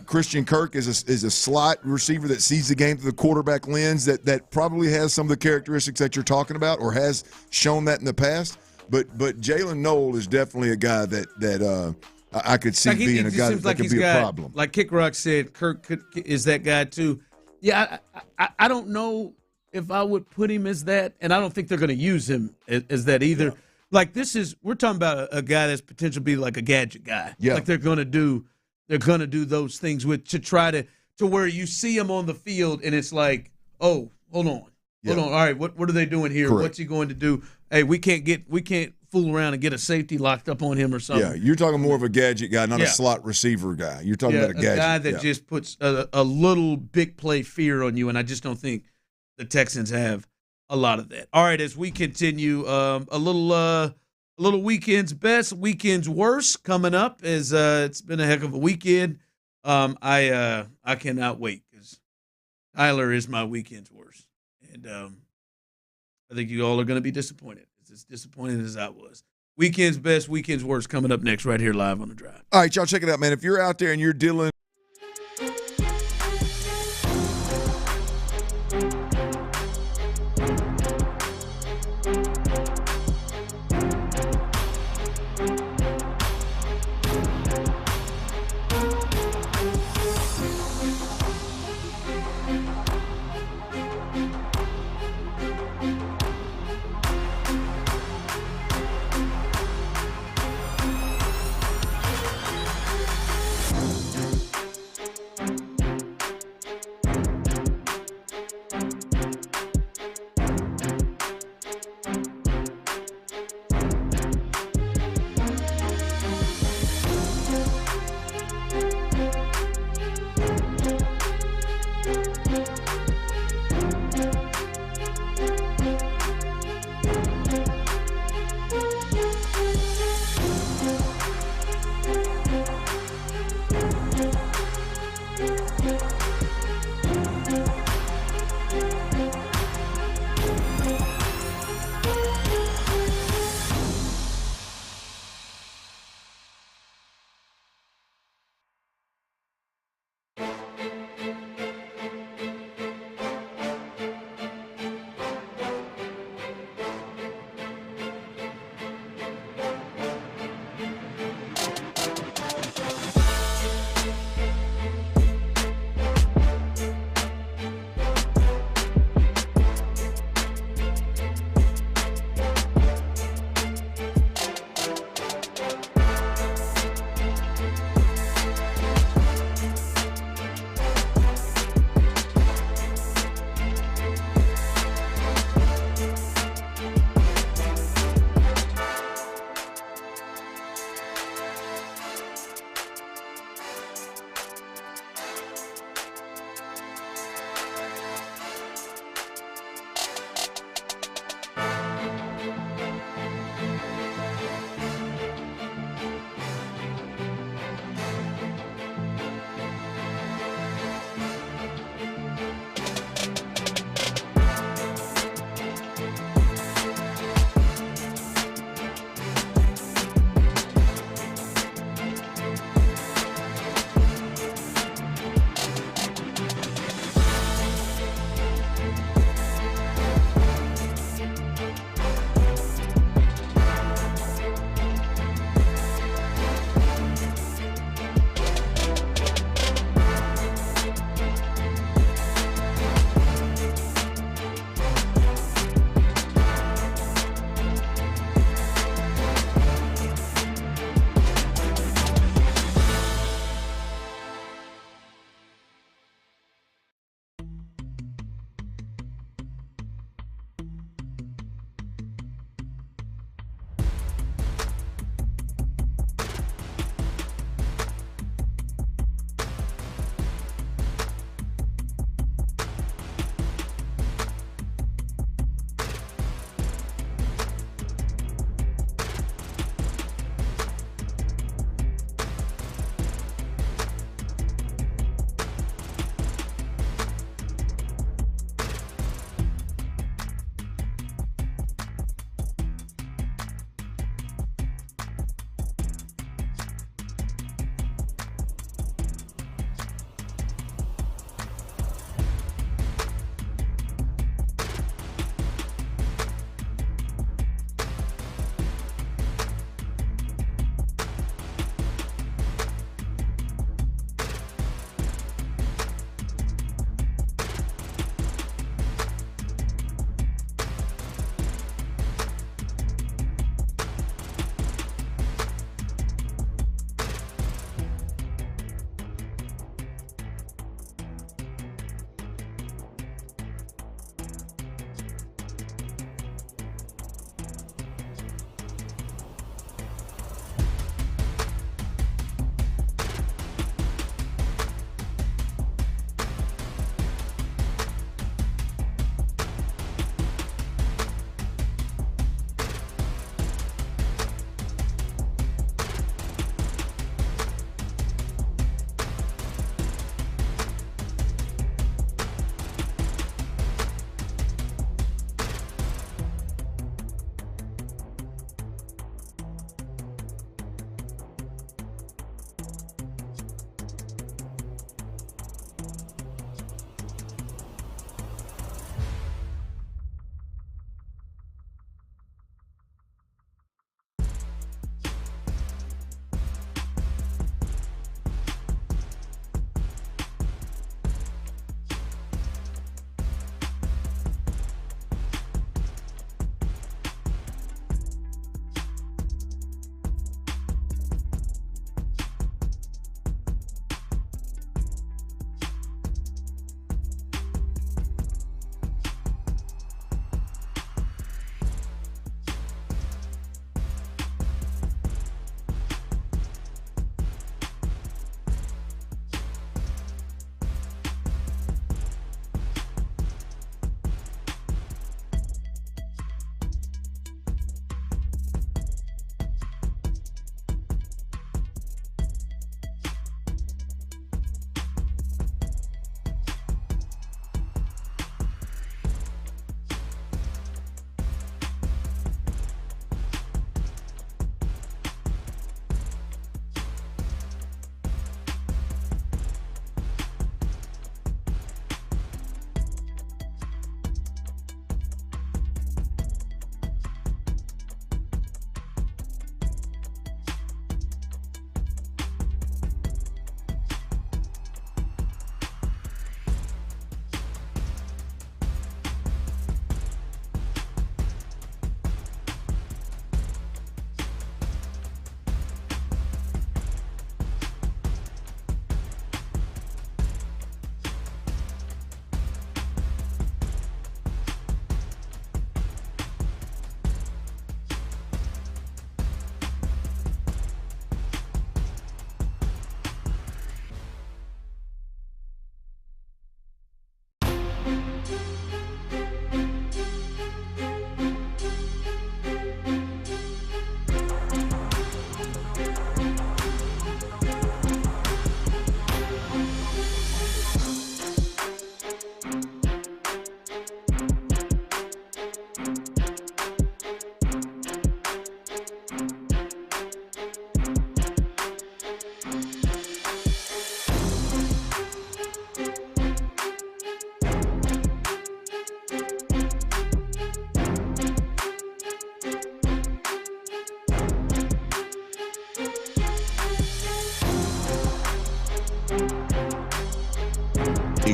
Christian Kirk is a slot receiver that sees the game through the quarterback lens that probably has some of the characteristics that you're talking about or has shown that in the past. But Jaylen Noel is definitely a guy that I could see being a guy that could be a problem. Like Kick Rock said, Kirk is that guy too. Yeah, I don't know if I would put him as that, and I don't think they're going to use him as that either. Yeah. Like we're talking about a guy that's potential to be like a gadget guy. Yeah. Like they're going to do those things to try to where you see him on the field and it's like, oh, hold on. All right, what are they doing here? Correct. What's he going to do? Hey, we can't fool around and get a safety locked up on him or something. Yeah, you're talking more of a gadget guy, not a slot receiver guy. You're talking about a gadget guy that just puts a little big play fear on you, and I just don't think the Texans have a lot of that. All right, as we continue, a little weekend's best, weekend's worst coming up. As it's been a heck of a weekend. I cannot wait because Tyler is my weekend's worst. And I think you all are going to be disappointed. It's as disappointed as I was. Weekend's best, weekend's worst coming up next right here live on The Drive. All right, y'all check it out, man. If you're out there and you're dealing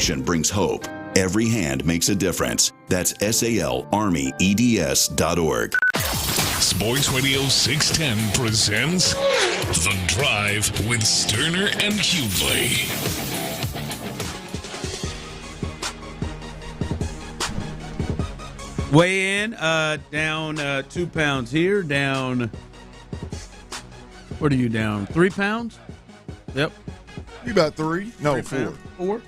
donation brings hope. Every hand makes a difference. That's SALArmyEDS.org. Sports Radio 610 presents The Drive with Stoerner and Hughley. Weigh in, down 2 pounds here, down. What are you down? 3 pounds? Yep. You about 3? No, 3 4. 4?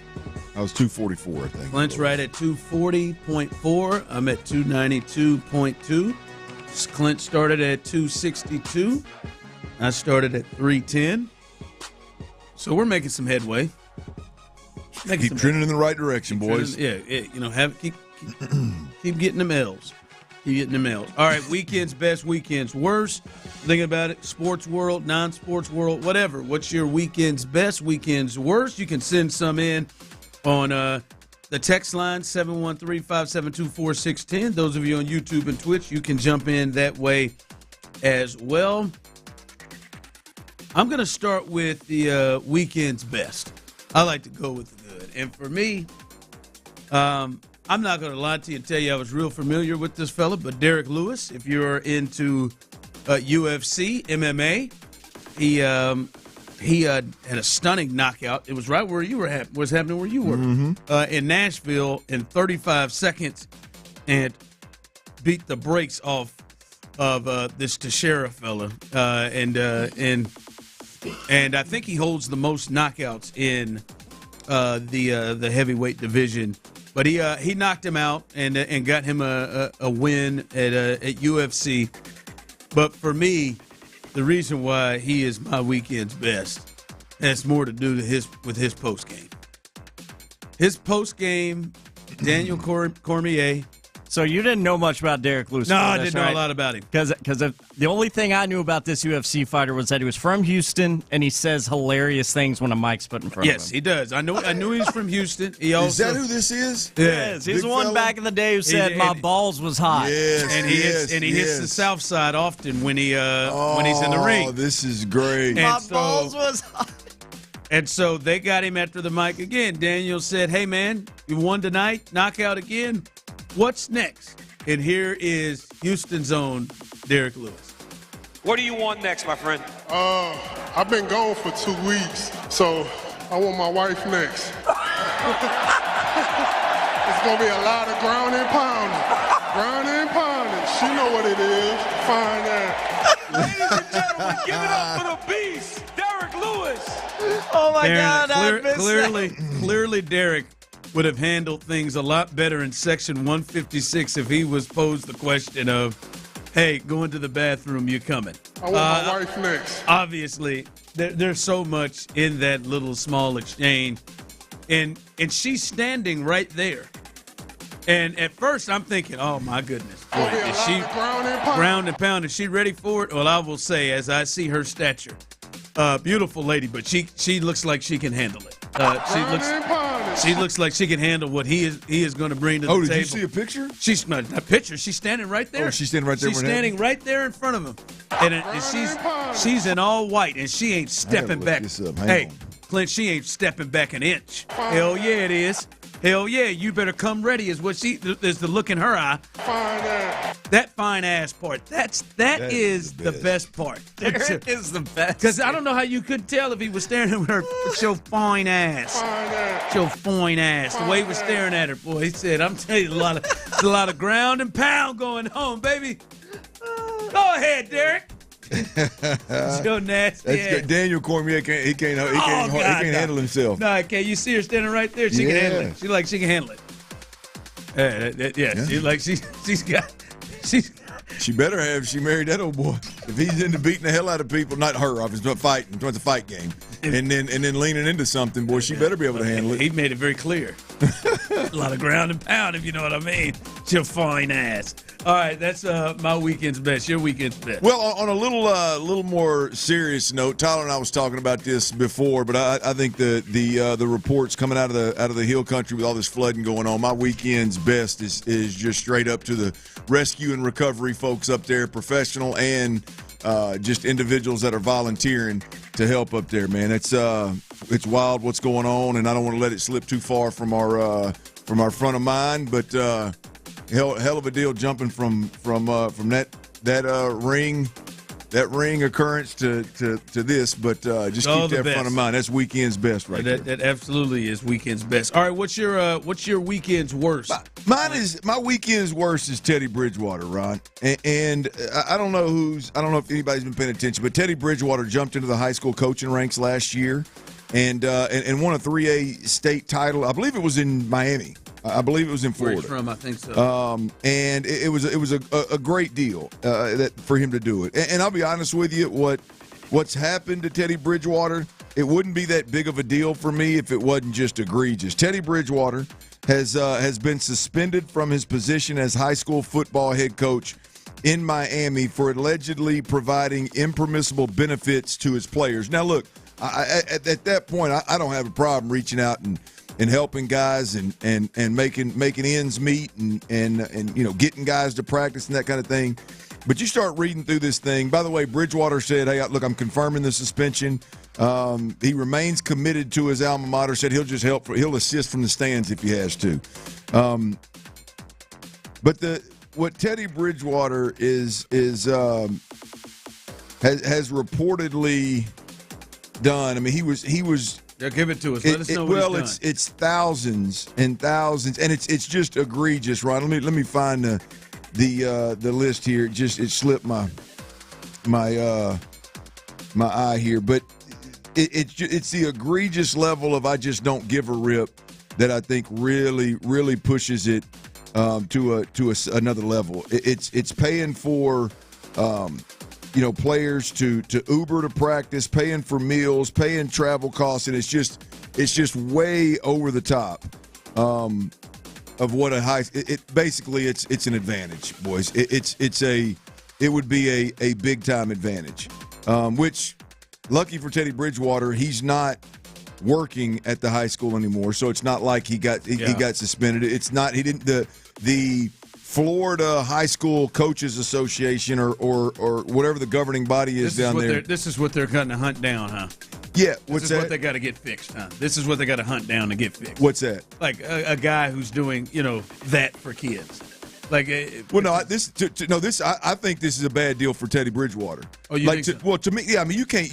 I was 244, I think. Clint's right at 240.4. I'm at 292.2. Clint started at 262. I started at 310. So we're making some headway. Keep trending in the right direction, boys. Yeah, keep getting them L's. Keep getting them L's. All right, weekends best, weekends worst. Thinking about it, sports world, non-sports world, whatever. What's your weekends best, weekends worst? You can send some in on the text line, 713-572-4610. Those of you on YouTube and Twitch, you can jump in that way as well. I'm going to start with the weekend's best. I like to go with the good. And for me, I'm not going to lie to you and tell you I was real familiar with this fella, but Derek Lewis, if you're into UFC, MMA, he had a stunning knockout. It was right where you were was happening where you were in Nashville in 35 seconds and beat the brakes off of this Teixeira fella. And I think he holds the most knockouts in the heavyweight division. But he knocked him out and got him a win at UFC. But for me, the reason why he is my weekend's best has more to do with his post game. His post game, Daniel Cormier. So you didn't know much about Derek Lewis? No, I didn't know a lot about him. Because the only thing I knew about this UFC fighter was that he was from Houston and he says hilarious things when a mic's put in front of him. Yes, he does. I knew he's from Houston. He also, is that who this is? Yes, he's the one back in the day who said my balls was hot. Yes, and he hits the South Side often when he's in the ring. Oh, this is great. My balls was hot. And so they got him after the mic again. Daniel said, "Hey man, you won tonight, knockout again. What's next?" And here is Houston's own Derek Lewis. What do you want next, my friend? I've been gone for 2 weeks, so I want my wife next. It's gonna be a lot of ground and pounding. Ground and pounding. She know what it is. Fine ass. Ladies and gentlemen, give it up for the beast, Derek Lewis. Oh my God, I missed clearly Derek would have handled things a lot better in Section 156 if he was posed the question of, hey, going to the bathroom, you coming? I want my wife next. Obviously, there's so much in that little small exchange. And she's standing right there. And at first, I'm thinking, oh, my goodness. Boy, is she ground and pound? Is she ready for it? Well, I will say, as I see her stature, beautiful lady, but she looks like she can handle it. She looks like she can handle what he is going to bring to the table. Oh, did you see a picture? She's not a picture. She's standing right there. Oh, she's standing right there. She's standing right there in front of him, and she's in all white, and she ain't stepping back. Hey, Clint, she ain't stepping back an inch. Hell yeah, it is. Hell yeah, you better come ready is what is the look in her eye. That fine ass part. That is the best part. Derek is the best. Because I don't know how you could tell if he was staring at her with your fine ass. Your fine ass. The way he was staring at her, boy. He said, I'm telling you, a lot of ground and pound going home, baby. Go ahead, Derek. So nasty. That's Daniel Cormier he can't handle himself. No, okay. You see her standing right there. She can handle it. She can handle it. She better have. She married that old boy. If he's into beating the hell out of people, not her, obviously, but fighting. It's a fight game, and then leaning into something, boy, she better be able to handle it. He made it very clear. A lot of ground and pound, if you know what I mean. Your fine ass. All right, that's my weekend's best. Your weekend's best. Well, on a little more serious note, Tyler and I was talking about this before, but I think the reports coming out of the hill country with all this flooding going on, my weekend's best is just straight up to the rescue and recovery folks up there, professional and just individuals that are volunteering to help up there, man. It's wild what's going on, and I don't want to let it slip too far from our front of mind. But hell of a deal jumping from that ring occurrence to this. But just keep that front of mind. That's weekend's best, right there. That absolutely is weekend's best. All right, what's your weekend's worst? My weekend's worst is Teddy Bridgewater, Ron. And I don't know if anybody's been paying attention, but Teddy Bridgewater jumped into the high school coaching ranks last year and won a 3A state title. I believe it was in Miami. I believe it was in Florida. Where he's from, I think so. And it was a great deal for him to do it. And I'll be honest with you, what's happened to Teddy Bridgewater, it wouldn't be that big of a deal for me if it wasn't just egregious. Teddy Bridgewater has been suspended from his position as high school football head coach in Miami for allegedly providing impermissible benefits to his players. Now, look, at that point, I don't have a problem reaching out and helping guys and making ends meet and getting guys to practice and that kind of thing. But you start reading through this thing. By the way, Bridgewater said, "Hey, look, I'm confirming the suspension." He remains committed to his alma mater. Said he'll just he'll assist from the stands if he has to. But what Teddy Bridgewater has reportedly done. I mean, he was. Yeah, give it to us. Let us know what he's done. It's thousands and thousands, and it's just egregious, Ron. Let me find the list here. It slipped my eye here, but it's the egregious level of I just don't give a rip that I think really pushes it to another level. It's paying for players to Uber to practice, paying for meals, paying travel costs, and it's just way over the top of what a high. Basically it's an advantage, boys. It would be a big time advantage, which lucky for Teddy Bridgewater, he's not working at the high school anymore, so it's not like he got suspended. It's not the Florida High School Coaches Association or whatever the governing body is down there. This is what they're going to hunt down, huh? Yeah, this is what they got to get fixed, huh? This is what they got to hunt down to get fixed. What's that? Like a guy who's doing, that for kids. Like, I think this is a bad deal for Teddy Bridgewater. Oh, you think so? Well, to me, yeah. I mean, you can't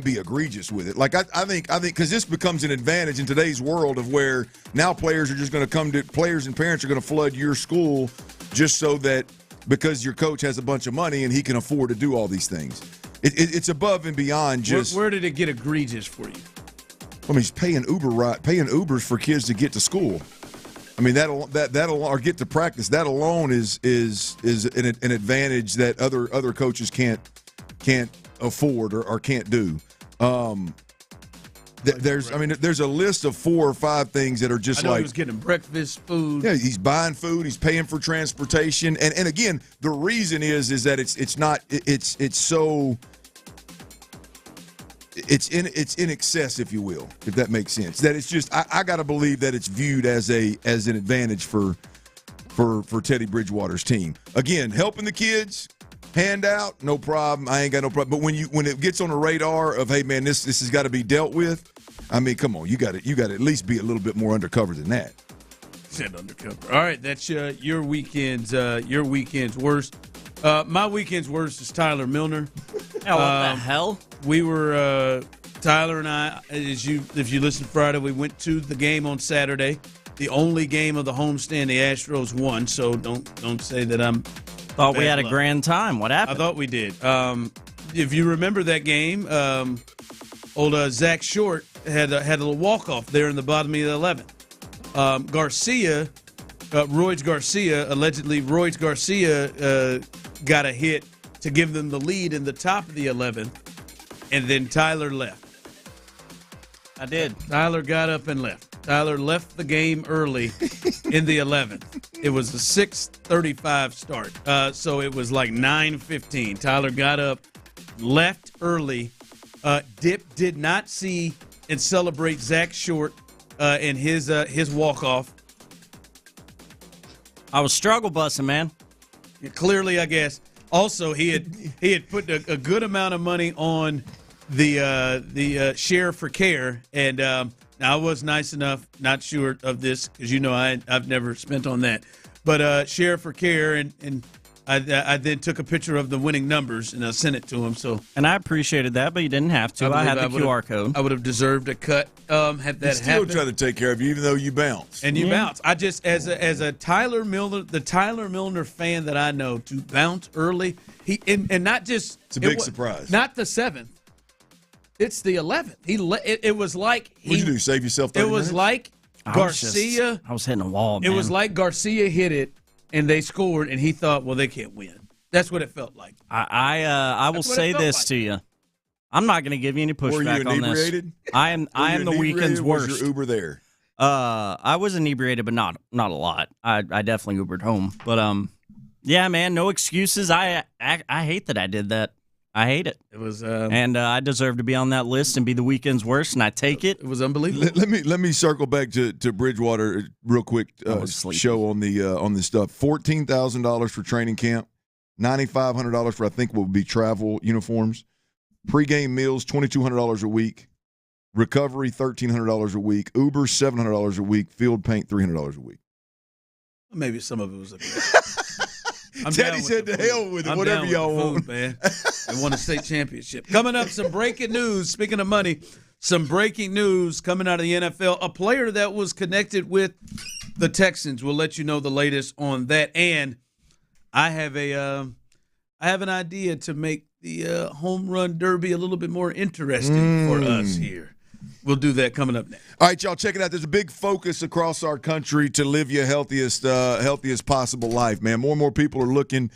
be egregious with it. Like, I think because this becomes an advantage in today's world of where now players are just going to players and parents are going to flood your school just so that because your coach has a bunch of money and he can afford to do all these things. It's above and beyond just. Where did it get egregious for you? I mean, he's paying Ubers for kids to get to school. I mean, that'll or get to practice. That alone is an advantage that other coaches can't afford or can't do. There's a list of 4 or 5 things that are just he was getting breakfast food. Yeah, he's buying food. He's paying for transportation, and again, the reason is that it's in excess, if you will, if that makes sense. That it's just I got to believe that it's viewed as an advantage for Teddy Bridgewater's team. Again, helping the kids, handout, no problem. I ain't got no problem. But when it gets on the radar of, hey man, this has got to be dealt with. I mean, come on, you got to at least be a little bit more undercover than that. Said undercover. All right, that's your weekend's worst. My weekend's worst is Tyler Milner. What the hell? We were Tyler and I. If you listened Friday, we went to the game on Saturday, the only game of the homestand. The Astros won, so don't say that I'm. Thought we had a grand time. What happened? I thought we did. If you remember that game, old Zach Short had a little walk-off there in the bottom of the 11th. Royce Garcia got a hit to give them the lead in the top of the 11th, and then Tyler left. I did. Tyler got up and left. Tyler left the game early in the 11th. It was a 6:35 start, so it was like 9:15. Tyler got up, left early. Did not see and celebrate Zach Short and his walk-off. I was struggle bussing, man. Clearly, I guess. Also, he had put a good amount of money on the share for care, and now I was nice enough, not sure of this because I've never spent on that, but share for care, and I then took a picture of the winning numbers and I sent it to him. And I appreciated that, but you didn't have to. I had the QR code. I would have deserved a cut. Had that still happened. try to take care of you, even though you bounce. And you bounce. I just as a Tyler Milner fan that I know, to bounce early. And not just it's a big surprise. Not the 7th. It's the 11th. It was like what'd you do? Save yourself 30 minutes? It was like Garcia. I was hitting a wall. Man. It was like Garcia hit it. And they scored, and he thought, well, they can't win. That's what it felt like. I will say this to you. I'm not going to give you any pushback on this. I am the weekend's worst. Was your Uber there? I was inebriated, but not a lot. I definitely Ubered home. But yeah, man, no excuses. I hate that I did that. I hate it. It was, and I deserve to be on that list and be the weekend's worst, and I take it. It was unbelievable. Let me circle back to Bridgewater real quick. Show on this stuff. $14,000 for training camp, $9,500 for I think what would be travel uniforms, pregame meals $2,200 a week, recovery $1,300 a week, Uber $700 a week, field paint $300 a week. Maybe some of it was a bit. Teddy said to hell with it, whatever y'all want. Man. They won a state championship. Coming up, some breaking news. Speaking of money, some breaking news coming out of the NFL. A player that was connected with the Texans. We'll let you know the latest on that. And I have an idea to make the home run derby a little bit more interesting for us here. We'll do that coming up next. All right, y'all, check it out. There's a big focus across our country to live your healthiest possible life, man. More and more people are looking.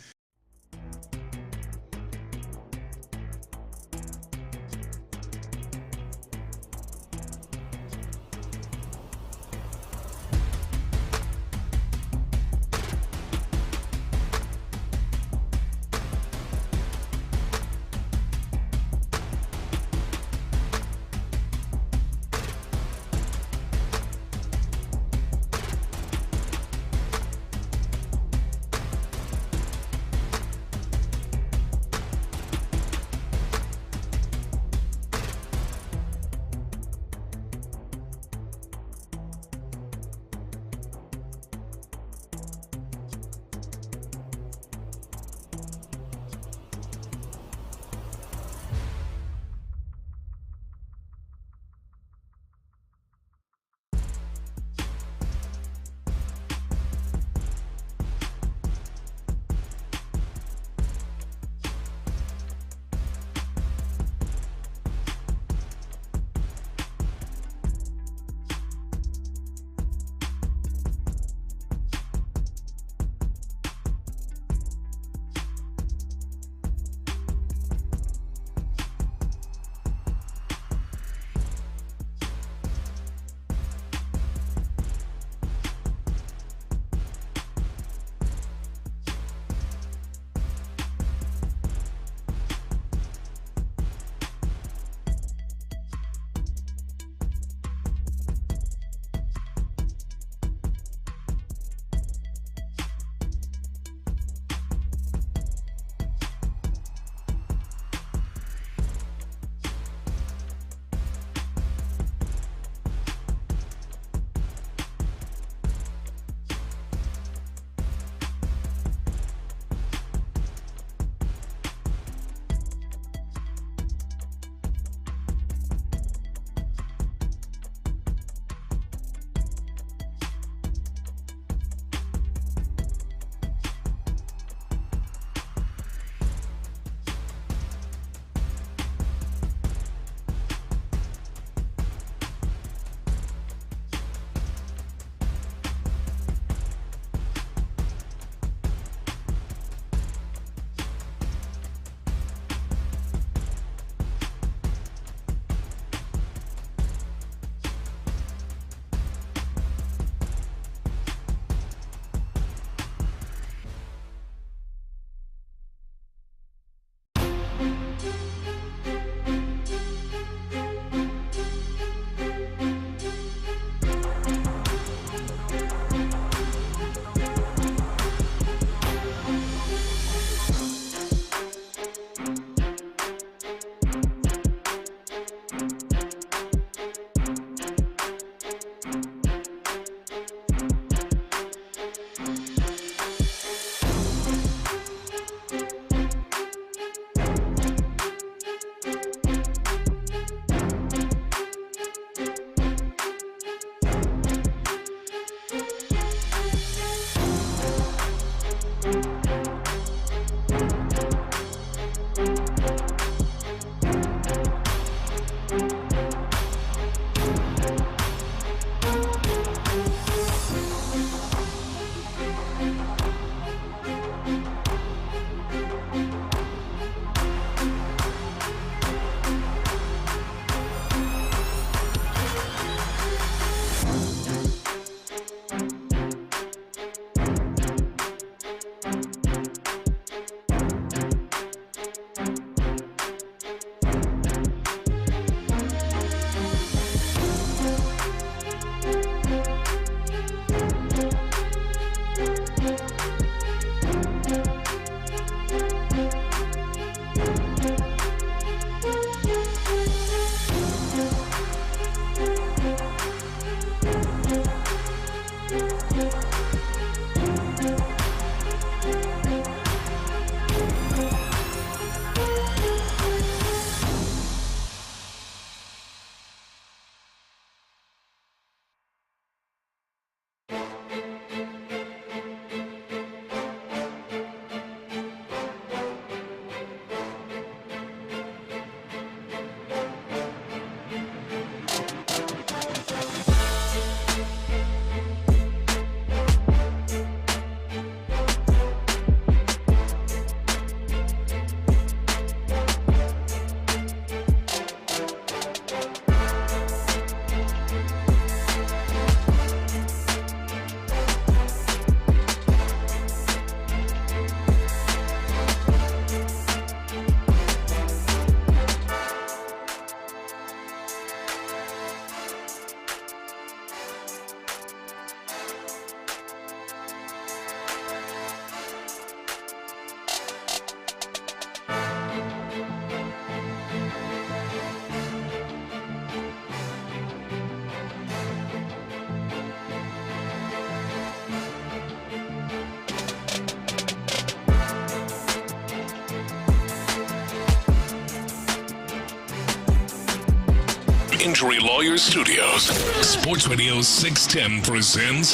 Injury Lawyers Studios. Sports Radio 610 presents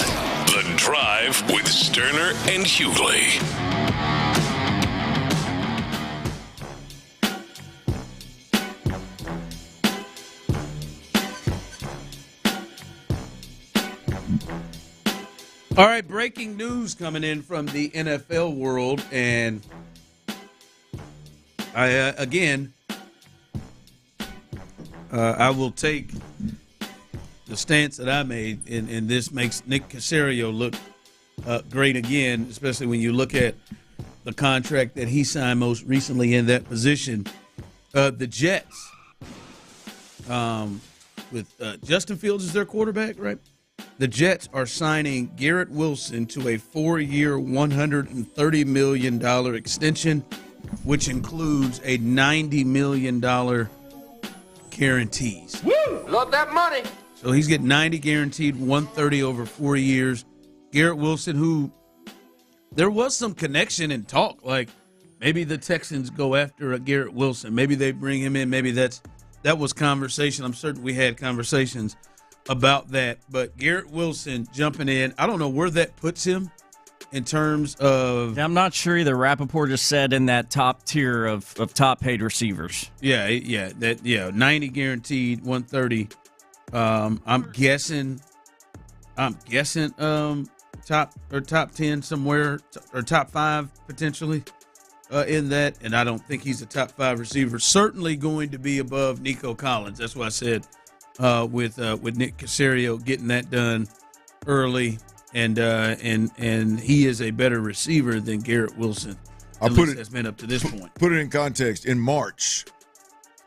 The Drive with Stoerner and Hughley. All right, breaking news coming in from the NFL world, and I will take the stance that I made, and this makes Nick Caserio look great again, especially when you look at the contract that he signed most recently in that position. The Jets, with Justin Fields as their quarterback, right? The Jets are signing Garrett Wilson to a 4-year, $130 million extension, which includes a $90 million guarantees. Woo! Love that money. So he's getting 90 guaranteed, 130 over 4 years. Garrett Wilson, who there was some connection and talk, like maybe the Texans go after Garrett Wilson. Maybe they bring him in. Maybe that was conversation. I'm certain we had conversations about that. But Garrett Wilson jumping in, I don't know where that puts him in terms of. I'm not sure either. Rappaport just said in that top tier of top paid receivers. Yeah, 90 guaranteed, 130. I'm guessing top 10 somewhere, or top 5 potentially in that. And I don't think he's a top 5 receiver. Certainly going to be above Nico Collins. That's what I said. With Nick Caserio getting that done early, and he is a better receiver than Garrett Wilson. Has been up to this point. Put it in context. In March,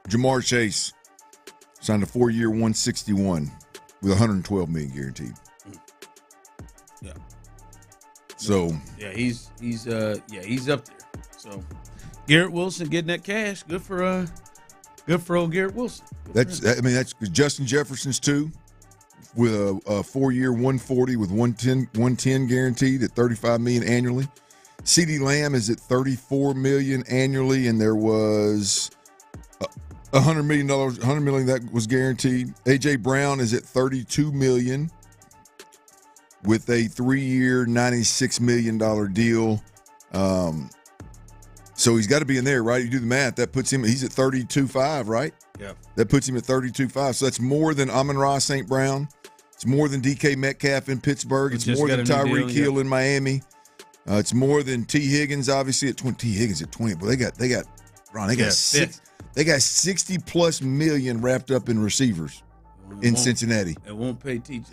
Jamar Chase signed a 4-year, $161 with $112 million guaranteed. Yeah. So yeah, he's up there. So Garrett Wilson getting that cash. Good for old Garrett Wilson. That's Justin Jefferson's too, with a 4-year, $140 with $110 guaranteed at $35 million annually. CeeDee Lamb is at $34 million annually, and there was $100 million that was guaranteed. AJ Brown is at $32 million with a 3-year, $96 million deal. So he's got to be in there, right? You do the math. That puts him. He's at 32.5, right? Yeah. That puts him at 32.5. So that's more than Amon-Ra St. Brown. It's more than DK Metcalf in Pittsburgh. It's more than Tyreek Hill in Miami. It's more than T. Higgins, obviously at 20. T. Higgins at 20. But they got Ron. They got $60+ million wrapped up in receivers in Cincinnati. It won't pay TJ.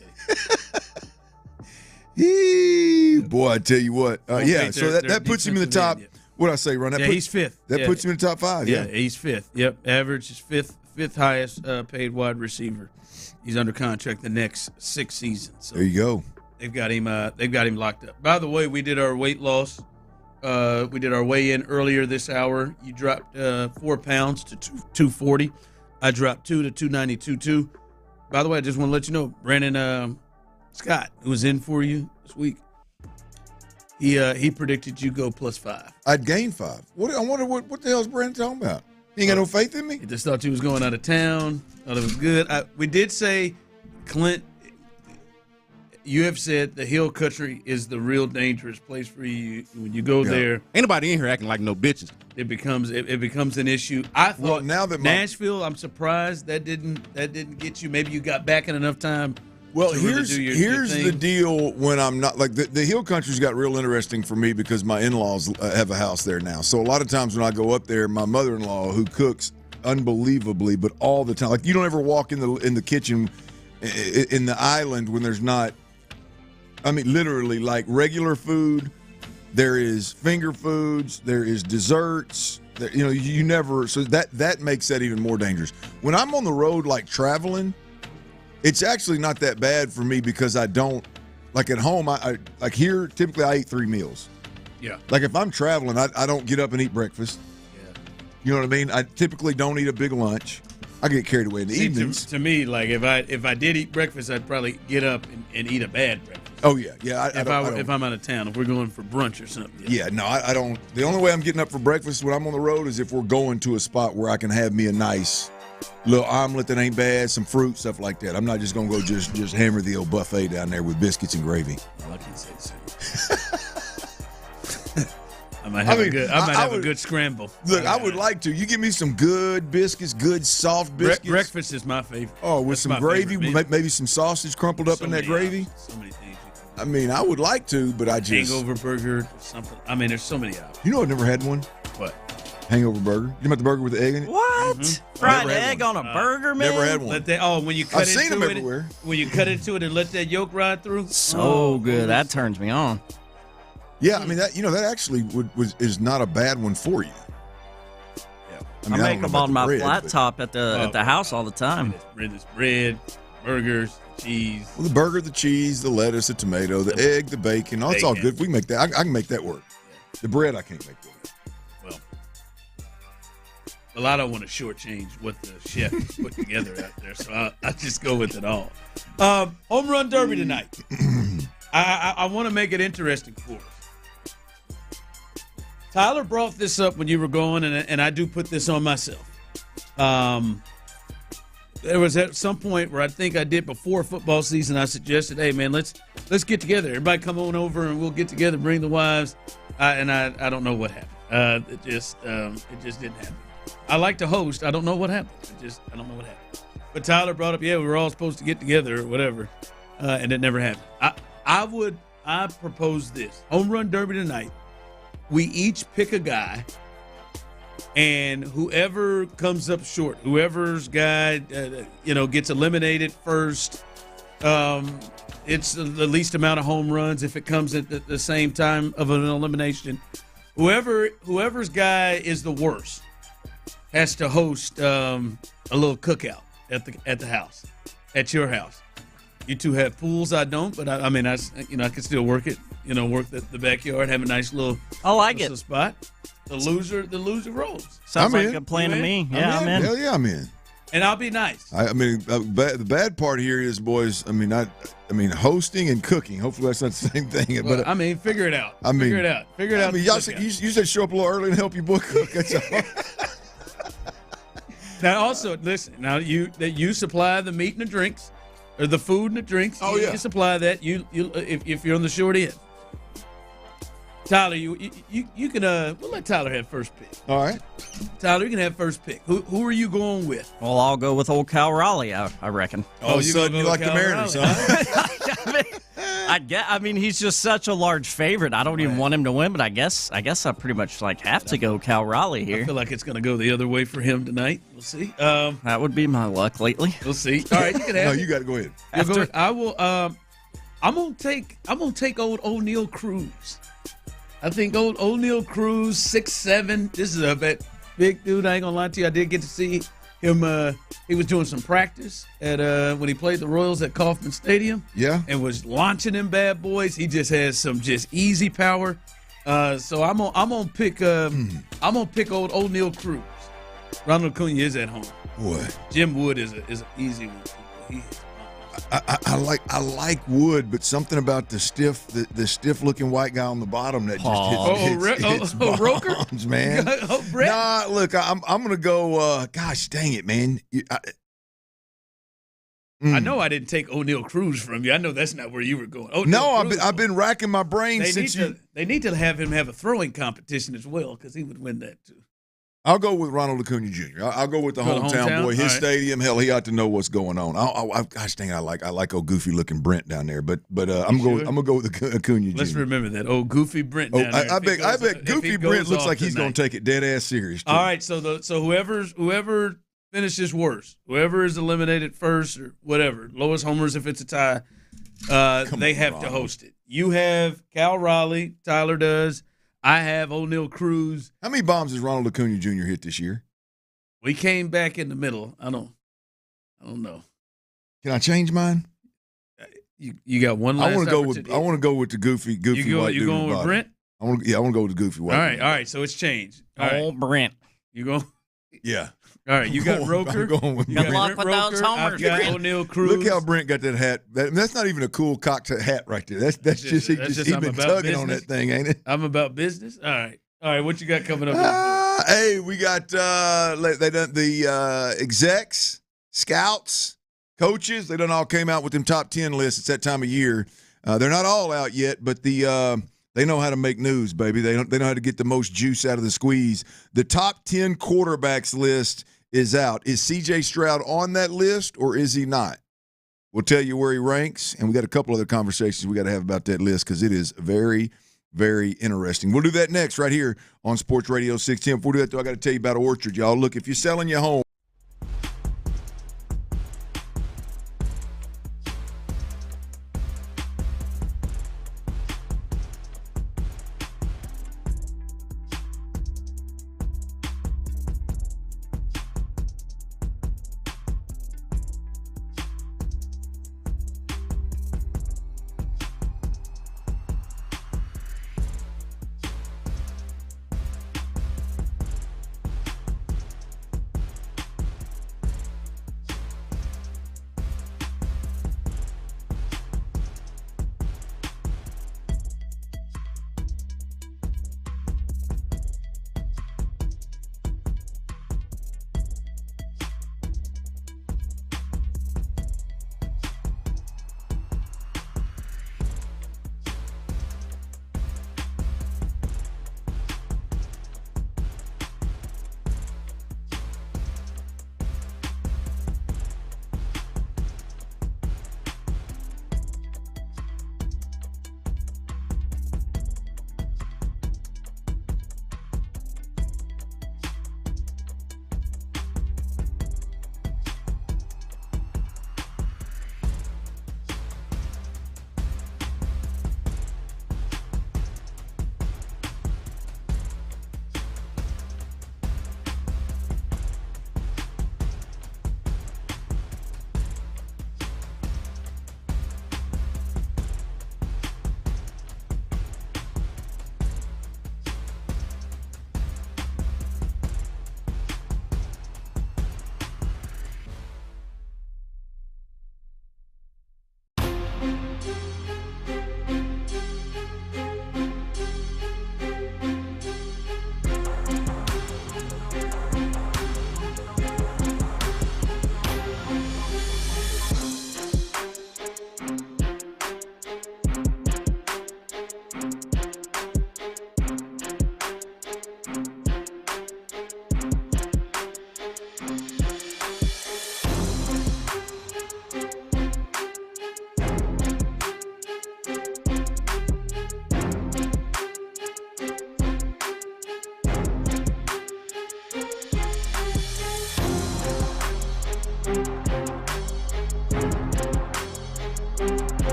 Boy, I tell you what. So that puts him in the top. What did I say, Ron? He's 5th. That puts him in the top 5. Yeah, he's 5th. Yep, average is fifth highest paid wide receiver. He's under contract the next 6 seasons. So there you go. They've got him locked up. By the way, we did our weight loss. We did our weigh-in earlier this hour. You dropped 4 pounds to 240. I dropped 2 to 292.2. By the way, I just want to let you know, Brandon Scott, who was in for you this week, he predicted you go +5. I'd gain 5. I wonder what the hell is Brandon talking about? He ain't got no faith in me? He just thought you was going out of town. Thought it was good. We did say, Clint, you have said the hill country is the real dangerous place for you. When you go there, ain't nobody in here acting like no bitches. It becomes an issue. I thought now that Nashville, I'm surprised that didn't get you. Maybe you got back in enough time. Well, here's the deal when I'm not like the hill country's got real interesting for me because my in-laws have a house there now. So a lot of times when I go up there, my mother-in-law who cooks unbelievably, but all the time, like you don't ever walk in the kitchen in the island when there's not. I mean, literally, like regular food. There is finger foods. There is desserts. You never. So that makes that even more dangerous. When I'm on the road, like traveling. It's actually not that bad for me because I don't like at home. I like here. Typically, I eat 3 meals. Yeah. Like if I'm traveling, I don't get up and eat breakfast. Yeah. You know what I mean? I typically don't eat a big lunch. I get carried away in the evenings. To me, like if I did eat breakfast, I'd probably get up and eat a bad breakfast. Oh yeah. If I'm out of town, if we're going for brunch or something. Yeah. No, I don't. The only way I'm getting up for breakfast when I'm on the road is if we're going to a spot where I can have me a nice little omelet that ain't bad, some fruit, stuff like that. I'm not just gonna go just hammer the old buffet down there with biscuits and gravy. Well, I can't say the same. I might have a good scramble. Look, I would like to. You give me some good biscuits, good soft biscuits. Breakfast is my favorite. Oh, with some gravy, maybe some sausage crumpled up in that gravy. So many things. I mean, I would like to, but I just hangover burger, something. I mean, there's so many options. You know, I've never had one. What? Hangover burger. You about the burger with the egg in it? What? Mm-hmm. Fried egg on a burger, man? Never had one. When you cut I've seen them everywhere. When you cut into it and let that yolk ride through. So good. That turns me on. Yeah, I mean that actually is not a bad one for you. Yeah. I make them on my flat top at the house all the time. There's bread, burgers, cheese. Well, the burger, the cheese, the lettuce, the tomato, the egg, the bacon. It's all good. We can make that. I can make that work. Yeah. The bread I can't make work. Well, I don't want to shortchange what the chef put together out there, so I just go with it all. Home run derby tonight. I want to make it interesting for us. Tyler brought this up when you were going, and I do put this on myself. There was at some point where I think I did before football season, I suggested, hey, man, let's get together. Everybody come on over, and we'll get together, bring the wives. And I don't know what happened. It just didn't happen. I like to host. I don't know what happened. I don't know what happened. But Tyler brought up, we were all supposed to get together or whatever, and it never happened. I propose this. Home run derby tonight. We each pick a guy, and whoever comes up short, whoever's guy, gets eliminated first, it's the least amount of home runs if it comes at the same time of an elimination. Whoever's guy is the worst has to host a little cookout at the house, at your house. You two have pools. I don't, but I can still work it. Work the backyard, have a nice little spot. The loser rolls. Sounds like a plan to me. Yeah, I'm in. Hell yeah, I'm in. And I'll be nice. The bad part here is, boys. Hosting and cooking. Hopefully that's not the same thing. Well, but figure it out. Figure it out. Y'all said, you said show up a little early and help your boy cook. That's all. Now, also, listen. Now you supply the meat and the drinks, or the food and the drinks. Oh, yeah. You supply that. If you're on the short end. Tyler, you can we'll let Tyler have first pick. All right. Tyler, you can have first pick. Who are you going with? Well, I'll go with old Cal Raleigh, I reckon. Oh, you like the Mariners, huh? He's just such a large favorite. I don't even want him to win, but I guess I pretty much have to go Cal Raleigh here. I feel like it's going to go the other way for him tonight. We'll see. That would be my luck lately. We'll see. All right, you can have. No, you got to go ahead. I will. I'm gonna take old O'Neal Cruz. I think old O'Neal Cruz, 6'7". This is a big dude. I ain't gonna lie to you. I did get to see him. He was doing some practice at when he played the Royals at Kauffman Stadium. Yeah, and was launching them bad boys. He just has some easy power. So I'm gonna pick old O'Neal Cruz. Ronald Acuna is at home. Boy, Jim Wood is an easy one. He is. I like Wood, but something about the stiff looking white guy on the bottom that just hits bombs, man. Nah, look, I'm gonna go. Gosh, dang it, man. I know I didn't take O'Neal Cruz from you. I know that's not where you were going. I've been racking my brain They need to have him have a throwing competition as well, because he would win that too. I'll go with Ronald Acuna Jr. I'll go with the hometown boy. His stadium, hell, he ought to know what's going on. Gosh dang, I like old goofy looking Brent down there. But I'm gonna go with Acuna Jr. Let's remember that old goofy Brent down there. I bet Goofy Brent looks like he's gonna take it dead ass serious too. All right, so whoever finishes worst, whoever is eliminated first or whatever, lowest homers if it's a tie, they have to host it. You have Cal Raleigh, Tyler does. I have O'Neal Cruz. How many bombs has Ronald Acuna Jr. hit this year? We came back in the middle. I don't know. Can I change mine? You got one last opportunity. I want to go with the goofy white dude. You going with Brent? I want to go with the goofy white. All right. So it's changed. Old Brent. You go? Yeah. All right, you got Roker. I'm going with Good luck with those homers. I've got O'Neal Cruz. Look how Brent got that hat. That's not even a cool cocked hat right there. That's just he's been tugging on that thing, ain't it? I'm about business. All right. What you got coming up? Hey, we got they done the execs, scouts, coaches. They done all came out with them top 10 lists. It's that time of year. They're not all out yet, but they know how to make news, baby. They know how to get the most juice out of the squeeze. The top 10 quarterbacks list is out. Is C.J. Stroud on that list or is he not? We'll tell you where he ranks, and we got a couple other conversations we got to have about that list because it is very, very interesting. We'll do that next right here on Sports Radio 610. Before we do that, though, I got to tell you about Orchard, y'all. Look, if you're selling your home,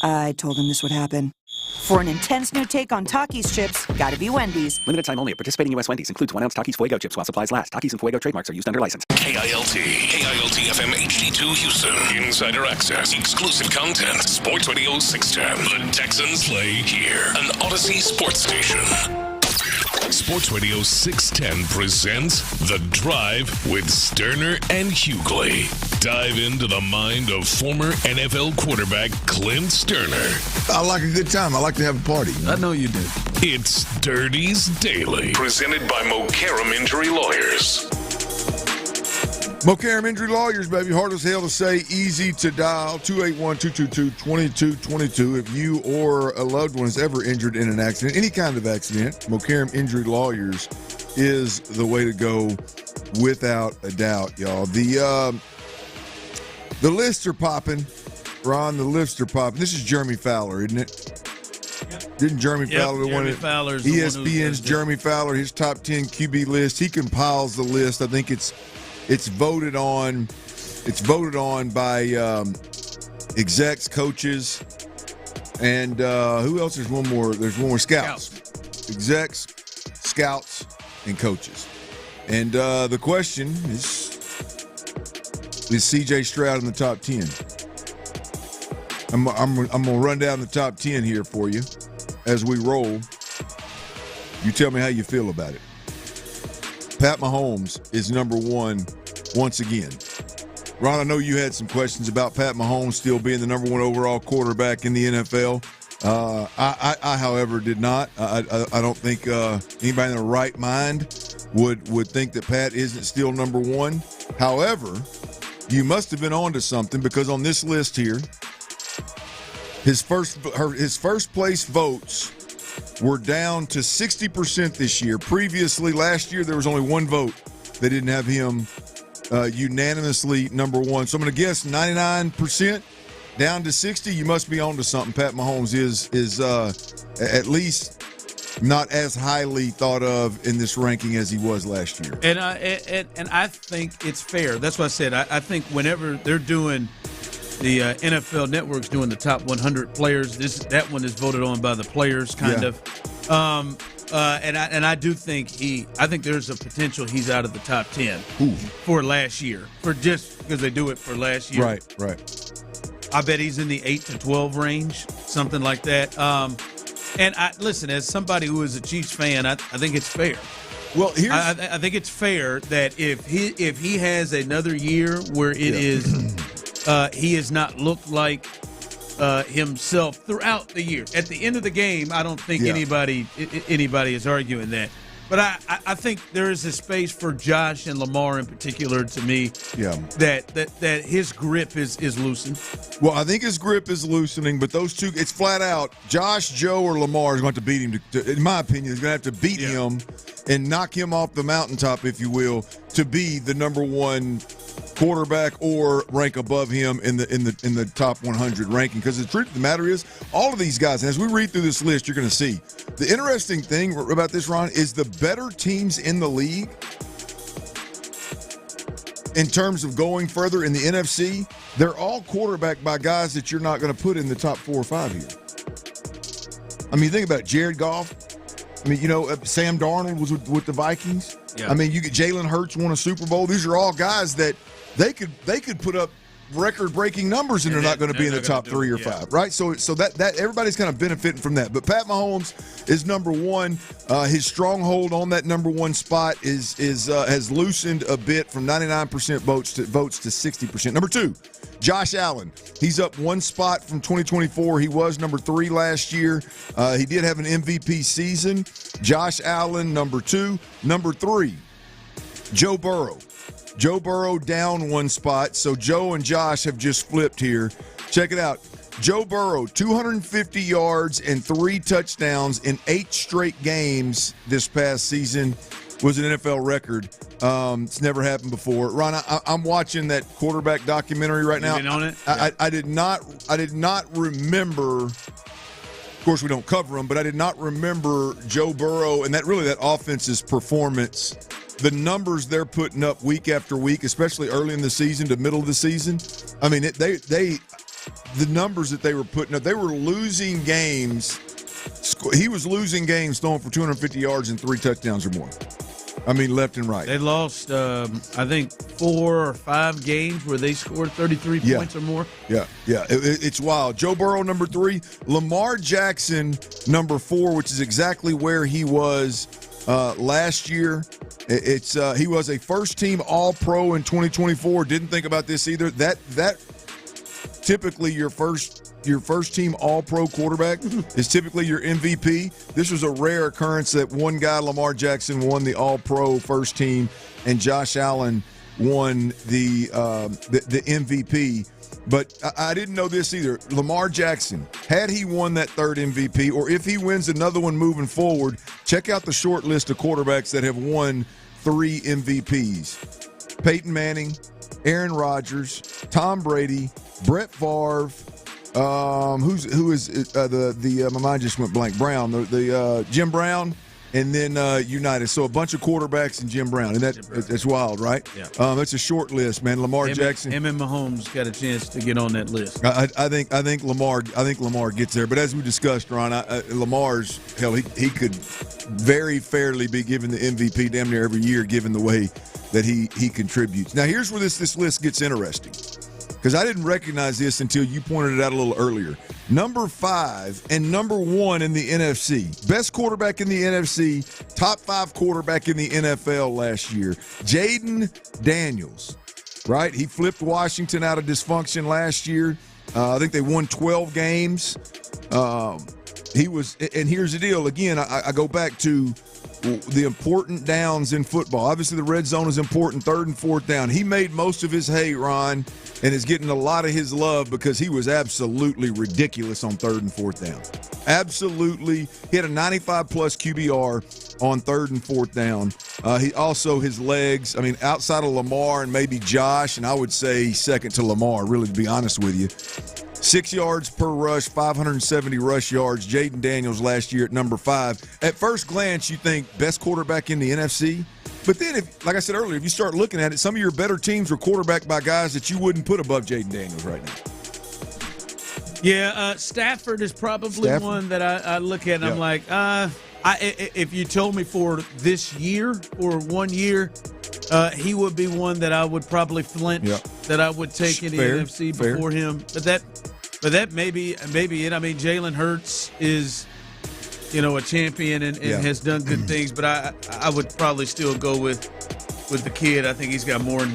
I told him this would happen. For an intense new take on Takis chips, gotta be Wendy's. Limited time only at participating U.S. Wendy's. Includes 1 ounce Takis Fuego chips while supplies last. Takis and Fuego trademarks are used under license. KILT FM HD2 Houston. Insider access, exclusive content. Sports Radio 610. The Texans play here. An Odyssey sports station. Sports Radio 610 presents The Drive with Stoerner and Hughley. Dive into the mind of former NFL quarterback Clint Stoerner. I like a good time. I like to have a party. I know you do. It's Dirty's Daily. Presented by Mokaram Injury Lawyers. Mokaram Injury Lawyers, baby. Hard as hell to say, easy to dial. 281-222-2222. If you or a loved one is ever injured in an accident, any kind of accident, Mokaram Injury Lawyers is the way to go without a doubt, y'all. The lists are popping. Ron, the lists are popping. This is Jeremy Fowler, isn't it? Didn't Jeremy Fowler the one at ESPN's Jeremy Fowler, his top 10 QB list? He compiles the list. I think it's voted on. It's voted on by execs, coaches, and who else? There's one more. Scouts. Execs, scouts, and coaches. And the question is C.J. Stroud in the top 10? I'm gonna run down the top 10 here for you as we roll. You tell me how you feel about it. Pat Mahomes is number one once again. Ron, I know you had some questions about Pat Mahomes still being the number one overall quarterback in the NFL. I however, did not. I don't think anybody in their right mind would think that Pat isn't still number one. However, you must have been onto something, because on this list here, his first place votes were down to 60% this year. Previously, last year, there was only one vote. They didn't have him unanimously number one. So I'm going to guess 99% down to 60. You must be on to something. Pat Mahomes is at least not as highly thought of in this ranking as he was last year. And I think it's fair. That's what I said. I think whenever they're doing the NFL Network's doing the top 100 players, that one is voted on by the players, kind of. And I do think I think there's a potential he's out of the top 10 for last year, for just because they do it for last year. Right. I bet he's in the 8 to 12 range, something like that. And listen, as somebody who is a Chiefs fan, I think it's fair. Well, I think it's fair that if he has another year where it is he has not looked like himself throughout the year. At the end of the game, I don't think anybody is arguing that. But I think there is a space for Josh and Lamar in particular, to me, that his grip is loosened. Well, I think his grip is loosening, but those two, it's flat out. Josh, Joe, or Lamar is going to have to beat him. In my opinion, is going to have to beat him and knock him off the mountaintop, if you will, to be the number one quarterback or rank above him in the top 100 ranking. Because the truth of the matter is, all of these guys, and as we read through this list, you're going to see the interesting thing about this, Ron, is the better teams in the league in terms of going further in the NFC, they're all quarterbacked by guys that you're not going to put in the top 4 or 5 here. I mean, think about it. Jared Goff. I mean, Sam Darnold was with the Vikings. Yeah. I mean, you get Jalen Hurts won a Super Bowl. These are all guys that they could put up record-breaking numbers, and they're not going to be in the top 3 or 5, right? So that everybody's kind of benefiting from that. But Pat Mahomes is number one. His stronghold on that number one spot has loosened a bit from 99% votes to 60%. Number two, Josh Allen. He's up one spot from 2024. He was number 3 last year. He did have an MVP season. Josh Allen, number 2. Number 3, Joe Burrow. Joe Burrow down one spot, so Joe and Josh have just flipped here. Check it out. Joe Burrow, 250 yards and 3 touchdowns in 8 straight games this past season was an NFL record. It's never happened before. Ron, I'm watching that quarterback documentary right now. You been on it? I did not remember. Of course, we don't cover him, but I did not remember Joe Burrow and that offense's performance. The numbers they're putting up week after week, especially early in the season to middle of the season. I mean, the numbers that they were putting up. They were losing games. He was losing games throwing for 250 yards and 3 touchdowns or more. I mean, left and right. They lost, I think, 4 or 5 games where they scored 33 points or more. Yeah. It's wild. Joe Burrow, number 3. Lamar Jackson, number 4, which is exactly where he was last year. He was a first-team All-Pro in 2024. Didn't think about this either. That typically your first-team All-Pro quarterback is typically your MVP. This was a rare occurrence that one guy, Lamar Jackson, won the All-Pro first team, and Josh Allen won the MVP. But I didn't know this either. Lamar Jackson, had he won that third MVP, or if he wins another one moving forward, check out the short list of quarterbacks that have won 3 MVPs. Peyton Manning, Aaron Rodgers, Tom Brady, Brett Favre, who is my mind just went blank. Brown, the Jim Brown, and then United. So a bunch of quarterbacks and Jim Brown, and that's wild, right? Yeah. That's a short list, man. Lamar Jackson, and Mahomes got a chance to get on that list. I think Lamar gets there. But as we discussed, Ron, Lamar's hell, he could very fairly be given the MVP damn near every year, given the way that he contributes. Now here's where this list gets interesting, because I didn't recognize this until you pointed it out a little earlier. Number 5 and number 1 in the NFC. Best quarterback in the NFC, top 5 quarterback in the NFL last year. Jayden Daniels, right? He flipped Washington out of dysfunction last year. I think they won 12 games. He was, and here's the deal. Again, I go back to the important downs in football. Obviously, the red zone is important, 3rd and 4th down. He made most of his hay, Ron, and is getting a lot of his love because he was absolutely ridiculous on 3rd and 4th down. Absolutely. He had a 95-plus QBR on 3rd and 4th down. He also, his legs, I mean, outside of Lamar and maybe Josh, and I would say second to Lamar, really, to be honest with you. 6 yards per rush, 570 rush yards. Jayden Daniels last year at number 5. At first glance, you think best quarterback in the NFC. But then, like I said earlier, if you start looking at it, some of your better teams were quarterbacked by guys that you wouldn't put above Jayden Daniels right now. Yeah, Stafford is probably one that I look at and I'm like, if you told me for this year or 1 year, he would be one that I would probably flinch, that I would take in the NFC before him. But that may be it. I mean, Jalen Hurts is, a champion and has done good things. But I would probably still go with the kid. I think he's got more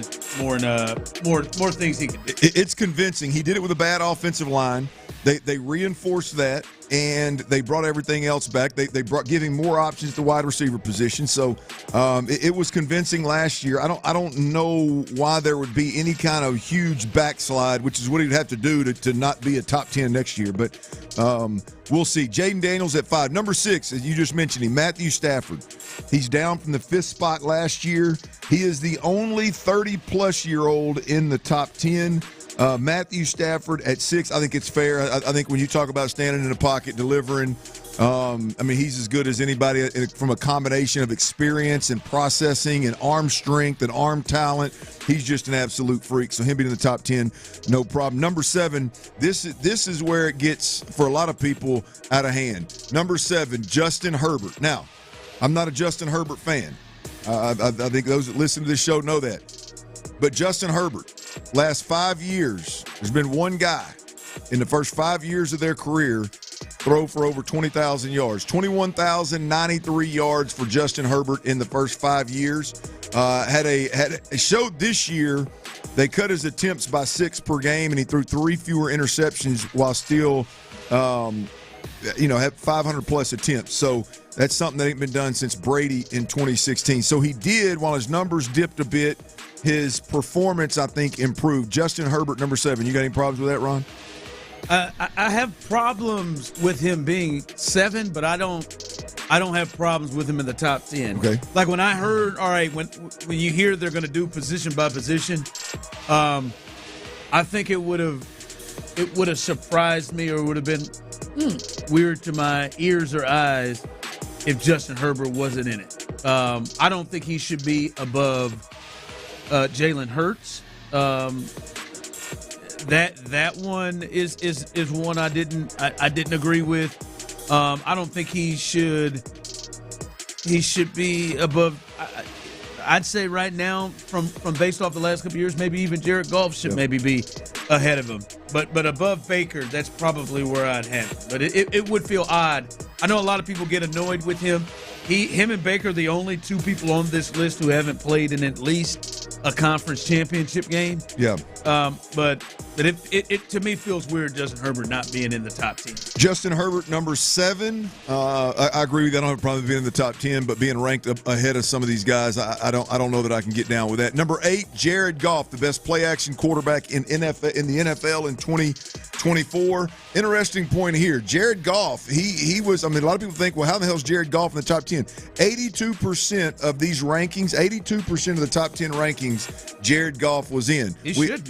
things he can do. It's convincing. He did it with a bad offensive line. They reinforced that, and they brought everything else back. They brought giving more options to wide receiver position. So it was convincing last year. I don't know why there would be any kind of huge backslide, which is what he'd have to do to not be a top 10 next year. But we'll see. Jayden Daniels at 5. Number 6, as you just mentioned him, Matthew Stafford. He's down from the 5th spot last year. He is the only 30-plus-year-old in the top 10. Matthew Stafford at 6, I think it's fair. I think when you talk about standing in the pocket, delivering, he's as good as anybody from a combination of experience and processing and arm strength and arm talent. He's just an absolute freak. So him being in the top 10, no problem. Number 7, this is where it gets, for a lot of people, out of hand. Number 7, Justin Herbert. Now, I'm not a Justin Herbert fan. I think those that listen to this show know that. But Justin Herbert, last 5 years, there's been one guy in the first 5 years of their career throw for over 20,000 yards. 21,093 yards for Justin Herbert in the first 5 years. Showed this year they cut his attempts by 6 per game, and he threw 3 fewer interceptions while still, had 500-plus attempts. So that's something that ain't been done since Brady in 2016. So he did, while his numbers dipped a bit, his performance, I think, improved. Justin Herbert, number 7. You got any problems with that, Ron? I have problems with him being 7, but I don't have problems with him in the top 10. Okay. Like when I heard, all right, when you hear they're going to do position by position, I think it would have surprised me, or would have been weird to my ears or eyes if Justin Herbert wasn't in it. I don't think he should be above Jalen Hurts. That one is one I didn't agree with. I don't think he should be above. I'd say right now, from based off the last couple of years, maybe even Jared Goff should maybe be ahead of him. But above Baker, that's probably where I'd have him. But it would feel odd. I know a lot of people get annoyed with him. Him and Baker are the only two people on this list who haven't played in at least a conference championship game. Yeah. But it to me feels weird Justin Herbert not being in the top 10. Justin Herbert, number 7. I agree with that. I don't have a problem being in the top 10, but being ranked up ahead of some of these guys, I don't know that I can get down with that. Number 8, Jared Goff, the best play-action quarterback in the NFL in 2024. Interesting point here. Jared Goff, he was, I mean, a lot of people think, well, how the hell is Jared Goff in the top 10? 82% of these rankings, 82% of the top 10 rankings, Jared Goff was in. He should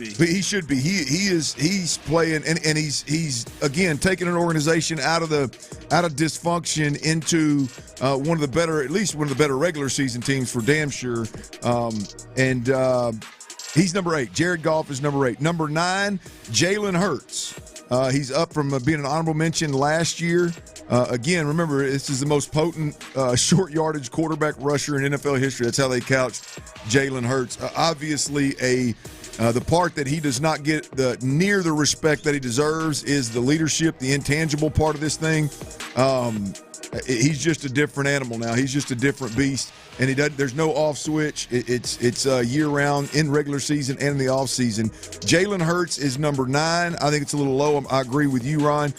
be. He's playing, and he's again taking an organization out of dysfunction into one of the better regular season teams for damn sure. He's number 8. Jared Goff is number 8. Number 9, Jalen Hurts. He's up from being an honorable mention last year. Again, remember, this is the most potent short yardage quarterback rusher in NFL history. That's how they couched Jalen Hurts. Obviously, the part that he does not get near the respect that he deserves is the leadership, the intangible part of this thing. He's just a different animal now. He's just a different beast, and there's no off switch. It's year round in regular season and in the off season. Jalen Hurts is number 9. I think it's a little low. I agree with you, Ron.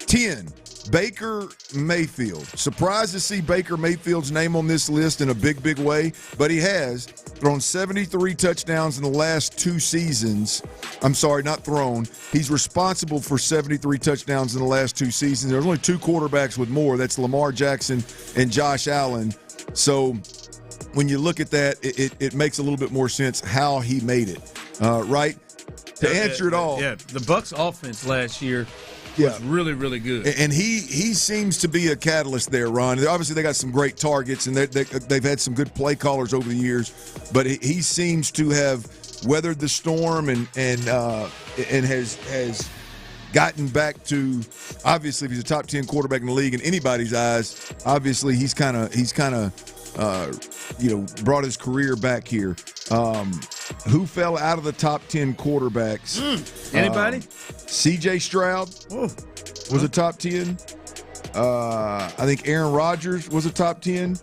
10. Baker Mayfield. Surprised to see Baker Mayfield's name on this list in a big way, but he has thrown 73 touchdowns in the last 2 seasons. I'm sorry, not thrown. He's responsible for 73 touchdowns in the last 2 seasons. There's only 2 quarterbacks with more. That's Lamar Jackson and Josh Allen. So when you look at that, it makes a little bit more sense how he made it, right? To answer it all. Yeah, the Bucs offense last year was really, really good. And he seems to be a catalyst there, Ron. Obviously, they got some great targets, and they've had some good play callers over the years. But he seems to have weathered the storm and has gotten back to, obviously, if he's a top 10 quarterback in the league in anybody's eyes, obviously he's kind of brought his career back here. Who fell out of the top 10 quarterbacks? Anybody? C.J. Stroud was a top 10. I think Aaron Rodgers was a top 10.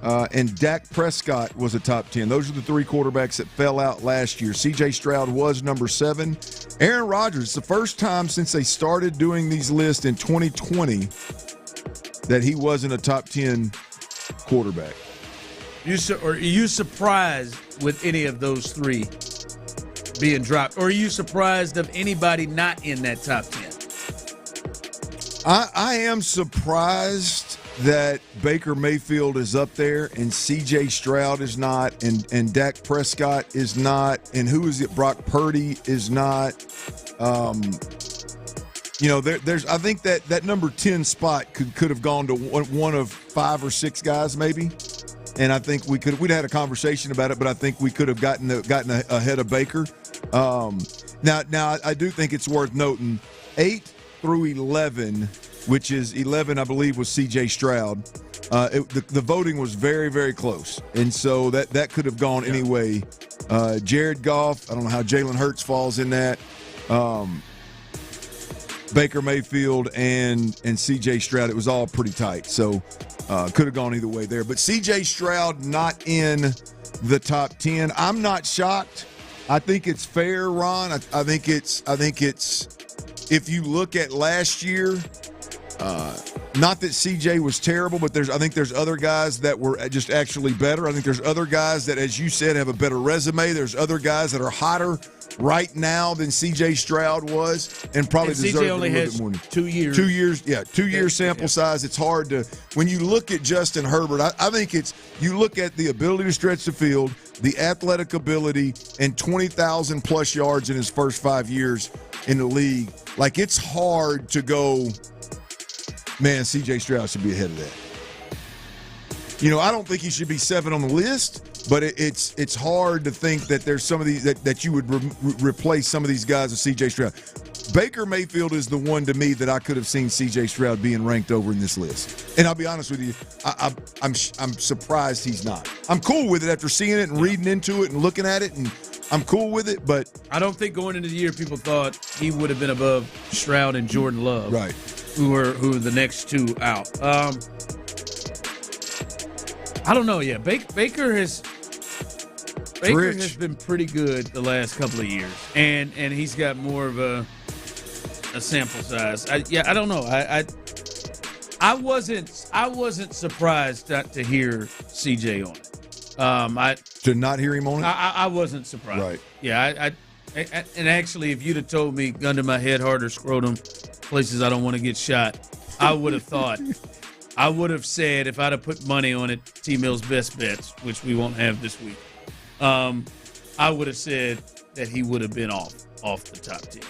And Dak Prescott was a top 10. Those are the 3 quarterbacks that fell out last year. C.J. Stroud was number 7. Aaron Rodgers, it's the first time since they started doing these lists in 2020 that he wasn't a top 10 quarterback. Are you surprised with any of those 3 being dropped? Or are you surprised of anybody not in that top 10? I am surprised that Baker Mayfield is up there and C.J. Stroud is not, and Dak Prescott is not, and who is it? Brock Purdy is not. There's. I think that number 10 spot could have gone to one of 5 or 6 guys maybe. And I think we'd had a conversation about it, but I think we could have gotten ahead of Baker. Now I do think it's worth noting 8 through 11, which is 11, I believe, was C.J. Stroud. The voting was very, very close, and so that could have gone any way. Jared Goff, I don't know how Jalen Hurts falls in that. Baker Mayfield and C.J. Stroud, it was all pretty tight. So could have gone either way there. But C.J. Stroud not in the top 10. I'm not shocked. I think it's fair, Ron. I think it's if you look at last year, not that C.J. was terrible, but I think there's other guys that were just actually better. I think there's other guys that, as you said, have a better resume. There's other guys that are hotter right now than C.J. Stroud was, and probably deserve a little bit more. 2 years. 2 years, yeah, 2 year sample size. It's hard to, when you look at Justin Herbert, I think you look at the ability to stretch the field, the athletic ability, and 20,000 plus yards in his first 5 years in the league. Like, it's hard to go, man, C.J. Stroud should be ahead of that. I don't think he should be 7 on the list, but it's hard to think that there's some of these that you would replace some of these guys with C.J. Stroud. Baker Mayfield is the one to me that I could have seen C.J. Stroud being ranked over in this list. And I'll be honest with you, I'm surprised he's not. I'm cool with it after seeing it and reading into it and looking at it, and I'm cool with it. But I don't think going into the year people thought he would have been above Stroud and Jordan Love, right? Who are the next two out. I don't know. Yeah, Baker has been pretty good the last couple of years, and he's got more of a sample size. I don't know. I wasn't surprised to hear CJ on it. To not hear him on it, I wasn't surprised. Right? Yeah. And actually, if you'd have told me gun to my head, harder scrotum, places I don't want to get shot, I would have thought. I would have said, if I'd have put money on it, T-Mill's best bets, which we won't have this week, I would have said that he would have been off the top 10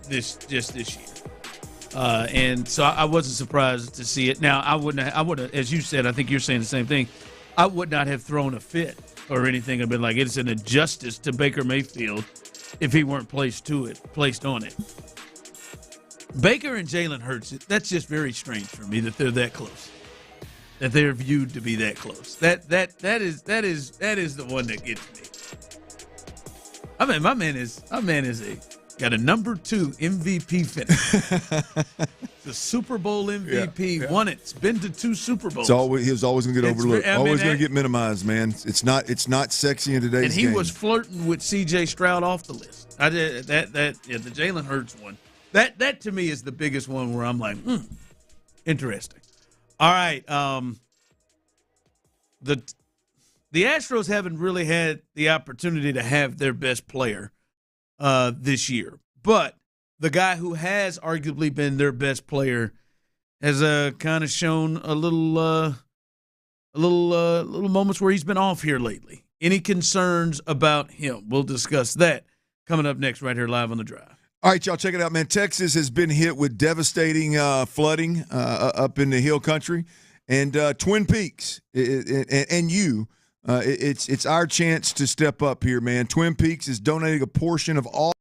this year. And so I wasn't surprised to see it. Now, I wouldn't have, as you said, I think you're saying the same thing, I would not have thrown a fit or anything. I've been like, it's an injustice to Baker Mayfield if he weren't placed on it. Baker and Jalen Hurts, that's just very strange for me that they're that close. That they're viewed to be that close. That is the one that gets me. I mean, my man is got a number 2 MVP finish. The Super Bowl MVP, won it. It's been to 2 Super Bowls. He was always going to get overlooked. Always going to get minimized, man. It's not sexy in today's game. And he was flirting with C.J. Stroud off the list. I did the Jalen Hurts one. That to me is the biggest one where I'm like, interesting. All right, the Astros haven't really had the opportunity to have their best player this year, but the guy who has arguably been their best player has kind of shown a little moments where he's been off here lately. Any concerns about him? We'll discuss that coming up next right here live on The Drive. All right, y'all, check it out, man. Texas has been hit with devastating flooding up in the hill country. And Twin Peaks it's our chance to step up here, man. Twin Peaks is donating a portion of all.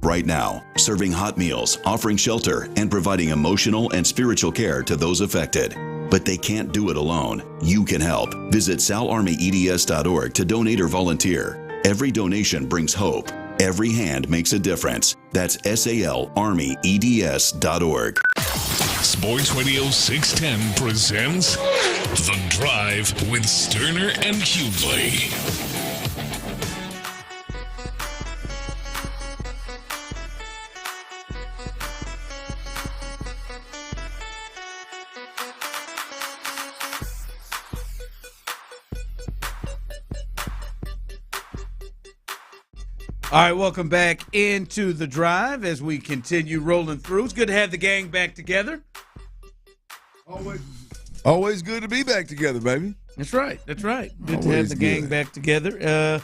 right now, serving hot meals, offering shelter, and providing emotional and spiritual care to those affected. But they can't do it alone. You can help. Visit salarmyeds.org to donate or volunteer. Every donation brings hope. Every hand makes a difference. That's salarmyeds.org. Sports Radio 610 presents The Drive with Stoerner and Hughley. All right, welcome back into The Drive as we continue rolling through. It's good to have the gang back together. Always good to be back together, baby. That's right. Good Always to have the gang good. back together.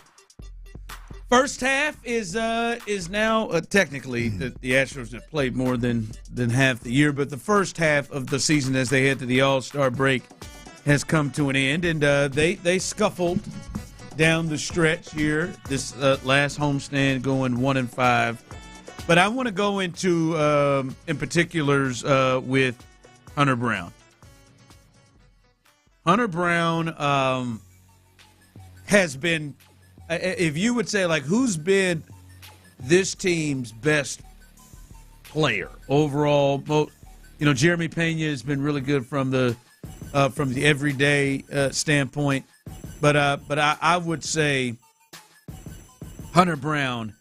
First half is now technically the Astros have played more than half the year, but the first half of the season as they head to the All-Star break has come to an end, and they scuffled down the stretch here, this last homestand going 1-5. But I want to go into, in particulars, with Hunter Brown. Hunter Brown has been, if you would say, like, who's been this team's best player overall? Jeremy Pena has been really good from the everyday standpoint. But I would say Hunter Brown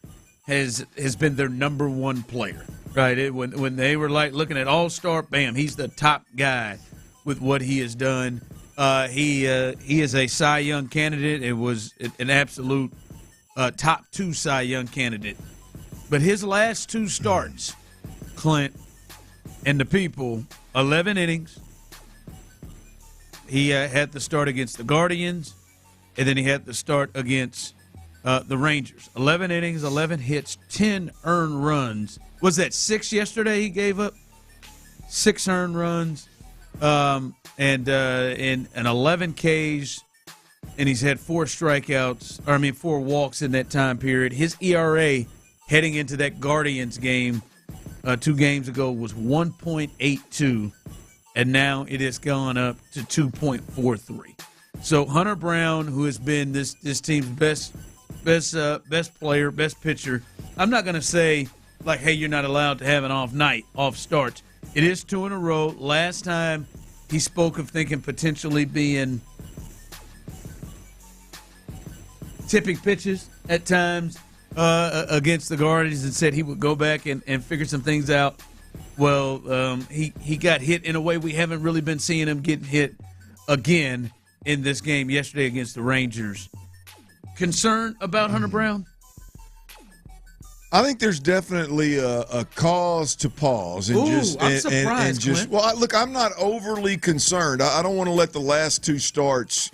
has been their number one player, right? When they were like looking at All-Star, bam, he's the top guy with what he has done. He is a Cy Young candidate. It was an absolute top 2 Cy Young candidate. But his last 2 starts, Clint and the people, 11 innings. He had the start against the Guardians. And then he had the start against the Rangers. 11 innings, 11 hits, 10 earned runs. Was that 6 yesterday he gave up? 6 earned runs and 11 Ks. And he's had 4 walks in that time period. His ERA heading into that Guardians game 2 games ago was 1.82. And now it has gone up to 2.43. So Hunter Brown, who has been this team's best player, best pitcher, I'm not going to say, like, hey, you're not allowed to have an off starts. It is 2 in a row. Last time he spoke of thinking potentially being tipping pitches at times against the Guardians and said he would go back and figure some things out. Well, he got hit in a way we haven't really been seeing him getting hit again in this game yesterday against the Rangers. Concern about Hunter Brown? I think there's definitely a cause to pause and I'm surprised, Clint. Well, look, I'm not overly concerned. I don't want to let the last 2 starts,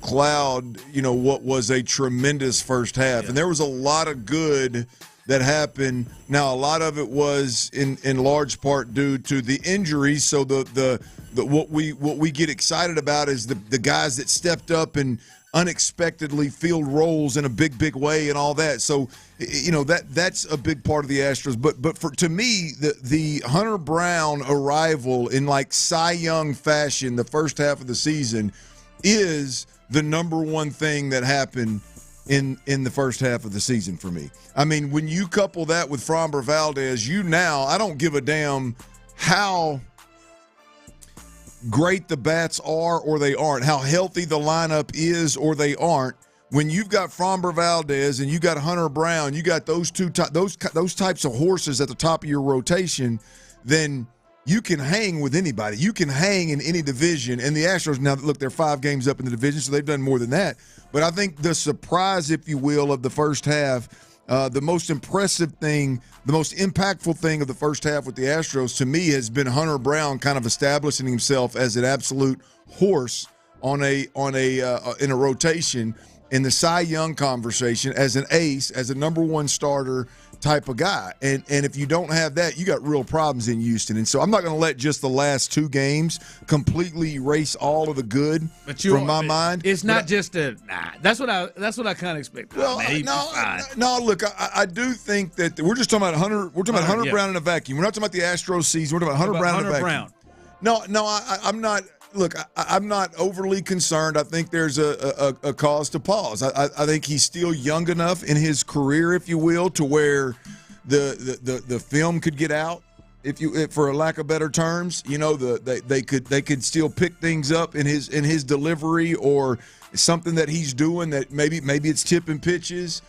cloud, what was a tremendous first half. Yeah. And there was a lot of good that happened. Now, a lot of it was in large part due to the injuries. So what we get excited about is the guys that stepped up and unexpectedly filled roles in a big way and all that. So that's a big part of the Astros. But to me, the Hunter Brown arrival in like Cy Young fashion the first half of the season is the number one thing that happened in the first half of the season for me. I mean, when you couple that with Framber Valdez, I don't give a damn how great the bats are or they aren't, how healthy the lineup is or they aren't. When you've got Framber Valdez and you got Hunter Brown, you got those types of horses at the top of your rotation, then you can hang with anybody. You can hang in any division. And the Astros, now look, they're 5 games up in the division, so they've done more than that. But I think the surprise, if you will, of the first half, the most impressive thing, the most impactful thing of the first half with the Astros, to me, has been Hunter Brown kind of establishing himself as an absolute horse in a rotation. in the Cy Young conversation as an ace, as a number one starter type of guy. And if you don't have that, you got real problems in Houston. And so I'm not going to let just the last 2 games completely erase all of the good from my mind. It's not just a That's what I kind of expect. Well, no. Look, I do think that we're just talking about Hunter. We're talking about Hunter Brown in a vacuum. We're not talking about the Astros season. We're talking about Hunter Brown in a vacuum. No, I'm not. Look, I'm not overly concerned. I think there's a cause to pause. I think he's still young enough in his career, if you will, to where the film could get out, if for a lack of better terms. You know, they could still pick things up in his delivery or something that he's doing that maybe it's tipping pitches.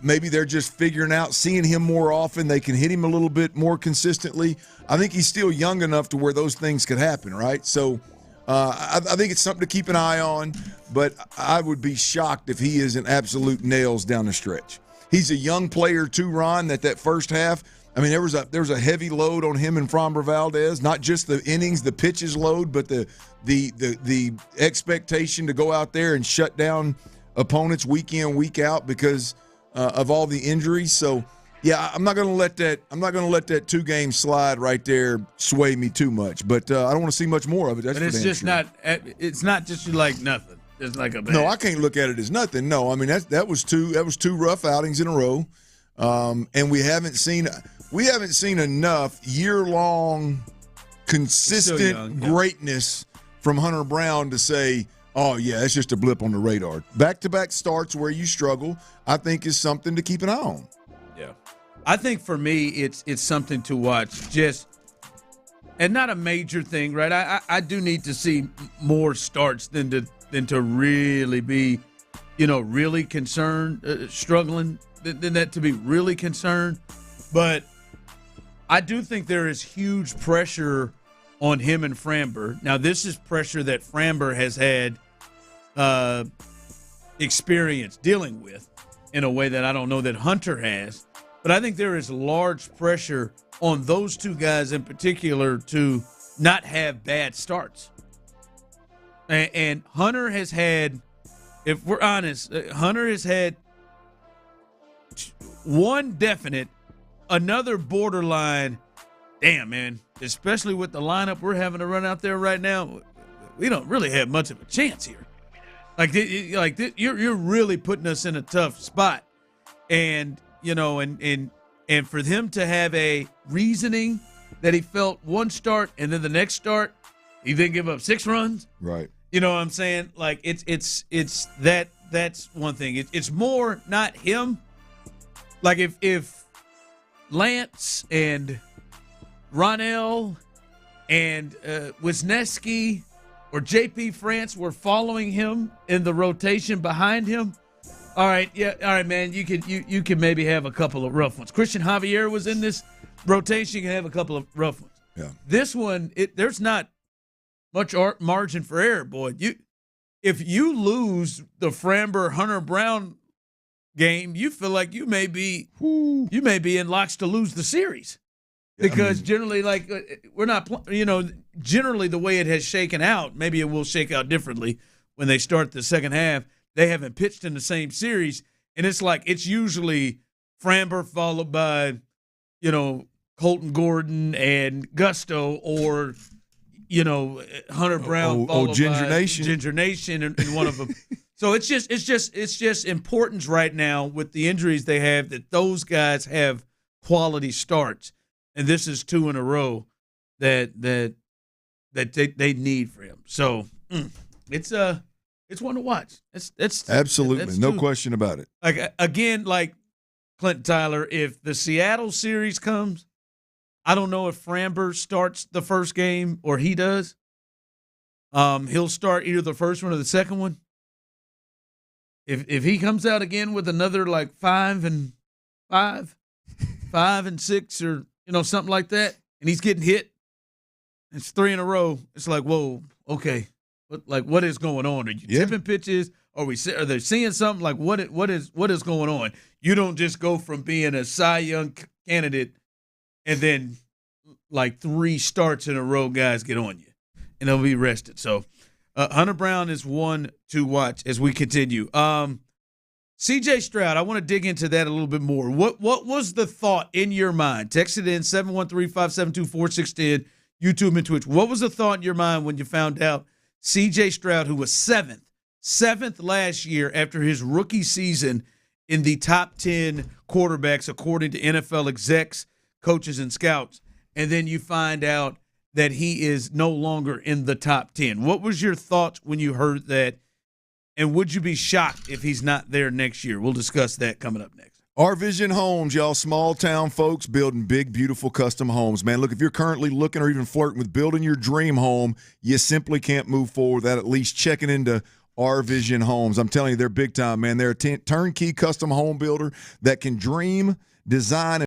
Maybe they're just figuring out, seeing him more often. They can hit him a little bit more consistently. I think he's still young enough to where those things could happen, right? So I think it's something to keep an eye on, but I would be shocked if he isn't absolute nails down the stretch. He's a young player too, Ron, that first half, I mean, there was a heavy load on him and Framber Valdez, not just the innings, the pitches load, but the expectation to go out there and shut down opponents week in, week out because of all the injuries. So, yeah, I'm not going to let that 2-game slide right there sway me too much. But I don't want to see much more of it. That's it's just sure. It's not just like nothing. It's like a bad. No, I can't look at it as nothing. No, I mean that was two rough outings in a row, and we haven't seen enough year-long consistent greatness from Hunter Brown to say, oh, yeah, it's just a blip on the radar. Back-to-back starts where you struggle, I think, is something to keep an eye on. Yeah. I think for me it's something to watch, just and not a major thing, right? I do need to see more starts than to really be, really concerned, struggling, than that to be really concerned. But I do think there is huge pressure on him and Framber. Now, this is pressure that Framber has had experience dealing with in a way that I don't know that Hunter has. But I think there is large pressure on those two guys in particular to not have bad starts. And Hunter has had, if we're honest, Hunter has had one definite, another borderline, damn, man, especially with the lineup we're having to run out there right now, we don't really have much of a chance here. You're really putting us in a tough spot. And, and for him to have a reasoning that he felt one start and then the next start, he didn't give up 6 runs. Right. You know what I'm saying? Like it's that's one thing. It's more not him. Like if Lance and Ronell and Wisniewski or J.P. France were following him in the rotation behind him, all right, man, you could maybe have a couple of rough ones. Christian Javier was in this rotation. You can have a couple of rough ones. Yeah. This one, there's not much margin for error, boy. If you lose the Framber Hunter Brown game, you feel like you may be in locks to lose the series, because generally, like we're not, generally the way it has shaken out, maybe it will shake out differently when they start the second half. They haven't pitched in the same series, and it's usually Framber followed by, Colton Gordon and Gusto, or Hunter Brown followed Ginger by Nation. Ginger Nation, and one of them. So it's just importance right now with the injuries they have that those guys have quality starts, and this is 2 in a row that they need for him. So it's one to watch. It's absolutely no question about it. Like again, like Clinton Tyler, if the Seattle series comes, I don't know if Framber starts the first game or he does. He'll start either the first one or the second one. If he comes out again with another like 5 and 6, or something like that, and he's getting hit, it's 3 in a row. It's like, whoa, okay, what is going on? Are you tipping pitches? Are they seeing something? Like what is going on? You don't just go from being a Cy Young candidate and then like 3 starts in a row, guys get on you, and they'll be rested. So Hunter Brown is one to watch as we continue. C.J. Stroud, I want to dig into that a little bit more. What was the thought in your mind? Text it in 713-572-4610, YouTube and Twitch. What was the thought in your mind when you found out C.J. Stroud, who was seventh last year after his rookie season in the top 10 quarterbacks according to NFL execs, coaches, and scouts, and then you find out that he is no longer in the top 10? What was your thoughts when you heard that? And would you be shocked if he's not there next year? We'll discuss that coming up next. Our Vision Homes, y'all, small town folks building big, beautiful custom homes. Man, look, if you're currently looking or even flirting with building your dream home, you simply can't move forward without at least checking into Our Vision Homes. I'm telling you, they're big time, man. They're a turnkey custom home builder that can dream, design, and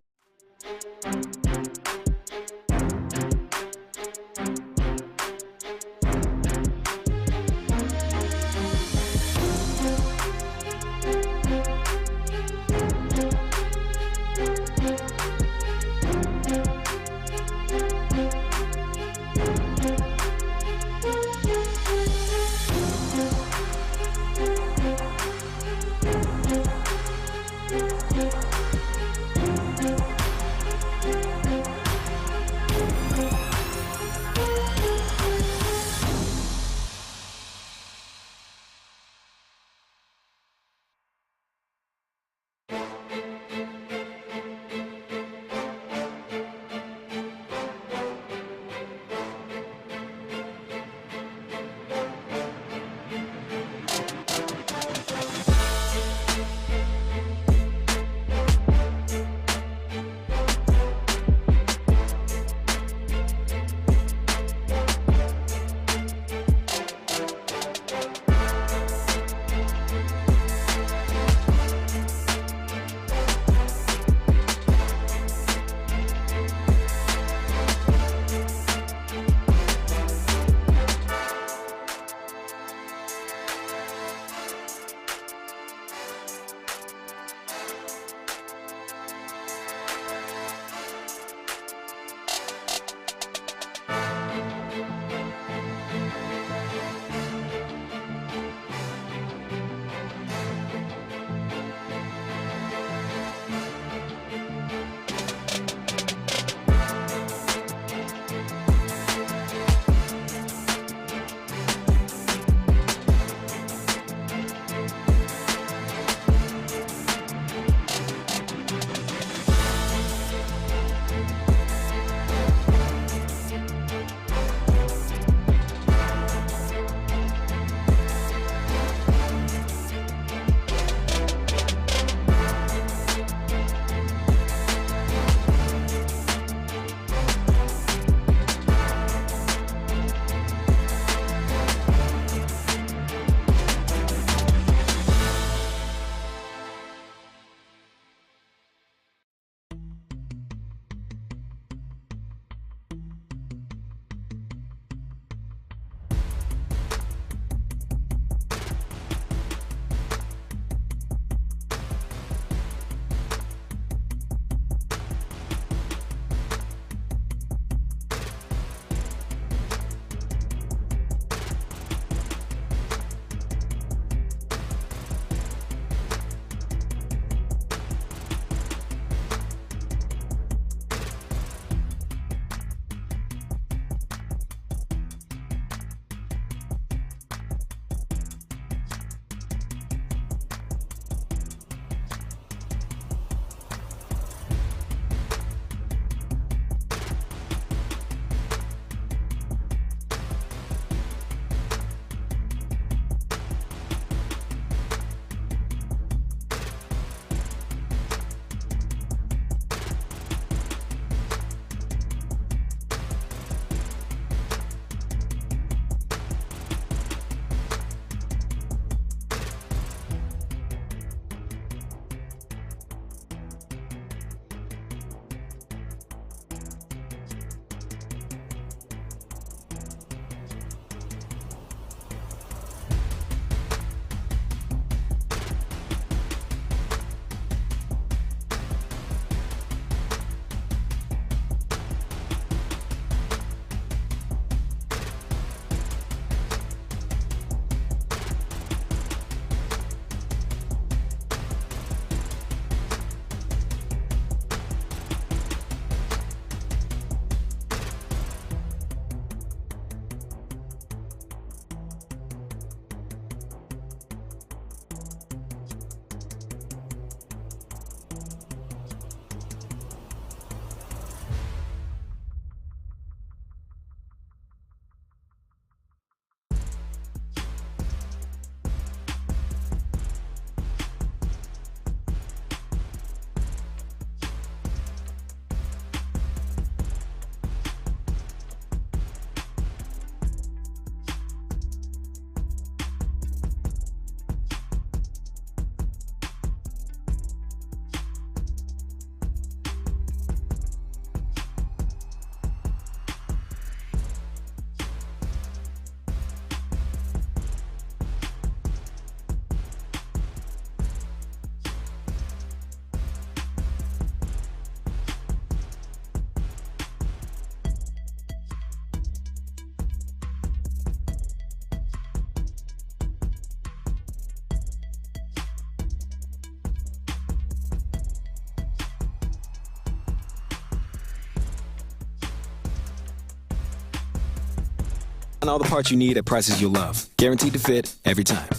And all the parts you need at prices you'll love. Guaranteed to fit every time.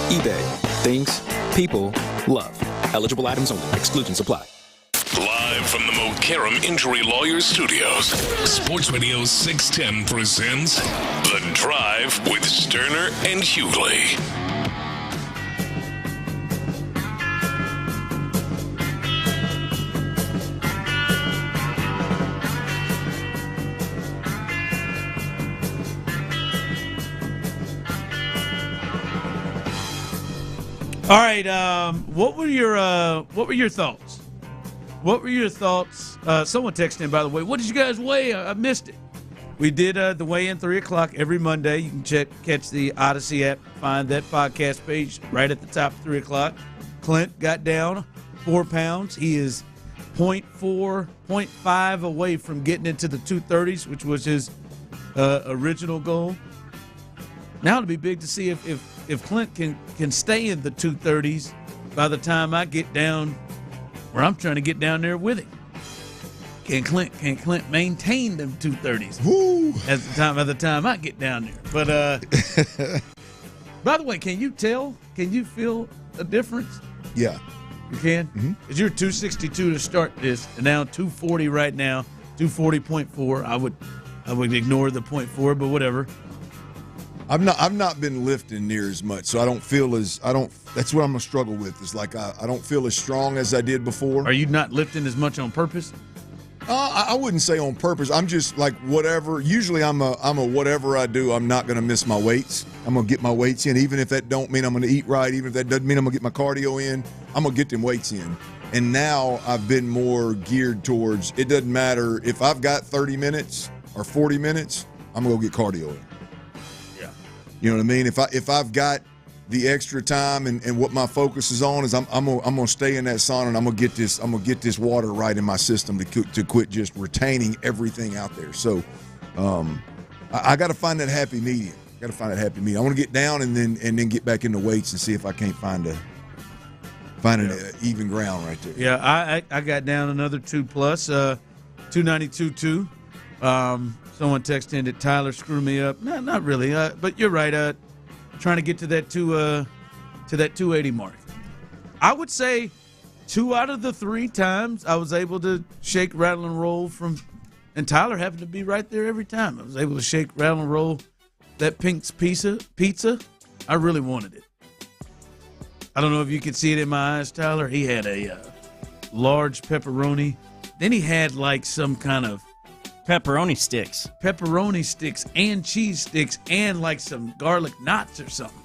eBay. Things. People. Love. Eligible items only. Exclusions apply. Live from the Mokaram Injury Lawyers Studios, Sports Radio 610 presents The Drive with Stoerner and Hughley. All right, what were your thoughts? What were your thoughts? Someone texted in, by the way. What did you guys weigh? I missed it. We did the weigh-in 3 o'clock every Monday. You can catch the Odyssey app, find that podcast page right at the top, 3 o'clock. Clint got down 4 pounds. He is 0.4, 0.5 away from getting into the 230s, which was his original goal. Now it'll be big to see if Clint can stay in the 230s by the time I get down where I'm trying to get down there with him. Can Clint maintain them 230s? Woo! By the time I get down there. But by the way, can you feel a difference? Yeah. You can? Because you're 262 to start this, and now 240 right now, 240.4. I would ignore the 0.4, but whatever. I've not been lifting near as much, so that's what I'm gonna struggle with. Is like I don't feel as strong as I did before. Are you not lifting as much on purpose? I wouldn't say on purpose. I'm just like whatever. Usually I'm a whatever I do, I'm not gonna miss my weights. I'm gonna get my weights in, even if that don't mean I'm gonna eat right, even if that doesn't mean I'm gonna get my cardio in. I'm gonna get them weights in. And now I've been more geared towards it doesn't matter if I've got 30 minutes or 40 minutes, I'm gonna go get cardio in. You know what I mean? If I've got the extra time and what my focus is on is I'm gonna stay in that sauna and I'm gonna get this water right in my system to quit just retaining everything out there. So I got to find that happy medium. I want to get down and then get back into weights and see if I can't find an even ground right there. Yeah, I got down another 2+, 292.2. Someone texted in that Tyler screwed me up. No, not really. But you're right. Trying to get to that 280 mark. I would say 2 out of the 3 times I was able to shake, rattle, and roll and Tyler happened to be right there every time. I was able to shake, rattle, and roll that Pink's pizza. I really wanted it. I don't know if you could see it in my eyes, Tyler. He had a large pepperoni. Then he had like some kind of pepperoni sticks and cheese sticks and like some garlic knots or something.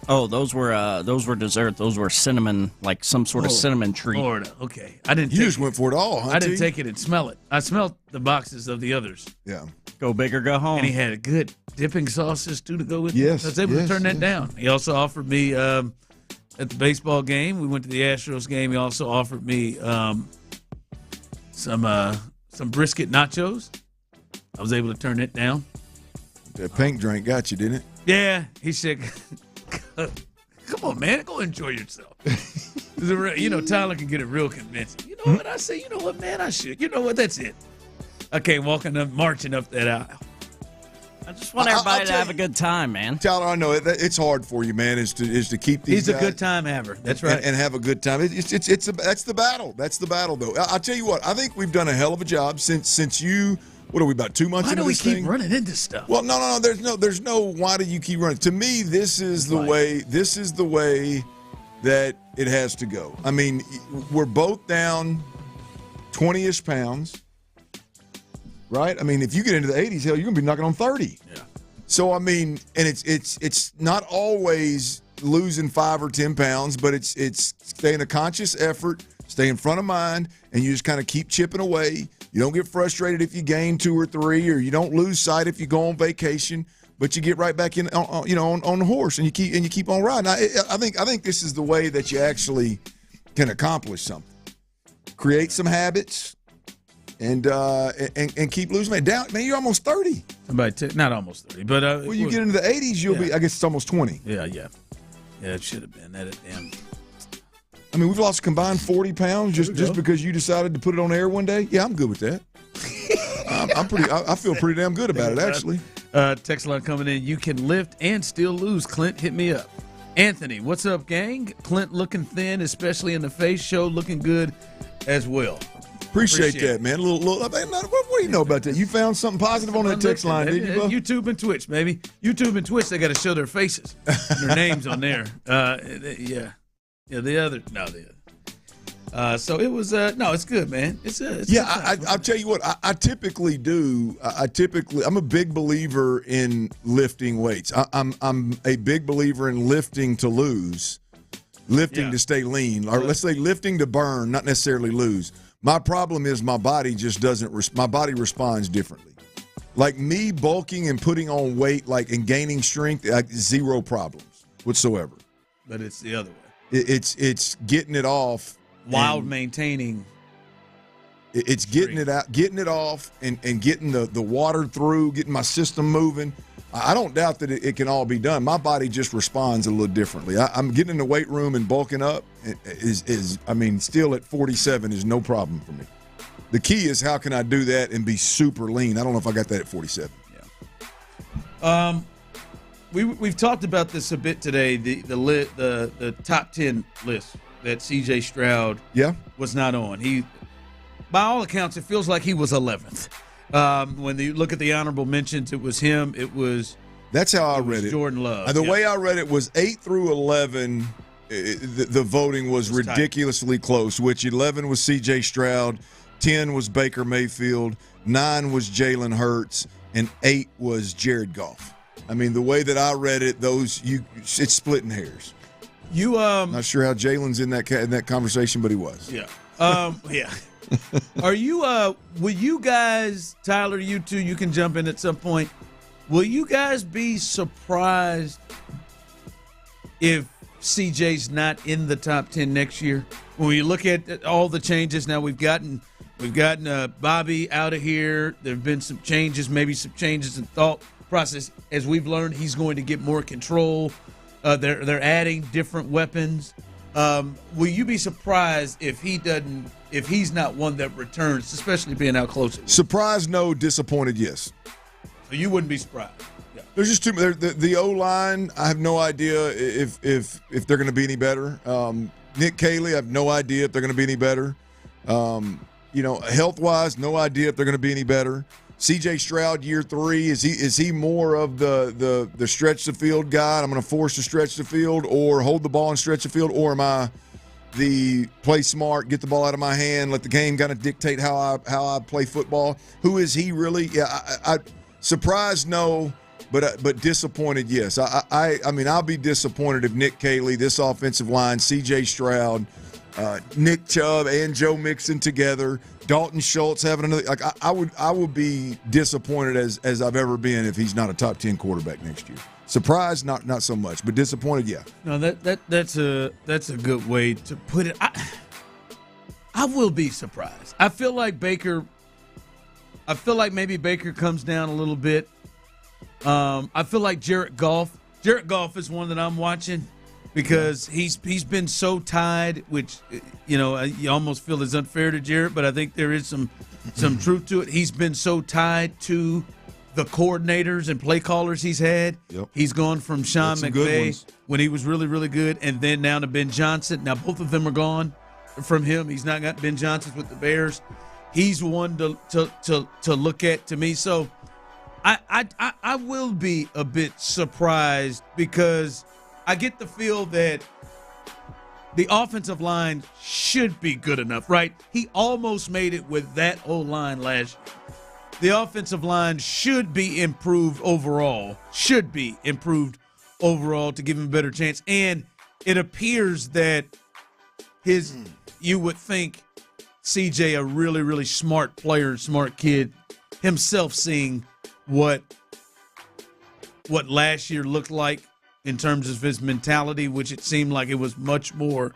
Oh, those were dessert. Those were cinnamon, like some sort of cinnamon treat. Florida. Okay, I didn't. You just went for it all, huh? I didn't take it and smell it. I smelled the boxes of the others. Yeah. Go big or go home. And he had good dipping sauces too to go with it. Yes. I was able to turn that down. He also offered me at the baseball game. We went to the Astros game. He also offered me some brisket nachos. I was able to turn it down. That pink drink got you, didn't it? Yeah. He said, come on, man. Go enjoy yourself. Tyler can get it real convincing. You know what I say? You know what, man? I should. You know what? That's it. I can't marching up that aisle. I just want everybody to have a good time, man. Tyler, I know it's hard for you, man. Is to keep these. He's a good time haver. That's right. And have a good time. That's the battle. That's the battle, though. I'll tell you what. I think we've done a hell of a job since you. What are we, about 2 months into this thing? Why do we keep running into stuff? Well, no. There's no. Why do you keep running? To me, this is the way. This is the way that it has to go. I mean, we're both down 20-ish pounds, right? I mean, if you get into the 80s, hell, you're gonna be knocking on 30. Yeah. So I mean, and it's not always losing 5 or 10 pounds, but it's staying a conscious effort, stay in front of mind, and you just kind of keep chipping away. You don't get frustrated if you gain 2 or 3, or you don't lose sight if you go on vacation, but you get right back in, on the horse, and you keep on riding. I think this is the way that you actually can accomplish something. Create some habits, and keep losing weight. Down, man, you're almost 30. Not almost 30, but when you get into the 80s, you'll be. I guess it's almost 20. Yeah. It should have been that. Damn. I mean, we've lost a combined 40 pounds just because you decided to put it on air one day. Yeah, I'm good with that. I feel pretty damn good about it, actually. Text line coming in. You can lift and still lose. Clint, hit me up. Anthony, what's up, gang? Clint looking thin, especially in the face. Show looking good as well. Appreciate that, man. What do you know about that? You found something positive on that text line, did you, bro? YouTube and Twitch, baby. YouTube and Twitch, they got to show their faces, their names on there. The other. So it was. No, it's good, man. It's I'll tell you what. I typically do. I'm a big believer in lifting weights. I'm a big believer in lifting to lose, lifting to stay lean, or let's say lifting to burn, not necessarily lose. My problem is my body just doesn't. My body responds differently. Like me bulking and putting on weight, and gaining strength, zero problems whatsoever. But it's the other way. It's getting it off while maintaining. It's getting it out, getting it off, and getting the water through, getting my system moving. I don't doubt that it can all be done. My body just responds a little differently. I'm getting in the weight room and bulking up still at 47 is no problem for me. The key is how can I do that and be super lean? I don't know if I got that at 47. Yeah. We've talked about this a bit today. The top 10 list that C.J. Stroud was not on. He, by all accounts, it feels like he was 11th. When you look at the honorable mentions, it was him. That's how I read it. Jordan Love. The way I read it was 8 through 11. The voting was ridiculously close. Which 11 was C.J. Stroud, 10 was Baker Mayfield, 9 was Jalen Hurts, and 8 was Jared Goff. I mean, the way that I read it, it's splitting hairs. Not sure how Jalen's in that conversation, but he was. Yeah. Yeah. Are you? Will you guys, Tyler? You two, you can jump in at some point. Will you guys be surprised if CJ's not in the top 10 next year? When you look at all the changes, now we've gotten Bobby out of here. There have been some changes, maybe some changes in thought process. As we've learned, he's going to get more control. They're adding different weapons. Will you be surprised if he's not one that returns, especially being out closer? Surprised, no. Disappointed, yes. So you wouldn't be surprised. Yeah. There's just too many. The O-line, I have no idea if they're going to be any better. Nick Caley, I have no idea if they're going to be any better. Health-wise, no idea if they're going to be any better. C.J. Stroud, year 3, is he more of the stretch the field guy? I'm going to force to stretch the field or hold the ball and stretch the field, or am I the play smart, get the ball out of my hand, let the game kind of dictate how I play football? Who is he really? Yeah, I surprised, no, but disappointed, yes. I'll be disappointed if Nick Caley, this offensive line, C.J. Stroud, Nick Chubb and Joe Mixon together, Dalton Schultz having another. I would be disappointed as I've ever been if he's not a top 10 quarterback next year. Surprised, not so much, but disappointed, yeah. No, that's a good way to put it. I will be surprised. I feel like maybe Baker comes down a little bit. I feel like Jared Goff is one that I'm watching because he's been so tied, which you almost feel is unfair to Jared, but I think there is some truth to it. He's been so tied to the coordinators and play callers he's had. Yep. He's gone from Sean McVay when he was really, really good, and then now to Ben Johnson. Now both of them are gone from him. He's not got Ben Johnson with the Bears. He's one to look at to me. So I will be a bit surprised because I get the feel that the offensive line should be good enough, right? He almost made it with that O-line last year. The offensive line should be improved overall to give him a better chance. And it appears that you would think CJ, a really, really smart player, smart kid, himself seeing what last year looked like in terms of his mentality, which it seemed like it was much more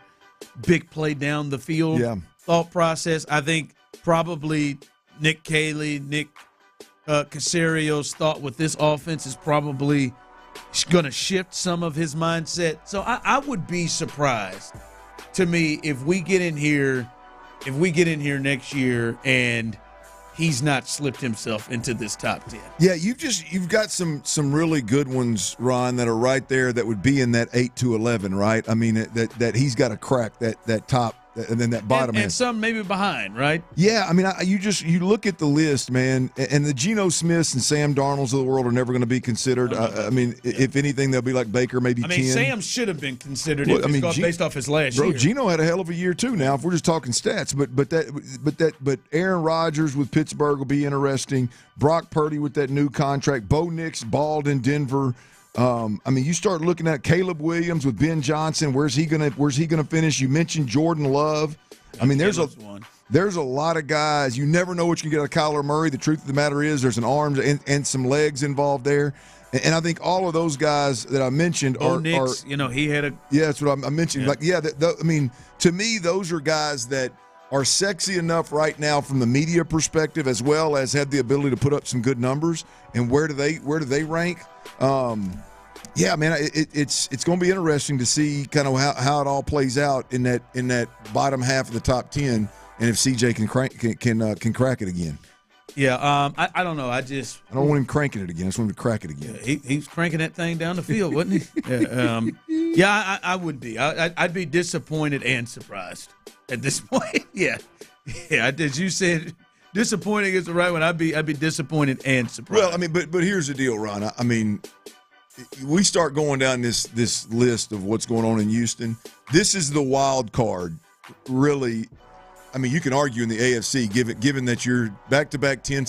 big play down the field thought process. I think probably Nick Caley, Nick Casario's thought with this offense is probably going to shift some of his mindset. So I would be surprised, to me, if we get in here next year and he's not slipped himself into this top 10. Yeah, you've got some really good ones, Ron, that are right there that would be in that 8 to 11, right? I mean that he's got to crack that top and then that bottom and some maybe behind, right? Yeah, I mean you look at the list, man, and the Geno Smiths and Sam Darnolds of the world are never going to be considered. I mean, if anything, they'll be like Baker, maybe 10. Sam should have been considered based off his last year. Bro, Geno had a hell of a year too. Now, if we're just talking stats, but Aaron Rodgers with Pittsburgh will be interesting. Brock Purdy with that new contract. Bo Nix balled in Denver. I mean, you start looking at Caleb Williams with Ben Johnson. Where's he gonna finish? You mentioned Jordan Love. I mean, there's a lot of guys. You never know what you can get out of Kyler Murray. The truth of the matter is, there's an arms and some legs involved there. And I think all of those guys that I mentioned are Nix, he had a that's what I mentioned. Yeah. I mean, to me, those are guys that are sexy enough right now from the media perspective, as well as have the ability to put up some good numbers. And where do they rank? Yeah, man, it's going to be interesting to see kind of how it all plays out in that bottom half of the top 10, and if CJ can crack it again. Yeah, I don't know. I don't want him cranking it again. I just want him to crack it again. He's cranking that thing down the field, wasn't he? Yeah, I would be. I'd be disappointed and surprised at this point. Yeah. As you said, disappointing is the right one. I'd be disappointed and surprised. Well, I mean, but here's the deal, Ron. I mean, we start going down this list of what's going on in Houston. This is the wild card, really. I mean, you can argue in the AFC, given that you're back-to-back 10-game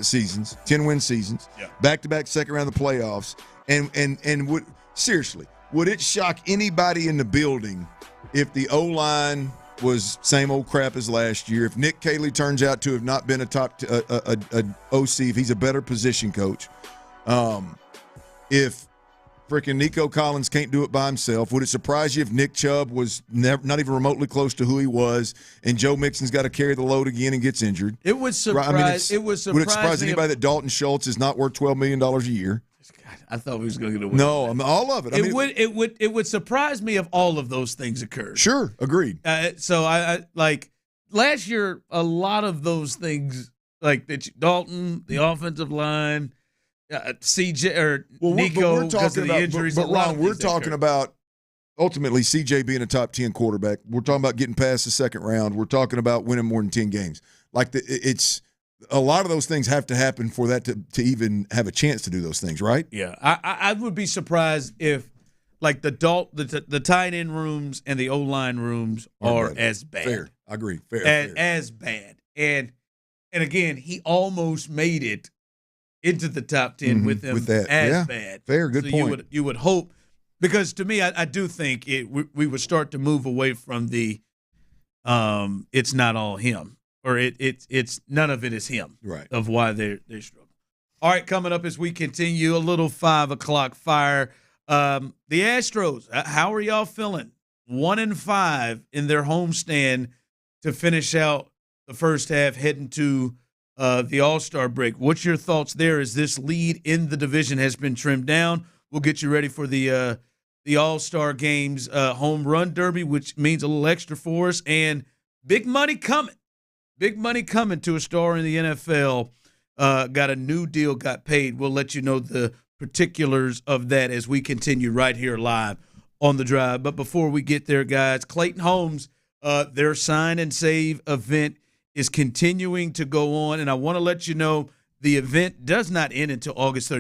seasons, 10-win seasons, back-to-back second round of the playoffs, and seriously, would it shock anybody in the building if the O-line was same old crap as last year? If Nick Caley turns out to have not been a top OC, if he's a better position coach, if freaking Nico Collins can't do it by himself, would it surprise you if Nick Chubb was not even remotely close to who he was, and Joe Mixon's got to carry the load again and gets injured? It would surprise. Would it surprise anybody that Dalton Schultz is not worth $12 million a year? I thought we was going to get a win. No, all of it. It would surprise me if all of those things occurred. Sure, agreed. So I like last year, a lot of those things, like Dalton, the offensive line. CJ or Nico because of the injuries. But Ron, we're talking about ultimately CJ being a top 10 quarterback. We're talking about getting past the second round. We're talking about winning more than 10 games. Like it's a lot of those things have to happen for that to even have a chance to do those things, right? Yeah, I would be surprised if like the tight end rooms and the O-line rooms are as bad. Fair, I agree. Fair. As bad. And again, he almost made it into the top 10 with them as bad. Fair, good point. You would hope, because to me, I do think we would start to move away from the it's not all him, or it's none of it is him, right? Of why they're struggling. All right, coming up as we continue, a little 5 o'clock fire. The Astros, how are y'all feeling? 1-5 in their homestand to finish out the first half, heading to the All-Star break. What's your thoughts there as this lead in the division has been trimmed down? We'll get you ready for the All-Star games home run derby, which means a little extra for us, and big money coming. Big money coming to a star in the NFL. Got a new deal, got paid. We'll let you know the particulars of that as we continue right here live on The Drive. But before we get there, guys, Clayton Homes, their sign and save event is continuing to go on, and I want to let you know the event does not end until August 30th.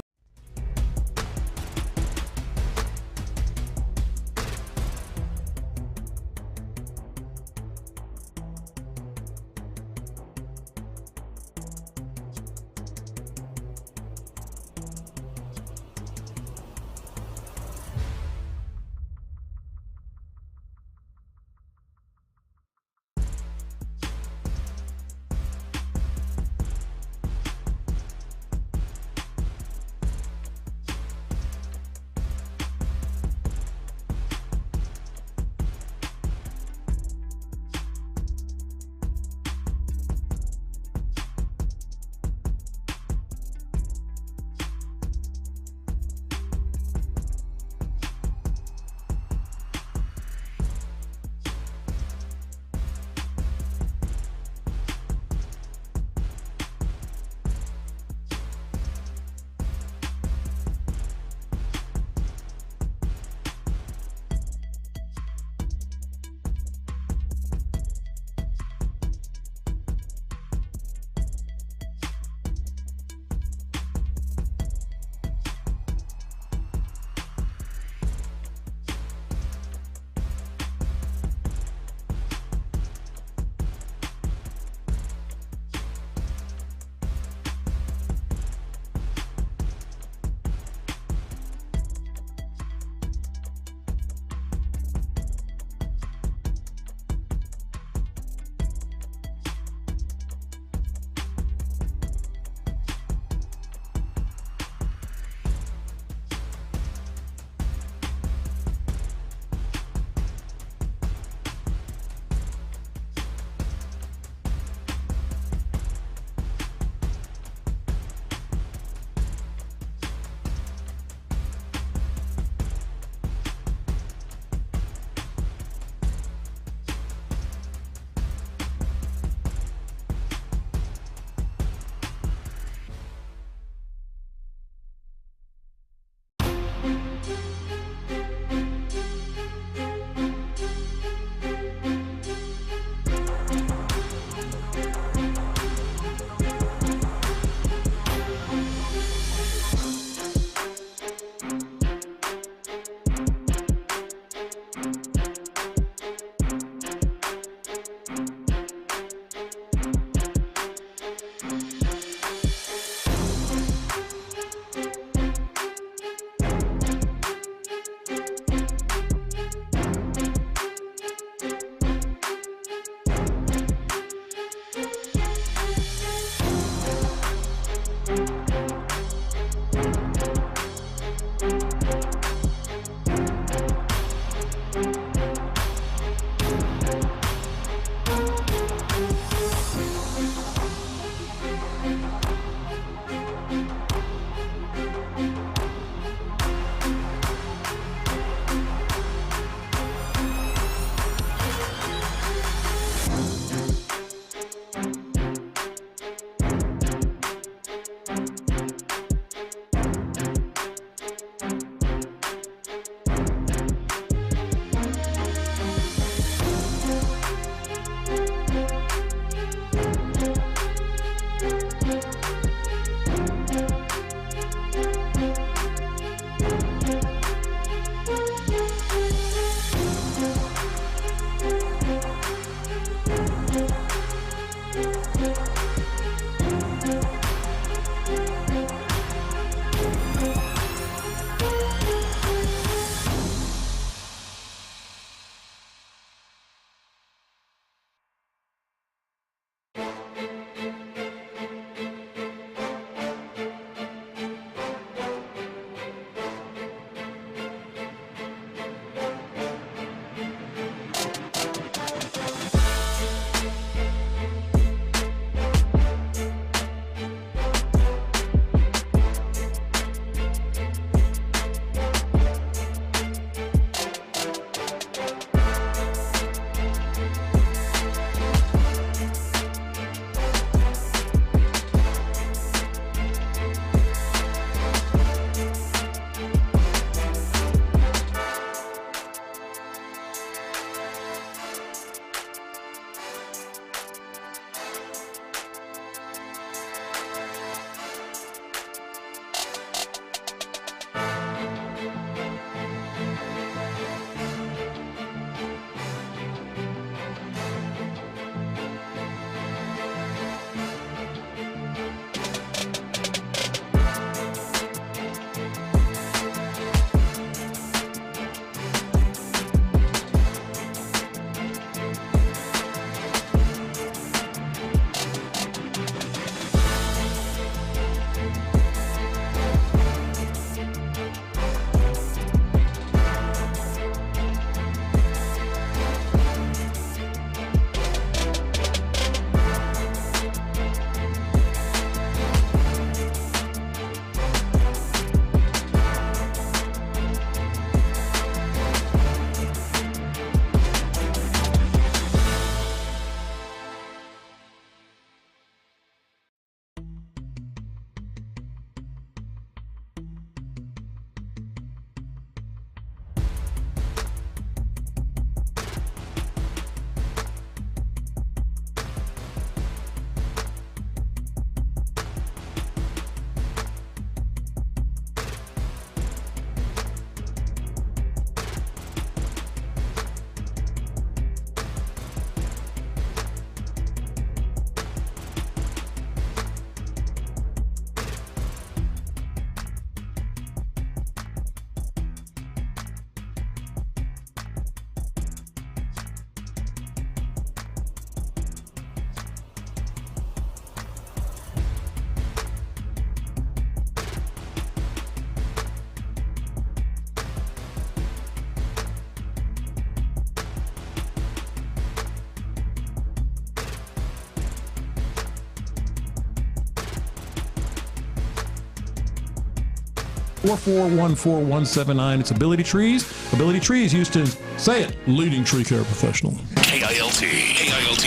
844-14179. It's Ability Trees. Ability Trees used to say it, leading tree care professional. KILT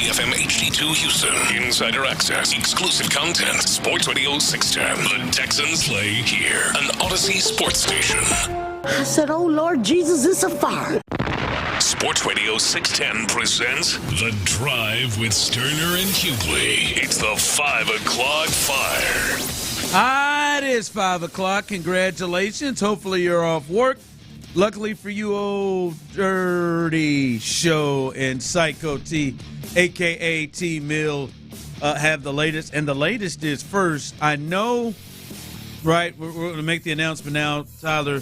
FM HD2 Houston. Insider access, exclusive content. Sports Radio 610. The Texans play here. An Odyssey sports station. I said, oh, Lord Jesus, it's a fire. Sports Radio 610 presents The Drive with Stoerner and Hughley. It's the 5 o'clock fire. It is 5 o'clock. Congratulations. Hopefully you're off work. Luckily for you, old Dirty Show and Psycho T, a.k.a. T-Mill, have the latest. And the latest is first. I know, right, we're going to make the announcement now, Tyler.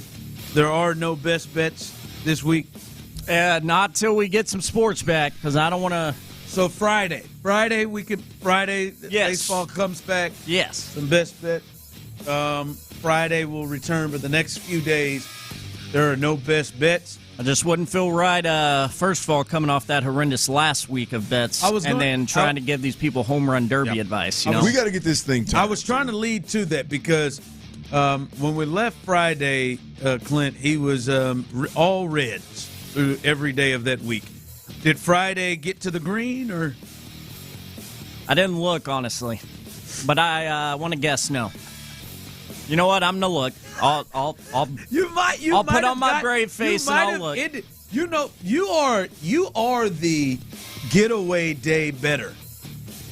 There are no best bets this week. Not till we get some sports back, because I don't want to. So Friday, yes. Baseball comes back. Yes. Some best bet. Friday will return, but the next few days, there are no best bets. I just wouldn't feel right, first of all, coming off that horrendous last week of bets then trying to give these people home run derby advice. You know? We got to get this thing tight. I was trying to lead to that because when we left Friday, Clint, he was all reds through every day of that week. Did Friday get to the green, or? I didn't look, honestly, but I want to guess no. You know what? I'm gonna look. I'll put on my brave face and I'll look. You are the getaway day better.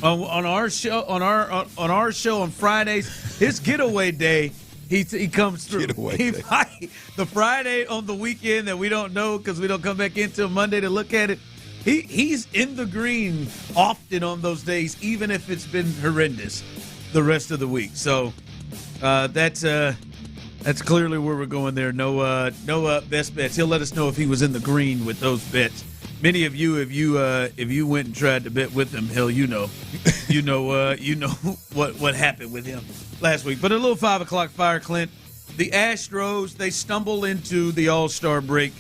On our show on Fridays, his getaway day. He comes through. The Friday on the weekend that we don't know because we don't come back in till Monday to look at it. He's in the green often on those days, even if it's been horrendous the rest of the week. So that's clearly where we're going there. No best bets. He'll let us know if he was in the green with those bets. Many of you, if you went and tried to bet with him, hell, you know what happened with him last week. But a little 5 o'clock fire, Clint. The Astros, they stumble into the All-Star break.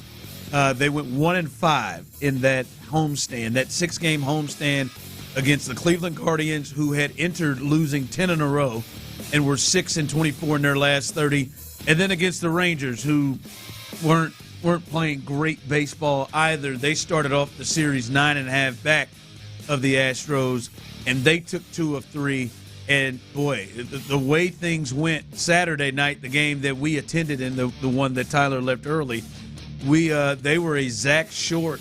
They went 1-5 in that homestand, that 6-game homestand against the Cleveland Guardians, who had entered losing 10 in a row and were 6-24 in their last 30, and then against the Rangers, who weren't playing great baseball either. They started off the series 9.5 back of the Astros, and they took 2 of 3. And, boy, the way things went Saturday night, the game that we attended and the one that Tyler left early, they were a Zach Short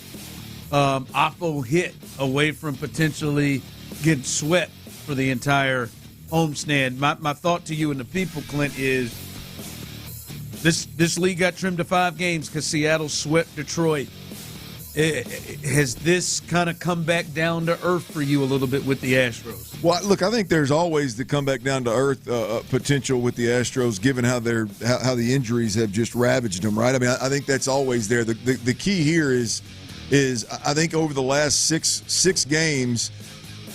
oppo hit away from potentially getting swept for the entire homestand. My thought to you and the people, Clint, is this league got trimmed to 5 games because Seattle swept Detroit. Has this kind of come back down to earth for you a little bit with the Astros? Well, look, I think there's always the come back down to earth potential with the Astros, given how the injuries have just ravaged them, right? I mean, I think that's always there. The key here is I think over the last six games,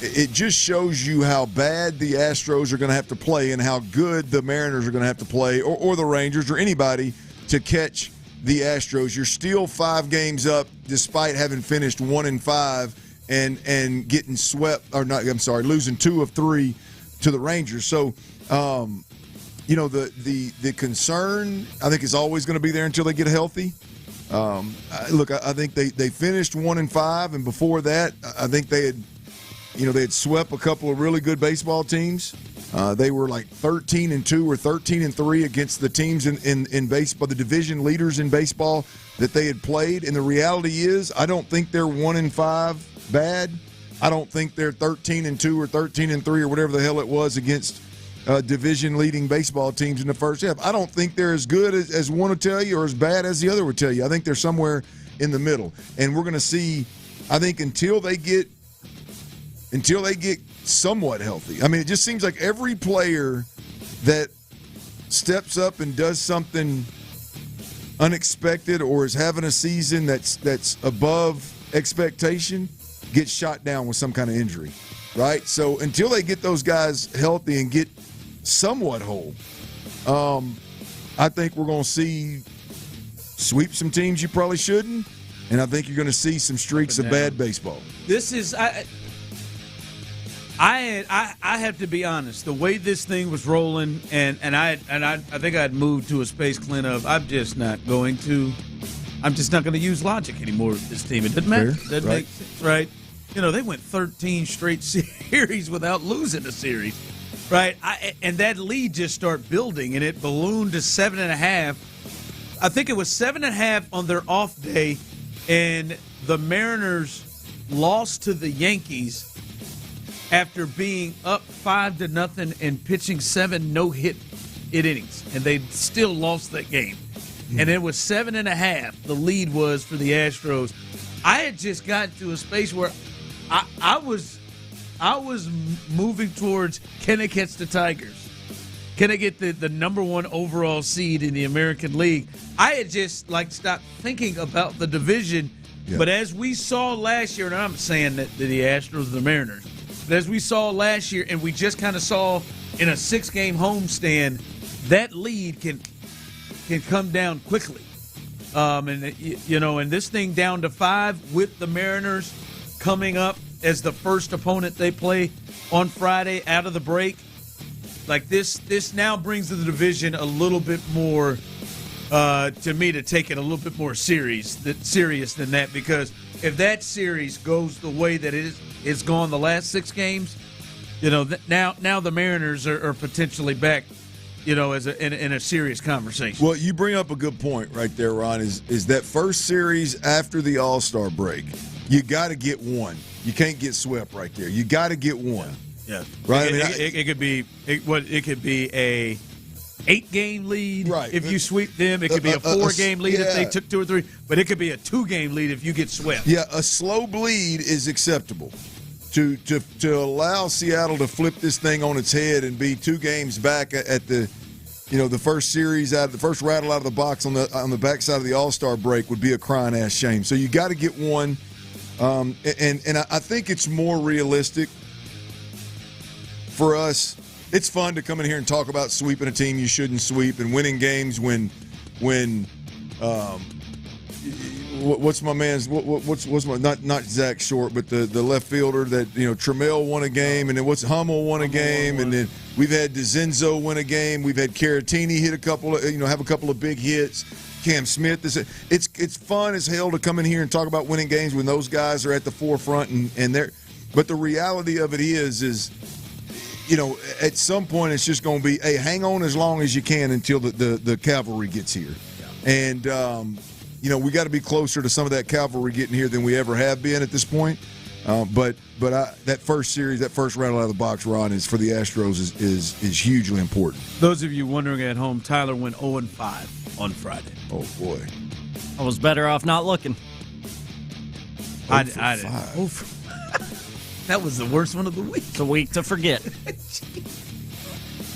it just shows you how bad the Astros are going to have to play and how good the Mariners are going to have to play, or the Rangers, or anybody to catch the Astros. You're still 5 games up despite having finished 1-5 and getting swept, or not, I'm sorry, losing 2 of 3 to the Rangers. So, the concern, I think, is always going to be there until they get healthy. Look, I think they finished 1-5, and before that, I think they had swept a couple of really good baseball teams. They were like 13-2 or 13-3 against the teams in baseball, the division leaders in baseball that they had played. And the reality is, I don't think they're 1-5 bad. I don't think they're 13-2 or 13-3 or whatever the hell it was against division leading baseball teams in the first half. I don't think they're as good as one would tell you or as bad as the other would tell you. I think they're somewhere in the middle. And we're going to see, I think, until they get somewhat healthy. I mean, it just seems like every player that steps up and does something unexpected or is having a season that's above expectation gets shot down with some kind of injury, right? So until they get those guys healthy and get somewhat whole, I think we're going to see sweep some teams you probably shouldn't, and I think you're going to see some streaks of bad baseball. This is I have to be honest. The way this thing was rolling, and I think I'd moved to a space, Clint, of I'm just not going to use logic anymore with this team. It doesn't matter. Doesn't make sense, right? They went 13 straight series without losing a series, right? And that lead just started building, and it ballooned to 7.5. I think it was 7.5 on their off day, and the Mariners lost to the Yankees after being up 5-0 and pitching 7 no-hit innings, and they still lost that game. And it was 7.5. The lead was for the Astros. I had just gotten to a space where I was moving towards, can I catch the Tigers? Can I get the number 1 overall seed in the American League? I had just stopped thinking about the division. Yeah. But as we saw last year, and I'm saying that the Astros and the Mariners, but as we saw last year, and we just kind of saw in a 6-game homestand, that lead can come down quickly. And this thing down to 5 with the Mariners coming up as the first opponent they play on Friday out of the break. This now brings the division a little bit more, to me, to take it a little bit more serious than that, because if that series goes the way that it's gone the last 6 games, now the Mariners are potentially back, as in a serious conversation. Well, you bring up a good point right there, Ron, is that first series after the All-Star break, you got to get one. You can't get swept right there. You got to get one. Yeah. Right. It could be a 8-game lead if you sweep them. It could be a 4-game lead if they took 2 or 3. But it could be a 2-game lead if you get swept. Yeah, a slow bleed is acceptable. To allow Seattle to flip this thing on its head and be 2 games back at the first series the first rattle out of the box on the backside of the All-Star break would be a crying ass shame. So you got to get one, and I think it's more realistic for us. It's fun to come in here and talk about sweeping a team you shouldn't sweep and winning games when what's my man's what's my not Zach Short, but the left fielder that Trammell won a game, and then Hummel won a game, and then we've had DeZenzo win a game, we've had Caratini hit a couple of have a couple of big hits, Cam Smith. It's fun as hell to come in here and talk about winning games when those guys are at the forefront and they're. But the reality of it is at some point it's just going to be, hey, hang on as long as you can until the cavalry gets here, and. We got to be closer to some of that cavalry getting here than we ever have been at this point. But that first series, that first rattle out of the box, Ron, is for the Astros is hugely important. Those of you wondering at home, Tyler went 0-5 on Friday. Oh boy, I was better off not looking. I did. That was the worst one of the week. It's a week to forget.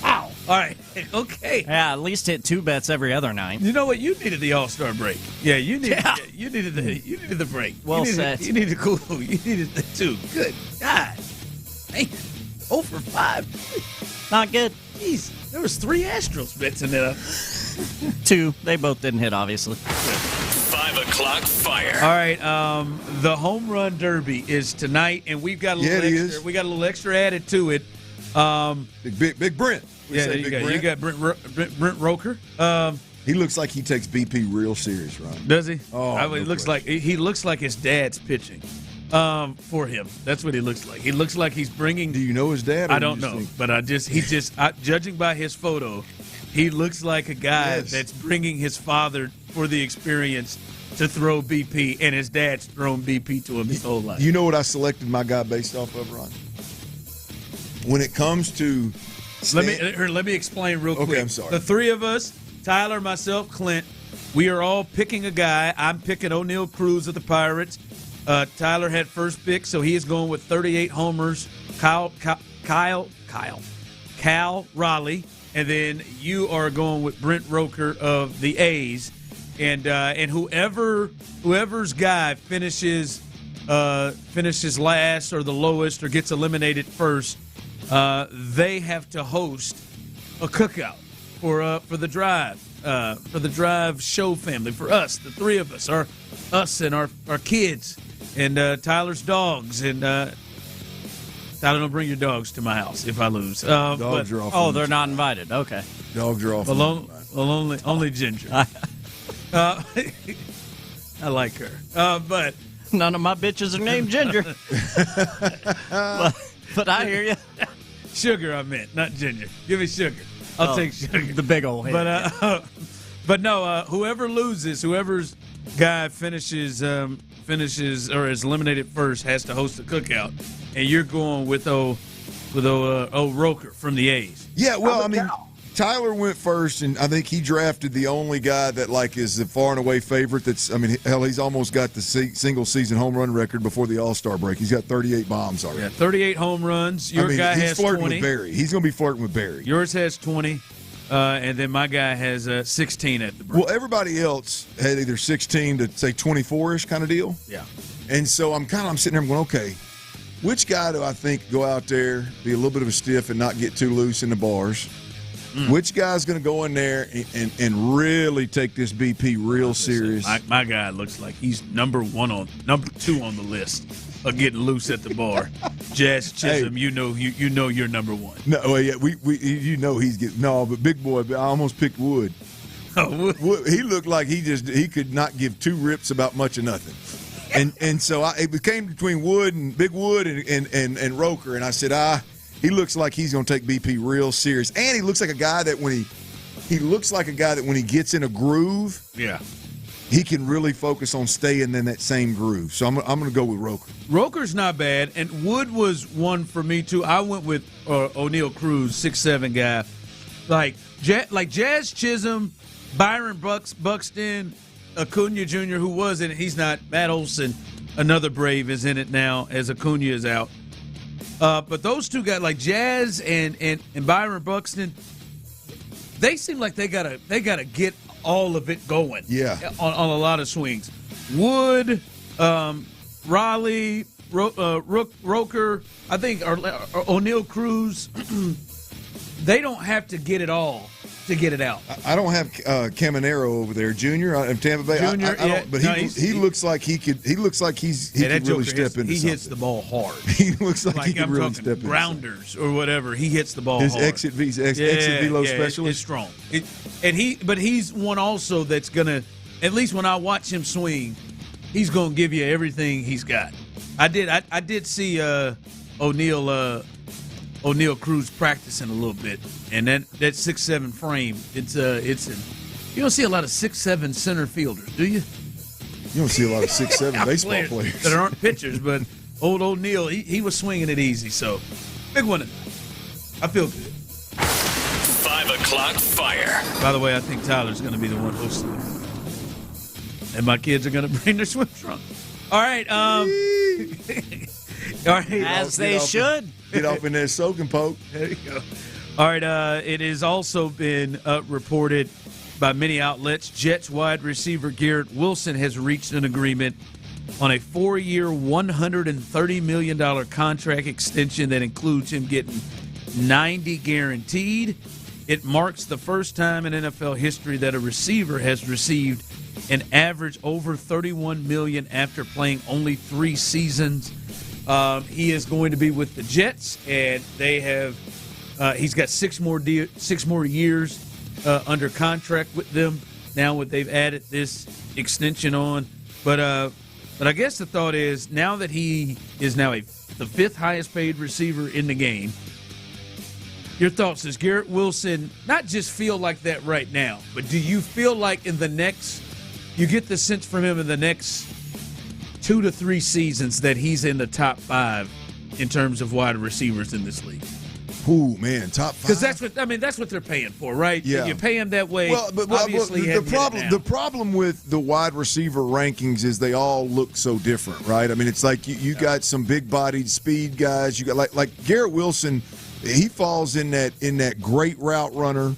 Wow. All right. Okay. Yeah, at least hit 2 bets every other night. You know what? You needed the All-Star break. Yeah, you needed the break. Well said. You needed cool. You needed the 2. Good God. Man, 0-5. Not good. Jeez, there was 3 Astros bets in there. 2. They both didn't hit, obviously. 5 o'clock fire. All right. The home run derby is tonight, and we've got a little extra. We got a little extra added to it. Big Brent. You got Brent Roker. He looks like he takes BP real serious, Ron. Does he? Oh, he looks like his dad's pitching for him. That's what he looks like. He looks like he's bringing. Do you know his dad? I don't know, but judging by his photo, he looks like a guy that's bringing his father for the experience to throw BP, and his dad's thrown BP to him his whole life. You know what I selected my guy based off of, Ron? When it comes to let me explain real quick. Okay, I'm sorry. The 3 of us, Tyler, myself, Clint, we are all picking a guy. I'm picking O'Neal Cruz of the Pirates. Tyler had first pick, so he is going with 38 homers. Cal Raleigh, and then you are going with Brent Roker of the A's, and whoever's guy finishes last or the lowest or gets eliminated first. They have to host a cookout for the drive show family, for us, the 3 of us, us and our kids, and Tyler's dogs, and Tyler, don't bring your dogs to my house if I lose. Dogs are off. Oh, they're not invited. Okay. Dogs are off. Well, only Ginger. I like her, but none of my bitches are named Ginger. but I hear you. Sugar, I meant, not Ginger. Give me Sugar. I'll take Sugar. The big old head. But no, whoever loses, whoever's guy finishes or is eliminated first has to host a cookout, and you're going with old Roker from the A's. Yeah, well, I mean, Tyler went first, and I think he drafted the only guy that is the far and away favorite. He's almost got the single season home run record before the All-Star break. He's got 38 bombs already. Yeah, 38 home runs. Your guy has 20. He's flirting with Barry. He's going to be flirting with Barry. Yours has 20. And then my guy has 16 at the break. Well, everybody else had either 16 to say 24-ish kind of deal. Yeah. And so I'm sitting there going, okay, which guy do I think go out there, be a little bit of a stiff and not get too loose in the bars? Which guy's going to go in there and really take this BP real serious? My guy looks like he's number 2 on the list of getting loose at the bar. Jazz Chisholm, hey, you know you're number 1. No, well, yeah, he's getting but big boy. I almost picked Wood. Oh, Wood. He looked like he could not give 2 rips about much of nothing. And so it became between Wood and Big Wood and Roker, and I said, he looks like he's going to take BP real serious, and he looks like a guy that when he gets in a groove, yeah, he can really focus on staying in that same groove. So I'm going to go with Roker. Roker's not bad, and Wood was one for me too. I went with O'Neal Cruz, 6'7" guy, like Jazz Chisholm, Byron Buxton, Acuna Jr., who was in it. He's not. Matt Olson, another Brave, is in it now as Acuna is out. But those two guys, like Jazz and Byron Buxton, they seem like they gotta get all of it going. Yeah, on a lot of swings. Wood, Raleigh, Roker, I think O'Neal Cruz. They don't have to get it all to get it out. I don't have Caminero over there, Junior in Tampa Bay. Junior, but he looks like he could. He looks like he could really step into something. He hits the ball hard. He looks like he could really step into grounders or whatever. He hits the ball his hard. Exit velo specialist. It's strong. But he's one also that's gonna. At least when I watch him swing, he's gonna give you everything he's got. I did see O'Neal Cruz practicing a little bit, and that 6'7" frame, you don't see a lot of 6'7" center fielders, do you? You don't see a lot of 6'7" baseball players that aren't pitchers, but old O'Neal, he was swinging it easy, so big one. I feel good. 5 o'clock fire. By the way, I think Tyler's going to be the one hosting it, and my kids are going to bring their swim trunks. All right, all right, as they should. Get off in there, soak and poke. There you go. All right, it has also been reported by many outlets. Jets wide receiver Garrett Wilson has reached an agreement on a 4-year, $130 million contract extension that includes him getting $90 guaranteed. It marks the first time in NFL history that a receiver has received an average over $31 million after playing only 3 seasons. He is going to be with the Jets, and they have. He's got 6 more years under contract with them. Now, they've added this extension on, but I guess the thought is now that he is now the 5th highest paid receiver in the game. Your thoughts? Does Garrett Wilson not just feel like that right now, but do you feel like in the next? You get the sense from him in the next 2 to 3 seasons that he's in the top 5 in terms of wide receivers in this league. Ooh, man, top 5. Because that's what they're paying for, right? Yeah. You pay him that way. Well, but obviously the problem with the wide receiver rankings is they all look so different, right? I mean, it's like you got some big-bodied speed guys. You got like Garrett Wilson. He falls in that great route runner,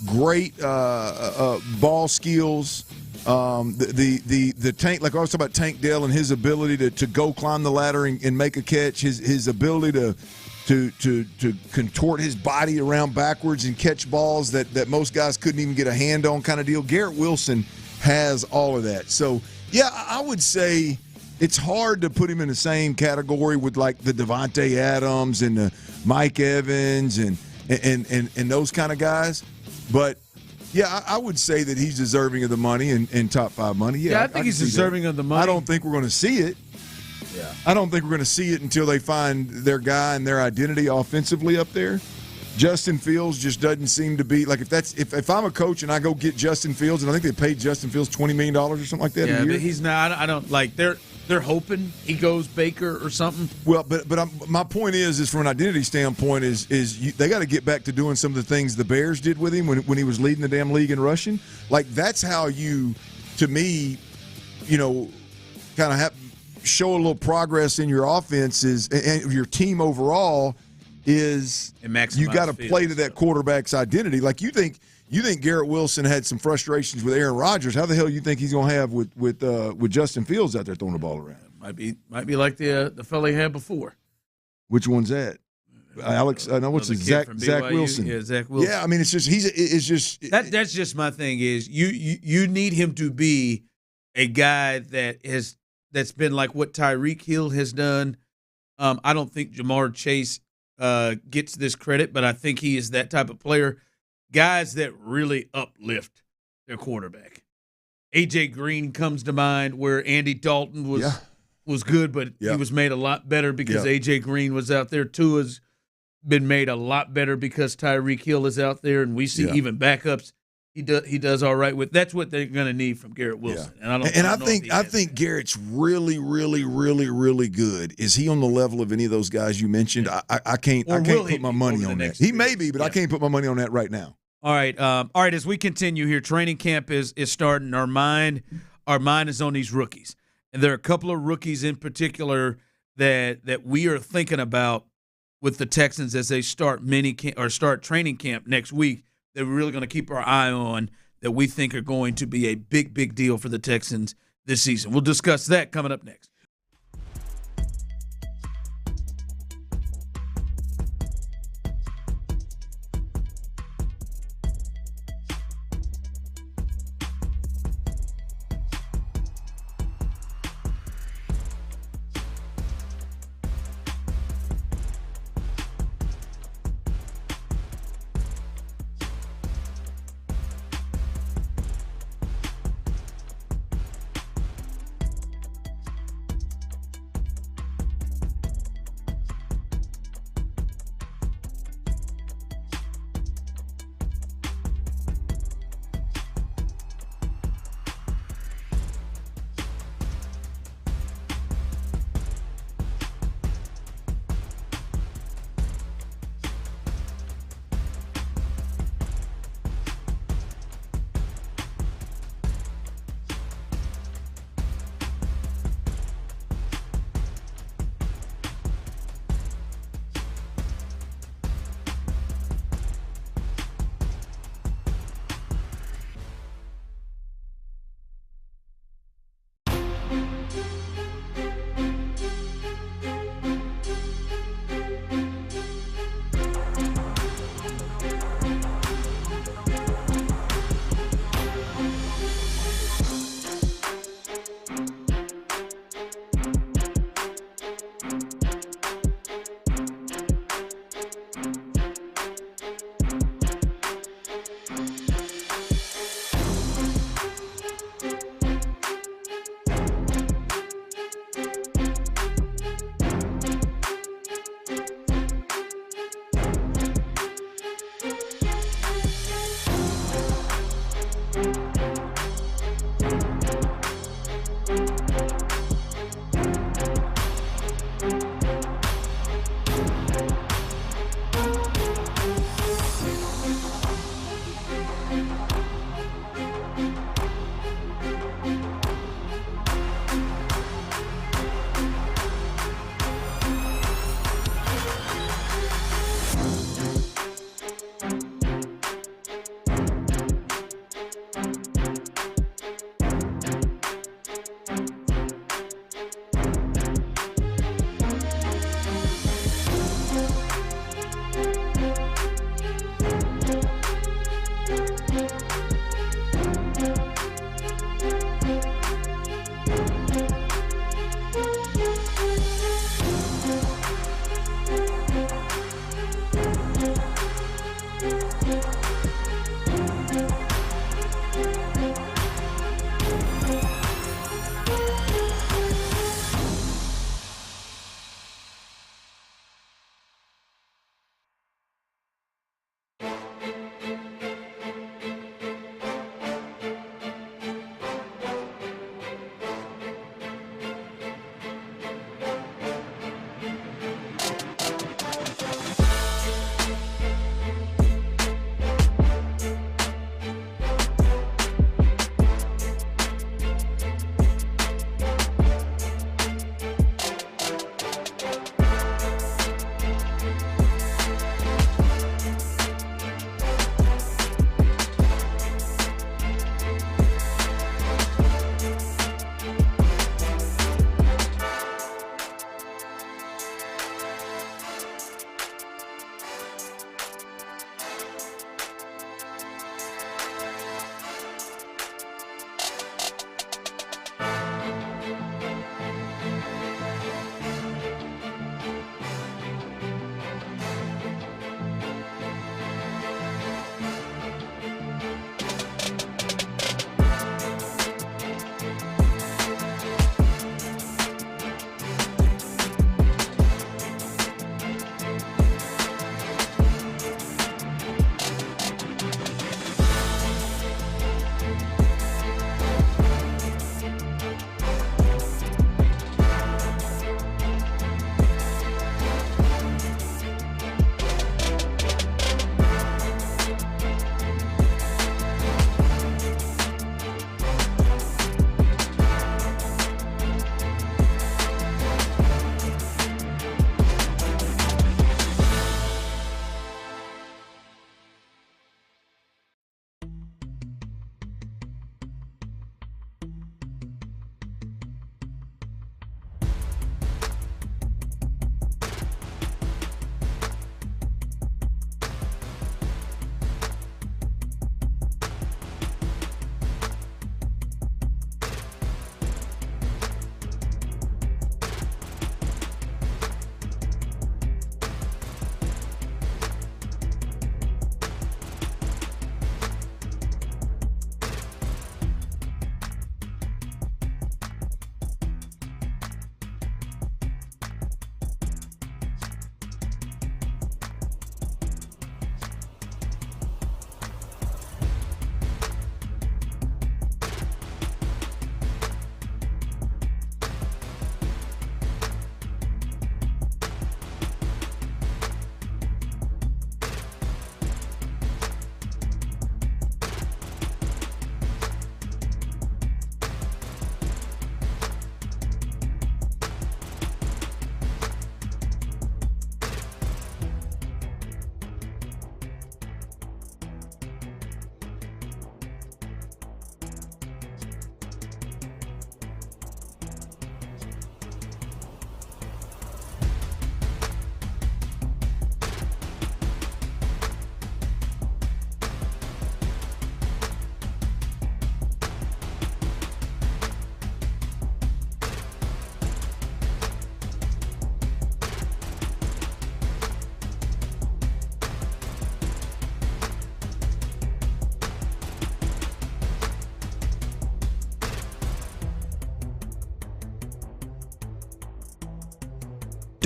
great ball skills. The Tank, like I was talking about Tank Dell and his ability to go climb the ladder and make a catch, his ability to contort his body around backwards and catch balls that most guys couldn't even get a hand on kind of deal. Garrett Wilson has all of that. So, yeah, I would say it's hard to put him in the same category with like the Devontae Adams and the Mike Evans and those kind of guys. But yeah, I would say that he's deserving of the money and top 5 money. Yeah, I think he's deserving of the money. I don't think we're going to see it. Yeah. I don't think we're going to see it until they find their guy and their identity offensively up there. Justin Fields just doesn't seem to be like if I'm a coach and I go get Justin Fields, and I think they paid Justin Fields $20 million or something like that a year. But he's not. I don't like they're hoping he goes Baker or something. Well, but my point is from an identity standpoint they got to get back to doing some of the things the Bears did with him when he was leading the damn league in rushing. Like that's how you, to me, kind of show a little progress in your offenses and your team overall. Is you got to play to that quarterback's identity. Like you think Garrett Wilson had some frustrations with Aaron Rodgers. How the hell you think he's going to have with Justin Fields out there throwing the ball around? Might be like the fella he had before. Which one's that? Alex, I know what's his Zach Wilson. Yeah, Zach Wilson. Yeah, I mean it's just that's just my thing is you need him to be a guy that's been like what Tyreek Hill has done. I don't think Jamar Chase gets this credit, but I think he is that type of player. Guys that really uplift their quarterback. A.J. Green comes to mind where Andy Dalton was good, but he was made a lot better because A.J. Green was out there. Tua's been made a lot better because Tyreek Hill is out there, and we see even backups. He does all right with. That's what they're going to need from Garrett Wilson. Yeah. And I think Garrett's really, really, really, really good. Is he on the level of any of those guys you mentioned? I can't put my money on that. He may be, but I can't put my money on that right now. All right. As we continue here, training camp is starting. Our mind is on these rookies, and there are a couple of rookies in particular that we are thinking about with the Texans as they start start training camp next week. That we're really going to keep our eye on that we think are going to be a big, big deal for the Texans this season. We'll discuss that coming up next.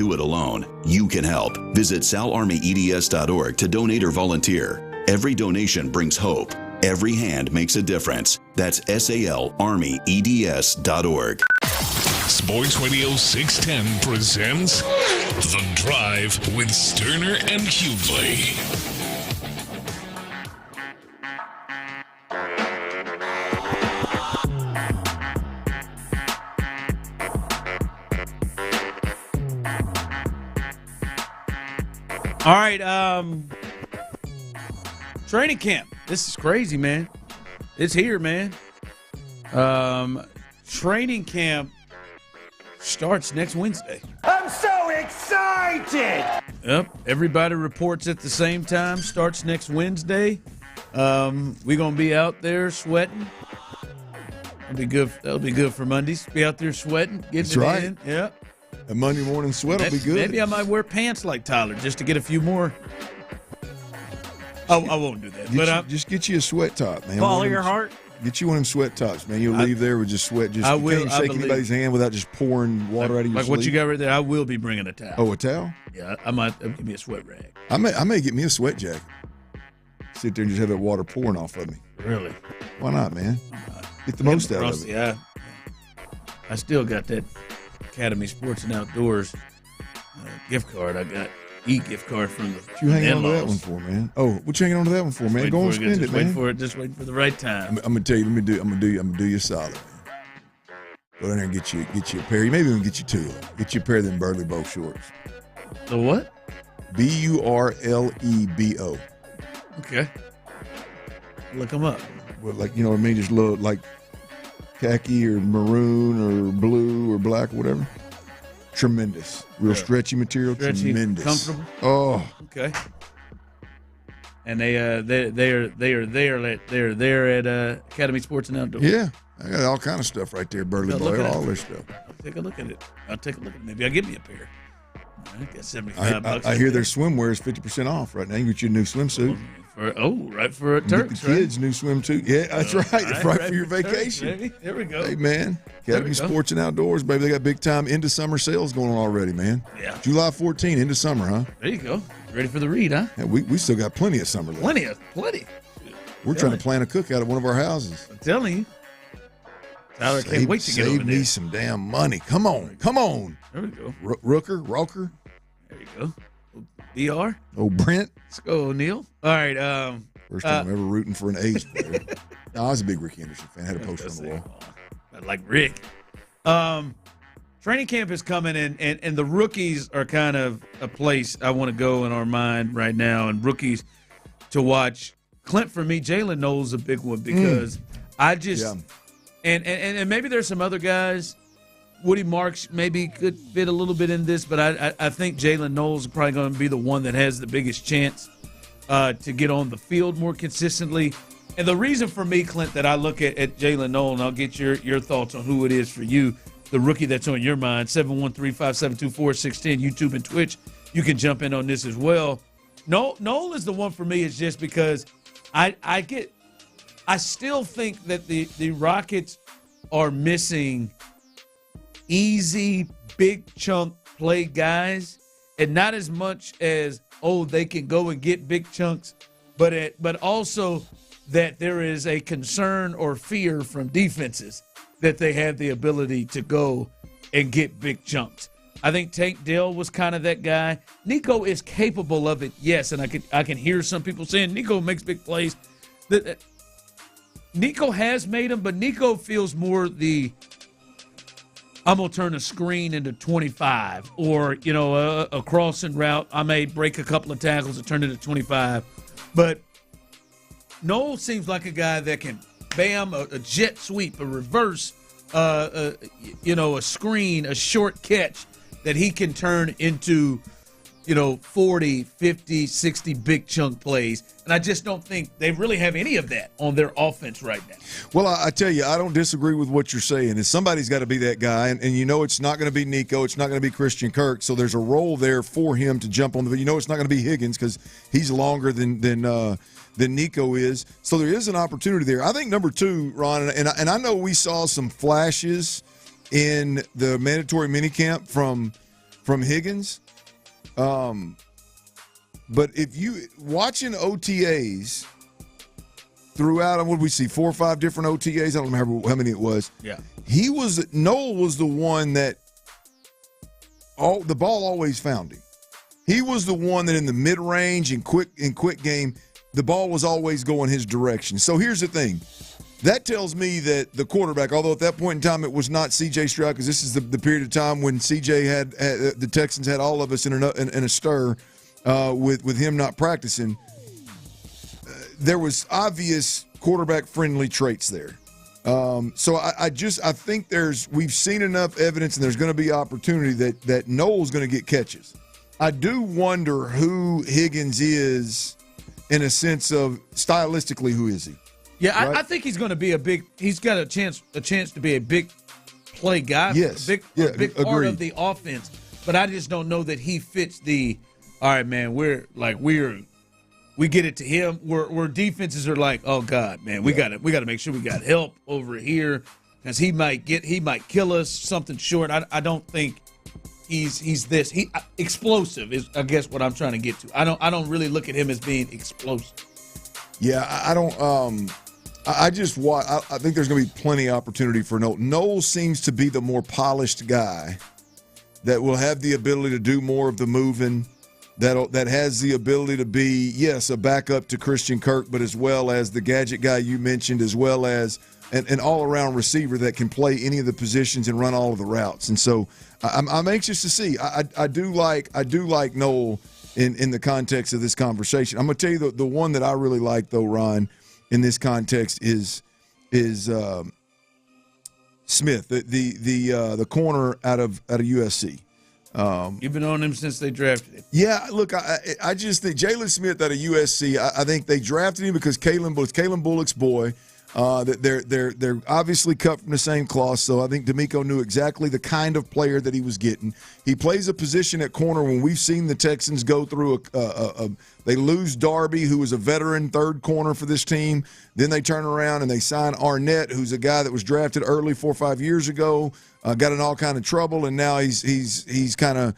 do it alone. You can help. Visit salarmyeds.org to donate or volunteer. Every donation brings hope. Every hand makes a difference. That's salarmyeds.org. Sports Radio 610 presents The Drive with Stoerner and Hughley. All right, training camp. This is crazy, man. It's here, man. Training camp starts next Wednesday. I'm so excited! Yep, everybody reports at the same time. Starts next Wednesday. We're gonna be out there sweating. That'll be good. That'll be good for Mondays. Be out there sweating, getting it in. Yeah. A Monday morning sweat will be good. Maybe I might wear pants like Tyler just to get a few more. I won't do that. Just get you a sweat top, man. Follow your heart. Get you one of them sweat tops, man. You'll leave there with just sweat. Just you can't shake anybody's hand without just pouring water out of your sleeve. Like what you got right there, I will be bringing a towel. Oh, a towel? Yeah, I might give me a sweat rag. I may get me a sweat jacket. Sit there and just have that water pouring off of me. Really? Why not, man? Get the most out of it. Yeah. I still got that Academy Sports and Outdoors gift card. I got gift card from the What you hanging on to that one for, man? Oh, what you hanging on to that one for, man? Go and spend it, man. Just waiting for the right time. I'm gonna tell you. I'm gonna do you a solid, man. Go down there and get you a pair. Maybe even get you two. Get you a pair of them Burley Bow shorts. The what? BURLEBO. Okay. Look them up. Well, like, you know what I mean? Just look like khaki or maroon or blue or black or whatever. Tremendous. Real stretchy material. Stretchy, tremendous. comfortable. Oh. Okay. And they're there at Academy Sports and Outdoors. Yeah. I got all kind of stuff right there, Burley Boy. All their stuff. Take a look at it. I'll take a look at it. Maybe I'll give me a pair. I got $75. I hear their swimwear is 50% off right now. You can get your new swimsuit. Right for a Turks, the kids' new swimsuit. Yeah, that's right. Right for your vacation. Turks, there we go. Hey, man. Academy Sports and Outdoors, baby. They got big time into summer sales going on already, man. Yeah. July 14, into summer, huh? There you go. Ready for the read, huh? Yeah, we still got plenty of summer left. Plenty. We're trying to plan a cookout at one of our houses. I'm telling you. Tyler, can't wait to get over there. Save me some damn money. Come on. There we go. Roker. There you go. BR. Oh, Brent. Let's go, O'Neal. All right. First time ever rooting for an A's player. No, I was a big Rick Henderson fan. I had a poster on the wall. I like Rick. Training camp is coming, and the rookies are kind of a place I want to go in our mind right now, and rookies to watch. Clint, for me, Jaylen Knowles is a big one because I just and maybe there's some other guys. Woody Marks maybe could fit a little bit in this, but I think Jaylen Knowles is probably going to be the one that has the biggest chance to get on the field more consistently. And the reason for me, Clint, that I look at Jaylen Knowles, and I'll get your thoughts on who it is for you, the rookie that's on your mind, 713-572-4610, YouTube and Twitch. You can jump in on this as well. Knowles is the one for me is just because I still think that the Rockets are missing easy, big chunk play guys, and not as much as, they can go and get big chunks, but also that there is a concern or fear from defenses that they have the ability to go and get big chunks. I think Tank Dell was kind of that guy. Nico is capable of it, yes, and I can hear some people saying Nico makes big plays. Nico has made them, but Nico feels more I'm going to turn a screen into 25, or, a crossing route. I may break a couple of tackles and turn it to 25. But Knowles seems like a guy that can, a jet sweep, a reverse, a screen, a short catch that he can turn into, 40, 50, 60 big chunk plays. And I just don't think they really have any of that on their offense right now. Well, I tell you, I don't disagree with what you're saying. And somebody's got to be that guy. And it's not going to be Nico. It's not going to be Christian Kirk. So there's a role there for him to jump on the – it's not going to be Higgins because he's longer than Nico is. So there is an opportunity there. I think number two, Ron, and I know we saw some flashes in the mandatory minicamp from from Higgins. But if you watching OTAs throughout, what did we see, 4 or 5 different OTAs? I don't remember how many it was. Yeah. Noel was the one that the ball always found him. He was the one that in the mid-range and quick game, the ball was always going his direction. So here's the thing. That tells me that the quarterback, although at that point in time it was not C.J. Stroud, because this is the period of time when C.J. had the Texans had all of us in a stir with him not practicing. There was obvious quarterback-friendly traits there. So I think we've seen enough evidence, and there's going to be opportunity that Noel's going to get catches. I do wonder who Higgins is in a sense of stylistically, who is he? Yeah, right? I think he's going to be he's got a chance to be a big play guy. Yes. A big part of the offense. But I just don't know that he fits all right, man, we get it to him where defenses are like, oh God, man, we got to make sure we got help over here because he might kill us something short. I don't think he's this. Explosive is I guess what I'm trying to get to. I don't really look at him as being explosive. Yeah, I don't. I think there's going to be plenty of opportunity for Noel. Noel seems to be the more polished guy that will have the ability to do more of the moving. That has the ability to be, yes, a backup to Christian Kirk, but as well as the gadget guy you mentioned, as well as an all-around receiver that can play any of the positions and run all of the routes. And so I'm anxious to see. I do like Noel in the context of this conversation. I'm going to tell you the one that I really like, though, Ron, in this context is Smith, the corner out of USC. You've been on him since they drafted him. Yeah, look, I just think Jaylen Smith out of USC. I think they drafted him because Kalen Bullock's boy. That they're obviously cut from the same cloth, so I think D'Amico knew exactly the kind of player that he was getting. He plays a position at corner when we've seen the Texans go through they lose Darby, who was a veteran third corner for this team. Then they turn around and they sign Arnett, who's a guy that was drafted early 4 or 5 years ago, got in all kind of trouble, and now he's kind of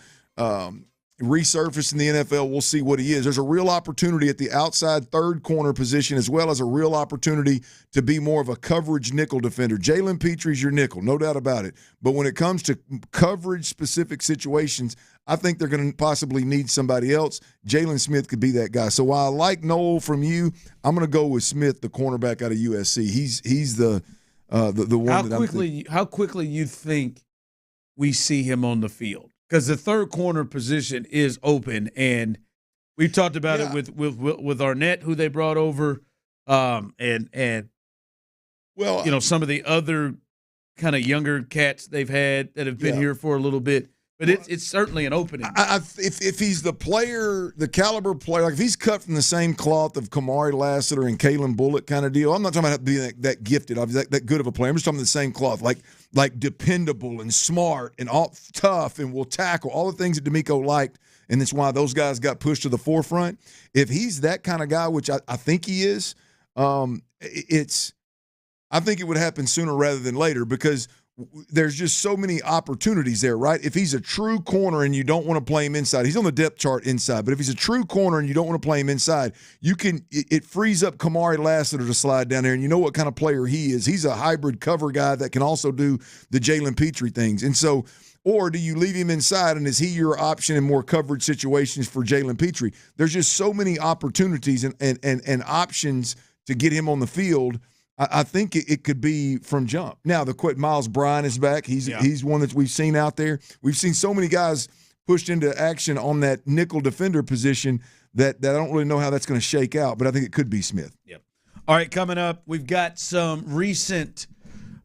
resurfaced in the NFL. We'll see what he is. There's a real opportunity at the outside third corner position, as well as a real opportunity to be more of a coverage nickel defender. Jalen Petre's your nickel, no doubt about it. But when it comes to coverage-specific situations, I think they're going to possibly need somebody else. Jaylen Smith could be that guy. So while I like Noel from you, I'm going to go with Smith, the cornerback out of USC. He's the one. How quickly you think we see him on the field? Because the third corner position is open, and we talked about it with Arnett, who they brought over, and some of the other kind of younger cats they've had that have been here for a little bit. But it's certainly an opening. If he's the player, the caliber player, like if he's cut from the same cloth of Kamari Lassiter and Kalen Bullock kind of deal, I'm not talking about being that gifted, that good of a player. I'm just talking about the same cloth, like dependable and smart and all tough and will tackle, all the things that D'Amico liked, and that's why those guys got pushed to the forefront. If he's that kind of guy, which I think he is, I think it would happen sooner rather than later because there's just so many opportunities there, right? If he's a true corner and you don't want to play him inside, he's on the depth chart inside, but if he's a true corner and you don't want to play him inside, it frees up Kamari Lassiter to slide down there, and you know what kind of player he is. He's a hybrid cover guy that can also do the Jalen Petre things. And so, or do you leave him inside, and is he your option in more coverage situations for Jalen Petre? There's just so many opportunities and options to get him on the field. I think it could be from jump. Now, Miles Bryant is back. He's one that we've seen out there. We've seen so many guys pushed into action on that nickel defender position that I don't really know how that's going to shake out, but I think it could be Smith. Yep. All right, coming up, we've got some recent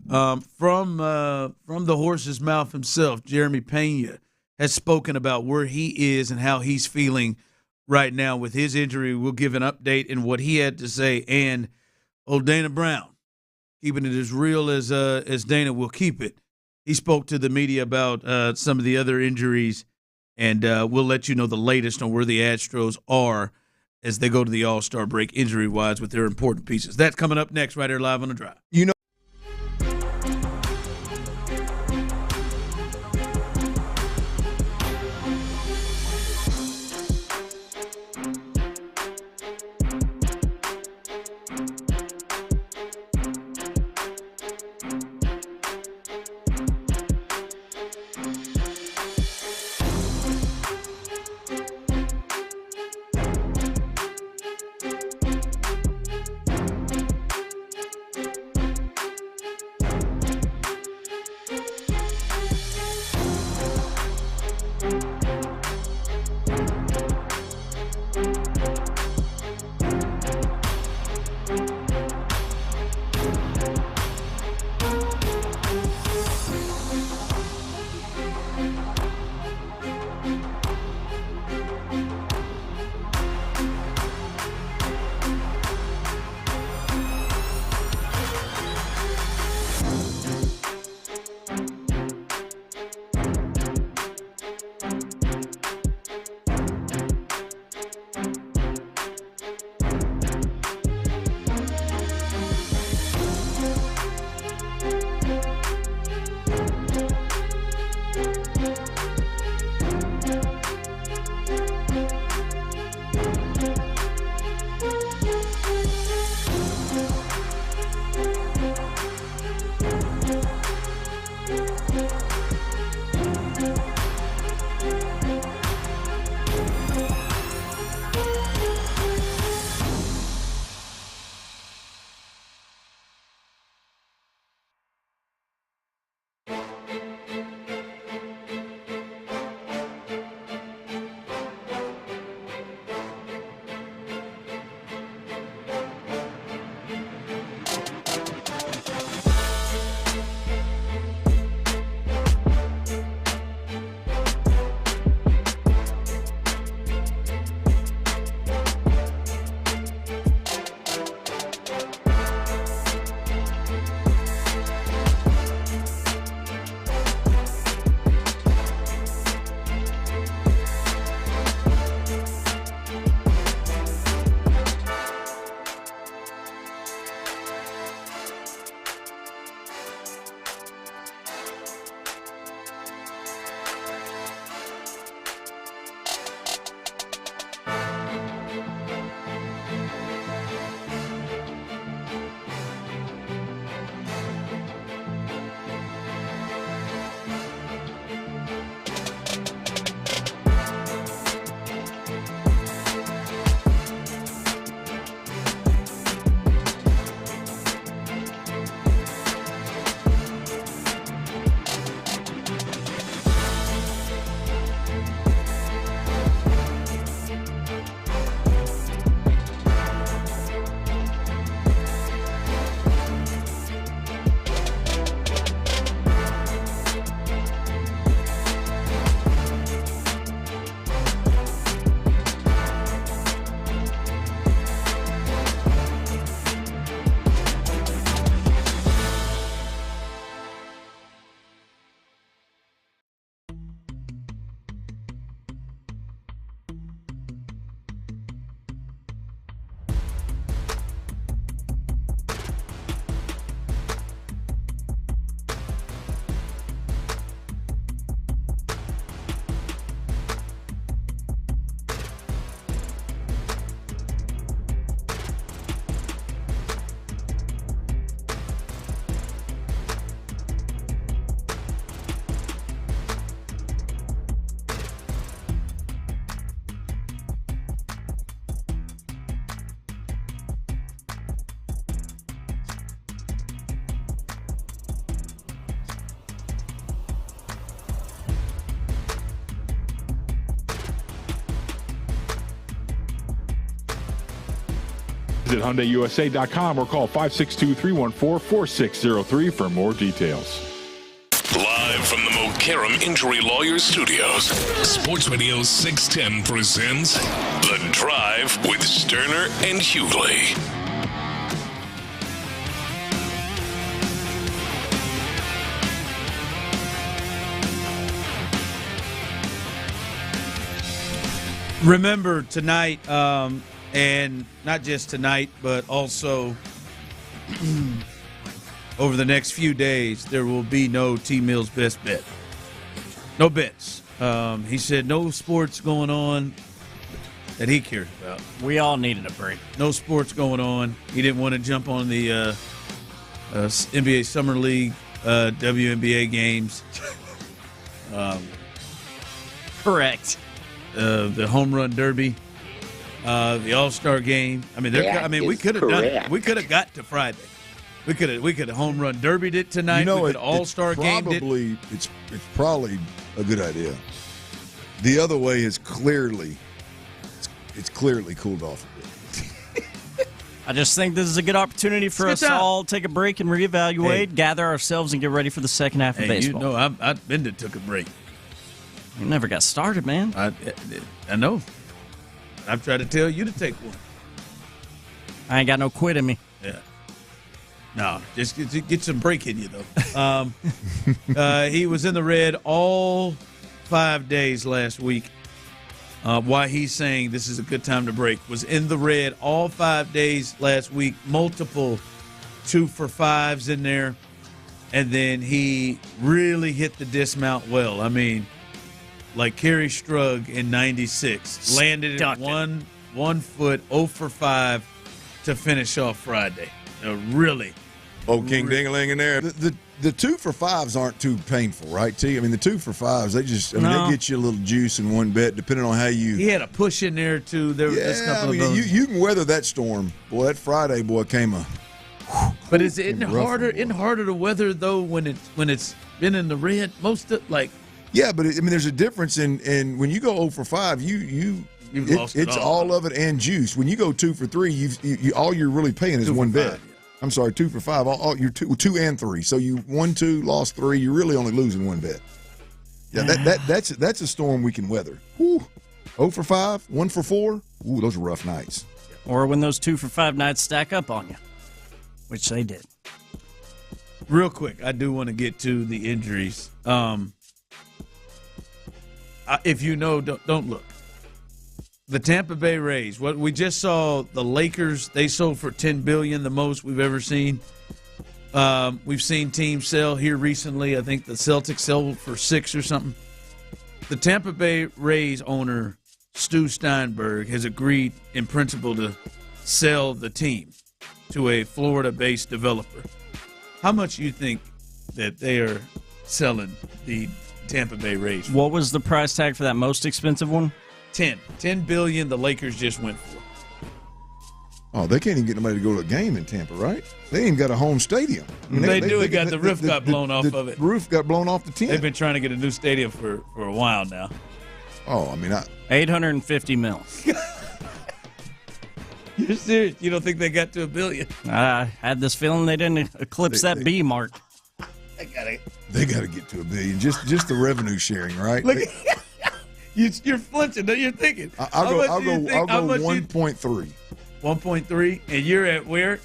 from the horse's mouth himself. Jeremy Pena has spoken about where he is and how he's feeling right now with his injury. We'll give an update in what he had to say, and old Dana Brown, keeping it as real as Dana will keep it. He spoke to the media about some of the other injuries, and we'll let you know the latest on where the Astros are as they go to the All-Star break injury-wise with their important pieces. That's coming up next right here live on The Drive. Visit HyundaiUSA.com or call 562-314-4603 for more details. Live from the Mokaram Injury Lawyers Studios, Sports Radio 610 presents The Drive with Stoerner and Hughley. Remember tonight, and not just tonight, but also over the next few days, there will be no T. Mills best bet. No bets. He said no sports going on that he cares about. We all needed a break. No sports going on. He didn't want to jump on the NBA Summer League, WNBA games. Correct. The home run derby, the All-Star game. I mean, we could have done it. We could have got to Friday. We could have home run derbied it tonight. You know, we could All-Star game it. It's probably a good idea. The other way is clearly cooled off a bit. I just think this is a good opportunity for us all to take a break and reevaluate, gather ourselves, and get ready for the second half of baseball. You know, I've been to took a break. You never got started, man. I know. I've tried to tell you to take one. I ain't got no quit in me. Yeah. No, just get some break in you, though. He was in the red all 5 days last week. Why he's saying this is a good time to break. Was in the red all 5 days last week. Multiple 2-for-5s in there. And then he really hit the dismount well. I mean, like Kerry Strug in 96. Landed it one foot, 0-for-5 to finish off Friday. Really. Oh, King Ding-a-ling in there. The 2-for-5s aren't too painful, right, T? I mean, the 2-for-5s, they get you a little juice in one bet, depending on how you. He had a push in there, too. There was a couple of those. You can weather that storm. Boy, that Friday, came a. But is it harder to weather, though, when it's been in the red? Yeah, but there's a difference in when you go 0-for-5, it's all of it and juice. When you go 2-for-3, all you're really paying is one bet. I'm sorry, 2-for-5. All you're 2 and 3. So you won 2, lost 3. You're really only losing one bet. Yeah, that's a storm we can weather. 0-for-5, 1-for-4. Ooh, those are rough nights. Or when those 2-for-5 nights stack up on you, which they did. Real quick, I do want to get to the injuries. If you know, don't look. The Tampa Bay Rays. What we just saw, the Lakers. They sold for $10 billion, the most we've ever seen. We've seen teams sell here recently. I think the Celtics sold for $6 or something. The Tampa Bay Rays owner Stu Steinberg has agreed in principle to sell the team to a Florida-based developer. How much do you think that they are selling the Tampa Bay Rays? What was the price tag for that most expensive one? $10 billion. The Lakers just went for. Oh, they can't even get nobody to go to a game in Tampa, right? They ain't got a home stadium. They got the roof got blown off of it. The roof got blown off the tent. They've been trying to get a new stadium for a while now. Oh, $850 million. You're serious? You don't think they got to $1 billion? I had this feeling they didn't eclipse that B mark. They got to get to $1 billion. Just the revenue sharing, right? Look, you're flinching. You're thinking. I'll go 1.3. 1.3, and you're at where?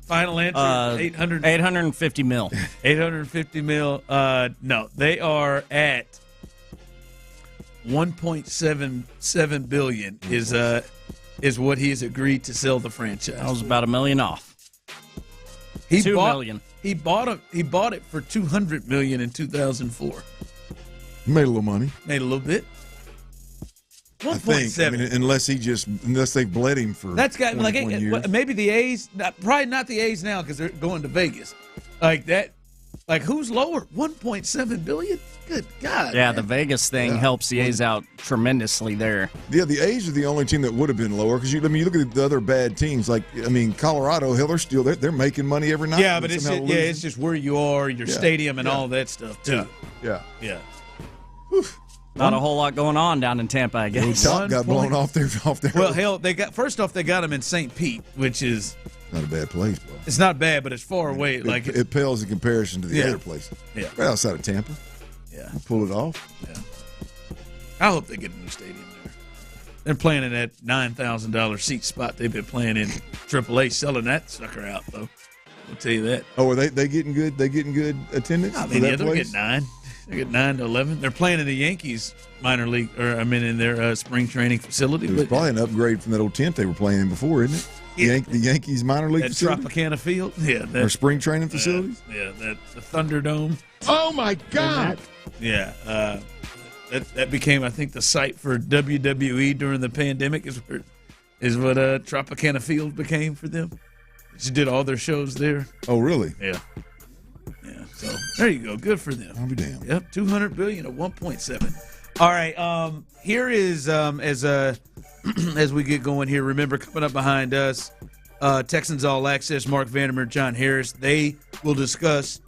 Final answer? 850 mil. 850 mil. No, they are at 1.77 billion. Is what he has agreed to sell the franchise. I was about $1 million off. $2 million. He bought it for $200 million in 2004. Made a little money. Made a little bit. 1.7. Unless they bled him for. That's got years. Maybe the A's. Probably not the A's now because they're going to Vegas. Like that. Like who's lower? 1.7 billion. Good God. Yeah, man. The Vegas thing helps the A's out tremendously there. Yeah, the A's are the only team that would have been lower because you look at the other bad teams. Like Colorado, they're making money every night. Yeah, but it's just where you are, your stadium, and all that stuff too. Yeah. Yeah. Not a whole lot going on down in Tampa, I guess. Top got blown off there. Well, hell, they got him in St. Pete, which is not a bad place, bro. It's not bad, but it's far away. It pales in comparison to the other places. Yeah, right outside of Tampa. Yeah, pull it off. Yeah, I hope they get a new stadium there. They're playing in that $9,000 seat spot they've been playing in AAA, selling that sucker out though. I'll tell you that. Oh, are they getting good? They getting good attendance? I mean, they're getting 9. They get 9 to 11. They're playing in the Yankees minor league, in their spring training facility. It was probably an upgrade from that old tent they were playing in before, isn't it? The Yankees minor league facility? Tropicana Field? Yeah. Or spring training facilities? The Thunderdome. Oh, my God. Yeah. That became, I think, the site for WWE during the pandemic is what Tropicana Field became for them. She did all their shows there. Oh, really? Yeah. So there you go. Good for them. I'll be damned. Yep, $200 billion at 1.7. All right. Here is as we get going here. Remember, coming up behind us, Texans All Access, Mark Vandermeer, John Harris. They will discuss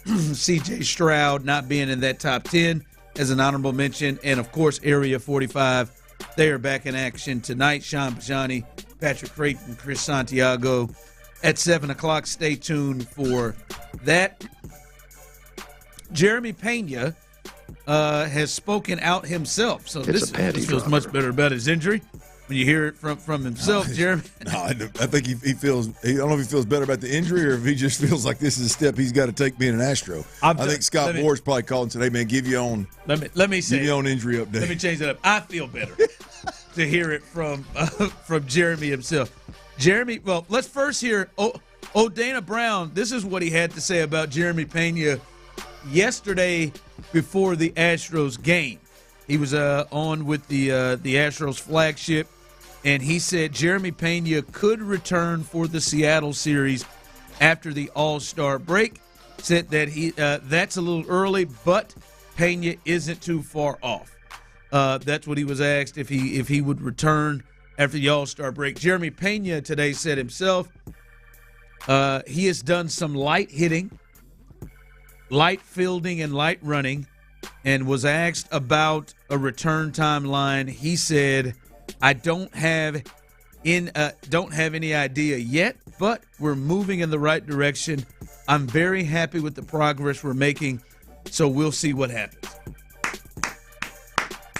C.J. Stroud not being in that top 10 as an honorable mention, and of course, Area 45. They are back in action tonight. Sean Bijani, Patrick Creighton, Chris Santiago at 7:00. Stay tuned for that. Jeremy Pena has spoken out himself, so this feels much better about his injury when you hear it from himself. Jeremy. No, I think he feels. I don't know if he feels better about the injury or if he just feels like this is a step he's got to take being an Astro. I think Scott Moore's probably called and said, "Hey man, give your own. Let me say give your own injury update." Let me change that up. I feel better to hear it from Jeremy himself. Jeremy, well, let's first hear. Dana Brown. This is what he had to say about Jeremy Pena yesterday before the Astros game. He was on with the Astros flagship, and he said Jeremy Pena could return for the Seattle series after the All-Star break. Said that that's a little early, but Pena isn't too far off. That's what he was asked if he would return after the All-Star break. Jeremy Pena today said himself he has done some light hitting, light fielding, and light running, and was asked about a return timeline. He said, "I don't have any idea yet, but we're moving in the right direction. I'm very happy with the progress we're making, so we'll see what happens."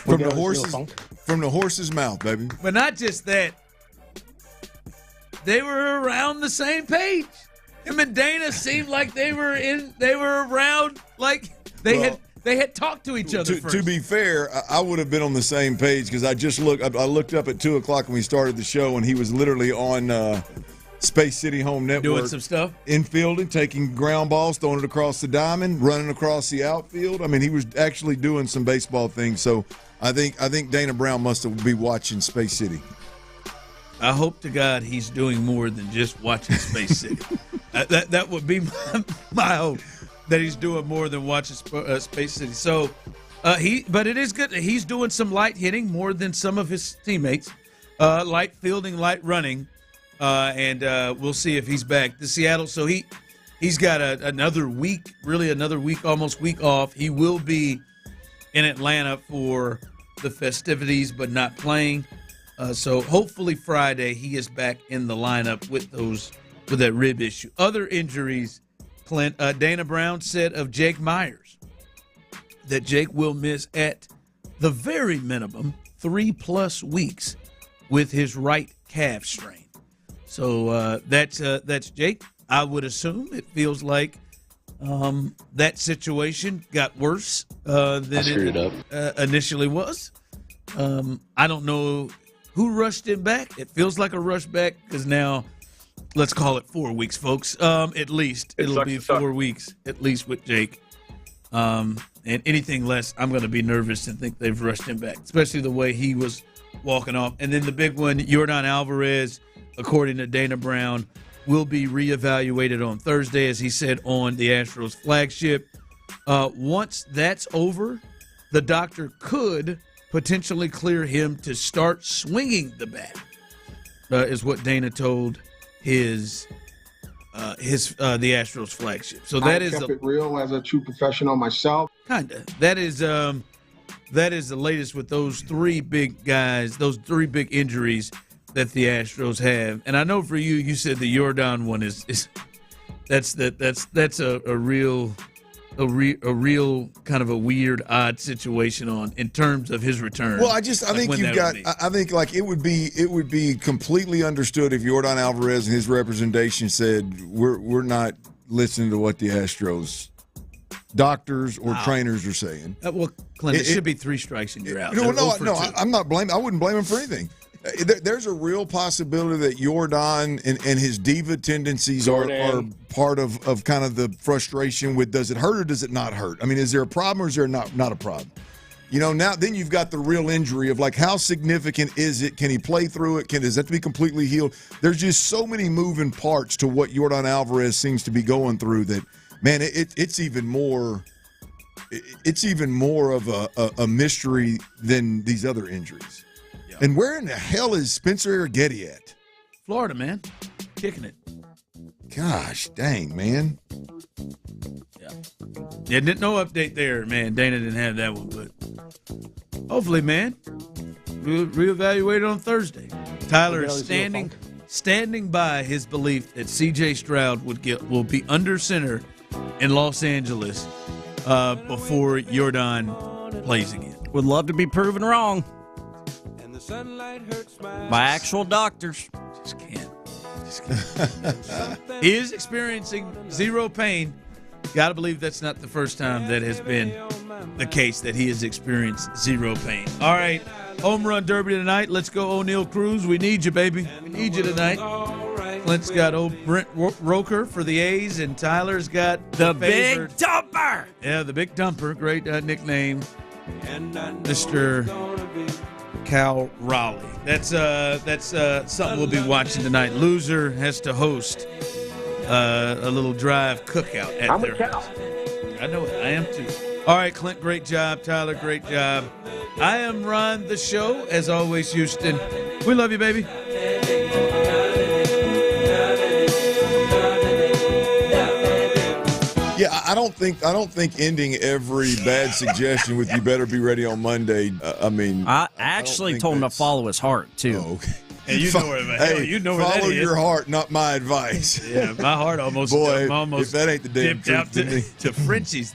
From the horse's mouth, baby. But not just that. They were around the same page. Him and Dana seemed like they were around, like they had talked to each other first. To be fair, I would have been on the same page because I looked up at 2:00 when we started the show, and he was literally on Space City Home Network doing some stuff, infielding, taking ground balls, throwing it across the diamond, running across the outfield. I mean, he was actually doing some baseball things. So I think Dana Brown must have been watching Space City. I hope to God he's doing more than just watching Space City. That would be my hope, that he's doing more than watching Space City. So but it is good that he's doing some light hitting more than some of his teammates, light fielding, light running, and we'll see if he's back to Seattle. So he's got another week, almost week off. He will be in Atlanta for the festivities, but not playing. So hopefully Friday he is back in the lineup with that rib issue. Other injuries, Clint. Dana Brown said of Jake Myers that Jake will miss at the very minimum 3+ weeks with his right calf strain. So that's Jake. I would assume it feels like that situation got worse than it initially was. I don't know who rushed him back. It feels like a rush back because now, let's call it 4 weeks, folks. At least it'll be 4 weeks, at least with Jake. And anything less, I'm going to be nervous and think they've rushed him back, especially the way he was walking off. And then the big one, Yordan Alvarez, according to Dana Brown, will be reevaluated on Thursday, as he said on the Astros flagship. Once that's over, the doctor could potentially clear him to start swinging the bat, is what Dana told the Astros flagship. So that is kept it real as a true professional myself. Kinda. That is that is the latest with those three big guys, those three big injuries that the Astros have. And I know for you said the Jordan one is that's a real kind of a weird, odd situation in terms of his return. Well, I think like it would be completely understood if Jordan Alvarez and his representation said we're not listening to what the Astros doctors or trainers are saying. Well, Clint, it should be 3 strikes and you're out. No, I'm not blaming. I wouldn't blame him for anything. There's a real possibility that Jordan and his diva tendencies are part of kind of the frustration with, does it hurt or does it not hurt? I mean, is there a problem or is there not a problem? Now then you've got the real injury of like, how significant is it? Can he play through it? Does that have to be completely healed? There's just so many moving parts to what Jordan Alvarez seems to be going through that, man, it's even more of a mystery than these other injuries. And where in the hell is Spencer Arrighetti at? Florida, man. Kicking it. Gosh, dang, man. Yeah, no update there, man. Dana didn't have that one, but hopefully, man, we'll reevaluate on Thursday. Tyler is standing by his belief that C.J. Stroud will be under center in Los Angeles before Jordan plays again. Would love to be proven wrong. By actual doctors. Just can't. He is experiencing zero pain. Got to believe that's not the first time that has been the case that he has experienced zero pain. All right, home run derby tonight. Let's go, O'Neal Cruz. We need you, baby. We need you tonight. Clint's got old Brent Roker for the A's, and Tyler's got the Big Dumper. Yeah, the Big Dumper. Great nickname, Mr. Cal Raleigh. That's something we'll be watching tonight. Loser has to host a little drive cookout at their house. I know it. I am too. All right, Clint, great job. Tyler, great job. I am Ron, the show. As always, Houston, we love you, baby. Yeah, I don't think ending every bad suggestion with "you better be ready on Monday." I actually told him to follow his heart too. Oh, okay. And you know where you know where follow that is. your heart, not my advice. Yeah, my heart almost if that ain't the damn dipped out truth to Frenchie's.